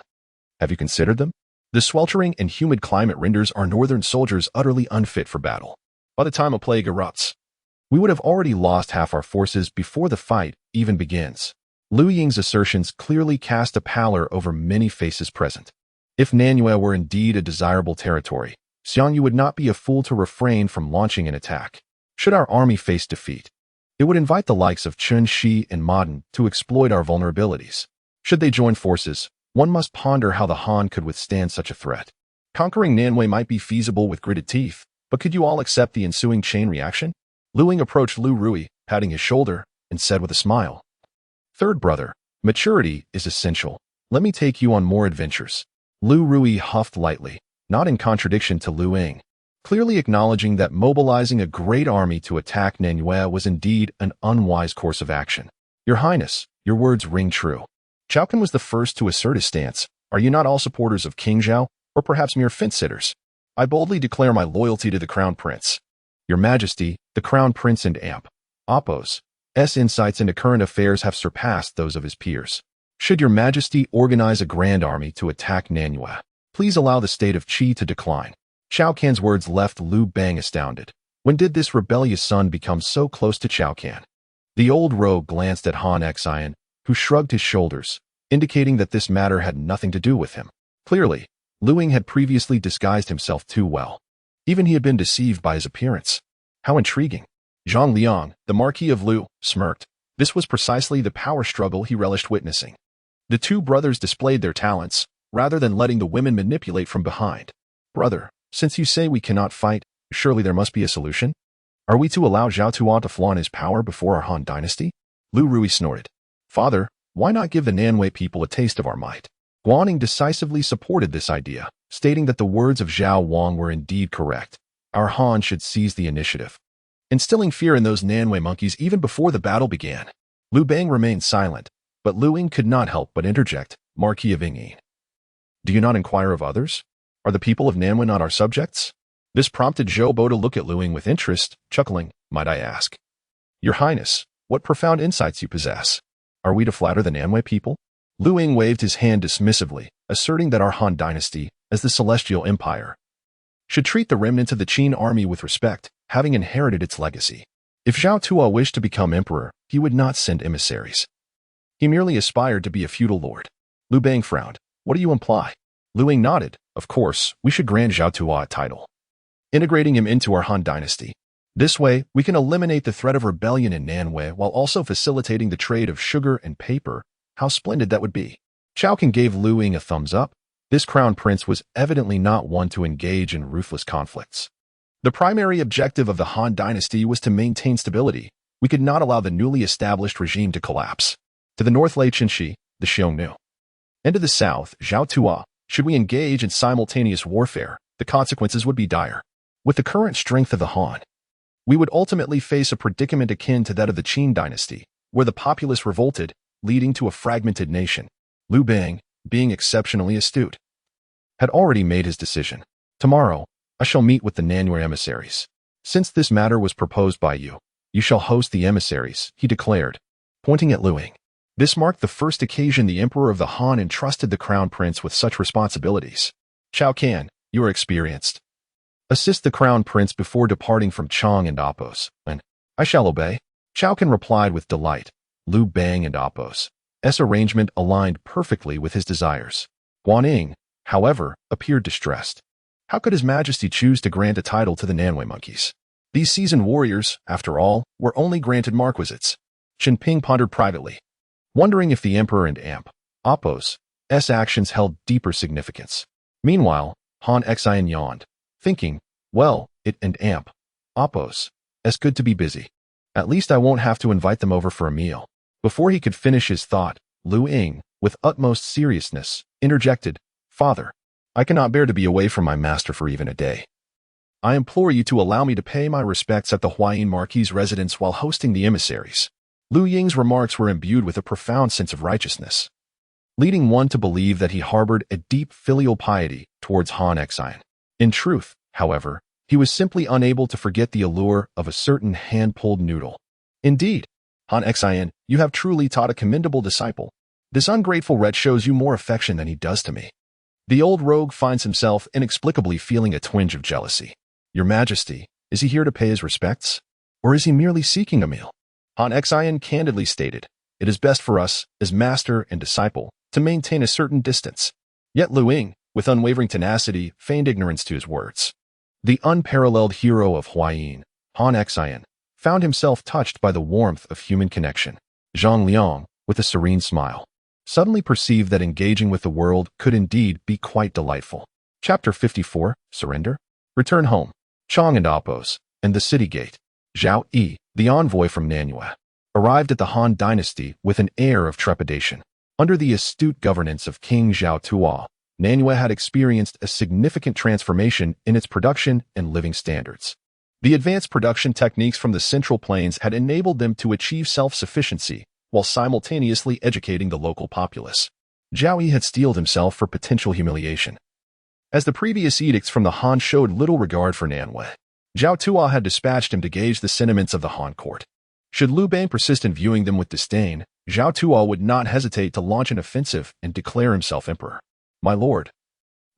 have you considered them? The sweltering and humid climate renders our northern soldiers utterly unfit for battle. By the time a plague erupts, we would have already lost half our forces before the fight even begins. Liu Ying's assertions clearly cast a pallor over many faces present. If Nanyue were indeed a desirable territory, Xiongnu would not be a fool to refrain from launching an attack. Should our army face defeat, it would invite the likes of Chen Shi and Ma Dan to exploit our vulnerabilities. Should they join forces, one must ponder how the Han could withstand such a threat. Conquering Nanyue might be feasible with gritted teeth, but could you all accept the ensuing chain reaction? Liu Ying approached Liu Ruyi, patting his shoulder, and said with a smile, Third brother, maturity is essential. Let me take you on more adventures. Liu Ruyi huffed lightly, not in contradiction to Liu Ying, clearly acknowledging that mobilizing a great army to attack Nanyue was indeed an unwise course of action. Your Highness, your words ring true. Zhao Kun was the first to assert his stance. Are you not all supporters of King Zhao, or perhaps mere fence-sitters? I boldly declare my loyalty to the Crown Prince. Your Majesty, the Crown Prince and Apos' insights into current affairs have surpassed those of his peers. Should Your Majesty organize a grand army to attack Nanyue, please allow the state of Qi to decline. Xiao Can's words left Liu Bang astounded. When did this rebellious son become so close to Xiao Can? The old rogue glanced at Han Xian, who shrugged his shoulders, indicating that this matter had nothing to do with him. Clearly, Liu Ying had previously disguised himself too well. Even he had been deceived by his appearance. How intriguing. Zhang Liang, the Marquis of Liu, smirked. This was precisely the power struggle he relished witnessing. The two brothers displayed their talents, rather than letting the women manipulate from behind. Brother, since you say we cannot fight, surely there must be a solution? Are we to allow Zhao Tuo to flaunt his power before our Han dynasty? Liu Ruyi snorted. Father, why not give the Nanwei people a taste of our might? Guaning decisively supported this idea, stating that the words of Zhao Wang were indeed correct. Our Han should seize the initiative, instilling fear in those Nanwei monkeys even before the battle began. Liu Bang remained silent, but Liu Ying could not help but interject, Marquis of Ying. Do you not inquire of others? Are the people of Nanwei not our subjects? This prompted Zhao Bo to look at Liu Ying with interest, chuckling, might I ask? Your Highness, what profound insights you possess. Are we to flatter the Nanwei people? Liu Ying waved his hand dismissively, asserting that our Han dynasty, as the Celestial Empire, should treat the remnants of the Qin army with respect, having inherited its legacy. If Zhao Tuo wished to become emperor, he would not send emissaries. He merely aspired to be a feudal lord. Liu Bang frowned. What do you imply? Liu Ying nodded. Of course, we should grant Zhao Tuo a title, integrating him into our Han dynasty. This way, we can eliminate the threat of rebellion in Nanwei while also facilitating the trade of sugar and paper. How splendid that would be. Zhao Qian gave Liu Ying a thumbs up. This crown prince was evidently not one to engage in ruthless conflicts. The primary objective of the Han dynasty was to maintain stability. We could not allow the newly established regime to collapse. To the north lay Qinshi, the Xiongnu. And to the south, Zhao Tuo. Should we engage in simultaneous warfare, the consequences would be dire. With the current strength of the Han, we would ultimately face a predicament akin to that of the Qin dynasty, where the populace revolted, leading to a fragmented nation. Liu Bang, being exceptionally astute, had already made his decision. Tomorrow, I shall meet with the Nanwei emissaries. Since this matter was proposed by you, you shall host the emissaries, he declared, pointing at Liu Ying. This marked the first occasion the Emperor of the Han entrusted the Crown Prince with such responsibilities. Zhao Qian, you are experienced. Assist the Crown Prince before departing from Chong and Apos, and I shall obey. Zhao Qian replied with delight. Liu Bang and Apos' arrangement aligned perfectly with his desires. Guaning, however, appeared distressed. How could His Majesty choose to grant a title to the Nanwei monkeys? These seasoned warriors, after all, were only granted marquisates. Jinping pondered privately, wondering if the Emperor and Apos' actions held deeper significance. Meanwhile, Han Xian yawned, thinking, well, it and Apos' good to be busy. At least I won't have to invite them over for a meal. Before he could finish his thought, Liu Ying, with utmost seriousness, interjected, Father, I cannot bear to be away from my master for even a day. I implore you to allow me to pay my respects at the Huayin Marquis' residence while hosting the emissaries. Liu Ying's remarks were imbued with a profound sense of righteousness, leading one to believe that he harbored a deep filial piety towards Han Xian. In truth, however, he was simply unable to forget the allure of a certain hand-pulled noodle. Indeed, Han Xian, you have truly taught a commendable disciple. This ungrateful wretch shows you more affection than he does to me. The old rogue finds himself inexplicably feeling a twinge of jealousy. Your Majesty, is he here to pay his respects? Or is he merely seeking a meal? Han Xian candidly stated, it is best for us, as master and disciple, to maintain a certain distance. Yet Liu Ying, with unwavering tenacity, feigned ignorance to his words. The unparalleled hero of Huayin, Han Xian, found himself touched by the warmth of human connection. Zhang Liang, with a serene smile, suddenly perceived that engaging with the world could indeed be quite delightful. Chapter 54, Surrender? Return home. Chong and Apos, and the city gate. Zhao Yi, the envoy from Nanwei, arrived at the Han dynasty with an air of trepidation. Under the astute governance of King Zhao Tuo, Nanwei had experienced a significant transformation in its production and living standards. The advanced production techniques from the Central Plains had enabled them to achieve self-sufficiency while simultaneously educating the local populace. Zhao Yi had steeled himself for potential humiliation, as the previous edicts from the Han showed little regard for Nanwei. Zhao Tuo had dispatched him to gauge the sentiments of the Han court. Should Liu Bang persist in viewing them with disdain, Zhao Tuo would not hesitate to launch an offensive and declare himself emperor. My lord,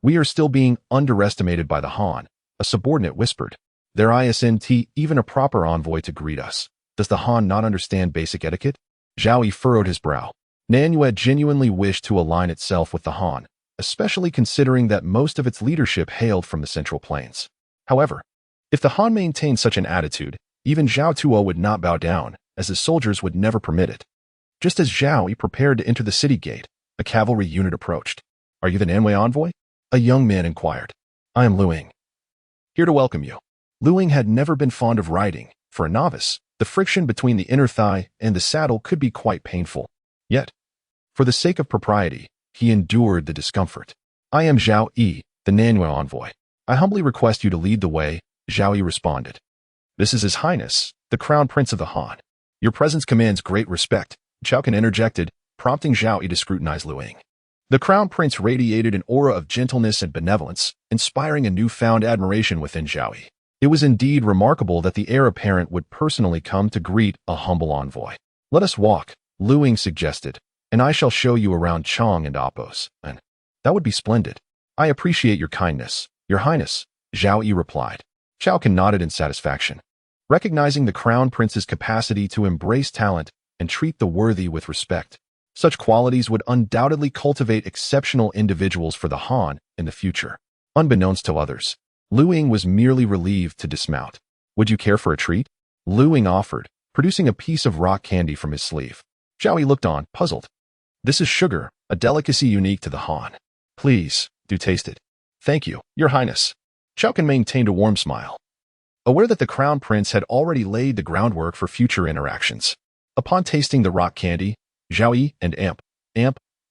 we are still being underestimated by the Han, a subordinate whispered. There isn't even a proper envoy to greet us. Does the Han not understand basic etiquette? Zhao Yi furrowed his brow. Nanwei genuinely wished to align itself with the Han, especially considering that most of its leadership hailed from the Central Plains. However, if the Han maintained such an attitude, even Zhao Tuo would not bow down, as his soldiers would never permit it. Just as Zhao Yi prepared to enter the city gate, a cavalry unit approached. Are you the Nanwei envoy? A young man inquired. I am Liu Ying, here to welcome you. Liu Ying had never been fond of riding, For a novice, the friction between the inner thigh and the saddle could be quite painful. Yet, for the sake of propriety, he endured the discomfort. I am Zhao Yi, the Nanyue envoy. I humbly request you to lead the way, Zhao Yi responded. This is His Highness, the Crown Prince of the Han. Your presence commands great respect, Zhao Qin interjected, prompting Zhao Yi to scrutinize Liu Ying. The Crown Prince radiated an aura of gentleness and benevolence, inspiring a newfound admiration within Zhao Yi. It was indeed remarkable that the heir apparent would personally come to greet a humble envoy. Let us walk, Liu Ying suggested, and I shall show you around Chong and Apos. And that would be splendid. I appreciate your kindness, Your Highness, Zhao Yi replied. Zhao Qin nodded in satisfaction. Recognizing the Crown Prince's capacity to embrace talent and treat the worthy with respect, such qualities would undoubtedly cultivate exceptional individuals for the Han in the future. Unbeknownst to others, Liu Ying was merely relieved to dismount. Would you care for a treat? Liu Ying offered, producing a piece of rock candy from his sleeve. Zhao Yi looked on, puzzled. This is sugar, a delicacy unique to the Han. Please, do taste it. Thank you, Your Highness. Zhao Qin maintained a warm smile. Aware that the Crown Prince had already laid the groundwork for future interactions. Upon tasting the rock candy, Zhao Yi and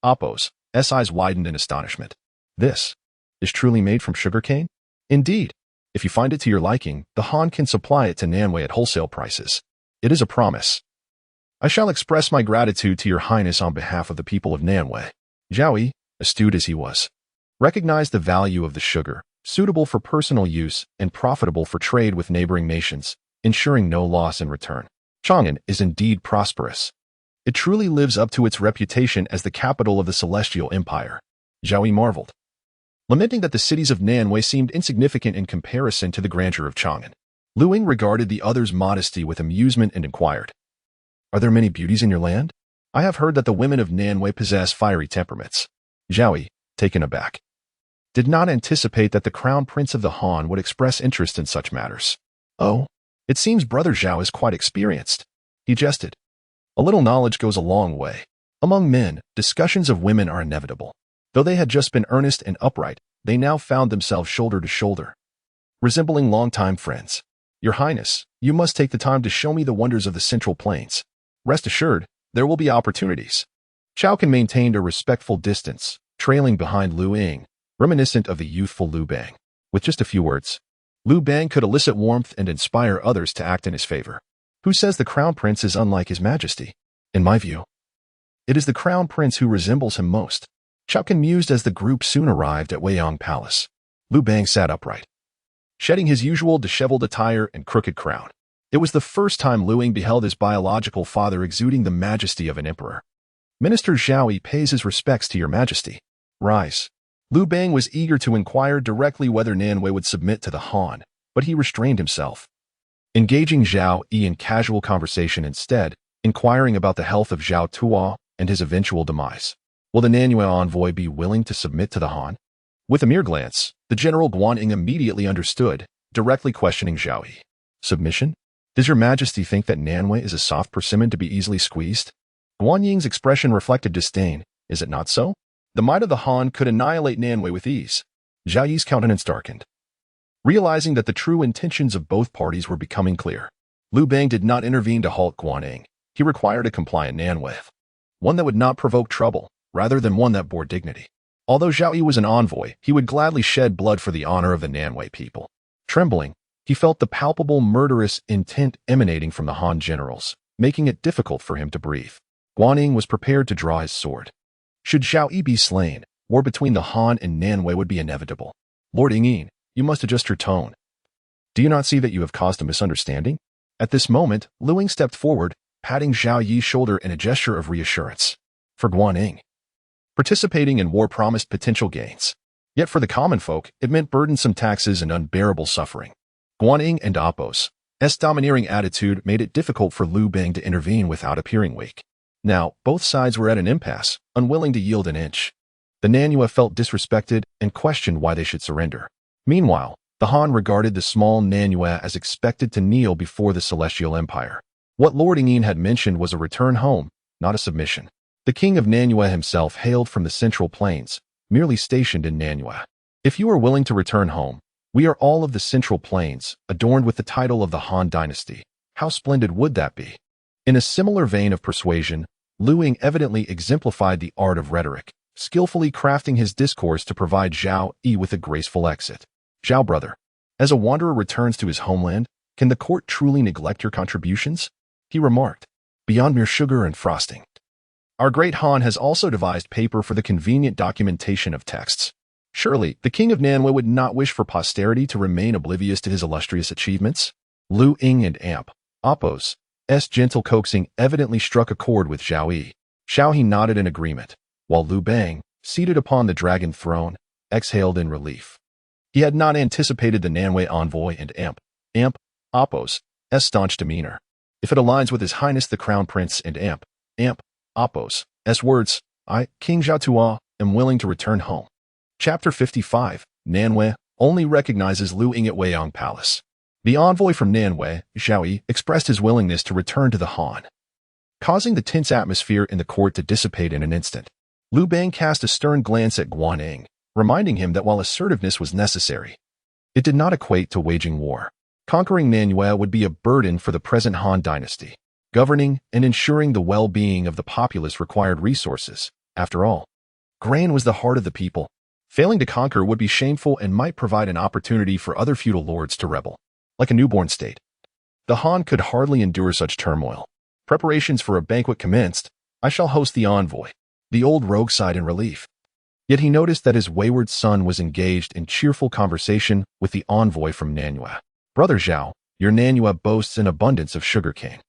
Apos' eyes widened in astonishment. This is truly made from sugarcane? Indeed. If you find it to your liking, the Han can supply it to Nanyue at wholesale prices. It is a promise. I shall express my gratitude to Your Highness on behalf of the people of Nanyue. Zhao Yi, astute as he was, recognized the value of the sugar, suitable for personal use and profitable for trade with neighboring nations, ensuring no loss in return. Chang'an is indeed prosperous. It truly lives up to its reputation as the capital of the Celestial Empire. Zhao Yi marveled, lamenting that the cities of Nanyue seemed insignificant in comparison to the grandeur of Chang'an. Liu Ying regarded the other's modesty with amusement and inquired, Are there many beauties in your land? I have heard that the women of Nanyue possess fiery temperaments. Zhao Yi, taken aback, did not anticipate that the Crown Prince of the Han would express interest in such matters. Oh, it seems Brother Zhao is quite experienced. He jested. A little knowledge goes a long way. Among men, discussions of women are inevitable. Though they had just been earnest and upright, they now found themselves shoulder to shoulder, resembling longtime friends. Your Highness, you must take the time to show me the wonders of the Central Plains. Rest assured, there will be opportunities. Zhao Qin maintained a respectful distance, trailing behind Liu Ying, reminiscent of the youthful Liu Bang. With just a few words, Liu Bang could elicit warmth and inspire others to act in his favor. Who says the Crown Prince is unlike His Majesty? In my view, it is the Crown Prince who resembles him most. Zhao Qin mused as the group soon arrived at Weiyang Palace. Liu Bang sat upright, shedding his usual disheveled attire and crooked crown. It was the first time Liu Ying beheld his biological father exuding the majesty of an emperor. Minister Zhao Yi pays his respects to Your Majesty. Rise. Liu Bang was eager to inquire directly whether Nanyue would submit to the Han, but he restrained himself, engaging Zhao Yi in casual conversation instead, inquiring about the health of Zhao Tuo and his eventual demise. Will the Nanyue envoy be willing to submit to the Han? With a mere glance, the General Guanying immediately understood, directly questioning Zhao Yi. Submission? Does Your Majesty think that Nanyue is a soft persimmon to be easily squeezed? Guanying's expression reflected disdain. Is it not so? The might of the Han could annihilate Nanyue with ease. Zhao Yi's countenance darkened. Realizing that the true intentions of both parties were becoming clear, Liu Bang did not intervene to halt Guanying. He required a compliant Nanyue, one that would not provoke trouble, rather than one that bore dignity. Although Zhao Yi was an envoy, he would gladly shed blood for the honor of the Nanyue people. Trembling, he felt the palpable murderous intent emanating from the Han generals, making it difficult for him to breathe. Guanying was prepared to draw his sword. Should Zhao Yi be slain, war between the Han and Nanyue would be inevitable. Lord Ying, you must adjust your tone. Do you not see that you have caused a misunderstanding? At this moment, Liu Ying stepped forward, patting Zhao Yi's shoulder in a gesture of reassurance. For Guanying, participating in war promised potential gains. Yet for the common folk, it meant burdensome taxes and unbearable suffering. Guanying and Apos' domineering attitude made it difficult for Liu Bang to intervene without appearing weak. Now, both sides were at an impasse, unwilling to yield an inch. The Nanyue felt disrespected and questioned why they should surrender. Meanwhile, the Han regarded the small Nanyue as expected to kneel before the Celestial Empire. What Lord Ying had mentioned was a return home, not a submission. The king of Nanyue himself hailed from the Central Plains, merely stationed in Nanyue. If you are willing to return home, we are all of the Central Plains, adorned with the title of the Han dynasty. How splendid would that be? In a similar vein of persuasion, Liu Ying evidently exemplified the art of rhetoric, skillfully crafting his discourse to provide Zhao Yi with a graceful exit. Zhao brother, as a wanderer returns to his homeland, can the court truly neglect your contributions? He remarked, beyond mere sugar and frosting. Our great Han has also devised paper for the convenient documentation of texts. Surely, the king of Nanwei would not wish for posterity to remain oblivious to his illustrious achievements? Liu Ying and Appo's gentle coaxing evidently struck a chord with Zhao Yi. Zhao Yi nodded in agreement, while Liu Bang, seated upon the dragon throne, exhaled in relief. He had not anticipated the Nanwei envoy and Appo's staunch demeanor. If it aligns with His Highness the Crown Prince and Appo's words, I, King Zhao, am willing to return home. Chapter 55, Nanwei only recognizes Liu Ying at Weiyang Palace. The envoy from Nanwei, Zhao Yi, expressed his willingness to return to the Han, causing the tense atmosphere in the court to dissipate in an instant. Liu Bang cast a stern glance at Guan Ying, reminding him that while assertiveness was necessary, it did not equate to waging war. Conquering Nanwei would be a burden for the present Han dynasty. Governing and ensuring the well-being of the populace required resources. After all, grain was the heart of the people. Failing to conquer would be shameful and might provide an opportunity for other feudal lords to rebel. Like a newborn state, the Han could hardly endure such turmoil. Preparations for a banquet commenced. I shall host the envoy. The old rogue sighed in relief. Yet he noticed that his wayward son was engaged in cheerful conversation with the envoy from Nanwei. Brother Zhao, your Nanwei boasts an abundance of sugarcane.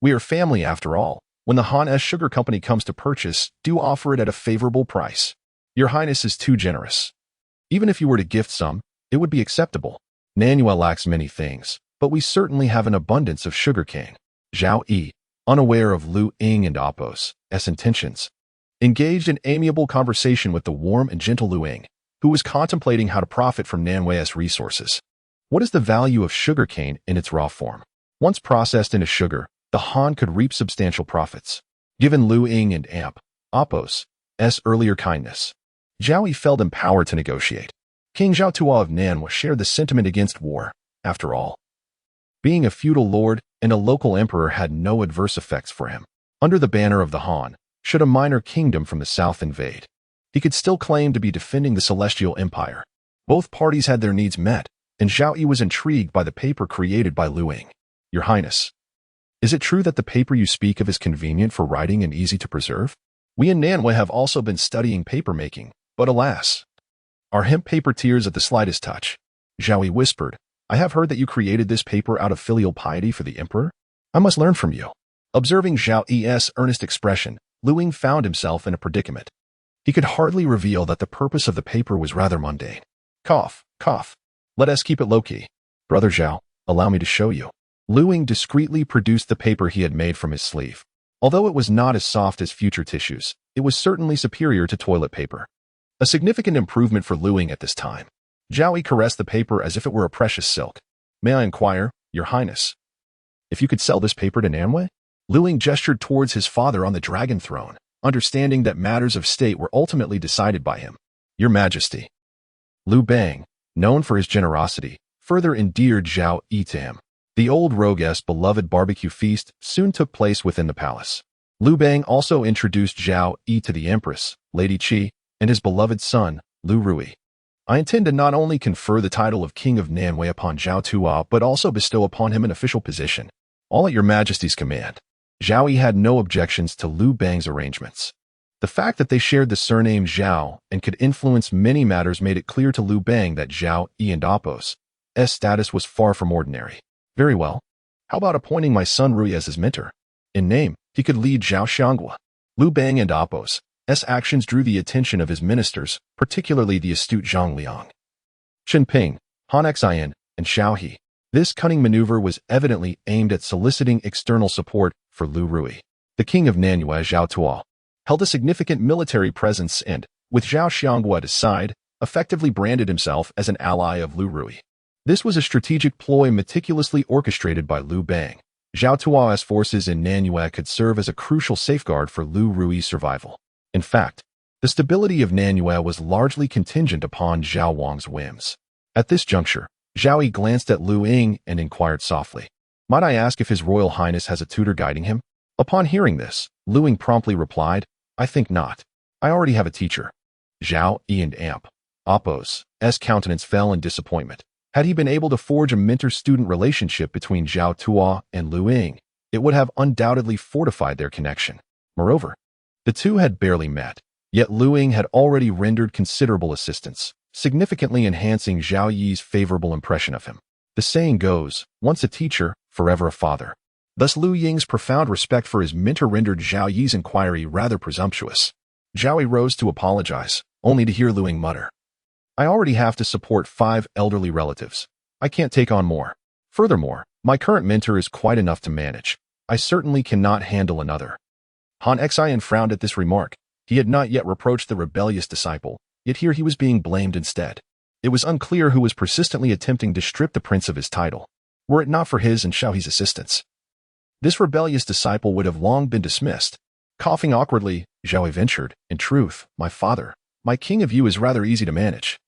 We are family after all. When the Han's sugar company comes to purchase, do offer it at a favorable price. Your Highness is too generous. Even if you were to gift some, it would be acceptable. Nanwei lacks many things, but we certainly have an abundance of sugarcane. Zhao Yi, unaware of Liu Ying and Appo's intentions, engaged in amiable conversation with the warm and gentle Liu Ying, who was contemplating how to profit from Nanwei's resources. What is the value of sugarcane in its raw form? Once processed into sugar, the Han could reap substantial profits. Given Liu Ying and Appo's earlier kindness, Zhao Yi felt empowered to negotiate. King Zhao of Nanwei shared the sentiment against war. After all, being a feudal lord and a local emperor had no adverse effects for him. Under the banner of the Han, should a minor kingdom from the south invade, he could still claim to be defending the celestial empire. Both parties had their needs met, and Zhao Yi was intrigued by the paper created by Liu Ying. Your Highness, is it true that the paper you speak of is convenient for writing and easy to preserve? We in Nanwei have also been studying paper making, but alas, our hemp paper tears at the slightest touch. Zhao Yi whispered, I have heard that you created this paper out of filial piety for the emperor. I must learn from you. Observing Zhao Yi's earnest expression, Liu Ying found himself in a predicament. He could hardly reveal that the purpose of the paper was rather mundane. Cough. Let us keep it low-key. Brother Zhao, allow me to show you. Liu Ying discreetly produced the paper he had made from his sleeve. Although it was not as soft as future tissues, it was certainly superior to toilet paper. A significant improvement for Liu Ying at this time. Zhao Yi caressed the paper as if it were a precious silk. May I inquire, Your Highness, if you could sell this paper to Nanwei? Liu Ying gestured towards his father on the dragon throne, understanding that matters of state were ultimately decided by him. Your Majesty. Liu Bang, known for his generosity, further endeared Zhao Yi to him. The old rogue's beloved barbecue feast soon took place within the palace. Liu Bang also introduced Zhao Yi to the Empress, Lady Qi, and his beloved son, Liu Ruyi. I intend to not only confer the title of King of Nanwei upon Zhao, but also bestow upon him an official position, all at your Majesty's command. Zhao Yi had no objections to Liu Bang's arrangements. The fact that they shared the surname Zhao and could influence many matters made it clear to Liu Bang that Zhao Yi and Appo's status was far from ordinary. Very well. How about appointing my son Ruyi as his mentor? In name, he could lead Xiongnu. Liu Bang and Appo's actions drew the attention of his ministers, particularly the astute Zhang Liang, Qinping, Han Xian, and Xiao He. This cunning maneuver was evidently aimed at soliciting external support for Liu Ruyi. The king of Nanwei, Zhao, held a significant military presence and, with Zhao Xiongnu at his side, effectively branded himself as an ally of Liu Ruyi. This was a strategic ploy meticulously orchestrated by Liu Bang. Zhao forces in Nanwei could serve as a crucial safeguard for Liu Ruyi's survival. In fact, the stability of Nanwei was largely contingent upon Zhao Wang's whims. At this juncture, Zhao Yi glanced at Liu Ying and inquired softly, Might I ask if His Royal Highness has a tutor guiding him? Upon hearing this, Liu Ying promptly replied, I think not. I already have a teacher. Zhao, and Amp. Appo's countenance fell in disappointment. Had he been able to forge a mentor-student relationship between Zhao Tuo and Liu Ying, it would have undoubtedly fortified their connection. Moreover, the two had barely met, yet Liu Ying had already rendered considerable assistance, significantly enhancing Zhao Yi's favorable impression of him. The saying goes, once a teacher, forever a father. Thus Liu Ying's profound respect for his mentor rendered Zhao Yi's inquiry rather presumptuous. Zhao Yi rose to apologize, only to hear Liu Ying mutter, I already have to support 5 elderly relatives. I can't take on more. Furthermore, my current mentor is quite enough to manage. I certainly cannot handle another. Han Xian frowned at this remark. He had not yet reproached the rebellious disciple, yet here he was being blamed instead. It was unclear who was persistently attempting to strip the prince of his title, were it not for his and Xiao Yi's assistance. This rebellious disciple would have long been dismissed. Coughing awkwardly, Zhao Yi ventured, in truth, my father, my king of you is rather easy to manage.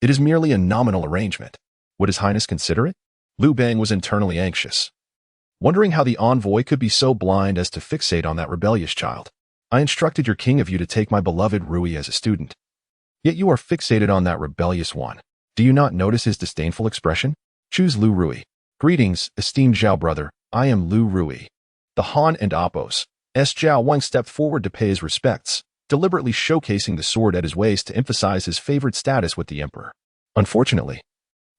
It is merely a nominal arrangement. Would His Highness consider it? Liu Bang was internally anxious, wondering how the envoy could be so blind as to fixate on that rebellious child. I instructed your king of you to take my beloved Ruyi as a student. Yet you are fixated on that rebellious one. Do you not notice his disdainful expression? Choose Liu Ruyi. Greetings, esteemed Zhao brother, I am Liu Ruyi. The Han and Appo's Zhao Wang stepped forward to pay his respects, deliberately showcasing the sword at his waist to emphasize his favored status with the emperor. Unfortunately,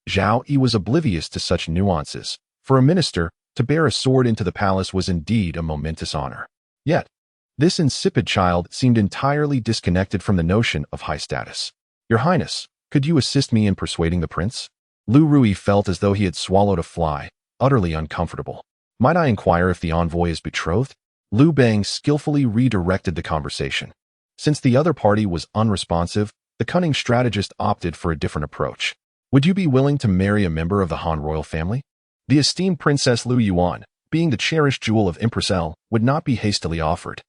Zhao Yi was oblivious to such nuances. For a minister, to bear a sword into the palace was indeed a momentous honor. Yet, this insipid child seemed entirely disconnected from the notion of high status. Your Highness, could you assist me in persuading the prince? Liu Ruyi felt as though he had swallowed a fly, utterly uncomfortable. Might I inquire if the envoy is betrothed? Liu Bang skillfully redirected the conversation. Since the other party was unresponsive, the cunning strategist opted for a different approach. Would you be willing to marry a member of the Han royal family? The esteemed Princess Liu Yuan, being the cherished jewel of Empress L, would not be hastily offered.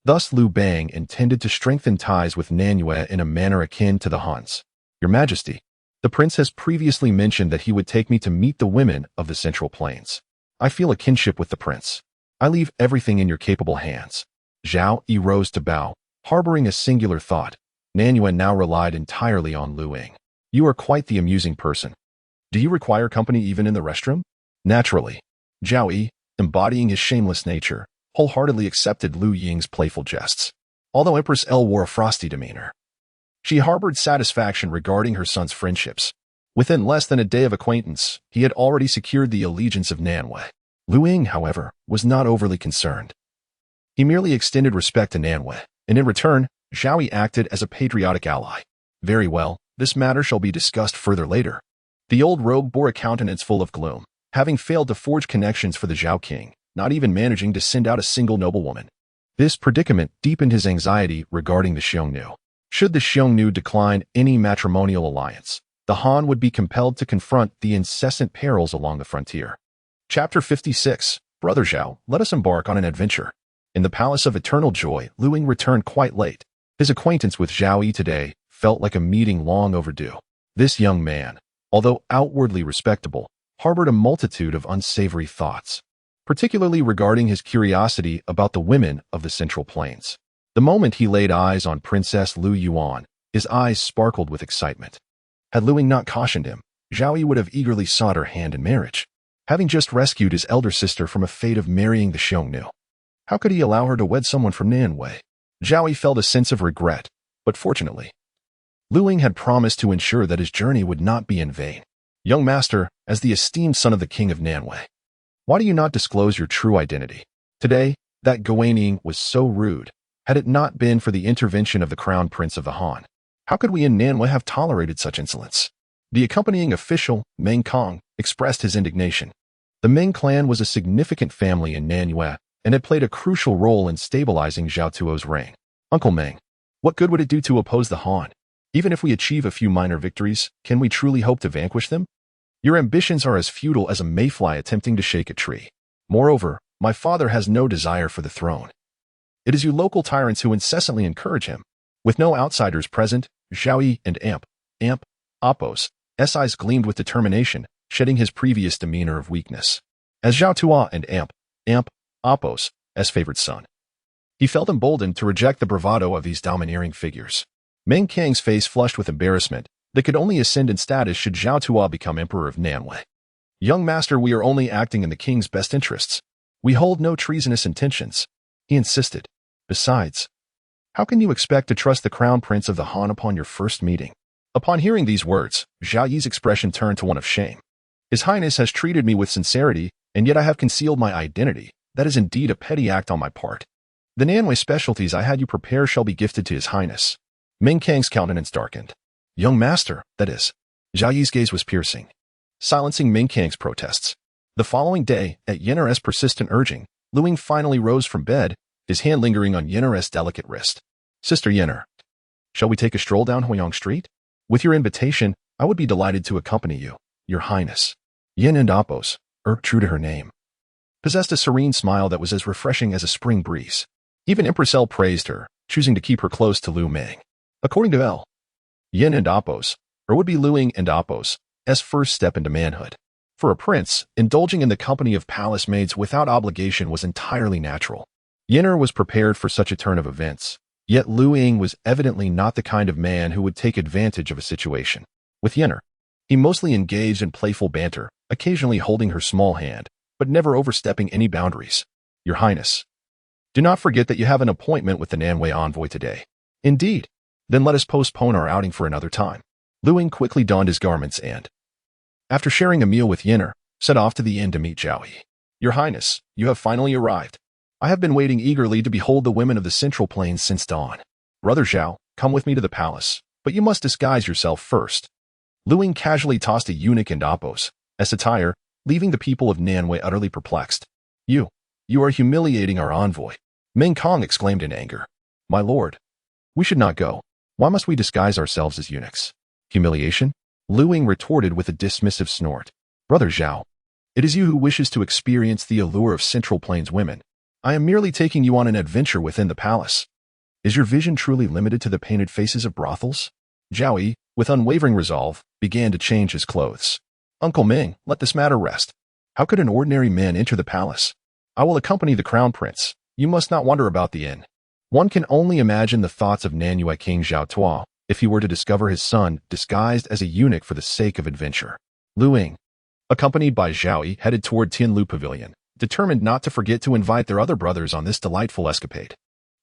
Thus Liu Bang intended to strengthen ties with Nanyue in a manner akin to the Han's. Your Majesty, the prince has previously mentioned that he would take me to meet the women of the Central Plains. I feel a kinship with the prince. I leave everything in your capable hands. Zhao Yi rose to bow, harboring a singular thought. Nanyue now relied entirely on Liu Ying. You are quite the amusing person. Do you require company even in the restroom? Naturally. Zhao Yi, embodying his shameless nature, wholeheartedly accepted Liu Ying's playful jests. Although Empress L wore a frosty demeanor, she harbored satisfaction regarding her son's friendships. Within less than a day of acquaintance, he had already secured the allegiance of Nanyue. Liu Ying, however, was not overly concerned. He merely extended respect to Nanyue, and in return, Zhao Yi acted as a patriotic ally. Very well, this matter shall be discussed further later. The old rogue bore a countenance full of gloom, having failed to forge connections for the Zhao king, not even managing to send out a single noblewoman. This predicament deepened his anxiety regarding the Xiongnu. Should the Xiongnu decline any matrimonial alliance, the Han would be compelled to confront the incessant perils along the frontier. Chapter 56. Brother Zhao, let us embark on an adventure. In the Palace of Eternal Joy, Liu Ying returned quite late. His acquaintance with Zhao Yi today felt like a meeting long overdue. This young man, although outwardly respectable, harbored a multitude of unsavory thoughts, particularly regarding his curiosity about the women of the Central Plains. The moment he laid eyes on Princess Liu Yuan, his eyes sparkled with excitement. Had Liu Ying not cautioned him, Zhao Yi would have eagerly sought her hand in marriage, having just rescued his elder sister from a fate of marrying the Xiongnu. How could he allow her to wed someone from Nanyue? Zhao Yi felt a sense of regret, but fortunately, Liu Ying had promised to ensure that his journey would not be in vain. Young master, as the esteemed son of the king of Nanyue, why do you not disclose your true identity? Today, that Gaozu was so rude. Had it not been for the intervention of the crown prince of the Han, how could we in Nanyue have tolerated such insolence? The accompanying official, Meng Kong, expressed his indignation. The Meng clan was a significant family in Nanyue and had played a crucial role in stabilizing Zhao Tuo's reign. Uncle Meng, what good would it do to oppose the Han? Even if we achieve a few minor victories, can we truly hope to vanquish them? Your ambitions are as feudal as a mayfly attempting to shake a tree. Moreover, my father has no desire for the throne. It is you local tyrants who incessantly encourage him. With no outsiders present, Zhao Yi and Appo's eyes gleamed with determination, shedding his previous demeanor of weakness. as Zhao Tuo and Amp, Oppos, as favored son. He felt emboldened to reject the bravado of these domineering figures. Meng Kang's face flushed with embarrassment that could only ascend in status should Zhao Tuo become emperor of Nanwei. Young master, we are only acting in the king's best interests. We hold no treasonous intentions, he insisted. Besides, how can you expect to trust the crown prince of the Han upon your first meeting? Upon hearing these words, Zhao Yi's expression turned to one of shame. His Highness has treated me with sincerity, and yet I have concealed my identity. That is indeed a petty act on my part. The Nanwei specialties I had you prepare shall be gifted to His Highness. Meng Kang's countenance darkened. Young master, that is. Zhao Yi's gaze was piercing, silencing Meng Kang's protests. The following day, at Yen'er's persistent urging, Liu Ying finally rose from bed, his hand lingering on Yen'er's delicate wrist. Sister Yen'er, shall we take a stroll down Huiyang Street? With your invitation, I would be delighted to accompany you, Your Highness. Yin and Oppos, true to her name, possessed a serene smile that was as refreshing as a spring breeze. Even Empress L praised her, choosing to keep her close to Liu Meng. According to L, Yin and Oppos, would be Liu Ying and Oppos' first step into manhood. For a prince, indulging in the company of palace maids without obligation was entirely natural. Yen'er was prepared for such a turn of events, yet Liu Ying was evidently not the kind of man who would take advantage of a situation. With Yen'er, he mostly engaged in playful banter, occasionally holding her small hand, but never overstepping any boundaries. Your Highness, do not forget that you have an appointment with the Nanwei envoy today. Indeed. Then let us postpone our outing for another time. Liu Ying quickly donned his garments and, after sharing a meal with Yen'er, set off to the inn to meet Zhao Yi. Your Highness, you have finally arrived. I have been waiting eagerly to behold the women of the Central Plains since dawn. Brother Zhao, come with me to the palace, but you must disguise yourself first. Liu Ying casually tossed a eunuch and Oppos as attire, leaving the people of Nanwei utterly perplexed. You are humiliating our envoy. Meng Kang exclaimed in anger. My lord, we should not go. Why must we disguise ourselves as eunuchs? Humiliation? Liu Ying retorted with a dismissive snort. Brother Zhao, it is you who wishes to experience the allure of Central Plains women. I am merely taking you on an adventure within the palace. Is your vision truly limited to the painted faces of brothels? Zhao Yi, with unwavering resolve, began to change his clothes. Uncle Ming, let this matter rest. How could an ordinary man enter the palace? I will accompany the crown prince. You must not wander about the inn. One can only imagine the thoughts of Nanwei King Zhao Tuo if he were to discover his son disguised as a eunuch for the sake of adventure. Liu Ying, accompanied by Zhao Yi, headed toward Tianlu Pavilion, determined not to forget to invite their other brothers on this delightful escapade.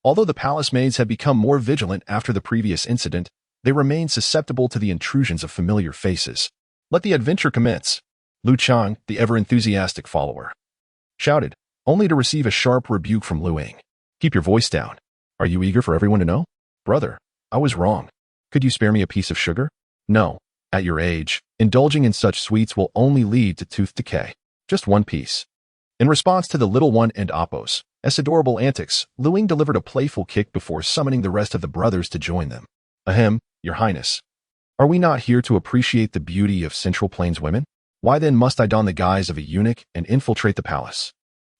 Although the palace maids had become more vigilant after the previous incident, they remained susceptible to the intrusions of familiar faces. Let the adventure commence. Lu Chang, the ever-enthusiastic follower, shouted, only to receive a sharp rebuke from Liu Ying. Keep your voice down. Are you eager for everyone to know? Brother, I was wrong. Could you spare me a piece of sugar? No. At your age, indulging in such sweets will only lead to tooth decay. Just one piece. In response to the little one and Oppos' adorable antics, Liu Ying delivered a playful kick before summoning the rest of the brothers to join them. Ahem, Your Highness. Are we not here to appreciate the beauty of Central Plains women? Why then must I don the guise of a eunuch and infiltrate the palace?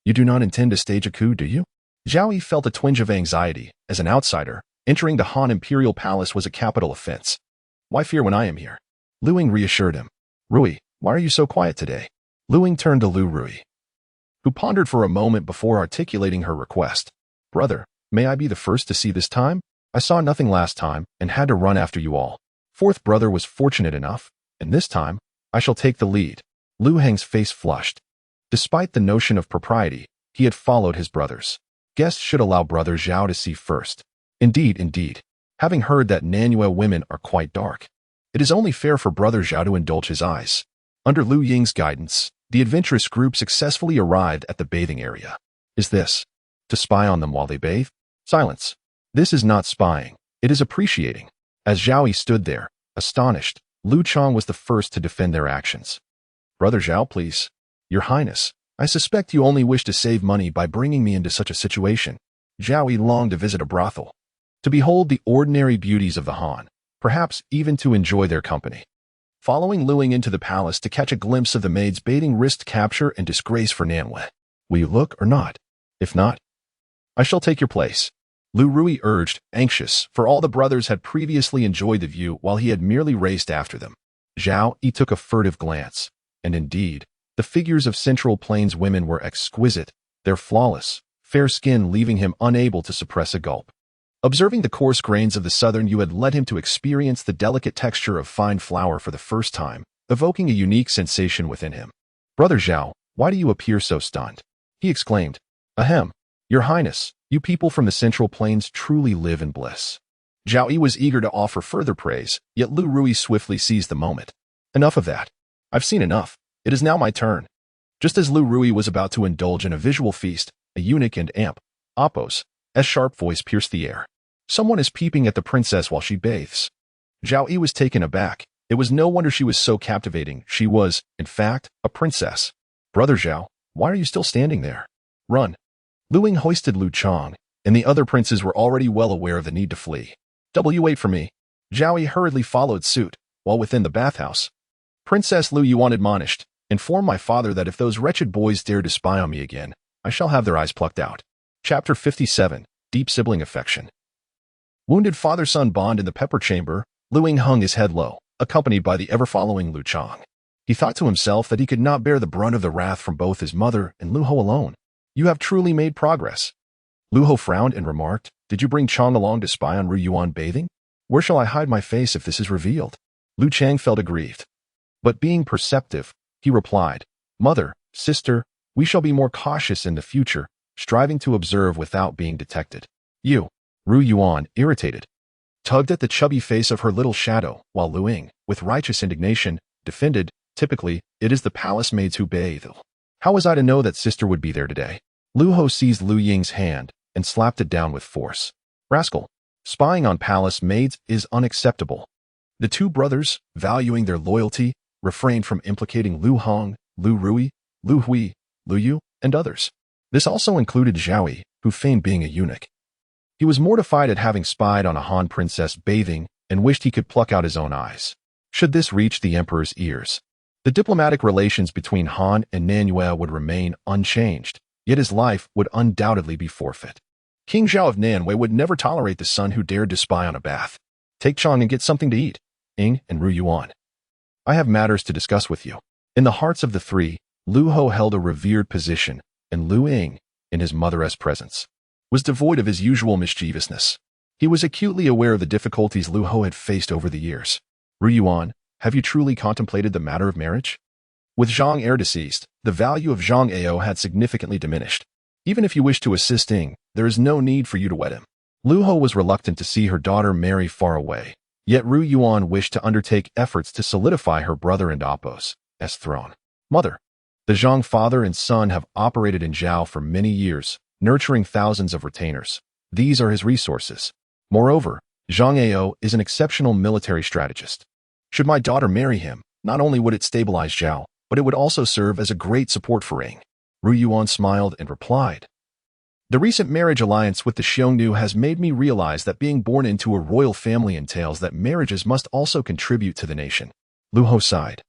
You do not intend to stage a coup, do you? Zhao Yi felt a twinge of anxiety. As an outsider, entering the Han Imperial Palace was a capital offense. Why fear when I am here? Liu Ying reassured him. Ruyi, why are you so quiet today? Liu Ying turned to Liu Ruyi, who pondered for a moment before articulating her request. Brother, may I be the first to see this time? I saw nothing last time and had to run after you all. Fourth brother was fortunate enough, and this time, I shall take the lead. Liu Heng's face flushed. Despite the notion of propriety, he had followed his brothers. Guests should allow brother Zhao to see first. Indeed. Having heard that Nanwei women are quite dark, it is only fair for brother Zhao to indulge his eyes. Under Liu Ying's guidance, the adventurous group successfully arrived at the bathing area. Is this to spy on them while they bathe? Silence. This is not spying. It is appreciating. As Zhao Yi stood there, astonished, Lu Chang was the first to defend their actions. Brother Zhao, please. Your Highness, I suspect you only wish to save money by bringing me into such a situation. Zhao Yi longed to visit a brothel, to behold the ordinary beauties of the Han, perhaps even to enjoy their company. Following Liu Ying into the palace to catch a glimpse of the maids baiting risked capture and disgrace for Nanwei. Will you look or not? If not, I shall take your place. Liu Ruyi urged, anxious, for all the brothers had previously enjoyed the view while he had merely raced after them. Zhao Yi took a furtive glance, and indeed, The figures of Central Plains women were exquisite, their flawless, fair skin leaving him unable to suppress a gulp. Observing the coarse grains of the southern Yu had led him to experience the delicate texture of fine flour for the first time, evoking a unique sensation within him. "Brother Zhao, why do you appear so stunned?" he exclaimed. "Ahem, Your Highness, you people from the Central Plains truly live in bliss." Zhao Yi was eager to offer further praise, yet Liu Ruyi swiftly seized the moment. "Enough of that. I've seen enough. It is now my turn." Just as Liu Ruyi was about to indulge in a visual feast, a eunuch and Apos' sharp voice pierced the air. "Someone is peeping at the princess while she bathes." Zhao Yi was taken aback. It was no wonder she was so captivating. She was, in fact, a princess. "Brother Zhao, why are you still standing there? Run." Liu Ying hoisted Liu Chang, and the other princes were already well aware of the need to flee. "Wait for me." Zhao Yi hurriedly followed suit, while within the bathhouse. "Princess Liu Yuan admonished, inform my father that if those wretched boys dare to spy on me again, I shall have their eyes plucked out." Chapter 57, Deep Sibling Affection. Wounded father-son bond in the pepper chamber, Liu Ying hung his head low, accompanied by the ever-following Liu Chang. He thought to himself that he could not bear the brunt of the wrath from both his mother and Liu Ho alone. "You have truly made progress." Liu Ho frowned and remarked, "Did you bring Chang along to spy on Ru Yuan bathing? Where shall I hide my face if this is revealed?" Liu Chang felt aggrieved. But being perceptive, he replied, "Mother, sister, we shall be more cautious in the future, striving to observe without being detected." Ru Yuan, irritated, tugged at the chubby face of her little shadow, while Liu Ying, with righteous indignation, defended, "Typically, it is the palace maids who bathe. How was I to know that sister would be there today?" Liu Ho seized Liu Ying's hand and slapped it down with force. "Rascal, spying on palace maids is unacceptable." The two brothers, valuing their loyalty, refrained from implicating Liu Hong, Liu Ruyi, Liu Hui, Liu Yu, and others. This also included Zhao Yi, who feigned being a eunuch. He was mortified at having spied on a Han princess bathing and wished he could pluck out his own eyes. Should this reach the emperor's ears, the diplomatic relations between Han and Nanyue would remain unchanged, yet his life would undoubtedly be forfeit. King Zhao of Nanyue would never tolerate the son who dared to spy on a bath. "Take Chang and get something to eat, Ying and Ru Yuan. I have matters to discuss with you." In the hearts of the three, Liu Ho held a revered position, and Liu Ying, in his mother's presence, was devoid of his usual mischievousness. He was acutely aware of the difficulties Liu Ho had faced over the years. "Ru Yuan, have you truly contemplated the matter of marriage?" With Zhang heir deceased, the value of Zhang Ao had significantly diminished. "Even if you wish to assist Ying, there is no need for you to wed him." Liu Ho was reluctant to see her daughter marry far away, yet Ru Yuan wished to undertake efforts to solidify her brother and Apos' throne. "Mother, the Zhang father and son have operated in Zhao for many years, nurturing thousands of retainers. These are his resources. Moreover, Zhang Ao is an exceptional military strategist. Should my daughter marry him, not only would it stabilize Zhao, but it would also serve as a great support for Ying." Ru Yuan smiled and replied, "The recent marriage alliance with the Xiongnu has made me realize that being born into a royal family entails that marriages must also contribute to the nation." Liu Ho sighed,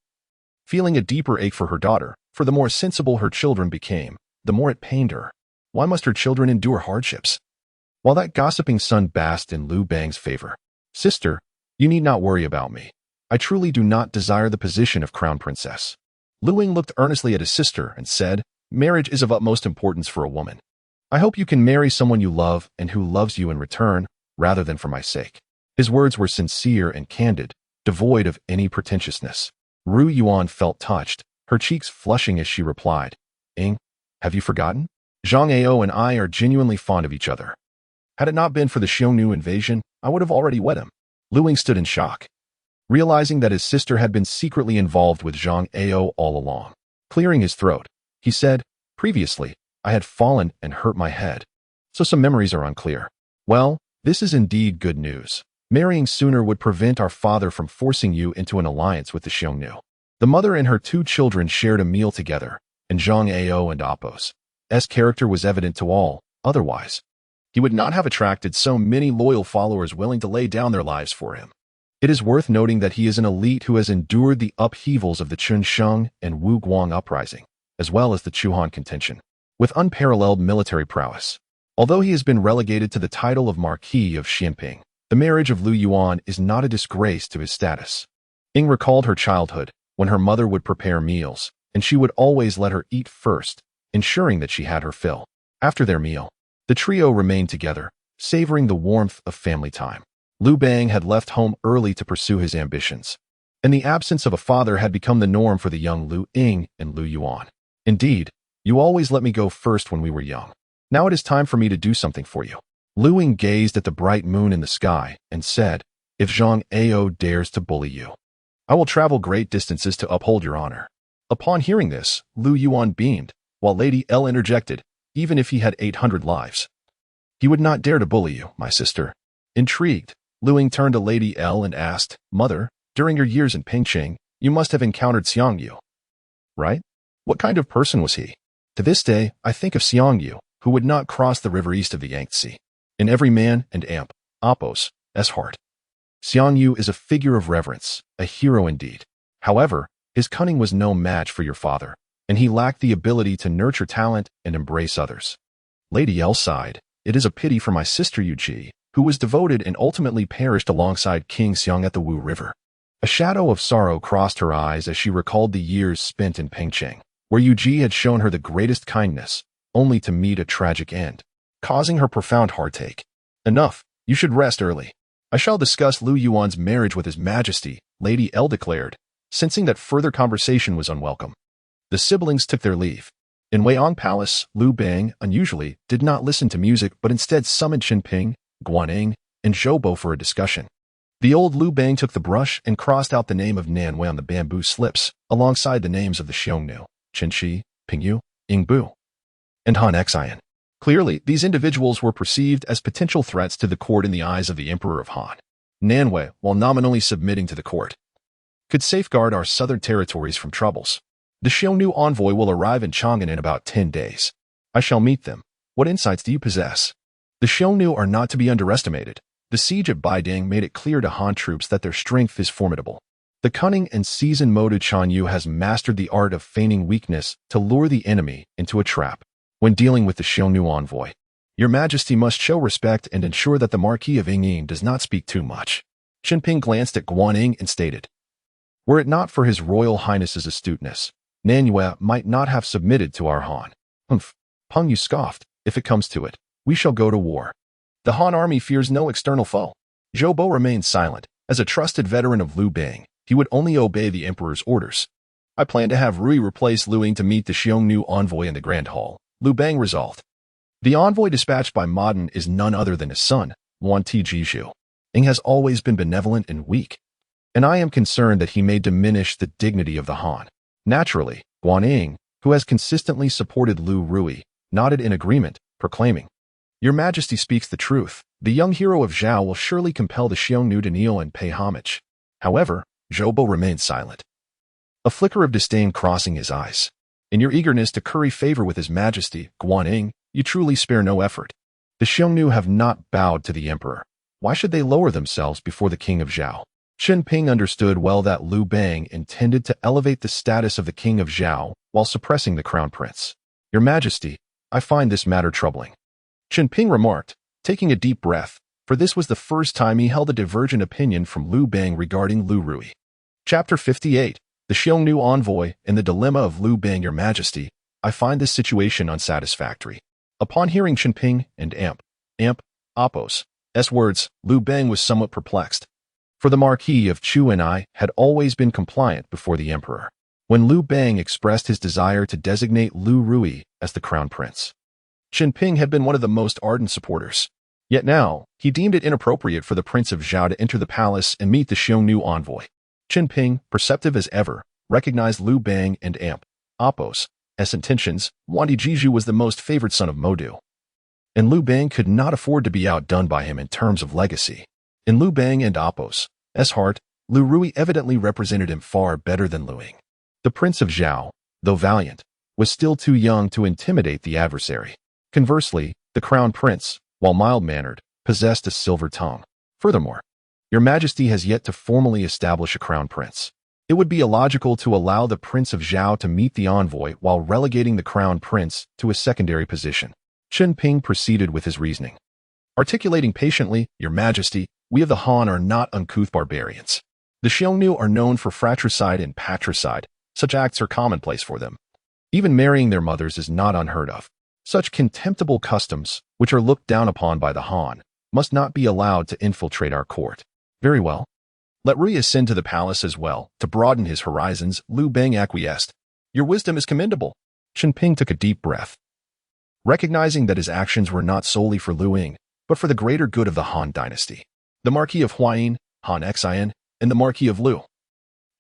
feeling a deeper ache for her daughter, for the more sensible her children became, the more it pained her. Why must her children endure hardships? While that gossiping son basked in Liu Bang's favor. "Sister, you need not worry about me. I truly do not desire the position of crown princess." Liu Ying looked earnestly at his sister and said, "Marriage is of utmost importance for a woman. I hope you can marry someone you love and who loves you in return, rather than for my sake." His words were sincere and candid, devoid of any pretentiousness. Ru Yuan felt touched, her cheeks flushing as she replied, "Ying, have you forgotten? Zhang Ao and I are genuinely fond of each other. Had it not been for the Xiongnu invasion, I would have already wed him." Liu Ying stood in shock, realizing that his sister had been secretly involved with Zhang Ao all along. Clearing his throat, he said, "Previously, I had fallen and hurt my head, so some memories are unclear." "Well, this is indeed good news. Marrying sooner would prevent our father from forcing you into an alliance with the Xiongnu." The mother and her two children shared a meal together, and Zhang Ao and Apos' character was evident to all. Otherwise, he would not have attracted so many loyal followers willing to lay down their lives for him. It is worth noting that he is an elite who has endured the upheavals of the Chun Sheng and Wu Guang uprising, as well as the Chu-Han contention, with unparalleled military prowess. Although he has been relegated to the title of Marquis of Xinping, the marriage of Liu Yuan is not a disgrace to his status. Ying recalled her childhood, when her mother would prepare meals, and she would always let her eat first, ensuring that she had her fill. After their meal, the trio remained together, savoring the warmth of family time. Liu Bang had left home early to pursue his ambitions, and the absence of a father had become the norm for the young Liu Ying and Liu Yuan. Indeed, you always let me go first when we were young. Now it is time for me to do something for you. Liu Ying gazed at the bright moon in the sky and said, "If Xiongnu dares to bully you, I will travel great distances to uphold your honor." Upon hearing this, Liu Yuan beamed, while Lady L interjected, "Even if he had 800 lives, he would not dare to bully you, my sister." Intrigued, Liu Ying turned to Lady L and asked, "Mother, during your years in Pingqing, you must have encountered Xiongnu, right? What kind of person was he?" "To this day, I think of Xiongnu, who would not cross the river east of the Yangtze. In every man and amp, Appos, S heart. Xiongnu is a figure of reverence, a hero indeed. However, his cunning was no match for your father, and he lacked the ability to nurture talent and embrace others." Lady L sighed, "It is a pity for my sister Yuji, who was devoted and ultimately perished alongside King Xiong at the Wu River." A shadow of sorrow crossed her eyes as she recalled the years spent in Pingqing, where Yuji had shown her the greatest kindness, only to meet a tragic end, causing her profound heartache. "Enough, you should rest early. I shall discuss Liu Yuan's marriage with His Majesty," Lady L declared, sensing that further conversation was unwelcome. The siblings took their leave. In Weiyang Palace, Liu Bang, unusually, did not listen to music but instead summoned Qinping, Guanning, and Zhao for a discussion. The old Liu Bang took the brush and crossed out the name of Nanwei on the bamboo slips, alongside the names of the Xiongnu, Qinshi, Pingyu, Yingbu, and Han Xian. Clearly, these individuals were perceived as potential threats to the court in the eyes of the Emperor of Han. Nanwei, while nominally submitting to the court, could safeguard our southern territories from troubles. The Xiongnu envoy will arrive in Chang'an in about 10 days. I shall meet them. What insights do you possess? The Xiongnu are not to be underestimated. The siege of Baiding made it clear to Han troops that their strength is formidable. The cunning and seasoned-molded Shan Yu has mastered the art of feigning weakness to lure the enemy into a trap. When dealing with the Xiongnu envoy, Your Majesty must show respect and ensure that the Marquis of Yingyin does not speak too much. Qinping glanced at Guanning and stated, "Were it not for His Royal Highness's astuteness, Nanyue might not have submitted to our Han." "Humph," Peng Yu scoffed, "if it comes to it, we shall go to war. The Han army fears no external foe." Zhao remained silent. As a trusted veteran of Liu Bang, he would only obey the Emperor's orders. "I plan to have Ruyi replace Liu Ying to meet the Xiongnu envoy in the Grand Hall," Liu Bang resolved. The envoy dispatched by Modern is none other than his son, Wan Tijiju. Ying has always been benevolent and weak, and I am concerned that he may diminish the dignity of the Han. Naturally, Guanning, who has consistently supported Liu Ruyi, nodded in agreement, proclaiming, "Your Majesty speaks the truth. The young hero of Zhao will surely compel the Xiongnu to kneel and pay homage." However, Zhao remained silent, a flicker of disdain crossing his eyes. "In your eagerness to curry favor with His Majesty, Guanning, you truly spare no effort. The Xiongnu have not bowed to the Emperor. Why should they lower themselves before the King of Zhao?" Qinping understood well that Liu Bang intended to elevate the status of the King of Zhao while suppressing the Crown Prince. "Your Majesty, I find this matter troubling," Qinping remarked, taking a deep breath, for this was the first time he held a divergent opinion from Liu Bang regarding Liu Ruyi. Chapter 58, The Xiongnu Envoy and the Dilemma of Liu Bang. "Your Majesty, I find this situation unsatisfactory." Upon hearing Qinping and Appos' words, Liu Bang was somewhat perplexed, for the Marquis of Chu and I had always been compliant before the Emperor. When Liu Bang expressed his desire to designate Liu Ruyi as the Crown Prince, Qinping had been one of the most ardent supporters. Yet now, he deemed it inappropriate for the Prince of Zhao to enter the palace and meet the Xiongnu envoy. Qinping, perceptive as ever, recognized Liu Bang and Appos' intentions. Wandi Jiju was the most favored son of Modu, and Liu Bang could not afford to be outdone by him in terms of legacy. In Liu Bang and Appos' heart, Liu Ruyi evidently represented him far better than Liu Ying. The Prince of Zhao, though valiant, was still too young to intimidate the adversary. Conversely, the Crown Prince, while mild-mannered, possessed a silver tongue. Furthermore, Your Majesty has yet to formally establish a Crown Prince. It would be illogical to allow the Prince of Zhao to meet the envoy while relegating the Crown Prince to a secondary position. Qinping proceeded with his reasoning, articulating patiently, "Your Majesty, we of the Han are not uncouth barbarians. The Xiongnu are known for fratricide and patricide, Such acts are commonplace for them. Even marrying their mothers is not unheard of. Such contemptible customs, which are looked down upon by the Han, must not be allowed to infiltrate our court. Very well. Let Ruyi ascend to the palace as well, to broaden his horizons. Liu Bang acquiesced. Your wisdom is commendable. Shenping took a deep breath. Recognizing that his actions were not solely for Liu Ying, but for the greater good of the Han dynasty. The Marquis of Huayin, Han Xian, and the Marquis of Liu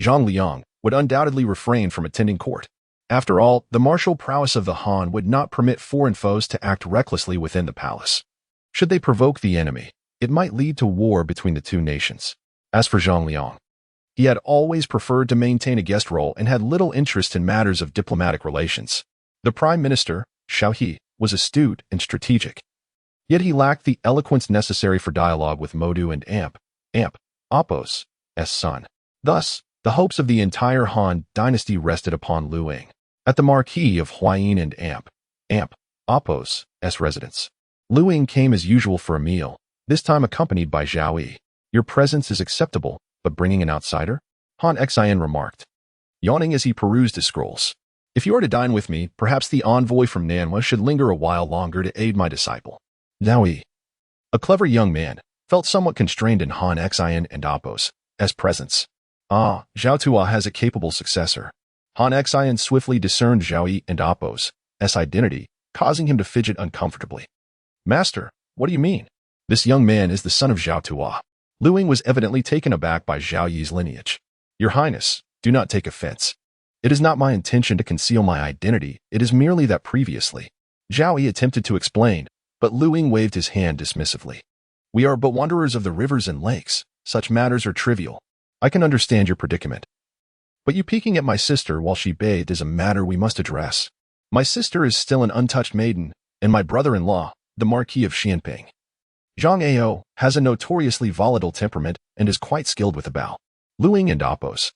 Zhang would undoubtedly refrain from attending court. After all, the martial prowess of the Han would not permit foreign foes to act recklessly within the palace. Should they provoke the enemy, it might lead to war between the two nations. As for Zhang Liang, he had always preferred to maintain a guest role and had little interest in matters of diplomatic relations. The Prime Minister, Xiao He, was astute and strategic. Yet he lacked the eloquence necessary for dialogue with Modu and Apos' son. Thus, the hopes of the entire Han dynasty rested upon Liu Ying. At the Marquis of Huayin and Apos' residence, Liu Ying came as usual for a meal, this time accompanied by Zhao Yi. Your presence is acceptable, but bringing an outsider? Han Xian remarked, yawning as he perused his scrolls. If you are to dine with me, perhaps the envoy from Nanhua should linger a while longer to aid my disciple. Zhao Yi, a clever young man, felt somewhat constrained in Han Xian and Apos' presence. Zhao Tuo has a capable successor. Han Xian swiftly discerned Zhao Yi and Apos' identity, causing him to fidget uncomfortably. Master, what do you mean? This young man is the son of Zhao Tuo. Liu Ying was evidently taken aback by Zhao Yi's lineage. Your Highness, do not take offense. It is not my intention to conceal my identity, it is merely that previously. Zhao Yi attempted to explain, but Liu Ying waved his hand dismissively. We are but wanderers of the rivers and lakes. Such matters are trivial. I can understand your predicament. But you peeking at my sister while she bathed is a matter we must address. My sister is still an untouched maiden, and my brother-in-law, the Marquis of Xianping, Zhang Ao, has a notoriously volatile temperament and is quite skilled with a bow. Liu Ying and Apos'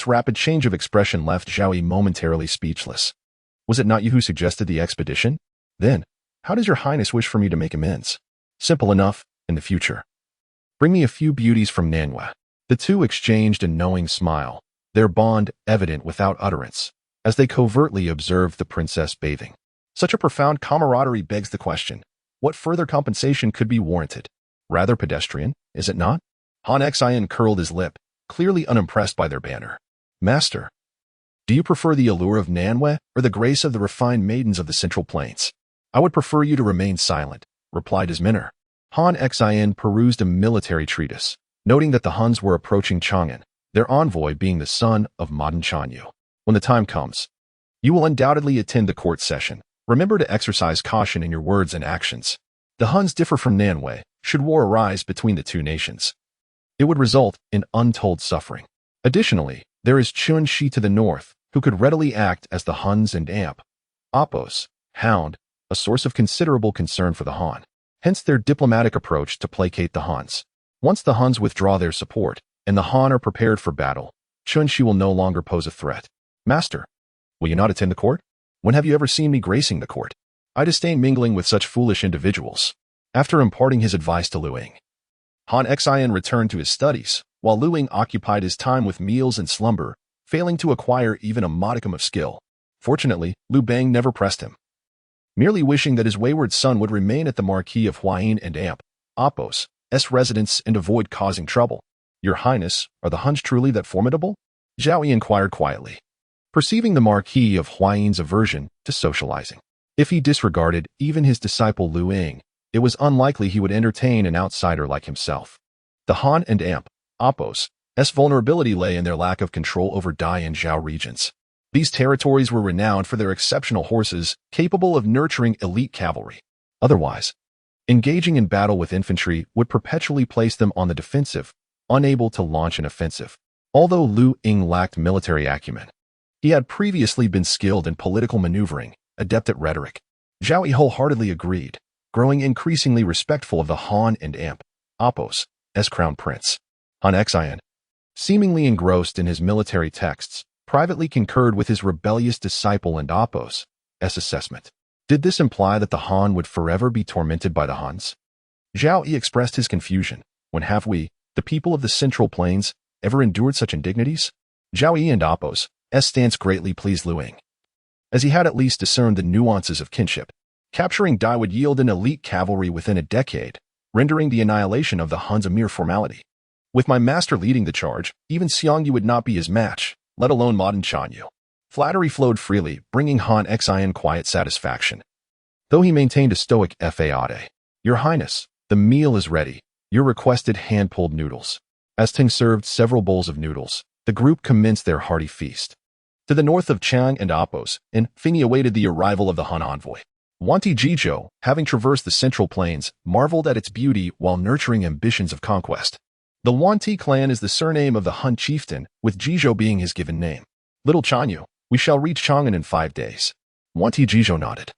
rapid change of expression left Zhao Yi momentarily speechless. Was it not you who suggested the expedition? Then, how does your Highness wish for me to make amends? Simple enough, in the future. Bring me a few beauties from Nanhua. The two exchanged a knowing smile, their bond evident without utterance, as they covertly observed the princess bathing. Such a profound camaraderie begs the question, what further compensation could be warranted? Rather pedestrian, is it not? Han Xian curled his lip, clearly unimpressed by their banter. Master, do you prefer the allure of Nanhua or the grace of the refined maidens of the Central Plains? I would prefer you to remain silent, replied his mentor. Han Xian perused a military treatise, noting that the Huns were approaching Chang'an, their envoy being the son of modern Xiongnu. When the time comes, you will undoubtedly attend the court session. Remember to exercise caution in your words and actions. The Huns differ from Nanhua, should war arise between the two nations. It would result in untold suffering. Additionally, there is Chun Shi to the north, who could readily act as the Huns and Apos' hound, a source of considerable concern for the Han. Hence their diplomatic approach to placate the Huns. Once the Huns withdraw their support, and the Han are prepared for battle, Chun Shi will no longer pose a threat. Master, will you not attend the court? When have you ever seen me gracing the court? I disdain mingling with such foolish individuals. After imparting his advice to Liu Ying, Han Xian returned to his studies, while Liu Ying occupied his time with meals and slumber, failing to acquire even a modicum of skill. Fortunately, Liu Bang never pressed him, merely wishing that his wayward son would remain at the Marquis of Huayin and Apos' residence and avoid causing trouble. Your Highness, are the Huns truly that formidable? Zhao Yi inquired quietly, perceiving the Marquis of Huayin's aversion to socializing. If he disregarded even his disciple Liu Ying, it was unlikely he would entertain an outsider like himself. The Han and Apos' vulnerability lay in their lack of control over Dai and Zhao regions. These territories were renowned for their exceptional horses, capable of nurturing elite cavalry. Otherwise, engaging in battle with infantry would perpetually place them on the defensive, unable to launch an offensive. Although Liu Ying lacked military acumen, he had previously been skilled in political maneuvering, adept at rhetoric. Zhao Yi wholeheartedly agreed, growing increasingly respectful of the Han and Apos' crown prince. Han Xian, seemingly engrossed in his military texts, privately concurred with his rebellious disciple and Apos' assessment. Did this imply that the Han would forever be tormented by the Huns? Zhao Yi expressed his confusion. When have we, the people of the Central Plains, ever endured such indignities? Zhao Yi and Apos stance greatly pleased Liu Ying, as he had at least discerned the nuances of kinship. Capturing Dai would yield an elite cavalry within a decade, rendering the annihilation of the Huns a mere formality. With my master leading the charge, even Xiongnu would not be his match, let alone modern Xiongnu. Flattery flowed freely, bringing Han Xin quiet satisfaction, though he maintained a stoic faade. Your Highness, the meal is ready. Your requested hand-pulled noodles. As Ting served several bowls of noodles, the group commenced their hearty feast. To the north of Chang and Apos, in Fengyi awaited the arrival of the Han envoy. Wanti Jizhou, having traversed the central plains, marveled at its beauty while nurturing ambitions of conquest. The Wanti clan is the surname of the Han chieftain, with Jizhou being his given name. Little Xiongnu, we shall reach Chang'an in 5 days. Wanti Jizhou nodded,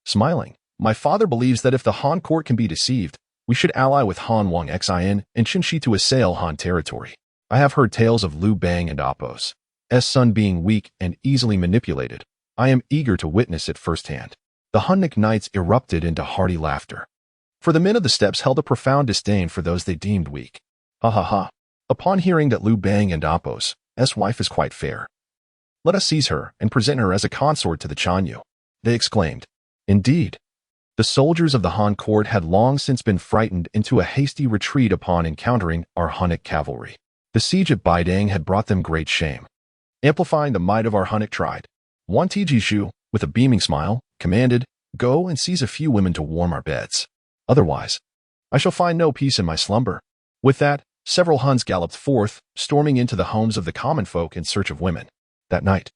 smiling. My father believes that if the Han court can be deceived, we should ally with Han Wang Xin and Qinshi to assail Han territory. I have heard tales of Liu Bang and Apos' son being weak and easily manipulated. I am eager to witness it firsthand. The Hunnic knights erupted into hearty laughter, for the men of the steppes held a profound disdain for those they deemed weak. Ha ha ha. Upon hearing that Liu Bang and Apos' wife is quite fair, let us seize her and present her as a consort to the Xiongnu, they exclaimed. Indeed, the soldiers of the Han court had long since been frightened into a hasty retreat upon encountering our Hunnic cavalry. The siege at Baidang had brought them great shame, amplifying the might of our Hunnic tribe. Wanti Jizhou, with a beaming smile, commanded, go and seize a few women to warm our beds. Otherwise, I shall find no peace in my slumber. With that, several Huns galloped forth, storming into the homes of the common folk in search of women. That night,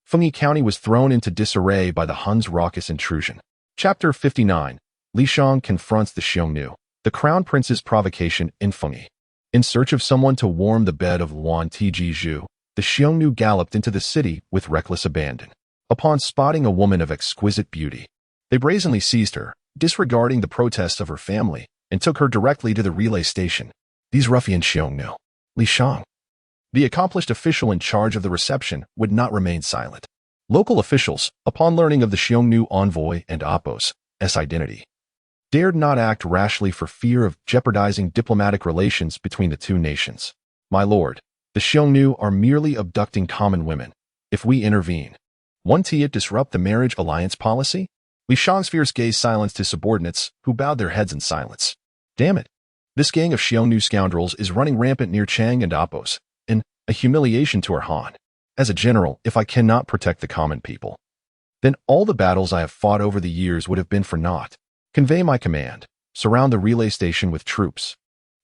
Fengyi County was thrown into disarray by the Huns' raucous intrusion. Chapter 59. Li Shang confronts the Xiongnu, the crown prince's provocation in Fengyi. In search of someone to warm the bed of Wanti Jizhou, the Xiongnu galloped into the city with reckless abandon. Upon spotting a woman of exquisite beauty, they brazenly seized her, disregarding the protests of her family, and took her directly to the relay station. These ruffian Xiongnu, Li Shang, the accomplished official in charge of the reception, would not remain silent. Local officials, upon learning of the Xiongnu envoy and Apos' identity, dared not act rashly for fear of jeopardizing diplomatic relations between the two nations. My lord, the Xiongnu are merely abducting common women. If we intervene, won't it disrupt the marriage alliance policy? Li Shang's fierce gaze silenced his subordinates, who bowed their heads in silence. Damn it! This gang of Xiongnu scoundrels is running rampant near Chang and Apos, and a humiliation to our Han. As a general, if I cannot protect the common people, then all the battles I have fought over the years would have been for naught. Convey my command. Surround the relay station with troops.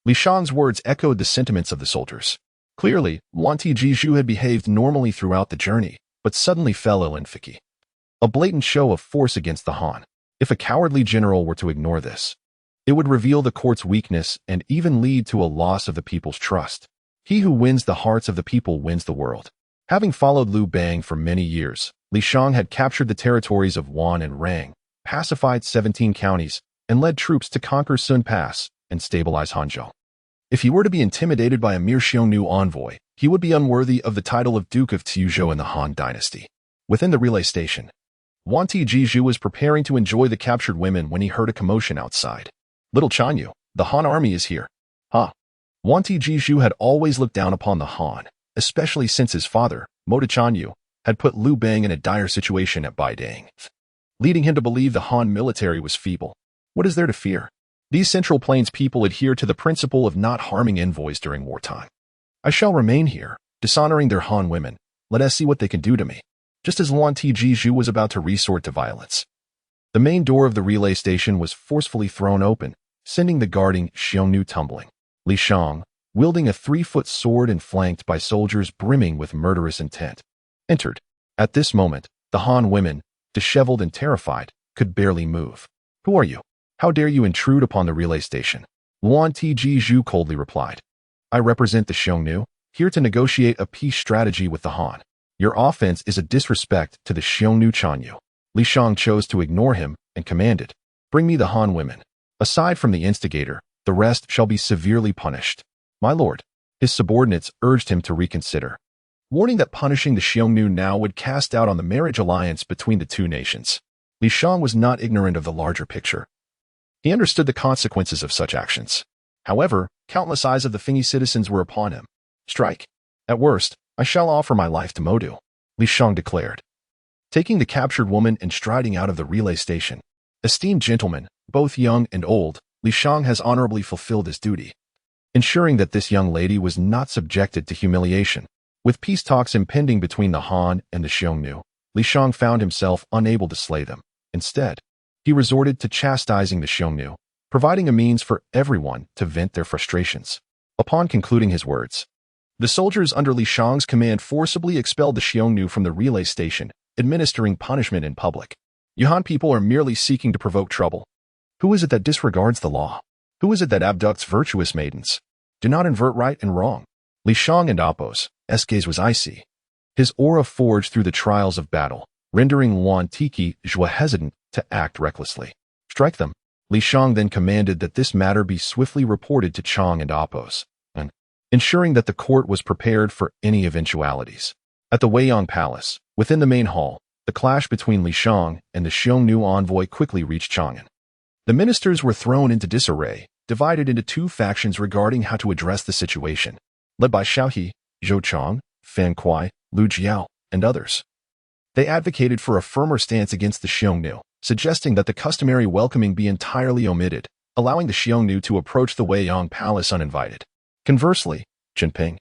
Li Shang's words echoed the sentiments of the soldiers. Clearly, Wanti Jizhou had behaved normally throughout the journey, but suddenly fell ill in Fengyi. A blatant show of force against the Han. If a cowardly general were to ignore this, it would reveal the court's weakness and even lead to a loss of the people's trust. He who wins the hearts of the people wins the world. Having followed Liu Bang for many years, Li Shang had captured the territories of Wan and Rang, pacified 17 counties, and led troops to conquer Sun Pass and stabilize Hanzhou. If he were to be intimidated by a mere Xiongnu envoy, he would be unworthy of the title of Duke of Tuzhou in the Han dynasty. Within the relay station, Wanti Jizhou was preparing to enjoy the captured women when he heard a commotion outside. Little Xiongnu, the Han army is here. Ha! Wanti Jizhou had always looked down upon the Han, especially since his father, Mota Xiongnu, had put Liu Bang in a dire situation at Baidang, leading him to believe the Han military was feeble. What is there to fear? These Central Plains people adhere to the principle of not harming envoys during wartime. I shall remain here, dishonoring their Han women. Let us see what they can do to me. Just as Wanti Jizhou was about to resort to violence, the main door of the relay station was forcefully thrown open, sending the guarding Xiongnu tumbling. Li Shang, wielding a 3-foot sword and flanked by soldiers brimming with murderous intent, entered. At this moment, the Han women, disheveled and terrified, could barely move. Who are you? How dare you intrude upon the relay station? Wanti Jizhou coldly replied. I represent the Xiongnu, here to negotiate a peace strategy with the Han. Your offense is a disrespect to the Xiongnu Qiongnu. Li Shang chose to ignore him and commanded, bring me the Han women. Aside from the instigator, the rest shall be severely punished. My lord, his subordinates urged him to reconsider, warning that punishing the Xiongnu now would cast doubt on the marriage alliance between the two nations. Li Shang was not ignorant of the larger picture. He understood the consequences of such actions. However, countless eyes of the Fengyi citizens were upon him. Strike. At worst, I shall offer my life to Modu, Li Shang declared, taking the captured woman and striding out of the relay station. Esteemed gentlemen, both young and old, Li Shang has honorably fulfilled his duty, ensuring that this young lady was not subjected to humiliation. With peace talks impending between the Han and the Xiongnu, Li Shang found himself unable to slay them. Instead, he resorted to chastising the Xiongnu, providing a means for everyone to vent their frustrations. Upon concluding his words, the soldiers under Li Shang's command forcibly expelled the Xiongnu from the relay station, administering punishment in public. Yuan people are merely seeking to provoke trouble. Who is it that disregards the law? Who is it that abducts virtuous maidens? Do not invert right and wrong. Li Shang and Appo's gaze was icy. His aura forged through the trials of battle, rendering Wan Tiki Zhua hesitant to act recklessly. Strike them. Li Shang then commanded that this matter be swiftly reported to Chang and Appo's, and ensuring that the court was prepared for any eventualities. At the Weiyang Palace, within the main hall, the clash between Li Shang and the Xiongnu envoy quickly reached Chang'an. The ministers were thrown into disarray, divided into two factions regarding how to address the situation, led by Xiaohe, Zhou Chang, Fan Kuai, Lu Jiao, and others. They advocated for a firmer stance against the Xiongnu, suggesting that the customary welcoming be entirely omitted, allowing the Xiongnu to approach the Weiyang Palace uninvited. Conversely, Jinping,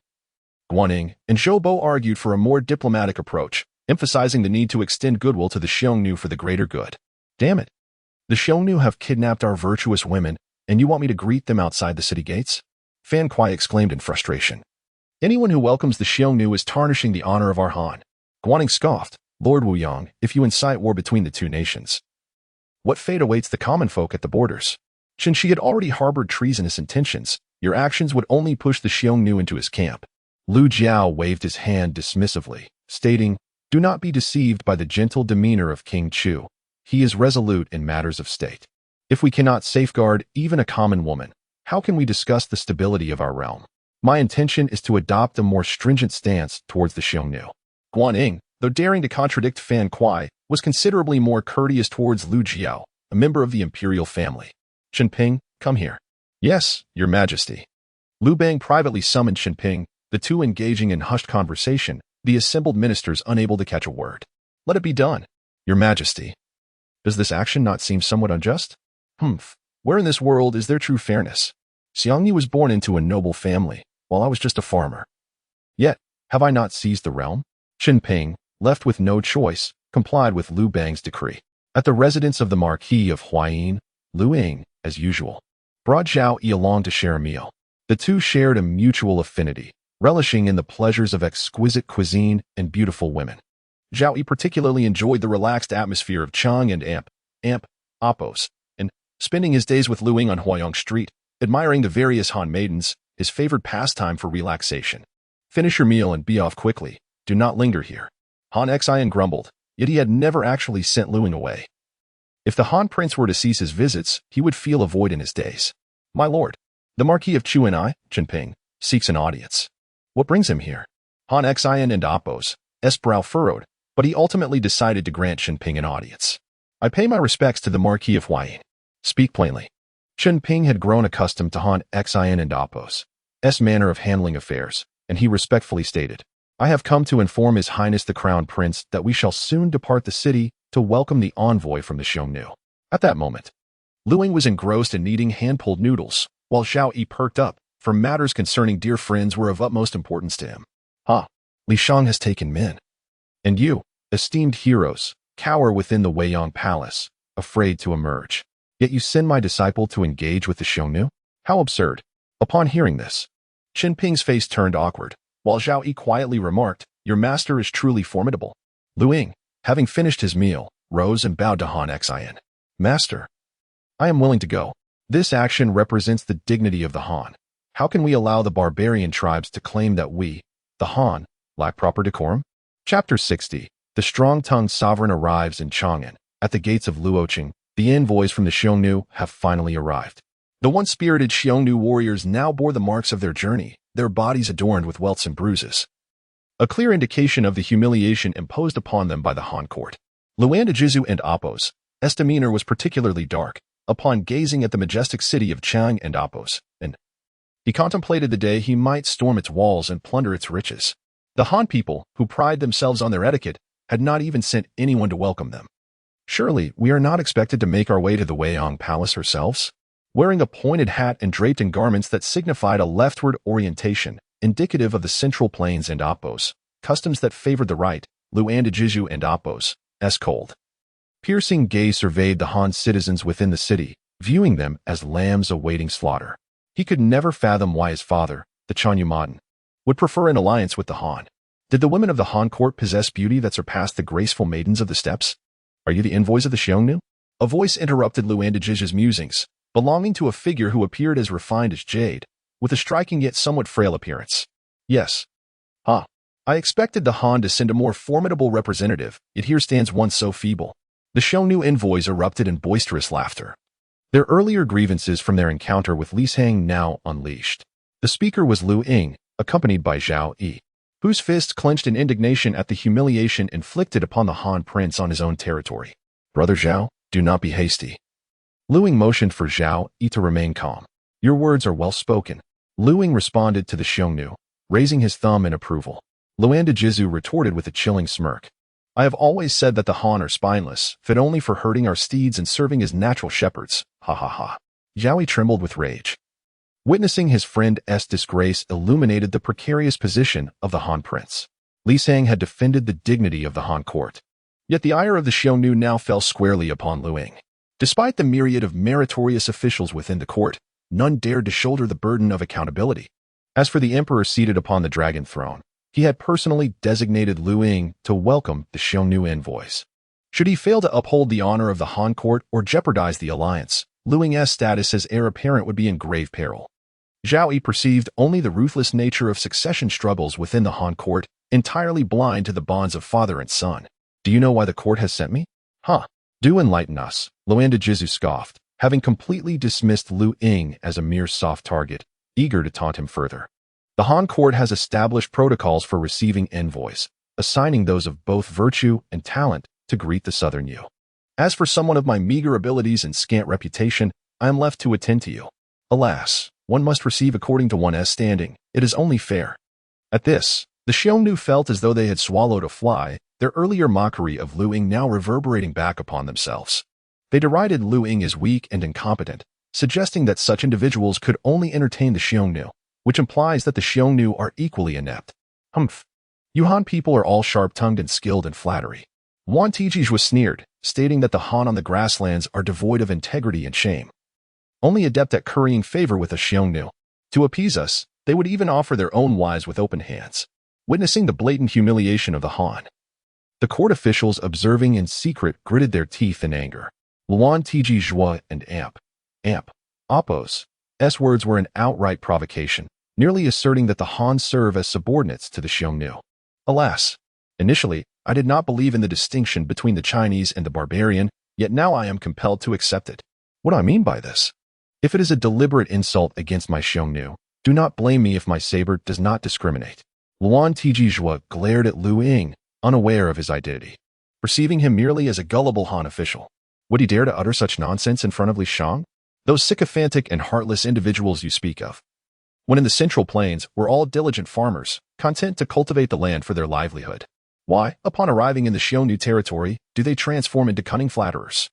Guaning, and Zhou Bo argued for a more diplomatic approach, emphasizing the need to extend goodwill to the Xiongnu for the greater good. Damn it! The Xiongnu have kidnapped our virtuous women, and you want me to greet them outside the city gates? Fan Kuai exclaimed in frustration. Anyone who welcomes the Xiongnu is tarnishing the honor of our Han. Guaning scoffed, Lord Wuyang, if you incite war between the two nations, what fate awaits the common folk at the borders? Since she had already harbored treasonous intentions, your actions would only push the Xiongnu into his camp. Lu Jiao waved his hand dismissively, stating, do not be deceived by the gentle demeanor of King Chu. He is resolute in matters of state. If we cannot safeguard even a common woman, how can we discuss the stability of our realm? My intention is to adopt a more stringent stance towards the Xiongnu. Guaning, though daring to contradict Fan Kuai, was considerably more courteous towards Lu Jiao, a member of the imperial family. Jinping, come here. Yes, your majesty. Liu Bang privately summoned Jinping, the two engaging in hushed conversation, the assembled ministers unable to catch a word. Let it be done, your majesty. Does this action not seem somewhat unjust? Where in this world is there true fairness? Xiongnu was born into a noble family, while I was just a farmer. Yet, have I not seized the realm? Jinping, left with no choice, complied with Liu Bang's decree. At the residence of the Marquis of Huayin, Liu Ying, as usual, brought Zhao along to share a meal. The two shared a mutual affinity, relishing in the pleasures of exquisite cuisine and beautiful women. Zhao particularly enjoyed the relaxed atmosphere of Chang and Appo's, and spending his days with Liu Ying on Huayong Street, admiring the various Han maidens, his favored pastime for relaxation. Finish your meal and be off quickly. Do not linger here. Han Xian grumbled, yet he had never actually sent Liu Ying away. If the Han prince were to cease his visits, he would feel a void in his days. My lord, the Marquis of Chuan'ai, Jinping, seeks an audience. What brings him here? Han Xian and Appo's brow furrowed, but he ultimately decided to grant Jinping an audience. I pay my respects to the Marquis of Huayin. Speak plainly. Jinping had grown accustomed to Han Xian and Appo's manner of handling affairs, and he respectfully stated, I have come to inform His Highness the Crown Prince that we shall soon depart the city to welcome the envoy from the Xiongnu. At that moment, Liu Ying was engrossed in eating hand-pulled noodles, while Zhao perked up, for matters concerning dear friends were of utmost importance to him. Li Shang has taken men. And you, esteemed heroes, cower within the Weiyang Palace, afraid to emerge. Yet you send my disciple to engage with the Xiongnu? How absurd. Upon hearing this, Jinping's face turned awkward, while Zhao quietly remarked, your master is truly formidable. Liu Ying, having finished his meal, rose and bowed to Han Xian. Master, I am willing to go. This action represents the dignity of the Han. How can we allow the barbarian tribes to claim that we, the Han, lack proper decorum? Chapter 60. The strong-tongued sovereign arrives in Chang'an. At the gates of Luoqing, the envoys from the Xiongnu have finally arrived. The once-spirited Xiongnu warriors now bore the marks of their journey, their bodies adorned with welts and bruises, a clear indication of the humiliation imposed upon them by the Han court. Luandajizu and Appo's demeanor was particularly dark, upon gazing at the majestic city of Chang and Appo's, and he contemplated the day he might storm its walls and plunder its riches. The Han people, who pride themselves on their etiquette, had not even sent anyone to welcome them. Surely, we are not expected to make our way to the Weiyang Palace ourselves? Wearing a pointed hat and draped in garments that signified a leftward orientation, indicative of the Central Plains and Appos, customs that favored the right, Luandijiju and Appos, cold. Piercing gaze surveyed the Han citizens within the city, viewing them as lambs awaiting slaughter. He could never fathom why his father, the Xiongnu, would prefer an alliance with the Han. Did the women of the Han court possess beauty that surpassed the graceful maidens of the steppes? Are you the envoys of the Xiongnu? A voice interrupted Luandijiju's musings, belonging to a figure who appeared as refined as jade, with a striking yet somewhat frail appearance. Yes. I expected the Han to send a more formidable representative, yet here stands one so feeble. The Xiongnu envoys erupted in boisterous laughter. Their earlier grievances from their encounter with Li Shang now unleashed. The speaker was Liu Ying, accompanied by Zhao, whose fists clenched in indignation at the humiliation inflicted upon the Han prince on his own territory. Brother Zhao, do not be hasty. Liu Ying motioned for Zhao to remain calm. Your words are well spoken. Liu Ying responded to the Xiongnu, raising his thumb in approval. Luandijiju retorted with a chilling smirk. I have always said that the Han are spineless, fit only for herding our steeds and serving as natural shepherds. Ha ha ha. Zhao trembled with rage. Witnessing his friend's disgrace illuminated the precarious position of the Han prince. Li Shang had defended the dignity of the Han court. Yet the ire of the Xiongnu now fell squarely upon Liu Ying. Despite the myriad of meritorious officials within the court, none dared to shoulder the burden of accountability. As for the emperor seated upon the dragon throne, he had personally designated Liu Ying to welcome the Xiongnu envoys. Should he fail to uphold the honor of the Han court or jeopardize the alliance, Liu Ying's status as heir apparent would be in grave peril. Zhao perceived only the ruthless nature of succession struggles within the Han court, entirely blind to the bonds of father and son. Do you know why the court has sent me? Do enlighten us, Luandijiju scoffed, having completely dismissed Liu Ying as a mere soft target, eager to taunt him further. The Han court has established protocols for receiving envoys, assigning those of both virtue and talent to greet the southern you. As for someone of my meager abilities and scant reputation, I am left to attend to you. Alas, one must receive according to one's standing. It is only fair. At this, the Xiongnu felt as though they had swallowed a fly, their earlier mockery of Liu Ying now reverberating back upon themselves. They derided Liu Ying as weak and incompetent, suggesting that such individuals could only entertain the Xiongnu, which implies that the Xiongnu are equally inept. You Han people are all sharp-tongued and skilled in flattery. Wan Tijij was sneered, stating that the Han on the grasslands are devoid of integrity and shame. Only adept at currying favor with the Xiongnu. To appease us, they would even offer their own wives with open hands. Witnessing the blatant humiliation of the Han, the court officials observing in secret gritted their teeth in anger. Luan Tijij and Appos' words were an outright provocation, nearly asserting that the Han serve as subordinates to the Xiongnu. Alas, initially, I did not believe in the distinction between the Chinese and the barbarian, yet now I am compelled to accept it. What do I mean by this? If it is a deliberate insult against my Xiongnu, do not blame me if my saber does not discriminate. Luan Tijij glared at Liu Ying, unaware of his identity, perceiving him merely as a gullible Han official. Would he dare to utter such nonsense in front of Li Shang? Those sycophantic and heartless individuals you speak of, when in the Central Plains, were all diligent farmers, content to cultivate the land for their livelihood. Why, upon arriving in the Xiongnu territory, do they transform into cunning flatterers?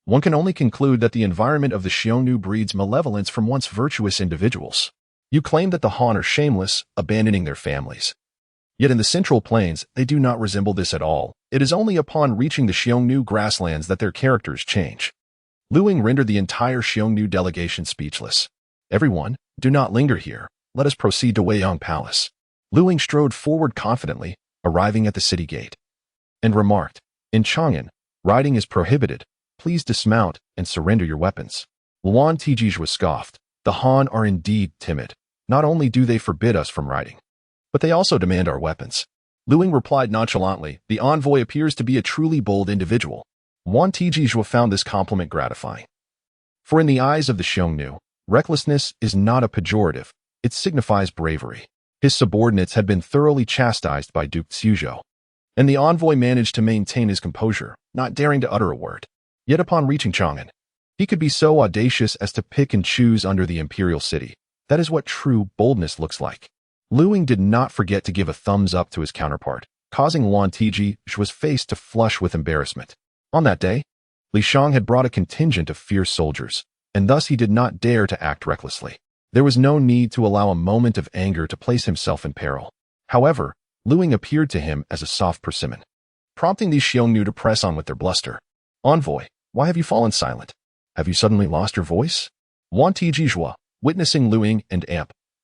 One can only conclude that the environment of the Xiongnu breeds malevolence from once virtuous individuals. You claim that the Han are shameless, abandoning their families. Yet in the Central Plains, they do not resemble this at all. It is only upon reaching the Xiongnu grasslands that their characters change. Liu Ying rendered the entire Xiongnu delegation speechless. Everyone, do not linger here. Let us proceed to Weiyang Palace. Liu Ying strode forward confidently, arriving at the city gate, and remarked, in Chang'an, riding is prohibited. Please dismount and surrender your weapons. Luan Tijij was scoffed. The Han are indeed timid. Not only do they forbid us from riding, but they also demand our weapons. Liu Ying replied nonchalantly, the envoy appears to be a truly bold individual. Wan Tijij found this compliment gratifying. For in the eyes of the Xiongnu, recklessness is not a pejorative, it signifies bravery. His subordinates had been thoroughly chastised by Duke Xuzhou, and the envoy managed to maintain his composure, not daring to utter a word. Yet upon reaching Chang'an, he could be so audacious as to pick and choose under the imperial city. That is what true boldness looks like. Liu Ying did not forget to give a thumbs up to his counterpart, causing Yuan Tiji's face to flush with embarrassment. On that day, Li Shang had brought a contingent of fierce soldiers, and thus he did not dare to act recklessly. There was no need to allow a moment of anger to place himself in peril. However, Liu Ying appeared to him as a soft persimmon, prompting the Xiongnu to press on with their bluster. Envoy, why have you fallen silent? Have you suddenly lost your voice? Yuan Tijijua, witnessing Liu Ying and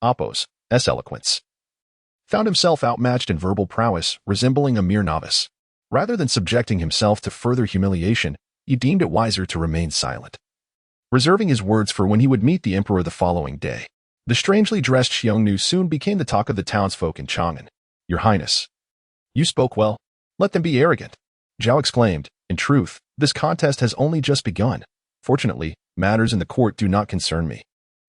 Oppo's eloquence, found himself outmatched in verbal prowess, resembling a mere novice. Rather than subjecting himself to further humiliation, he deemed it wiser to remain silent, reserving his words for when he would meet the emperor the following day. The strangely dressed Xiongnu soon became the talk of the townsfolk in Chang'an. Your Highness, you spoke well. Let them be arrogant. Zhao exclaimed. In truth, this contest has only just begun. Fortunately, matters in the court do not concern me.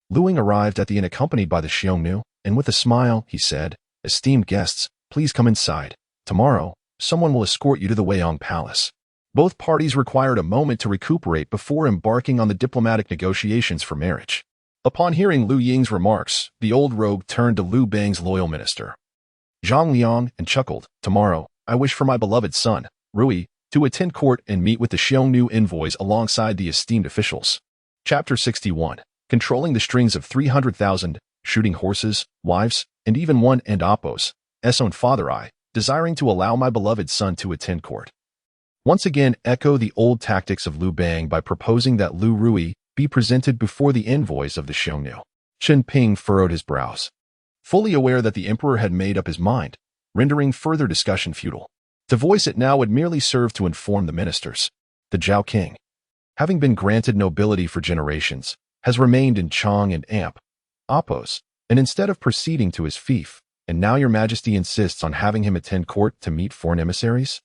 Liu Ying arrived at the inn accompanied by the Xiongnu, and with a smile, he said, Esteemed guests, please come inside. Tomorrow, someone will escort you to the Weiyang Palace. Both parties required a moment to recuperate before embarking on the diplomatic negotiations for marriage. Upon hearing Liu Ying's remarks, the old rogue turned to Liu Bang's loyal minister, Zhang Liang, and chuckled. Tomorrow, I wish for my beloved son, Ruyi, to attend court and meet with the Xiongnu envoys alongside the esteemed officials. Chapter 61. Controlling the strings of 300,000, shooting horses, wives, and even one and Oppo's own father I, desiring to allow my beloved son to attend court. Once again echo the old tactics of Liu Bang by proposing that Liu Ruyi be presented before the envoys of the Xiongnu. Chen Ping furrowed his brows, fully aware that the emperor had made up his mind, rendering further discussion futile. To voice it now would merely serve to inform the ministers. The Zhao king, having been granted nobility for generations, has remained in Chang and Oppo's, and instead of proceeding to his fief, and now your majesty insists on having him attend court to meet foreign emissaries?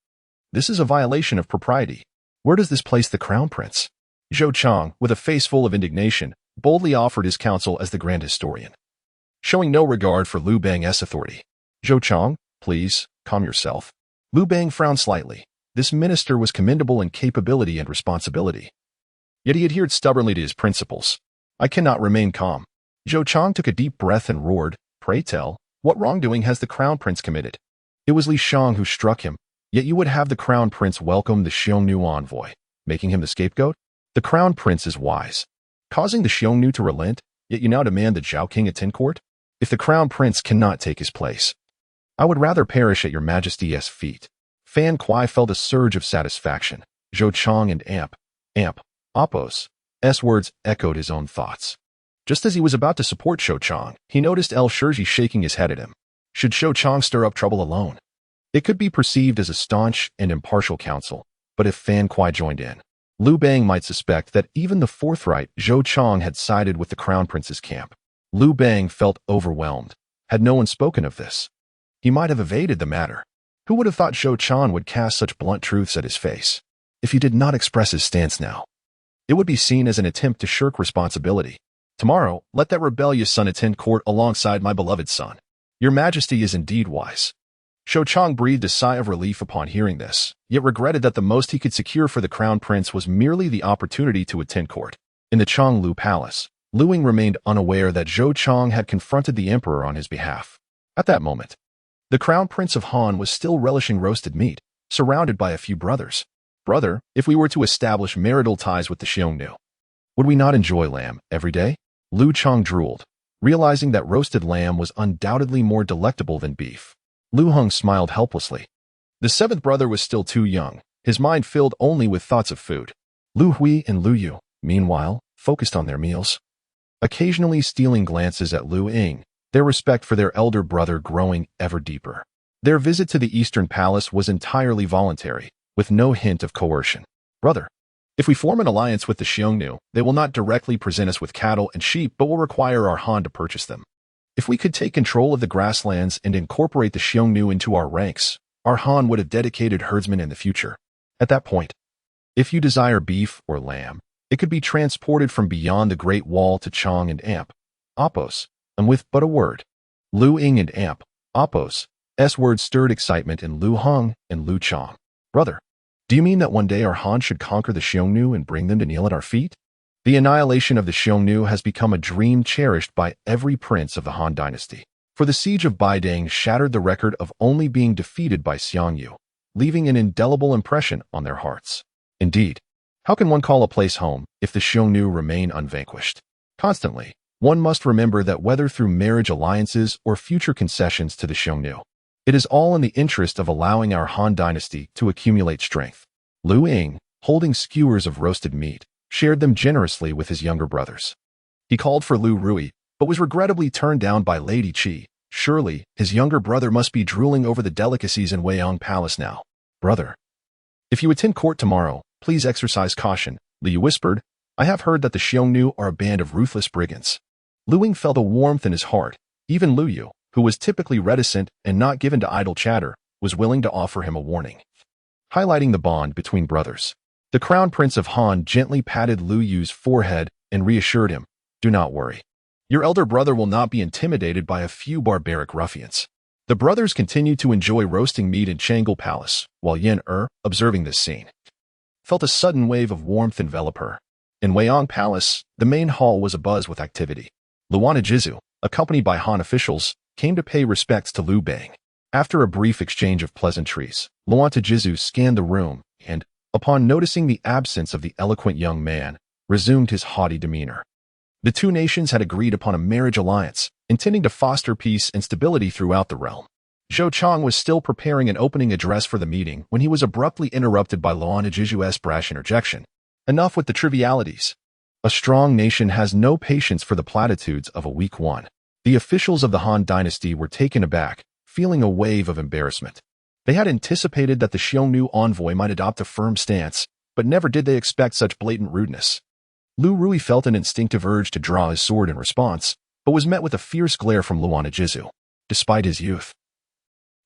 This is a violation of propriety. Where does this place the crown prince? Zhou Chang, with a face full of indignation, boldly offered his counsel as the grand historian, showing no regard for Liu Bang's authority. Zhou Chang, please, calm yourself. Liu Bang frowned slightly. This minister was commendable in capability and responsibility, yet he adhered stubbornly to his principles. I cannot remain calm. Zhou Chang took a deep breath and roared, Pray tell, what wrongdoing has the crown prince committed? It was Li Shang who struck him, yet you would have the crown prince welcome the Xiongnu envoy, making him the scapegoat? The crown prince is wise, causing the Xiongnu to relent, yet you now demand the Zhao king attend court? If the crown prince cannot take his place, I would rather perish at your majesty's feet. Fan Kuai felt a surge of satisfaction. Zhou Chang and Oppo's words echoed his own thoughts. Just as he was about to support Zhou Chang, he noticed El Shirji shaking his head at him. Should Zhou Chang stir up trouble alone? It could be perceived as a staunch and impartial counsel, but if Fan Kuai joined in, Liu Bang might suspect that even the forthright Zhou Chang had sided with the crown prince's camp. Liu Bang felt overwhelmed. Had no one spoken of this, he might have evaded the matter. Who would have thought Zhou Chang would cast such blunt truths at his face? If he did not express his stance now, it would be seen as an attempt to shirk responsibility. Tomorrow, let that rebellious son attend court alongside my beloved son. Your majesty is indeed wise. Zhou Chang breathed a sigh of relief upon hearing this, yet regretted that the most he could secure for the crown prince was merely the opportunity to attend court. In the Changlu Palace, Liu Ying remained unaware that Zhou Chang had confronted the emperor on his behalf. At that moment, the crown prince of Han was still relishing roasted meat, surrounded by a few brothers. Brother, if we were to establish marital ties with the Xiongnu, would we not enjoy lamb every day? Liu Chang drooled, realizing that roasted lamb was undoubtedly more delectable than beef. Liu Heng smiled helplessly. The seventh brother was still too young, his mind filled only with thoughts of food. Liu Hui and Liu Yu, meanwhile, focused on their meals, occasionally stealing glances at Liu Ying, their respect for their elder brother growing ever deeper. Their visit to the Eastern Palace was entirely voluntary, with no hint of coercion. Brother, if we form an alliance with the Xiongnu, they will not directly present us with cattle and sheep but will require our Han to purchase them. If we could take control of the grasslands and incorporate the Xiongnu into our ranks, our Han would have dedicated herdsmen in the future. At that point, if you desire beef or lamb, it could be transported from beyond the Great Wall to Chang and Oppo's, and with but a word. Liu Ying and Oppo's words stirred excitement in Liu Heng and Liu Chang. Brother, do you mean that one day our Han should conquer the Xiongnu and bring them to kneel at our feet? The annihilation of the Xiongnu has become a dream cherished by every prince of the Han dynasty. For the siege of Baidang shattered the record of only being defeated by Xiongnu, leaving an indelible impression on their hearts. Indeed, how can one call a place home if the Xiongnu remain unvanquished? Constantly, one must remember that whether through marriage alliances or future concessions to the Xiongnu, it is all in the interest of allowing our Han dynasty to accumulate strength. Liu Ying, holding skewers of roasted meat, shared them generously with his younger brothers. He called for Liu Ruyi, but was regrettably turned down by Lady Qi. Surely, his younger brother must be drooling over the delicacies in Weiyang Palace now. Brother, if you attend court tomorrow, please exercise caution, Liu whispered. I have heard that the Xiongnu are a band of ruthless brigands. Liu Ying felt a warmth in his heart. Even Liu Yu, who was typically reticent and not given to idle chatter, was willing to offer him a warning. Highlighting the bond between brothers, the Crown Prince of Han gently patted Liu Yu's forehead and reassured him, do not worry. Your elder brother will not be intimidated by a few barbaric ruffians. The brothers continued to enjoy roasting meat in Changle Palace, while Yen observing this scene, felt a sudden wave of warmth envelop her. In Weiyang Palace, the main hall was abuzz with activity. Luanajizu, accompanied by Han officials, came to pay respects to Liu Bang. After a brief exchange of pleasantries, Luanajizu scanned the room and, upon noticing the absence of the eloquent young man, resumed his haughty demeanor. The two nations had agreed upon a marriage alliance, intending to foster peace and stability throughout the realm. Zhou Chang was still preparing an opening address for the meeting when he was abruptly interrupted by Luanajizu's brash interjection. Enough with the trivialities. A strong nation has no patience for the platitudes of a weak one. The officials of the Han dynasty were taken aback, feeling a wave of embarrassment. They had anticipated that the Xiongnu envoy might adopt a firm stance, but never did they expect such blatant rudeness. Liu Ruyi felt an instinctive urge to draw his sword in response, but was met with a fierce glare from Luanajizu. Despite his youth,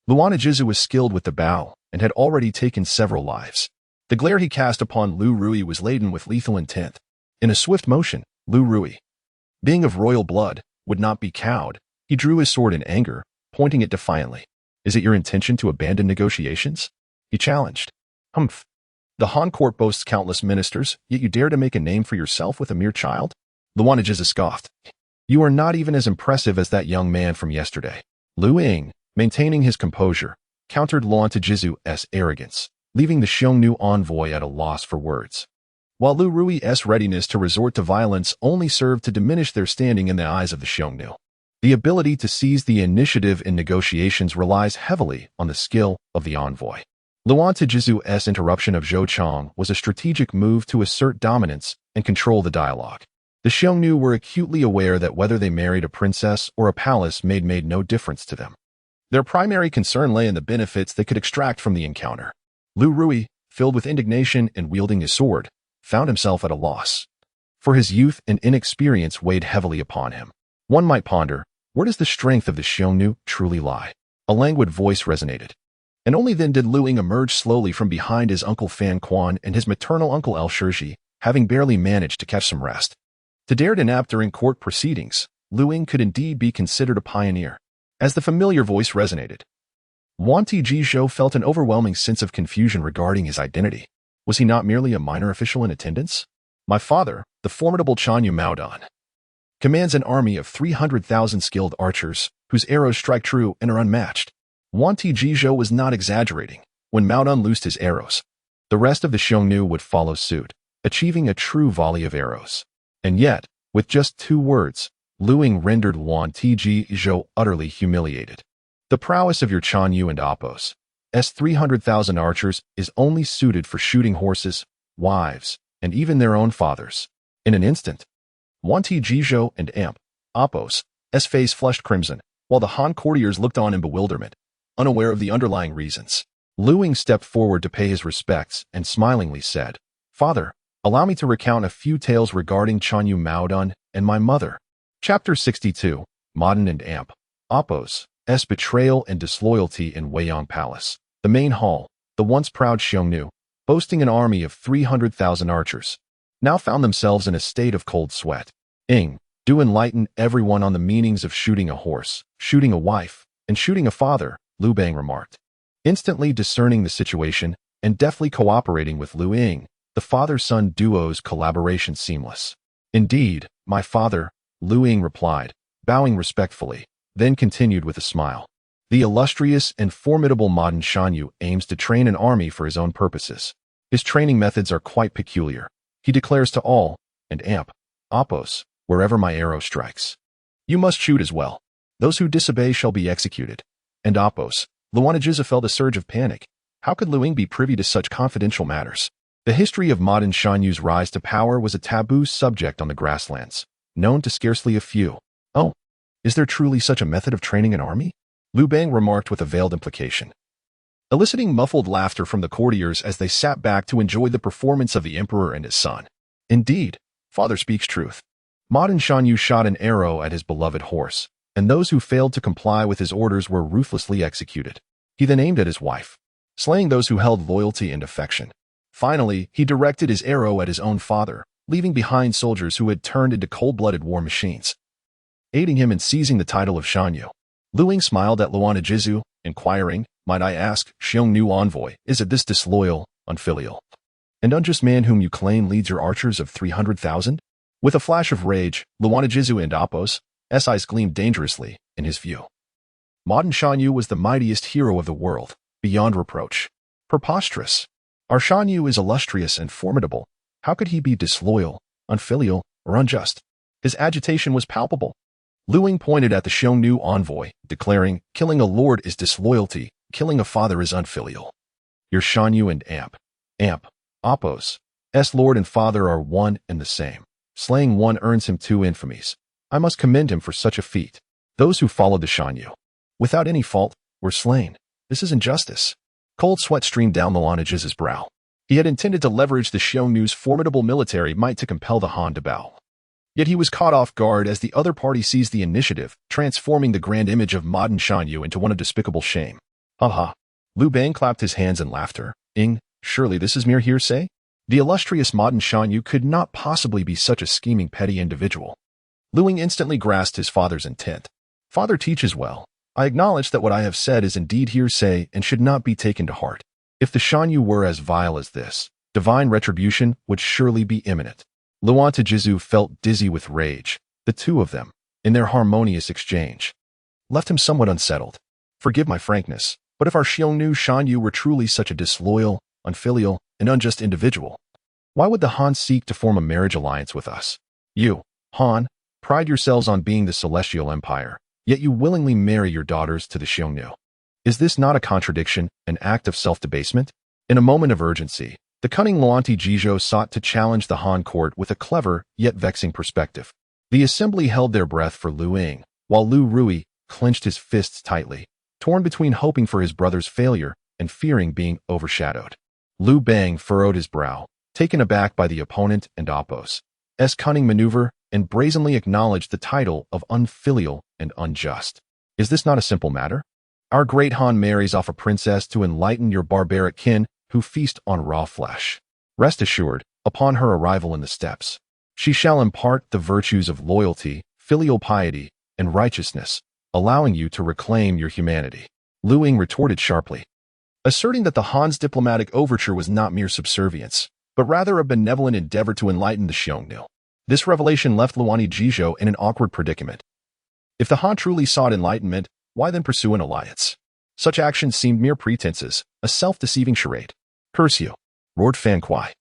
Luanajizu was skilled with the bow and had already taken several lives. The glare he cast upon Liu Ruyi was laden with lethal intent. In a swift motion, Liu Ruyi, being of royal blood, would not be cowed. He drew his sword in anger, pointing it defiantly. Is it your intention to abandon negotiations? He challenged. Humph. The Han court boasts countless ministers, yet you dare to make a name for yourself with a mere child? Luanajizu scoffed. You are not even as impressive as that young man from yesterday. Liu Ying, maintaining his composure, countered Luanajizu's arrogance, leaving the Xiongnu envoy at a loss for words. While Liu Ruyi's readiness to resort to violence only served to diminish their standing in the eyes of the Xiongnu. The ability to seize the initiative in negotiations relies heavily on the skill of the envoy. Luanajizu's interruption of Zhou Chang was a strategic move to assert dominance and control the dialogue. The Xiongnu were acutely aware that whether they married a princess or a palace made no difference to them. Their primary concern lay in the benefits they could extract from the encounter. Liu Ruyi, filled with indignation and wielding his sword, found himself at a loss. For his youth and inexperience weighed heavily upon him. One might ponder, where does the strength of the Xiongnu truly lie? A languid voice resonated. And only then did Liu Ying emerge slowly from behind his uncle Fan Quan and his maternal uncle El Shirji, having barely managed to catch some rest. To dare to nap during court proceedings, Liu Ying could indeed be considered a pioneer. As the familiar voice resonated, Wanti Jizhou felt an overwhelming sense of confusion regarding his identity. Was he not merely a minor official in attendance? My father, the formidable Xiongnu Maodan, commands an army of 300,000 skilled archers, whose arrows strike true and are unmatched. Wanti Jizhou was not exaggerating. When Maodan loosed his arrows, the rest of the Xiongnu would follow suit, achieving a true volley of arrows. And yet, with just 2 words, Liu Ying rendered Wanti Jizhou utterly humiliated. The prowess of your Xiongnu and Appos' 300,000 archers is only suited for shooting horses, wives, and even their own fathers. In an instant, Wanti Jizhou and Appos' face flushed crimson, while the Han courtiers looked on in bewilderment, unaware of the underlying reasons. Liu Ying stepped forward to pay his respects and smilingly said, Father, allow me to recount a few tales regarding Xiongnu Maodan and my mother. Chapter 62, Maodan and Appos' betrayal and disloyalty in Weiyang Palace. The main hall, the once proud Xiongnu, boasting an army of 300,000 archers, now found themselves in a state of cold sweat. Do enlighten everyone on the meanings of shooting a horse, shooting a wife, and shooting a father, Liu Bang remarked. Instantly discerning the situation and deftly cooperating with Liu Ying, the father-son duo's collaboration seamless. Indeed, my father, Liu Ying replied, bowing respectfully. then continued with a smile. The illustrious and formidable modern Xiongnu aims to train an army for his own purposes. His training methods are quite peculiar. He declares to all, and amp, oppos, wherever my arrow strikes. You must shoot as well. Those who disobey shall be executed. And oppos, Luanajiza felt a surge of panic. How could Liu Ying be privy to such confidential matters? The history of modern Xiongnu's rise to power was a taboo subject on the grasslands, known to scarcely a few. Oh, is there truly such a method of training an army? Liu Bang remarked with a veiled implication, eliciting muffled laughter from the courtiers as they sat back to enjoy the performance of the emperor and his son. Indeed, father speaks truth. Modern Xiongnu shot an arrow at his beloved horse, and those who failed to comply with his orders were ruthlessly executed. He then aimed at his wife, slaying those who held loyalty and affection. Finally, he directed his arrow at his own father, leaving behind soldiers who had turned into cold-blooded war machines, aiding him in seizing the title of Xiongnu. Liu Ying smiled at Luanajizu, inquiring, "Might I ask, Xiongnu envoy, is it this disloyal, unfilial, and unjust man whom you claim leads your archers of 300,000? With a flash of rage, Luanajizu and Oppos' eyes gleamed dangerously in his view. Modern Xiongnu was the mightiest hero of the world, beyond reproach. Preposterous. Our Xiongnu is illustrious and formidable. How could he be disloyal, unfilial, or unjust? His agitation was palpable. Liu Ying pointed at the Xiongnu envoy, declaring, "Killing a lord is disloyalty, killing a father is unfilial. Your Xiongnu and amp, oppos, lord and father are one and the same. Slaying one earns him two infamies. I must commend him for such a feat. Those who followed the Xiongnu, without any fault, were slain. This is injustice." Cold sweat streamed down Luanaji's brow. He had intended to leverage the Xiongnu's formidable military might to compel the Han to bow. Yet he was caught off guard as the other party seized the initiative, transforming the grand image of modern Xiongnu into one of despicable shame. Ha ha. Liu Bang clapped his hands in laughter. Surely this is mere hearsay? The illustrious modern Xiongnu could not possibly be such a scheming petty individual. Liu Ying instantly grasped his father's intent. Father teaches well. I acknowledge that what I have said is indeed hearsay and should not be taken to heart. If the Xiongnu were as vile as this, divine retribution would surely be imminent. Luanajizu felt dizzy with rage. The two of them, in their harmonious exchange, left him somewhat unsettled. Forgive my frankness, but if our Xiongnu were truly such a disloyal, unfilial, and unjust individual, why would the Han seek to form a marriage alliance with us? You, Han, pride yourselves on being the celestial empire, yet you willingly marry your daughters to the Xiongnu. Is this not a contradiction, an act of self-debasement? In a moment of urgency, the cunning Luanajizu sought to challenge the Han court with a clever, yet vexing perspective. The assembly held their breath for Liu Ying, while Liu Ruyi clenched his fists tightly, torn between hoping for his brother's failure and fearing being overshadowed. Liu Bang furrowed his brow, taken aback by the opponent and Oppos' cunning maneuver, and brazenly acknowledged the title of unfilial and unjust. Is this not a simple matter? Our great Han marries off a princess to enlighten your barbaric kin who feast on raw flesh. Rest assured, upon her arrival in the steppes, she shall impart the virtues of loyalty, filial piety, and righteousness, allowing you to reclaim your humanity. Liu Ying retorted sharply, asserting that the Han's diplomatic overture was not mere subservience, but rather a benevolent endeavor to enlighten the Xiongnu. This revelation left Luanajizu in an awkward predicament. If the Han truly sought enlightenment, why then pursue an alliance? Such actions seemed mere pretenses, a self-deceiving charade. "Curse you," roared Fan Kuai,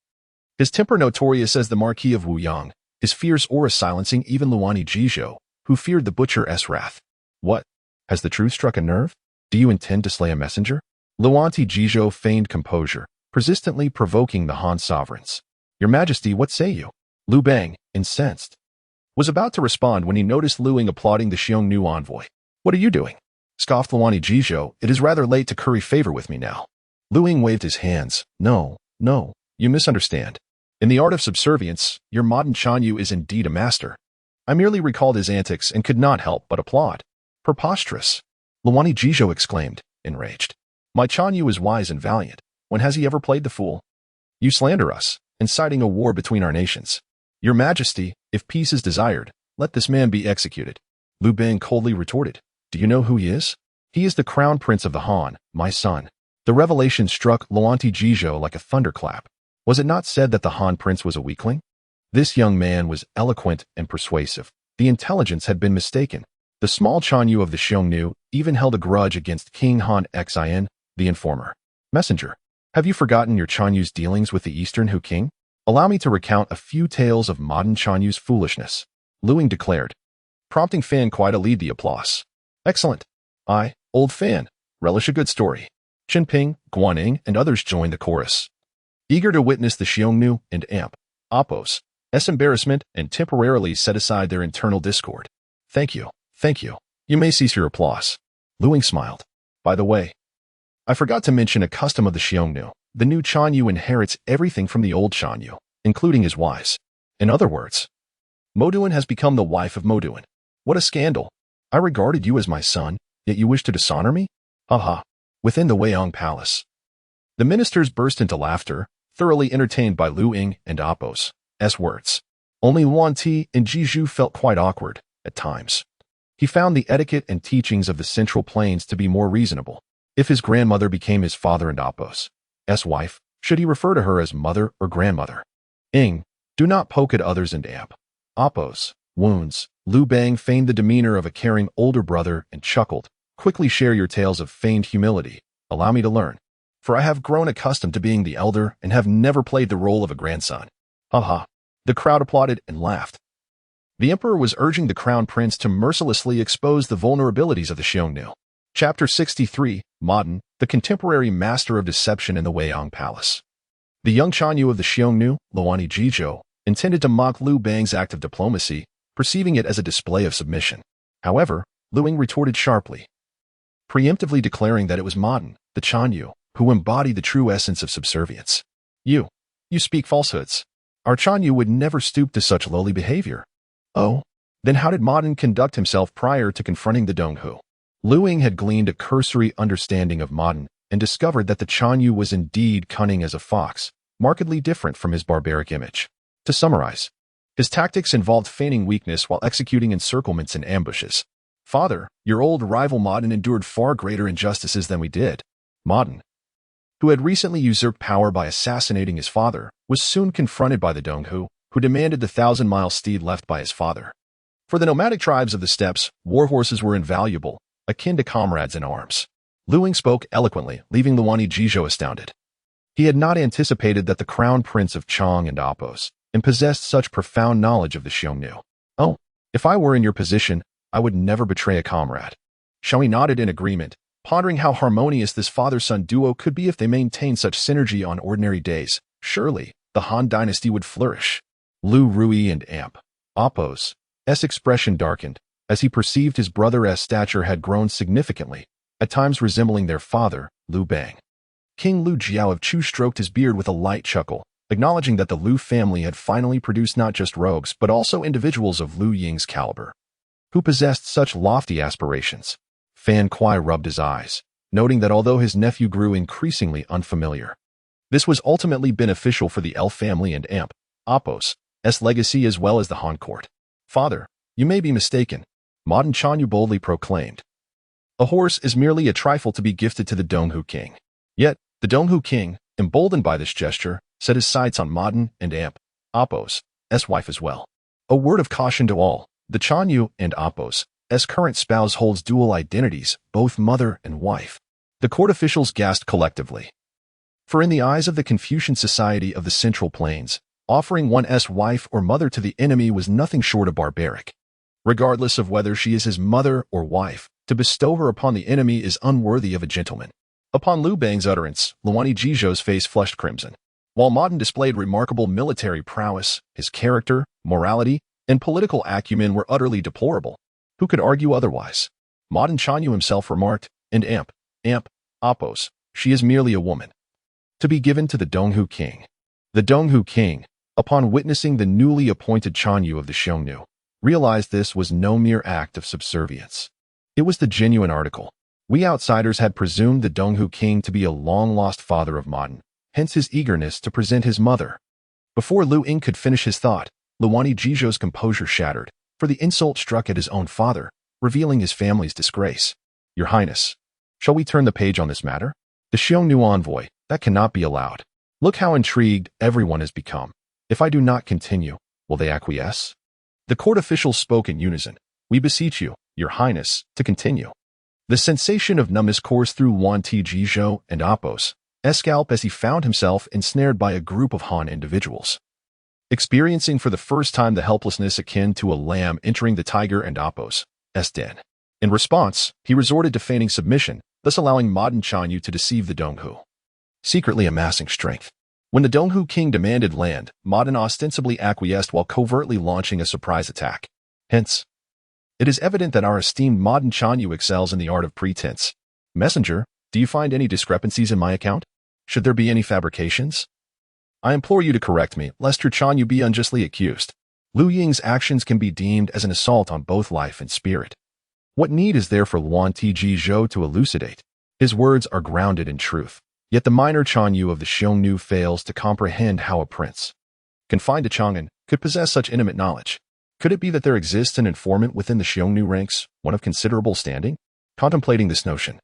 his temper notorious as the Marquis of Wuyang, his fierce aura silencing even Luanajizu, who feared the butcher's wrath. "What? Has the truth struck a nerve? Do you intend to slay a messenger?" Luanajizu feigned composure, persistently provoking the Han sovereigns. "Your Majesty, what say you?" Liu Bang, incensed, was about to respond when he noticed Liu Ying applauding the Xiongnu envoy. "What are you doing?" scoffed Luanajizu. "It is rather late to curry favor with me now." Liu Ying waved his hands. No, you misunderstand. In the art of subservience, your modern Xiongnu is indeed a master. I merely recalled his antics and could not help but applaud." "Preposterous!" Luanajizu exclaimed, enraged. "My Xiongnu is wise and valiant. When has he ever played the fool? You slander us, inciting a war between our nations. Your Majesty, if peace is desired, let this man be executed." Liu Bang coldly retorted. "Do you know who he is? He is the crown prince of the Han, my son." The revelation struck Luanajizu like a thunderclap. Was it not said that the Han prince was a weakling? This young man was eloquent and persuasive. The intelligence had been mistaken. The small Xiongnu of the Xiongnu even held a grudge against King Han Xin, the informer. Messenger, have you forgotten your Xiongnu's dealings with the Eastern Hu King? Allow me to recount a few tales of modern Xiongnu's foolishness, Liu Ying declared, prompting Fan Kuai to lead the applause. Excellent. I, old Fan, relish a good story. Qinping, Guaning, and others joined the chorus, eager to witness the Xiongnu and Appos' embarrassment and temporarily set aside their internal discord. Thank you. Thank you. You may cease your applause. Liu Ying smiled. By the way, I forgot to mention a custom of the Xiongnu. The new Xiongnu inherits everything from the old Xiongnu, including his wives. In other words, Moduan has become the wife of Moduan. What a scandal. I regarded you as my son, yet you wish to dishonor me? Haha. Within the Weiyang Palace, the ministers burst into laughter, thoroughly entertained by Liu Ying and Appos' words. Only Luan Ti and Jizhu felt quite awkward, at times. He found the etiquette and teachings of the Central Plains to be more reasonable. If his grandmother became his father and Appos' wife, should he refer to her as mother or grandmother? Ying, do not poke at others and Appos' wounds. Liu Bang feigned the demeanor of a caring older brother and chuckled. Quickly share your tales of feigned humility. Allow me to learn. For I have grown accustomed to being the elder and have never played the role of a grandson. Haha. The crowd applauded and laughed. The emperor was urging the crown prince to mercilessly expose the vulnerabilities of the Xiongnu. Chapter 63, Modern, the contemporary master of deception in the Weiyang Palace. The young Xiongnu of the Xiongnu, Luani Jizhou, intended to mock Liu Bang's act of diplomacy, perceiving it as a display of submission. However, Liu Ying retorted sharply, preemptively declaring that it was Modern, the Xiongnu, who embodied the true essence of subservience. You speak falsehoods. Our Xiongnu would never stoop to such lowly behavior. Oh, then how did Modern conduct himself prior to confronting the Donghu? Liu Ying had gleaned a cursory understanding of Modern and discovered that the Xiongnu was indeed cunning as a fox, markedly different from his barbaric image. To summarize, his tactics involved feigning weakness while executing encirclements and ambushes. Father, your old rival Modern endured far greater injustices than we did. Modern, who had recently usurped power by assassinating his father, was soon confronted by the Donghu, who demanded the 1,000-mile steed left by his father. For the nomadic tribes of the steppes, war horses were invaluable, akin to comrades in arms. Liu Ying spoke eloquently, leaving Luani Jizhou astounded. He had not anticipated that the crown prince of Chang and Appos possessed such profound knowledge of the Xiongnu. Oh, if I were in your position, I would never betray a comrade. Xiongnu nodded in agreement, pondering how harmonious this father-son duo could be if they maintained such synergy on ordinary days. Surely, the Han dynasty would flourish. Liu Ruyi and Appos' expression darkened, as he perceived his brother's stature had grown significantly, at times resembling their father, Liu Bang. King Liu Jiao of Chu stroked his beard with a light chuckle, acknowledging that the Liu family had finally produced not just rogues but also individuals of Liu Ying's caliber, who possessed such lofty aspirations. Fan Kuai rubbed his eyes, noting that although his nephew grew increasingly unfamiliar, this was ultimately beneficial for the L family and Appos' legacy as well as the Han court. Father, you may be mistaken, Modern Xiongnu boldly proclaimed. A horse is merely a trifle to be gifted to the Donghu king. Yet, the Donghu king, emboldened by this gesture, set his sights on Modern and Appos' wife as well. A word of caution to all, the Xiongnu and Appos' current spouse holds dual identities, both mother and wife. The court officials gasped collectively. For in the eyes of the Confucian society of the Central Plains, offering one's wife or mother to the enemy was nothing short of barbaric. Regardless of whether she is his mother or wife, to bestow her upon the enemy is unworthy of a gentleman. Upon Liu Bang's utterance, Luani Jizhou's face flushed crimson. While Modern displayed remarkable military prowess, his character, morality, and political acumen were utterly deplorable. Who could argue otherwise? Modern Xiongnu himself remarked, and Appos, she is merely a woman, to be given to the Donghu king. The Donghu king, upon witnessing the newly appointed Xiongnu of the Xiongnu, realized this was no mere act of subservience. It was the genuine article. We outsiders had presumed the Donghu king to be a long-lost father of Modern, hence his eagerness to present his mother. Before Liu Ying could finish his thought, Luani Jizhou's composure shattered, for the insult struck at his own father, revealing his family's disgrace. Your Highness, shall we turn the page on this matter? The Xiongnu envoy, that cannot be allowed. Look how intrigued everyone has become. If I do not continue, will they acquiesce? The court officials spoke in unison, We beseech you, your highness, to continue. The sensation of numbness coursed through Yuan Tijizhou and Apos' scalp as he found himself ensnared by a group of Han individuals. Experiencing for the first time the helplessness akin to a lamb entering the tiger and Apos' den. In response, he resorted to feigning submission, thus allowing modern Xiongnu to deceive the Donghu, secretly amassing strength. When the Donghu king demanded land, Modern ostensibly acquiesced while covertly launching a surprise attack. Hence, it is evident that our esteemed Modern Xiongnu excels in the art of pretense. Messenger, do you find any discrepancies in my account? Should there be any fabrications? I implore you to correct me, lest your Xiongnu be unjustly accused. Liu Ying's actions can be deemed as an assault on both life and spirit. What need is there for Yuan Tijizhou to elucidate? His words are grounded in truth. Yet the minor Xiongnu of the Xiongnu fails to comprehend how a prince, confined to Chang'an, could possess such intimate knowledge. Could it be that there exists an informant within the Xiongnu ranks, one of considerable standing? Contemplating this notion,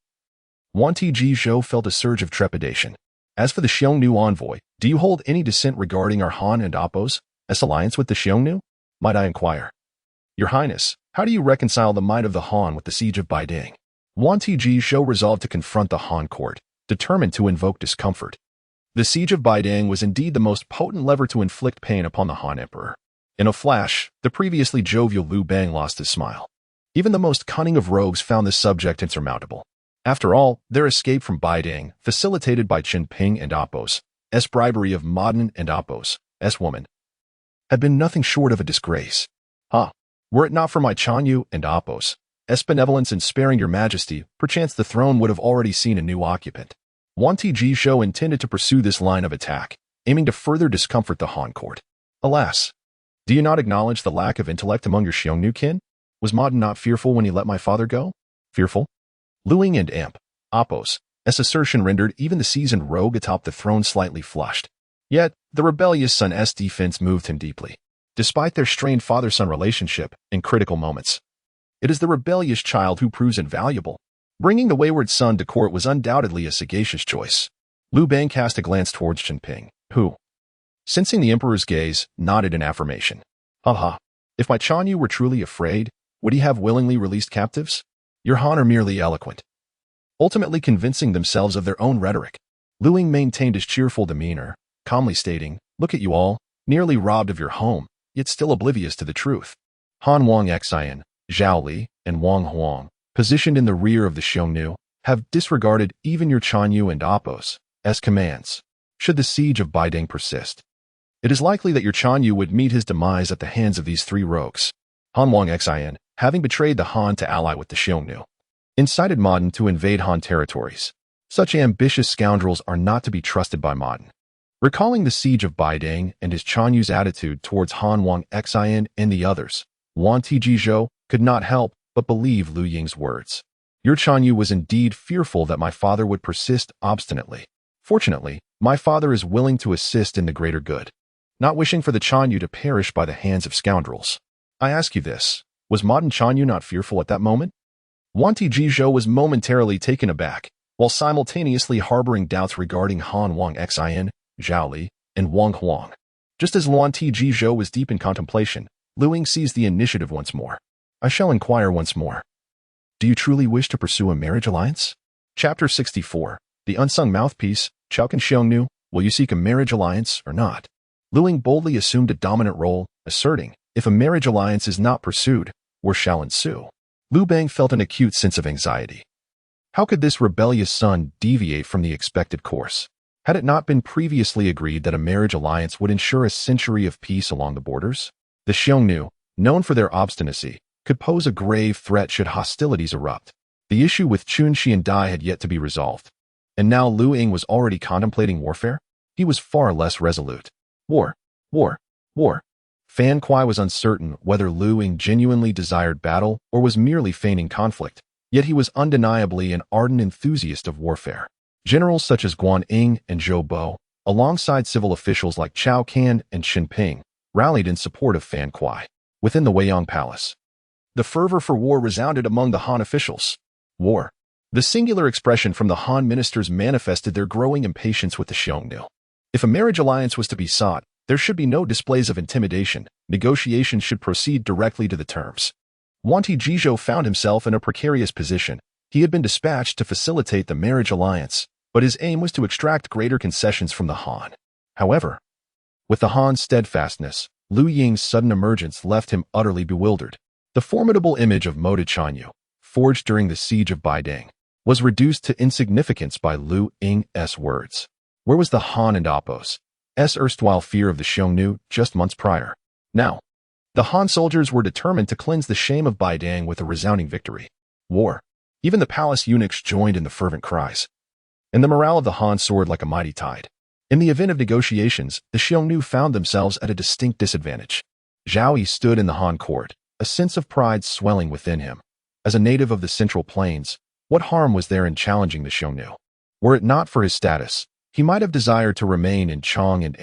Yuan Tijizhou felt a surge of trepidation. As for the Xiongnu envoy, do you hold any dissent regarding our Han and Apos' alliance with the Xiongnu? Might I inquire? Your Highness, how do you reconcile the might of the Han with the siege of Baiding? Yuan Tijizhou resolved to confront the Han court, determined to invoke discomfort. The siege of Baiding was indeed the most potent lever to inflict pain upon the Han emperor. In a flash, the previously jovial Liu Bang lost his smile. Even the most cunning of rogues found this subject insurmountable. After all, their escape from Baiding, facilitated by Qinping and Apos' bribery of Modern and Apos' woman, had been nothing short of a disgrace. Were it not for my Xiongnu and Apos' benevolence in sparing your majesty, perchance the throne would have already seen a new occupant. Yuan Tijizhou intended to pursue this line of attack, aiming to further discomfort the Han court. Alas, do you not acknowledge the lack of intellect among your Xiongnu kin? Was Modern not fearful when he let my father go? Fearful? Liu Ying and Apos' assertion rendered even the seasoned rogue atop the throne slightly flushed. Yet, the rebellious son's defense moved him deeply. Despite their strained father-son relationship in critical moments, it is the rebellious child who proves invaluable. Bringing the wayward son to court was undoubtedly a sagacious choice. Liu Bang cast a glance towards Qinping, who, sensing the emperor's gaze, nodded in affirmation. If my Xiongnu were truly afraid, would he have willingly released captives? Your Han are merely eloquent, ultimately convincing themselves of their own rhetoric. Liu Ying maintained his cheerful demeanor, calmly stating, "Look at you all, nearly robbed of your home, yet still oblivious to the truth. Han Wang Xian, Zhao Li, and Wang Huang, positioned in the rear of the Xiongnu, have disregarded even your Xiongnu and Apos' commands. Should the siege of Baiding persist, it is likely that your Xiongnu would meet his demise at the hands of these three rogues." Han Wang Xian, having betrayed the Han to ally with the Xiongnu, incited Modern to invade Han territories. Such ambitious scoundrels are not to be trusted by Modern. Recalling the siege of Baiding and his Xiongnu's attitude towards Han Wang Xian and the others, Yuan Tijizhou could not help but believe Liu Ying's words. Your Xiongnu was indeed fearful that my father would persist obstinately. Fortunately, my father is willing to assist in the greater good, not wishing for the Xiongnu to perish by the hands of scoundrels. I ask you this, was Modern Xiongnu not fearful at that moment? Yuan Tijizhou was momentarily taken aback, while simultaneously harboring doubts regarding Han Wang Xian, Zhao Li, and Wang Huang. Just as Yuan Tijizhou was deep in contemplation, Liu Ying seized the initiative once more. I shall inquire once more. Do you truly wish to pursue a marriage alliance? Chapter 64. The Unsung Mouthpiece, Chaokan Xiongnu, will you seek a marriage alliance or not? Liu Ying boldly assumed a dominant role, asserting, if a marriage alliance is not pursued, war shall ensue. Liu Bang felt an acute sense of anxiety. How could this rebellious son deviate from the expected course? Had it not been previously agreed that a marriage alliance would ensure a century of peace along the borders? The Xiongnu, known for their obstinacy, could pose a grave threat should hostilities erupt. The issue with Chun Xiandai had yet to be resolved. And now Liu Ying was already contemplating warfare? He was far less resolute. War. Fan Kuai was uncertain whether Liu Ying genuinely desired battle or was merely feigning conflict, yet he was undeniably an ardent enthusiast of warfare. Generals such as Guan Ying and Zhou Bo, alongside civil officials like Chao Can and Qinping, rallied in support of Fan Kuai. Within the Weiyang Palace, the fervor for war resounded among the Han officials. War. The singular expression from the Han ministers manifested their growing impatience with the Xiongnu. If a marriage alliance was to be sought, there should be no displays of intimidation. Negotiations should proceed directly to the terms. Wanti Jizhou found himself in a precarious position. He had been dispatched to facilitate the marriage alliance, but his aim was to extract greater concessions from the Han. However, with the Han's steadfastness, Liu Ying's sudden emergence left him utterly bewildered. The formidable image of moated Xiongnu, forged during the siege of Baidang, was reduced to insignificance by Liu Ying's words. Where was the Han and Apos' erstwhile fear of the Xiongnu just months prior? Now, the Han soldiers were determined to cleanse the shame of Baidang with a resounding victory. War. Even the palace eunuchs joined in the fervent cries. And the morale of the Han soared like a mighty tide. In the event of negotiations, the Xiongnu found themselves at a distinct disadvantage. Zhao stood in the Han court, a sense of pride swelling within him. As a native of the Central Plains, what harm was there in challenging the Xiongnu? Were it not for his status, he might have desired to remain in Chong and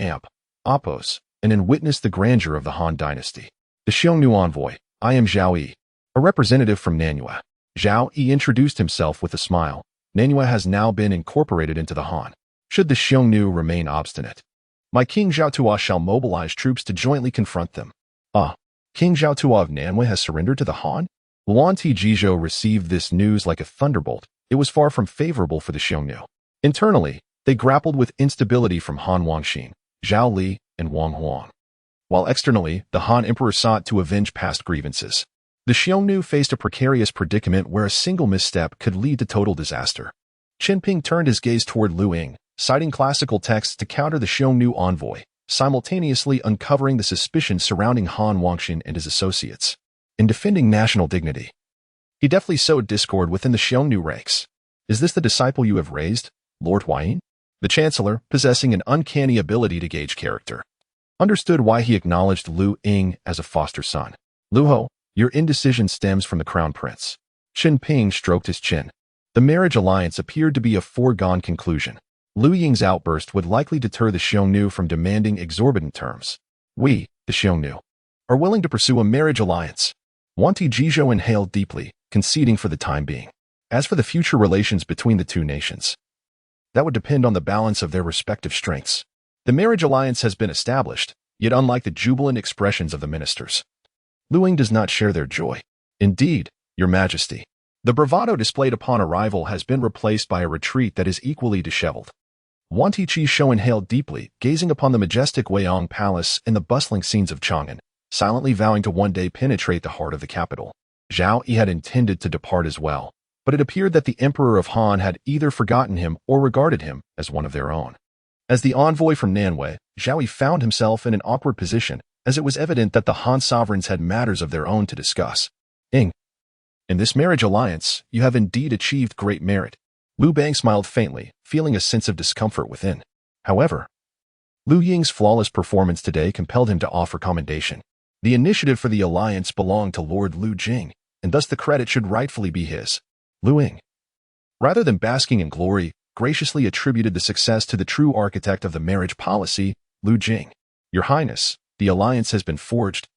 Apos, and witness the grandeur of the Han dynasty. The Xiongnu envoy, I am Zhao, a representative from Nanyue. Zhao introduced himself with a smile. Nanyue has now been incorporated into the Han. Should the Xiongnu remain obstinate, my King Zhao shall mobilize troops to jointly confront them. King Zhao of Nanyue has surrendered to the Han? Wanti Jizhou received this news like a thunderbolt. It was far from favorable for the Xiongnu. Internally, they grappled with instability from Han Wangxin, Zhao Li, and Wang Huang. While externally, the Han Emperor sought to avenge past grievances. The Xiongnu faced a precarious predicament where a single misstep could lead to total disaster. Qin Ping turned his gaze toward Liu Ying, citing classical texts to counter the Xiongnu envoy, simultaneously uncovering the suspicions surrounding Han Wangxin and his associates. In defending national dignity, he deftly sowed discord within the Xiongnu ranks. Is this the disciple you have raised, Lord Huayin? The chancellor, possessing an uncanny ability to gauge character, understood why he acknowledged Liu Ying as a foster son. Liu Ho, your indecision stems from the crown prince. Qin Ping stroked his chin. The marriage alliance appeared to be a foregone conclusion. Liu Ying's outburst would likely deter the Xiongnu from demanding exorbitant terms. We, the Xiongnu, are willing to pursue a marriage alliance. Wanti Jizhou inhaled deeply, conceding for the time being. As for the future relations between the two nations, that would depend on the balance of their respective strengths. The marriage alliance has been established, yet unlike the jubilant expressions of the ministers, Liu Ying does not share their joy. Indeed, Your Majesty, the bravado displayed upon arrival has been replaced by a retreat that is equally disheveled. Wanti Jizhou inhaled deeply, gazing upon the majestic Weiyang Palace and the bustling scenes of Chang'an, silently vowing to one day penetrate the heart of the capital. Zhao had intended to depart as well, but it appeared that the Emperor of Han had either forgotten him or regarded him as one of their own. As the envoy from Nanyue, Zhao found himself in an awkward position, as it was evident that the Han sovereigns had matters of their own to discuss. In this marriage alliance, you have indeed achieved great merit. Liu Bang smiled faintly, feeling a sense of discomfort within. However, Liu Ying's flawless performance today compelled him to offer commendation. The initiative for the alliance belonged to Lord Liu Jing, and thus the credit should rightfully be his. Liu Ying, rather than basking in glory, graciously attributed the success to the true architect of the marriage policy, Liu Jing. Your Highness, the alliance has been forged,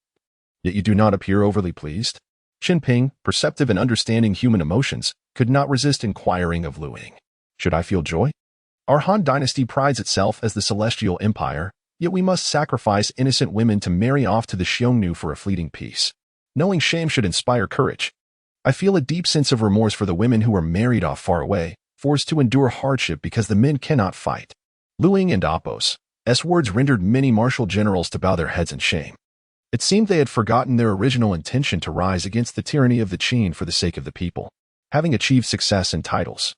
yet you do not appear overly pleased. Qin Ping, perceptive and understanding human emotions, could not resist inquiring of Liu Ying. Should I feel joy? Our Han dynasty prides itself as the celestial empire, yet we must sacrifice innocent women to marry off to the Xiongnu for a fleeting peace. Knowing shame should inspire courage. I feel a deep sense of remorse for the women who are married off far away, forced to endure hardship because the men cannot fight. Liu Ying and Apos' words rendered many martial generals to bow their heads in shame. It seemed they had forgotten their original intention to rise against the tyranny of the Qin for the sake of the people. Having achieved success and titles,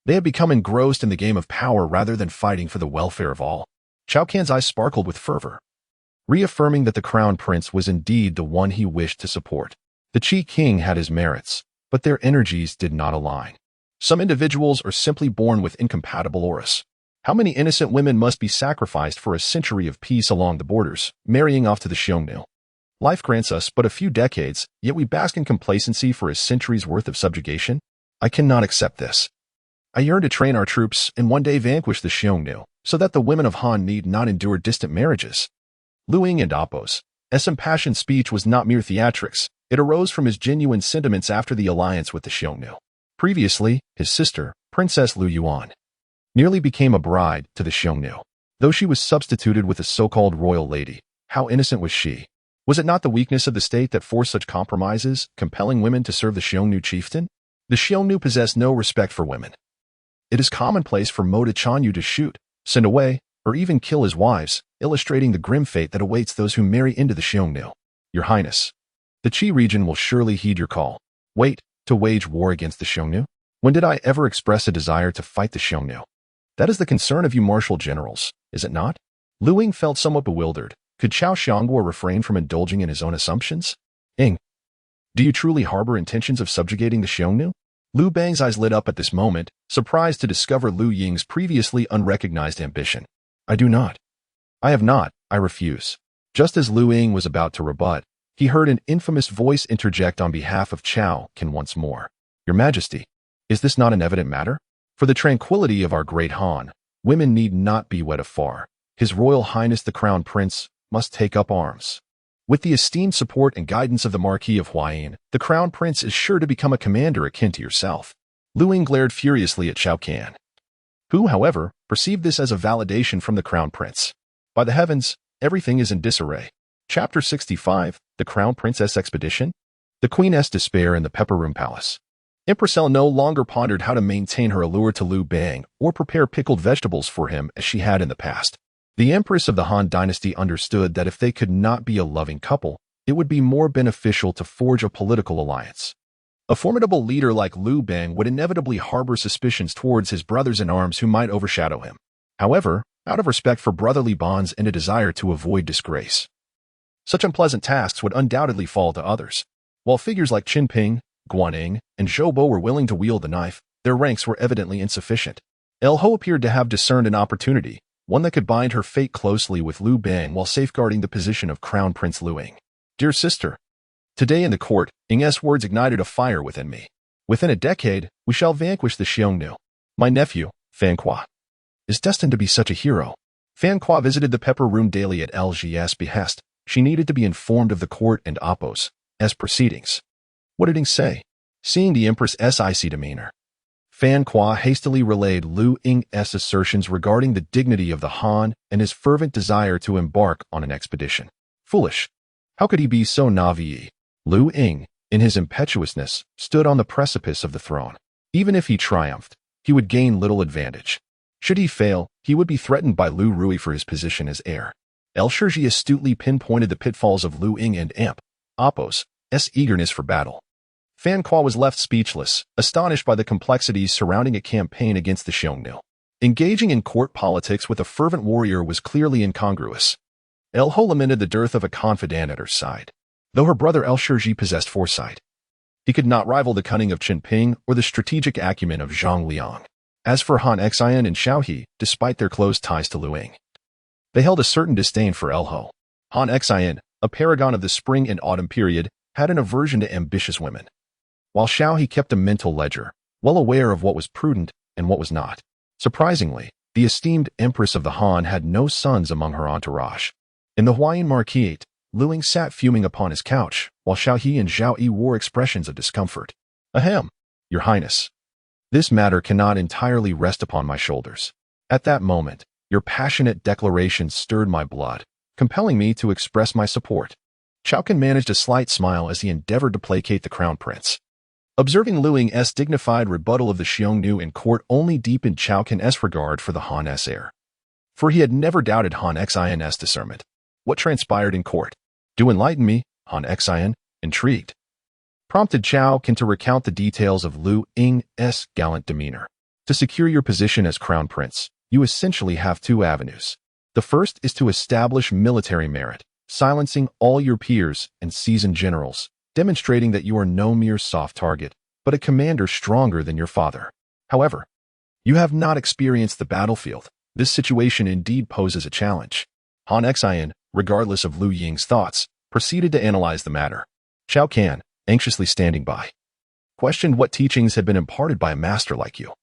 they had become engrossed in the game of power rather than fighting for the welfare of all. Chao Can's eyes sparkled with fervor, reaffirming that the crown prince was indeed the one he wished to support. The Qi king had his merits, but their energies did not align. Some individuals are simply born with incompatible auras. How many innocent women must be sacrificed for a century of peace along the borders, marrying off to the Xiongnu? Life grants us but a few decades, yet we bask in complacency for a century's worth of subjugation? I cannot accept this. I yearn to train our troops and one day vanquish the Xiongnu, so that the women of Han need not endure distant marriages. Liu Ying and Apos' impassioned speech was not mere theatrics. It arose from his genuine sentiments after the alliance with the Xiongnu. Previously, his sister, Princess Liu Yuan, nearly became a bride to the Xiongnu. Though she was substituted with a so-called royal lady, how innocent was she? Was it not the weakness of the state that forced such compromises, compelling women to serve the Xiongnu chieftain? The Xiongnu possessed no respect for women. It is commonplace for Mo Chanyu to shoot, send away, or even kill his wives, illustrating the grim fate that awaits those who marry into the Xiongnu. Your Highness, the Qi region will surely heed your call. Wait, to wage war against the Xiongnu? When did I ever express a desire to fight the Xiongnu? That is the concern of you martial generals, is it not? Liu Ying felt somewhat bewildered. Could Cao Xiongguo refrain from indulging in his own assumptions? Ying, do you truly harbor intentions of subjugating the Xiongnu? Liu Bang's eyes lit up at this moment, surprised to discover Liu Ying's previously unrecognized ambition. I do not. I have not, I refuse. Just as Liu Ying was about to rebut, he heard an infamous voice interject on behalf of Cao Qin once more. Your Majesty, is this not an evident matter? For the tranquility of our great Han, women need not be wed afar. His Royal Highness the Crown Prince must take up arms. With the esteemed support and guidance of the Marquis of Huayin, the Crown Prince is sure to become a commander akin to yourself. Liu Ying glared furiously at Cao Can, who, however, perceived this as a validation from the Crown Prince. By the heavens, everything is in disarray. Chapter 65, The Crown Princess Expedition? The Queen's Despair in the Pepper Room Palace. Empress Elle no longer pondered how to maintain her allure to Liu Bang or prepare pickled vegetables for him as she had in the past. The Empress of the Han Dynasty understood that if they could not be a loving couple, it would be more beneficial to forge a political alliance. A formidable leader like Liu Bang would inevitably harbor suspicions towards his brothers-in-arms who might overshadow him. However, out of respect for brotherly bonds and a desire to avoid disgrace, such unpleasant tasks would undoubtedly fall to others. While figures like Qin Ping, Guaning, and Zhou Bo were willing to wield the knife, their ranks were evidently insufficient. El Ho appeared to have discerned an opportunity, one that could bind her fate closely with Liu Bang while safeguarding the position of Crown Prince Liu Ying. Dear sister, today in the court, Ying's words ignited a fire within me. Within a decade, we shall vanquish the Xiongnu. My nephew, Fan Qua, is destined to be such a hero. Fan Qua visited the Pepper Room daily at LG's behest. She needed to be informed of the court and Appo's proceedings. What did Ying say? Seeing the Empress's icy demeanor, Fan Qua hastily relayed Liu Ying's assertions regarding the dignity of the Han and his fervent desire to embark on an expedition. Foolish. How could he be so naive? Liu Ying, in his impetuousness, stood on the precipice of the throne. Even if he triumphed, he would gain little advantage. Should he fail, he would be threatened by Liu Ruyi for his position as heir. El Shirji astutely pinpointed the pitfalls of Liu Ying and Appo's eagerness for battle. Fan Qua was left speechless, astonished by the complexities surrounding a campaign against the Xiongnu. Engaging in court politics with a fervent warrior was clearly incongruous. El Ho lamented the dearth of a confidant at her side. Though her brother El Shirji possessed foresight, he could not rival the cunning of Qin Ping or the strategic acumen of Zhang Liang. As for Han Xian and Xiao He, despite their close ties to Liu Ying, they held a certain disdain for El Ho. Han Xian, a paragon of the spring and autumn period, had an aversion to ambitious women, while Xiao He kept a mental ledger, well aware of what was prudent and what was not. Surprisingly, the esteemed Empress of the Han had no sons among her entourage. In the Huayin Marquis, Liu Ying sat fuming upon his couch, while Xiao He and Zhao Yi wore expressions of discomfort. Ahem, Your Highness. This matter cannot entirely rest upon my shoulders. At that moment, your passionate declarations stirred my blood, compelling me to express my support. Cao Can managed a slight smile as he endeavored to placate the Crown Prince. Observing Liu Ying's dignified rebuttal of the Xiongnu in court only deepened Cao Can's regard for the Han's heir. For he had never doubted Han Xian's discernment. What transpired in court? Do enlighten me, Han Xian, intrigued, prompted Cao Can to recount the details of Liu Ying's gallant demeanor. To secure your position as Crown Prince, you essentially have two avenues. The first is to establish military merit, silencing all your peers and seasoned generals, demonstrating that you are no mere soft target, but a commander stronger than your father. However, you have not experienced the battlefield. This situation indeed poses a challenge. Han Xian, regardless of Liu Ying's thoughts, proceeded to analyze the matter. Cao Can, anxiously standing by, questioned what teachings had been imparted by a master like you.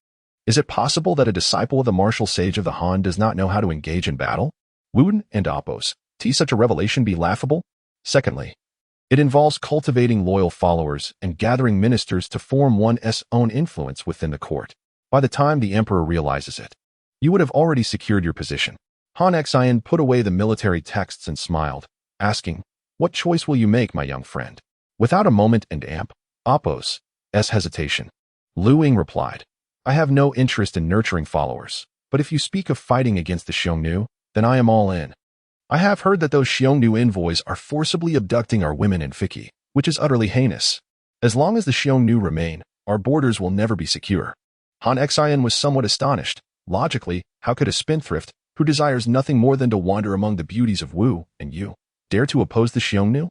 Is it possible that a disciple of the martial sage of the Han does not know how to engage in battle? Would and Appo's such a revelation be laughable? Secondly, it involves cultivating loyal followers and gathering ministers to form one's own influence within the court. By the time the emperor realizes it, you would have already secured your position. Han Xian put away the military texts and smiled, asking, What choice will you make, my young friend? Without a moment and Apos' hesitation, Liu Ying replied, I have no interest in nurturing followers, but if you speak of fighting against the Xiongnu, then I am all in. I have heard that those Xiongnu envoys are forcibly abducting our women in Fiki, which is utterly heinous. As long as the Xiongnu remain, our borders will never be secure. Han Xian was somewhat astonished. Logically, how could a spendthrift, who desires nothing more than to wander among the beauties of Wu and Yu, dare to oppose the Xiongnu?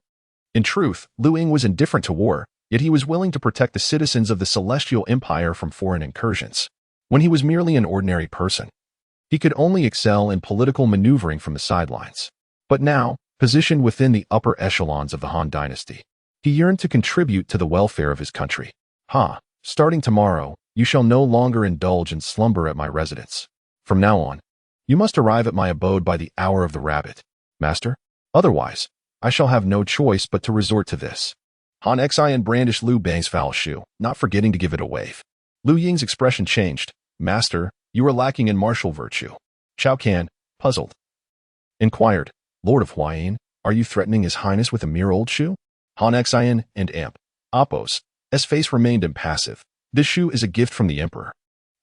In truth, Liu Ying was indifferent to war, yet he was willing to protect the citizens of the Celestial Empire from foreign incursions. When he was merely an ordinary person, he could only excel in political maneuvering from the sidelines. But now, positioned within the upper echelons of the Han dynasty, he yearned to contribute to the welfare of his country. Starting tomorrow, you shall no longer indulge in slumber at my residence. From now on, you must arrive at my abode by the hour of the rabbit, master. Otherwise, I shall have no choice but to resort to this. Han Xian brandished Liu Bang's foul shoe, not forgetting to give it a wave. Liu Ying's expression changed. Master, you are lacking in martial virtue. Zhao Can, puzzled, inquired, Lord of Huayin, are you threatening his highness with a mere old shoe? Han Xian and Apos' face remained impassive. This shoe is a gift from the emperor.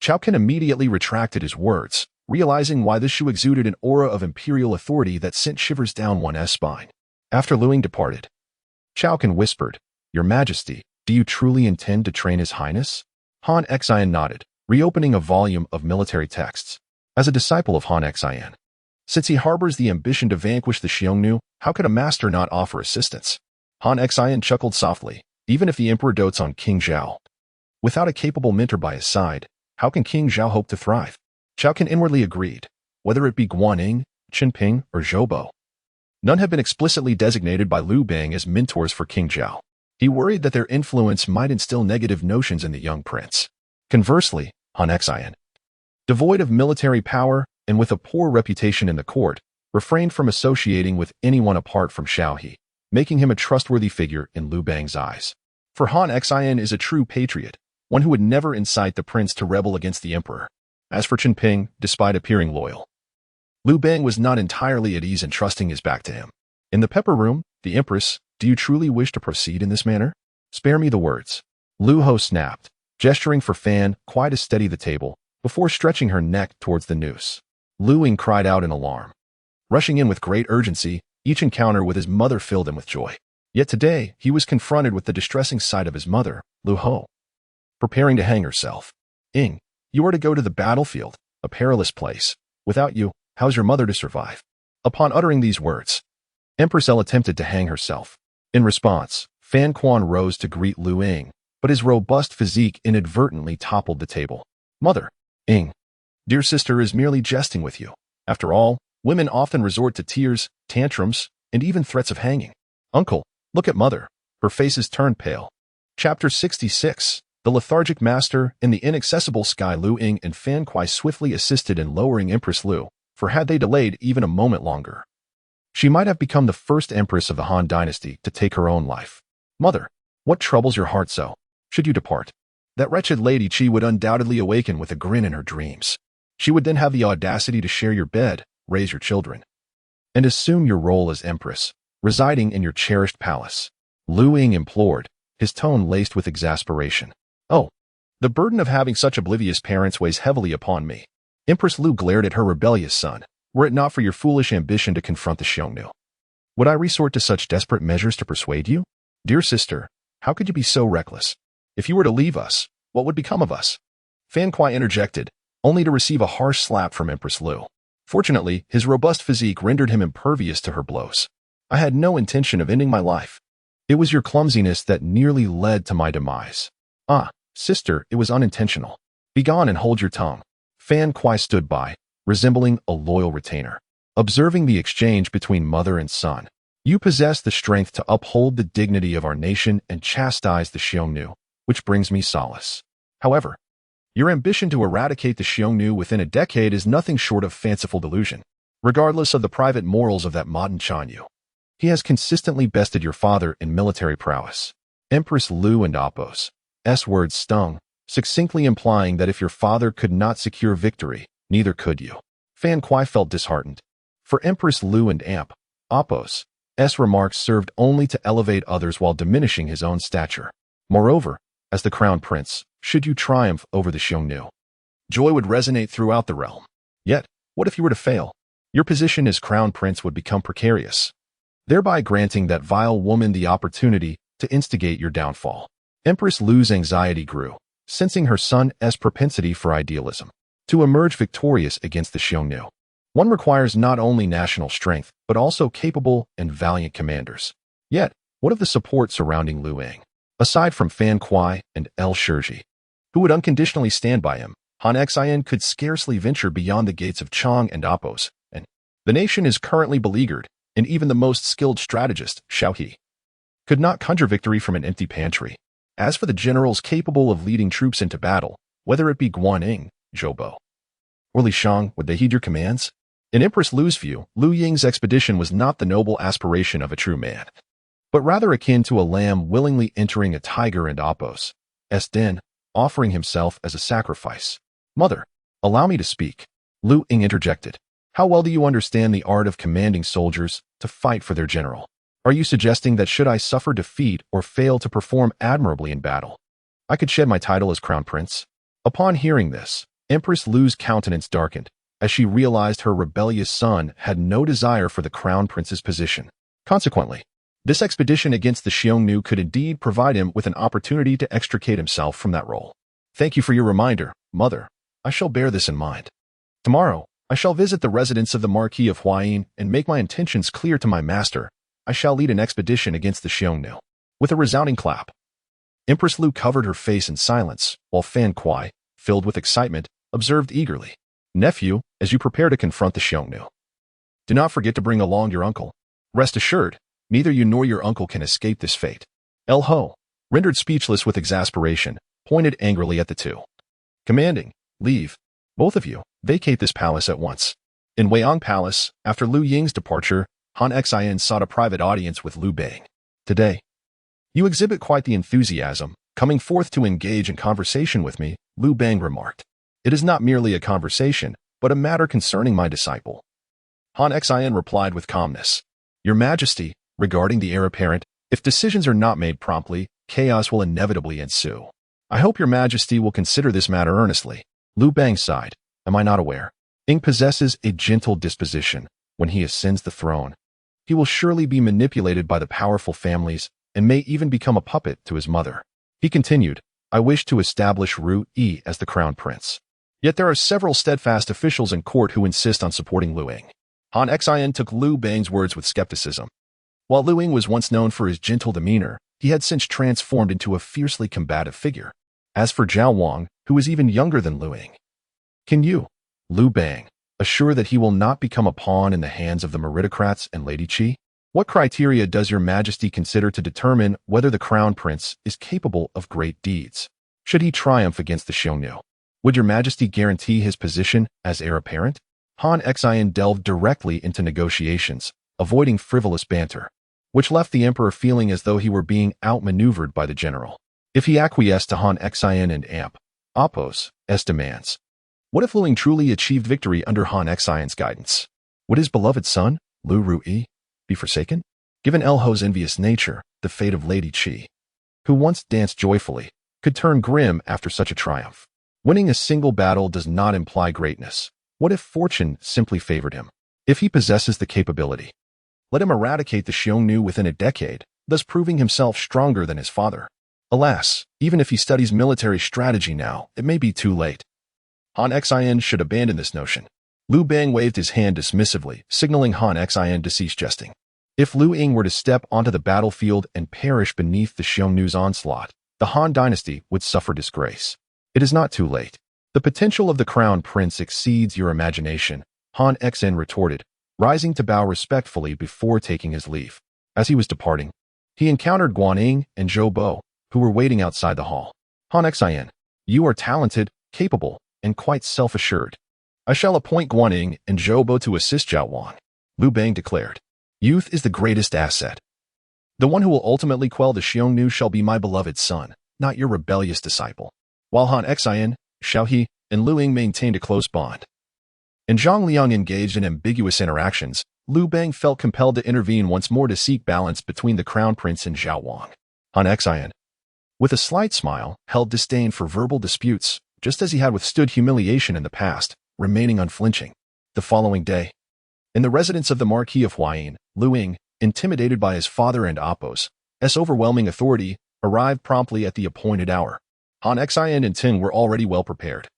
Zhao Can immediately retracted his words, realizing why this shoe exuded an aura of imperial authority that sent shivers down one's spine. After Liu Ying departed, Zhao Can whispered, Your Majesty, do you truly intend to train his highness? Han Xian nodded, reopening a volume of military texts. As a disciple of Han Xian, since he harbors the ambition to vanquish the Xiongnu, how could a master not offer assistance? Han Xian chuckled softly, even if the emperor dotes on King Zhao. Without a capable mentor by his side, how can King Zhao hope to thrive? Zhao Can inwardly agreed, whether it be Guanning, Qinping, or Zhoubo. None had been explicitly designated by Liu Bang as mentors for King Zhao. He worried that their influence might instill negative notions in the young prince. Conversely, Han Xian, devoid of military power and with a poor reputation in the court, refrained from associating with anyone apart from Xiao He, making him a trustworthy figure in Liu Bang's eyes. For Han Xian is a true patriot, one who would never incite the prince to rebel against the emperor. As for Qinping, despite appearing loyal, Liu Bang was not entirely at ease in trusting his back to him. In the pepper room, the empress, do you truly wish to proceed in this manner? Spare me the words. Liu Ho snapped, gesturing for Fan Kuai to steady the table, before stretching her neck towards the noose. Liu Ying cried out in alarm. Rushing in with great urgency, each encounter with his mother filled him with joy. Yet today, he was confronted with the distressing sight of his mother, Liu Ho, preparing to hang herself. Ying, you are to go to the battlefield, a perilous place. Without you, how's your mother to survive? Upon uttering these words, Empress Elle attempted to hang herself. In response, Fan Quan rose to greet Liu Ying, but his robust physique inadvertently toppled the table. Mother, Ying, dear sister is merely jesting with you. After all, women often resort to tears, tantrums, and even threats of hanging. Uncle, look at mother. Her face is turned pale. Chapter 66. The lethargic master and the inaccessible sky. Liu Ying and Fan Kuai swiftly assisted in lowering Empress Liu, for had they delayed even a moment longer, she might have become the first empress of the Han dynasty to take her own life. Mother, what troubles your heart so? Should you depart, that wretched Lady Qi would undoubtedly awaken with a grin in her dreams. She would then have the audacity to share your bed, raise your children, and assume your role as empress, residing in your cherished palace. Liu Ying implored, his tone laced with exasperation. Oh, the burden of having such oblivious parents weighs heavily upon me. Empress Liu glared at her rebellious son. Were it not for your foolish ambition to confront the Xiongnu, would I resort to such desperate measures to persuade you? Dear sister, how could you be so reckless? If you were to leave us, what would become of us? Fan Kuai interjected, only to receive a harsh slap from Empress Liu. Fortunately, his robust physique rendered him impervious to her blows. I had no intention of ending my life. It was your clumsiness that nearly led to my demise. Ah, sister, it was unintentional. Begone and hold your tongue. Fan Kuai stood by, resembling a loyal retainer, observing the exchange between mother and son. You possess the strength to uphold the dignity of our nation and chastise the Xiongnu, which brings me solace. However, your ambition to eradicate the Xiongnu within a decade is nothing short of fanciful delusion. Regardless of the private morals of that modern Xiongnu, he has consistently bested your father in military prowess. Empress Liu and Apos' words stung, succinctly implying that if your father could not secure victory, neither could you. Fan Kuai felt disheartened. For Empress Liu and Apos, remarks served only to elevate others while diminishing his own stature. Moreover, as the crown prince, should you triumph over the Xiongnu, joy would resonate throughout the realm. Yet, what if you were to fail? Your position as crown prince would become precarious, thereby granting that vile woman the opportunity to instigate your downfall. Empress Liu's anxiety grew, sensing her son's propensity for idealism. To emerge victorious against the Xiongnu, one requires not only national strength, but also capable and valiant commanders. Yet, what of the support surrounding Liu Ying? Aside from Fan Kuai and El Shirji, who would unconditionally stand by him, Han Xin could scarcely venture beyond the gates of Chang and Apos, and the nation is currently beleaguered, and even the most skilled strategist, Xiao He, could not conjure victory from an empty pantry. As for the generals capable of leading troops into battle, whether it be Guanyin, Zhao, or Li Shang, would they heed your commands? In Empress Liu's view, Liu Ying's expedition was not the noble aspiration of a true man, but rather akin to a lamb willingly entering a tiger and Apos' den, offering himself as a sacrifice. Mother, allow me to speak. Liu Ying interjected. How well do you understand the art of commanding soldiers to fight for their general? Are you suggesting that should I suffer defeat or fail to perform admirably in battle, I could shed my title as crown prince? Upon hearing this, Empress Liu's countenance darkened, as she realized her rebellious son had no desire for the crown prince's position. Consequently, this expedition against the Xiongnu could indeed provide him with an opportunity to extricate himself from that role. Thank you for your reminder, mother. I shall bear this in mind. Tomorrow, I shall visit the residence of the Marquis of Huayin and make my intentions clear to my master. I shall lead an expedition against the Xiongnu. With a resounding clap, Empress Liu covered her face in silence, while Fan Kuai, filled with excitement, observed eagerly. Nephew, as you prepare to confront the Xiongnu, do not forget to bring along your uncle. Rest assured, neither you nor your uncle can escape this fate. El Ho, rendered speechless with exasperation, pointed angrily at the two. Commanding, leave. Both of you, vacate this palace at once. In Weiyang Palace, after Liu Ying's departure, Han Xin sought a private audience with Liu Bang. Today, you exhibit quite the enthusiasm, coming forth to engage in conversation with me, Liu Bang remarked. It is not merely a conversation, but a matter concerning my disciple. Han Xin replied with calmness. Your Majesty, regarding the heir apparent, if decisions are not made promptly, chaos will inevitably ensue. I hope your Majesty will consider this matter earnestly. Liu Bang sighed. Am I not aware? Ying possesses a gentle disposition. When he ascends the throne, he will surely be manipulated by the powerful families and may even become a puppet to his mother. He continued, I wish to establish Ruyi as the crown prince. Yet there are several steadfast officials in court who insist on supporting Liu Ying. Han Xin took Liu Bang's words with skepticism. While Liu Ying was once known for his gentle demeanor, he had since transformed into a fiercely combative figure. As for Zhao Wang, who is even younger than Liu Ying, can you, Liu Bang, assure that he will not become a pawn in the hands of the meritocrats and Lady Qi? What criteria does your Majesty consider to determine whether the crown prince is capable of great deeds? Should he triumph against the Xiongnu, would your Majesty guarantee his position as heir apparent? Han Xin delved directly into negotiations, avoiding frivolous banter, which left the emperor feeling as though he were being outmaneuvered by the general. If he acquiesced to Han Xin and Apos' demands, what if Liu Ying truly achieved victory under Han Xion's guidance? Would his beloved son, Liu Ruyi, be forsaken? Given El Ho's envious nature, the fate of Lady Qi, who once danced joyfully, could turn grim after such a triumph. Winning a single battle does not imply greatness. What if fortune simply favored him? If he possesses the capability, let him eradicate the Xiongnu within a decade, thus proving himself stronger than his father. Alas, even if he studies military strategy now, it may be too late. Han Xin should abandon this notion. Liu Bang waved his hand dismissively, signaling Han Xin to cease jesting. If Liu Ying were to step onto the battlefield and perish beneath the Xiongnu's onslaught, the Han dynasty would suffer disgrace. It is not too late. The potential of the crown prince exceeds your imagination, Han Xin retorted, rising to bow respectfully before taking his leave. As he was departing, he encountered Guanyin and Zhao, who were waiting outside the hall. Han Xin, you are talented, capable, and quite self-assured. I shall appoint Guanyin and Zhao to assist Zhao Wang, Liu Bang declared. Youth is the greatest asset. The one who will ultimately quell the Xiongnu shall be my beloved son, not your rebellious disciple. While Han Xin, Xiao He, and Liu Ying maintained a close bond, and Zhang Liang engaged in ambiguous interactions, Liu Bang felt compelled to intervene once more to seek balance between the crown prince and Zhao. Han Xian, with a slight smile, held disdain for verbal disputes, just as he had withstood humiliation in the past, remaining unflinching. The following day, in the residence of the Marquis of Huayin, Liu Ying, intimidated by his father and Appo's overwhelming authority, arrived promptly at the appointed hour. Han Xian and Ting were already well prepared.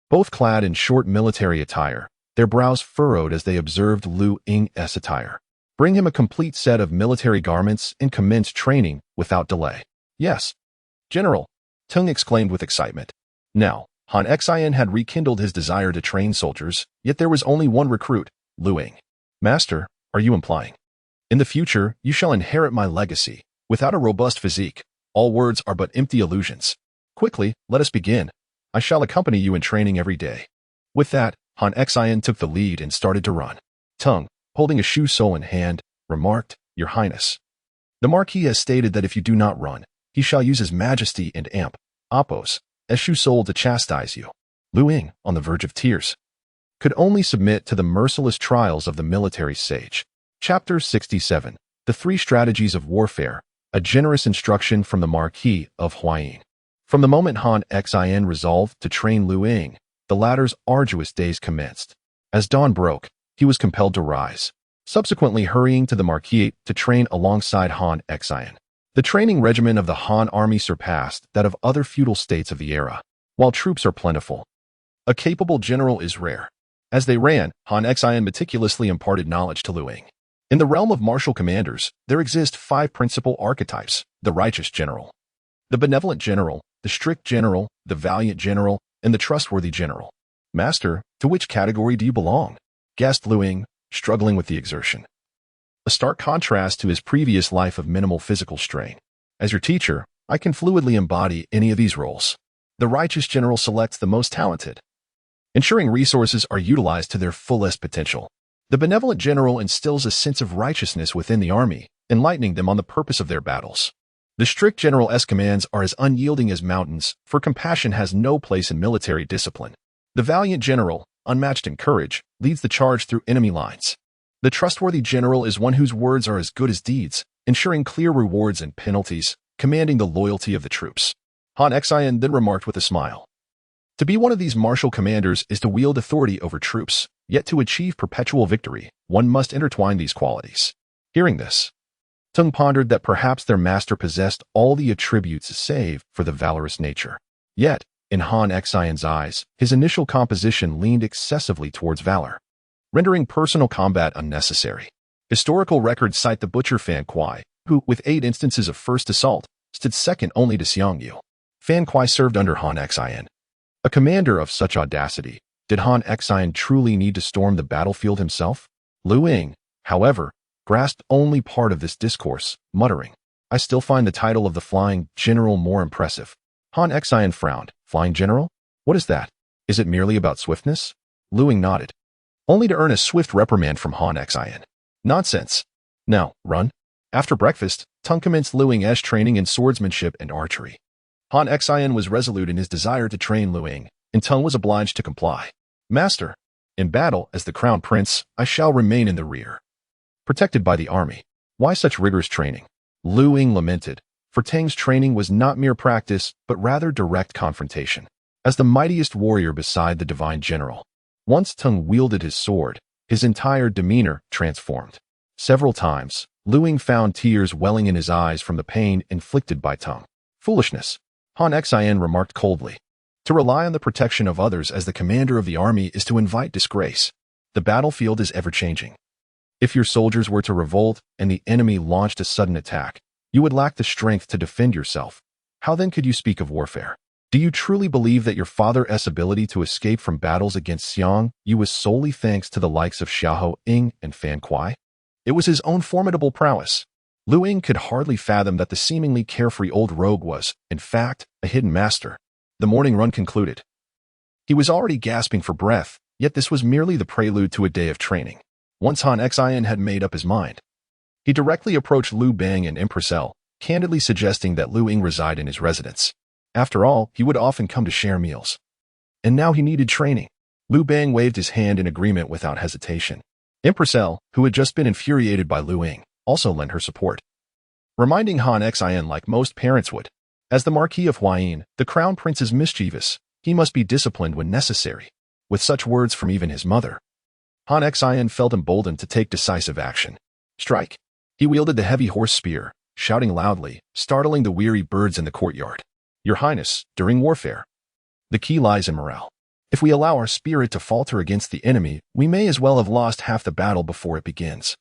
Both clad in short military attire, their brows furrowed as they observed Liu Ying's attire. Bring him a complete set of military garments and commence training without delay. Yes, General, Ting exclaimed with excitement. Now, Han Xian had rekindled his desire to train soldiers, yet there was only one recruit, Liu Ying. Master, are you implying? In the future, you shall inherit my legacy. Without a robust physique, all words are but empty illusions. Quickly, let us begin. I shall accompany you in training every day. With that, Han Xian took the lead and started to run. Tung, holding a shoe sole in hand, remarked, Your Highness, the Marquis has stated that if you do not run, he shall use his majesty and Appo's shoe sole to chastise you. Liu Ying, on the verge of tears, could only submit to the merciless trials of the military sage. Chapter 67. The Three Strategies of Warfare, a generous instruction from the Marquis of Huayin. From the moment Han Xian resolved to train Liu Ying, the latter's arduous days commenced. As dawn broke, he was compelled to rise, subsequently hurrying to the Marquis to train alongside Han Xian. The training regimen of the Han army surpassed that of other feudal states of the era. While troops are plentiful, a capable general is rare. As they ran, Han Xian meticulously imparted knowledge to Liu Ying. In the realm of martial commanders, there exist 5 principal archetypes: the righteous general, the benevolent general, the strict general, the valiant general, and the trustworthy general. Master, to which category do you belong? Gasped Liu Ying, struggling with the exertion. A stark contrast to his previous life of minimal physical strain. As your teacher, I can fluidly embody any of these roles. The righteous general selects the most talented, ensuring resources are utilized to their fullest potential. The benevolent general instills a sense of righteousness within the army, enlightening them on the purpose of their battles. The strict general's commands are as unyielding as mountains, for compassion has no place in military discipline. The valiant general, unmatched in courage, leads the charge through enemy lines. The trustworthy general is one whose words are as good as deeds, ensuring clear rewards and penalties, commanding the loyalty of the troops. Han Xian then remarked with a smile. To be one of these martial commanders is to wield authority over troops, yet to achieve perpetual victory, one must intertwine these qualities. Hearing this, Tung pondered that perhaps their master possessed all the attributes save for the valorous nature. Yet, in Han Xian's eyes, his initial composition leaned excessively towards valor, rendering personal combat unnecessary. Historical records cite the butcher Fan Kuai, who, with 8 instances of first assault, stood second only to Xiongnu. Fan Kuai served under Han Xian. A commander of such audacity, did Han Xian truly need to storm the battlefield himself? Liu Ying, however, grasped only part of this discourse, muttering, I still find the title of the Flying General more impressive. Han Xian frowned. Flying General? What is that? Is it merely about swiftness? Liu Ying nodded, only to earn a swift reprimand from Han Xian. Nonsense. Now, run. After breakfast, Tung commenced Liu Ying's training in swordsmanship and archery. Han Xian was resolute in his desire to train Liu Ying, and Tung was obliged to comply. Master, in battle as the crown prince, I shall remain in the rear, protected by the army. Why such rigorous training? Liu Ying lamented, for Tang's training was not mere practice, but rather direct confrontation. As the mightiest warrior beside the divine general, once Tung wielded his sword, his entire demeanor transformed. Several times, Liu Ying found tears welling in his eyes from the pain inflicted by Tung. Foolishness, Han Xian remarked coldly. To rely on the protection of others as the commander of the army is to invite disgrace. The battlefield is ever-changing. If your soldiers were to revolt and the enemy launched a sudden attack, you would lack the strength to defend yourself. How then could you speak of warfare? Do you truly believe that your father's ability to escape from battles against Xiongnu was solely thanks to the likes of Xiao Ying and Fan Kuai? It was his own formidable prowess. Liu Ying could hardly fathom that the seemingly carefree old rogue was, in fact, a hidden master. The morning run concluded. He was already gasping for breath, yet this was merely the prelude to a day of training. Once Han Xian had made up his mind, he directly approached Liu Bang and Empress, candidly suggesting that Liu Ying reside in his residence. After all, he would often come to share meals. And now he needed training. Liu Bang waved his hand in agreement without hesitation. Empress L, who had just been infuriated by Liu Ying, also lent her support, reminding Han Xin like most parents would. As the Marquis of Huayin, the crown prince is mischievous. He must be disciplined when necessary. With such words from even his mother, Han Xin felt emboldened to take decisive action. Strike! He wielded the heavy horse spear, shouting loudly, startling the weary birds in the courtyard. Your Highness, during warfare, the key lies in morale. If we allow our spirit to falter against the enemy, we may as well have lost half the battle before it begins.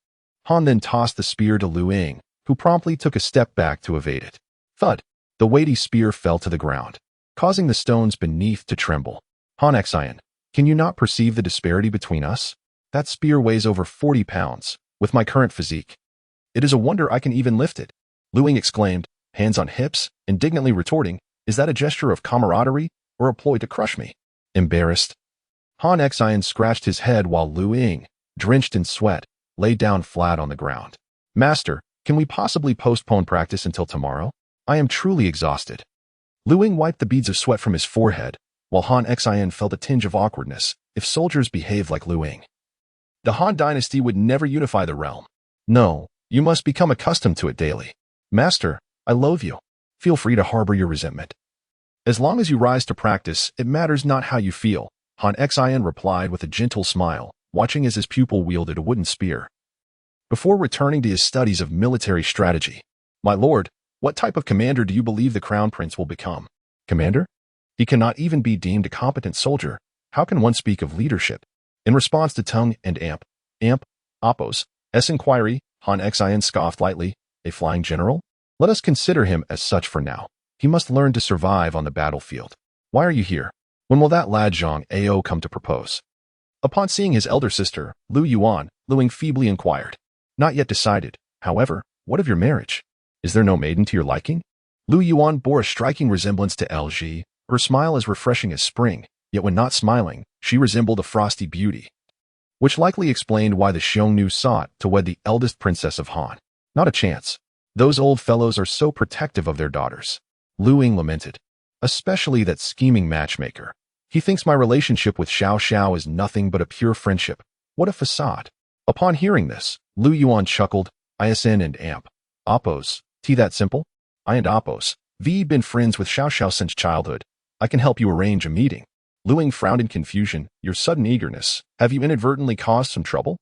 Han then tossed the spear to Liu Ying, who promptly took a step back to evade it. Thud! The weighty spear fell to the ground, causing the stones beneath to tremble. Han Xin, can you not perceive the disparity between us? That spear weighs over 40 pounds, with my current physique. It is a wonder I can even lift it. Liu Ying exclaimed, hands on hips, indignantly retorting, is that a gesture of camaraderie or a ploy to crush me? Embarrassed, Han Xin scratched his head while Liu Ying, drenched in sweat, lay down flat on the ground. Master, can we possibly postpone practice until tomorrow? I am truly exhausted. Liu Ying wiped the beads of sweat from his forehead, while Han Xin felt a tinge of awkwardness if soldiers behaved like Liu Ying. The Han dynasty would never unify the realm. No, you must become accustomed to it daily. Master, I loathe you. Feel free to harbor your resentment. As long as you rise to practice, it matters not how you feel, Han Xin replied with a gentle smile, watching as his pupil wielded a wooden spear. Before returning to his studies of military strategy, my lord, what type of commander do you believe the crown prince will become? Commander? He cannot even be deemed a competent soldier. How can one speak of leadership? In response to Tung and Appo's inquiry, Han Xin scoffed lightly, a flying general? Let us consider him as such for now. He must learn to survive on the battlefield. Why are you here? When will that lad Zhao come to propose? Upon seeing his elder sister, Liu Ying feebly inquired. Not yet decided. However, what of your marriage? Is there no maiden to your liking? Liu Yuan bore a striking resemblance to LG, her smile as refreshing as spring, yet when not smiling, she resembled a frosty beauty, which likely explained why the Xiongnu sought to wed the eldest princess of Han. Not a chance. Those old fellows are so protective of their daughters. Liu Ying lamented. Especially that scheming matchmaker. He thinks my relationship with Xiao is nothing but a pure friendship. What a facade. Upon hearing this, Liu Yuan chuckled. ISN and Appos. That simple? I and Appos. Been friends with Xiao since childhood. I can help you arrange a meeting. Liu Ying frowned in confusion. Your sudden eagerness. Have you inadvertently caused some trouble?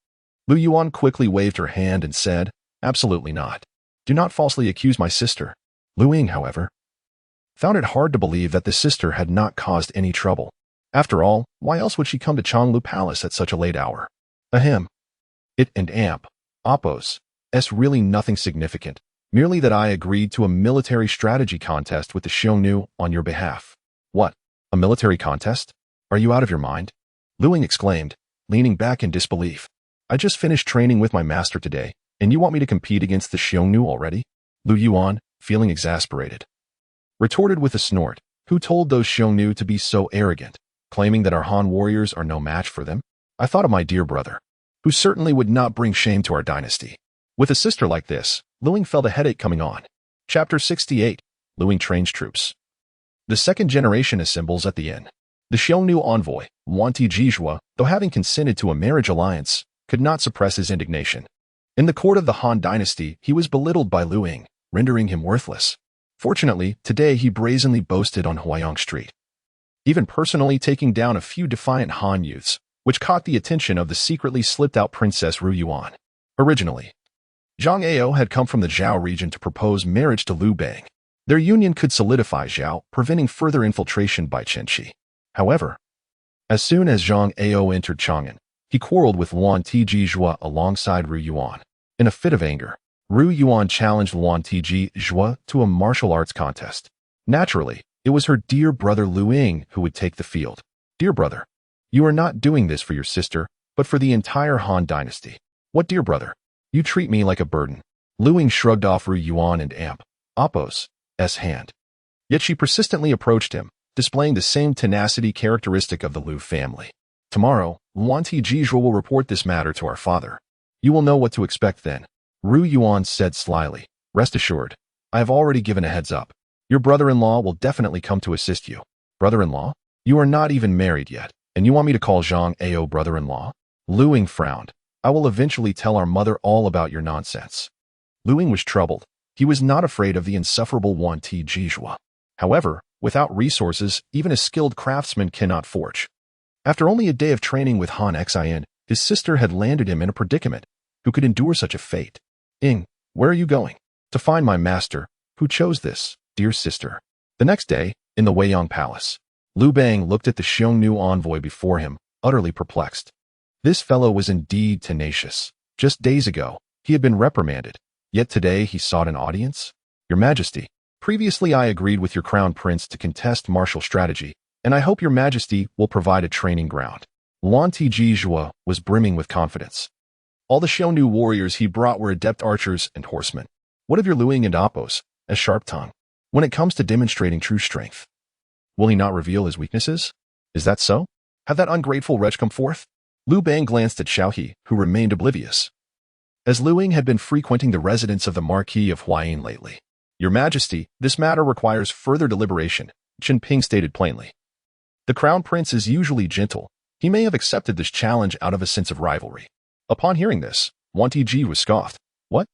Liu Yuan quickly waved her hand and said, absolutely not. Do not falsely accuse my sister. Liu Ying, however, found it hard to believe that the sister had not caused any trouble. After all, why else would she come to Xiongnu Palace at such a late hour? Ahem. It and Appos. Really nothing significant. Merely that I agreed to a military strategy contest with the Xiongnu on your behalf. What? A military contest? Are you out of your mind? Liu Ying exclaimed, leaning back in disbelief. I just finished training with my master today, and you want me to compete against the Xiongnu already? Liu Yuan, feeling exasperated, retorted with a snort. Who told those Xiongnu to be so arrogant, claiming that our Han warriors are no match for them? I thought of my dear brother, who certainly would not bring shame to our dynasty. With a sister like this, Liu Ying felt a headache coming on. Chapter 68. Liu Ying trains troops. The second generation assembles at the inn. The Xiongnu envoy, Wan Tijizhua, though having consented to a marriage alliance, could not suppress his indignation. In the court of the Han dynasty, he was belittled by Liu Ying, rendering him worthless. Fortunately, today he brazenly boasted on Huayang Street, even personally taking down a few defiant Han youths, which caught the attention of the secretly slipped-out Princess Liu Yuan. Originally, Zhao had come from the Zhao region to propose marriage to Liu Bang. Their union could solidify Zhao, preventing further infiltration by Chen Qi. However, as soon as Zhao entered Chang'an, he quarreled with Wan Tijizhua alongside Liu Yuan. In a fit of anger, Liu Yuan challenged Wan Tijizhua to a martial arts contest. Naturally, it was her dear brother Liu Ying who would take the field. Dear brother, you are not doing this for your sister, but for the entire Han dynasty. What dear brother? You treat me like a burden. Liu Ying shrugged off Liu Yuan and Appos' hand. Yet she persistently approached him, displaying the same tenacity characteristic of the Liu family. Tomorrow, Wan Tijizhua will report this matter to our father. You will know what to expect then. Liu Yuan said slyly. Rest assured, I have already given a heads up. Your brother-in-law will definitely come to assist you. Brother-in-law? You are not even married yet, and you want me to call Zhao brother-in-law? Liu Ying frowned. I will eventually tell our mother all about your nonsense." Liu Ying was troubled. He was not afraid of the insufferable Wan Ti Jizhua. However, without resources, even a skilled craftsman cannot forge. After only a day of training with Han Xin, his sister had landed him in a predicament. Who could endure such a fate? "Ying, where are you going?" "To find my master. Who chose this, dear sister?" The next day, in the Weiyang Palace, Liu Bang looked at the Xiongnu envoy before him, utterly perplexed. This fellow was indeed tenacious. Just days ago, he had been reprimanded, yet today he sought an audience? "Your Majesty, previously I agreed with your crown prince to contest martial strategy, and I hope your Majesty will provide a training ground." Wan Ti Jizhua was brimming with confidence. All the Xiongnu warriors he brought were adept archers and horsemen. What of your Liu Ying and Appos, as sharp-tongued? When it comes to demonstrating true strength, will he not reveal his weaknesses? Is that so? Have that ungrateful wretch come forth? Liu Bang glanced at Xiaohe, who remained oblivious. As Liu Ying had been frequenting the residence of the Marquis of Huayin lately. "Your Majesty, this matter requires further deliberation," Chen Ping stated plainly. The crown prince is usually gentle. He may have accepted this challenge out of a sense of rivalry. Upon hearing this, Wan Ti Ji was scoffed. "What?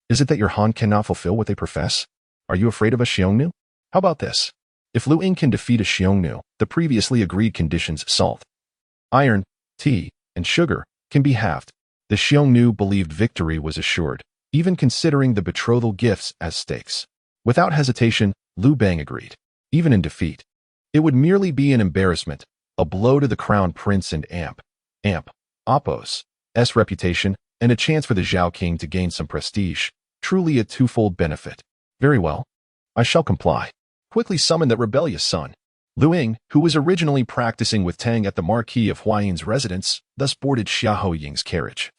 Is it that your Han cannot fulfill what they profess? Are you afraid of a Xiongnu? How about this? If Liu Ying can defeat a Xiongnu, the previously agreed conditions salt, iron, tea, and sugar can be halved." The Xiongnu believed victory was assured, even considering the betrothal gifts as stakes. Without hesitation, Liu Bang agreed. Even in defeat, it would merely be an embarrassment, a blow to the crown prince and Appos' reputation, and a chance for the Zhao king to gain some prestige. Truly a twofold benefit. "Very well. I shall comply." Quickly summon that rebellious son. Liu Ying, who was originally practicing with Tang at the Marquis of Huayin's residence, thus boarded Xiahou Ying's carriage,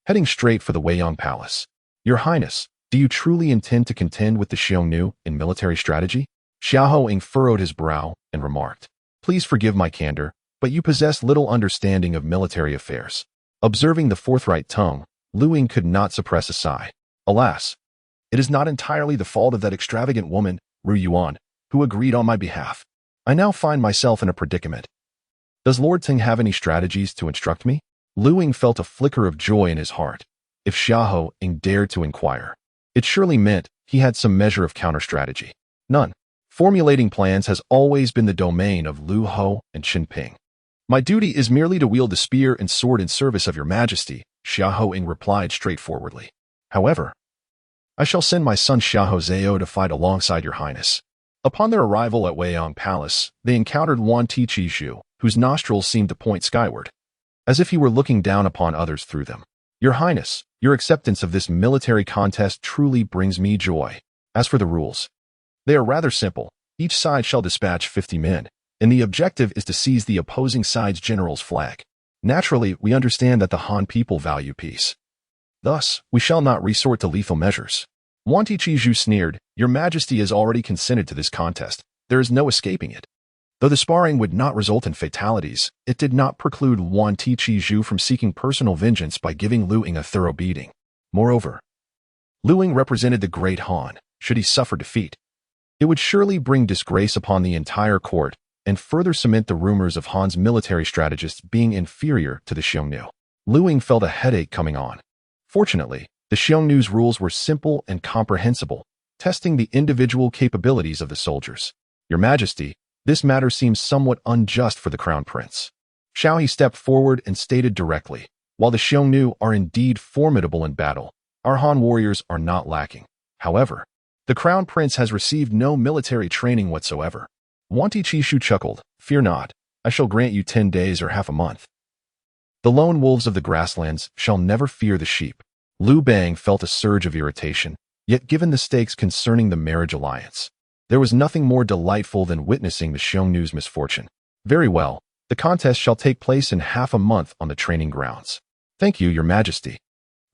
heading straight for the Weiyang Palace. "Your Highness, do you truly intend to contend with the Xiongnu in military strategy?" Xiahou Ying furrowed his brow and remarked, "Please forgive my candor, but you possess little understanding of military affairs." Observing the forthright tongue, Liu Ying could not suppress a sigh. "Alas, it is not entirely the fault of that extravagant woman, Ru Yuan, who agreed on my behalf. I now find myself in a predicament. Does Lord Ting have any strategies to instruct me?" Liu Ying felt a flicker of joy in his heart. If Xiahou Ying dared to inquire, it surely meant he had some measure of counter-strategy. None. Formulating plans has always been the domain of Liu Ho and Chen Ping. "My duty is merely to wield the spear and sword in service of your Majesty," Xiahou Ying replied straightforwardly. "However, I shall send my son Xiahou Zhao to fight alongside your Highness." Upon their arrival at Weiyang Palace, they encountered Wan Ti Jizhu, whose nostrils seemed to point skyward, as if he were looking down upon others through them. "Your Highness, your acceptance of this military contest truly brings me joy. As for the rules, they are rather simple. Each side shall dispatch 50 men, and the objective is to seize the opposing side's general's flag. Naturally, we understand that the Han people value peace. Thus, we shall not resort to lethal measures." Wan Ti Jizhu sneered, "Your Majesty has already consented to this contest. There is no escaping it." Though the sparring would not result in fatalities, it did not preclude Wan Ti Jizhu from seeking personal vengeance by giving Liu Ying a thorough beating. Moreover, Liu Ying represented the great Han. Should he suffer defeat, it would surely bring disgrace upon the entire court and further cement the rumors of Han's military strategists being inferior to the Xiongnu. Liu Ying felt a headache coming on. Fortunately, the Xiongnu's rules were simple and comprehensible, testing the individual capabilities of the soldiers. "Your Majesty, this matter seems somewhat unjust for the crown prince." Xiaohe stepped forward and stated directly, "While the Xiongnu are indeed formidable in battle, our Han warriors are not lacking. However, the crown prince has received no military training whatsoever." Wan Ti Jizhu chuckled, "Fear not, I shall grant you 10 days or half a month. The lone wolves of the grasslands shall never fear the sheep." Liu Bang felt a surge of irritation, yet given the stakes concerning the marriage alliance, there was nothing more delightful than witnessing the Xiongnu's misfortune. "Very well, the contest shall take place in half a month on the training grounds." "Thank you, Your Majesty."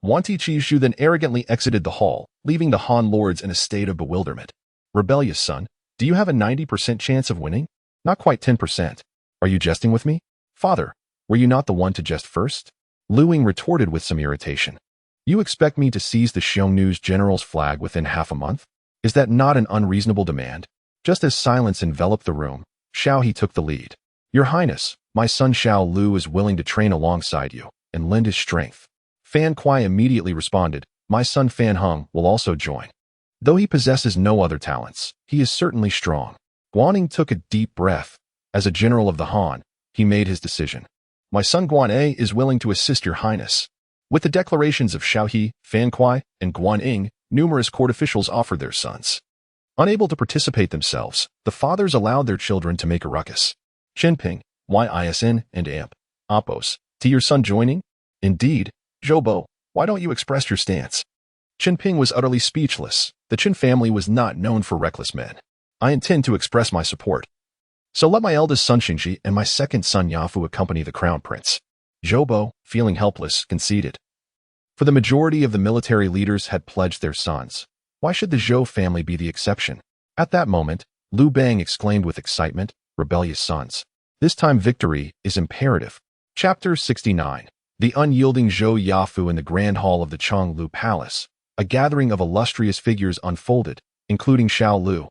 Wan Ti Jizhu then arrogantly exited the hall, leaving the Han lords in a state of bewilderment. "Rebellious son, do you have a 90% chance of winning?" "Not quite 10%. Are you jesting with me?" "Father, were you not the one to jest first?" Liu Ying retorted with some irritation. "You expect me to seize the Xiongnu's general's flag within half a month? Is that not an unreasonable demand?" Just as silence enveloped the room, Xiaohe took the lead. "Your Highness, my son Xiao Lu is willing to train alongside you and lend his strength." Fan Kuai immediately responded, "My son Fan Heng will also join. Though he possesses no other talents, he is certainly strong." Guaning took a deep breath. As a general of the Han, he made his decision. "My son Guan'e is willing to assist your highness." With the declarations of Xiaohe, Fan Kuai, and Guan Ying, numerous court officials offered their sons. Unable to participate themselves, the fathers allowed their children to make a ruckus. "Qinping, Yisn, and Amp. Oppos, to your son joining? Indeed. Zhou, why don't you express your stance?" Qinping was utterly speechless. The Qin family was not known for reckless men. "I intend to express my support. So let my eldest son Xingji and my second son Yafu accompany the crown prince." Zhou, feeling helpless, conceded. For the majority of the military leaders had pledged their sons. Why should the Zhou family be the exception? At that moment, Liu Bang exclaimed with excitement, "Rebellious sons. This time victory is imperative." Chapter 69. The unyielding Zhou Yafu in the Grand Hall of the Xiongnu Palace. A gathering of illustrious figures unfolded, including Xiao Lu,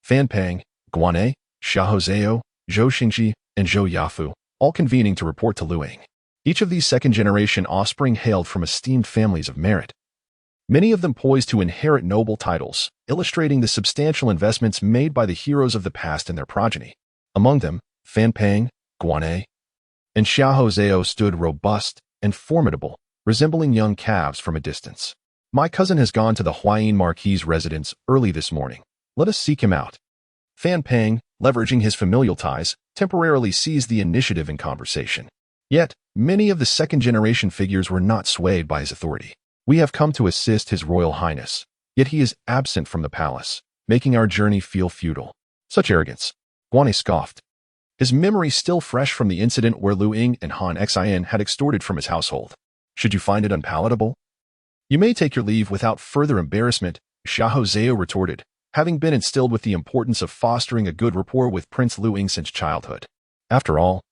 Fan Pang, Guan'e, Xiahou Zhao, Zhou Xingji, and Zhou Yafu, all convening to report to Liu Ying. Each of these second-generation offspring hailed from esteemed families of merit. Many of them poised to inherit noble titles, illustrating the substantial investments made by the heroes of the past in their progeny. Among them, Fan Pang, Guan'e, and Xiahou Zhao stood robust and formidable, resembling young calves from a distance. "My cousin has gone to the Huayin Marquis's residence early this morning. Let us seek him out." Fan Pang, leveraging his familial ties, temporarily seized the initiative in conversation. Yet, many of the second-generation figures were not swayed by his authority. "We have come to assist His Royal Highness, yet he is absent from the palace, making our journey feel feudal." Such arrogance. Guan'e scoffed. His memory still fresh from the incident where Liu Ying and Han Xin had extorted from his household. "Should you find it unpalatable? You may take your leave without further embarrassment," Xiahou Zhao retorted, having been instilled with the importance of fostering a good rapport with Prince Liu Ying since childhood. After all,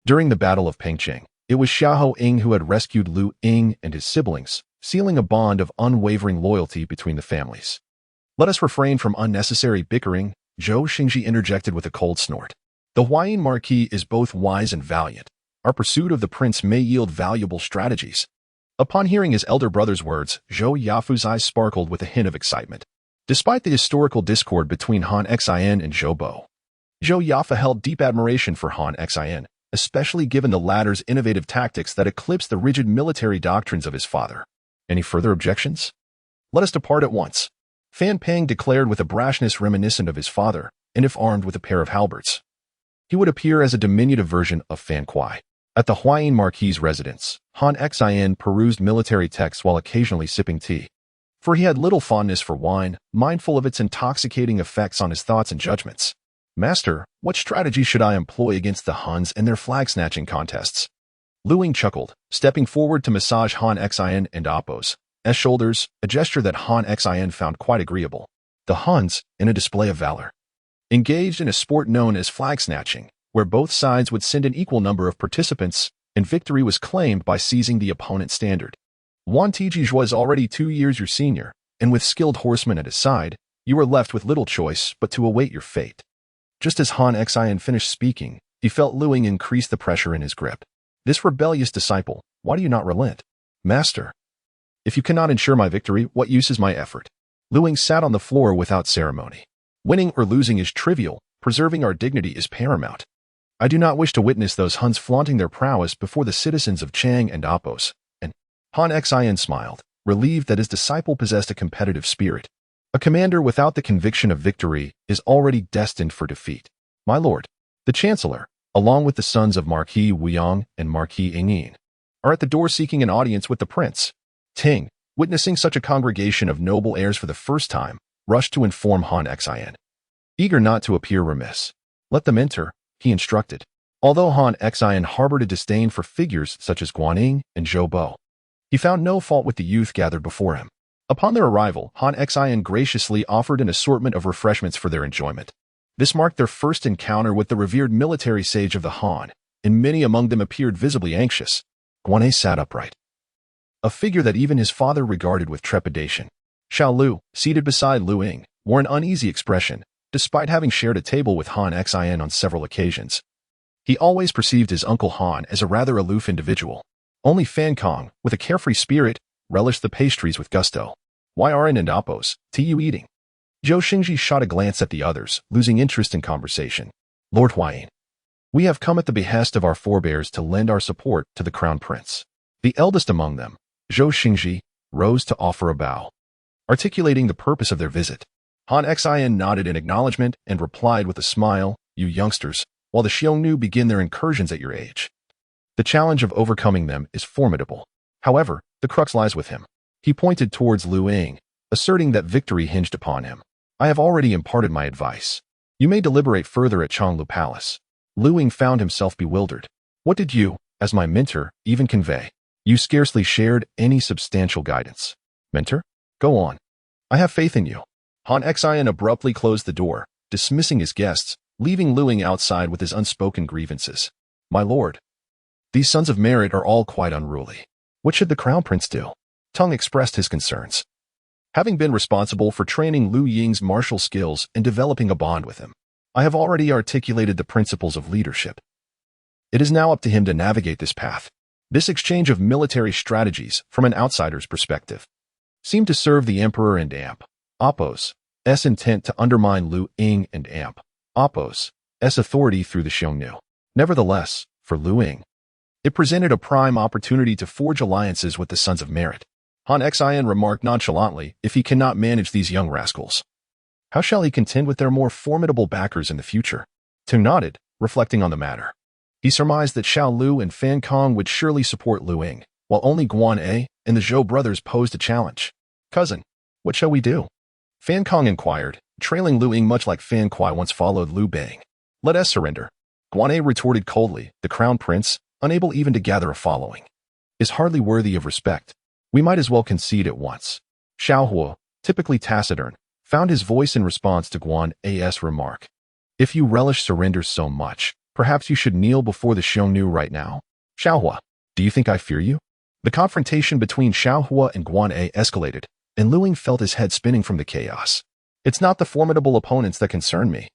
during the Battle of Pengcheng, it was Xiahou Ying who had rescued Liu Ying and his siblings, sealing a bond of unwavering loyalty between the families. "Let us refrain from unnecessary bickering," Zhou Xingji interjected with a cold snort. "The Huayin Marquis is both wise and valiant. Our pursuit of the prince may yield valuable strategies." Upon hearing his elder brother's words, Zhou Yafu's eyes sparkled with a hint of excitement. Despite the historical discord between Han Xin and Zhou, Zhou Yafu held deep admiration for Han Xin, especially given the latter's innovative tactics that eclipsed the rigid military doctrines of his father. "Any further objections? Let us depart at once," Fan Pang declared with a brashness reminiscent of his father, and if armed with a pair of halberds, he would appear as a diminutive version of Fan Kuai. At the Huayin Marquis's residence, Han Xin perused military texts while occasionally sipping tea. For he had little fondness for wine, mindful of its intoxicating effects on his thoughts and judgments. "Master, what strategy should I employ against the Huns and their flag-snatching contests?" Liu Ying chuckled, stepping forward to massage Han Xin and Appo's shoulders, a gesture that Han Xin found quite agreeable. The Huns, in a display of valor, engaged in a sport known as flag-snatching, where both sides would send an equal number of participants, and victory was claimed by seizing the opponent's standard. Wan Tiji was already 2 years your senior, and with skilled horsemen at his side, you were left with little choice but to await your fate. Just as Han Xin finished speaking, he felt Liu Ying increase the pressure in his grip. "This rebellious disciple, why do you not relent?" "Master, if you cannot ensure my victory, what use is my effort?" Liu Ying sat on the floor without ceremony. "Winning or losing is trivial, preserving our dignity is paramount. I do not wish to witness those Huns flaunting their prowess before the citizens of Chang and Appos." And Han Xin smiled, relieved that his disciple possessed a competitive spirit. A commander without the conviction of victory is already destined for defeat. "My lord, the Chancellor, along with the sons of Marquis Wuyang and Marquis Yingyin, are at the door seeking an audience with the prince." Ting, witnessing such a congregation of noble heirs for the first time, rushed to inform Han Xin. Eager not to appear remiss, "Let them enter," he instructed. Although Han Xin harbored a disdain for figures such as Guan'ing and Zhou, he found no fault with the youth gathered before him. Upon their arrival, Han Xin graciously offered an assortment of refreshments for their enjoyment. This marked their first encounter with the revered military sage of the Han, and many among them appeared visibly anxious. Guan'e sat upright, a figure that even his father regarded with trepidation. Xiao Lu, seated beside Liu Ying, wore an uneasy expression, despite having shared a table with Han Xin on several occasions. He always perceived his uncle Han as a rather aloof individual. Only Fan Kong, with a carefree spirit, relished the pastries with gusto. Why aren't and Appos, tea you eating? Zhou Xingji shot a glance at the others, losing interest in conversation. Lord Huayin, we have come at the behest of our forebears to lend our support to the crown prince. The eldest among them, Zhou Xingji, rose to offer a bow, articulating the purpose of their visit. Han Xian nodded in acknowledgement and replied with a smile, you youngsters, while the Xiongnu begin their incursions at your age. The challenge of overcoming them is formidable. However, the crux lies with him. He pointed towards Liu Ying, asserting that victory hinged upon him. I have already imparted my advice. You may deliberate further at Xiongnu Palace. Liu Ying found himself bewildered. What did you, as my mentor, even convey? You scarcely shared any substantial guidance. Mentor? Go on. I have faith in you. Han Xian abruptly closed the door, dismissing his guests, leaving Liu Ying outside with his unspoken grievances. My lord, these sons of merit are all quite unruly. What should the crown prince do? Tung expressed his concerns. Having been responsible for training Liu Ying's martial skills and developing a bond with him, I have already articulated the principles of leadership. It is now up to him to navigate this path. This exchange of military strategies, from an outsider's perspective, seemed to serve the emperor and Amp. Appos' intent to undermine Liu Ying and Amp. Appos' authority through the Xiongnu. Nevertheless, for Liu Ying, it presented a prime opportunity to forge alliances with the Sons of Merit. Han Xian remarked nonchalantly, if he cannot manage these young rascals, how shall he contend with their more formidable backers in the future? Tung nodded, reflecting on the matter. He surmised that Xiao Lu and Fan Kong would surely support Liu Ying, while only Guan A and the Zhou brothers posed a challenge. Cousin, what shall we do? Fan Kong inquired, trailing Liu Ying much like Fan Kuai once followed Liu Bang. Let us surrender. Guan A retorted coldly, the crown prince, unable even to gather a following, is hardly worthy of respect. We might as well concede at once. Xiao Hua, typically taciturn, found his voice in response to Guan A's remark. If you relish surrender so much, perhaps you should kneel before the Xiongnu right now. Xiao Hua, do you think I fear you? The confrontation between Xiao Hua and Guan A escalated, and Liu Ying felt his head spinning from the chaos. It's not the formidable opponents that concern me,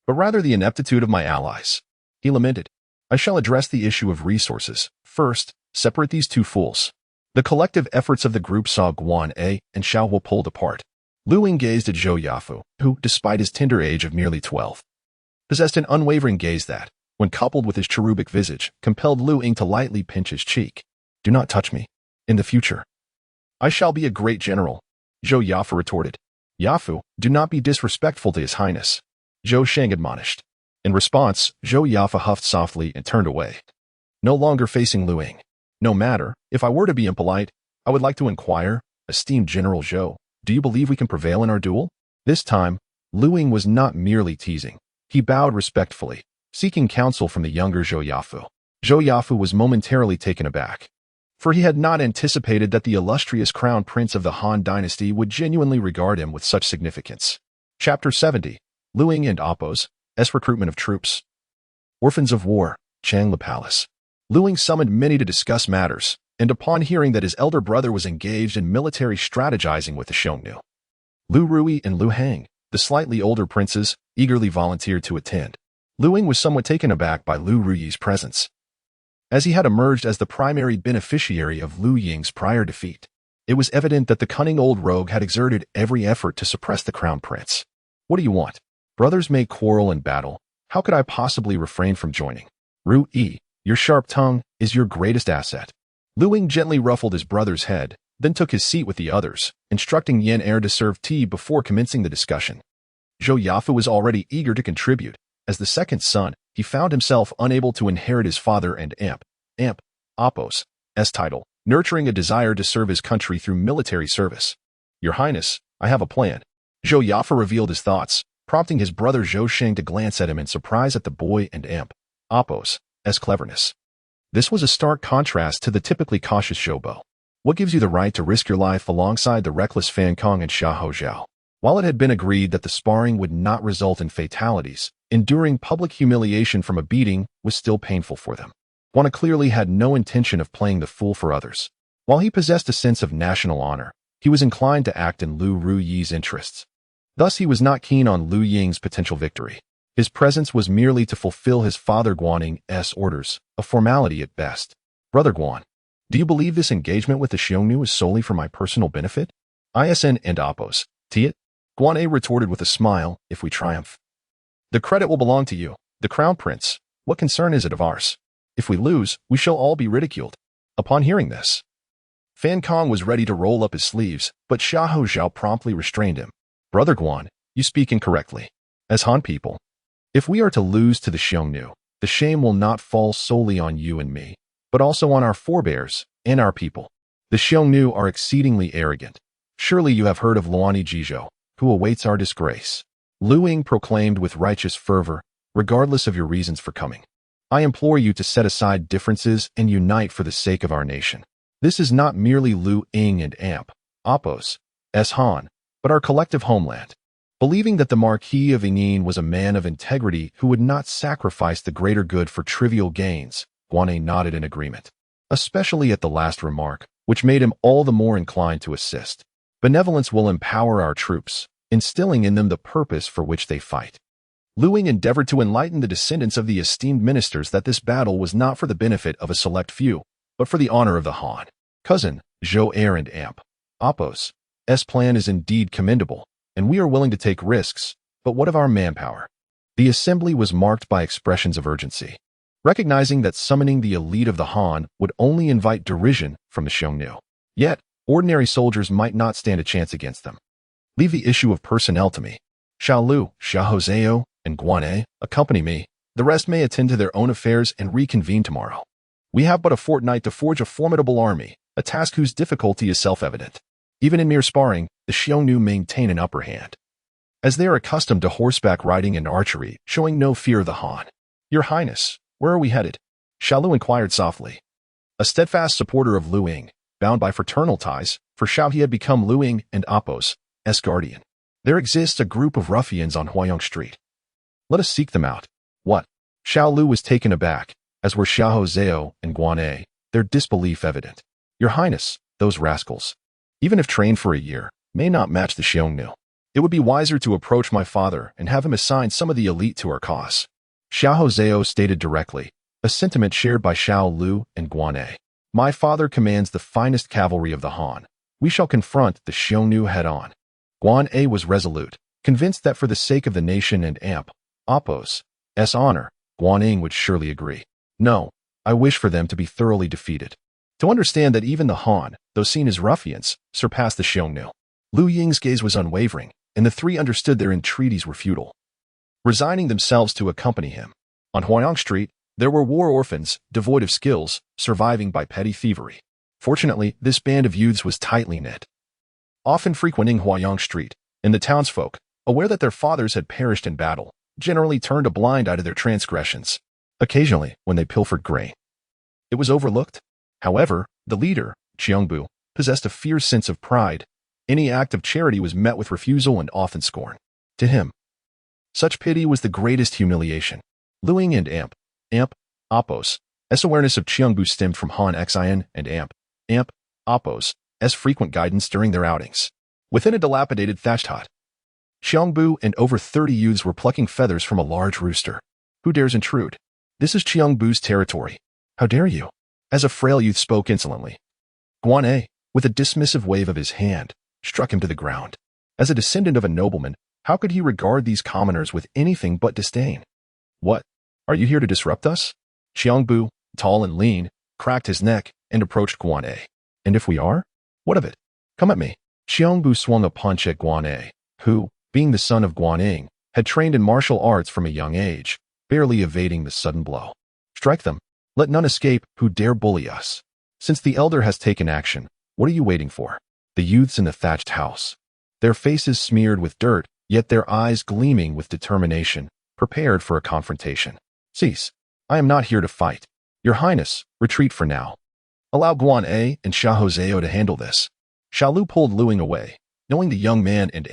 but rather the ineptitude of my allies. He lamented. I shall address the issue of resources. First, separate these two fools. The collective efforts of the group saw Guan A and Xiao Hua pulled apart. Liu Ying gazed at Zhou Yafu, who, despite his tender age of merely 12, possessed an unwavering gaze that, when coupled with his cherubic visage, compelled Liu Ying to lightly pinch his cheek. Do not touch me. In the future, I shall be a great general, Zhou Yafu retorted. Yafu, do not be disrespectful to his highness, Zhou Shang admonished. In response, Zhou Yafu huffed softly and turned away, no longer facing Liu Ying. No matter, if I were to be impolite, I would like to inquire, esteemed General Zhou, do you believe we can prevail in our duel? This time, Liu Ying was not merely teasing. He bowed respectfully, seeking counsel from the younger Zhou Yafu. Zhou Yafu was momentarily taken aback, for he had not anticipated that the illustrious crown prince of the Han dynasty would genuinely regard him with such significance. Chapter 70. Liu Ying and Appos' recruitment of troops. Orphans of War, Xiongnu Palace. Liu Ying summoned many to discuss matters, and upon hearing that his elder brother was engaged in military strategizing with the Xiongnu, Liu Ruyi and Liu Hang, the slightly older princes, eagerly volunteered to attend. Liu Ying was somewhat taken aback by Liu Ruyi's presence, as he had emerged as the primary beneficiary of Liu Ying's prior defeat. It was evident that the cunning old rogue had exerted every effort to suppress the crown prince. What do you want? Brothers may quarrel in battle. How could I possibly refrain from joining? Ruyi, your sharp tongue is your greatest asset. Liu Ying gently ruffled his brother's head, then took his seat with the others, instructing Yan Er to serve tea before commencing the discussion. Zhou Yafu was already eager to contribute. As the second son, he found himself unable to inherit his father and Appos' title, nurturing a desire to serve his country through military service. Your Highness, I have a plan. Zhou Yafu revealed his thoughts, prompting his brother Zhou Shang to glance at him in surprise at the boy and Appos' cleverness. This was a stark contrast to the typically cautious Zhou. What gives you the right to risk your life alongside the reckless Fan Kong and Xiahou Zhao? While it had been agreed that the sparring would not result in fatalities, enduring public humiliation from a beating was still painful for them. Guan clearly had no intention of playing the fool for others. While he possessed a sense of national honor, he was inclined to act in Liu Ruyi's interests. Thus he was not keen on Liu Ying's potential victory. His presence was merely to fulfill his father Guan's orders, a formality at best. Brother Guan, Do you believe this engagement with the Xiongnu is solely for my personal benefit? ISN and Oppos. Tiet? Guan A retorted with a smile, if we triumph. The credit will belong to you, the crown prince. What concern is it of ours? If we lose, we shall all be ridiculed. Upon hearing this, Fan Kong was ready to roll up his sleeves, but Xiahou Zhao promptly restrained him. Brother Guan, you speak incorrectly. As Han people, if we are to lose to the Xiongnu, the shame will not fall solely on you and me, but also on our forebears and our people. The Xiongnu are exceedingly arrogant. Surely you have heard of Luani Jizhou, who awaits our disgrace. Liu Ying proclaimed with righteous fervor, regardless of your reasons for coming. I implore you to set aside differences and unite for the sake of our nation. This is not merely Liu Ying and Oppos, Han, but our collective homeland. Believing that the Marquis of Yingyin was a man of integrity who would not sacrifice the greater good for trivial gains, Guan nodded in agreement, especially at the last remark, which made him all the more inclined to assist. Benevolence will empower our troops, instilling in them the purpose for which they fight. Liu Ying endeavored to enlighten the descendants of the esteemed ministers that this battle was not for the benefit of a select few, but for the honor of the Han. Cousin, Zhou heir and Oppos' plan is indeed commendable, and we are willing to take risks, but what of our manpower? The assembly was marked by expressions of urgency, recognizing that summoning the elite of the Han would only invite derision from the Xiongnu. Yet, ordinary soldiers might not stand a chance against them. Leave the issue of personnel to me. Xiao Lu, Xiahou Zhao, and Guan A accompany me. The rest may attend to their own affairs and reconvene tomorrow. We have but a fortnight to forge a formidable army, a task whose difficulty is self-evident. Even in mere sparring, the Xiongnu maintain an upper hand, as they are accustomed to horseback riding and archery, showing no fear of the Han. Your Highness, where are we headed? Xiao Lu inquired softly. A steadfast supporter of Liu Ying, bound by fraternal ties, for Xiao he had become Liu Ying and Oppos' guardian. There exists a group of ruffians on Huayong Street. Let us seek them out. What? Xiao Lu was taken aback, as were Xiahou Zhao and Guan A, their disbelief evident. Your Highness, those rascals, even if trained for a year, may not match the Xiongnu. It would be wiser to approach my father and have him assign some of the elite to our cause. Xiahou Zhao stated directly, a sentiment shared by Xiao Lu and Guan A. My father commands the finest cavalry of the Han. We shall confront the Xiongnu head-on. Guan A was resolute, convinced that for the sake of the nation and Oppos' honor, Guan Ying would surely agree. No, I wish for them to be thoroughly defeated. To understand that even the Han, though seen as ruffians, surpassed the Xiongnu. Liu Ying's gaze was unwavering, and the three understood their entreaties were futile, resigning themselves to accompany him. On Huayong Street, there were war orphans, devoid of skills, surviving by petty thievery. Fortunately, this band of youths was tightly knit, often frequenting Huayong Street, and the townsfolk, aware that their fathers had perished in battle, generally turned a blind eye to their transgressions. Occasionally, when they pilfered grain, it was overlooked. However, the leader, Xiongbu, possessed a fierce sense of pride. Any act of charity was met with refusal and often scorn. To him, such pity was the greatest humiliation. Liu Ying and Oppos' awareness of Xiongbu stemmed from Han Xian and Oppos' frequent guidance during their outings. Within a dilapidated thatched hut, Xiongbu and over 30 youths were plucking feathers from a large rooster. Who dares intrude? This is Xiongbu's territory. How dare you? As a frail youth spoke insolently. Guan A, with a dismissive wave of his hand, struck him to the ground. As a descendant of a nobleman, how could he regard these commoners with anything but disdain? What? Are you here to disrupt us? Xiongbu, tall and lean, cracked his neck and approached Guan A. And if we are? What of it? Come at me. Xiongbu swung a punch at Guan A, who, being the son of Guan Ying, had trained in martial arts from a young age, barely evading the sudden blow. Strike them. Let none escape who dare bully us. Since the elder has taken action, what are you waiting for? The youths in the thatched house, their faces smeared with dirt, yet their eyes gleaming with determination, prepared for a confrontation. Cease. I am not here to fight. Your Highness, retreat for now. Allow Guan A and Xiahou Zhao to handle this. Xiao Lu pulled Liu Ying away, knowing the young man and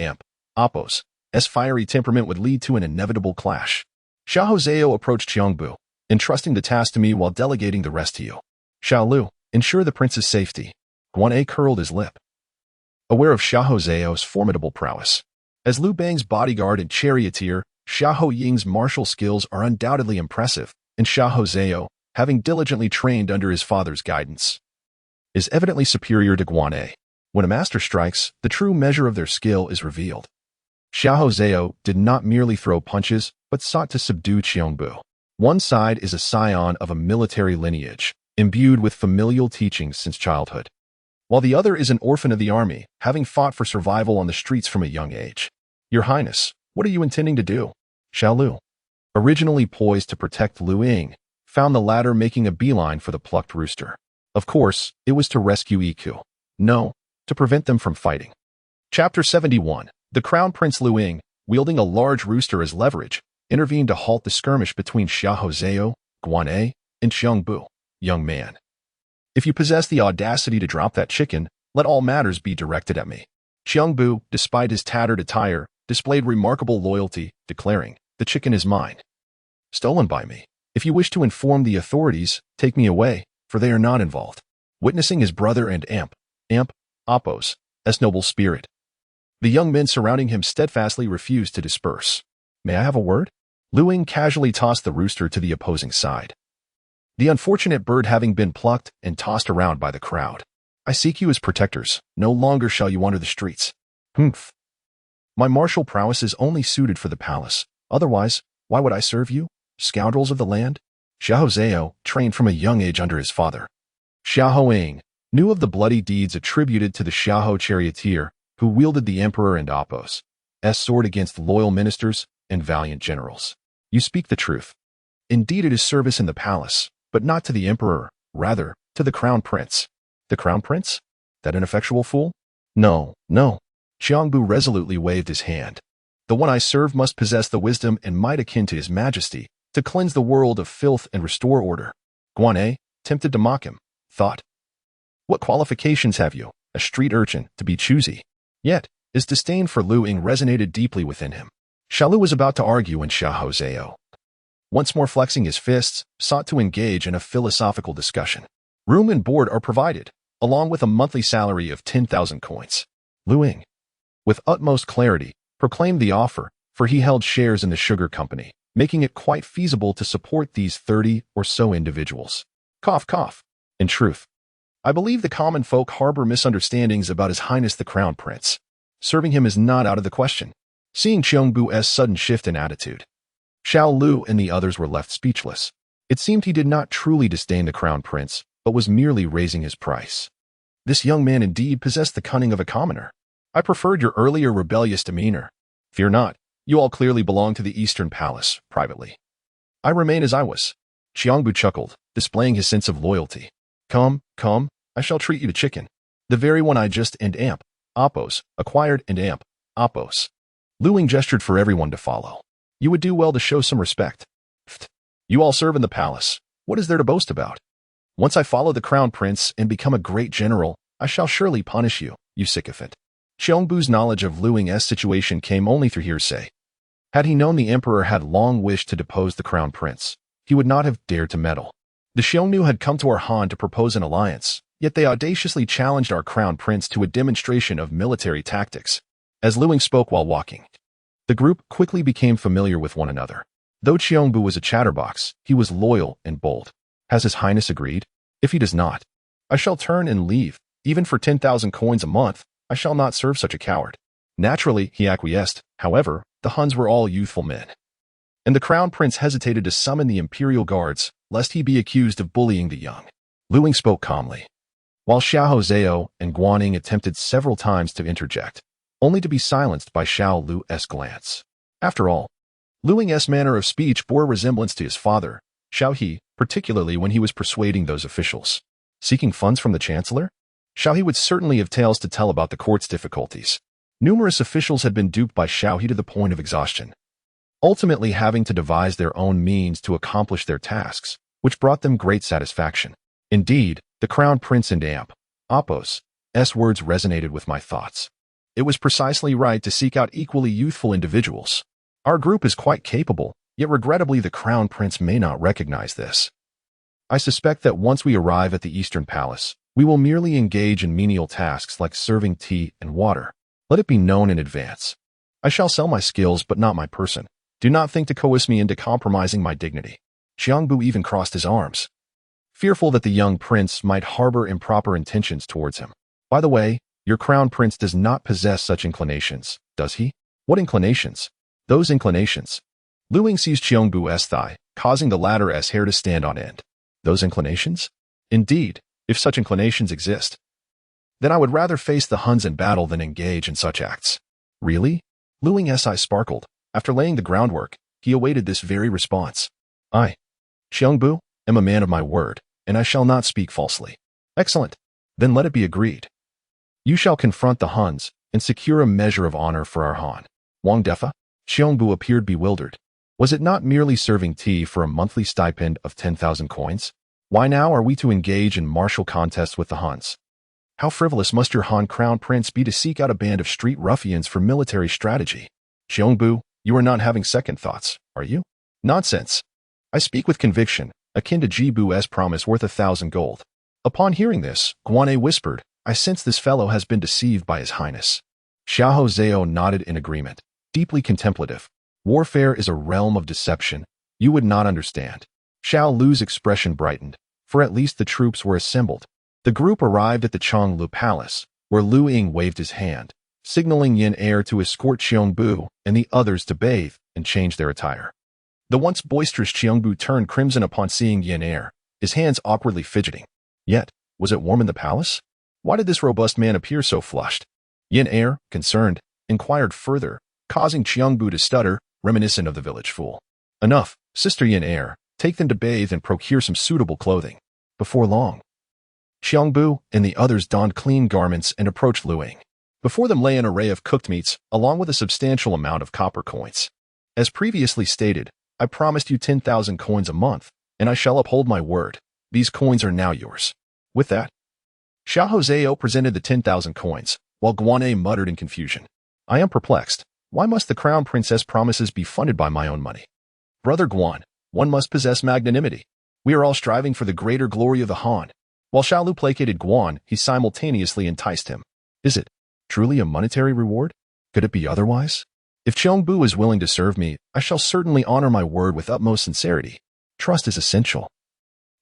Oppos' fiery temperament would lead to an inevitable clash. Xiahou Zhao approached Xiongbu, entrusting the task to me while delegating the rest to you. Xiao Lu, ensure the prince's safety. Guan A curled his lip, aware of Xiahou Zhao's formidable prowess. As Liu Bang's bodyguard and charioteer, Xiahou Ying's martial skills are undoubtedly impressive, and Xiahou Zhao, having diligently trained under his father's guidance, is evidently superior to Guan'e. When a master strikes, the true measure of their skill is revealed. Xiahou did not merely throw punches, but sought to subdue Xiongnu. One side is a scion of a military lineage, imbued with familial teachings since childhood, while the other is an orphan of the army, having fought for survival on the streets from a young age. Your Highness, what are you intending to do? Xiao Lu, originally poised to protect Liu Ying, found the latter making a beeline for the plucked rooster. Of course, it was to rescue Iku. No, to prevent them from fighting. Chapter 71. The Crown Prince Liu Ying, wielding a large rooster as leverage, intervened to halt the skirmish between Xiahou, Guan'e, and Xiongnu. Young man, if you possess the audacity to drop that chicken, let all matters be directed at me. Xiongnu, despite his tattered attire, displayed remarkable loyalty, declaring, "The chicken is mine. Stolen by me. If you wish to inform the authorities, take me away, for they are not involved." Witnessing his brother and Appo's noble spirit, the young men surrounding him steadfastly refused to disperse. "May I have a word?" Liu Ying casually tossed the rooster to the opposing side, the unfortunate bird having been plucked and tossed around by the crowd. "I seek you as protectors. No longer shall you wander the streets." "Humph. My martial prowess is only suited for the palace. Otherwise, why would I serve you, scoundrels of the land?" Xiahou, trained from a young age under his father, Xiahou, knew of the bloody deeds attributed to the Xiahou charioteer who wielded the Emperor and Appo's sword against loyal ministers and valiant generals. "You speak the truth. Indeed, it is service in the palace, but not to the Emperor, rather, to the Crown Prince." "The Crown Prince? That ineffectual fool?" No. Xiongnu resolutely waved his hand. "The one I serve must possess the wisdom and might akin to his majesty to cleanse the world of filth and restore order." Guan'e, tempted to mock him, thought, "What qualifications have you, a street urchin, to be choosy?" Yet, his disdain for Liu Ying resonated deeply within him. Xiao Lu was about to argue when Xiahou, once more flexing his fists, sought to engage in a philosophical discussion. "Room and board are provided, along with a monthly salary of 10,000 coins. Liu Ying, with utmost clarity, proclaimed the offer, for he held shares in the sugar company, making it quite feasible to support these 30 or so individuals. Cough, cough. In truth, I believe the common folk harbor misunderstandings about His Highness the Crown Prince. Serving him is not out of the question." Seeing Xiongnu's sudden shift in attitude, Xiao Lu and the others were left speechless. It seemed he did not truly disdain the Crown Prince, but was merely raising his price. This young man indeed possessed the cunning of a commoner. "I preferred your earlier rebellious demeanor. Fear not, you all clearly belong to the Eastern Palace, privately. I remain as I was." Xiongnu chuckled, displaying his sense of loyalty. Come, I shall treat you to chicken. The very one I just Appo's acquired Appo's. Liu Ying gestured for everyone to follow. "You would do well to show some respect. You all serve in the palace. What is there to boast about? Once I follow the Crown Prince and become a great general, I shall surely punish you, you sycophant." Xiongnu's knowledge of Liu Ying's situation came only through hearsay. Had he known the Emperor had long wished to depose the Crown Prince, he would not have dared to meddle. The Xiongnu had come to our Han to propose an alliance, yet they audaciously challenged our Crown Prince to a demonstration of military tactics. As Liu Ying spoke while walking, the group quickly became familiar with one another. Though Xiongnu was a chatterbox, he was loyal and bold. Has His Highness agreed? If he does not, I shall turn and leave. Even for 10,000 coins a month, I shall not serve such a coward. Naturally, he acquiesced. However, the Huns were all youthful men, and the Crown Prince hesitated to summon the Imperial Guards, lest he be accused of bullying the young. Liu Ying spoke calmly, while Xiahou and Guan'ing attempted several times to interject, only to be silenced by Xiao Lu's glance. After all, Liu Ying's manner of speech bore resemblance to his father, Xiao He, particularly when he was persuading those officials. Seeking funds from the Chancellor? Xiao He would certainly have tales to tell about the court's difficulties. Numerous officials had been duped by Xiao He to the point of exhaustion, ultimately having to devise their own means to accomplish their tasks, which brought them great satisfaction. Indeed, the Crown Prince and Appo's words resonated with my thoughts. It was precisely right to seek out equally youthful individuals. Our group is quite capable, yet regrettably the Crown Prince may not recognize this. I suspect that once we arrive at the Eastern Palace, we will merely engage in menial tasks like serving tea and water. Let it be known in advance. I shall sell my skills but not my person. Do not think to coerce me into compromising my dignity." Xiongnu even crossed his arms. fearful that the young prince might harbor improper intentions towards him. By the way, your crown prince does not possess such inclinations, does he? What inclinations? Those inclinations. Liu Ying seized Xiongnu's thigh, causing the latter's hair to stand on end. Those inclinations? Indeed, if such inclinations exist, then I would rather face the Huns in battle than engage in such acts. Really? Liu Ying's eyes sparkled. After laying the groundwork, he awaited this very response. I, Xiongnu, am a man of my word, and I shall not speak falsely. Excellent. Then let it be agreed. You shall confront the Huns and secure a measure of honor for our Han. Wang Defa? Xiongnu appeared bewildered. Was it not merely serving tea for a monthly stipend of 10,000 coins? Why now are we to engage in martial contests with the Huns? How frivolous must your Han crown prince be to seek out a band of street ruffians for military strategy? Xiongnu, you are not having second thoughts, are you? Nonsense. I speak with conviction, akin to Jibu's promise worth 1,000 gold. Upon hearing this, Guanyi whispered, I sense this fellow has been deceived by his highness. Zhao nodded in agreement, deeply contemplative. Warfare is a realm of deception. You would not understand. Xiao Lu's expression brightened, for at least the troops were assembled. The group arrived at the Xiongnu Palace, where Liu Ying waved his hand, signaling yearned to escort Xiongnu and the others to bathe and change their attire. The once boisterous Xiongnu turned crimson upon seeing yearned, his hands awkwardly fidgeting. Yet, was it warm in the palace? Why did this robust man appear so flushed? Yearned, concerned, inquired further, causing Xiongnu to stutter, reminiscent of the village fool. Enough, Sister Yearned, take them to bathe and procure some suitable clothing. Before long, Xiongnu and the others donned clean garments and approached Liu Ying. Before them lay an array of cooked meats, along with a substantial amount of copper coins. As previously stated, I promised you 10,000 coins a month, and I shall uphold my word. These coins are now yours. With that, Zhao presented the 10,000 coins, while Guanyi muttered in confusion. I am perplexed. Why must the crown princess promises be funded by my own money? Brother Guan, one must possess magnanimity. We are all striving for the greater glory of the Han. While Xiaolu placated Guan, he simultaneously enticed him. Is it truly a monetary reward? Could it be otherwise? If Xiongnu is willing to serve me, I shall certainly honor my word with utmost sincerity. Trust is essential.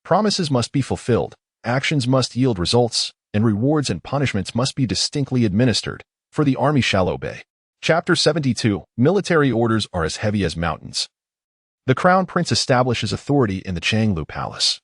Promises must be fulfilled, actions must yield results, and rewards and punishments must be distinctly administered, for the army shall obey. Chapter 72. Military orders are as heavy as mountains. The crown prince establishes authority in the Xiongnu Palace.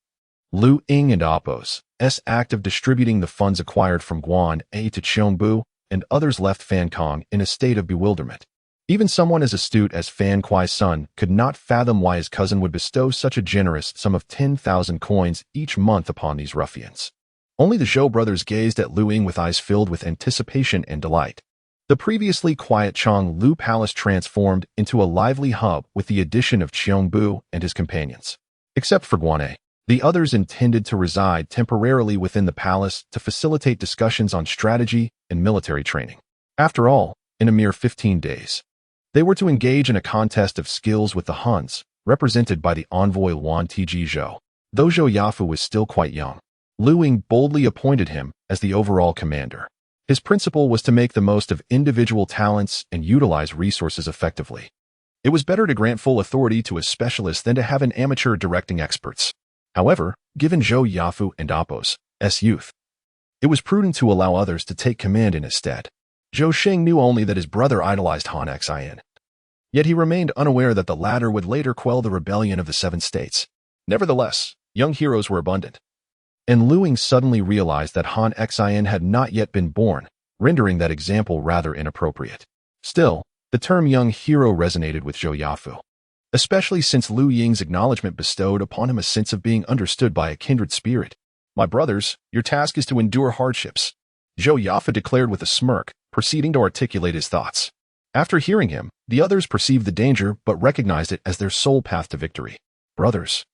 Liu Ying and Appo's act of distributing the funds acquired from Guanyi to Xiongnu and others left Fan Kong in a state of bewilderment. Even someone as astute as Fan Kuai's son could not fathom why his cousin would bestow such a generous sum of 10,000 coins each month upon these ruffians. Only the Zhou brothers gazed at Liu Ying with eyes filled with anticipation and delight. The previously quiet Xiongnu Palace transformed into a lively hub with the addition of Xiongnu and his companions. Except for Guanyi, the others intended to reside temporarily within the palace to facilitate discussions on strategy and military training. After all, in a mere 15 days, they were to engage in a contest of skills with the Huns, represented by the envoy Yuan Tiji Zhou. Though Zhou Yafu was still quite young, Liu Ying boldly appointed him as the overall commander. His principle was to make the most of individual talents and utilize resources effectively. It was better to grant full authority to a specialist than to have an amateur directing experts. However, given Zhou Yafu and Appo's youth, it was prudent to allow others to take command in his stead. Zhou Sheng knew only that his brother idolized Han Xin. Yet he remained unaware that the latter would later quell the rebellion of the Seven States. Nevertheless, young heroes were abundant. And Liu Ying suddenly realized that Han Xin had not yet been born, rendering that example rather inappropriate. Still, the term young hero resonated with Zhou Yafu, especially since Liu Ying's acknowledgement bestowed upon him a sense of being understood by a kindred spirit. My brothers, your task is to endure hardships, Zhou Yafu declared with a smirk, proceeding to articulate his thoughts. After hearing him, the others perceived the danger but recognized it as their sole path to victory. Brothers,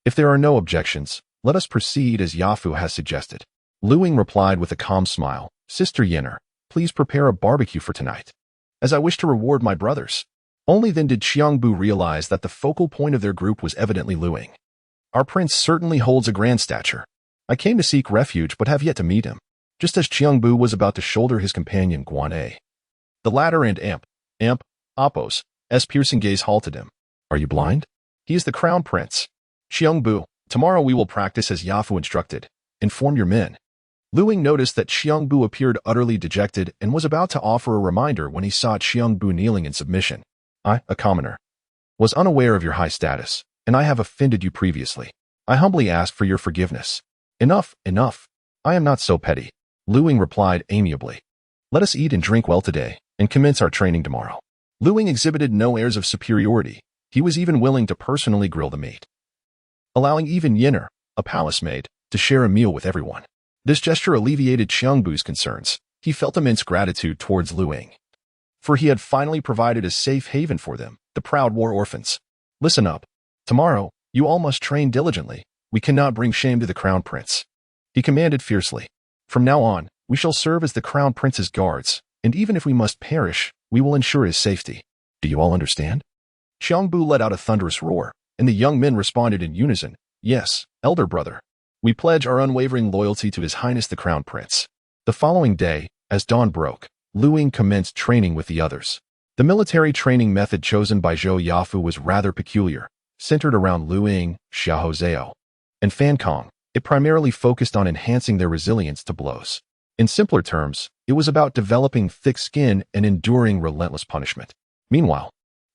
if there are no objections, let us proceed as Yafu has suggested. Liu Ying replied with a calm smile, Sister Yearned, please prepare a barbecue for tonight, as I wish to reward my brothers. Only then did Xiongnu realize that the focal point of their group was evidently Liu Ying. Our prince certainly holds a grand stature. I came to seek refuge but have yet to meet him. Just as Xiongnu was about to shoulder his companion Guanyi, the latter and Appo's piercing gaze halted him. Are you blind? He is the crown prince. Xiongnu, Tomorrow we will practice as Yafu instructed. Inform your men. Liu Ying noticed that Xiongnu appeared utterly dejected and was about to offer a reminder when he saw Xiongnu kneeling in submission. I, a commoner, was unaware of your high status, and I have offended you previously. I humbly ask for your forgiveness. Enough, enough. I am not so petty. Liu Ying replied amiably. Let us eat and drink well today, and commence our training tomorrow. Liu Ying exhibited no airs of superiority. He was even willing to personally grill the meat, allowing even Yinner, a palace maid, to share a meal with everyone. This gesture alleviated Xiongnu's concerns. He felt immense gratitude towards Liu Ying, for he had finally provided a safe haven for them, the proud war orphans. Listen up. Tomorrow, you all must train diligently. We cannot bring shame to the crown prince. He commanded fiercely. From now on, we shall serve as the crown prince's guards, and even if we must perish, we will ensure his safety. Do you all understand? Xiongnu let out a thunderous roar, and the young men responded in unison. Yes, elder brother. We pledge our unwavering loyalty to His Highness the Crown Prince. The following day, as dawn broke, Liu Ying commenced training with the others. The military training method chosen by Zhou Yafu was rather peculiar, centered around Liu Ying, Zhao, and Fan Kong. It primarily focused on enhancing their resilience to blows. In simpler terms, it was about developing thick skin and enduring relentless punishment. Meanwhile,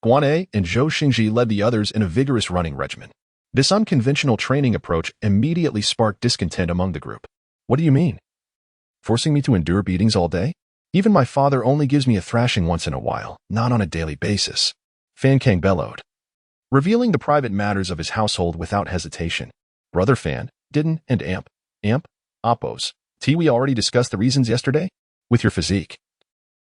Guan'e and Zhou Xingji led the others in a vigorous running regimen. This unconventional training approach immediately sparked discontent among the group. What do you mean? Forcing me to endure beatings all day? Even my father only gives me a thrashing once in a while, not on a daily basis. Fan Kang bellowed, revealing the private matters of his household without hesitation. Brother Fan, didn't and Amp, Oppos. We already discussed the reasons yesterday? With your physique,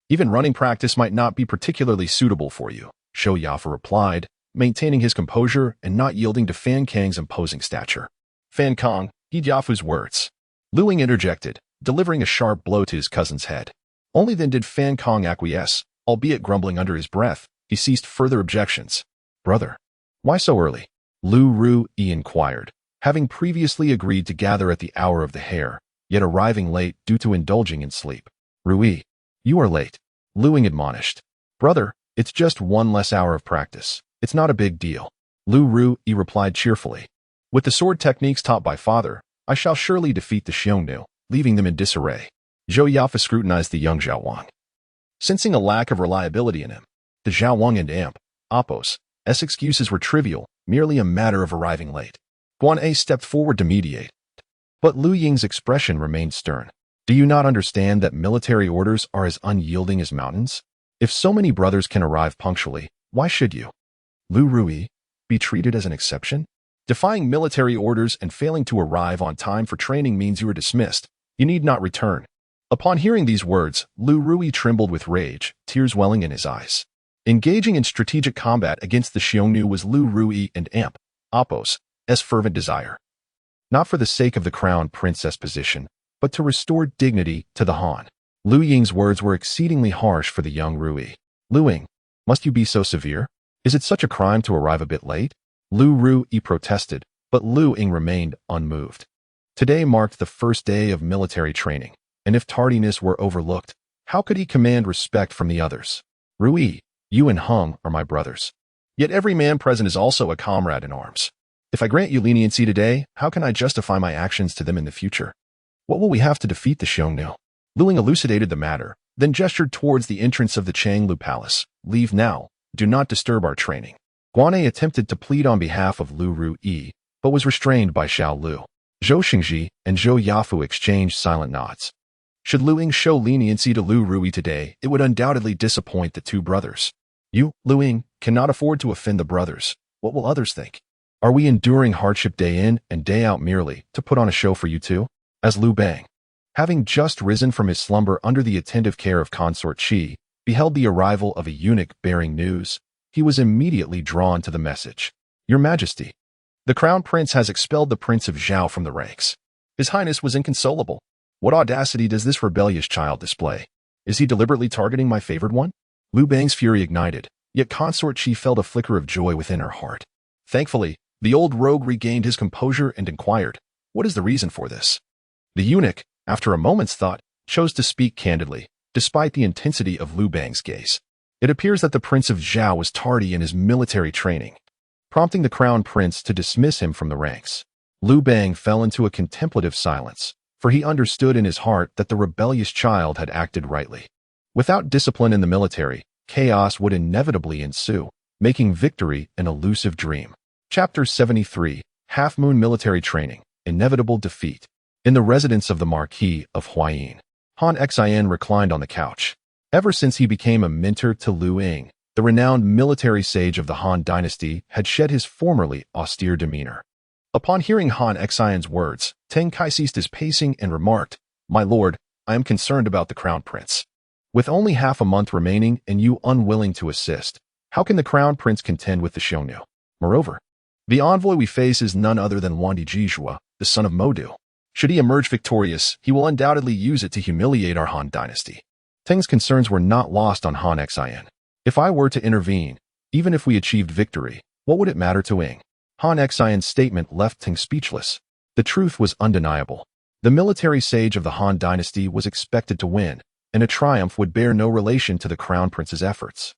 even running practice might not be particularly suitable for you, Zhou Yafu replied, maintaining his composure and not yielding to Fan Kang's imposing stature. Fan Kong, heed Yafu's words. Liu Ying interjected, delivering a sharp blow to his cousin's head. Only then did Fan Kong acquiesce, albeit grumbling under his breath. He ceased further objections. Brother, why so early? Liu Ruyi inquired, having previously agreed to gather at the hour of the hare, yet arriving late due to indulging in sleep. Ruyi, you are late, Liu Ying admonished. Brother, it's just one less hour of practice. It's not a big deal. Liu Ruyi replied cheerfully. With the sword techniques taught by father, I shall surely defeat the Xiongnu, leaving them in disarray. Zhou Yafu scrutinized the young Zhao Wang, sensing a lack of reliability in him. The Zhao Wang and Oppos' excuses were trivial, merely a matter of arriving late. Guan'e stepped forward to mediate, but Liu Ying's expression remained stern. Do you not understand that military orders are as unyielding as mountains? If so many brothers can arrive punctually, why should you, Liu Ruyi, be treated as an exception? Defying military orders and failing to arrive on time for training means you are dismissed. You need not return. Upon hearing these words, Liu Ruyi trembled with rage, tears welling in his eyes. Engaging in strategic combat against the Xiongnu was Liu Ruyi and Oppos' fervent desire. Not for the sake of the crown princess position, but to restore dignity to the Han. Liu Ying's words were exceedingly harsh for the young Ruyi. Liu Ying, must you be so severe? Is it such a crime to arrive a bit late? Liu Ruyi protested, but Liu Ying remained unmoved. Today marked the first day of military training, and if tardiness were overlooked, how could he command respect from the others? Ruyi, you and Hung are my brothers. Yet every man present is also a comrade in arms. If I grant you leniency today, how can I justify my actions to them in the future? What will we have to defeat the Xiongnu? Liu Ying elucidated the matter, then gestured towards the entrance of the Xiongnu palace. Leave now. Do not disturb our training. Guan'e attempted to plead on behalf of Liu Ruyi, but was restrained by Xiao Lu. Zhou Xingji and Zhou Yafu exchanged silent nods. Should Liu Ying show leniency to Liu Ruyi today, it would undoubtedly disappoint the two brothers. You, Liu Ying, cannot afford to offend the brothers. What will others think? Are we enduring hardship day in and day out merely to put on a show for you two? As Liu Bang, having just risen from his slumber under the attentive care of Consort Qi, beheld the arrival of a eunuch bearing news, he was immediately drawn to the message. Your Majesty, the Crown Prince has expelled the Prince of Zhao from the ranks. His Highness was inconsolable. What audacity does this rebellious child display? Is he deliberately targeting my favored one? Liu Bang's fury ignited, yet Consort Qi felt a flicker of joy within her heart. Thankfully, the old rogue regained his composure and inquired, what is the reason for this? The eunuch, after a moment's thought, chose to speak candidly, despite the intensity of Liu Bang's gaze. It appears that the Prince of Zhao was tardy in his military training, prompting the Crown Prince to dismiss him from the ranks. Liu Bang fell into a contemplative silence, for he understood in his heart that the rebellious child had acted rightly. Without discipline in the military, chaos would inevitably ensue, making victory an elusive dream. Chapter 73, Half-Moon Military Training, Inevitable Defeat. In the residence of the Marquis of Han, Han Xin reclined on the couch. Ever since he became a mentor to Liu Ying, the renowned military sage of the Han dynasty had shed his formerly austere demeanor. Upon hearing Han Xin's words, Teng Kai ceased his pacing and remarked, "My lord, I am concerned about the crown prince. With only half a month remaining and you unwilling to assist, how can the crown prince contend with the Xiongnu? Moreover, the envoy we face is none other than Wandi Jizhua, the son of Modu. Should he emerge victorious, he will undoubtedly use it to humiliate our Han dynasty." Teng's concerns were not lost on Han Xin. If I were to intervene, even if we achieved victory, what would it matter to Ying? Han Xin's statement left Teng speechless. The truth was undeniable. The military sage of the Han dynasty was expected to win, and a triumph would bear no relation to the crown prince's efforts.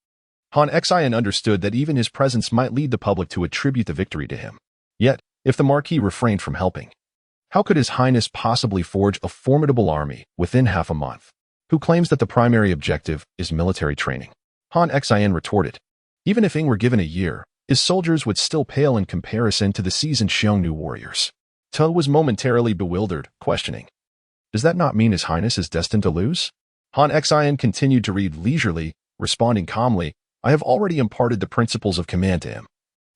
Han Xin understood that even his presence might lead the public to attribute the victory to him. Yet, if the Marquis refrained from helping, how could His Highness possibly forge a formidable army within half a month? Who claims that the primary objective is military training? Han Xin retorted. Even if Ying were given a year, his soldiers would still pale in comparison to the seasoned Xiongnu warriors. Tu was momentarily bewildered, questioning. Does that not mean His Highness is destined to lose? Han Xin continued to read leisurely, responding calmly, I have already imparted the principles of command to him.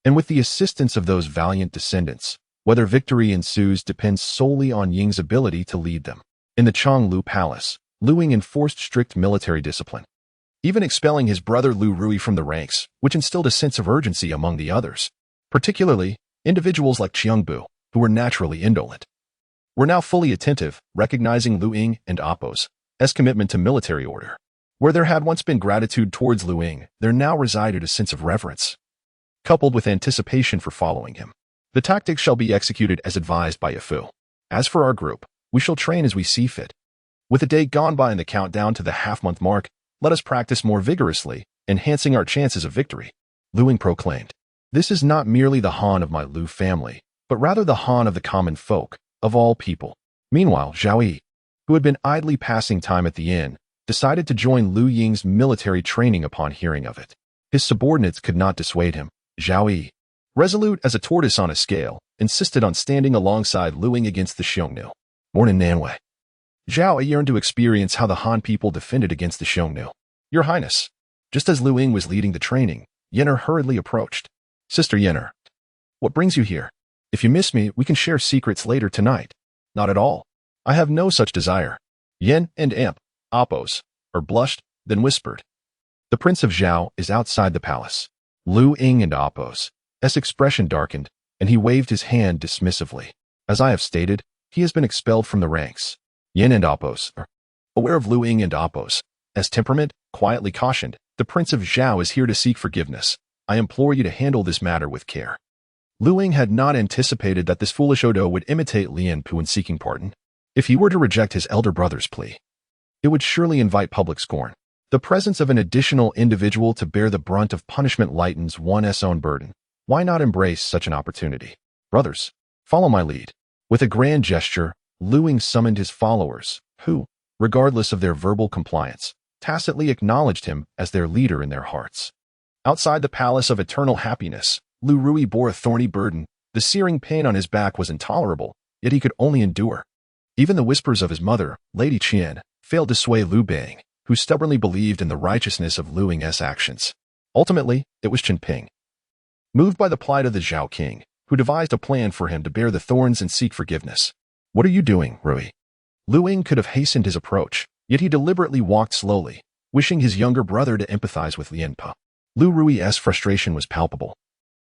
And with the assistance of those valiant descendants, whether victory ensues depends solely on Ying's ability to lead them. In the Xiongnu Palace, Liu Ying enforced strict military discipline, even expelling his brother Liu Ruyi from the ranks, which instilled a sense of urgency among the others, particularly individuals like Xiongnu, who were naturally indolent. Were now fully attentive, recognizing Liu Ying and Appo's commitment to military order. Where there had once been gratitude towards Liu Ying, there now resided a sense of reverence, coupled with anticipation for following him. The tactics shall be executed as advised by Fu. As for our group, we shall train as we see fit. With the day gone by and the countdown to the half-month mark, let us practice more vigorously, enhancing our chances of victory. Liu Ying proclaimed. This is not merely the Han of my Liu family, but rather the Han of the common folk, of all people. Meanwhile, Zhao, who had been idly passing time at the inn, decided to join Liu Ying's military training upon hearing of it. His subordinates could not dissuade him. Zhao, resolute as a tortoise on a scale, insisted on standing alongside Liu Ying against the Xiongnu. Morning, Nanwei. Zhao yearned to experience how the Han people defended against the Xiongnu. Your Highness. Just as Liu Ying was leading the training, Yenner hurriedly approached. Sister Yenner, what brings you here? If you miss me, we can share secrets later tonight. Not at all. I have no such desire. Yen and Appos, blushed, then whispered. The Prince of Zhao is outside the palace. Liu Ying and Appos' expression darkened, and he waved his hand dismissively. As I have stated, he has been expelled from the ranks. Yen and Appos, aware of Liu Ying and Appos' temperament, quietly cautioned, the Prince of Zhao is here to seek forgiveness. I implore you to handle this matter with care. Liu Ying had not anticipated that this foolish Odo would imitate Lian Pu in seeking pardon. If he were to reject his elder brother's plea, it would surely invite public scorn. The presence of an additional individual to bear the brunt of punishment lightens one's own burden. Why not embrace such an opportunity? Brothers, follow my lead. With a grand gesture, Liu Ying summoned his followers, who, regardless of their verbal compliance, tacitly acknowledged him as their leader in their hearts. Outside the Palace of Eternal Happiness, Liu Ruyi bore a thorny burden. The searing pain on his back was intolerable, yet he could only endure. Even the whispers of his mother, Lady Qian, failed to sway Liu Bang, who stubbornly believed in the righteousness of Liu Ying's actions. Ultimately, it was Chen Ping, moved by the plight of the Zhao king, who devised a plan for him to bear the thorns and seek forgiveness. What are you doing, Ruyi? Liu Ying could have hastened his approach, yet he deliberately walked slowly, wishing his younger brother to empathize with Lian Pu. Liu Ruyi's frustration was palpable.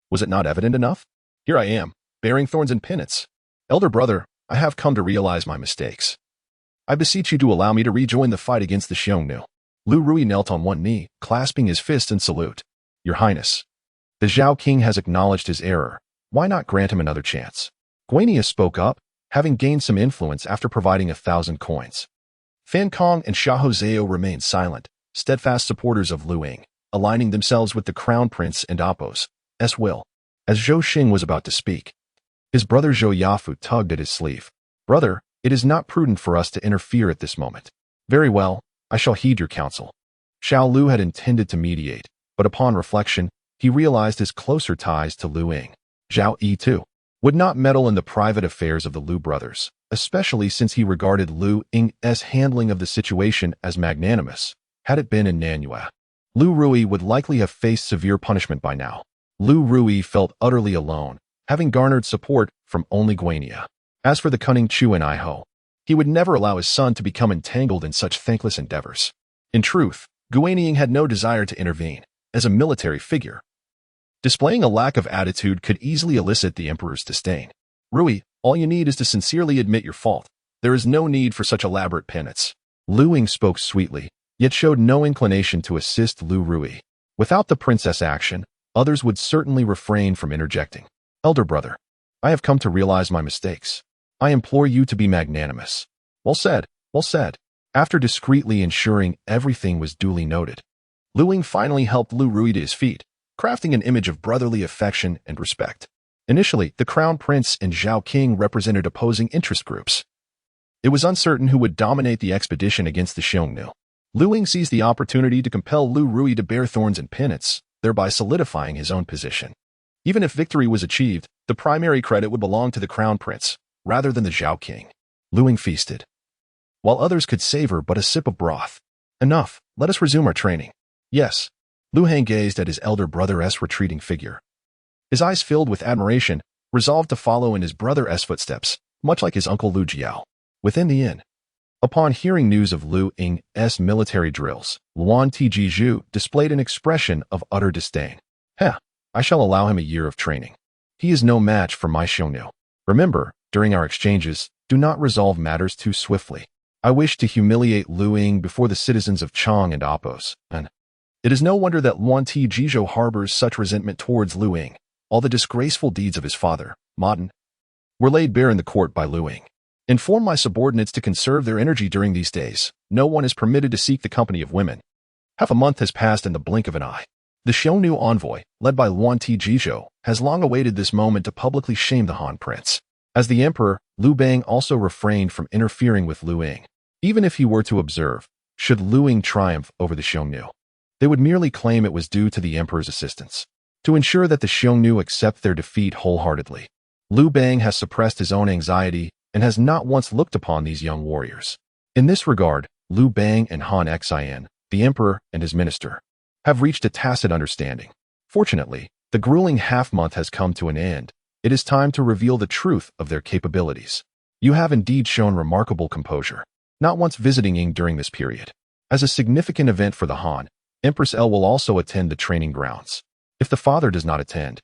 Was it not evident enough? Here I am, bearing thorns and penance. Elder brother, I have come to realize my mistakes. I beseech you to allow me to rejoin the fight against the Xiongnu. Liu Ruyi knelt on one knee, clasping his fist in salute. Your Highness, the Zhao king has acknowledged his error. Why not grant him another chance? Guania spoke up, having gained some influence after providing 1,000 coins. Fan Kong and Xiahou Zhao remained silent, steadfast supporters of Liu Ying, aligning themselves with the crown prince and Appos' will. As Zhou Xing was about to speak, His brother Zhou Yafu tugged at his sleeve. "Brother, it is not prudent for us to interfere at this moment." "Very well, I shall heed your counsel." Xiao Lu had intended to mediate, but upon reflection, he realized his closer ties to Liu Ying. Zhao Yi, too, would not meddle in the private affairs of the Liu brothers, especially since he regarded Liu Ying's handling of the situation as magnanimous. Had it been in Nanyue, Liu Ruyi would likely have faced severe punishment by now. Liu Ruyi felt utterly alone, having garnered support from only Guania. As for the cunning Chu and Iho, he would never allow his son to become entangled in such thankless endeavors. In truth, Guaniying had no desire to intervene. As a military figure, displaying a lack of attitude could easily elicit the emperor's disdain. "Ruyi, all you need is to sincerely admit your fault. There is no need for such elaborate penance." Liu Ying spoke sweetly, yet showed no inclination to assist Liu Ruyi. Without the princess' action, others would certainly refrain from interjecting. "Elder brother, I have come to realize my mistakes. I implore you to be magnanimous." Well said, well said." After discreetly ensuring everything was duly noted, Liu Ying finally helped Liu Ruyi to his feet, crafting an image of brotherly affection and respect. Initially, the Crown Prince and Zhao King represented opposing interest groups. It was uncertain who would dominate the expedition against the Xiongnu. Liu Ying seized the opportunity to compel Liu Ruyi to bear thorns and penance, thereby solidifying his own position. Even if victory was achieved, the primary credit would belong to the Crown Prince, rather than the Zhao King. Liu Ying feasted, while others could savor but a sip of broth. "Enough, let us resume our training." "Yes." Liu Hang gazed at his elder brother's retreating figure. His eyes filled with admiration, resolved to follow in his brother's footsteps, much like his uncle Liu Jiao. Within the inn, upon hearing news of Liu Ying's military drills, Luan Tijiju displayed an expression of utter disdain. "Heh, I shall allow him a year of training. He is no match for my Xiongnu. Remember, during our exchanges, do not resolve matters too swiftly. I wish to humiliate Liu Ying before the citizens of Chang and Apos, and it is no wonder that Luan Tijiju harbors such resentment towards Liu Ying. All the disgraceful deeds of his father, Modern, were laid bare in the court by Liu Ying. Inform my subordinates to conserve their energy during these days. No one is permitted to seek the company of women." Half a month has passed in the blink of an eye. The Xiongnu envoy, led by Luan Tijiju, has long awaited this moment to publicly shame the Han prince. As the emperor, Liu Bang also refrained from interfering with Liu Ying. Even if he were to observe, should Liu Ying triumph over the Xiongnu, they would merely claim it was due to the emperor's assistance. To ensure that the Xiongnu accept their defeat wholeheartedly, Liu Bang has suppressed his own anxiety and has not once looked upon these young warriors. In this regard, Liu Bang and Han Xin, the emperor and his minister, have reached a tacit understanding. Fortunately, the grueling half-month has come to an end. It is time to reveal the truth of their capabilities. You have indeed shown remarkable composure, not once visiting Ying during this period. As a significant event for the Han, Empress L will also attend the training grounds. If the father does not attend,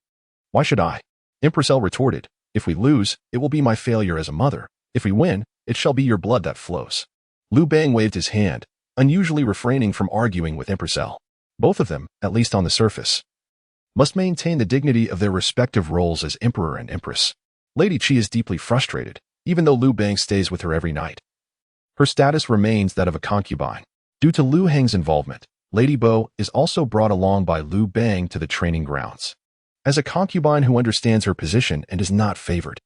why should I? Empress L retorted, "If we lose, it will be my failure as a mother. If we win, it shall be your blood that flows." Liu Bang waved his hand, unusually refraining from arguing with Empress L. Both of them, at least on the surface, must maintain the dignity of their respective roles as emperor and empress. Lady Qi is deeply frustrated, even though Liu Bang stays with her every night. Her status remains that of a concubine. Due to Liu Hang's involvement, Lady Bo is also brought along by Liu Bang to the training grounds. As a concubine who understands her position and is not favored,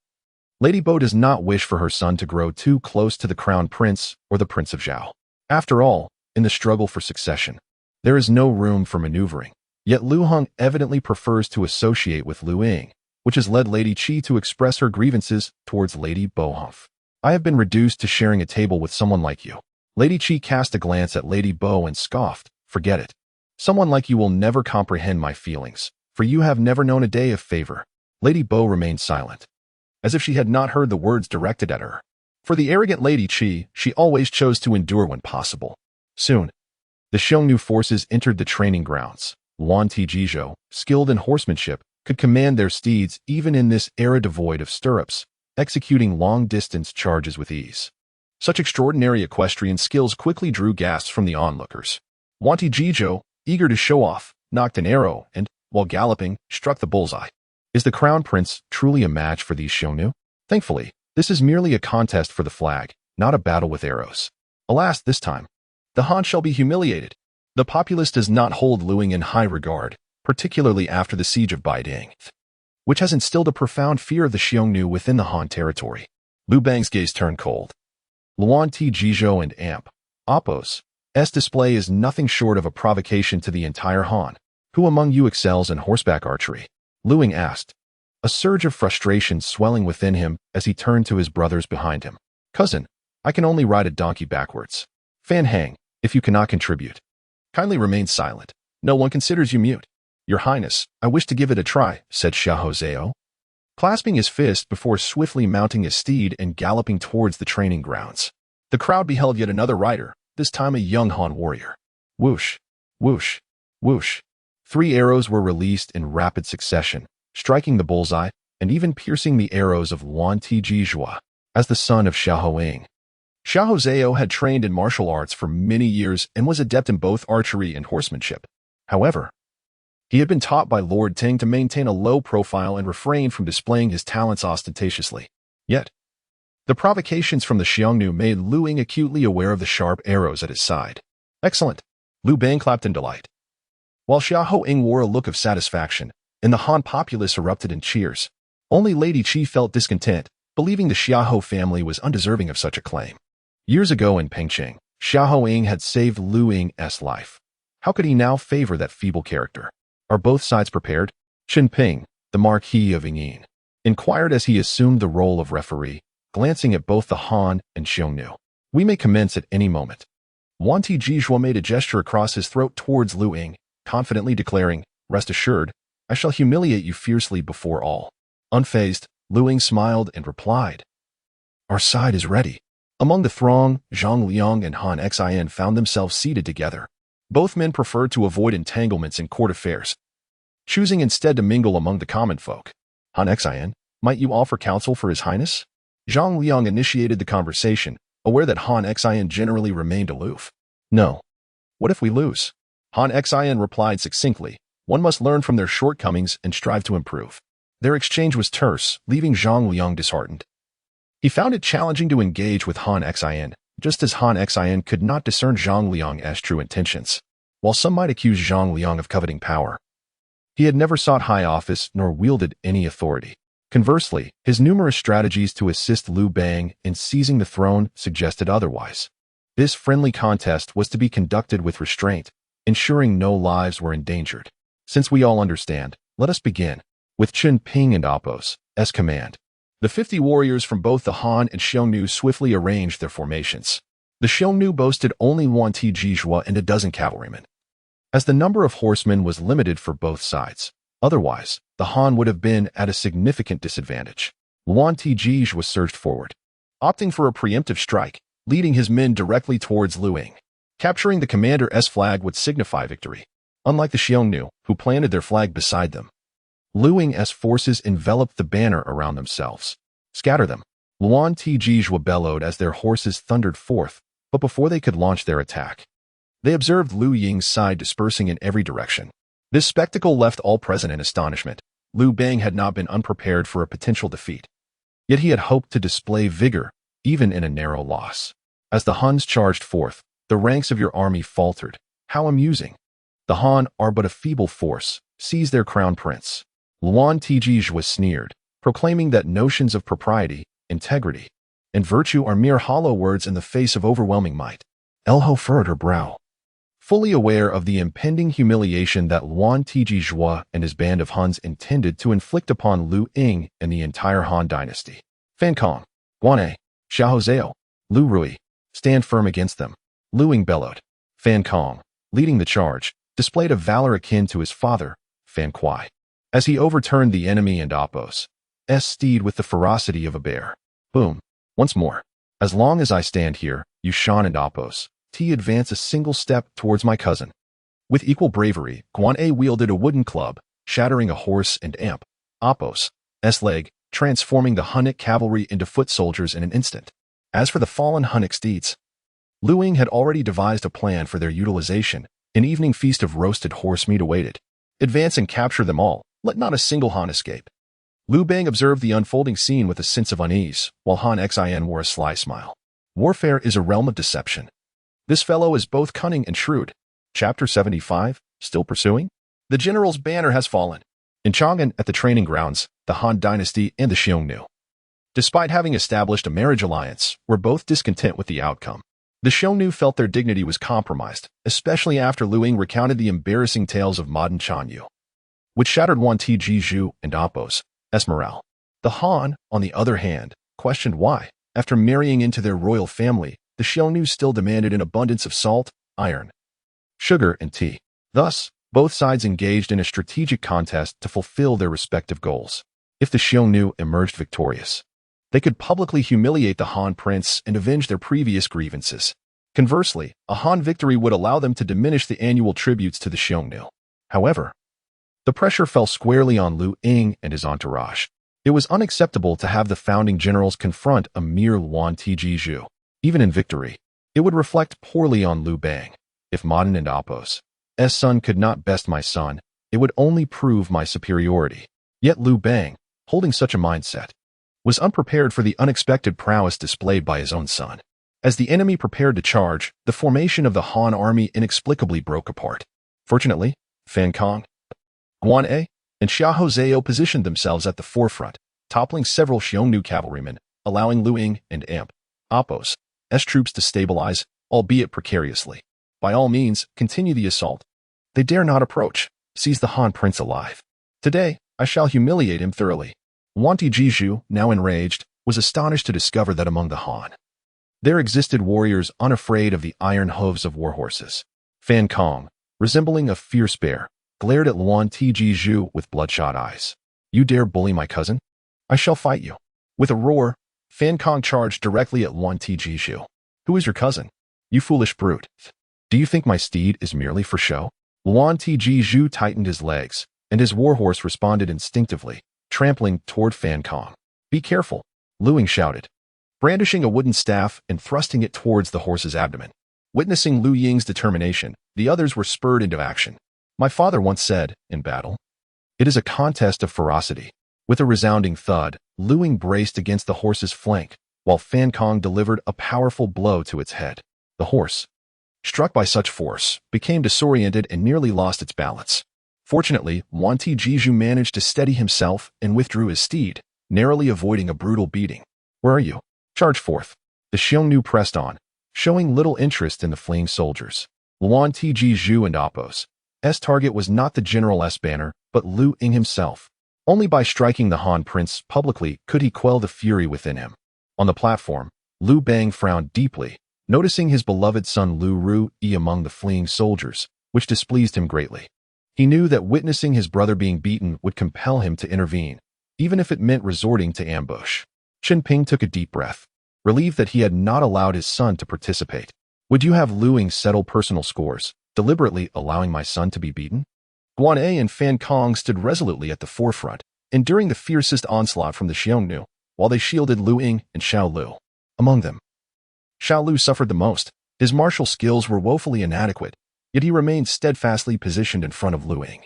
Lady Bo does not wish for her son to grow too close to the crown prince or the Prince of Zhao. After all, in the struggle for succession, there is no room for maneuvering. Yet Liu Heng evidently prefers to associate with Liu Ying, which has led Lady Qi to express her grievances towards Lady Bo Humph. "I have been reduced to sharing a table with someone like you." Lady Qi cast a glance at Lady Bo and scoffed, "Forget it. Someone like you will never comprehend my feelings, for you have never known a day of favor." Lady Bo remained silent, as if she had not heard the words directed at her. For the arrogant Lady Qi, she always chose to endure when possible. Soon, the Xiongnu forces entered the training grounds. Luan Tijiju, skilled in horsemanship, could command their steeds even in this era devoid of stirrups, executing long-distance charges with ease. Such extraordinary equestrian skills quickly drew gasps from the onlookers. Luan Tijiju, eager to show off, knocked an arrow and, while galloping, struck the bullseye. Is the crown prince truly a match for these Xiongnu? Thankfully, this is merely a contest for the flag, not a battle with arrows. Alas, this time, the Han shall be humiliated. The populace does not hold Liu Ying in high regard, particularly after the siege of Baiding. which has instilled a profound fear of the Xiongnu within the Han territory. Liu Bang's gaze turned cold. Luan T. Jizhou and Amp. Appo's display is nothing short of a provocation to the entire Han. Who among you excels in horseback archery? Liu Ying asked, a surge of frustration swelling within him as he turned to his brothers behind him. Cousin, I can only ride a donkey backwards. Fan Hang, if you cannot contribute, kindly remain silent. No one considers you mute. Your Highness, I wish to give it a try, said Zhao, clasping his fist before swiftly mounting his steed and galloping towards the training grounds. The crowd beheld yet another rider, this time a young Han warrior. Whoosh, whoosh, whoosh. 3 arrows were released in rapid succession, striking the bullseye and even piercing the arrows of Luan T. Jizhou, as the son of Liu Ying. Zhao had trained in martial arts for many years and was adept in both archery and horsemanship. However, he had been taught by Lord Ting to maintain a low profile and refrain from displaying his talents ostentatiously. Yet, the provocations from the Xiongnu made Liu Ying acutely aware of the sharp arrows at his side. Excellent! Liu Bang clapped in delight, while Liu Ying wore a look of satisfaction, and the Han populace erupted in cheers. Only Lady Qi felt discontent, believing the Xiahou family was undeserving of such a claim. Years ago in Pengqing, Liu Ying had saved Liu Ying's life. How could he now favor that feeble character? Are both sides prepared? Chen Ping, the Marquis of Yingyin, inquired as he assumed the role of referee, glancing at both the Han and Xiongnu. We may commence at any moment. Luan T. Jizhou made a gesture across his throat towards Liu Ying, confidently declaring, rest assured, I shall humiliate you fiercely before all. Unfazed, Liu Ying smiled and replied, our side is ready. Among the throng, Zhang Liang and Han Xin found themselves seated together. Both men preferred to avoid entanglements in court affairs, choosing instead to mingle among the common folk. Han Xin, might you offer counsel for His Highness? Zhang Liang initiated the conversation, aware that Han Xin generally remained aloof. No. What if we lose? Han Xin replied succinctly, one must learn from their shortcomings and strive to improve. Their exchange was terse, leaving Zhang Liang disheartened. He found it challenging to engage with Han Xin, just as Han Xin could not discern Zhang Liang's true intentions. While some might accuse Zhang Liang of coveting power, he had never sought high office nor wielded any authority. Conversely, his numerous strategies to assist Liu Bang in seizing the throne suggested otherwise. This friendly contest was to be conducted with restraint, ensuring no lives were endangered. Since we all understand, let us begin, with Chen Ping and Appo's command. The 50 warriors from both the Han and Xiongnu swiftly arranged their formations. The Xiongnu boasted only Luan T. Jizhou and a dozen cavalrymen, as the number of horsemen was limited for both sides. Otherwise, the Han would have been at a significant disadvantage. Luan T. Jizhou surged forward, opting for a preemptive strike, leading his men directly towards Liu Ying. Capturing the commander's flag would signify victory, unlike the Xiongnu, who planted their flag beside them. Liu Ying's forces enveloped the banner around themselves. Scatter them. Luan T. Jizhou bellowed as their horses thundered forth, but before they could launch their attack, they observed Liu Ying's side dispersing in every direction. This spectacle left all present in astonishment. Liu Bang had not been unprepared for a potential defeat. Yet he had hoped to display vigor, even in a narrow loss. As the Huns charged forth, the ranks of your army faltered. How amusing. The Han are but a feeble force. Seize their crown prince. Luan T. Jizhou sneered, proclaiming that notions of propriety, integrity, and virtue are mere hollow words in the face of overwhelming might. Elho furrowed her brow, fully aware of the impending humiliation that Luan T. Jizhou and his band of Huns intended to inflict upon Liu Ying and the entire Han dynasty. Fan Kong, Guan'e, Zhao, Liu Ruyi, stand firm against them. Liu Ying bellowed. Fan Kong, leading the charge, displayed a valor akin to his father, Fan Kuai, as he overturned the enemy and Appo's steed with the ferocity of a bear. Boom. Once more. As long as I stand here, you Shan and Appo's advance a single step towards my cousin. With equal bravery, Guan'e wielded a wooden club, shattering a horse and Appo's leg, transforming the Hunnic cavalry into foot soldiers in an instant. As for the fallen Hunnic steeds, Liu Ying had already devised a plan for their utilization. An evening feast of roasted horse meat awaited. Advance and capture them all. Let not a single Han escape. Liu Bang observed the unfolding scene with a sense of unease, while Han Xin wore a sly smile. Warfare is a realm of deception. This fellow is both cunning and shrewd. Chapter 75, still pursuing? The general's banner has fallen. In Chang'an, at the training grounds, the Han dynasty and the Xiongnu. Despite having established a marriage alliance, were both discontent with the outcome. The Xiongnu felt their dignity was compromised, especially after Liu Ying recounted the embarrassing tales of modern Xiongnu, which shattered Yuan Tijiju and Appo's morale. The Han, on the other hand, questioned why, after marrying into their royal family, the Xiongnu still demanded an abundance of salt, iron, sugar, and tea. Thus, both sides engaged in a strategic contest to fulfill their respective goals. If the Xiongnu emerged victorious, they could publicly humiliate the Han prince and avenge their previous grievances. Conversely, a Han victory would allow them to diminish the annual tributes to the Xiongnu. However, the pressure fell squarely on Liu Ying and his entourage. It was unacceptable to have the founding generals confront a mere Yuan Tijiju. Even in victory, it would reflect poorly on Liu Bang. If Modern and Appo's son could not best my son, it would only prove my superiority. Yet Liu Bang, holding such a mindset, was unprepared for the unexpected prowess displayed by his own son. As the enemy prepared to charge, the formation of the Han army inexplicably broke apart. Fortunately, Fan Kong, Guan A, and Zhao positioned themselves at the forefront, toppling several Xiongnu cavalrymen, allowing Liu Ying and Appo's troops to stabilize, albeit precariously. By all means, continue the assault. They dare not approach. Seize the Han prince alive. Today, I shall humiliate him thoroughly. Yuan Tijiju, now enraged, was astonished to discover that among the Han, there existed warriors unafraid of the iron hooves of warhorses. Fan Kong, resembling a fierce bear, glared at Yuan Tijiju with bloodshot eyes. You dare bully my cousin? I shall fight you. With a roar, Fan Kong charged directly at Yuan Tijiju. Who is your cousin? You foolish brute. Do you think my steed is merely for show? Yuan Tijiju tightened his legs, and his warhorse responded instinctively, trampling toward Fan Kong. Be careful, Liu Ying shouted, brandishing a wooden staff and thrusting it towards the horse's abdomen. Witnessing Liu Ying's determination, the others were spurred into action. My father once said, in battle, it is a contest of ferocity. With a resounding thud, Liu Ying braced against the horse's flank, while Fan Kong delivered a powerful blow to its head. The horse, struck by such force, became disoriented and nearly lost its balance. Fortunately, Yuan Tijiju managed to steady himself and withdrew his steed, narrowly avoiding a brutal beating. Where are you? Charge forth. The Xiongnu pressed on, showing little interest in the fleeing soldiers. Yuan Tijiju and Appo's target was not the general's banner, but Liu Ying himself. Only by striking the Han prince publicly could he quell the fury within him. On the platform, Liu Bang frowned deeply, noticing his beloved son Liu Ruyi among the fleeing soldiers, which displeased him greatly. He knew that witnessing his brother being beaten would compel him to intervene, even if it meant resorting to ambush. Qin Ping took a deep breath, relieved that he had not allowed his son to participate. Would you have Liu Ying settle personal scores, deliberately allowing my son to be beaten? Guan A and Fan Kong stood resolutely at the forefront, enduring the fiercest onslaught from the Xiongnu, while they shielded Liu Ying and Xiao Lu. Among them, Xiao Lu suffered the most. His martial skills were woefully inadequate, yet he remained steadfastly positioned in front of Liu Ying,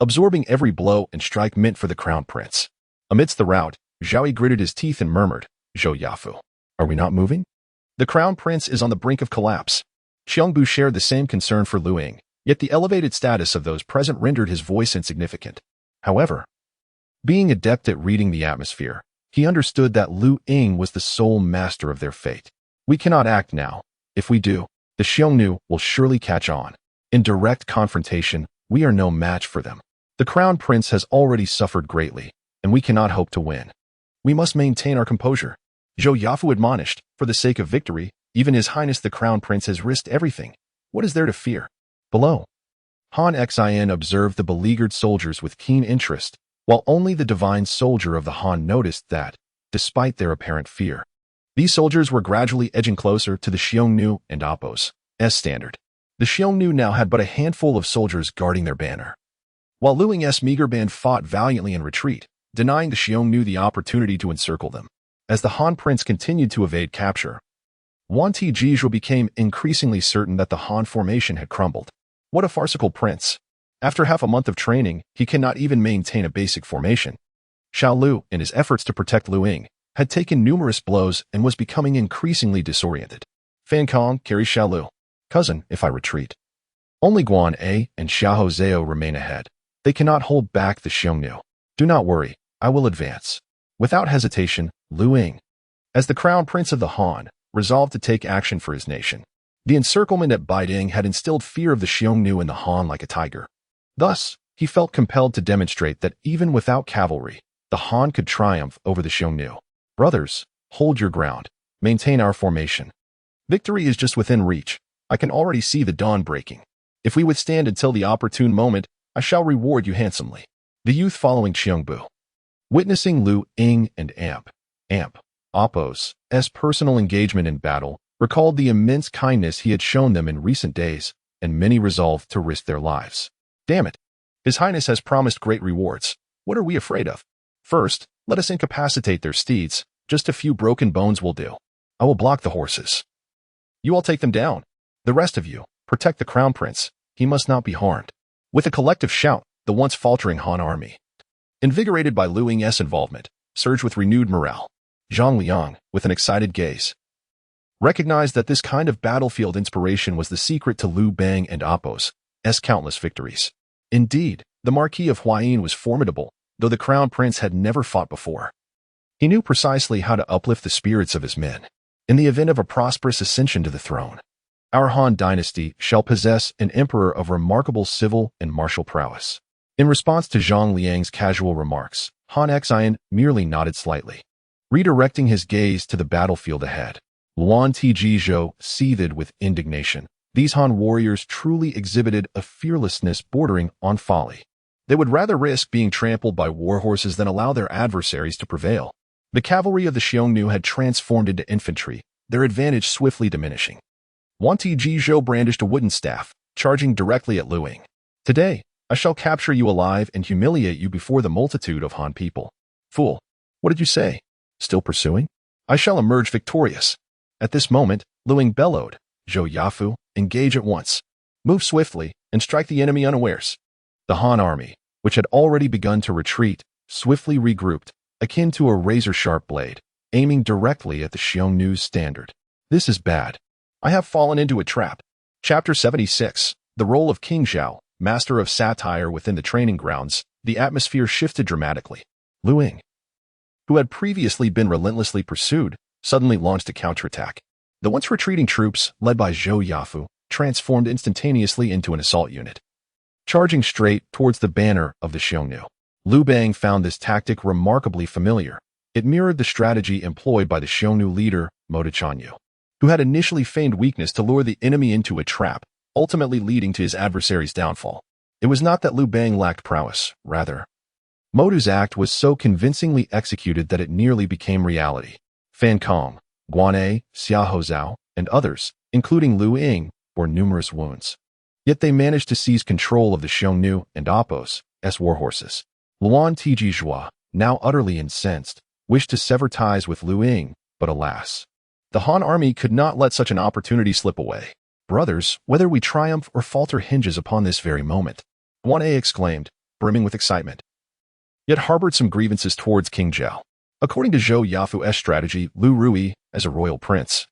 absorbing every blow and strike meant for the crown prince. Amidst the rout, Zhao gritted his teeth and murmured, Zhou Yafu, are we not moving? The crown prince is on the brink of collapse. Xiongnu shared the same concern for Liu Ying, yet the elevated status of those present rendered his voice insignificant. However, being adept at reading the atmosphere, he understood that Liu Ying was the sole master of their fate. We cannot act now. If we do, the Xiongnu will surely catch on. In direct confrontation, we are no match for them. The crown prince has already suffered greatly, and we cannot hope to win. We must maintain our composure. Zhou Yafu admonished, for the sake of victory, even His Highness the Crown Prince has risked everything. What is there to fear? Below, Han Xin observed the beleaguered soldiers with keen interest, while only the divine soldier of the Han noticed that, despite their apparent fear, these soldiers were gradually edging closer to the Xiongnu and Appo's standard. The Xiongnu now had but a handful of soldiers guarding their banner, while Liu Ying's meager band fought valiantly in retreat, denying the Xiongnu the opportunity to encircle them. As the Han prince continued to evade capture, Yuan Tijiju became increasingly certain that the Han formation had crumbled. What a farcical prince! After half a month of training, he cannot even maintain a basic formation. Xiao Lu, in his efforts to protect Liu Ying, had taken numerous blows and was becoming increasingly disoriented. Fan Kong carries Xiao Lu. Cousin, if I retreat. Only Guan A and Xiao Zhao remain ahead. They cannot hold back the Xiongnu. Do not worry. I will advance. Without hesitation, Liu Ying, as the crown prince of the Han, resolved to take action for his nation. The encirclement at Baiding had instilled fear of the Xiongnu and the Han like a tiger. Thus, he felt compelled to demonstrate that even without cavalry, the Han could triumph over the Xiongnu. Brothers, hold your ground. Maintain our formation. Victory is just within reach. I can already see the dawn breaking. If we withstand until the opportune moment, I shall reward you handsomely. The youth following Xiongnu, witnessing Liu Ying and Apos' personal engagement in battle, recalled the immense kindness he had shown them in recent days, and many resolved to risk their lives. Damn it! His Highness has promised great rewards. What are we afraid of? First, let us incapacitate their steeds. Just a few broken bones will do. I will block the horses. You all take them down. The rest of you, protect the crown prince. He must not be harmed. With a collective shout, the once faltering Han army, invigorated by Liu Ying's involvement, surged with renewed morale. Zhang Liang, with an excited gaze, recognized that this kind of battlefield inspiration was the secret to Liu Bang and Apos' countless victories. Indeed, the Marquis of Huayin was formidable, though the crown prince had never fought before. He knew precisely how to uplift the spirits of his men. In the event of a prosperous ascension to the throne, our Han dynasty shall possess an emperor of remarkable civil and martial prowess. In response to Zhang Liang's casual remarks, Han Xian merely nodded slightly, redirecting his gaze to the battlefield ahead. Luan Tijizhou seethed with indignation. These Han warriors truly exhibited a fearlessness bordering on folly. They would rather risk being trampled by warhorses than allow their adversaries to prevail. The cavalry of the Xiongnu had transformed into infantry, their advantage swiftly diminishing. Luan Tijizhou brandished a wooden staff, charging directly at Liu Ying. Today, I shall capture you alive and humiliate you before the multitude of Han people. Fool, what did you say? Still pursuing? I shall emerge victorious. At this moment, Liu Ying bellowed, Zhou Yafu, engage at once. Move swiftly and strike the enemy unawares. The Han army, which had already begun to retreat, swiftly regrouped, akin to a razor-sharp blade, aiming directly at the Xiongnu's standard. This is bad. I have fallen into a trap. Chapter 76. The role of King Zhao, master of satire within the training grounds. The atmosphere shifted dramatically. Liu Ying, who had previously been relentlessly pursued, suddenly launched a counterattack. The once retreating troops, led by Zhou Yafu, transformed instantaneously into an assault unit, charging straight towards the banner of the Xiongnu. Liu Bang found this tactic remarkably familiar. It mirrored the strategy employed by the Xiongnu leader, Xiongnu, who had initially feigned weakness to lure the enemy into a trap, ultimately leading to his adversary's downfall. It was not that Liu Bang lacked prowess, rather, Modu's act was so convincingly executed that it nearly became reality. Fan Kong, Guan, Xiahou Zhao, and others, including Liu Ying, bore numerous wounds. Yet they managed to seize control of the Xiongnu and Apos' warhorses. Luan Tijizhou, now utterly incensed, wished to sever ties with Liu Ying, but alas, the Han army could not let such an opportunity slip away. Brothers, whether we triumph or falter hinges upon this very moment, Guan exclaimed, brimming with excitement, yet harbored some grievances towards King Zhao. According to Zhou Yafu's strategy, Liu Ruyi, as a royal prince,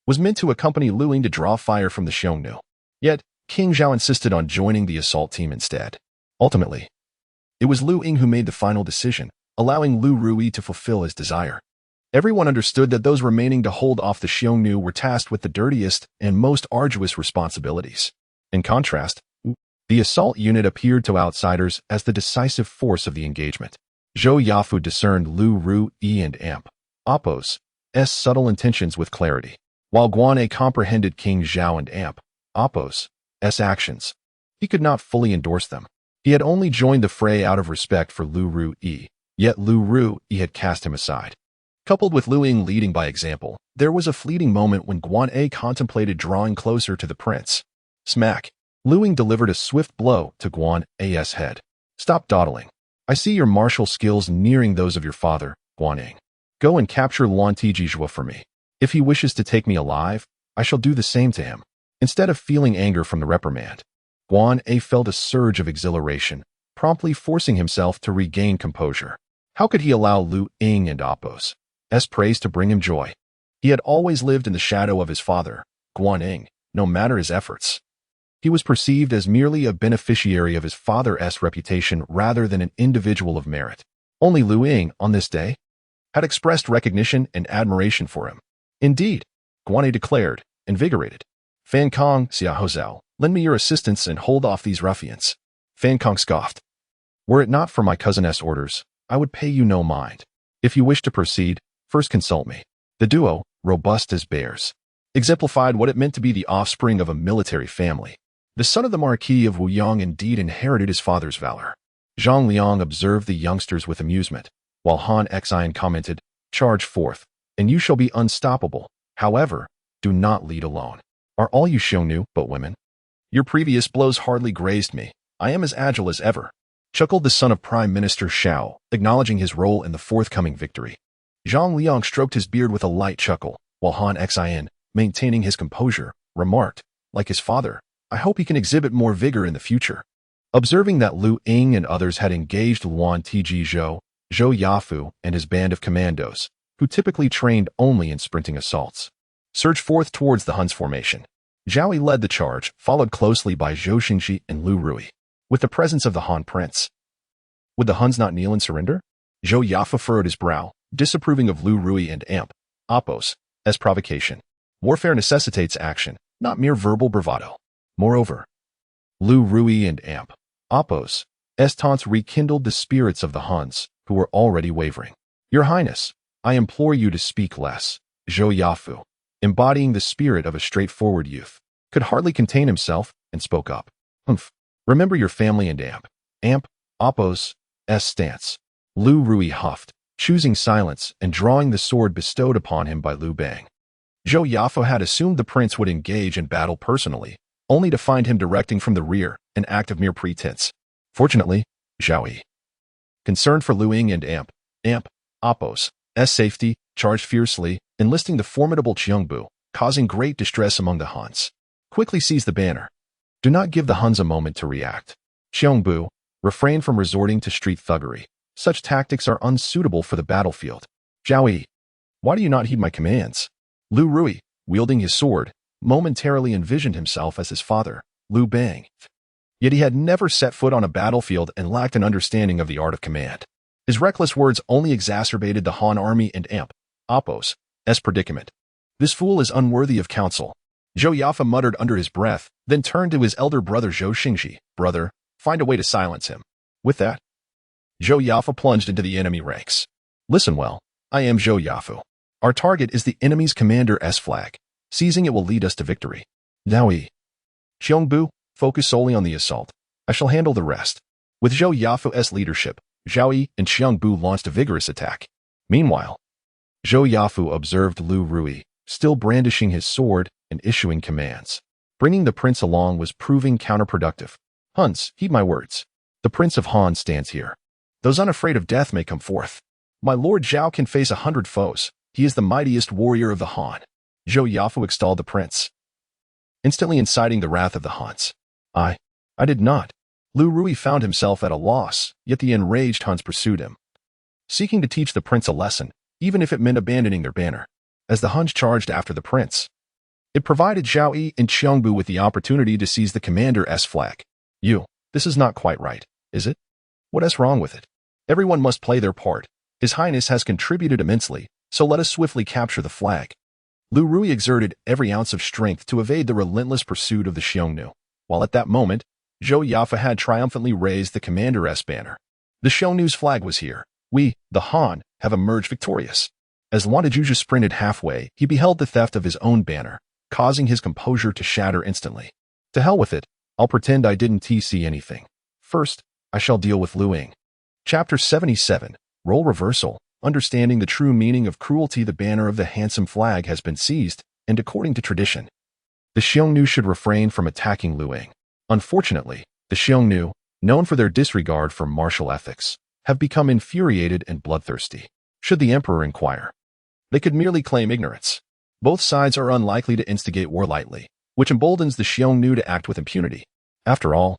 was meant to accompany Liu Ying to draw fire from the Xiongnu. Yet, King Zhao insisted on joining the assault team instead. Ultimately, it was Liu Ying who made the final decision, allowing Liu Ruyi to fulfill his desire. Everyone understood that those remaining to hold off the Xiongnu were tasked with the dirtiest and most arduous responsibilities. In contrast, the assault unit appeared to outsiders as the decisive force of the engagement. Zhou Yafu discerned Liu Ruyi and Apos' subtle intentions with clarity, while Guan comprehended King Zhao and Apos' actions. He could not fully endorse them. He had only joined the fray out of respect for Liu Ruyi, yet Liu Ruyi had cast him aside. Coupled with Liu Ying leading by example, there was a fleeting moment when Guan contemplated drawing closer to the prince. Smack! Liu Ying delivered a swift blow to Guan's head. Stop dawdling. I see your martial skills nearing those of your father, Guan. Go and capture Luan Tijizhou for me. If he wishes to take me alive, I shall do the same to him. Instead of feeling anger from the reprimand, Guan felt a surge of exhilaration, promptly forcing himself to regain composure. How could he allow Liu Ying and Apos' praise to bring him joy? He had always lived in the shadow of his father, Guan, no matter his efforts. He was perceived as merely a beneficiary of his father's reputation rather than an individual of merit. Only Liu Ying, on this day, had expressed recognition and admiration for him. Indeed, Guan declared, invigorated. Fan Kong, Xiahou, lend me your assistance and hold off these ruffians. Fan Kong scoffed. Were it not for my cousin's orders, I would pay you no mind. If you wish to proceed, first consult me. The duo, robust as bears, exemplified what it meant to be the offspring of a military family. The son of the Marquis of Wuyang indeed inherited his father's valor. Zhang Liang observed the youngsters with amusement, while Han Xian commented, charge forth, and you shall be unstoppable. However, do not lead alone. Are all you Xiongnu but women? Your previous blows hardly grazed me. I am as agile as ever, chuckled the son of Prime Minister Zhao, acknowledging his role in the forthcoming victory. Zhang Liang stroked his beard with a light chuckle, while Han Xian, maintaining his composure, remarked, like his father, I hope he can exhibit more vigor in the future. Observing that Liu Ying and others had engaged Luan Tiji Zhou Yafu and his band of commandos, who typically trained only in sprinting assaults, surged forth towards the Hun's formation. Zhao led the charge, followed closely by Zhou Xingxi and Liu Ruyi, with the presence of the Han prince. Would the Huns not kneel and surrender? Zhou Yafu furrowed his brow, disapproving of Liu Ruyi and Oppos as provocation. Warfare necessitates action, not mere verbal bravado. Moreover, Liu Ruyi and Oppos' taunts rekindled the spirits of the Huns, who were already wavering. Your Highness, I implore you to speak less. Zhou Yafu, embodying the spirit of a straightforward youth, could hardly contain himself and spoke up. Humph. Remember your family and Oppos' stance. Liu Ruyi huffed, choosing silence and drawing the sword bestowed upon him by Liu Bang. Zhou Yafu had assumed the prince would engage in battle personally, only to find him directing from the rear, an act of mere pretense. Fortunately, Zhao, concerned for Liu Ying and Oppos' safety, charged fiercely, enlisting the formidable Xiongnu, causing great distress among the Huns. Quickly seize the banner. Do not give the Huns a moment to react. Xiongnu, refrain from resorting to street thuggery. Such tactics are unsuitable for the battlefield. Zhao, why do you not heed my commands? Liu Ruyi, wielding his sword, momentarily envisioned himself as his father, Liu Bang. Yet he had never set foot on a battlefield and lacked an understanding of the art of command. His reckless words only exacerbated the Han army and Oppos' predicament. This fool is unworthy of counsel. Zhou Yafu muttered under his breath, then turned to his elder brother Zhou Xingxi. Brother, find a way to silence him. With that, Zhou Yafu plunged into the enemy ranks. Listen well, I am Zhou Yafu. Our target is the enemy's commander's flag. Seizing it will lead us to victory. Zhao, Xiongnu, focus solely on the assault. I shall handle the rest. With Zhou Yafu's leadership, Zhao and Xiongnu launched a vigorous attack. Meanwhile, Zhou Yafu observed Liu Ruyi, still brandishing his sword and issuing commands. Bringing the prince along was proving counterproductive. Huns, heed my words. The Prince of Han stands here. Those unafraid of death may come forth. My lord Zhao can face 100 foes. He is the mightiest warrior of the Han. Zhou Yafu extolled the prince, instantly inciting the wrath of the Huns. I did not. Liu Ruyi found himself at a loss, yet the enraged Huns pursued him, seeking to teach the prince a lesson, even if it meant abandoning their banner. As the Huns charged after the prince, it provided Zhao and Xiongnu with the opportunity to seize the commander's flag. This is not quite right, is it? What's wrong with it? Everyone must play their part. His Highness has contributed immensely, so let us swiftly capture the flag. Liu Ruyi exerted every ounce of strength to evade the relentless pursuit of the Xiongnu, while at that moment, Zhou Yafu had triumphantly raised the commander's banner. The Xiongnu's flag was here. We, the Han, have emerged victorious. As Luan Tiji sprinted halfway, he beheld the theft of his own banner, causing his composure to shatter instantly. To hell with it, I'll pretend I didn't see anything. First, I shall deal with Liu Ying. Chapter 77, Role Reversal. Understanding the true meaning of cruelty, the banner of the handsome flag has been seized, and according to tradition, the Xiongnu should refrain from attacking Liu Ying. Unfortunately, the Xiongnu, known for their disregard for martial ethics, have become infuriated and bloodthirsty. Should the emperor inquire, they could merely claim ignorance. Both sides are unlikely to instigate war lightly, which emboldens the Xiongnu to act with impunity. After all,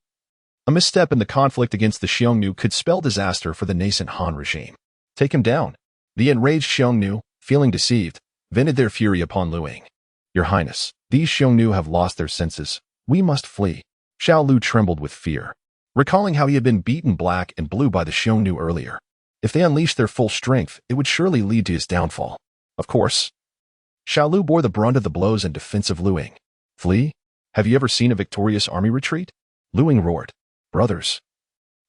a misstep in the conflict against the Xiongnu could spell disaster for the nascent Han regime. Take him down. The enraged Xiongnu, feeling deceived, vented their fury upon Liu Ying. Your Highness, these Xiongnu have lost their senses. We must flee. Xiao Lu trembled with fear, recalling how he had been beaten black and blue by the Xiongnu earlier. If they unleashed their full strength, it would surely lead to his downfall. Of course, Xiao Lu bore the brunt of the blows in defense of Liu Ying. Flee? Have you ever seen a victorious army retreat? Liu Ying roared. Brothers,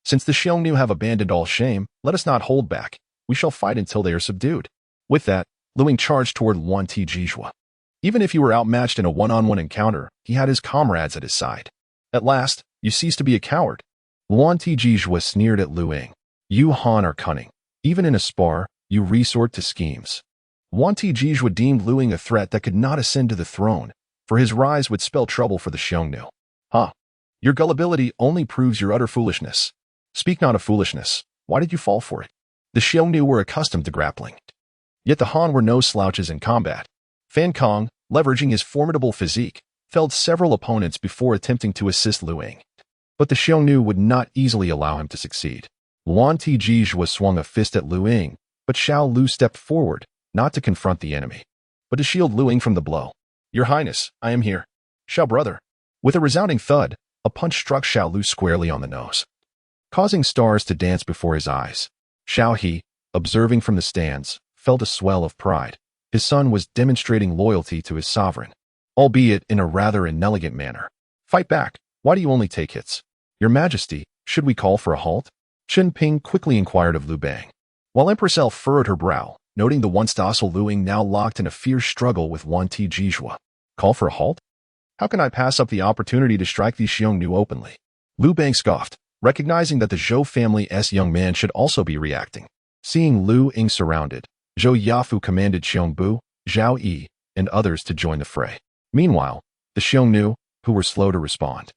since the Xiongnu have abandoned all shame, let us not hold back. We shall fight until they are subdued. With that, Liu Ying charged toward Luan Tijijua. Even if he were outmatched in a one-on-one encounter, he had his comrades at his side. At last, you cease to be a coward. Luan Tijijua sneered at Liu Ying. You Han are cunning. Even in a spar, you resort to schemes. Luan Tijijua deemed Liu Ying a threat that could not ascend to the throne, for his rise would spell trouble for the Xiongnu. Your gullibility only proves your utter foolishness. Speak not of foolishness. Why did you fall for it? The Xiongnu were accustomed to grappling. Yet the Han were no slouches in combat. Fan Kong, leveraging his formidable physique, felled several opponents before attempting to assist Liu Ying. But the Xiongnu would not easily allow him to succeed. Luan Tijijua swung a fist at Liu Ying, but Xiao Lu stepped forward, not to confront the enemy, but to shield Liu Ying from the blow. Your Highness, I am here. Xiao brother. With a resounding thud, a punch struck Xiao Lu squarely on the nose, causing stars to dance before his eyes. Xiao He, observing from the stands, felt a swell of pride. His son was demonstrating loyalty to his sovereign, albeit in a rather inelegant manner. Fight back. Why do you only take hits? Your Majesty, should we call for a halt? Chen Ping quickly inquired of Liu Bang, while Empress Elle furrowed her brow, noting the once docile Liu Ying now locked in a fierce struggle with Luan Tijijua. Call for a halt? How can I pass up the opportunity to strike these Xiongnu openly? Liu Bang scoffed, recognizing that the Zhou family's young man should also be reacting. Seeing Liu Ying surrounded, Zhou Yafu commanded Xiongbu, Zhao Yi, and others to join the fray. Meanwhile, the Xiongnu, who were slow to respond,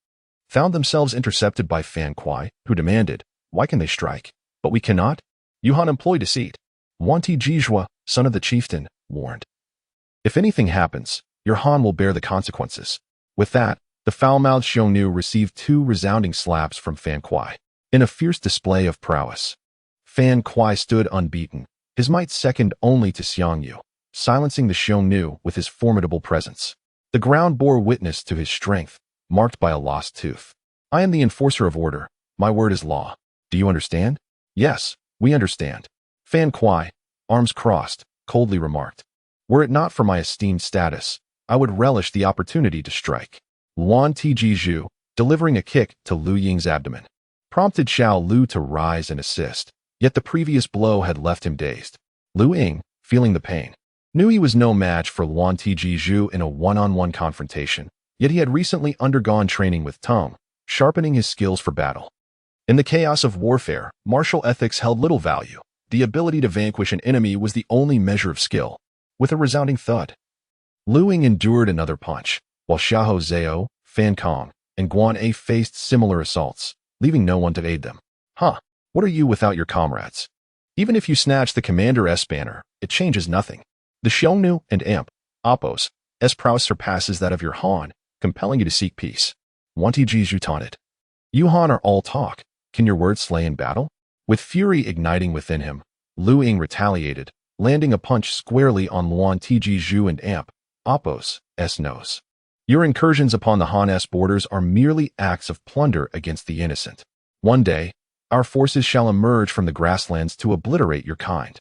found themselves intercepted by Fan Kuai, who demanded, why can they strike, but we cannot? Yuhan employed deceit. Luan Tijijua, son of the chieftain, warned. If anything happens, your Han will bear the consequences. With that, the foul-mouthed Xiongnu received 2 resounding slaps from Fan Kuai. In a fierce display of prowess, Fan Kuai stood unbeaten, his might second only to Xiongnu, silencing the Xiongnu with his formidable presence. The ground bore witness to his strength, marked by a lost tooth. I am the enforcer of order. My word is law. Do you understand? Yes, we understand. Fan Kuai, arms crossed, coldly remarked. Were it not for my esteemed status, I would relish the opportunity to strike. Luan Tijiju, delivering a kick to Liu Ying's abdomen, prompted Xiao Lu to rise and assist, yet the previous blow had left him dazed. Liu Ying, feeling the pain, knew he was no match for Luan Tijiju in a one-on-one confrontation, yet he had recently undergone training with Tong, sharpening his skills for battle. In the chaos of warfare, martial ethics held little value. The ability to vanquish an enemy was the only measure of skill. With a resounding thud, Liu Ying endured another punch, while Xiahou Zhao, Fan Kong, and Guan A faced similar assaults, leaving no one to aid them. What are you without your comrades? Even if you snatch the commander's banner, it changes nothing. The Xiongnu and Emperor's prowess surpasses that of your Han, compelling you to seek peace. Luan Tijiju taunted. You Han are all talk. Can your words slay in battle? With fury igniting within him, Liu Ying retaliated, landing a punch squarely on Luan Tijiju and Emperor's nose. Your incursions upon the Han's borders are merely acts of plunder against the innocent. One day, our forces shall emerge from the grasslands to obliterate your kind.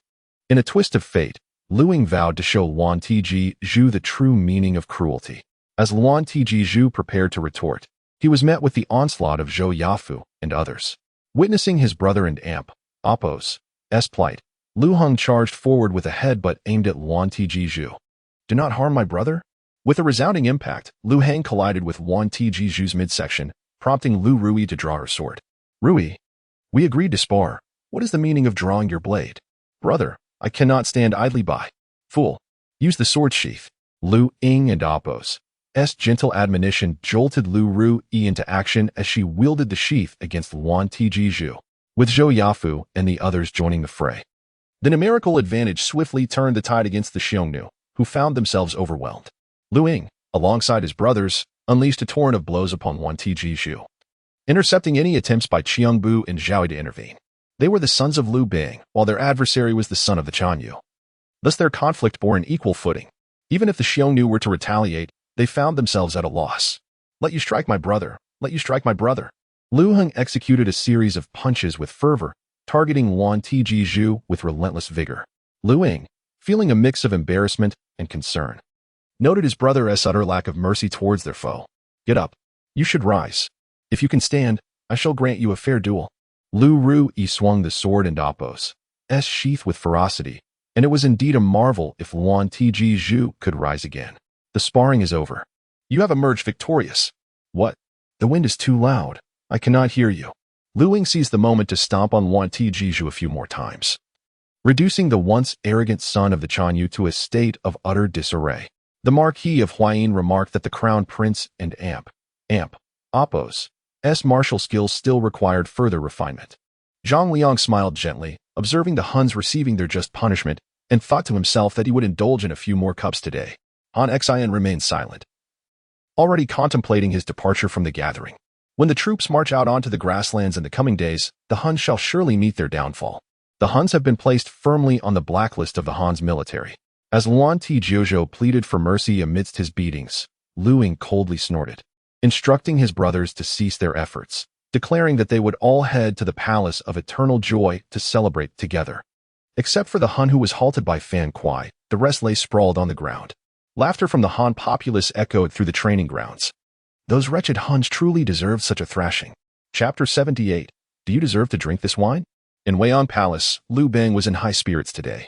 In a twist of fate, Liu Ying vowed to show Luan Tijiju the true meaning of cruelty. As Luan Tijiju prepared to retort, he was met with the onslaught of Zhou Yafu and others. Witnessing his brother and Emperor's plight, Liu Heng charged forward with a headbutt aimed at Luan Tijiju. Do not harm my brother? With a resounding impact, Liu Heng collided with Luan Tijiju's midsection, prompting Liu Ruyi to draw her sword. Ruyi, we agreed to spar. What is the meaning of drawing your blade? Brother, I cannot stand idly by. Fool, use the sword sheath. Liu Ying and Emperor's gentle admonition jolted Liu Ruyi into action as she wielded the sheath against Luan Tijiju, with Zhou Yafu and the others joining the fray. The numerical advantage swiftly turned the tide against the Xiongnu, who found themselves overwhelmed. Liu Ying, alongside his brothers, unleashed a torrent of blows upon Luan Tijiju, intercepting any attempts by Xiongbu and Zhao to intervene. They were the sons of Liu Bang, while their adversary was the son of the Xiongnu. Thus their conflict bore an equal footing. Even if the Xiongnu were to retaliate, they found themselves at a loss. Let you strike my brother. Let you strike my brother. Liu Heng executed a series of punches with fervor, targeting Yuan Tijiju with relentless vigor. Liu Ying, feeling a mix of embarrassment and concern, noted his brother's utter lack of mercy towards their foe. Get up. You should rise. If you can stand, I shall grant you a fair duel. Liu Ruyi swung the sword in Appo's sheath with ferocity, and it was indeed a marvel if Yuan Tijiju could rise again. The sparring is over. You have emerged victorious. What? The wind is too loud. I cannot hear you. Liu Ying seized the moment to stomp on Yuan Tijiju a few more times, reducing the once arrogant son of the Xiongnu to a state of utter disarray. The Marquis of Huayin remarked that the Crown Prince and Appo's martial skills still required further refinement. Zhang Liang smiled gently, observing the Huns receiving their just punishment, and thought to himself that he would indulge in a few more cups today. Han Xian remained silent, already contemplating his departure from the gathering. When the troops march out onto the grasslands in the coming days, the Huns shall surely meet their downfall. The Huns have been placed firmly on the blacklist of the Han's military. As Yuan Tijiju pleaded for mercy amidst his beatings, Liu Ying coldly snorted, instructing his brothers to cease their efforts, declaring that they would all head to the Palace of Eternal Joy to celebrate together. Except for the Hun who was halted by Fan Kuai, the rest lay sprawled on the ground. Laughter from the Han populace echoed through the training grounds. Those wretched Huns truly deserved such a thrashing. Chapter 78. Do you deserve to drink this wine? In Weian Palace, Liu Bang was in high spirits today,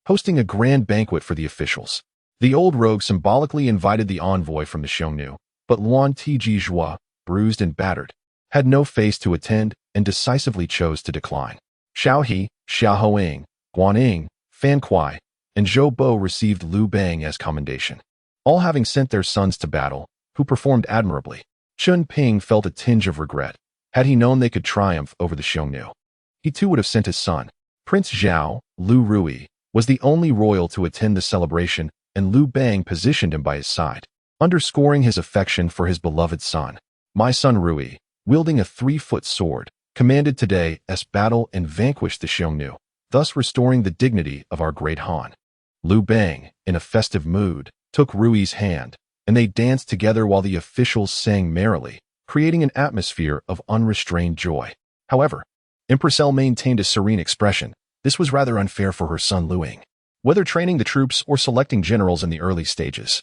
hosting a grand banquet for the officials. The old rogue symbolically invited the envoy from the Xiongnu, but Yuan Tijiju, bruised and battered, had no face to attend and decisively chose to decline. Xiao He, Xiao Hoang, Guan Ying, Fan Kuai, and Zhou Bo received Liu Bang as commendation, all having sent their sons to battle, who performed admirably. Chun Ping felt a tinge of regret. Had he known they could triumph over the Xiongnu, he too would have sent his son. Prince Zhao, Liu Ruyi, was the only royal to attend the celebration, and Liu Bang positioned him by his side, underscoring his affection for his beloved son. My son Ruyi, wielding a 3-foot sword, commanded today's battle and vanquished the Xiongnu, thus restoring the dignity of our great Han. Liu Bang, in a festive mood, took Ruyi's hand, and they danced together while the officials sang merrily, creating an atmosphere of unrestrained joy. However, Empress Elle maintained a serene expression. This was rather unfair for her son Liu Ying. Whether training the troops or selecting generals in the early stages,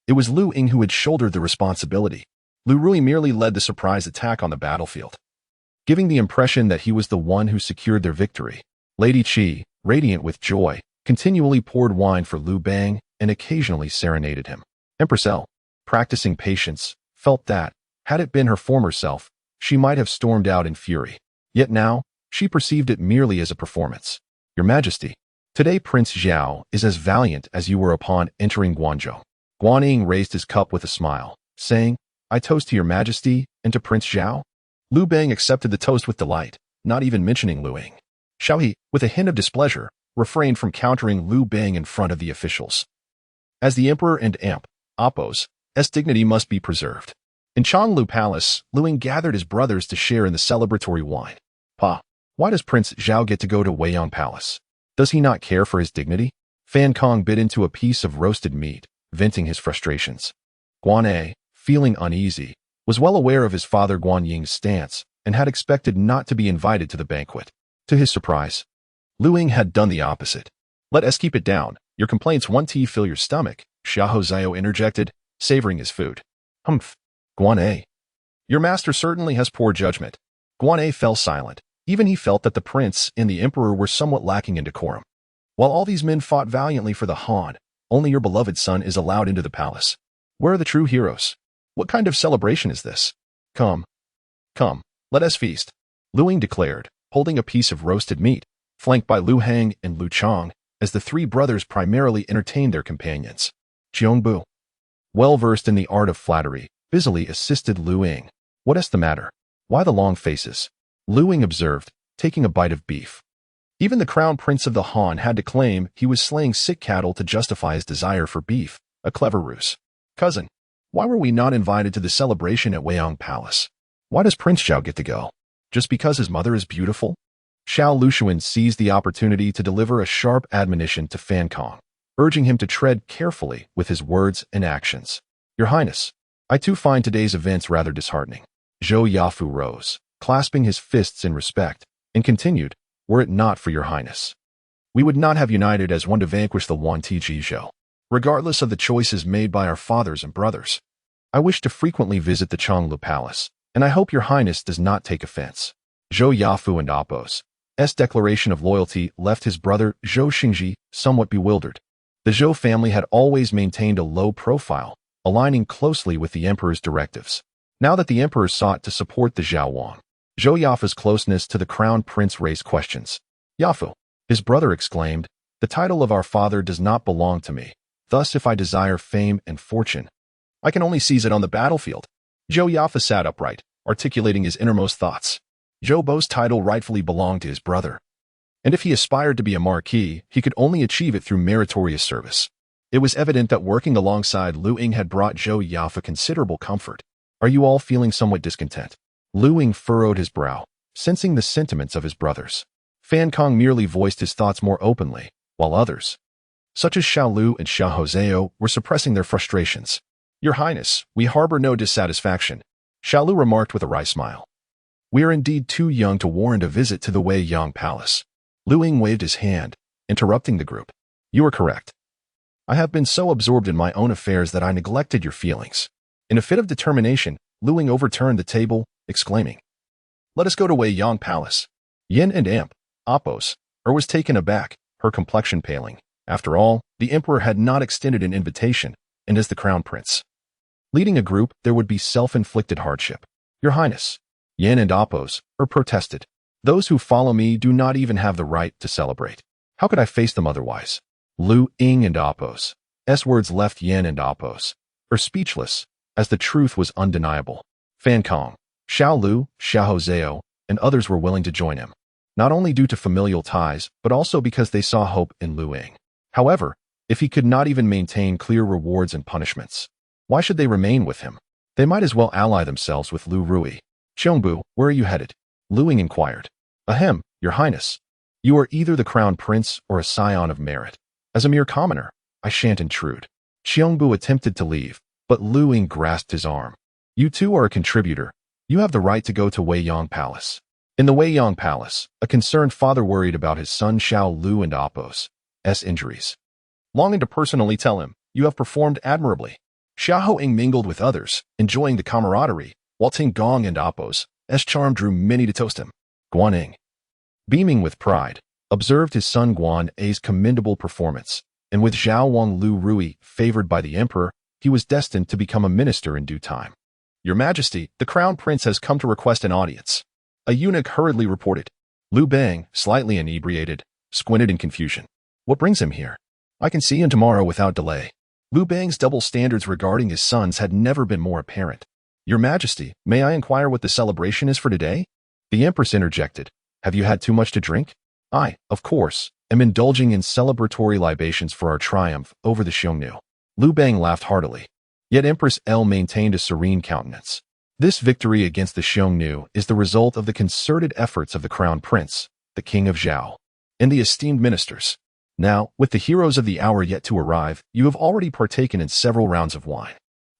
it was Liu Ying who had shouldered the responsibility. Liu Ruyi merely led the surprise attack on the battlefield, giving the impression that he was the one who secured their victory. Lady Qi, radiant with joy, continually poured wine for Liu Bang and occasionally serenaded him. Empress Elle, practicing patience, felt that, had it been her former self, she might have stormed out in fury. Yet now, she perceived it merely as a performance. Your Majesty, today Prince Zhao is as valiant as you were upon entering Guangzhou. Guan Ying raised his cup with a smile, saying, I toast to your Majesty and to Prince Zhao. Liu Bang accepted the toast with delight, not even mentioning Liu Ying. Xiao He, with a hint of displeasure, refrained from countering Liu Bang in front of the officials. As the Emperor and Appo's dignity must be preserved. In Xiongnu Palace, Liu Ying gathered his brothers to share in the celebratory wine. Pa, why does Prince Zhao get to go to Weian Palace? Does he not care for his dignity? Fan Kong bit into a piece of roasted meat, venting his frustrations. Guan A, feeling uneasy, was well aware of his father Guan Ying's stance and had expected not to be invited to the banquet. To his surprise, Liu Ying had done the opposite. Let us keep it down. Your complaints won't fill your stomach, Xiao Zhao interjected, savoring his food. Humph. Guan A, your master certainly has poor judgment. Guan A fell silent. Even he felt that the prince and the emperor were somewhat lacking in decorum. While all these men fought valiantly for the Han, only your beloved son is allowed into the palace. Where are the true heroes? What kind of celebration is this? Come, let us feast, Liu Ying declared, holding a piece of roasted meat, flanked by Liu Hang and Liu Chang, as the three brothers primarily entertained their companions. Xiongnu, well versed in the art of flattery, busily assisted Liu Ying. What is the matter? Why the long faces? Liu Ying observed, taking a bite of beef. Even the crown prince of the Han had to claim he was slaying sick cattle to justify his desire for beef, a clever ruse. Cousin, why were we not invited to the celebration at Weian Palace? Why does Prince Zhao get to go? Just because his mother is beautiful? Xiao Lushuan seized the opportunity to deliver a sharp admonition to Fan Kong, urging him to tread carefully with his words and actions. Your Highness, I too find today's events rather disheartening. Zhou Yafu rose, clasping his fists in respect, and continued, were it not for your highness. We would not have united as one to vanquish the Yuan Zhao, regardless of the choices made by our fathers and brothers. I wish to frequently visit the Xiongnu palace, and I hope your highness does not take offense. Zhou Yafu and Apos' declaration of loyalty left his brother Zhou Xingji somewhat bewildered. The Zhou family had always maintained a low profile, aligning closely with the emperor's directives. Now that the emperor sought to support the Zhao Wang, Zhou Yafu's closeness to the crown prince raised questions. Yafu, his brother exclaimed, the title of our father does not belong to me. Thus, if I desire fame and fortune, I can only seize it on the battlefield. Zhou Yafu sat upright, articulating his innermost thoughts. Zhou Bo's title rightfully belonged to his brother, and if he aspired to be a marquis, he could only achieve it through meritorious service. It was evident that working alongside Liu Ying had brought Zhou Yafu considerable comfort. Are you all feeling somewhat discontent? Liu Ying furrowed his brow, sensing the sentiments of his brothers. Fan Kong merely voiced his thoughts more openly, while others, such as Xiao Lu and Xiao Hozeo, were suppressing their frustrations. Your Highness, we harbor no dissatisfaction, Xiao Lu remarked with a wry smile. We are indeed too young to warrant a visit to the Wei Yang Palace. Liu Ying waved his hand, interrupting the group. You are correct. I have been so absorbed in my own affairs that I neglected your feelings. In a fit of determination, Liu Ying overturned the table, exclaiming, Let us go to Wei Yang Palace. Yin and Apos, was taken aback, her complexion paling. After all, the emperor had not extended an invitation, and as the crown prince leading a group, there would be self-inflicted hardship. Your Highness, Yin and Apos, protested. Those who follow me do not even have the right to celebrate. How could I face them otherwise? Liu Ying and Apos' words left Yin and Apos speechless, as the truth was undeniable. Fan Kong, Xiao Lu, Xiao Hozeo, and others were willing to join him, not only due to familial ties, but also because they saw hope in Liu Ying. However, if he could not even maintain clear rewards and punishments, why should they remain with him? They might as well ally themselves with Liu Ruyi. Xiongnu, where are you headed? Liu Ying inquired. Ahem, Your Highness. You are either the crown prince or a scion of merit. As a mere commoner, I shan't intrude. Xiongnu attempted to leave, but Liu Ying grasped his arm. You too are a contributor. You have the right to go to Wei Yang Palace. In the Wei Yang Palace, a concerned father worried about his son Xiao Lu and Apos' injuries. Longing to personally tell him, you have performed admirably. Xiao Ying mingled with others, enjoying the camaraderie, while Ting Gong and Apos' charm drew many to toast him. Guan Ying, beaming with pride, observed his son Guan A's commendable performance, and with Zhao Wang Liu Ruyi favored by the emperor, he was destined to become a minister in due time. Your Majesty, the crown prince has come to request an audience. A eunuch hurriedly reported. Liu Bang, slightly inebriated, squinted in confusion. What brings him here? I can see him tomorrow without delay. Liu Bang's double standards regarding his sons had never been more apparent. Your Majesty, may I inquire what the celebration is for today? The Empress interjected. Have you had too much to drink? I, of course, am indulging in celebratory libations for our triumph over the Xiongnu. Liu Bang laughed heartily. Yet Empress L maintained a serene countenance. This victory against the Xiongnu is the result of the concerted efforts of the crown prince, the king of Zhao, and the esteemed ministers. Now, with the heroes of the hour yet to arrive, you have already partaken in several rounds of wine.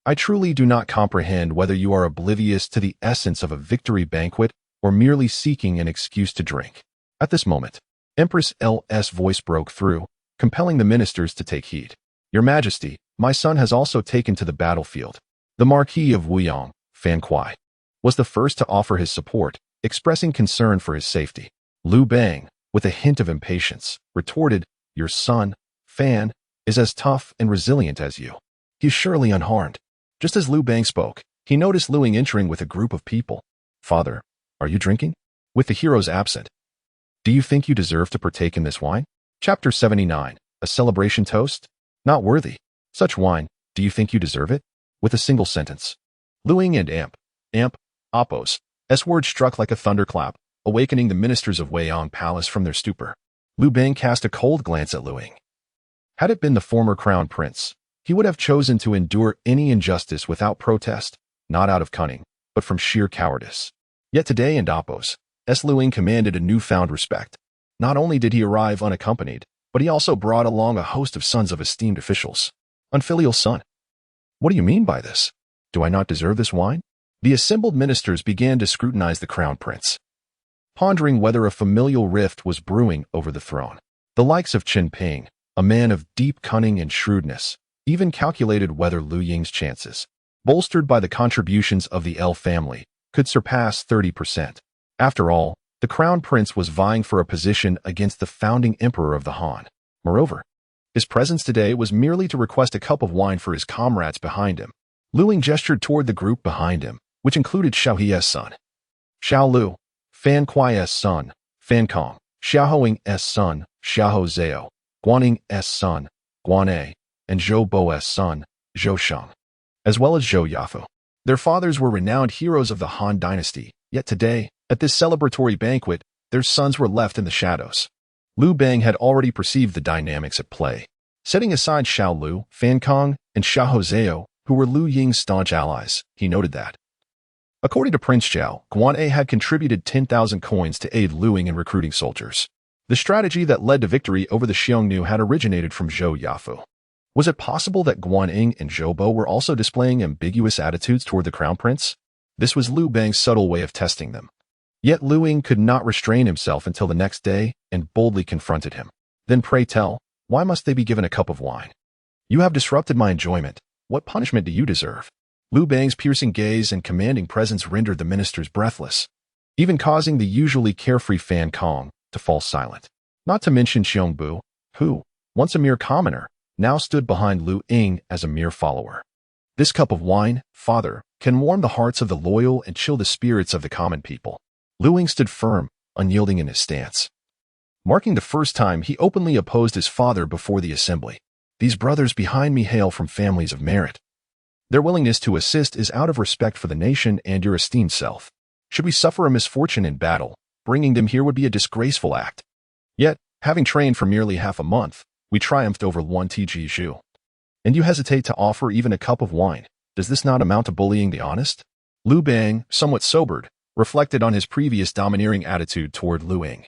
I truly do not comprehend whether you are oblivious to the essence of a victory banquet or merely seeking an excuse to drink. At this moment, Empress L's voice broke through, compelling the ministers to take heed. Your Majesty, my son has also taken to the battlefield. The Marquis of Wuyang, Fan Kuai, was the first to offer his support, expressing concern for his safety. Liu Bang, with a hint of impatience, retorted, Your son, Fan, is as tough and resilient as you. He is surely unharmed. Just as Liu Bang spoke, he noticed Liu Ying entering with a group of people. Father, are you drinking? With the heroes absent, do you think you deserve to partake in this wine? Chapter 79, a celebration toast? Not worthy. Such wine, do you think you deserve it? With a single sentence. Liu Ying and Apos' words struck like a thunderclap, awakening the ministers of Wei Yang Palace from their stupor. Liu Bang cast a cold glance at Liu Ying. Had it been the former crown prince, he would have chosen to endure any injustice without protest, not out of cunning, but from sheer cowardice. Yet today in Apos' Liu Ying commanded a newfound respect. Not only did he arrive unaccompanied, but he also brought along a host of sons of esteemed officials. Unfilial son. What do you mean by this? Do I not deserve this wine? The assembled ministers began to scrutinize the crown prince. pondering whether a familial rift was brewing over the throne. The likes of Qin Ping, a man of deep cunning and shrewdness, even calculated whether Liu Ying's chances, bolstered by the contributions of the L family, could surpass 30%. After all, the crown prince was vying for a position against the founding emperor of the Han. Moreover, his presence today was merely to request a cup of wine for his comrades behind him. Liu Ying gestured toward the group behind him, which included Xiao He's son, Xiao Lu, Fan Kuai's son, Fan Kong, Xiao Hong's son, Xiao Zhao, Guaning's son, Guan A, and Zhou Bo's son, Zhou Sheng, as well as Zhou Yafu. Their fathers were renowned heroes of the Han dynasty, yet today, at this celebratory banquet, their sons were left in the shadows. Liu Bang had already perceived the dynamics at play. Setting aside Xiao Lu, Fan Kong, and Xiao Zhao, who were Liu Ying's staunch allies, he noted that, according to Prince Zhao, Guan A had contributed 10,000 coins to aid Liu Ying in recruiting soldiers. The strategy that led to victory over the Xiongnu had originated from Zhou Yafu. Was it possible that Guan Ying and Zhou Bo were also displaying ambiguous attitudes toward the crown prince? This was Liu Bang's subtle way of testing them. Yet Liu Ying could not restrain himself until the next day and boldly confronted him. Then pray tell, why must they be given a cup of wine? You have disrupted my enjoyment. What punishment do you deserve? Liu Bang's piercing gaze and commanding presence rendered the ministers breathless, even causing the usually carefree Fan Kong to fall silent. Not to mention Xiongnu, who, once a mere commoner, now stood behind Liu Ying as a mere follower. This cup of wine, father, can warm the hearts of the loyal and chill the spirits of the common people. Liu Ying stood firm, unyielding in his stance. Marking the first time he openly opposed his father before the assembly. These brothers behind me hail from families of merit. Their willingness to assist is out of respect for the nation and your esteemed self. Should we suffer a misfortune in battle, bringing them here would be a disgraceful act. Yet, having trained for merely half a month, we triumphed over Luan Tg Zhu. And you hesitate to offer even a cup of wine. Does this not amount to bullying the honest? Liu Bang, somewhat sobered, reflected on his previous domineering attitude toward Liu Ying,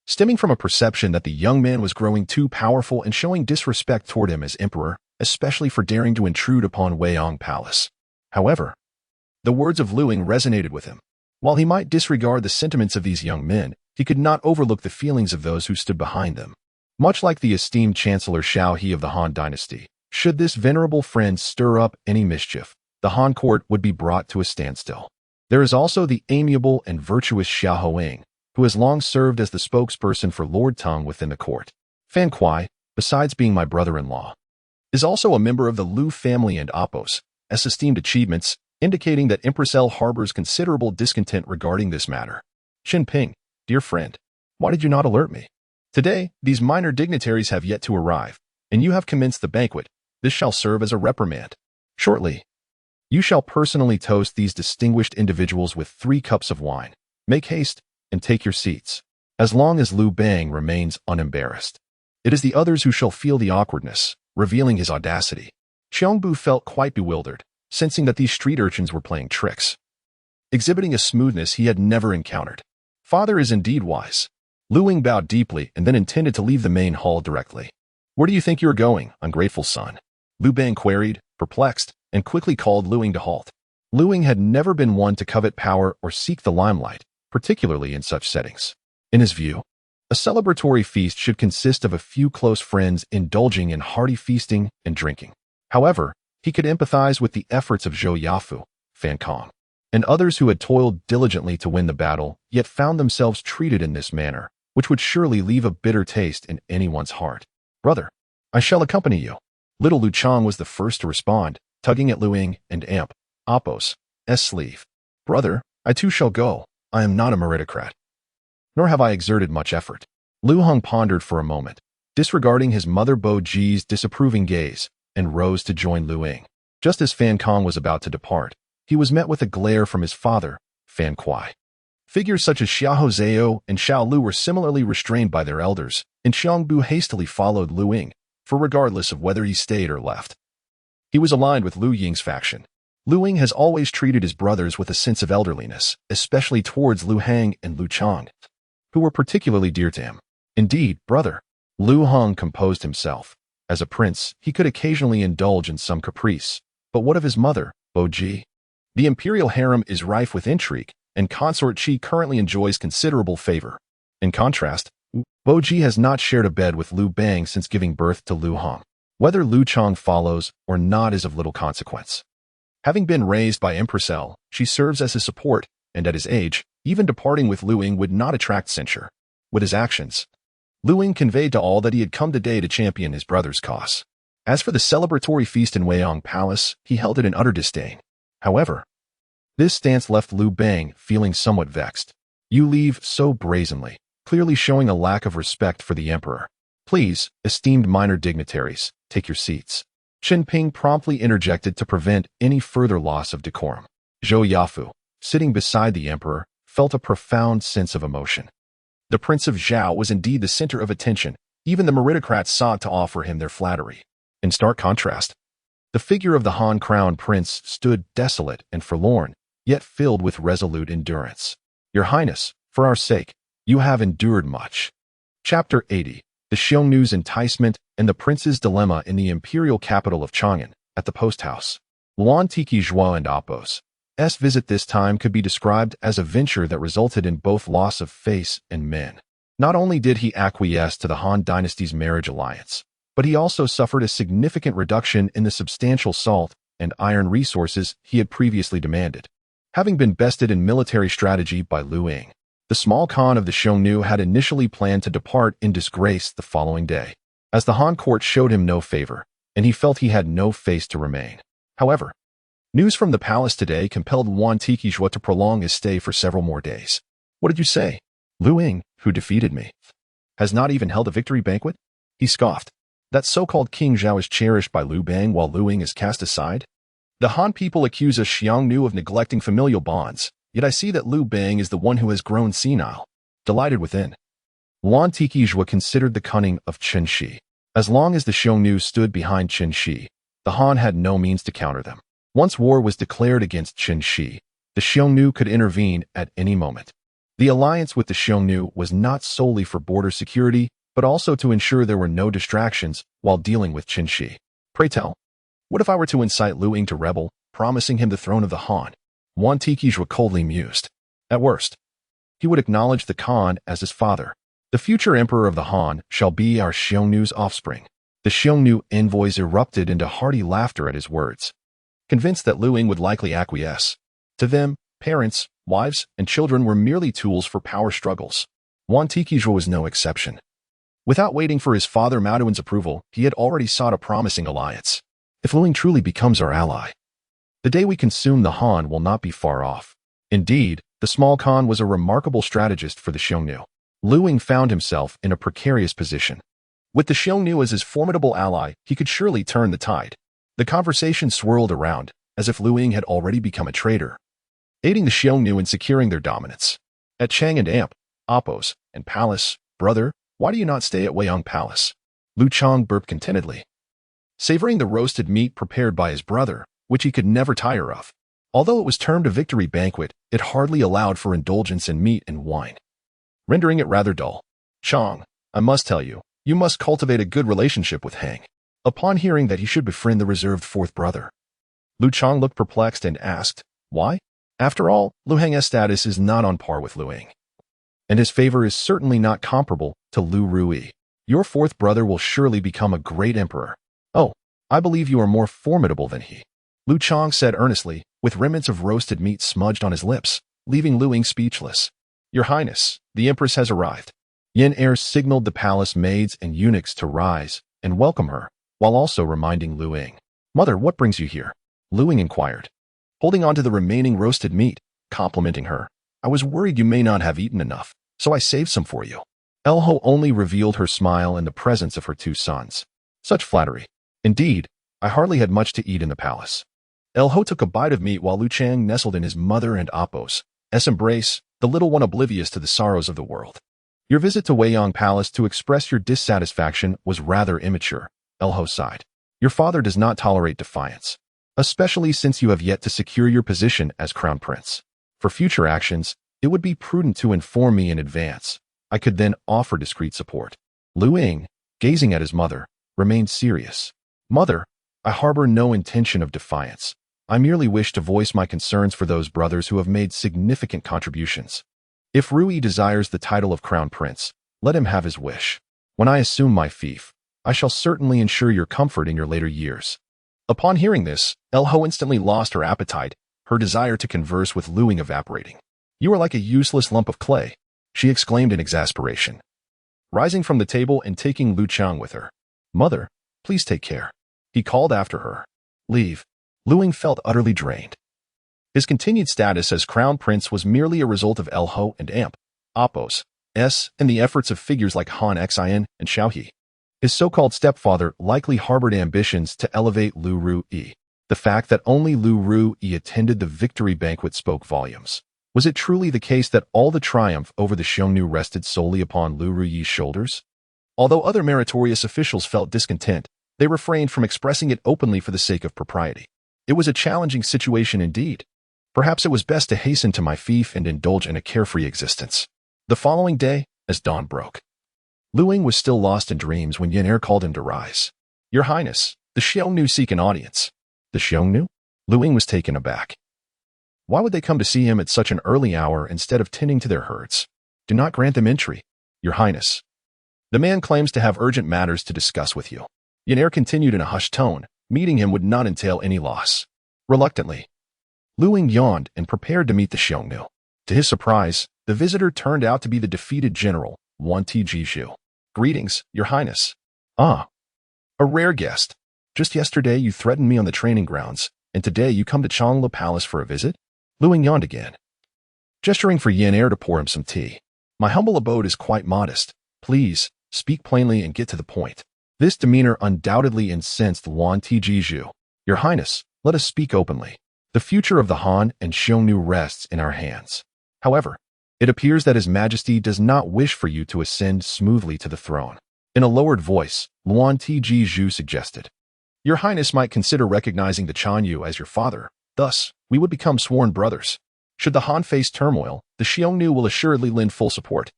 stemming from a perception that the young man was growing too powerful and showing disrespect toward him as emperor, especially for daring to intrude upon Weiyang Palace. However, the words of Liu Ying resonated with him. While he might disregard the sentiments of these young men, he could not overlook the feelings of those who stood behind them. Much like the esteemed Chancellor Xiao He of the Han dynasty, should this venerable friend stir up any mischief, the Han court would be brought to a standstill. There is also the amiable and virtuous Xiao Hong, who has long served as the spokesperson for Lord Tang within the court. Fan Kuai, besides being my brother-in-law, is also a member of the Liu family and Appos, as esteemed achievements, indicating that Empress L harbors considerable discontent regarding this matter. Qin Ping, dear friend, why did you not alert me? Today, these minor dignitaries have yet to arrive, and you have commenced the banquet. This shall serve as a reprimand. Shortly, you shall personally toast these distinguished individuals with 3 cups of wine. Make haste and take your seats. As long as Liu Bang remains unembarrassed, it is the others who shall feel the awkwardness, revealing his audacity. Xiongnu felt quite bewildered, sensing that these street urchins were playing tricks, exhibiting a smoothness he had never encountered. Father is indeed wise. Liu Ying bowed deeply and then intended to leave the main hall directly. Where do you think you are going, ungrateful son? Liu Bang queried, perplexed, and quickly called Liu Ying to halt. Liu Ying had never been one to covet power or seek the limelight, particularly in such settings. In his view, a celebratory feast should consist of a few close friends indulging in hearty feasting and drinking. However, he could empathize with the efforts of Zhou Yafu, Fan Kong, and others who had toiled diligently to win the battle, yet found themselves treated in this manner, which would surely leave a bitter taste in anyone's heart. Brother, I shall accompany you. Little Lu Chang was the first to respond, tugging at Liu Ying and Appos' sleeve. Brother, I too shall go. I am not a meritocrat, nor have I exerted much effort. Liu Hong pondered for a moment, disregarding his mother Bo Ji's disapproving gaze, and rose to join Liu Ying. Just as Fan Kong was about to depart, he was met with a glare from his father, Fan Kuai. Figures such as Xiao Zhao and Xiao Lu were similarly restrained by their elders, and Xiongnu hastily followed Liu Ying, for regardless of whether he stayed or left, he was aligned with Liu Ying's faction. Liu Ying has always treated his brothers with a sense of elderliness, especially towards Liu Hang and Liu Chang, who were particularly dear to him. Indeed, brother, Liu Hong composed himself. As a prince, he could occasionally indulge in some caprice. But what of his mother, Bo Ji? The imperial harem is rife with intrigue, and consort Qi currently enjoys considerable favor. In contrast, Boji has not shared a bed with Liu Bang since giving birth to Liu Hong. Whether Liu Chang follows or not is of little consequence. Having been raised by Empress L, she serves as his support, and at his age, even departing with Liu Ying would not attract censure. With his actions, Liu Ying conveyed to all that he had come today to champion his brother's cause. As for the celebratory feast in Weiyang Palace, he held it in utter disdain. However, this stance left Liu Bang feeling somewhat vexed. You leave so brazenly, clearly showing a lack of respect for the emperor. Please, esteemed minor dignitaries, take your seats. Chen Ping promptly interjected to prevent any further loss of decorum. Zhou Yafu, sitting beside the emperor, felt a profound sense of emotion. The Prince of Zhao was indeed the center of attention. Even the meritocrats sought to offer him their flattery. In stark contrast, the figure of the Han crown prince stood desolate and forlorn, yet filled with resolute endurance. Your Highness, for our sake, you have endured much. Chapter 80. The Xiongnu's enticement and the prince's dilemma in the imperial capital of Chang'an, at the post house. Luan Tiki Zhuo and Appo's visit this time could be described as a venture that resulted in both loss of face and men. Not only did he acquiesce to the Han dynasty's marriage alliance, but he also suffered a significant reduction in the substantial salt and iron resources he had previously demanded. Having been bested in military strategy by Liu Ying, the small Khan of the Xiongnu had initially planned to depart in disgrace the following day, as the Han court showed him no favor, and he felt he had no face to remain. However, news from the palace today compelled Luan Tikizhua to prolong his stay for several more days. What did you say? Liu Ying, who defeated me, has not even held a victory banquet? He scoffed. That so-called King Zhao is cherished by Liu Bang while Liu Ying is cast aside? The Han people accuse us Xiongnu of neglecting familial bonds, yet I see that Liu Bang is the one who has grown senile. Delighted within, Luan Tikizhua considered the cunning of Chen Shi. As long as the Xiongnu stood behind Chen Shi, the Han had no means to counter them. Once war was declared against Chen Shi, the Xiongnu could intervene at any moment. The alliance with the Xiongnu was not solely for border security, but also to ensure there were no distractions while dealing with Chen Shi. Pray tell, what if I were to incite Liu Ying to rebel, promising him the throne of the Han? Luan Tikizhua coldly mused. At worst, he would acknowledge the Khan as his father. The future emperor of the Han shall be our Xiongnu's offspring. The Xiongnu envoys erupted into hearty laughter at his words, convinced that Liu Ying would likely acquiesce. To them, parents, wives, and children were merely tools for power struggles. Luan Tikizhua was no exception. Without waiting for his father Mao Duan's approval, he had already sought a promising alliance. If Liu Ying truly becomes our ally, the day we consume the Han will not be far off. Indeed, the small Khan was a remarkable strategist for the Xiongnu. Liu Ying found himself in a precarious position. With the Xiongnu as his formidable ally, he could surely turn the tide. The conversation swirled around, as if Liu Ying had already become a traitor, aiding the Xiongnu in securing their dominance. At Chang'an Appo's, and Palace, brother, why do you not stay at Weiyang Palace? Liu Chang burped contentedly, savoring the roasted meat prepared by his brother, which he could never tire of. Although it was termed a victory banquet, it hardly allowed for indulgence in meat and wine, rendering it rather dull. Chang, I must tell you, you must cultivate a good relationship with Hang. Upon hearing that he should befriend the reserved fourth brother, Liu Chang looked perplexed and asked, why? After all, Liu Hang's status is not on par with Liu Ying, and his favor is certainly not comparable to Liu Ruyi. Your fourth brother will surely become a great emperor. Oh, I believe you are more formidable than he. Liu Chang said earnestly, with remnants of roasted meat smudged on his lips, leaving Liu Ying speechless. Your Highness, the Empress has arrived. Yin Heir signaled the palace maids and eunuchs to rise and welcome her, while also reminding Liu Ying. Mother, what brings you here? Liu Ying inquired, holding on to the remaining roasted meat, complimenting her. I was worried you may not have eaten enough, so I saved some for you. Elho only revealed her smile in the presence of her two sons. Such flattery. Indeed, I hardly had much to eat in the palace. Elho took a bite of meat while Liu Chang nestled in his mother and Appo's embrace, the little one oblivious to the sorrows of the world. Your visit to Weiyang Palace to express your dissatisfaction was rather immature, Elho sighed. Your father does not tolerate defiance, especially since you have yet to secure your position as crown prince. For future actions, it would be prudent to inform me in advance. I could then offer discreet support. Liu Ying, gazing at his mother, remained serious. Mother, I harbor no intention of defiance. I merely wish to voice my concerns for those brothers who have made significant contributions. If Ruyi desires the title of Crown Prince, let him have his wish. When I assume my fief, I shall certainly ensure your comfort in your later years." Upon hearing this, Elho instantly lost her appetite, her desire to converse with Liu Ying evaporating. "You are like a useless lump of clay," she exclaimed in exasperation, rising from the table and taking Liu Chang with her. "Mother, please take care," he called after her. "Leave." Liu Ying felt utterly drained. His continued status as crown prince was merely a result of Elho and Amp, Appos, and the efforts of figures like Han Xin and Xiaohe. His so-called stepfather likely harbored ambitions to elevate Liu Ruyi. The fact that only Liu Ruyi attended the victory banquet spoke volumes. Was it truly the case that all the triumph over the Xiongnu rested solely upon Liu Ruyi's shoulders? Although other meritorious officials felt discontent, they refrained from expressing it openly for the sake of propriety. It was a challenging situation indeed. Perhaps it was best to hasten to my fief and indulge in a carefree existence. The following day, as dawn broke, Liu Ying was still lost in dreams when Yearned called him to rise. "Your Highness, the Xiongnu seek an audience." "The Xiongnu?" Liu Ying was taken aback. Why would they come to see him at such an early hour instead of tending to their herds? "Do not grant them entry, Your Highness. The man claims to have urgent matters to discuss with you." Yearned continued in a hushed tone. Meeting him would not entail any loss. Reluctantly, Liu Ying yawned and prepared to meet the Xiongnu. To his surprise, the visitor turned out to be the defeated general, Wan Tijiju. "Greetings, Your Highness." "Ah, a rare guest. Just yesterday you threatened me on the training grounds, and today you come to Xiongnu Palace for a visit?" Liu Ying yawned again, gesturing for Yearned to pour him some tea. "My humble abode is quite modest. Please, speak plainly and get to the point." This demeanor undoubtedly incensed Wan Tijiju. "Your Highness, let us speak openly. The future of the Han and Xiongnu rests in our hands. However, it appears that His Majesty does not wish for you to ascend smoothly to the throne." In a lowered voice, Wan Tijiju suggested, "Your Highness might consider recognizing the Xiongnu as your father. Thus, we would become sworn brothers. Should the Han face turmoil, the Xiongnu will assuredly lend full support."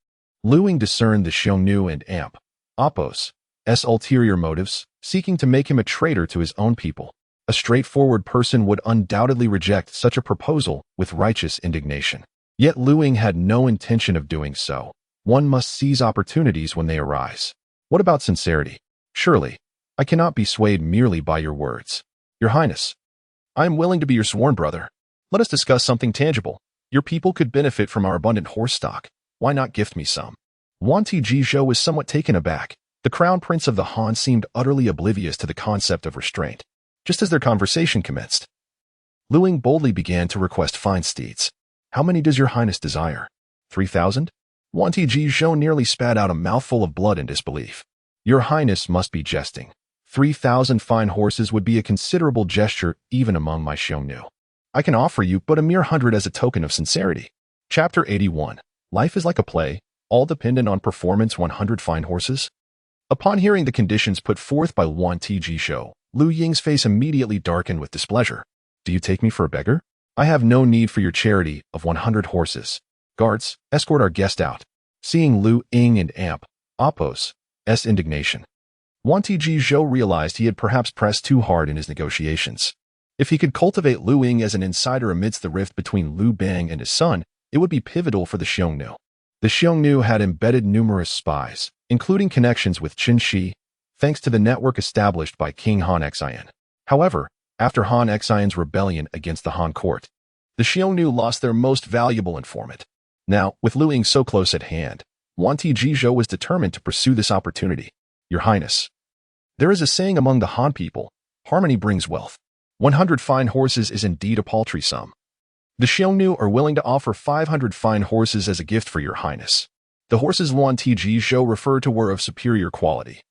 Liu Ying discerned the Xiongnu and Amp, Appos' ulterior motives, seeking to make him a traitor to his own people. A straightforward person would undoubtedly reject such a proposal with righteous indignation. Yet Liu Ying had no intention of doing so. One must seize opportunities when they arise. What about sincerity? "Surely, I cannot be swayed merely by your words. Your Highness, I am willing to be your sworn brother. Let us discuss something tangible. Your people could benefit from our abundant horse stock. Why not gift me some?" Wan Tijiju was somewhat taken aback. The crown prince of the Han seemed utterly oblivious to the concept of restraint. Just as their conversation commenced, Liu Ying boldly began to request fine steeds. "How many does your Highness desire? 3,000? Wan Tijiju nearly spat out a mouthful of blood in disbelief. "Your Highness must be jesting. 3,000 fine horses would be a considerable gesture even among my Xiongnu. I can offer you but a mere 100 as a token of sincerity." Chapter 81. Life is like a play, all dependent on performance. 100 fine horses? Upon hearing the conditions put forth by Wan Tijiju, Liu Ying's face immediately darkened with displeasure. "Do you take me for a beggar? I have no need for your charity of 100 horses. Guards, escort our guest out." Seeing Liu Ying and Amp, Appos' indignation, Wan Tijiju realized he had perhaps pressed too hard in his negotiations. If he could cultivate Liu Ying as an insider amidst the rift between Liu Bang and his son, it would be pivotal for the Xiongnu. The Xiongnu had embedded numerous spies, including connections with Qin Shi, thanks to the network established by King Han Xin. However, after Han Xion's rebellion against the Han court, the Xiongnu lost their most valuable informant. Now, with Liu Ying so close at hand, Wan Tijiju was determined to pursue this opportunity. "Your Highness, there is a saying among the Han people, harmony brings wealth. 100 fine horses is indeed a paltry sum. The Xiongnu are willing to offer 500 fine horses as a gift for your Highness." The horses Wan Tijiju referred to were of superior quality,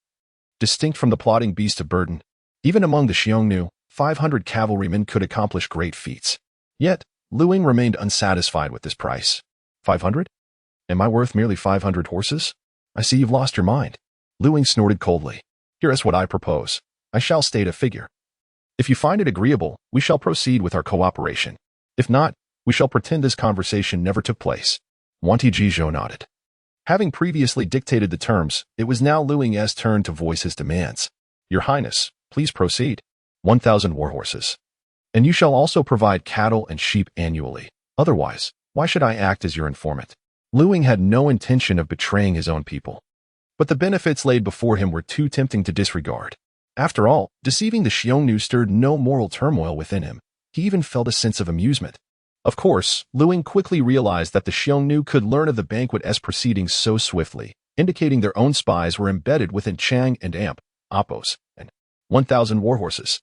distinct from the plodding beast of burden. Even among the Xiongnu, 500 cavalrymen could accomplish great feats. Yet, Liu Ying remained unsatisfied with this price. 500? Am I worth merely 500 horses? I see you've lost your mind. Liu Ying snorted coldly. "Here is what I propose. I shall state a figure. If you find it agreeable, we shall proceed with our cooperation. If not, we shall pretend this conversation never took place." Wan Tijiju nodded. Having previously dictated the terms, it was now Liu Ying's turn to voice his demands. "Your Highness, please proceed." 1,000 war horses. And you shall also provide cattle and sheep annually. Otherwise, why should I act as your informant? Liu Ying had no intention of betraying his own people. But the benefits laid before him were too tempting to disregard. After all, deceiving the Xiongnu stirred no moral turmoil within him. He even felt a sense of amusement. Of course, Liu Ying quickly realized that the Xiongnu could learn of the banquet's proceedings so swiftly, indicating their own spies were embedded within Chang and Amp, Appos, and 1,000 warhorses.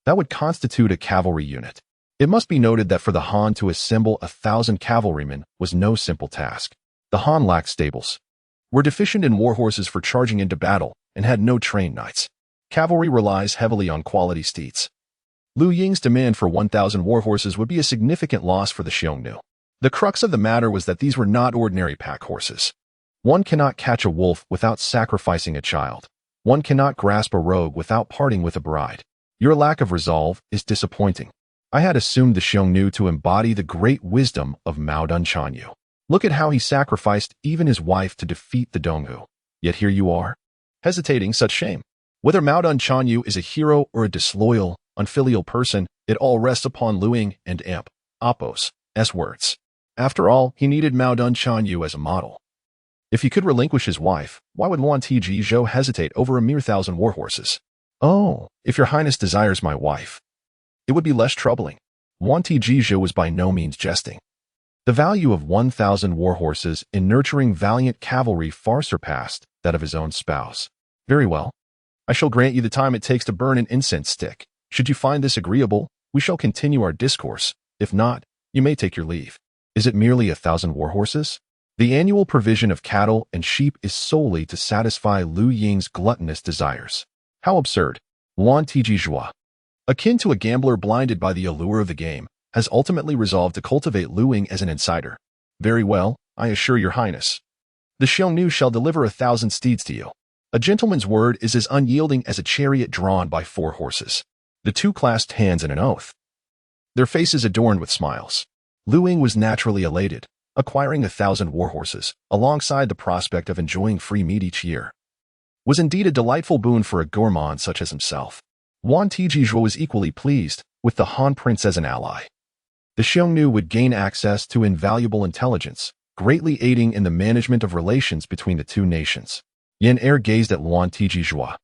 That would constitute a cavalry unit. It must be noted that for the Han to assemble 1,000 cavalrymen was no simple task. The Han lacked stables, were deficient in warhorses for charging into battle, and had no trained knights. Cavalry relies heavily on quality steeds. Liu Ying's demand for 1,000 warhorses would be a significant loss for the Xiongnu. The crux of the matter was that these were not ordinary pack horses. One cannot catch a wolf without sacrificing a child. One cannot grasp a rogue without parting with a bride. Your lack of resolve is disappointing. I had assumed the Xiongnu to embody the great wisdom of Mao Dunshanyu. Look at how he sacrificed even his wife to defeat the Donghu. Yet here you are, hesitating. Such shame. Whether Mao Dunshanyu is a hero or a disloyal, unfilial person, it all rests upon Liu Ying and Amp, Appos' words. After all, he needed Mao Dunshanyu as a model. If he could relinquish his wife, why would Luan Tiji Zhou hesitate over a mere 1,000 warhorses? Oh, if your highness desires my wife, it would be less troubling. Luan Tiji Zhou was by no means jesting. The value of 1,000 warhorses in nurturing valiant cavalry far surpassed that of his own spouse. Very well. I shall grant you the time it takes to burn an incense stick. Should you find this agreeable, we shall continue our discourse. If not, you may take your leave. Is it merely 1,000 warhorses? The annual provision of cattle and sheep is solely to satisfy Liu Ying's gluttonous desires. How absurd. Luan Tiji Zhua, akin to a gambler blinded by the allure of the game, has ultimately resolved to cultivate Liu Ying as an insider. Very well, I assure your highness. The Xiongnu shall deliver 1,000 steeds to you. A gentleman's word is as unyielding as a chariot drawn by 4 horses. The two clasped hands in an oath, their faces adorned with smiles. Liu Ying was naturally elated. Acquiring 1,000 warhorses, alongside the prospect of enjoying free meat each year, was indeed a delightful boon for a gourmand such as himself. Luan Tiji Zhou was equally pleased, with the Han Prince as an ally. The Xiongnu would gain access to invaluable intelligence, greatly aiding in the management of relations between the two nations. Yan Er gazed at Luan Tiji Zhou,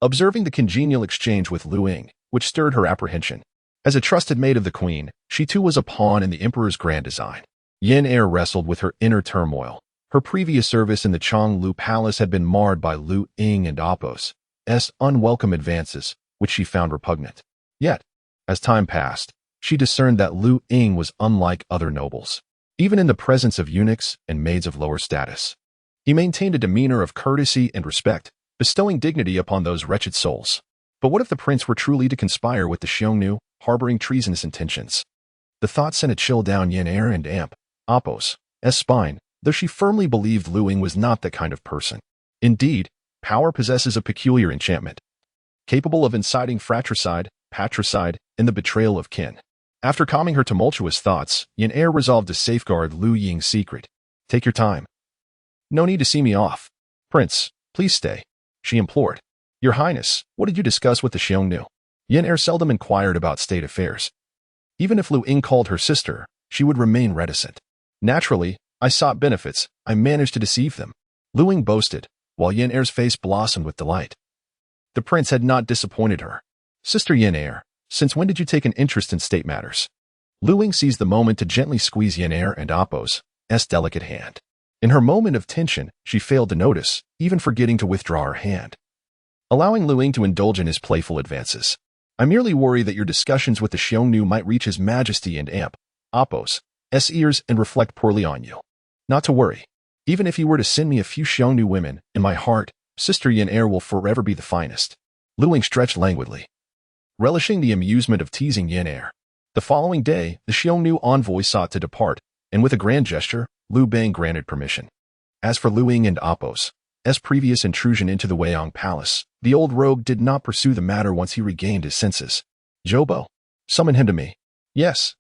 observing the congenial exchange with Liu Ying, which stirred her apprehension. As a trusted maid of the queen, she too was a pawn in the emperor's grand design. Yan Er wrestled with her inner turmoil. Her previous service in the Xiongnu palace had been marred by Liu Ying and Appos' unwelcome advances, which she found repugnant. Yet, as time passed, she discerned that Liu Ying was unlike other nobles. Even in the presence of eunuchs and maids of lower status, he maintained a demeanor of courtesy and respect, bestowing dignity upon those wretched souls. But what if the prince were truly to conspire with the Xiongnu, harboring treasonous intentions? The thought sent a chill down Yan Er and Amp, Appos' spine, though she firmly believed Liu Ying was not that kind of person. Indeed, power possesses a peculiar enchantment, capable of inciting fratricide, patricide, and the betrayal of kin. After calming her tumultuous thoughts, Yan Er resolved to safeguard Liu Ying's secret. Take your time. No need to see me off. Prince, please stay, she implored. Your Highness, what did you discuss with the Xiongnu? Yan Er seldom inquired about state affairs. Even if Liu Ying called her sister, she would remain reticent. Naturally, I sought benefits. I managed to deceive them. Liu Ying boasted, while Yan Er's face blossomed with delight. The prince had not disappointed her. Sister Yan Er, since when did you take an interest in state matters? Liu Ying seized the moment to gently squeeze Yan Er and Appos' delicate hand. In her moment of tension, she failed to notice, even forgetting to withdraw her hand, allowing Liu Ying to indulge in his playful advances. I merely worry that your discussions with the Xiongnu might reach His Majesty and Amp, Appos' ears and reflect poorly on you. Not to worry. Even if he were to send me a few Xiongnu women, in my heart, Sister Yan Er will forever be the finest. Liu Ying stretched languidly, relishing the amusement of teasing Yan Er. The following day, the Xiongnu envoy sought to depart, and with a grand gesture, Liu Bang granted permission. As for Liu Ying and Appos' previous intrusion into the Weiyang Palace, the old rogue did not pursue the matter once he regained his senses. Zhou, summon him to me. Yes,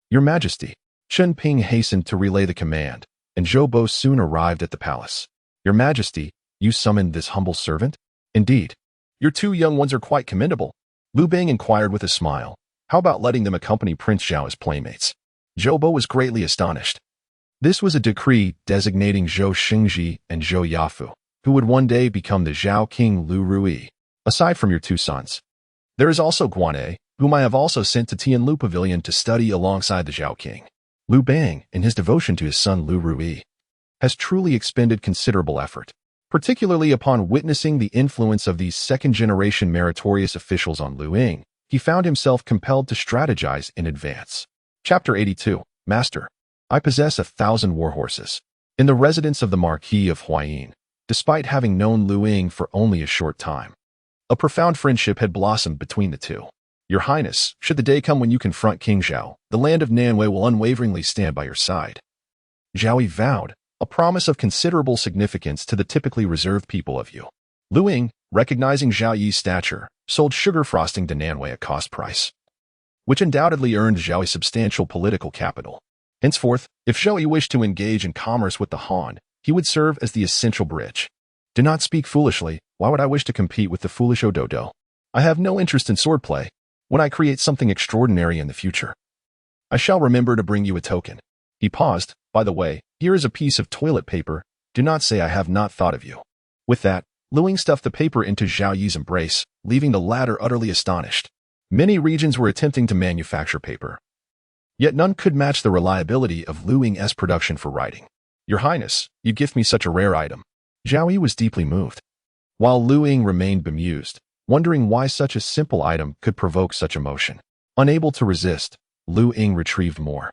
Your Majesty. Chen Ping hastened to relay the command, and Zhou soon arrived at the palace. Your Majesty, you summoned this humble servant? Indeed. Your two young ones are quite commendable. Liu Bang inquired with a smile. How about letting them accompany Prince Zhao as playmates? Zhou was greatly astonished. This was a decree designating Zhou Xingji and Zhou Yafu, who would one day become the Zhao king Liu Ruyi, aside from your two sons. There is also Guan'e, whom I have also sent to Tianlu Pavilion to study alongside the Zhao king. Liu Bang, in his devotion to his son Liu Ruyi, has truly expended considerable effort, particularly upon witnessing the influence of these second-generation meritorious officials on Liu Ying. He found himself compelled to strategize in advance. Chapter 82. Master, I possess 1,000 warhorses. In the residence of the Marquis of Huayin, despite having known Liu Ying for only a short time, a profound friendship had blossomed between the two. Your Highness, should the day come when you confront King Zhao, the land of Nanwei will unwaveringly stand by your side. Zhao vowed, a promise of considerable significance to the typically reserved people of Yu. Liu Ying, recognizing Zhao Yi's stature, sold sugar frosting to Nanwei at cost price, which undoubtedly earned Zhao a substantial political capital. Henceforth, if Zhao Yi wished to engage in commerce with the Han, he would serve as the essential bridge. Do not speak foolishly. Why would I wish to compete with the foolish Ododo? I have no interest in swordplay. When I create something extraordinary in the future, I shall remember to bring you a token. He paused. By the way, here is a piece of toilet paper. Do not say I have not thought of you. With that, Liu Ying stuffed the paper into Zhao Yi's embrace, leaving the latter utterly astonished. Many regions were attempting to manufacture paper, yet none could match the reliability of Liu Ying's production for writing. Your Highness, you gift me such a rare item. Zhao Yi was deeply moved, while Liu Ying remained bemused, wondering why such a simple item could provoke such emotion. Unable to resist, Liu Ying retrieved more,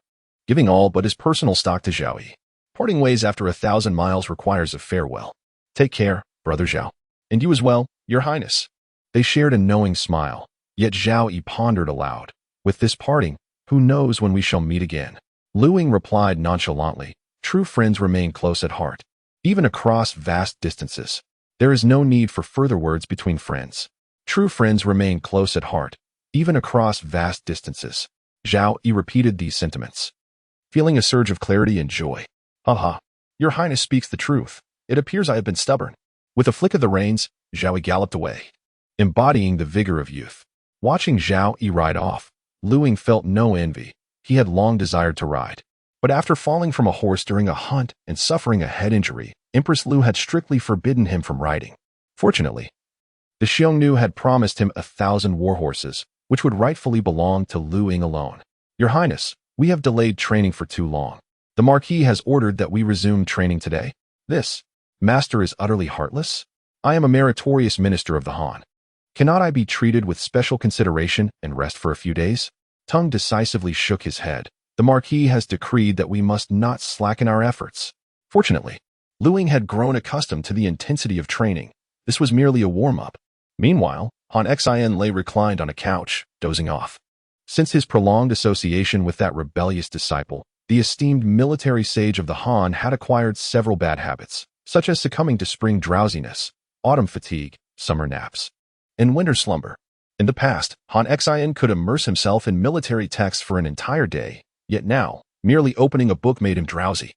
giving all but his personal stock to Zhao Yi. Parting ways after 1,000 miles requires a farewell. Take care, brother Zhao. And you as well, your Highness. They shared a knowing smile, yet Zhao Yi pondered aloud. With this parting, who knows when we shall meet again? Liu Ying replied nonchalantly, true friends remain close at heart, even across vast distances. There is no need for further words between friends. True friends remain close at heart, even across vast distances. Zhao Yi repeated these sentiments, feeling a surge of clarity and joy. Haha, your Highness speaks the truth. It appears I have been stubborn. With a flick of the reins, Zhao Yi galloped away, embodying the vigor of youth. Watching Zhao Yi ride off, Liu Ying felt no envy. He had long desired to ride. But after falling from a horse during a hunt and suffering a head injury, Empress Liu had strictly forbidden him from riding. Fortunately, the Xiongnu had promised him 1,000 warhorses, which would rightfully belong to Liu Ying alone. Your Highness, we have delayed training for too long. The Marquis has ordered that we resume training today. This, Master, is utterly heartless. I am a meritorious minister of the Han. Cannot I be treated with special consideration and rest for a few days? Tung decisively shook his head. The Marquis has decreed that we must not slacken our efforts. Fortunately, Liu Ying had grown accustomed to the intensity of training. This was merely a warm-up. Meanwhile, Han Xin lay reclined on a couch, dozing off. Since his prolonged association with that rebellious disciple, the esteemed military sage of the Han had acquired several bad habits, such as succumbing to spring drowsiness, autumn fatigue, summer naps, and winter slumber. In the past, Han Xin could immerse himself in military texts for an entire day, yet now, merely opening a book made him drowsy.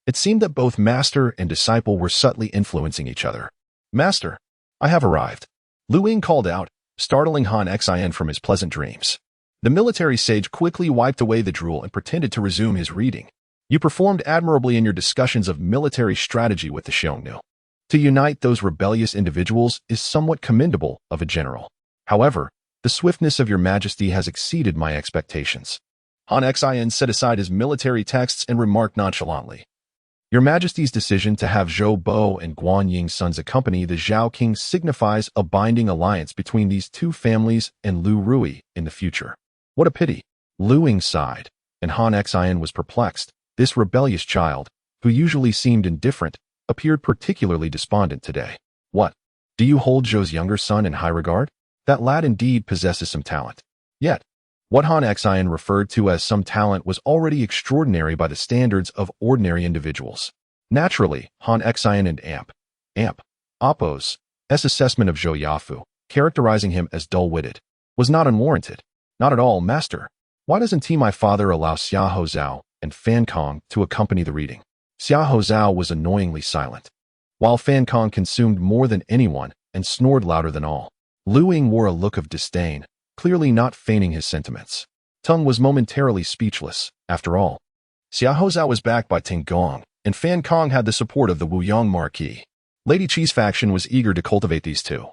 It seemed that both master and disciple were subtly influencing each other. Master, I have arrived. Liu Ying called out, startling Han Xin from his pleasant dreams. The military sage quickly wiped away the drool and pretended to resume his reading. You performed admirably in your discussions of military strategy with the Xiongnu. To unite those rebellious individuals is somewhat commendable of a general. However, the swiftness of your majesty has exceeded my expectations. Han Xin set aside his military texts and remarked nonchalantly, Your Majesty's decision to have Zhou Bo and Guan Ying's sons accompany the Zhao king signifies a binding alliance between these two families and Liu Ruyi in the future. What a pity. Liu Ying sighed, and Han Xin was perplexed. This rebellious child, who usually seemed indifferent, appeared particularly despondent today. What? Do you hold Zhou's younger son in high regard? That lad indeed possesses some talent. Yet, what Han Xin referred to as some talent was already extraordinary by the standards of ordinary individuals. Naturally, Han Xin and Appo's assessment of Zhou Yafu, characterizing him as dull-witted, was not unwarranted. Not at all, Master. Why doesn't my father allow Xiahou Zhao and Fan Kong to accompany the reading? Xiahou Zhao was annoyingly silent, while Fan Kong consumed more than anyone and snored louder than all. Liu Ying wore a look of disdain. clearly not feigning his sentiments. Tung was momentarily speechless. After all, Xiahou was backed by Ting Gong, and Fan Kong had the support of the Wuyang Marquis. Lady Qi's faction was eager to cultivate these two,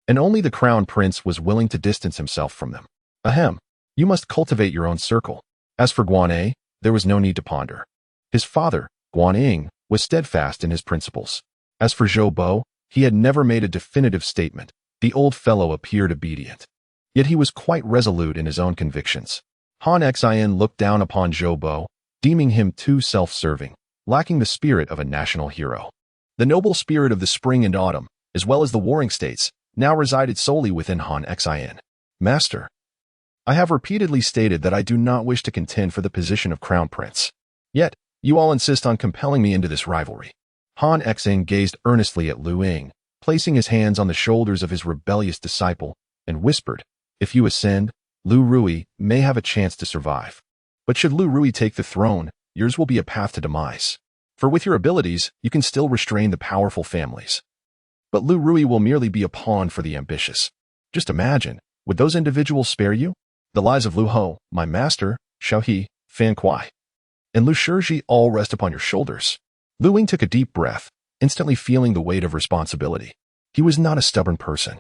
and only the crown prince was willing to distance himself from them. Ahem, you must cultivate your own circle. As for Guan, there was no need to ponder. His father, Guan Ying, was steadfast in his principles. As for Zhao, he had never made a definitive statement. The old fellow appeared obedient. Yet he was quite resolute in his own convictions. Han Xin looked down upon Zhao, deeming him too self-serving, lacking the spirit of a national hero. The noble spirit of the spring and autumn, as well as the warring states, now resided solely within Han Xin. Master, I have repeatedly stated that I do not wish to contend for the position of crown prince. Yet, you all insist on compelling me into this rivalry. Han Xin gazed earnestly at Liu Ying, placing his hands on the shoulders of his rebellious disciple, and whispered, if you ascend, Liu Ruyi may have a chance to survive. But should Liu Ruyi take the throne, yours will be a path to demise. For with your abilities, you can still restrain the powerful families. But Liu Ruyi will merely be a pawn for the ambitious. Just imagine, would those individuals spare you? The lives of Liu Ho, my master, Xiaohe, Fan Kuai, and Liu Shizhi all rest upon your shoulders. Liu Ying took a deep breath, instantly feeling the weight of responsibility. He was not a stubborn person.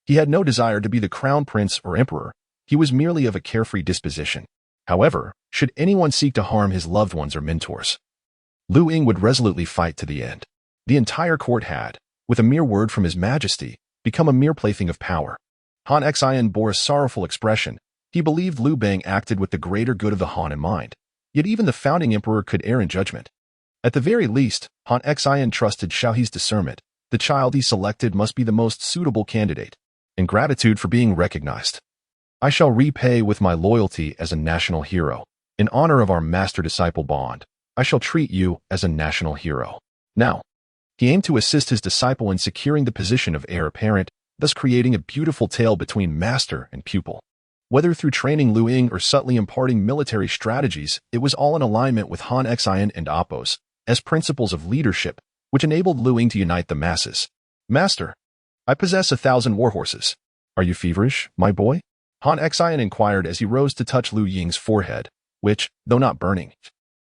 He had no desire to be the crown prince or emperor. He was merely of a carefree disposition. However, should anyone seek to harm his loved ones or mentors, Liu Ying would resolutely fight to the end. The entire court had, with a mere word from His Majesty, become a mere plaything of power. Han Xin bore a sorrowful expression. He believed Liu Bang acted with the greater good of the Han in mind. Yet even the founding emperor could err in judgment. At the very least, Han Xin trusted Xiaohe's discernment. The child he selected must be the most suitable candidate. In gratitude for being recognized, I shall repay with my loyalty as a national hero. In honor of our master-disciple bond, I shall treat you as a national hero. Now, he aimed to assist his disciple in securing the position of heir apparent, thus creating a beautiful tale between master and pupil. Whether through training Liu Ying or subtly imparting military strategies, it was all in alignment with Han Xin and Appos, as principles of leadership, which enabled Liu Ying to unite the masses. Master, I possess 1,000 warhorses. Are you feverish, my boy? Han Xin inquired as he rose to touch Liu Ying's forehead, which, though not burning,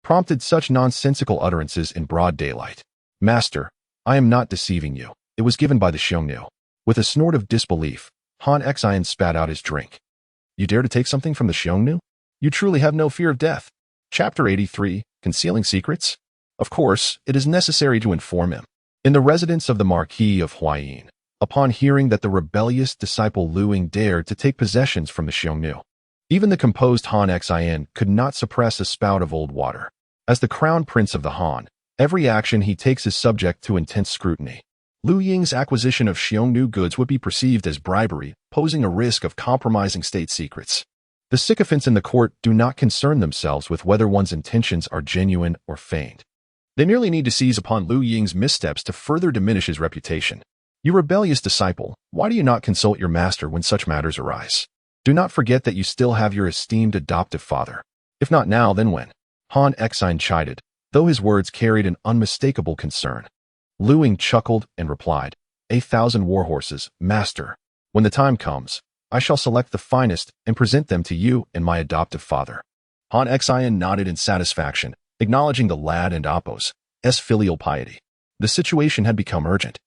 prompted such nonsensical utterances in broad daylight. Master, I am not deceiving you. It was given by the Xiongnu. With a snort of disbelief, Han Xin spat out his drink. You dare to take something from the Xiongnu? You truly have no fear of death. Chapter 83, Concealing Secrets? Of course, it is necessary to inform him. In the residence of the Marquis of Huayin, upon hearing that the rebellious disciple Liu Ying dared to take possessions from the Xiongnu, even the composed Han Xin could not suppress a spout of old water. As the crown prince of the Han, every action he takes is subject to intense scrutiny. Liu Ying's acquisition of Xiongnu goods would be perceived as bribery, posing a risk of compromising state secrets. The sycophants in the court do not concern themselves with whether one's intentions are genuine or feigned. They merely need to seize upon Liu Ying's missteps to further diminish his reputation. You rebellious disciple, why do you not consult your master when such matters arise? Do not forget that you still have your esteemed adoptive father. If not now, then when? Han Xin chided, though his words carried an unmistakable concern. Liu Ying chuckled and replied, 1,000 warhorses, master. When the time comes, I shall select the finest and present them to you and my adoptive father. Han Xin nodded in satisfaction, acknowledging the lad and Appos' filial piety. The situation had become urgent.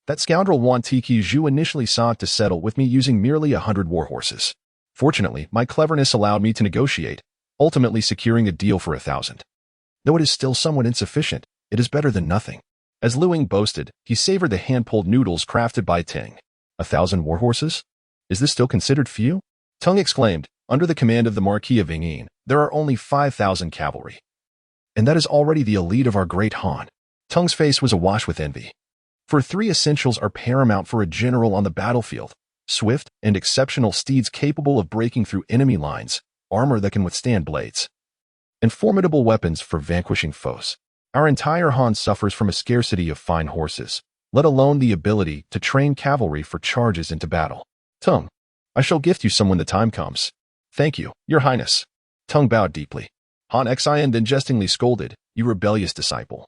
That scoundrel Wan Tiki Zhu initially sought to settle with me using merely 100 warhorses. Fortunately, my cleverness allowed me to negotiate, ultimately securing a deal for 1,000. Though it is still somewhat insufficient, it is better than nothing. As Liu Ying boasted, he savored the hand-pulled noodles crafted by Ting. 1,000 warhorses? Is this still considered few? Tung exclaimed, under the command of the Marquis of Yingyin, there are only 5,000 cavalry. And that is already the elite of our great Han. Tung's face was awash with envy. For 3 essentials are paramount for a general on the battlefield: swift and exceptional steeds capable of breaking through enemy lines, armor that can withstand blades, and formidable weapons for vanquishing foes. Our entire Han suffers from a scarcity of fine horses, let alone the ability to train cavalry for charges into battle. Tung, I shall gift you some when the time comes. Thank you, your highness. Tung bowed deeply. Han Xin then jestingly scolded, you rebellious disciple.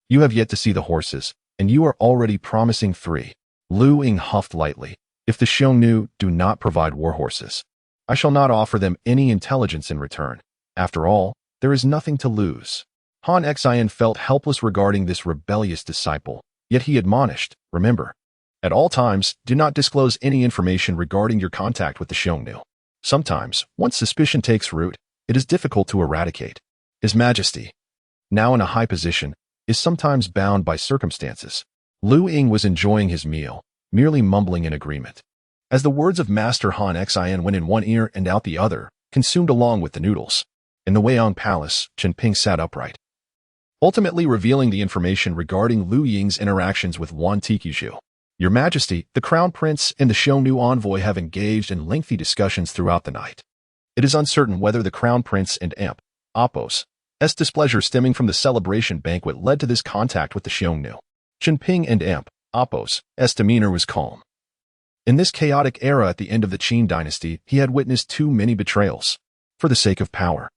You have yet to see the horses, and you are already promising 3. Liu Ying huffed lightly. If the Xiongnu do not provide war horses, I shall not offer them any intelligence in return. After all, there is nothing to lose. Han Xin felt helpless regarding this rebellious disciple, yet he admonished, remember, at all times, do not disclose any information regarding your contact with the Xiongnu. Sometimes, once suspicion takes root, it is difficult to eradicate. His Majesty, now in a high position, is sometimes bound by circumstances. Liu Ying was enjoying his meal, merely mumbling in agreement. As the words of Master Han Xin went in one ear and out the other, consumed along with the noodles. In the Weiyang Palace, Qin sat upright, ultimately revealing the information regarding Liu Ying's interactions with Wan Tikuzhu. Your Majesty, the Crown Prince and the Xiongnu envoy have engaged in lengthy discussions throughout the night. It is uncertain whether the Crown Prince and Emperor's displeasure stemming from the celebration banquet led to this contact with the Xiongnu. Qin and Emperor's demeanor was calm. In this chaotic era at the end of the Qin dynasty, he had witnessed too many betrayals. For the sake of power,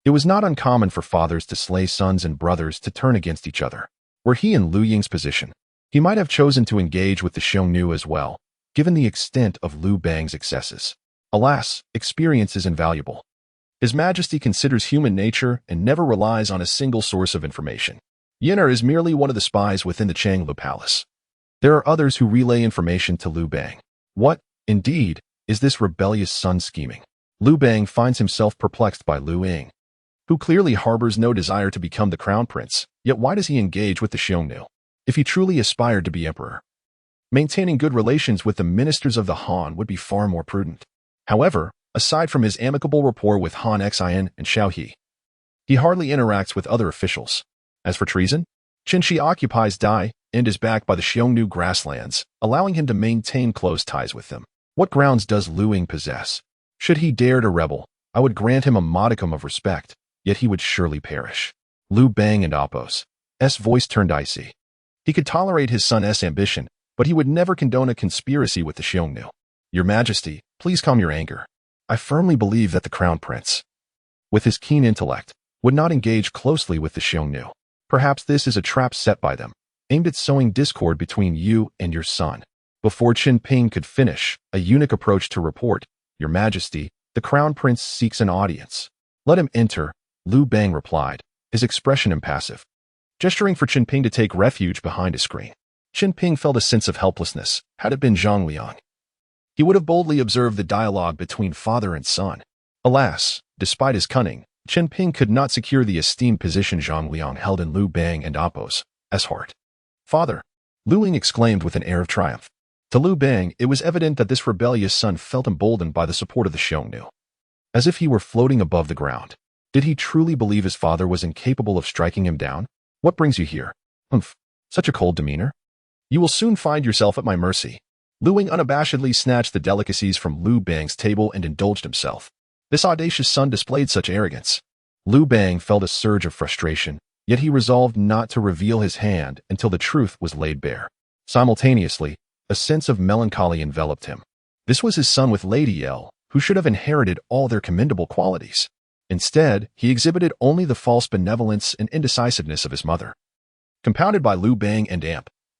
it was not uncommon for fathers to slay sons and brothers to turn against each other. Were he in Liu Ying's position, he might have chosen to engage with the Xiongnu as well, given the extent of Liu Bang's excesses. Alas, experience is invaluable. His Majesty considers human nature and never relies on a single source of information. Yearned is merely one of the spies within the Xiongnu Palace. There are others who relay information to Liu Bang. What, indeed, is this rebellious son scheming? Liu Bang finds himself perplexed by Liu Ying, who clearly harbors no desire to become the crown prince, yet why does he engage with the Xiongnu? If he truly aspired to be emperor, maintaining good relations with the ministers of the Han would be far more prudent. However, aside from his amicable rapport with Han Xin and Xiao he hardly interacts with other officials. As for treason, Qin occupies Dai and is backed by the Xiongnu grasslands, allowing him to maintain close ties with them. What grounds does Liu Ying possess? Should he dare to rebel, I would grant him a modicum of respect, yet he would surely perish. Liu Bang and Appo's voice turned icy. He could tolerate his son's ambition, but he would never condone a conspiracy with the Xiongnu. Your Majesty, please calm your anger. I firmly believe that the Crown Prince, with his keen intellect, would not engage closely with the Xiongnu. Perhaps this is a trap set by them, aimed at sowing discord between you and your son. Before Qin could finish, a eunuch approached to report, Your Majesty, the Crown Prince seeks an audience. Let him enter, Liu Bang replied, his expression impassive, gesturing for Qin to take refuge behind a screen. Qin felt a sense of helplessness. Had it been Zhang Liang, he would have boldly observed the dialogue between father and son. Alas, despite his cunning, Qin could not secure the esteemed position Zhang Liang held in Liu Bang and Appo's heart. Father, Liu Ying exclaimed with an air of triumph. To Liu Bang, it was evident that this rebellious son felt emboldened by the support of the Xiongnu, as if he were floating above the ground. Did he truly believe his father was incapable of striking him down? What brings you here? Humph, such a cold demeanor. You will soon find yourself at my mercy. Liu Ying unabashedly snatched the delicacies from Liu Bang's table and indulged himself. This audacious son displayed such arrogance. Liu Bang felt a surge of frustration, yet he resolved not to reveal his hand until the truth was laid bare. Simultaneously, a sense of melancholy enveloped him. This was his son with Lady L, who should have inherited all their commendable qualities. Instead, he exhibited only the false benevolence and indecisiveness of his mother. Compounded by Liu Bang and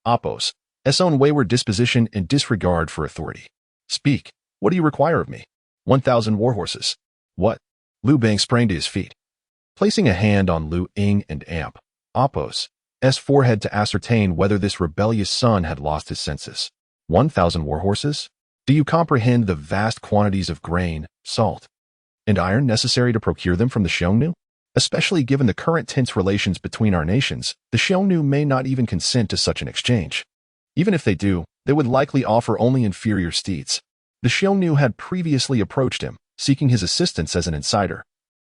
Appo's own wayward disposition and disregard for authority. Speak, what do you require of me? 1,000 warhorses. What? Liu Bang sprang to his feet, placing a hand on Liu Ying and Appo's forehead to ascertain whether this rebellious son had lost his senses. 1,000 warhorses? Do you comprehend the vast quantities of grain, salt, and iron necessary to procure them from the Xiongnu? Especially given the current tense relations between our nations, the Xiongnu may not even consent to such an exchange. Even if they do, they would likely offer only inferior steeds. The Xiongnu had previously approached him, seeking his assistance as an insider,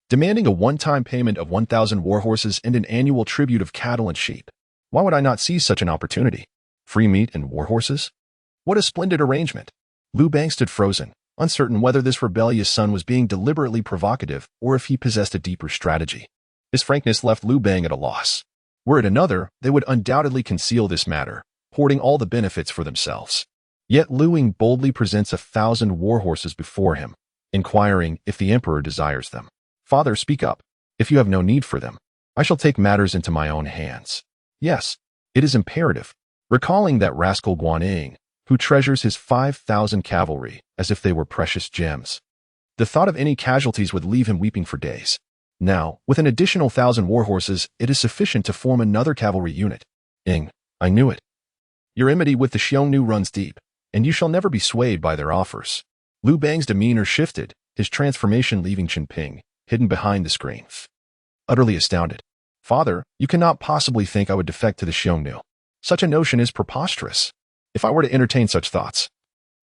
demanding a one-time payment of 1,000 warhorses and an annual tribute of cattle and sheep. Why would I not seize such an opportunity? Free meat and warhorses? What a splendid arrangement! Liu Bang stood frozen, uncertain whether this rebellious son was being deliberately provocative or if he possessed a deeper strategy. His frankness left Liu Bang at a loss. Were it another, they would undoubtedly conceal this matter, hoarding all the benefits for themselves. Yet Liu Ying boldly presents 1,000 warhorses before him, inquiring if the emperor desires them. Father, speak up. If you have no need for them, I shall take matters into my own hands. Yes, it is imperative. Recalling that rascal Guan Ying, who treasures his 5,000 cavalry as if they were precious gems. The thought of any casualties would leave him weeping for days. Now, with an additional 1,000 warhorses, it is sufficient to form another cavalry unit. Ying, I knew it. Your enmity with the Xiongnu runs deep, and you shall never be swayed by their offers. Liu Bang's demeanor shifted, his transformation leaving Qinping, hidden behind the screen. Utterly astounded. Father, you cannot possibly think I would defect to the Xiongnu. Such a notion is preposterous. If I were to entertain such thoughts,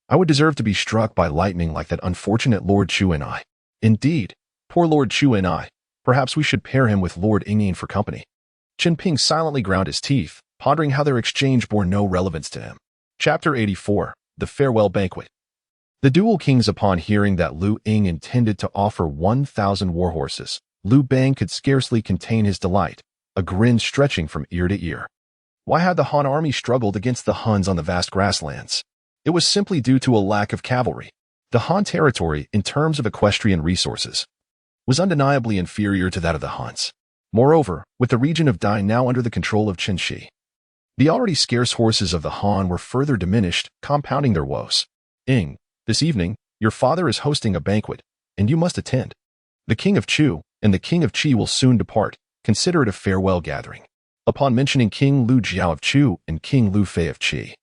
I would deserve to be struck by lightning like that unfortunate Lord Chu and I. Indeed, poor Lord Chu and I. Perhaps we should pair him with Lord Ying for company. Qinping silently ground his teeth, pondering how their exchange bore no relevance to him. Chapter 84, The Farewell Banquet. The dual kings, upon hearing that Liu Ying intended to offer 1,000 warhorses, Liu Bang could scarcely contain his delight, a grin stretching from ear to ear. Why had the Han army struggled against the Huns on the vast grasslands? It was simply due to a lack of cavalry. The Han territory, in terms of equestrian resources, was undeniably inferior to that of the Huns. Moreover, with the region of Dai now under the control of Qin Shi, the already scarce horses of the Han were further diminished, compounding their woes. Ying, this evening, your father is hosting a banquet, and you must attend. The king of Chu and the king of Qi will soon depart. Consider it a farewell gathering. Upon mentioning King Liu Zhao of Chu and King Liu Fei of Qi,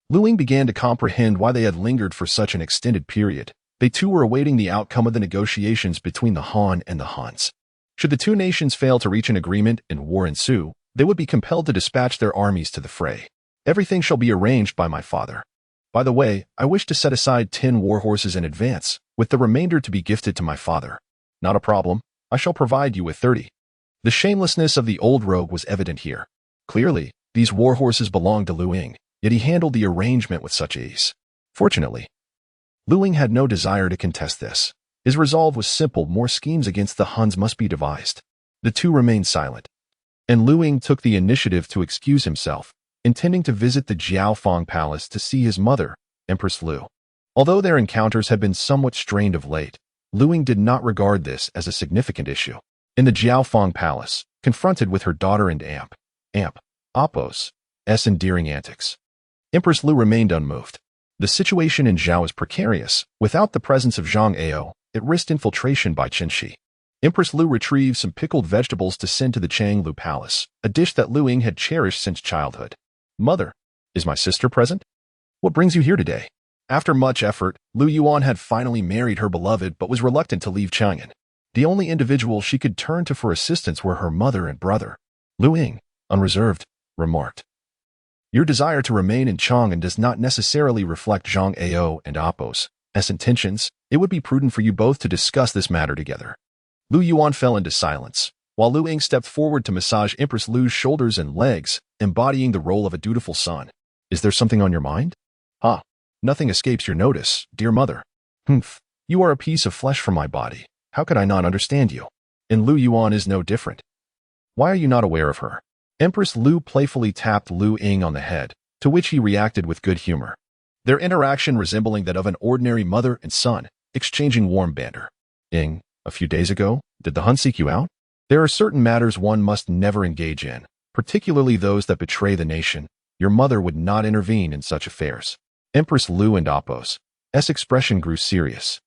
Liu Ying began to comprehend why they had lingered for such an extended period. They too were awaiting the outcome of the negotiations between the Han and the Huns. Should the two nations fail to reach an agreement and war ensue, they would be compelled to dispatch their armies to the fray. Everything shall be arranged by my father. By the way, I wish to set aside 10 warhorses in advance, with the remainder to be gifted to my father. Not a problem. I shall provide you with 30. The shamelessness of the old rogue was evident here. Clearly, these warhorses belonged to Liu Ying, yet he handled the arrangement with such ease. Fortunately, Liu Ying had no desire to contest this. His resolve was simple: more schemes against the Huns must be devised. The two remained silent, and Liu Ying took the initiative to excuse himself, intending to visit the Jiaofeng Palace to see his mother, Empress Liu. Although their encounters had been somewhat strained of late, Liu Ying did not regard this as a significant issue. In the Jiaofeng Palace, confronted with her daughter and Appo's endearing antics, Empress Liu remained unmoved. The situation in Zhao is precarious. Without the presence of Zhang Ao, it risked infiltration by Qin Shi. Empress Liu retrieved some pickled vegetables to send to the Xiongnu Palace, a dish that Liu Ying had cherished since childhood. Mother, is my sister present? What brings you here today? After much effort, Liu Yuan had finally married her beloved but was reluctant to leave Chang'an. The only individual she could turn to for assistance were her mother and brother. Liu Ying, unreserved, remarked, your desire to remain in Chang'an does not necessarily reflect Zhang Ao and Appo's intentions. It would be prudent for you both to discuss this matter together. Liu Yuan fell into silence, while Liu Ying stepped forward to massage Empress Liu's shoulders and legs, embodying the role of a dutiful son. Is there something on your mind? Nothing escapes your notice, dear mother. Humph, you are a piece of flesh from my body. How could I not understand you? And Liu Yuan is no different. Why are you not aware of her? Empress Liu playfully tapped Liu Ying on the head, to which he reacted with good humor. Their interaction resembling that of an ordinary mother and son, exchanging warm banter. Ying, a few days ago, did the Hun seek you out? There are certain matters one must never engage in, particularly those that betray the nation. Your mother would not intervene in such affairs. Empress Liu and Appo's expression grew serious,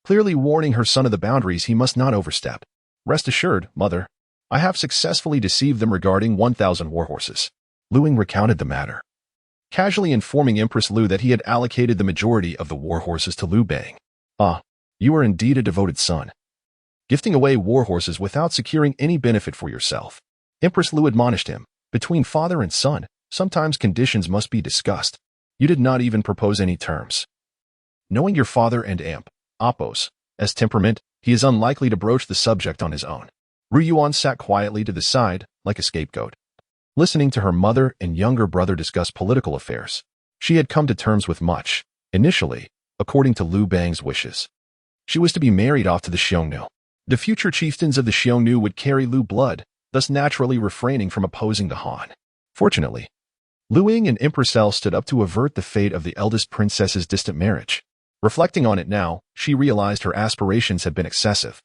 clearly warning her son of the boundaries he must not overstep. Rest assured, mother, I have successfully deceived them regarding 1,000 warhorses. Liu Ying recounted the matter, casually informing Empress Liu that he had allocated the majority of the warhorses to Liu Bang. You are indeed a devoted son, gifting away warhorses without securing any benefit for yourself. Empress Liu admonished him, between father and son, sometimes conditions must be discussed. You did not even propose any terms. Knowing your father and Appo's temperament, he is unlikely to broach the subject on his own. Liu Yuan sat quietly to the side, like a scapegoat, listening to her mother and younger brother discuss political affairs. She had come to terms with much, initially, according to Liu Bang's wishes. She was to be married off to the Xiongnu. The future chieftains of the Xiongnu would carry Liu blood, thus naturally refraining from opposing the Han. Fortunately, Liu Ying and Empress L stood up to avert the fate of the eldest princess's distant marriage. Reflecting on it now, she realized her aspirations had been excessive.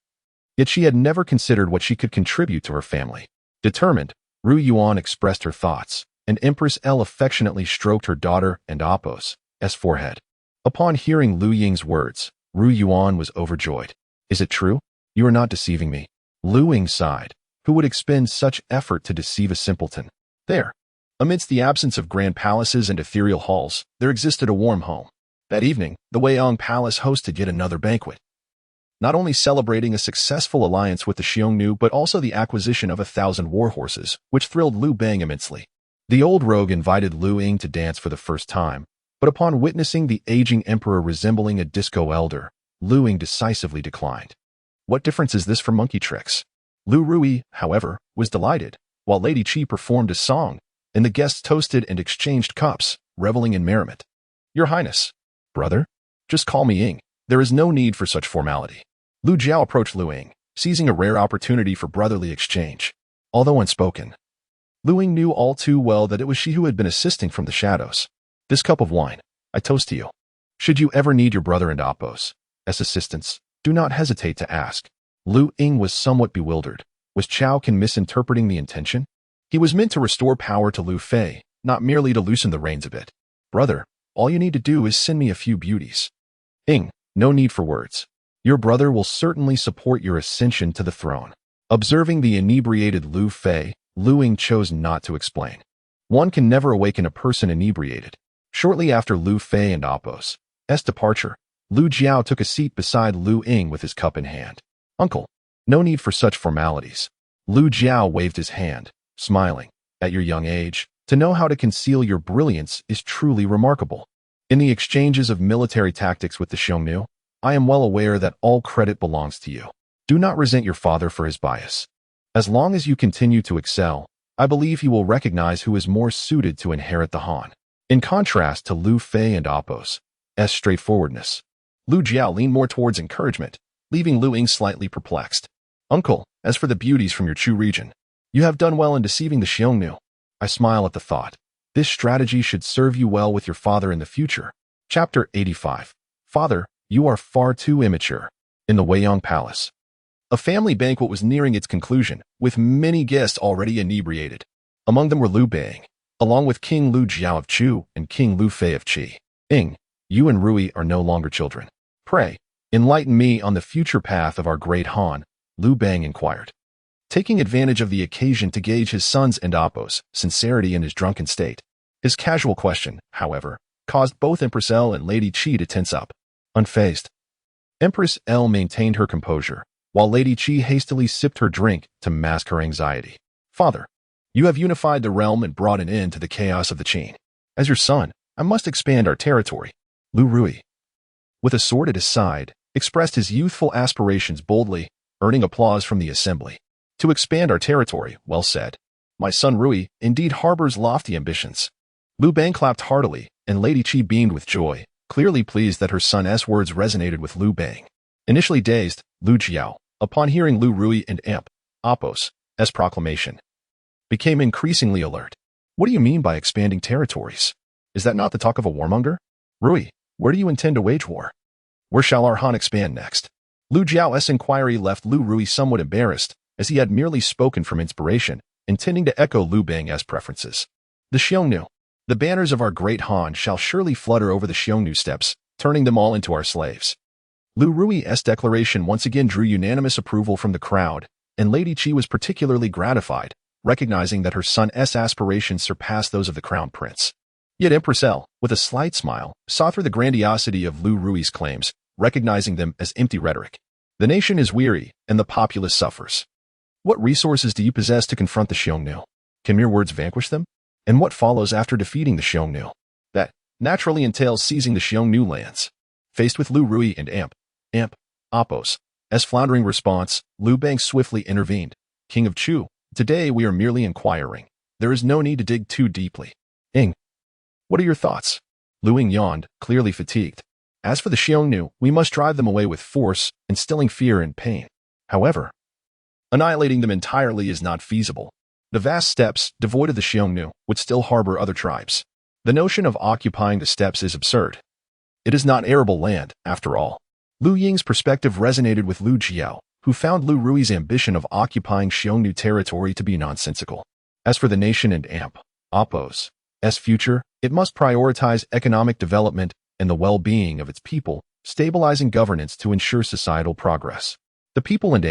Yet she had never considered what she could contribute to her family. Determined, Liu Yuan expressed her thoughts, and Empress L affectionately stroked her daughter and Appo's forehead. Upon hearing Liu Ying's words, Ru Yuan was overjoyed. Is it true? You are not deceiving me. Liu Ying sighed. Who would expend such effort to deceive a simpleton? There. Amidst the absence of grand palaces and ethereal halls, there existed a warm home. That evening, the Weiyang Palace hosted yet another banquet. Not only celebrating a successful alliance with the Xiongnu, but also the acquisition of 1,000 warhorses, which thrilled Liu Bang immensely. The old rogue invited Liu Ying to dance for the first time, but upon witnessing the aging emperor resembling a disco elder, Liu Ying decisively declined. What difference is this from monkey tricks? Liu Ruyi, however, was delighted, while Lady Qi performed a song, and the guests toasted and exchanged cups, reveling in merriment. Your Highness, brother, just call me Ying. There is no need for such formality. Liu Zhao approached Liu Ying, seizing a rare opportunity for brotherly exchange. Although unspoken, Liu Ying knew all too well that it was she who had been assisting from the shadows. This cup of wine, I toast to you. Should you ever need your brother and Apos as assistance, do not hesitate to ask. Liu Ying was somewhat bewildered. Was Zhao Qin misinterpreting the intention? He was meant to restore power to Liu Fei, not merely to loosen the reins a bit. Brother, all you need to do is send me a few beauties. Ying, no need for words. Your brother will certainly support your ascension to the throne. Observing the inebriated Liu Fei, Liu Ying chose not to explain. One can never awaken a person inebriated. Shortly after Liu Fei and Apos' departure, Liu Jiao took a seat beside Liu Ying with his cup in hand. Uncle, no need for such formalities. Liu Jiao waved his hand, smiling. At your young age, to know how to conceal your brilliance is truly remarkable. In the exchanges of military tactics with the Xiongnu, I am well aware that all credit belongs to you. Do not resent your father for his bias. As long as you continue to excel, I believe he will recognize who is more suited to inherit the Han. In contrast to Liu Fei and Apos' straightforwardness, Liu Jiao leaned more towards encouragement, leaving Liu Ying slightly perplexed. Uncle, as for the beauties from your Chu region, you have done well in deceiving the Xiongnu. I smile at the thought. This strategy should serve you well with your father in the future. Chapter 85. Father, you are far too immature. In the Weiyang Palace, a family banquet was nearing its conclusion, with many guests already inebriated. Among them were Liu Bang, along with King Liu Jiao of Chu and King Liu Fei of Qi. Ying, you and Ruyi are no longer children. Pray, enlighten me on the future path of our great Han, Liu Bang inquired. Taking advantage of the occasion to gauge his son's and Apos' sincerity in his drunken state. His casual question, however, caused both Empress L and Lady Qi to tense up. Unfazed, Empress L maintained her composure, while Lady Qi hastily sipped her drink to mask her anxiety. Father, you have unified the realm and brought an end to the chaos of the Qin. As your son, I must expand our territory. Liu Ruyi, with a sword at his side, expressed his youthful aspirations boldly, earning applause from the assembly. To expand our territory, well said. My son Ruyi indeed harbors lofty ambitions. Liu Bang clapped heartily, and Lady Qi beamed with joy, clearly pleased that her son's words resonated with Liu Bang. Initially dazed, Liu Jiao, upon hearing Liu Ruyi and Apos' proclamation, became increasingly alert. What do you mean by expanding territories? Is that not the talk of a warmonger? Ruyi, where do you intend to wage war? Where shall our Han expand next? Liu Jiao's inquiry left Liu Ruyi somewhat embarrassed, as he had merely spoken from inspiration, intending to echo Liu Bang's preferences. The Xiongnu, the banners of our great Han shall surely flutter over the Xiongnu steppes, turning them all into our slaves. Liu Ruyi's declaration once again drew unanimous approval from the crowd, and Lady Qi was particularly gratified, recognizing that her son's aspirations surpassed those of the crown prince. Yet Empress L, with a slight smile, saw through the grandiosity of Liu Ruyi's claims, recognizing them as empty rhetoric. The nation is weary, and the populace suffers. What resources do you possess to confront the Xiongnu? Can mere words vanquish them? And what follows after defeating the Xiongnu? That naturally entails seizing the Xiongnu lands. Faced with Liu Ruyi and Apos' floundering response, Liu Bang swiftly intervened. King of Chu, today we are merely inquiring. There is no need to dig too deeply. Ying, what are your thoughts? Liu Ying yawned, clearly fatigued. As for the Xiongnu, we must drive them away with force, instilling fear and pain. However, annihilating them entirely is not feasible. The vast steppes, devoid of the Xiongnu, would still harbor other tribes. The notion of occupying the steppes is absurd. It is not arable land, after all. Liu Ying's perspective resonated with Liu Jiao, who found Liu Ruyi's ambition of occupying Xiongnu territory to be nonsensical. As for the nation and Apos' future, It must prioritize economic development and the well-being of its people, stabilizing governance to ensure societal progress. The people and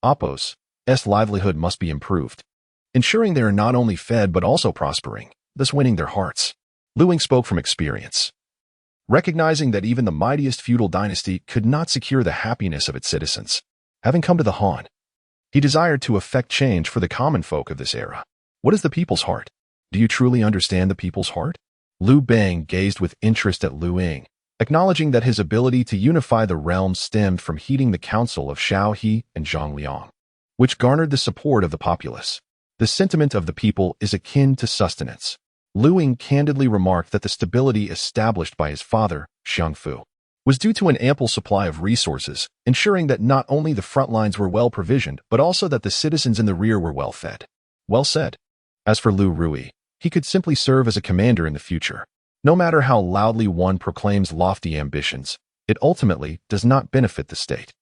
Apos' livelihood must be improved, ensuring they are not only fed but also prospering, thus winning their hearts. Liu Ying spoke from experience, recognizing that even the mightiest feudal dynasty could not secure the happiness of its citizens. Having come to the Han, he desired to effect change for the common folk of this era. What is the people's heart? Do you truly understand the people's heart? Liu Bang gazed with interest at Liu Ying, acknowledging that his ability to unify the realm stemmed from heeding the counsel of Xiao and Zhang, which garnered the support of the populace. The sentiment of the people is akin to sustenance. Liu Ying candidly remarked that the stability established by his father, Xiongnu, was due to an ample supply of resources, ensuring that not only the front lines were well provisioned, but also that the citizens in the rear were well fed. Well said. As for Liu Ruyi, he could simply serve as a commander in the future. No matter how loudly one proclaims lofty ambitions, it ultimately does not benefit the state.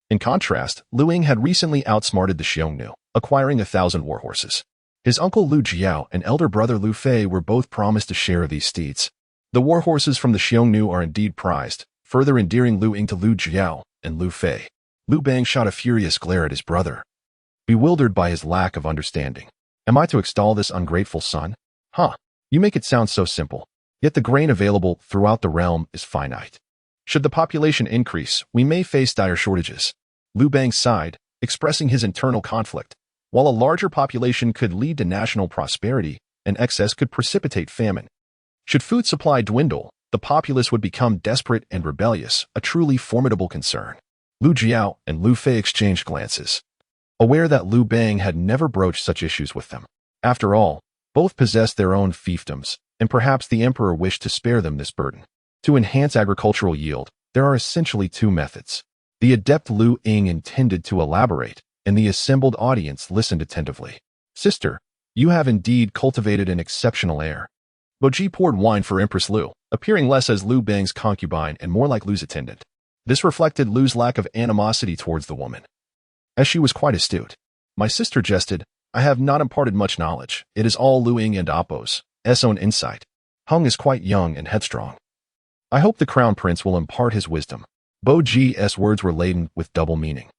In contrast, Liu Ying had recently outsmarted the Xiongnu, acquiring 1,000 warhorses. His uncle Liu Jiao and elder brother Liu Fei were both promised a share of these steeds. The warhorses from the Xiongnu are indeed prized, further endearing Liu Ying to Liu Jiao and Liu Fei. Liu Bang shot a furious glare at his brother, bewildered by his lack of understanding. Am I to extol this ungrateful son? You make it sound so simple. Yet the grain available throughout the realm is finite. Should the population increase, we may face dire shortages. Liu Bang sighed, expressing his internal conflict. While a larger population could lead to national prosperity, an excess could precipitate famine. Should food supply dwindle, the populace would become desperate and rebellious, a truly formidable concern. Liu Jiao and Liu Fei exchanged glances, aware that Liu Bang had never broached such issues with them. After all, both possessed their own fiefdoms, and perhaps the emperor wished to spare them this burden. To enhance agricultural yield, there are essentially two methods. The adept Liu Ying intended to elaborate, and the assembled audience listened attentively. Sister, you have indeed cultivated an exceptional air. Boji poured wine for Empress Liu, appearing less as Liu Bang's concubine and more like Liu's attendant. This reflected Liu's lack of animosity towards the woman, as she was quite astute. My sister jested, I have not imparted much knowledge. It is all Liu Ying and Apos' own insight. Hung is quite young and headstrong. I hope the crown prince will impart his wisdom. Boji's words were laden with double meaning,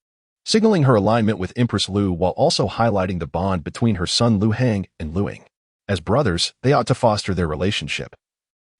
signaling her alignment with Empress Liu while also highlighting the bond between her son Liu Hang and Liu Ying. As brothers, they ought to foster their relationship.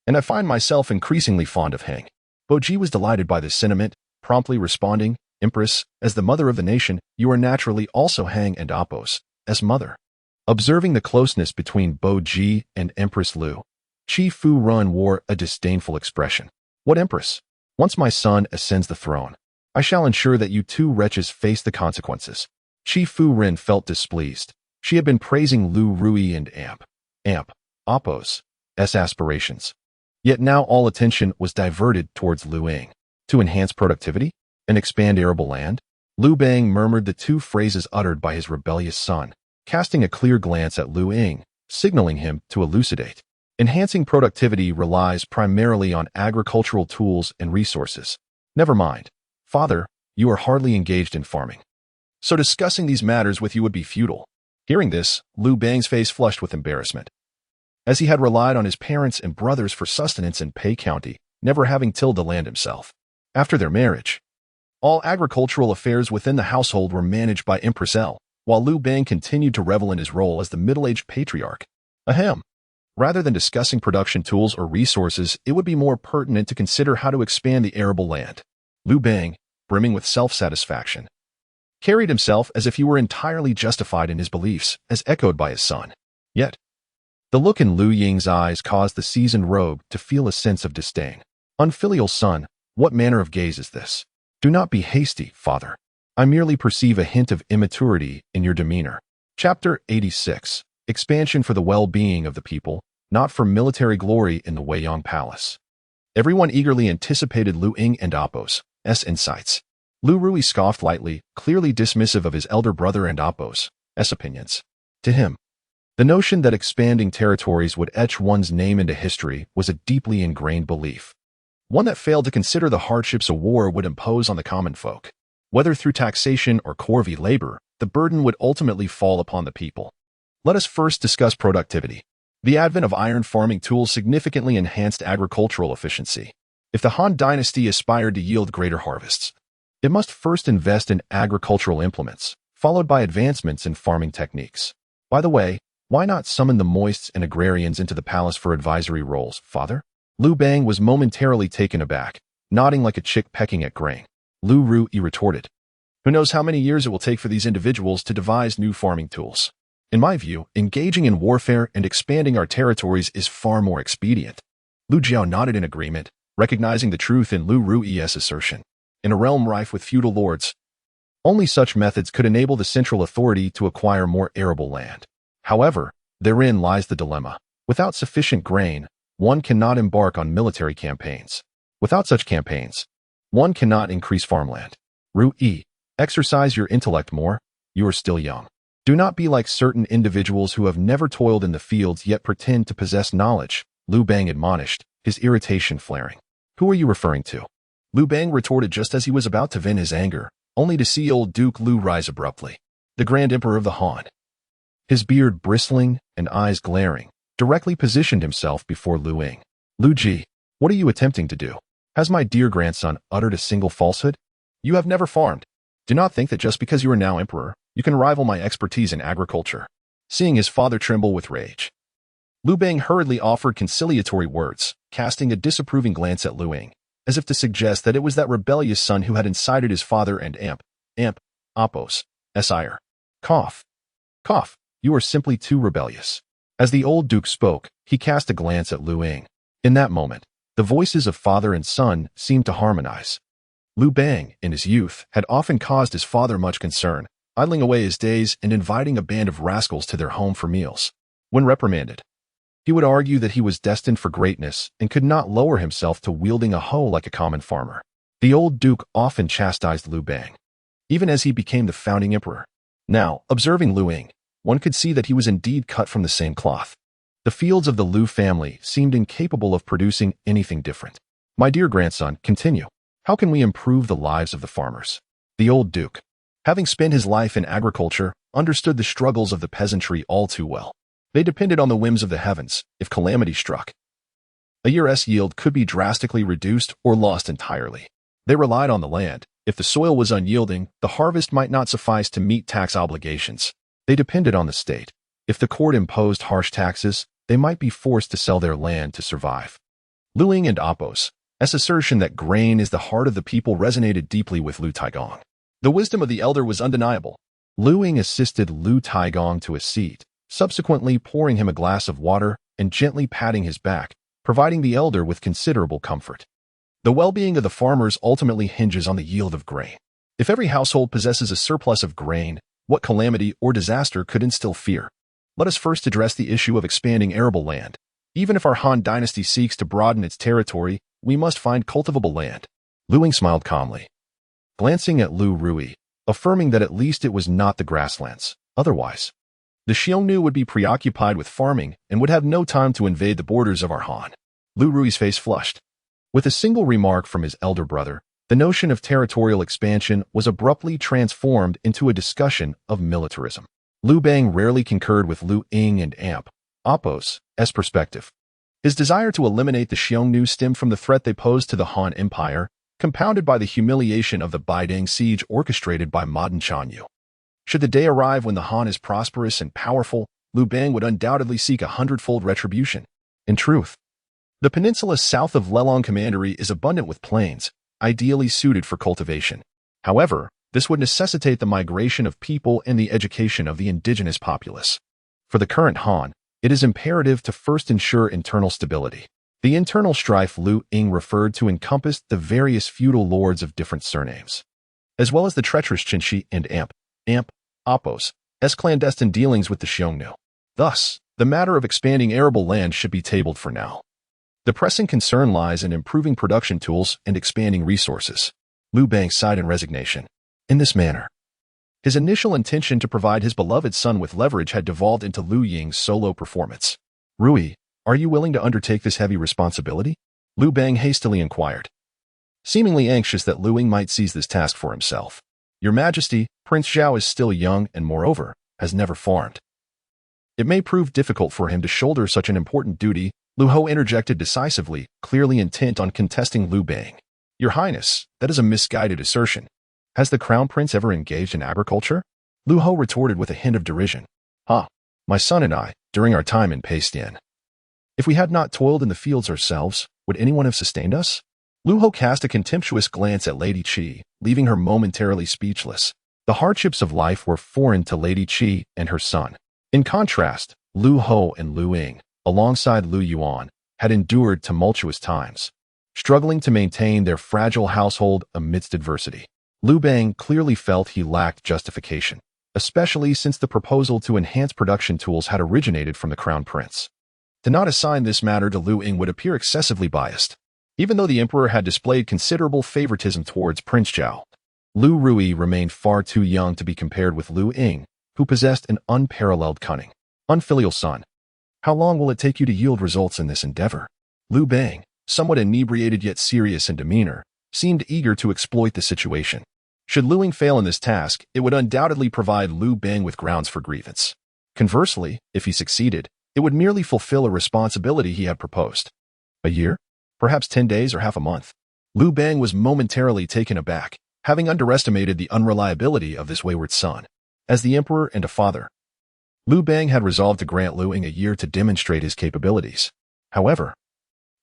And I find myself increasingly fond of Hang. Boji was delighted by this sentiment, promptly responding, Empress, as the mother of the nation, you are naturally also Hang and Apos' mother. Observing the closeness between Boji and Empress Liu, Qi Fu Run wore a disdainful expression. What empress? Once my son ascends the throne, I shall ensure that you two wretches face the consequences. Qi Fu Ren felt displeased. She had been praising Liu Ruyi and Apos' aspirations. Yet now all attention was diverted towards Liu Ying. To enhance productivity and expand arable land? Liu Bang murmured the two phrases uttered by his rebellious son, casting a clear glance at Liu Ying, signaling him to elucidate. Enhancing productivity relies primarily on agricultural tools and resources. Never mind. Father, you are hardly engaged in farming, so discussing these matters with you would be futile. Hearing this, Liu Bang's face flushed with embarrassment, as he had relied on his parents and brothers for sustenance in Pei County, never having tilled the land himself. After their marriage, all agricultural affairs within the household were managed by Empress L, while Liu Bang continued to revel in his role as the middle-aged patriarch. Ahem. Rather than discussing production tools or resources, it would be more pertinent to consider how to expand the arable land. Liu Bang, brimming with self-satisfaction, carried himself as if he were entirely justified in his beliefs, as echoed by his son. Yet, the look in Liu Ying's eyes caused the seasoned rogue to feel a sense of disdain. Unfilial son, what manner of gaze is this? Do not be hasty, father. I merely perceive a hint of immaturity in your demeanor. Chapter 86. Expansion for the well-being of the people, not for military glory in the Weiyang Palace. Everyone eagerly anticipated Liu Ying and Apos' insights. Liu Ruyi scoffed lightly, clearly dismissive of his elder brother and Apos' opinions. To him, the notion that expanding territories would etch one's name into history was a deeply ingrained belief, one that failed to consider the hardships a war would impose on the common folk. Whether through taxation or corvée labor, the burden would ultimately fall upon the people. Let us first discuss productivity. The advent of iron farming tools significantly enhanced agricultural efficiency. If the Han dynasty aspired to yield greater harvests, it must first invest in agricultural implements, followed by advancements in farming techniques. By the way, why not summon the moists and agrarians into the palace for advisory roles, father? Liu Bang was momentarily taken aback, nodding like a chick pecking at grain. Liu Ruyi retorted, "Who knows how many years it will take for these individuals to devise new farming tools? In my view, engaging in warfare and expanding our territories is far more expedient." Liu Zhao nodded in agreement, recognizing the truth in Liu Ruyi's assertion. In a realm rife with feudal lords, only such methods could enable the central authority to acquire more arable land. However, therein lies the dilemma. Without sufficient grain, one cannot embark on military campaigns. Without such campaigns, one cannot increase farmland. Ruyi, exercise your intellect more. You are still young. Do not be like certain individuals who have never toiled in the fields yet pretend to possess knowledge, Liu Bang admonished, his irritation flaring. Who are you referring to? Liu Bang retorted just as he was about to vent his anger, only to see old Duke Liu rise abruptly. The Grand Emperor of the Han. His beard bristling and eyes glaring, directly positioned himself before Liu Ying. Liu Ji, what are you attempting to do? Has my dear grandson uttered a single falsehood? You have never farmed. Do not think that just because you are now emperor, you can rival my expertise in agriculture. Seeing his father tremble with rage, Liu Bang hurriedly offered conciliatory words, casting a disapproving glance at Liu Ying, as if to suggest that it was that rebellious son who had incited his father and Oppos, ire. Cough. Cough. You are simply too rebellious. As the old duke spoke, he cast a glance at Liu Ying. In that moment, the voices of father and son seemed to harmonize. Liu Bang, in his youth, had often caused his father much concern, idling away his days and inviting a band of rascals to their home for meals. When reprimanded, he would argue that he was destined for greatness and could not lower himself to wielding a hoe like a common farmer. The old duke often chastised Liu Bang, even as he became the founding emperor. Now, observing Liu Ying, one could see that he was indeed cut from the same cloth. The fields of the Liu family seemed incapable of producing anything different. My dear grandson, continue. How can we improve the lives of the farmers? The old duke, having spent his life in agriculture, understood the struggles of the peasantry all too well. They depended on the whims of the heavens. If calamity struck, a year's yield could be drastically reduced or lost entirely. They relied on the land. If the soil was unyielding, the harvest might not suffice to meet tax obligations. They depended on the state. If the court imposed harsh taxes, they might be forced to sell their land to survive. Liu Ying and Oppos' assertion that grain is the heart of the people resonated deeply with Liu Taigong. The wisdom of the elder was undeniable. Liu Ying assisted Liu Taigong to a seat, subsequently pouring him a glass of water and gently patting his back, providing the elder with considerable comfort. The well-being of the farmers ultimately hinges on the yield of grain. If every household possesses a surplus of grain, what calamity or disaster could instill fear? Let us first address the issue of expanding arable land. Even if our Han dynasty seeks to broaden its territory, we must find cultivable land. Liu Ying smiled calmly, glancing at Liu Ruyi, affirming that at least it was not the grasslands. Otherwise, the Xiongnu would be preoccupied with farming and would have no time to invade the borders of our Han. Liu Ruyi's face flushed. With a single remark from his elder brother, the notion of territorial expansion was abruptly transformed into a discussion of militarism. Liu Bang rarely concurred with Liu Ying and Oppos' perspective. His desire to eliminate the Xiongnu stemmed from the threat they posed to the Han Empire, compounded by the humiliation of the Baidang siege orchestrated by modern Xiongnu. Should the day arrive when the Han is prosperous and powerful, Liu Bang would undoubtedly seek a hundredfold retribution. In truth, the peninsula south of Lelong Commandery is abundant with plains, ideally suited for cultivation. However, this would necessitate the migration of people and the education of the indigenous populace. For the current Han, it is imperative to first ensure internal stability. The internal strife Liu Ying referred to encompassed the various feudal lords of different surnames, as well as the treacherous Qinshi and Oppos' clandestine dealings with the Xiongnu. Thus, the matter of expanding arable land should be tabled for now. The pressing concern lies in improving production tools and expanding resources. Liu Bang sighed in resignation. In this manner, his initial intention to provide his beloved son with leverage had devolved into Liu Ying's solo performance. Ruyi, are you willing to undertake this heavy responsibility? Liu Bang hastily inquired, seemingly anxious that Liu Ying might seize this task for himself. Your Majesty, Prince Zhao is still young and, moreover, has never farmed. It may prove difficult for him to shoulder such an important duty. Liu Ho interjected decisively, clearly intent on contesting Liu Bang. Your Highness, that is a misguided assertion. Has the Crown Prince ever engaged in agriculture? Liu Ho retorted with a hint of derision. My son and I, during our time in Peistian. If we had not toiled in the fields ourselves, would anyone have sustained us? Liu Ho cast a contemptuous glance at Lady Qi, leaving her momentarily speechless. The hardships of life were foreign to Lady Qi and her son. In contrast, Liu Ho and Liu Ying, alongside Liu Yuan, had endured tumultuous times, struggling to maintain their fragile household amidst adversity. Liu Bang clearly felt he lacked justification, especially since the proposal to enhance production tools had originated from the Crown Prince. To not assign this matter to Liu Ying would appear excessively biased. Even though the emperor had displayed considerable favoritism towards Prince Zhao, Liu Ruyi remained far too young to be compared with Liu Ying, who possessed an unparalleled cunning. Unfilial son, how long will it take you to yield results in this endeavor? Liu Bang, somewhat inebriated yet serious in demeanor, seemed eager to exploit the situation. Should Liu Ying fail in this task, it would undoubtedly provide Liu Bang with grounds for grievance. Conversely, if he succeeded, it would merely fulfill a responsibility he had proposed. A year? Perhaps 10 days or half a month? Liu Bang was momentarily taken aback, having underestimated the unreliability of this wayward son. As the emperor and a father, Liu Bang had resolved to grant Liu Ying a year to demonstrate his capabilities. However,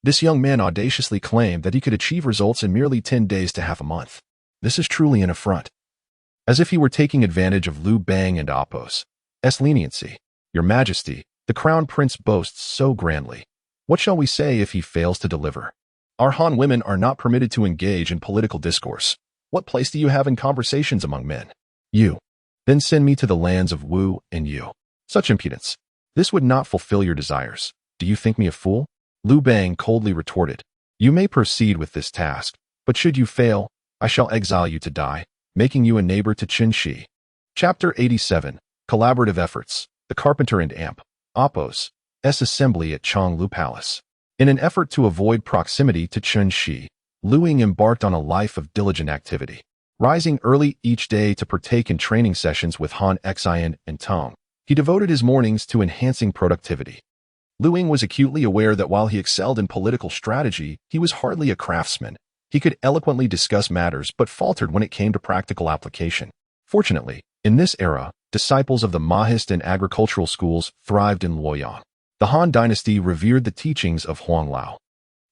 this young man audaciously claimed that he could achieve results in merely 10 days to half a month. This is truly an affront. As if he were taking advantage of Liu Bang and Appo's leniency. Your Majesty, the Crown Prince boasts so grandly. What shall we say if he fails to deliver? Our Han women are not permitted to engage in political discourse. What place do you have in conversations among men? You. Then send me to the lands of Wu and Yu. Such impudence. This would not fulfill your desires. Do you think me a fool? Liu Bang coldly retorted. You may proceed with this task, but should you fail, I shall exile you to die, making you a neighbor to Qin Shi. Chapter 87. Collaborative Efforts. The Carpenter and Appo's assembly at Xiongnu Palace. In an effort to avoid proximity to Qin Shi, Liu Ying embarked on a life of diligent activity, rising early each day to partake in training sessions with Han Xian and Tong. He devoted his mornings to enhancing productivity. Liu Ying was acutely aware that while he excelled in political strategy, he was hardly a craftsman. He could eloquently discuss matters but faltered when it came to practical application. Fortunately, in this era, disciples of the Mahist and agricultural schools thrived in Luoyang. The Han dynasty revered the teachings of Huanglao,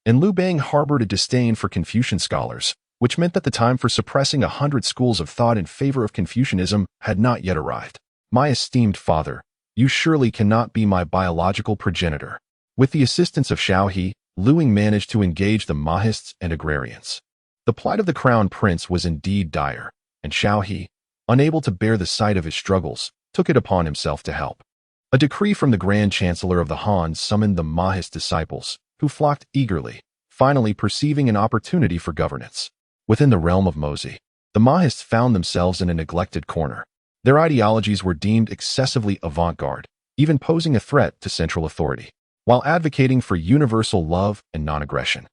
and Liu Bang harbored a disdain for Confucian scholars, which meant that the time for suppressing 100 schools of thought in favor of Confucianism had not yet arrived. My esteemed father, you surely cannot be my biological progenitor. With the assistance of Xiao He, Liu Ying managed to engage the Mahists and agrarians. The plight of the Crown Prince was indeed dire, and Xiao He, unable to bear the sight of his struggles, took it upon himself to help. A decree from the Grand Chancellor of the Han summoned the Mahist disciples, who flocked eagerly, finally perceiving an opportunity for governance. Within the realm of Mozi, the Mahists found themselves in a neglected corner. Their ideologies were deemed excessively avant-garde, even posing a threat to central authority, while advocating for universal love and non-aggression.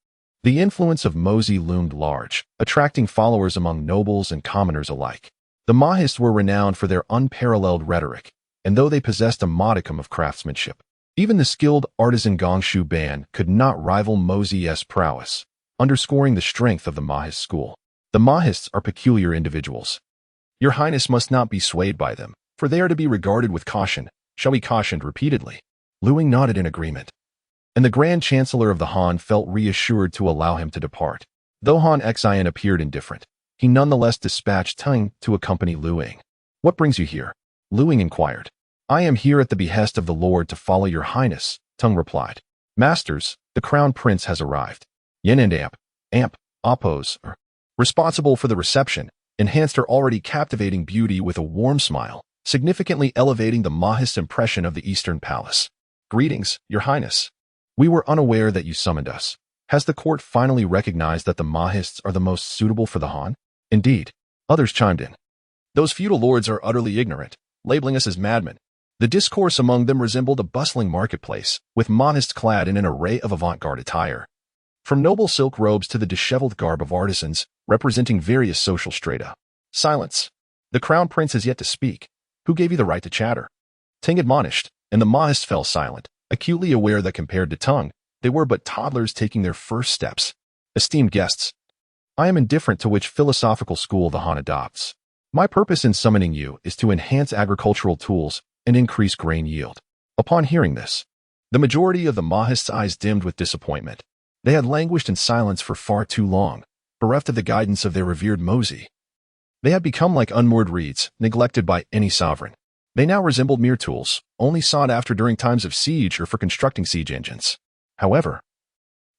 The influence of Mozi loomed large, attracting followers among nobles and commoners alike. The Mahists were renowned for their unparalleled rhetoric, and though they possessed a modicum of craftsmanship, even the skilled artisan Gaozu band could not rival Mozi's prowess, underscoring the strength of the Mahist school. The Mahists are peculiar individuals. Your Highness must not be swayed by them, for they are to be regarded with caution. Shall we cautioned repeatedly? Liu Ying nodded in agreement, and the Grand Chancellor of the Han felt reassured to allow him to depart. Though Han Xian appeared indifferent, he nonetheless dispatched Teng to accompany Liu Ying. What brings you here? Liu Ying inquired. I am here at the behest of the Lord to follow your Highness, Teng replied. Masters, the Crown Prince has arrived. Yin and Appo's, responsible for the reception, enhanced her already captivating beauty with a warm smile, significantly elevating the Mahist impression of the Eastern Palace. Greetings, your Highness. We were unaware that you summoned us. Has the court finally recognized that the Mahists are the most suitable for the Han? Indeed. Others chimed in. Those feudal lords are utterly ignorant, labeling us as madmen. The discourse among them resembled a bustling marketplace, with Mahists clad in an array of avant-garde attire. From noble silk robes to the disheveled garb of artisans, representing various social strata. Silence. The Crown Prince has yet to speak. Who gave you the right to chatter? Teng admonished, and the Mahists fell silent, acutely aware that compared to Tung, they were but toddlers taking their first steps. Esteemed guests, I am indifferent to which philosophical school the Han adopts. My purpose in summoning you is to enhance agricultural tools and increase grain yield. Upon hearing this, the majority of the Mahists' eyes dimmed with disappointment. They had languished in silence for far too long, bereft of the guidance of their revered Mozi. They had become like unmoored reeds, neglected by any sovereign. They now resembled mere tools, only sought after during times of siege or for constructing siege engines. However,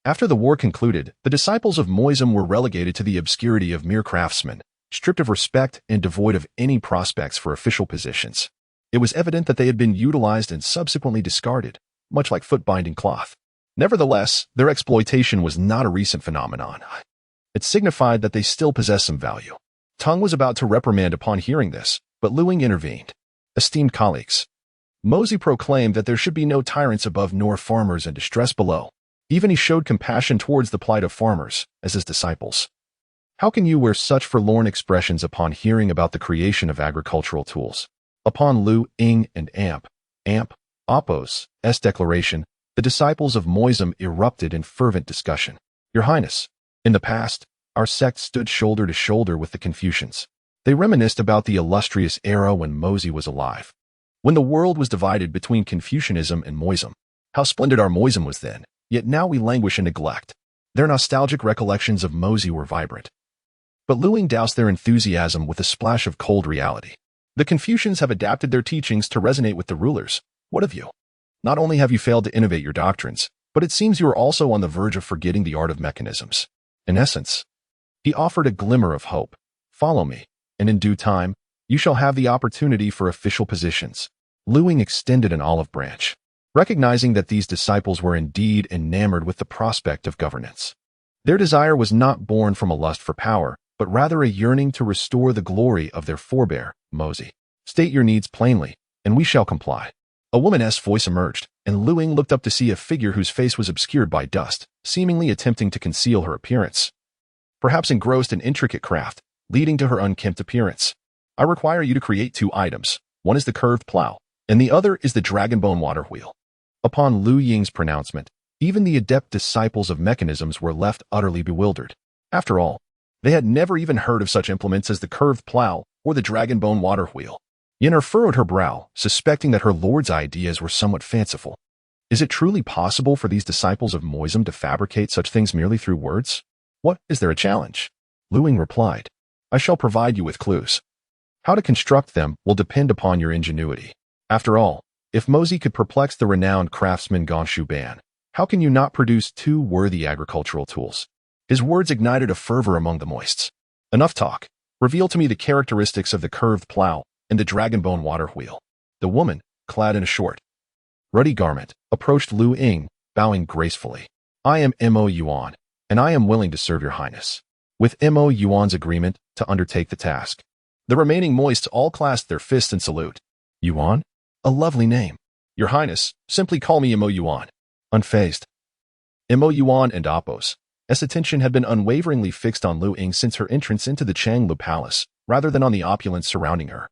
after the war concluded, the disciples of Moism were relegated to the obscurity of mere craftsmen, stripped of respect and devoid of any prospects for official positions. It was evident that they had been utilized and subsequently discarded, much like foot-binding cloth. Nevertheless, their exploitation was not a recent phenomenon. It signified that they still possessed some value. Tung was about to reprimand upon hearing this, but Liu Ying intervened. Esteemed colleagues, Mozi proclaimed that there should be no tyrants above nor farmers in distress below. Even he showed compassion towards the plight of farmers, as his disciples. How can you wear such forlorn expressions upon hearing about the creation of agricultural tools? Upon Liu Ying and Appo's declaration, the disciples of Moism erupted in fervent discussion. Your Highness, in the past, our sect stood shoulder to shoulder with the Confucians. They reminisced about the illustrious era when Mozi was alive, when the world was divided between Confucianism and Moism. How splendid our Moism was then, yet now we languish in neglect. Their nostalgic recollections of Mozi were vibrant. But Liu Ying doused their enthusiasm with a splash of cold reality. The Confucians have adapted their teachings to resonate with the rulers. What of you? Not only have you failed to innovate your doctrines, but it seems you are also on the verge of forgetting the art of mechanisms. In essence, he offered a glimmer of hope. Follow me, and in due time, you shall have the opportunity for official positions. Liu Ying extended an olive branch, recognizing that these disciples were indeed enamored with the prospect of governance. Their desire was not born from a lust for power, but rather a yearning to restore the glory of their forebear, Mozi. State your needs plainly, and we shall comply. A woman's voice emerged, and Liu Ying looked up to see a figure whose face was obscured by dust, seemingly attempting to conceal her appearance. Perhaps engrossed in intricate craft, leading to her unkempt appearance. I require you to create 2 items. One is the curved plow, and the other is the dragonbone water wheel. Upon Liu Ying's pronouncement, even the adept disciples of mechanisms were left utterly bewildered. After all, they had never even heard of such implements as the curved plow or the dragonbone water wheel. Yennefer furrowed her brow, suspecting that her lord's ideas were somewhat fanciful. Is it truly possible for these disciples of Moism to fabricate such things merely through words? What, is there a challenge? Liu Ying replied, I shall provide you with clues. How to construct them will depend upon your ingenuity. After all, if Mozi could perplex the renowned craftsman Gaozu Ban, how can you not produce 2 worthy agricultural tools? His words ignited a fervor among the Moists. Enough talk. Reveal to me the characteristics of the curved plow and the dragonbone water wheel. The woman, clad in a short, ruddy garment, approached Liu Ying, bowing gracefully. I am Mo Yuan, and I am willing to serve your highness. With Mo Yuan's agreement to undertake the task. The remaining Moists all clasped their fists in salute. Yuan? A lovely name. Your highness, simply call me Mo Yuan. Unfazed. Mo Yuan and Appo's attention had been unwaveringly fixed on Liu Ying since her entrance into the Xiongnu palace, rather than on the opulence surrounding her.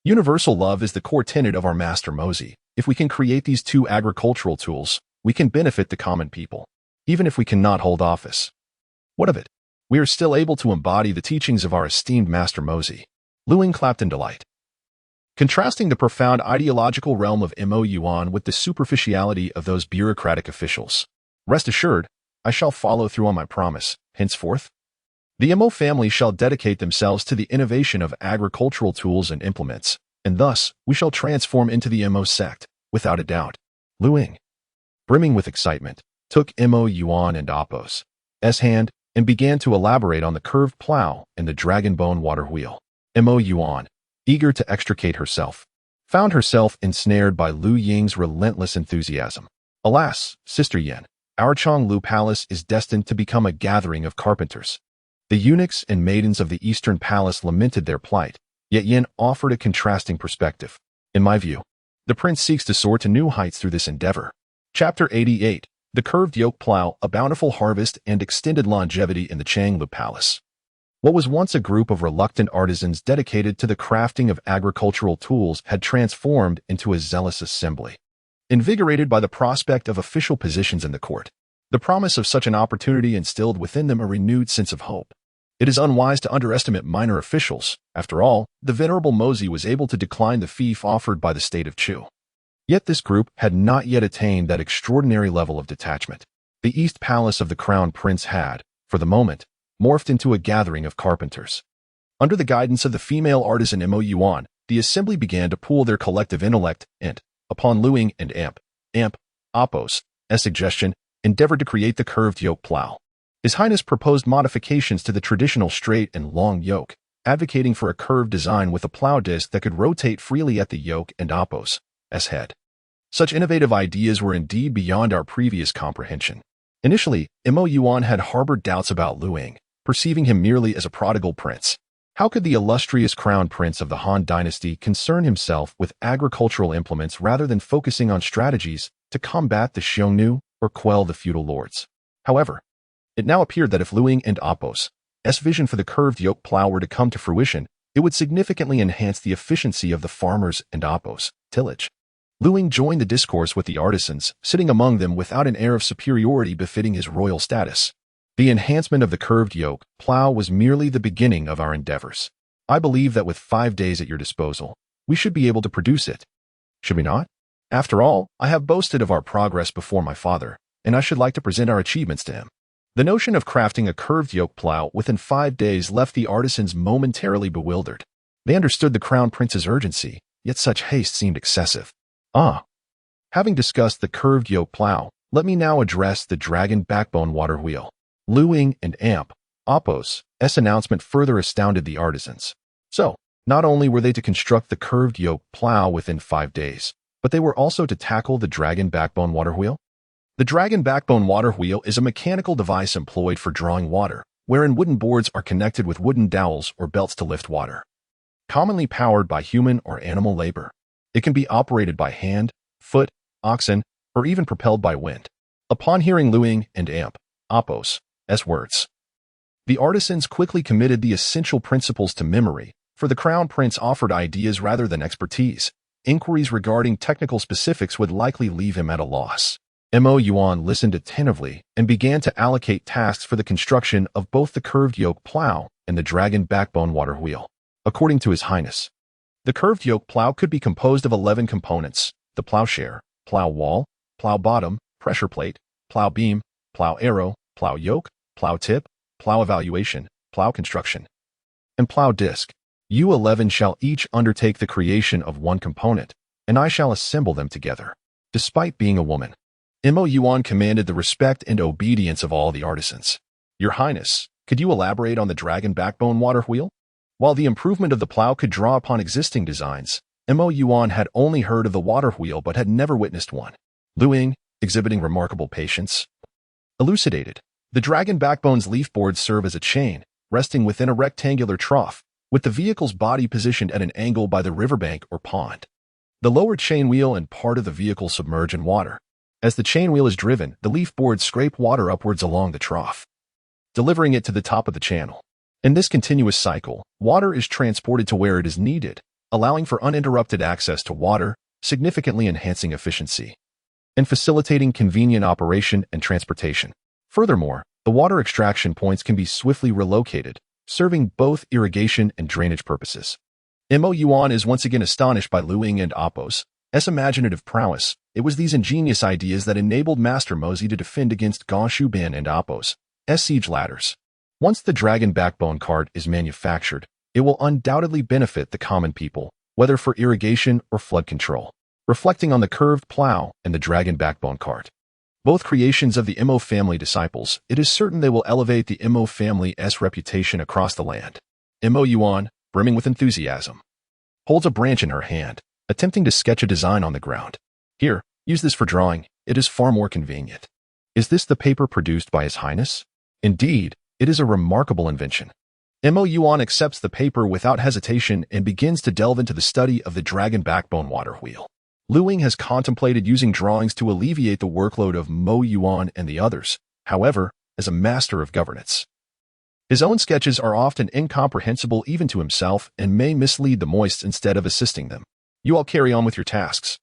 Universal love is the core tenet of our master Mozi. If we can create these 2 agricultural tools, we can benefit the common people, even if we cannot hold office. What of it? We are still able to embody the teachings of our esteemed master Mozi. Liu Ying clapped in delight. Contrasting the profound ideological realm of Mo Yuan with the superficiality of those bureaucratic officials. Rest assured, I shall follow through on my promise. Henceforth, the Mo family shall dedicate themselves to the innovation of agricultural tools and implements, and thus we shall transform into the Mo sect, without a doubt. Liu Ying, brimming with excitement, took Mo Yuan and Appo's hand and began to elaborate on the curved plow and the dragonbone water wheel. Mo Yuan, eager to extricate herself, found herself ensnared by Liu Ying's relentless enthusiasm. Alas, Sister Yen, our Xiongnu palace is destined to become a gathering of carpenters. The eunuchs and maidens of the Eastern Palace lamented their plight, yet Yen offered a contrasting perspective. In my view, the prince seeks to soar to new heights through this endeavor. Chapter 88, The Curved Yoke Plow, a Bountiful Harvest and Extended Longevity in the Xiongnu Palace. What was once a group of reluctant artisans dedicated to the crafting of agricultural tools had transformed into a zealous assembly. invigorated by the prospect of official positions in the court. The promise of such an opportunity instilled within them a renewed sense of hope. It is unwise to underestimate minor officials. After all, the venerable Mozi was able to decline the fief offered by the state of Chu. Yet this group had not yet attained that extraordinary level of detachment. The East Palace of the Crown Prince had, for the moment, morphed into a gathering of carpenters. Under the guidance of the female artisan Mo Yuan, the assembly began to pool their collective intellect and, upon Liu Ying and Apos' suggestion, endeavored to create the curved yoke plow. His Highness proposed modifications to the traditional straight and long yoke, advocating for a curved design with a plow disc that could rotate freely at the yoke and Apos' head. Such innovative ideas were indeed beyond our previous comprehension. Initially, Mo Yuan had harbored doubts about Liu Ying, perceiving him merely as a prodigal prince. How could the illustrious crown prince of the Han dynasty concern himself with agricultural implements rather than focusing on strategies to combat the Xiongnu or quell the feudal lords? However, it now appeared that if Liu Ying and Apos' vision for the curved yoke plow were to come to fruition, it would significantly enhance the efficiency of the farmers and Apos' tillage. Liu Ying joined the discourse with the artisans, sitting among them without an air of superiority befitting his royal status. The enhancement of the curved yoke plow was merely the beginning of our endeavors. I believe that with 5 days at your disposal, we should be able to produce it. Should we not? After all, I have boasted of our progress before my father, and I should like to present our achievements to him. The notion of crafting a curved yoke plow within 5 days left the artisans momentarily bewildered. They understood the crown prince's urgency, yet such haste seemed excessive. Having discussed the curved yoke plow, let me now address the dragon backbone water wheel. Liu Ying and Apos' announcement further astounded the artisans. So, not only were they to construct the curved yoke plow within 5 days, but they were also to tackle the dragon backbone water wheel? The dragon backbone water wheel is a mechanical device employed for drawing water, wherein wooden boards are connected with wooden dowels or belts to lift water. Commonly powered by human or animal labor, it can be operated by hand, foot, oxen, or even propelled by wind. Upon hearing Liu Ying and Apos' words, the artisans quickly committed the essential principles to memory, for the crown prince offered ideas rather than expertise. Inquiries regarding technical specifics would likely leave him at a loss. Mo Yuan listened attentively and began to allocate tasks for the construction of both the curved yoke plow and the dragon backbone water wheel. According to His Highness, the curved yoke plow could be composed of 11 components: the plowshare, plow wall, plow bottom, pressure plate, plow beam, plow arrow, plow yoke, plow tip, plow evaluation, plow construction, and plow disc. You 11 shall each undertake the creation of one component, and I shall assemble them together. Despite being a woman, Mo Yuan commanded the respect and obedience of all the artisans. Your Highness, could you elaborate on the dragon backbone water wheel? While the improvement of the plow could draw upon existing designs, Mo Yuan had only heard of the water wheel but had never witnessed one. Liu Ying, exhibiting remarkable patience, elucidated. The dragon backbone's leaf boards serve as a chain, resting within a rectangular trough, with the vehicle's body positioned at an angle by the riverbank or pond. The lower chain wheel and part of the vehicle submerge in water. As the chain wheel is driven, the leaf boards scrape water upwards along the trough, delivering it to the top of the channel. In this continuous cycle, water is transported to where it is needed, allowing for uninterrupted access to water, significantly enhancing efficiency and facilitating convenient operation and transportation. Furthermore, the water extraction points can be swiftly relocated, serving both irrigation and drainage purposes. Mo Yuan is once again astonished by Liu Ying and Apos' imaginative prowess. It was these ingenious ideas that enabled Master Mozi to defend against Gaozu Bin and Apos' siege ladders. Once the dragon backbone cart is manufactured, it will undoubtedly benefit the common people, whether for irrigation or flood control. Reflecting on the curved plow and the dragon backbone cart, both creations of the Mo family disciples, it is certain they will elevate the Mo family's reputation across the land. Mo Yuan, brimming with enthusiasm, holds a branch in her hand, attempting to sketch a design on the ground. Here, use this for drawing. It is far more convenient. Is this the paper produced by His Highness? Indeed, it is a remarkable invention. Mo Yuan accepts the paper without hesitation and begins to delve into the study of the dragon backbone water wheel. Liu Ying has contemplated using drawings to alleviate the workload of Mo Yuan and the others, however, as a master of governance. His own sketches are often incomprehensible even to himself and may mislead the moists instead of assisting them. You all carry on with your tasks.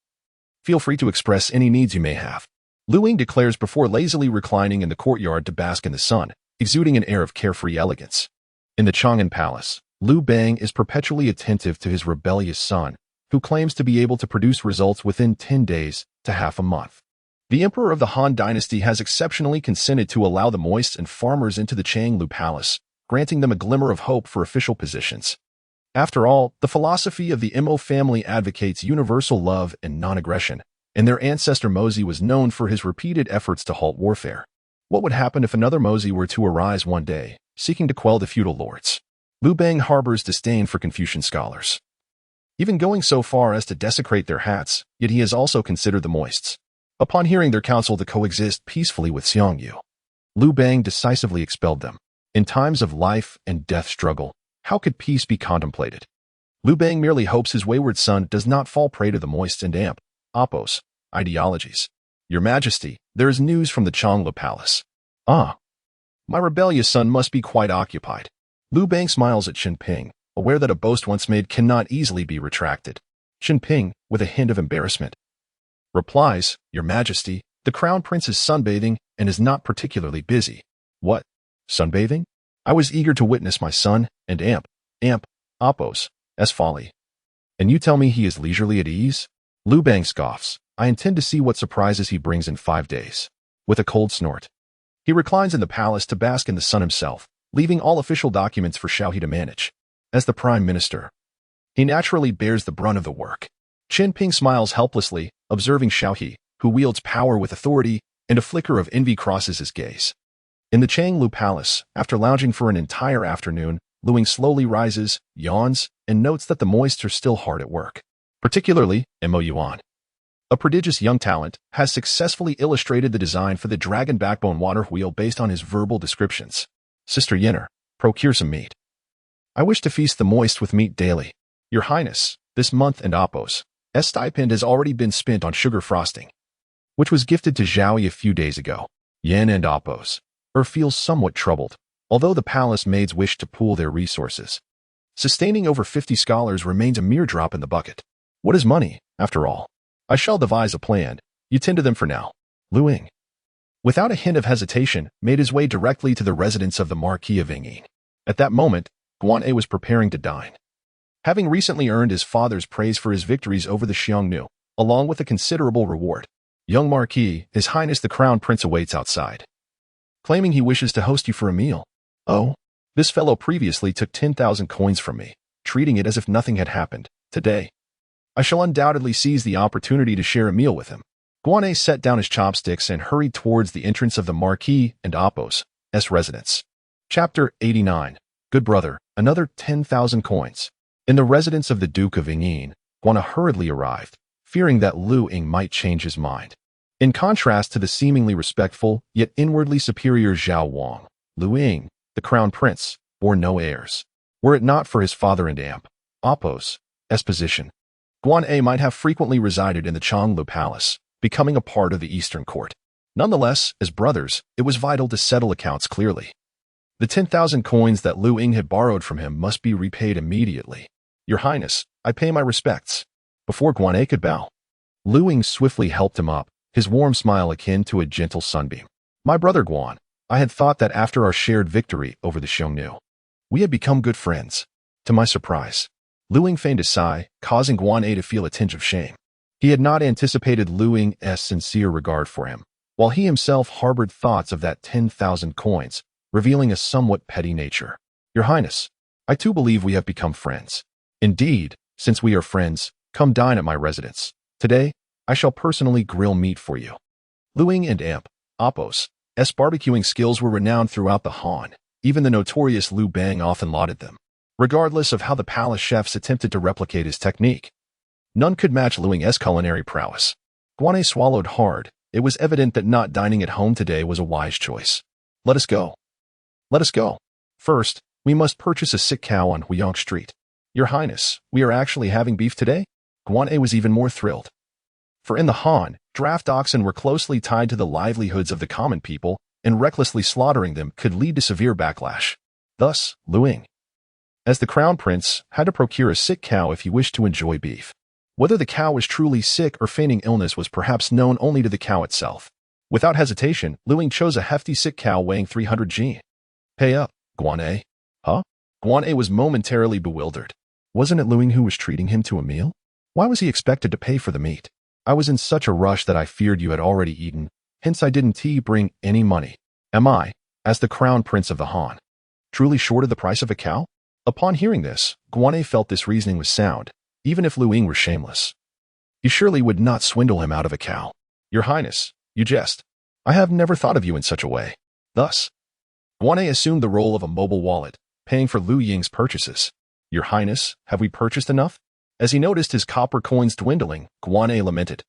Feel free to express any needs you may have. Liu Ying declares before lazily reclining in the courtyard to bask in the sun, exuding an air of carefree elegance. In the Chang'an Palace, Liu Bang is perpetually attentive to his rebellious son, who claims to be able to produce results within 10 days to half a month. The Emperor of the Han dynasty has exceptionally consented to allow the moists and farmers into the Xiongnu Palace, granting them a glimmer of hope for official positions. After all, the philosophy of the Mo family advocates universal love and non-aggression, and their ancestor Mozi was known for his repeated efforts to halt warfare. What would happen if another Mozi were to arise one day, seeking to quell the feudal lords? Liu Bang harbors disdain for Confucian scholars, even going so far as to desecrate their hats, yet he has also considered the moists. Upon hearing their counsel to coexist peacefully with Xiongnu, Liu Bang decisively expelled them. In times of life and death struggle, how could peace be contemplated? Liu Bang merely hopes his wayward son does not fall prey to the moists and oppose ideologies. Your Majesty, there is news from the Xiongnu Palace. Ah, my rebellious son must be quite occupied. Liu Bang smiles at Qin, aware that a boast once made cannot easily be retracted. Qin, with a hint of embarrassment, replies, Your Majesty, the Crown Prince is sunbathing and is not particularly busy. What? Sunbathing? I was eager to witness my son and oppose folly. And you tell me he is leisurely at ease? Liu Bang scoffs. I intend to see what surprises he brings in 5 days. With a cold snort, he reclines in the palace to bask in the sun himself, leaving all official documents for Xiao He to manage. As the prime minister, he naturally bears the brunt of the work. Qin smiles helplessly, observing Xiao He, who wields power with authority, and a flicker of envy crosses his gaze. In the Xiongnu Palace, after lounging for an entire afternoon, Liu Ying slowly rises, yawns, and notes that the moists are still hard at work. Particularly, Mo Yuan, a prodigious young talent, has successfully illustrated the design for the dragon backbone water wheel based on his verbal descriptions. Sister Yenner, procure some meat. I wish to feast the moist with meat daily. Your Highness, this month and Oppo's stipend has already been spent on sugar frosting, which was gifted to Zhao a few days ago. Yen and Oppo's feels somewhat troubled, although the palace maids wish to pool their resources. Sustaining over 50 scholars remains a mere drop in the bucket. What is money, after all? I shall devise a plan. You tend to them for now. Liu Ying, without a hint of hesitation, made his way directly to the residence of the Marquis of Ying. At that moment, Guan was preparing to dine. Having recently earned his father's praise for his victories over the Xiongnu, along with a considerable reward, young Marquis, His Highness the Crown Prince awaits outside, claiming he wishes to host you for a meal. Oh, this fellow previously took 10,000 coins from me, treating it as if nothing had happened. Today, I shall undoubtedly seize the opportunity to share a meal with him. Guan set down his chopsticks and hurried towards the entrance of the Marquis and Oppo's residence. Chapter 89. Good brother, another 10,000 coins. In the residence of the Duke of Ying, Guan hurriedly arrived, fearing that Liu Ying might change his mind. In contrast to the seemingly respectful, yet inwardly superior Zhao Wang, Liu Ying, the crown prince, bore no heirs. Were it not for his father and Oppo's position, Guan might have frequently resided in the Xiongnu Palace, becoming a part of the Eastern Court. Nonetheless, as brothers, it was vital to settle accounts clearly. The 10,000 coins that Liu Ying had borrowed from him must be repaid immediately. Your Highness, I pay my respects. Before Guan could bow, Liu Ying swiftly helped him up, his warm smile akin to a gentle sunbeam. My brother Guan, I had thought that after our shared victory over the Xiongnu, we had become good friends. To my surprise, Liu Ying feigned a sigh, causing Guan to feel a tinge of shame. He had not anticipated Liu Ying's sincere regard for him, while he himself harbored thoughts of that 10,000 coins, revealing a somewhat petty nature. Your Highness, I too believe we have become friends. Indeed, since we are friends, come dine at my residence. Today, I shall personally grill meat for you. Liu Ying and Oppo's barbecuing skills were renowned throughout the Han. Even the notorious Liu Bang often lauded them. Regardless of how the palace chefs attempted to replicate his technique, none could match Liu Ying's culinary prowess. Guan swallowed hard. It was evident that not dining at home today was a wise choice. Let us go. Let us go. First, we must purchase a sick cow on Huyang Street. Your Highness, we are actually having beef today? Guan was even more thrilled. For in the Han, draft oxen were closely tied to the livelihoods of the common people, and recklessly slaughtering them could lead to severe backlash. Thus, Liu Ying, as the crown prince, had to procure a sick cow if he wished to enjoy beef. Whether the cow was truly sick or feigning illness was perhaps known only to the cow itself. Without hesitation, Liu Ying chose a hefty sick cow weighing 300 g. Pay up, Guan. Huh? Guan was momentarily bewildered. Wasn't it Liu Ying who was treating him to a meal? Why was he expected to pay for the meat? I was in such a rush that I feared you had already eaten, hence I didn't bring any money. Am I, as the crown prince of the Han, truly shorted the price of a cow? Upon hearing this, Guan felt this reasoning was sound, even if Liu Ying were shameless. You surely would not swindle him out of a cow. Your Highness, you jest. I have never thought of you in such a way. Thus, Guan assumed the role of a mobile wallet, paying for Liu Ying's purchases. Your Highness, have we purchased enough? As he noticed his copper coins dwindling, Guan lamented.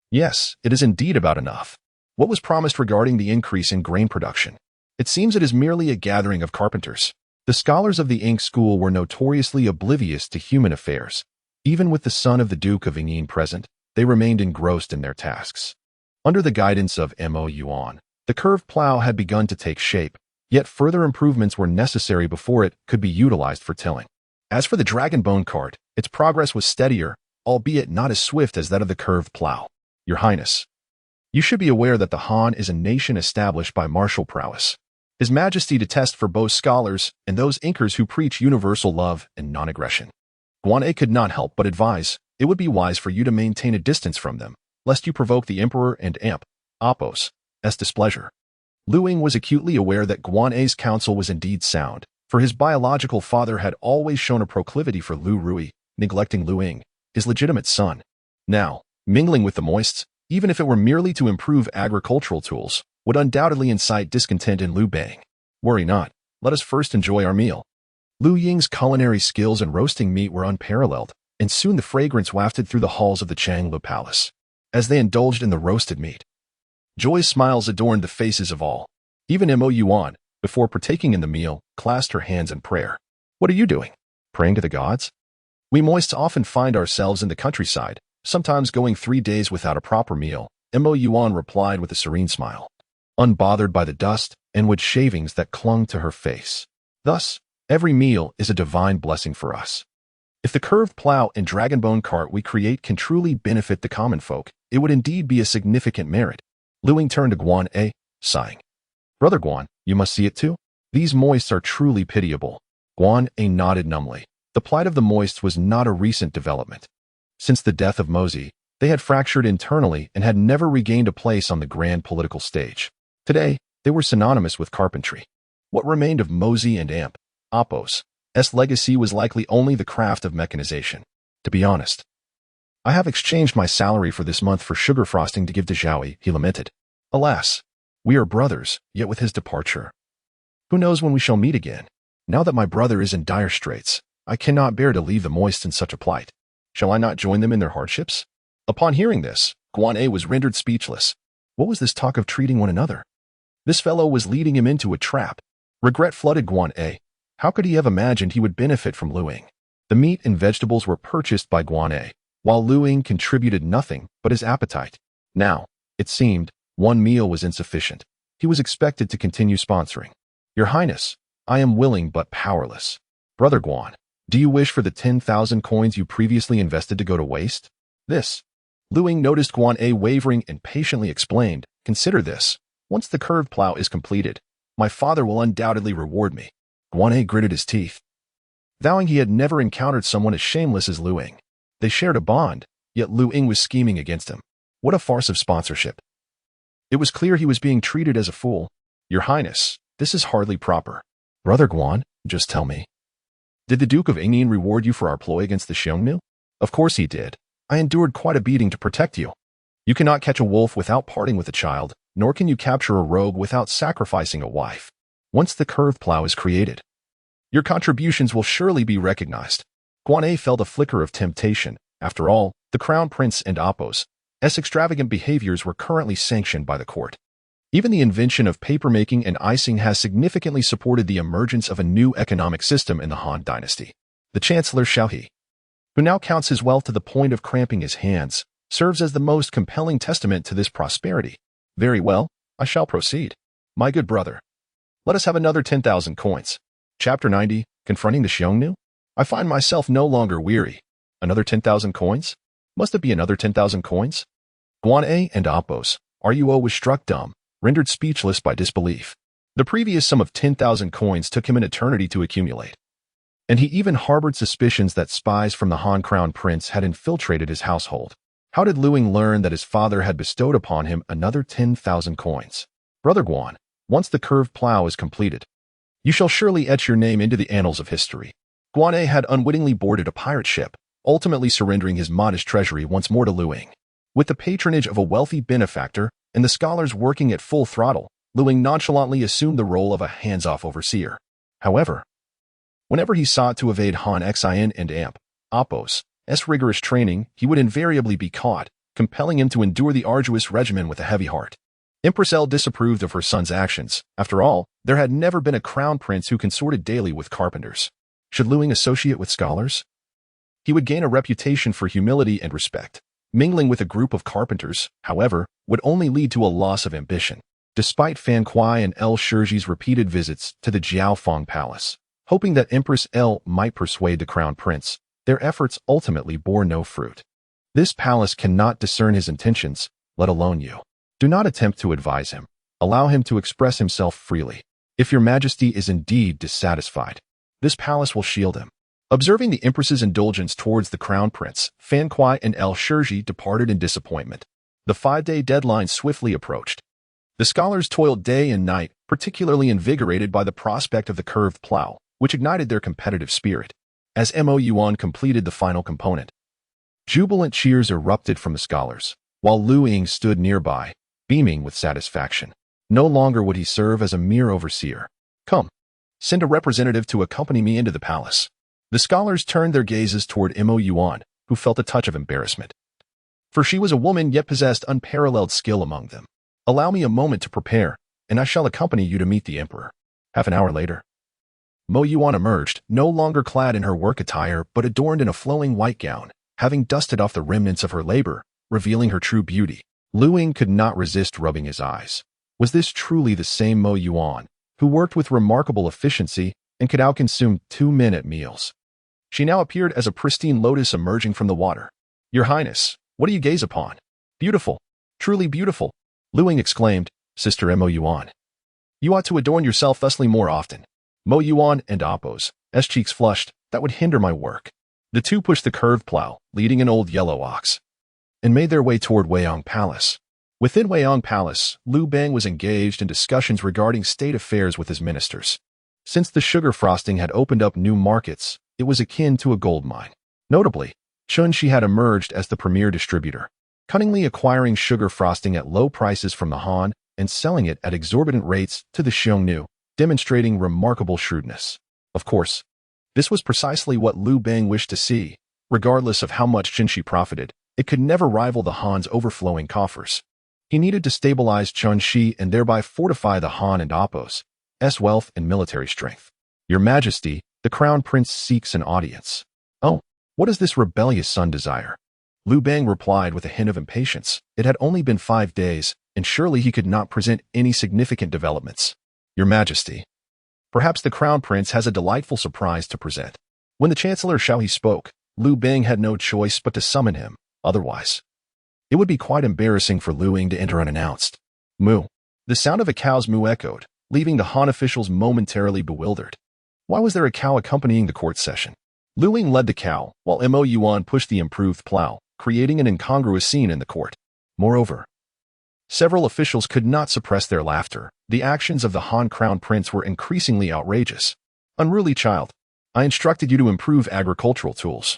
Yes, it is indeed about enough. What was promised regarding the increase in grain production? It seems it is merely a gathering of carpenters. The scholars of the Ink School were notoriously oblivious to human affairs. Even with the son of the Duke of Yingyin present, they remained engrossed in their tasks. Under the guidance of Mo Yuan, the curved plow had begun to take shape, yet further improvements were necessary before it could be utilized for tilling. As for the dragon bone cart, its progress was steadier, albeit not as swift as that of the curved plow. Your Highness, you should be aware that the Han is a nation established by martial prowess. His Majesty detests for both scholars and those inkers who preach universal love and non-aggression. Guan could not help but advise, it would be wise for you to maintain a distance from them, lest you provoke the Emperor and Apos' displeasure. Liu Ying was acutely aware that Guan's counsel was indeed sound, for his biological father had always shown a proclivity for Liu Ruyi, neglecting Liu Ying, his legitimate son. Now, mingling with the moists, even if it were merely to improve agricultural tools, would undoubtedly incite discontent in Liu Bang. Worry not, let us first enjoy our meal. Liu Ying's culinary skills in roasting meat were unparalleled, and soon the fragrance wafted through the halls of the Xiongnu palace. As they indulged in the roasted meat, joyous smiles adorned the faces of all. Even Mo Yuan, before partaking in the meal, clasped her hands in prayer. What are you doing? Praying to the gods? We moists often find ourselves in the countryside, sometimes going 3 days without a proper meal, Mo Yuan replied with a serene smile, unbothered by the dust and wood shavings that clung to her face. Thus, every meal is a divine blessing for us. If the curved plow and dragonbone cart we create can truly benefit the common folk, it would indeed be a significant merit. Liu Ying turned to Guan, sighing. Brother Guan, you must see it too. These moists are truly pitiable. Guan nodded numbly. The plight of the moists was not a recent development. Since the death of Mozi, they had fractured internally and had never regained a place on the grand political stage. Today, they were synonymous with carpentry. What remained of Mozi and Apos' legacy was likely only the craft of mechanization. To be honest, I have exchanged my salary for this month for sugar frosting to give to Zhao, he lamented. Alas, we are brothers, yet with his departure, who knows when we shall meet again? Now that my brother is in dire straits, I cannot bear to leave the moist in such a plight. Shall I not join them in their hardships? Upon hearing this, Guan was rendered speechless. What was this talk of treating one another? This fellow was leading him into a trap. Regret flooded Guan. How could he have imagined he would benefit from Liu Ying? The meat and vegetables were purchased by Guan, while Liu Ying contributed nothing but his appetite. Now, it seemed, one meal was insufficient. He was expected to continue sponsoring. Your Highness, I am willing but powerless. Brother Guan, do you wish for the 10,000 coins you previously invested to go to waste? This. Liu Ying noticed Guan wavering and patiently explained, consider this. Once the curved plow is completed, my father will undoubtedly reward me. Guan gritted his teeth, vowing he had never encountered someone as shameless as Liu Ying. They shared a bond, yet Liu Ying was scheming against him. What a farce of sponsorship. It was clear he was being treated as a fool. Your Highness, this is hardly proper. Brother Guan, just tell me. Did the Duke of Yingyin reward you for our ploy against the Xiongnu? Of course he did. I endured quite a beating to protect you. You cannot catch a wolf without parting with a child, nor can you capture a rogue without sacrificing a wife. Once the curved plow is created, your contributions will surely be recognized. Guan felt a flicker of temptation. After all, the Crown Prince and Apos' extravagant behaviors were currently sanctioned by the court. Even the invention of papermaking and icing has significantly supported the emergence of a new economic system in the Han dynasty. The Chancellor Xiaohe, who now counts his wealth to the point of cramping his hands, serves as the most compelling testament to this prosperity. Very well, I shall proceed. My good brother, let us have another 10,000 coins. Chapter 90, Confronting the Xiongnu? I find myself no longer weary. Another 10,000 coins? Must it be another 10,000 coins? Guan and Apos, Ruo was struck dumb, rendered speechless by disbelief. The previous sum of 10,000 coins took him an eternity to accumulate. And he even harbored suspicions that spies from the Han Crown Prince had infiltrated his household. How did Liu Ying learn that his father had bestowed upon him another 10,000 coins? Brother Guan, once the curved plow is completed, you shall surely etch your name into the annals of history. Guan had unwittingly boarded a pirate ship, ultimately surrendering his modest treasury once more to Liu Ying. With the patronage of a wealthy benefactor and the scholars working at full throttle, Liu Ying nonchalantly assumed the role of a hands-off overseer. However, whenever he sought to evade Han Xin and Apos' rigorous training, he would invariably be caught, compelling him to endure the arduous regimen with a heavy heart. Empress L disapproved of her son's actions. After all, there had never been a crown prince who consorted daily with carpenters. Should Liu Ying associate with scholars? He would gain a reputation for humility and respect. Mingling with a group of carpenters, however, would only lead to a loss of ambition. Despite Fan Kuai and L Shizhi's repeated visits to the Jiaofeng Palace, hoping that Empress L might persuade the crown prince, their efforts ultimately bore no fruit. This palace cannot discern his intentions, let alone you. Do not attempt to advise him. Allow him to express himself freely. If your majesty is indeed dissatisfied, this palace will shield him. Observing the empress's indulgence towards the crown prince, Fan Kuai and L Shizhi departed in disappointment. The 5-day deadline swiftly approached. The scholars toiled day and night, particularly invigorated by the prospect of the curved plow, which ignited their competitive spirit. As Mo Yuan completed the final component, jubilant cheers erupted from the scholars, while Liu Ying stood nearby, beaming with satisfaction. No longer would he serve as a mere overseer. Come, send a representative to accompany me into the palace. The scholars turned their gazes toward Mo Yuan, who felt a touch of embarrassment. For she was a woman yet possessed unparalleled skill among them. Allow me a moment to prepare, and I shall accompany you to meet the emperor. Half an hour later, Mo Yuan emerged, no longer clad in her work attire but adorned in a flowing white gown, having dusted off the remnants of her labor, revealing her true beauty. Liu Ying could not resist rubbing his eyes. Was this truly the same Mo Yuan, who worked with remarkable efficiency and could outconsume 2 men at meals? She now appeared as a pristine lotus emerging from the water. Your Highness, what do you gaze upon? Beautiful, truly beautiful, Liu Ying exclaimed. Sister Mo Yuan, you ought to adorn yourself thusly more often. Mo Yuan and Apos' cheeks flushed. That would hinder my work. The two pushed the curved plow, leading an old yellow ox, and made their way toward Weiyang Palace. Within Weiyang Palace, Liu Bang was engaged in discussions regarding state affairs with his ministers. Since the sugar frosting had opened up new markets, it was akin to a gold mine. Notably, Chunxi had emerged as the premier distributor, cunningly acquiring sugar frosting at low prices from the Han and selling it at exorbitant rates to the Xiongnu, demonstrating remarkable shrewdness. Of course, this was precisely what Liu Bang wished to see. Regardless of how much Chunxi profited, it could never rival the Han's overflowing coffers. He needed to stabilize Chunxi and thereby fortify the Han and Apos' wealth and military strength. Your Majesty, the Crown Prince seeks an audience. Oh, what does this rebellious son desire? Liu Bang replied with a hint of impatience. It had only been 5 days, and surely he could not present any significant developments. Your Majesty, perhaps the Crown Prince has a delightful surprise to present. When the Chancellor Xiao spoke, Liu Bang had no choice but to summon him. Otherwise, it would be quite embarrassing for Liu Ying to enter unannounced. Moo. The sound of a cow's moo echoed, leaving the Han officials momentarily bewildered. Why was there a cow accompanying the court session? Liu Ying led the cow, while Mo Yuan pushed the improved plow, creating an incongruous scene in the court. Moreover, several officials could not suppress their laughter. The actions of the Han Crown Prince were increasingly outrageous. Unruly child, I instructed you to improve agricultural tools,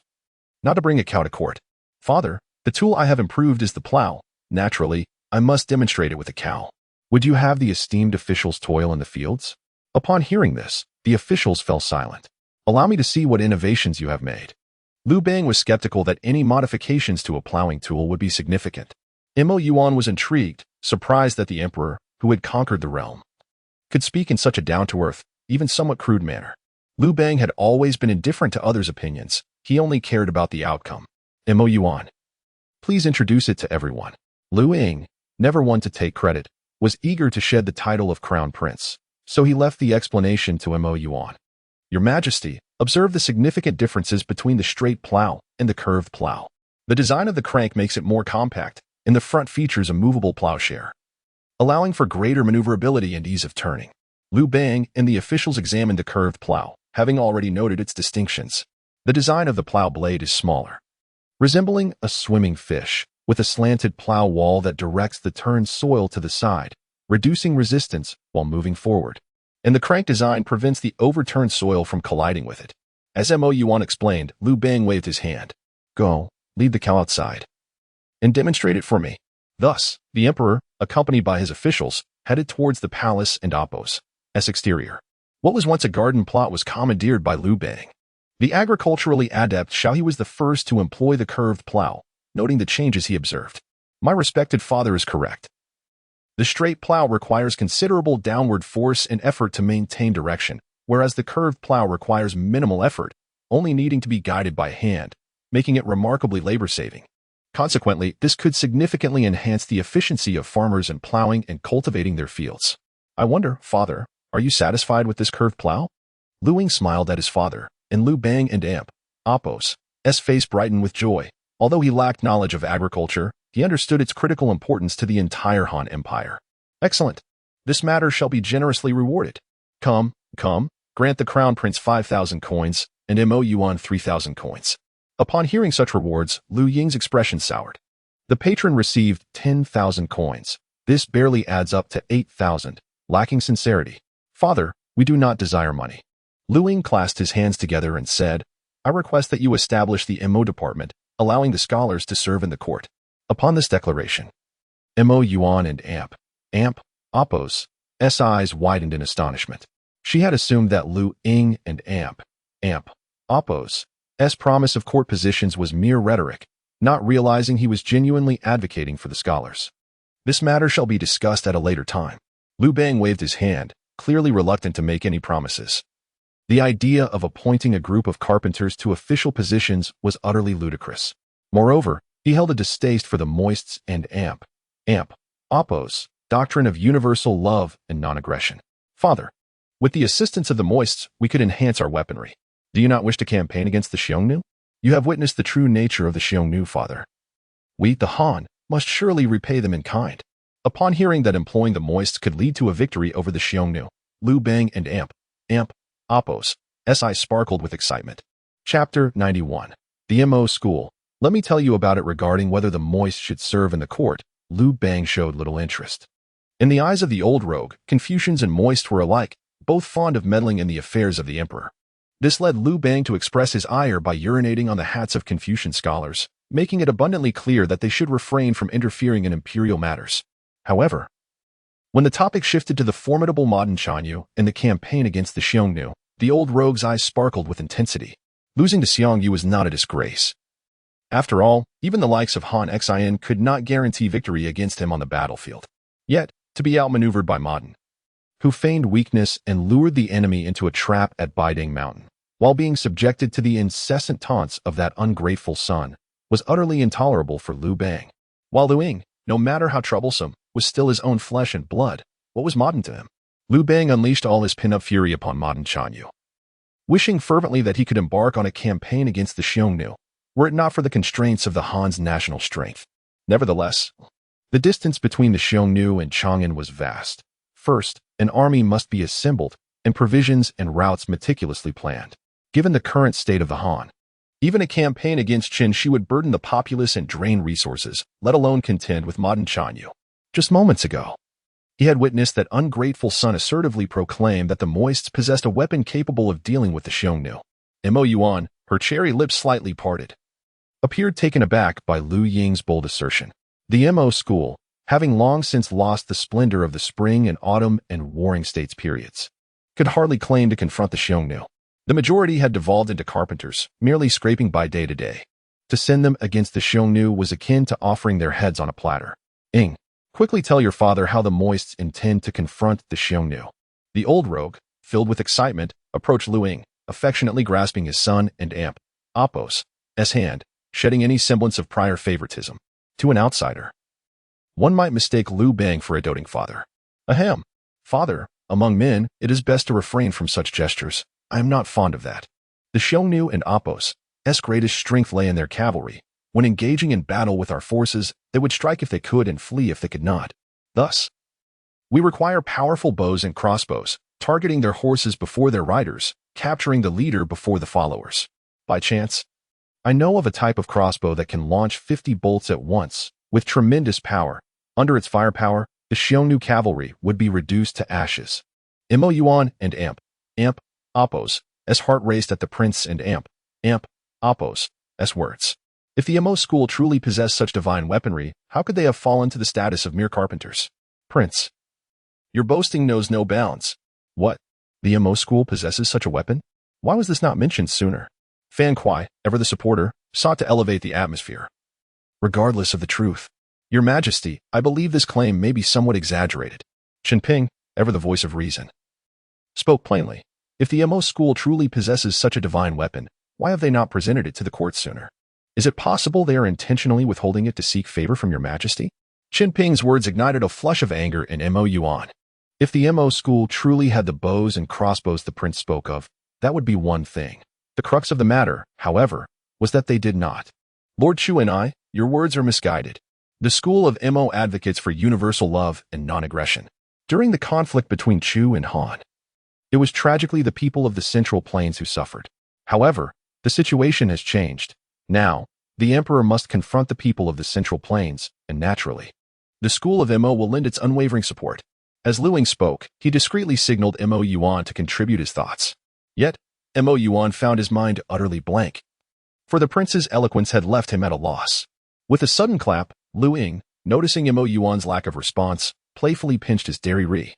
not to bring a cow to court. Father, the tool I have improved is the plow. Naturally, I must demonstrate it with a cow. Would you have the esteemed officials toil in the fields? Upon hearing this, the officials fell silent. Allow me to see what innovations you have made. Liu Bang was skeptical that any modifications to a plowing tool would be significant. Mo Yuan was intrigued, surprised that the emperor, who had conquered the realm, could speak in such a down-to-earth, even somewhat crude manner. Liu Bang had always been indifferent to others' opinions. He only cared about the outcome. Mo Yuan, please introduce it to everyone. Liu Ying, never one to take credit, was eager to shed the title of Crown Prince, so he left the explanation to Mo Yuan. Your Majesty, observe the significant differences between the straight plow and the curved plow. The design of the crank makes it more compact, and the front features a movable plowshare, allowing for greater maneuverability and ease of turning. Liu Bang and the officials examined the curved plow, having already noted its distinctions. The design of the plow blade is smaller, resembling a swimming fish, with a slanted plow wall that directs the turned soil to the side, reducing resistance while moving forward. And the crank design prevents the overturned soil from colliding with it. As Mo Yuan explained, Liu Bang waved his hand. Go, lead the cow outside, and demonstrate it for me. Thus, the emperor, accompanied by his officials, headed towards the palace and Appo's exterior. What was once a garden plot was commandeered by Liu Bang. The agriculturally adept Xiao was the first to employ the curved plow, noting the changes he observed. My respected father is correct. The straight plow requires considerable downward force and effort to maintain direction, whereas the curved plow requires minimal effort, only needing to be guided by hand, making it remarkably labor-saving. Consequently, this could significantly enhance the efficiency of farmers in plowing and cultivating their fields. I wonder, father, are you satisfied with this curved plow? Liu Ying smiled at his father, and Liu Bang and Appo's face brightened with joy. Although he lacked knowledge of agriculture, he understood its critical importance to the entire Han Empire. Excellent. This matter shall be generously rewarded. Come, grant the crown prince 5,000 coins, and Mo Yuan 3,000 coins. Upon hearing such rewards, Liu Ying's expression soured. The patron received 10,000 coins. This barely adds up to 8,000, lacking sincerity. Father, we do not desire money. Liu Ying clasped his hands together and said, I request that you establish the Mo department, allowing the scholars to serve in the court. Upon this declaration, Mo Yuan and Appo's eyes widened in astonishment. She had assumed that Liu Ying and Appo's promise of court positions was mere rhetoric, not realizing he was genuinely advocating for the scholars. This matter shall be discussed at a later time. Liu Bang waved his hand, clearly reluctant to make any promises. The idea of appointing a group of carpenters to official positions was utterly ludicrous. Moreover, he held a distaste for the moists and Appo's doctrine of universal love and non-aggression. Father, with the assistance of the moists, we could enhance our weaponry. Do you not wish to campaign against the Xiongnu? You have witnessed the true nature of the Xiongnu, father. We, the Han, must surely repay them in kind. Upon hearing that employing the moists could lead to a victory over the Xiongnu, Liu Bang and Appo's eyes sparkled with excitement. Chapter 91. The Mo School. Let me tell you about it. Regarding whether the moists should serve in the court, Liu Bang showed little interest. In the eyes of the old rogue, Confucians and moists were alike, both fond of meddling in the affairs of the emperor. This led Liu Bang to express his ire by urinating on the hats of Confucian scholars, making it abundantly clear that they should refrain from interfering in imperial matters. However, when the topic shifted to the formidable modern Xiongnu and the campaign against the Xiongnu, the old rogue's eyes sparkled with intensity. Losing to Xiongnu was not a disgrace. After all, even the likes of Han Xin could not guarantee victory against him on the battlefield. Yet, to be outmaneuvered by Modern, who feigned weakness and lured the enemy into a trap at Baiding Mountain, while being subjected to the incessant taunts of that ungrateful son, was utterly intolerable for Liu Bang. While Liu Ying, no matter how troublesome, was still his own flesh and blood, what was Modern to him? Liu Bang unleashed all his pin-up fury upon Modern Xiongnu, wishing fervently that he could embark on a campaign against the Xiongnu, were it not for the constraints of the Han's national strength. Nevertheless, the distance between the Xiongnu and Chang'an was vast. First, an army must be assembled, and provisions and routes meticulously planned. Given the current state of the Han, even a campaign against Qin Shi would burden the populace and drain resources, let alone contend with modern Xiongnu. Just moments ago, he had witnessed that ungrateful son assertively proclaim that the moists possessed a weapon capable of dealing with the Xiongnu. Mo Yuan, her cherry lips slightly parted, appeared taken aback by Liu Ying's bold assertion. The Mo school, having long since lost the splendor of the spring and autumn and warring states periods, could hardly claim to confront the Xiongnu. The majority had devolved into carpenters, merely scraping by day to day. To send them against the Xiongnu was akin to offering their heads on a platter. Ing, quickly tell your father how the moists intend to confront the Xiongnu. The old rogue, filled with excitement, approached Liu Ying, affectionately grasping his son and Appo's hand, shedding any semblance of prior favoritism. To an outsider, one might mistake Liu Bang for a doting father. Ahem. Father, among men, it is best to refrain from such gestures. I am not fond of that. The Xiongnu and Appo's greatest strength lay in their cavalry, When engaging in battle with our forces, they would strike if they could and flee if they could not. Thus, we require powerful bows and crossbows, targeting their horses before their riders, capturing the leader before the followers. By chance, I know of a type of crossbow that can launch 50 bolts at once, with tremendous power. Under its firepower, the Xiongnu cavalry would be reduced to ashes. Mo Yuan and Amp, Oppos, as heart raced at the prince and Amp, Oppos, as words. If the Mo school truly possessed such divine weaponry, how could they have fallen to the status of mere carpenters? Prince, your boasting knows no bounds. What? The Mo school possesses such a weapon? Why was this not mentioned sooner? Fan Kuai, ever the supporter, sought to elevate the atmosphere. Regardless of the truth, Your Majesty, I believe this claim may be somewhat exaggerated. Qinping, ever the voice of reason, spoke plainly. If the Mo school truly possesses such a divine weapon, why have they not presented it to the court sooner? Is it possible they are intentionally withholding it to seek favor from Your Majesty? Qinping's words ignited a flush of anger in Mo Yuan. If the Mo school truly had the bows and crossbows the prince spoke of, that would be one thing. The crux of the matter, however, was that they did not. Lord Chu and I, your words are misguided. The school of Mo advocates for universal love and non-aggression. During the conflict between Chu and Han, it was tragically the people of the Central Plains who suffered. However, the situation has changed. Now, the emperor must confront the people of the Central Plains, and naturally, the school of Mo will lend its unwavering support. As Liu Ying spoke, he discreetly signaled Mo Yuan to contribute his thoughts. Yet, Mo Yuan found his mind utterly blank, for the prince's eloquence had left him at a loss. With a sudden clap, Liu Ying, noticing Mo Yuan's lack of response, playfully pinched his dairy,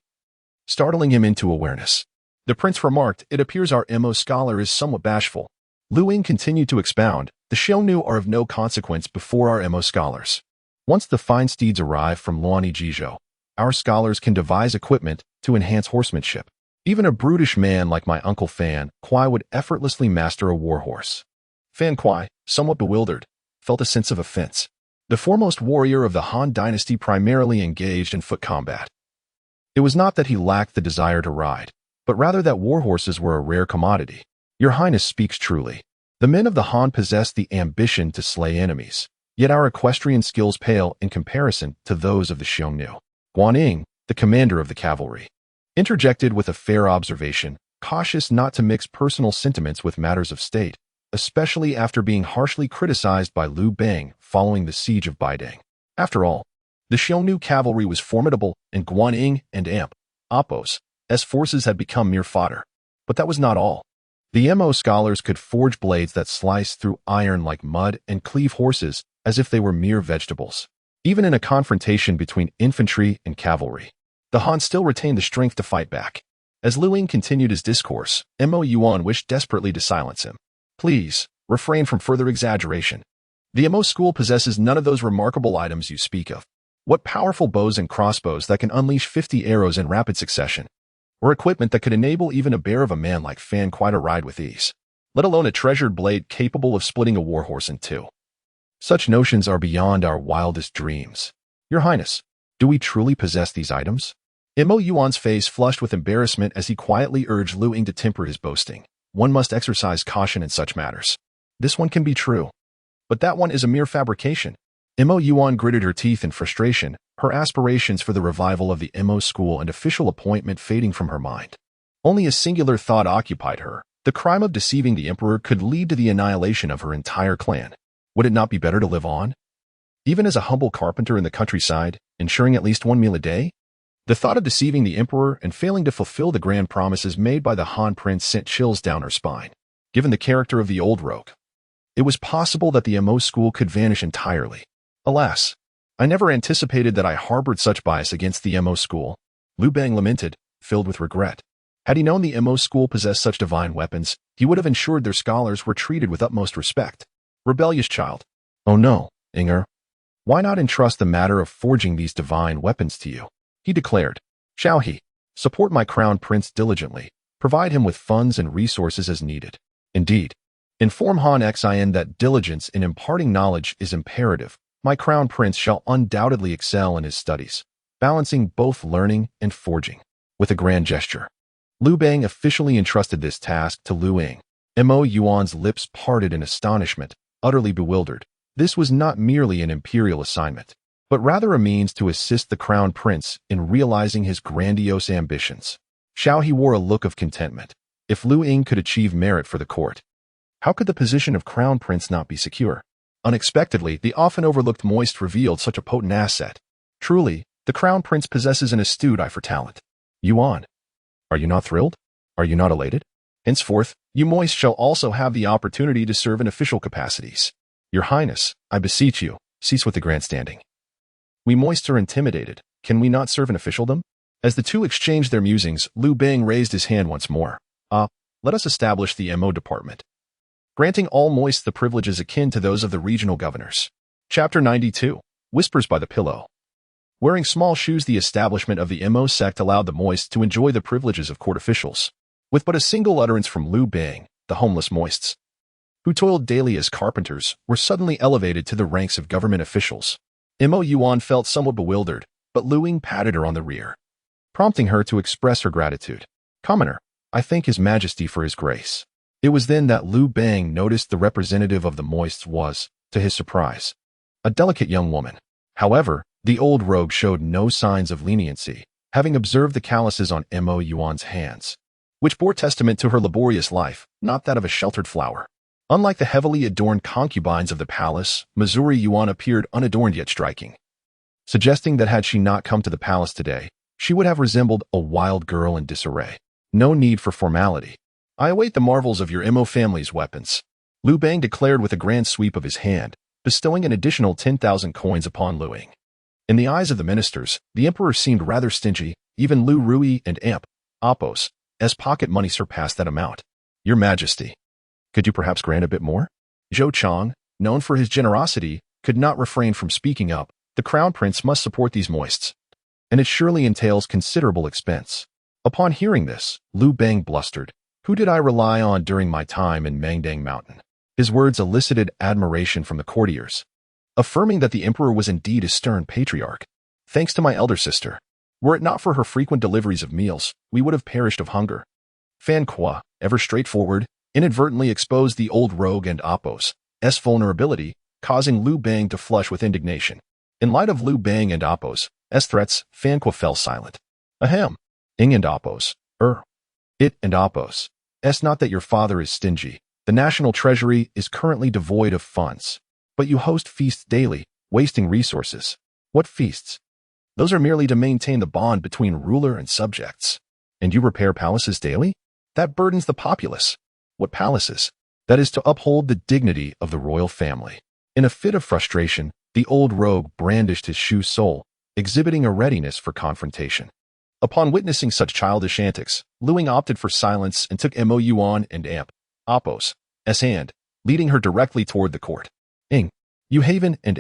startling him into awareness. The prince remarked, "It appears our Mo scholar is somewhat bashful." Liu Ying continued to expound, "The Xiongnu are of no consequence before our Mo scholars. Once the fine steeds arrive from Luani Jizhou, our scholars can devise equipment to enhance horsemanship. Even a brutish man like my uncle Fan Kuai would effortlessly master a warhorse." Fan Kuai, somewhat bewildered, felt a sense of offense. The foremost warrior of the Han dynasty primarily engaged in foot combat. It was not that he lacked the desire to ride, but rather that warhorses were a rare commodity. Your Highness speaks truly. The men of the Han possess the ambition to slay enemies, yet our equestrian skills pale in comparison to those of the Xiongnu. Guanyin, the commander of the cavalry, interjected with a fair observation, cautious not to mix personal sentiments with matters of state, especially after being harshly criticized by Liu Bang following the siege of Baidang. After all, the Xiongnu cavalry was formidable, and Guanyin and Oppos' forces had become mere fodder. But that was not all. The Mo scholars could forge blades that sliced through iron like mud and cleave horses as if they were mere vegetables. Even in a confrontation between infantry and cavalry, the Han still retained the strength to fight back. As Liu Ying continued his discourse, Mo Yuan wished desperately to silence him. "Please, refrain from further exaggeration. The Mo school possesses none of those remarkable items you speak of. What powerful bows and crossbows that can unleash 50 arrows in rapid succession? Or equipment that could enable even a bear of a man like Fan Kuai to ride with ease, let alone a treasured blade capable of splitting a warhorse in two? Such notions are beyond our wildest dreams. Your Highness, do we truly possess these items?" Mo Yuan's face flushed with embarrassment as he quietly urged Liu Ying to temper his boasting. One must exercise caution in such matters. This one can be true, but that one is a mere fabrication. Mo Yuan gritted her teeth in frustration, her aspirations for the revival of the Mo school and official appointment fading from her mind. Only a singular thought occupied her. The crime of deceiving the emperor could lead to the annihilation of her entire clan. Would it not be better to live on, even as a humble carpenter in the countryside, ensuring at least one meal a day? The thought of deceiving the emperor and failing to fulfill the grand promises made by the Han prince sent chills down her spine. Given the character of the old rogue, it was possible that the Mo school could vanish entirely. Alas, I never anticipated that I harbored such bias against the Mo school. Liu Bang lamented, filled with regret. Had he known the Mo school possessed such divine weapons, he would have ensured their scholars were treated with utmost respect. Rebellious child. Oh no, Inger. Why not entrust the matter of forging these divine weapons to you? He declared. Shall he? Support my crown prince diligently. Provide him with funds and resources as needed. Indeed, inform Han Xin that diligence in imparting knowledge is imperative. My crown prince shall undoubtedly excel in his studies, balancing both learning and forging. With a grand gesture, Liu Bang officially entrusted this task to Liu Ying. Mo Yuan's lips parted in astonishment, utterly bewildered. This was not merely an imperial assignment, but rather a means to assist the crown prince in realizing his grandiose ambitions. He wore a look of contentment. If Liu Ying could achieve merit for the court, how could the position of crown prince not be secure? Unexpectedly, the often overlooked moist revealed such a potent asset. Truly, the crown prince possesses an astute eye for talent. Yuan, are you not thrilled? Are you not elated? Henceforth, you moist shall also have the opportunity to serve in official capacities. Your Highness, I beseech you, cease with the grandstanding. We moist are intimidated. Can we not serve in officialdom? As the two exchanged their musings, Liu Bang raised his hand once more. Let us establish the MO department, granting all moists the privileges akin to those of the regional governors. Chapter 92. Whispers by the Pillow. Wearing small shoes, the establishment of the MO sect allowed the moists to enjoy the privileges of court officials. With but a single utterance from Liu Bang, the homeless moists, who toiled daily as carpenters, were suddenly elevated to the ranks of government officials. Mo Yuan felt somewhat bewildered, but Liu Ying patted her on the rear, prompting her to express her gratitude. Commoner, I thank His Majesty for his grace. It was then that Liu Bang noticed the representative of the moists was, to his surprise, a delicate young woman. However, the old rogue showed no signs of leniency, having observed the calluses on Mo Yuan's hands, which bore testament to her laborious life, not that of a sheltered flower. Unlike the heavily adorned concubines of the palace, Missouri Yuan appeared unadorned yet striking, suggesting that had she not come to the palace today, she would have resembled a wild girl in disarray. No need for formality. I await the marvels of your Mo family's weapons, Liu Bang declared with a grand sweep of his hand, bestowing an additional 10,000 coins upon Liu Ying. In the eyes of the ministers, the emperor seemed rather stingy. Even Liu Ruyi and Apos' pocket money surpassed that amount. Your Majesty, could you perhaps grant a bit more? Zhao Chang, known for his generosity, could not refrain from speaking up. The crown prince must support these moists, and it surely entails considerable expense. Upon hearing this, Liu Bang blustered. Who did I rely on during my time in Mangdang Mountain? His words elicited admiration from the courtiers, affirming that the emperor was indeed a stern patriarch. Thanks to my elder sister. Were it not for her frequent deliveries of meals, we would have perished of hunger. Fan Kwa, ever straightforward, inadvertently exposed the old rogue and Apos' vulnerability, causing Liu Bang to flush with indignation. In light of Liu Bang and Apos' threats, Fan Kwa fell silent. Ahem. Ing and Apos. It and Apos. Not that your father is stingy. The national treasury is currently devoid of funds. But you host feasts daily, wasting resources. What feasts? Those are merely to maintain the bond between ruler and subjects. And you repair palaces daily? That burdens the populace. What palaces? That is to uphold the dignity of the royal family. In a fit of frustration, the old rogue brandished his shoe sole, exhibiting a readiness for confrontation. Upon witnessing such childish antics, Liu Ying opted for silence and took Mo Yuan and Apos' hand, leading her directly toward the court. Ing, you Haven and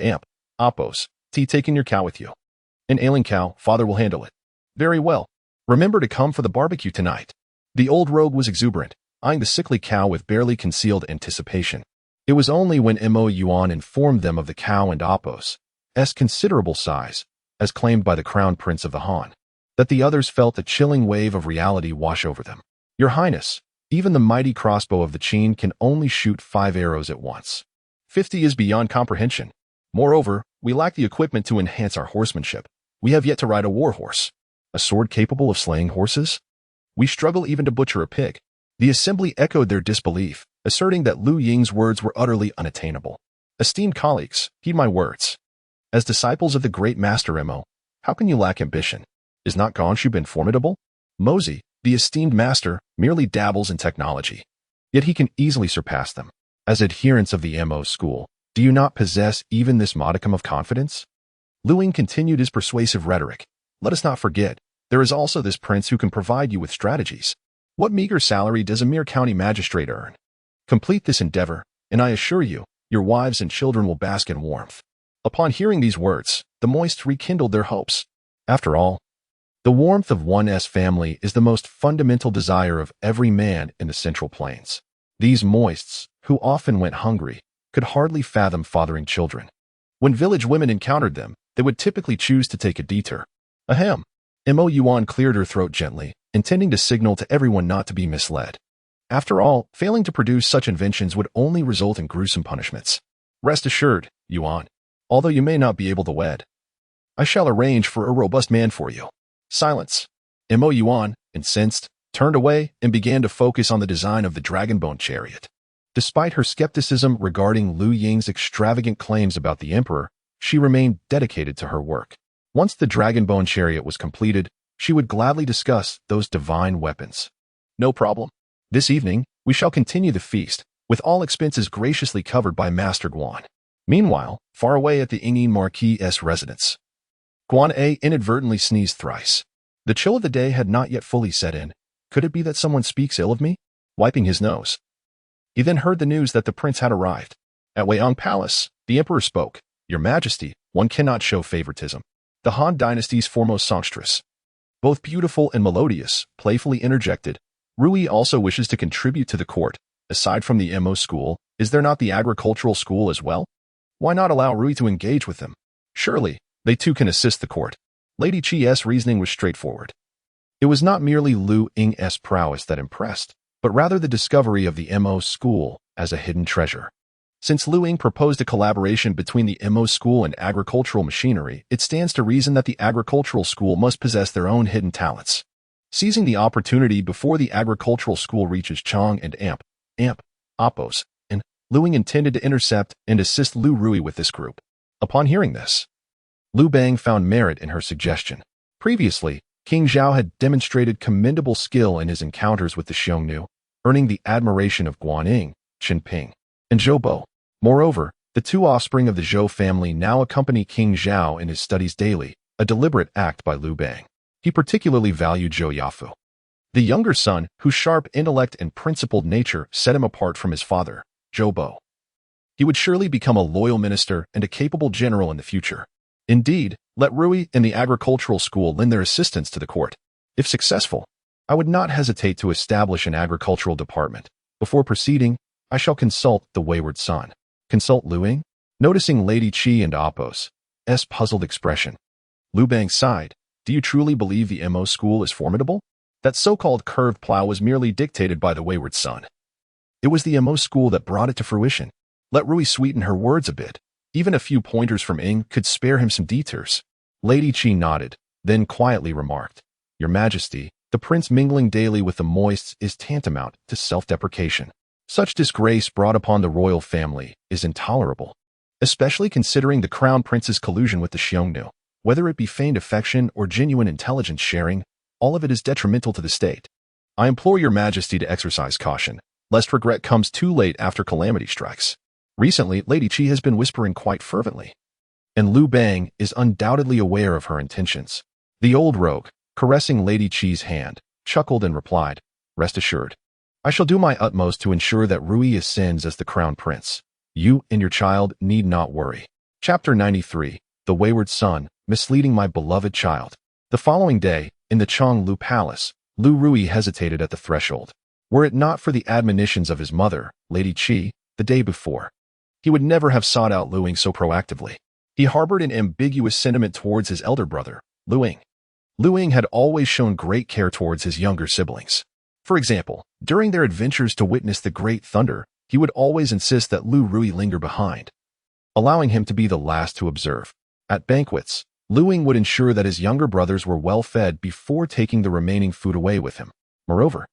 Apos, taking your cow with you. An ailing cow, father will handle it. Very well. Remember to come for the barbecue tonight. The old rogue was exuberant, eyeing the sickly cow with barely concealed anticipation. It was only when Mo Yuan informed them of the cow and Apos' considerable size, as claimed by the crown prince of the Han, that the others felt a chilling wave of reality wash over them. Your Highness, even the mighty crossbow of the Qin can only shoot 5 arrows at once. 50 is beyond comprehension. Moreover, we lack the equipment to enhance our horsemanship. We have yet to ride a war horse. A sword capable of slaying horses? We struggle even to butcher a pig. The assembly echoed their disbelief, asserting that Liu Ying's words were utterly unattainable. Esteemed colleagues, heed my words. As disciples of the great master Mo, how can you lack ambition? Is not Gaozu Bang formidable? Mozi, the esteemed master, merely dabbles in technology. Yet he can easily surpass them. As adherents of the Mo school, do you not possess even this modicum of confidence? Liu Ying continued his persuasive rhetoric. Let us not forget, there is also this prince who can provide you with strategies. What meager salary does a mere county magistrate earn? Complete this endeavor, and I assure you, your wives and children will bask in warmth. Upon hearing these words, the moist rekindled their hopes. After all, the warmth of one's family is the most fundamental desire of every man in the Central Plains. These moists, who often went hungry, could hardly fathom fathering children. When village women encountered them, they would typically choose to take a detour. Ahem. Mo Yuan cleared her throat gently, intending to signal to everyone not to be misled. After all, failing to produce such inventions would only result in gruesome punishments. Rest assured, Yuan, although you may not be able to wed, I shall arrange for a robust man for you. Silence. Mo Yuan, incensed, turned away and began to focus on the design of the dragonbone chariot. Despite her skepticism regarding Liu Ying's extravagant claims about the emperor, she remained dedicated to her work. Once the dragonbone chariot was completed, she would gladly discuss those divine weapons. No problem. This evening, we shall continue the feast, with all expenses graciously covered by Master Guan. Meanwhile, far away at the Ingyin Marquis' residence, Guan A inadvertently sneezed thrice. The chill of the day had not yet fully set in. Could it be that someone speaks ill of me? Wiping his nose, he then heard the news that the prince had arrived. At Weiyang Palace, the emperor spoke. Your Majesty, one cannot show favoritism. The Han dynasty's foremost songstress, both beautiful and melodious, playfully interjected. Ruyi also wishes to contribute to the court. Aside from the MO school, is there not the agricultural school as well? Why not allow Ruyi to engage with them? Surely, they too can assist the court. Lady Qi's reasoning was straightforward. It was not merely Liu Ying's prowess that impressed, but rather the discovery of the MO school as a hidden treasure. Since Liu Ying proposed a collaboration between the MO school and agricultural machinery, it stands to reason that the agricultural school must possess their own hidden talents. Seizing the opportunity before the agricultural school reaches Chang and Appos, and Liu Ying intended to intercept and assist Liu Ruyi with this group. Upon hearing this, Liu Bang found merit in her suggestion. Previously, King Zhao had demonstrated commendable skill in his encounters with the Xiongnu, earning the admiration of Guanyin, Qinping, and Zhou. Moreover, the two offspring of the Zhou family now accompany King Zhao in his studies daily, a deliberate act by Liu Bang. He particularly valued Zhou Yafu, the younger son, whose sharp intellect and principled nature set him apart from his father, Zhou. He would surely become a loyal minister and a capable general in the future. Indeed, let Ruyi and the agricultural school lend their assistance to the court. If successful, I would not hesitate to establish an agricultural department. Before proceeding, I shall consult the wayward son. Consult Liu Ying? Noticing Lady Qi and Appos' puzzled expression, Liu Bang sighed. Do you truly believe the MO school is formidable? That so-called curved plow was merely dictated by the wayward son. It was the MO school that brought it to fruition. Let Ruyi sweeten her words a bit. Even a few pointers from Ying could spare him some detours. Lady Qi nodded, then quietly remarked, Your Majesty, the prince mingling daily with the moists is tantamount to self-deprecation. Such disgrace brought upon the royal family is intolerable, especially considering the crown prince's collusion with the Xiongnu. Whether it be feigned affection or genuine intelligence sharing, all of it is detrimental to the state. I implore your Majesty to exercise caution, lest regret comes too late after calamity strikes. Recently, Lady Qi has been whispering quite fervently, and Liu Bang is undoubtedly aware of her intentions. The old rogue, caressing Lady Qi's hand, chuckled and replied, Rest assured, I shall do my utmost to ensure that Ruyi ascends as the crown prince. You and your child need not worry. Chapter 93, The Wayward Son, Misleading My Beloved Child. The following day, in the Xiongnu Palace, Liu Ruyi hesitated at the threshold. Were it not for the admonitions of his mother, Lady Qi, the day before, he would never have sought out Liu Ying so proactively. He harbored an ambiguous sentiment towards his elder brother, Liu Ying. Liu Ying had always shown great care towards his younger siblings. For example, during their adventures to witness the Great Thunder, he would always insist that Liu Ruyi linger behind, allowing him to be the last to observe. At banquets, Liu Ying would ensure that his younger brothers were well fed before taking the remaining food away with him. Moreover,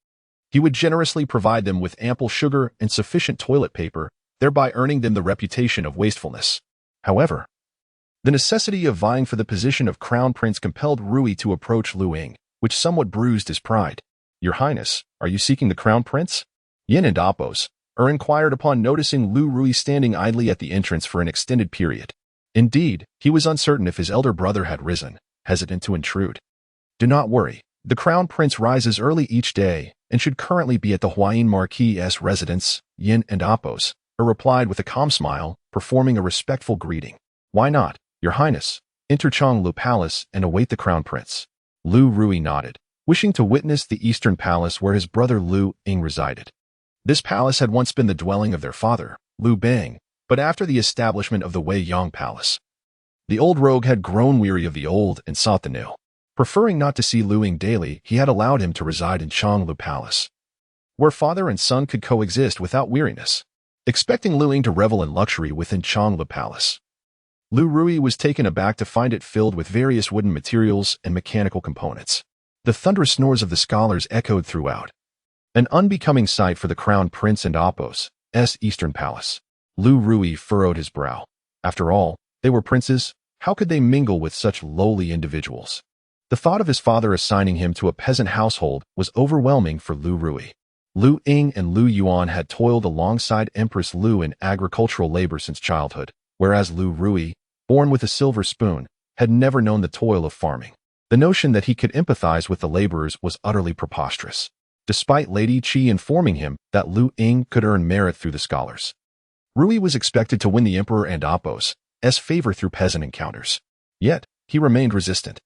he would generously provide them with ample sugar and sufficient toilet paper, thereby earning them the reputation of wastefulness. However, the necessity of vying for the position of crown prince compelled Ruyi to approach Liu Ying, which somewhat bruised his pride. Your Highness, are you seeking the crown prince? Yin and Appos inquired upon noticing Liu Ruyi standing idly at the entrance for an extended period. Indeed, he was uncertain if his elder brother had risen, hesitant to intrude. Do not worry, the crown prince rises early each day and should currently be at the Huayin Marquis' residence. Yin and Appos replied with a calm smile, performing a respectful greeting. Why not, Your Highness? Enter Xiongnu Palace and await the crown prince. Liu Ruyi nodded, wishing to witness the eastern palace where his brother Liu Ying resided. This palace had once been the dwelling of their father, Liu Bang, but after the establishment of the Weiyang Palace, the old rogue had grown weary of the old and sought the new. Preferring not to see Liu Ying daily, he had allowed him to reside in Xiongnu Palace, where father and son could coexist without weariness. expecting Liu Ying to revel in luxury within Xiongnu Palace. Liu Ruyi was taken aback to find it filled with various wooden materials and mechanical components. The thunderous snores of the scholars echoed throughout. An unbecoming sight for the crown prince and Apos' eastern palace. Liu Ruyi furrowed his brow. After all, they were princes. How could they mingle with such lowly individuals? The thought of his father assigning him to a peasant household was overwhelming for Liu Ruyi. Liu Ying and Liu Yuan had toiled alongside Empress Liu in agricultural labor since childhood, whereas Liu Ruyi, born with a silver spoon, had never known the toil of farming. The notion that he could empathize with the laborers was utterly preposterous, despite Lady Qi informing him that Liu Ying could earn merit through the scholars. Ruyi was expected to win the emperor and Apos' favor through peasant encounters. Yet, he remained resistant,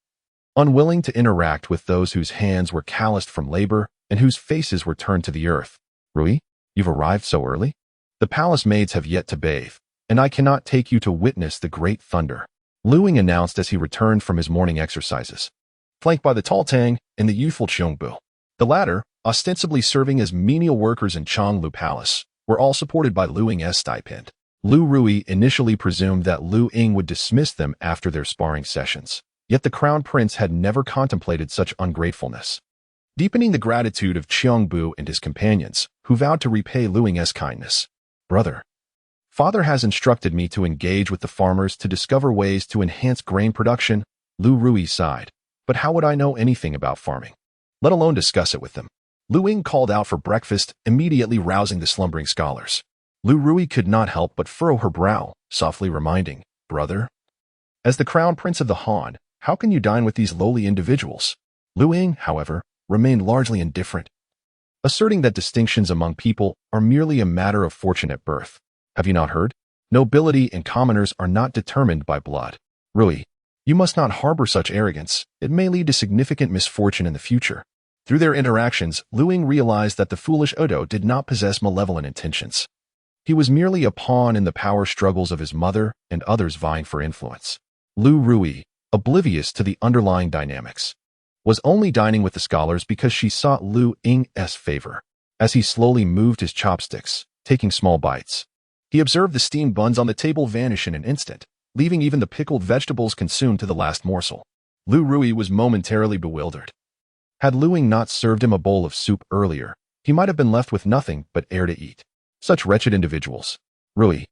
unwilling to interact with those whose hands were calloused from labor and whose faces were turned to the earth. Ruyi, you've arrived so early? The palace maids have yet to bathe, and I cannot take you to witness the great thunder, Liu Ying announced as he returned from his morning exercises, flanked by the tall Tang and the youthful Xiongnu. The latter, ostensibly serving as menial workers in Xiongnu Palace, were all supported by Liu Ying's stipend. Liu Ruyi initially presumed that Liu Ying would dismiss them after their sparring sessions, yet the crown prince had never contemplated such ungratefulness. Deepening the gratitude of Xiongnu and his companions, who vowed to repay Liu Ying's kindness. Brother, father has instructed me to engage with the farmers to discover ways to enhance grain production, Liu Ruyi sighed. But how would I know anything about farming, let alone discuss it with them? Liu Ying called out for breakfast, immediately rousing the slumbering scholars. Liu Ruyi could not help but furrow her brow, softly reminding, brother, as the crown prince of the Han, how can you dine with these lowly individuals? Liu Ying, however, remained largely indifferent, asserting that distinctions among people are merely a matter of fortune at birth. Have you not heard? Nobility and commoners are not determined by blood. Ruyi, you must not harbor such arrogance. It may lead to significant misfortune in the future. Through their interactions, Liu Ying realized that the foolish Odo did not possess malevolent intentions. He was merely a pawn in the power struggles of his mother and others vying for influence. Liu Ruyi, oblivious to the underlying dynamics, was only dining with the scholars because she sought Liu Ying's favor. As he slowly moved his chopsticks, taking small bites, he observed the steamed buns on the table vanish in an instant, leaving even the pickled vegetables consumed to the last morsel. Liu Ruyi was momentarily bewildered. Had Liu Ying not served him a bowl of soup earlier, he might have been left with nothing but air to eat. Such wretched individuals. Ruyi,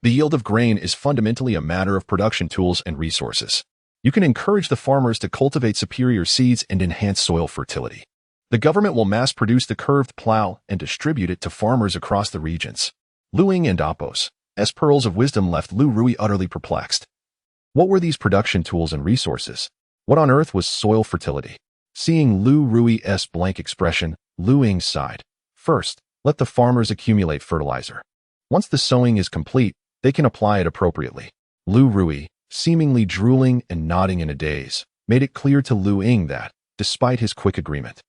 the yield of grain is fundamentally a matter of production tools and resources. You can encourage the farmers to cultivate superior seeds and enhance soil fertility. The government will mass-produce the curved plow and distribute it to farmers across the regions. Liu Ying and Apos' pearls of wisdom left Liu Ruyi utterly perplexed. What were these production tools and resources? What on earth was soil fertility? Seeing Liu Ruyi's blank expression, Liu Ying sighed. First, let the farmers accumulate fertilizer. Once the sowing is complete, they can apply it appropriately. Liu Ruyi, seemingly drooling and nodding in a daze, made it clear to Liu Ying that, despite his quick agreement,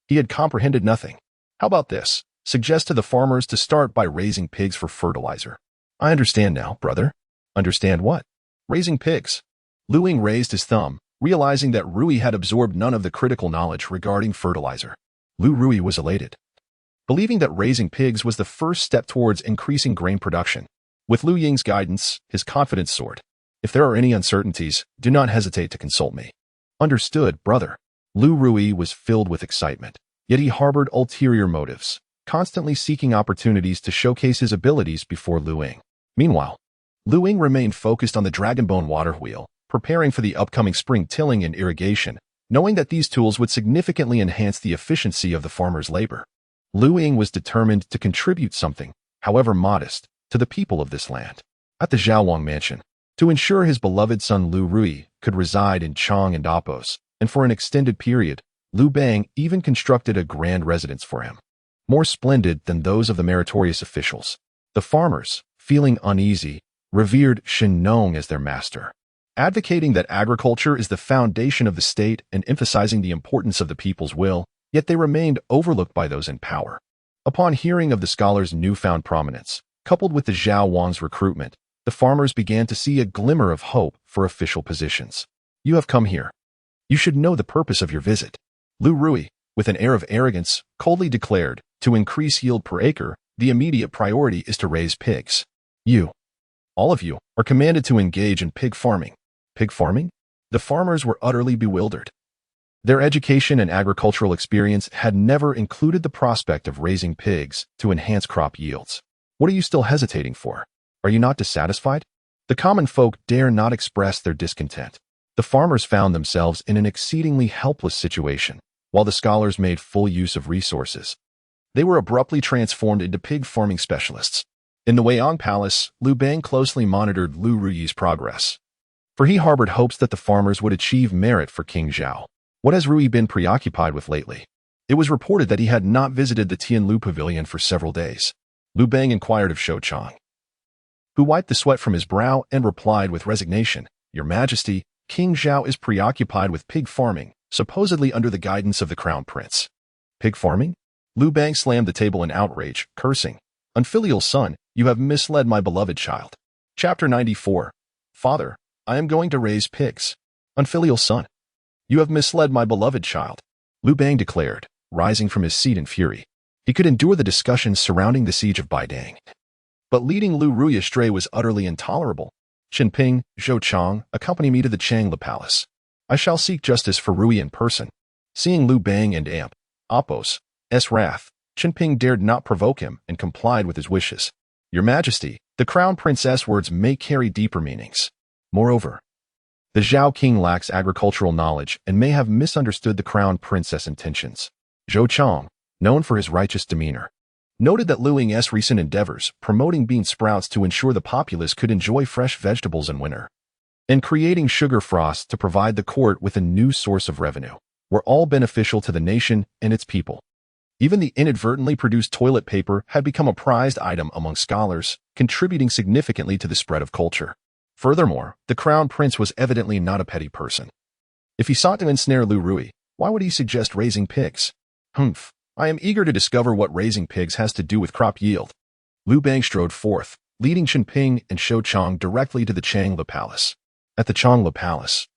he had comprehended nothing. How about this? Suggest to the farmers to start by raising pigs for fertilizer. I understand now, brother. Understand what? Raising pigs. Liu Ying raised his thumb, realizing that Ruyi had absorbed none of the critical knowledge regarding fertilizer. Liu Ruyi was elated, believing that raising pigs was the first step towards increasing grain production. With Liu Ying's guidance, his confidence soared. If there are any uncertainties, do not hesitate to consult me. Understood, brother. Liu Ruyi was filled with excitement, yet he harbored ulterior motives, constantly seeking opportunities to showcase his abilities before Liu Ying. Meanwhile, Liu Ying remained focused on the dragonbone water wheel, preparing for the upcoming spring tilling and irrigation, knowing that these tools would significantly enhance the efficiency of the farmer's labor. Liu Ying was determined to contribute something, however modest, to the people of this land. At the Zhao mansion, to ensure his beloved son Liu Ruyi could reside in Chang and Apos, and for an extended period, Liu Bang even constructed a grand residence for him, more splendid than those of the meritorious officials. The farmers, feeling uneasy, revered Xiongnu as their master, advocating that agriculture is the foundation of the state and emphasizing the importance of the people's will, yet they remained overlooked by those in power. Upon hearing of the scholars' newfound prominence, coupled with the Zhao Wang's recruitment, the farmers began to see a glimmer of hope for official positions. You have come here. You should know the purpose of your visit. Liu Ruyi, with an air of arrogance, coldly declared, to increase yield per acre, The immediate priority is to raise pigs. You, all of you, are commanded to engage in pig farming. Pig farming? The farmers were utterly bewildered. Their education and agricultural experience had never included the prospect of raising pigs to enhance crop yields. What are you still hesitating for? Are you not dissatisfied? The common folk dare not express their discontent. The farmers found themselves in an exceedingly helpless situation, while the scholars made full use of resources. They were abruptly transformed into pig farming specialists. In the Weiyang Palace, Liu Bang closely monitored Liu Ruyi's progress, for he harbored hopes that the farmers would achieve merit for King Zhao. What has Ruyi been preoccupied with lately? It was reported that he had not visited the Tianlu Pavilion for several days. Liu Bang inquired of Xiongnu, who wiped the sweat from his brow and replied with resignation, "Your Majesty, King Zhao is preoccupied with pig farming, supposedly under the guidance of the Crown Prince." Pig farming? Liu Bang slammed the table in outrage, cursing, "Unfilial son, you have misled my beloved child." Chapter 94. Father, I am going to raise pigs. Unfilial son, you have misled my beloved child, Liu Bang declared, rising from his seat in fury. He could endure the discussions surrounding the siege of Baidang, but leading Liu Ruyi astray was utterly intolerable. Qinping, Zhou accompany me to the Xiongnu Palace. I shall seek justice for Ruyi in person. Seeing Liu Bang and Apos' wrath, Qinping dared not provoke him and complied with his wishes. Your Majesty, the Crown Prince's words may carry deeper meanings. Moreover, the Zhao king lacks agricultural knowledge and may have misunderstood the Crown Princess' intentions. Zhou, known for his righteous demeanor, noted that Liu Ying's recent endeavors promoting bean sprouts to ensure the populace could enjoy fresh vegetables in winter, and creating sugar frost to provide the court with a new source of revenue, were all beneficial to the nation and its people. Even the inadvertently produced toilet paper had become a prized item among scholars, contributing significantly to the spread of culture. Furthermore, the Crown Prince was evidently not a petty person. If he sought to ensnare Liu Ruyi, why would he suggest raising pigs? Humph. I am eager to discover what raising pigs has to do with crop yield. Liu Bang strode forth, leading Qinping and Xiongnu directly to the Xiongnu Palace. At the Xiongnu Palace,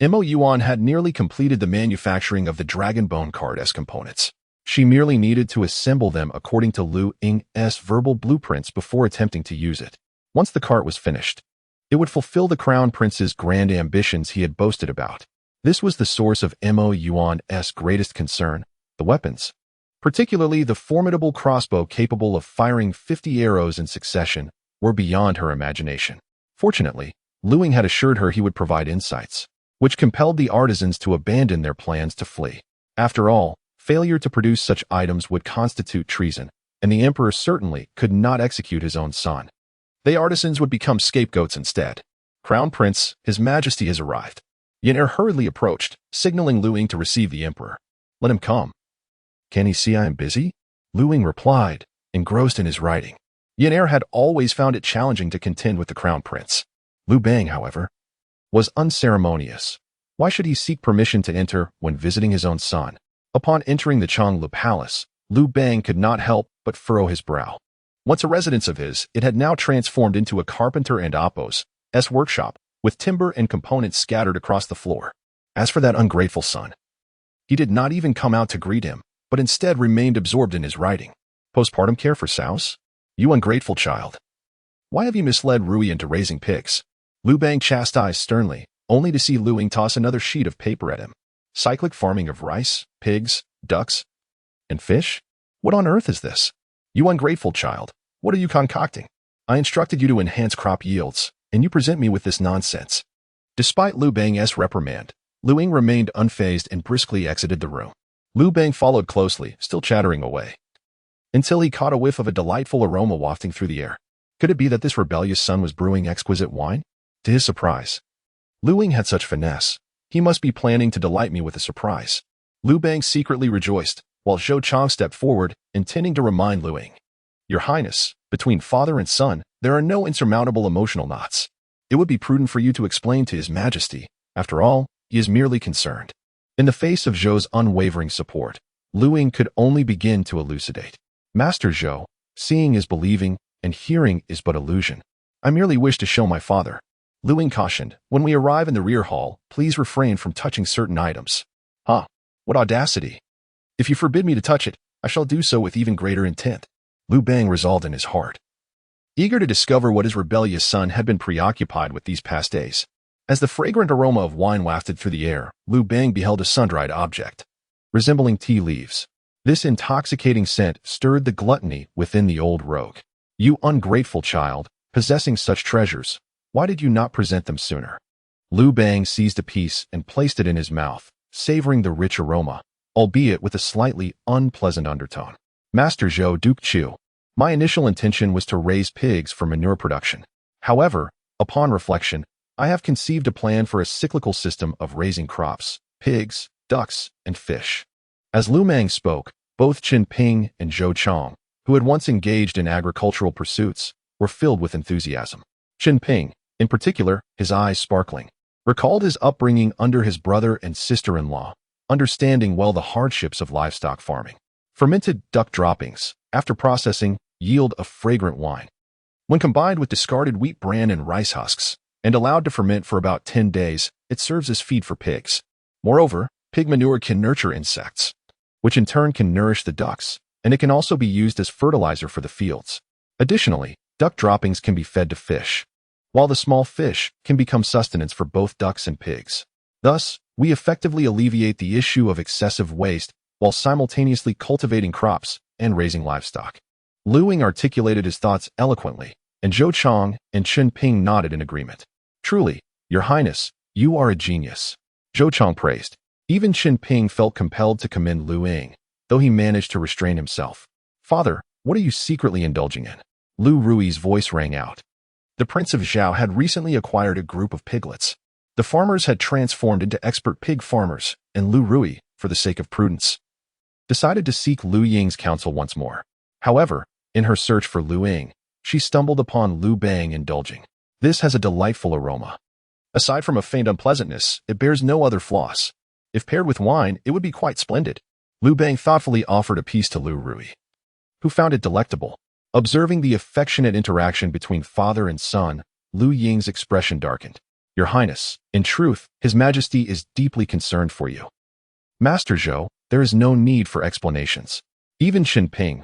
Mo Yuan had nearly completed the manufacturing of the Dragon Bone card as components. She merely needed to assemble them according to Liu Ying's verbal blueprints before attempting to use it. Once the cart was finished, it would fulfill the Crown Prince's grand ambitions he had boasted about. This was the source of Mo Yuan's greatest concern, the weapons. Particularly the formidable crossbow capable of firing 50 arrows in succession, were beyond her imagination. Fortunately, Liu Ying had assured her he would provide insights, which compelled the artisans to abandon their plans to flee. After all, failure to produce such items would constitute treason, and the emperor certainly could not execute his own son. The artisans would become scapegoats instead. Crown Prince, His Majesty has arrived. Yearned hurriedly approached, signaling Liu Ying to receive the emperor. Let him come. Can he see I am busy? Liu Ying replied, engrossed in his writing. Yearned had always found it challenging to contend with the Crown Prince. Liu Bang, however, was unceremonious. Why should he seek permission to enter when visiting his own son? Upon entering the Xiongnu Palace, Liu Bang could not help but furrow his brow. Once a residence of his, it had now transformed into a carpenter and Apos' workshop, with timber and components scattered across the floor. As for that ungrateful son, he did not even come out to greet him, but instead remained absorbed in his writing. Postpartum care for sows? You ungrateful child. Why have you misled Ruyi into raising pigs? Liu Bang chastised sternly, only to see Liu Ying toss another sheet of paper at him. Cyclic farming of rice, pigs, ducks, and fish? What on earth is this? You ungrateful child, what are you concocting? I instructed you to enhance crop yields, and you present me with this nonsense. Despite Liu Bang's reprimand, Liu Ying remained unfazed and briskly exited the room. Liu Bang followed closely, still chattering away, until he caught a whiff of a delightful aroma wafting through the air. Could it be that this rebellious son was brewing exquisite wine? To his surprise, Liu Ying had such finesse. He must be planning to delight me with a surprise. Liu Bang secretly rejoiced, while Zhou stepped forward, intending to remind Liu Ying. Your Highness, between father and son, there are no insurmountable emotional knots. It would be prudent for you to explain to His Majesty. After all, he is merely concerned. In the face of Zhou's unwavering support, Liu Ying could only begin to elucidate. Master Zhou, seeing is believing, and hearing is but illusion. I merely wish to show my father. Liu Ying cautioned, when we arrive in the rear hall, please refrain from touching certain items. What audacity! If you forbid me to touch it, I shall do so with even greater intent. Liu Bang resolved in his heart. Eager to discover what his rebellious son had been preoccupied with these past days. As the fragrant aroma of wine wafted through the air, Liu Bang beheld a sun-dried object, resembling tea leaves. This intoxicating scent stirred the gluttony within the old rogue. "You ungrateful child, possessing such treasures, why did you not present them sooner?" Liu Bang seized a piece and placed it in his mouth, savoring the rich aroma, albeit with a slightly unpleasant undertone. "Master Zhao Duke Chu, my initial intention was to raise pigs for manure production. However, upon reflection, I have conceived a plan for a cyclical system of raising crops, pigs, ducks, and fish." As Liu Bang spoke, both Qin Ping and Zhou Chong, who had once engaged in agricultural pursuits, were filled with enthusiasm. Qin Ping, in particular, his eyes sparkling, recalled his upbringing under his brother and sister-in-law, understanding well the hardships of livestock farming. Fermented duck droppings, after processing, yield a fragrant wine. When combined with discarded wheat bran and rice husks, and allowed to ferment for about 10 days, it serves as feed for pigs. Moreover, pig manure can nurture insects, which in turn can nourish the ducks, and it can also be used as fertilizer for the fields. Additionally, duck droppings can be fed to fish, while the small fish can become sustenance for both ducks and pigs. Thus, we effectively alleviate the issue of excessive waste while simultaneously cultivating crops and raising livestock. Liu Ying articulated his thoughts eloquently, and Zhou Chong and Qin Ping nodded in agreement. "Truly, Your Highness, you are a genius," Zhou Chong praised. Even Qin Ping felt compelled to commend Liu Ying, though he managed to restrain himself. "Father, what are you secretly indulging in?" Liu Ruyi's voice rang out. The Prince of Zhao had recently acquired a group of piglets. The farmers had transformed into expert pig farmers, and Liu Ruyi, for the sake of prudence, decided to seek Liu Ying's counsel once more. However, in her search for Liu Ying, she stumbled upon Liu Bang indulging. "This has a delightful aroma. Aside from a faint unpleasantness, it bears no other flaws. If paired with wine, it would be quite splendid." Liu Bang thoughtfully offered a piece to Liu Ruyi, who found it delectable. Observing the affectionate interaction between father and son, Liu Ying's expression darkened. "Your Highness, in truth, His Majesty is deeply concerned for you." "Master Zhou, there is no need for explanations." Even Qin Ping,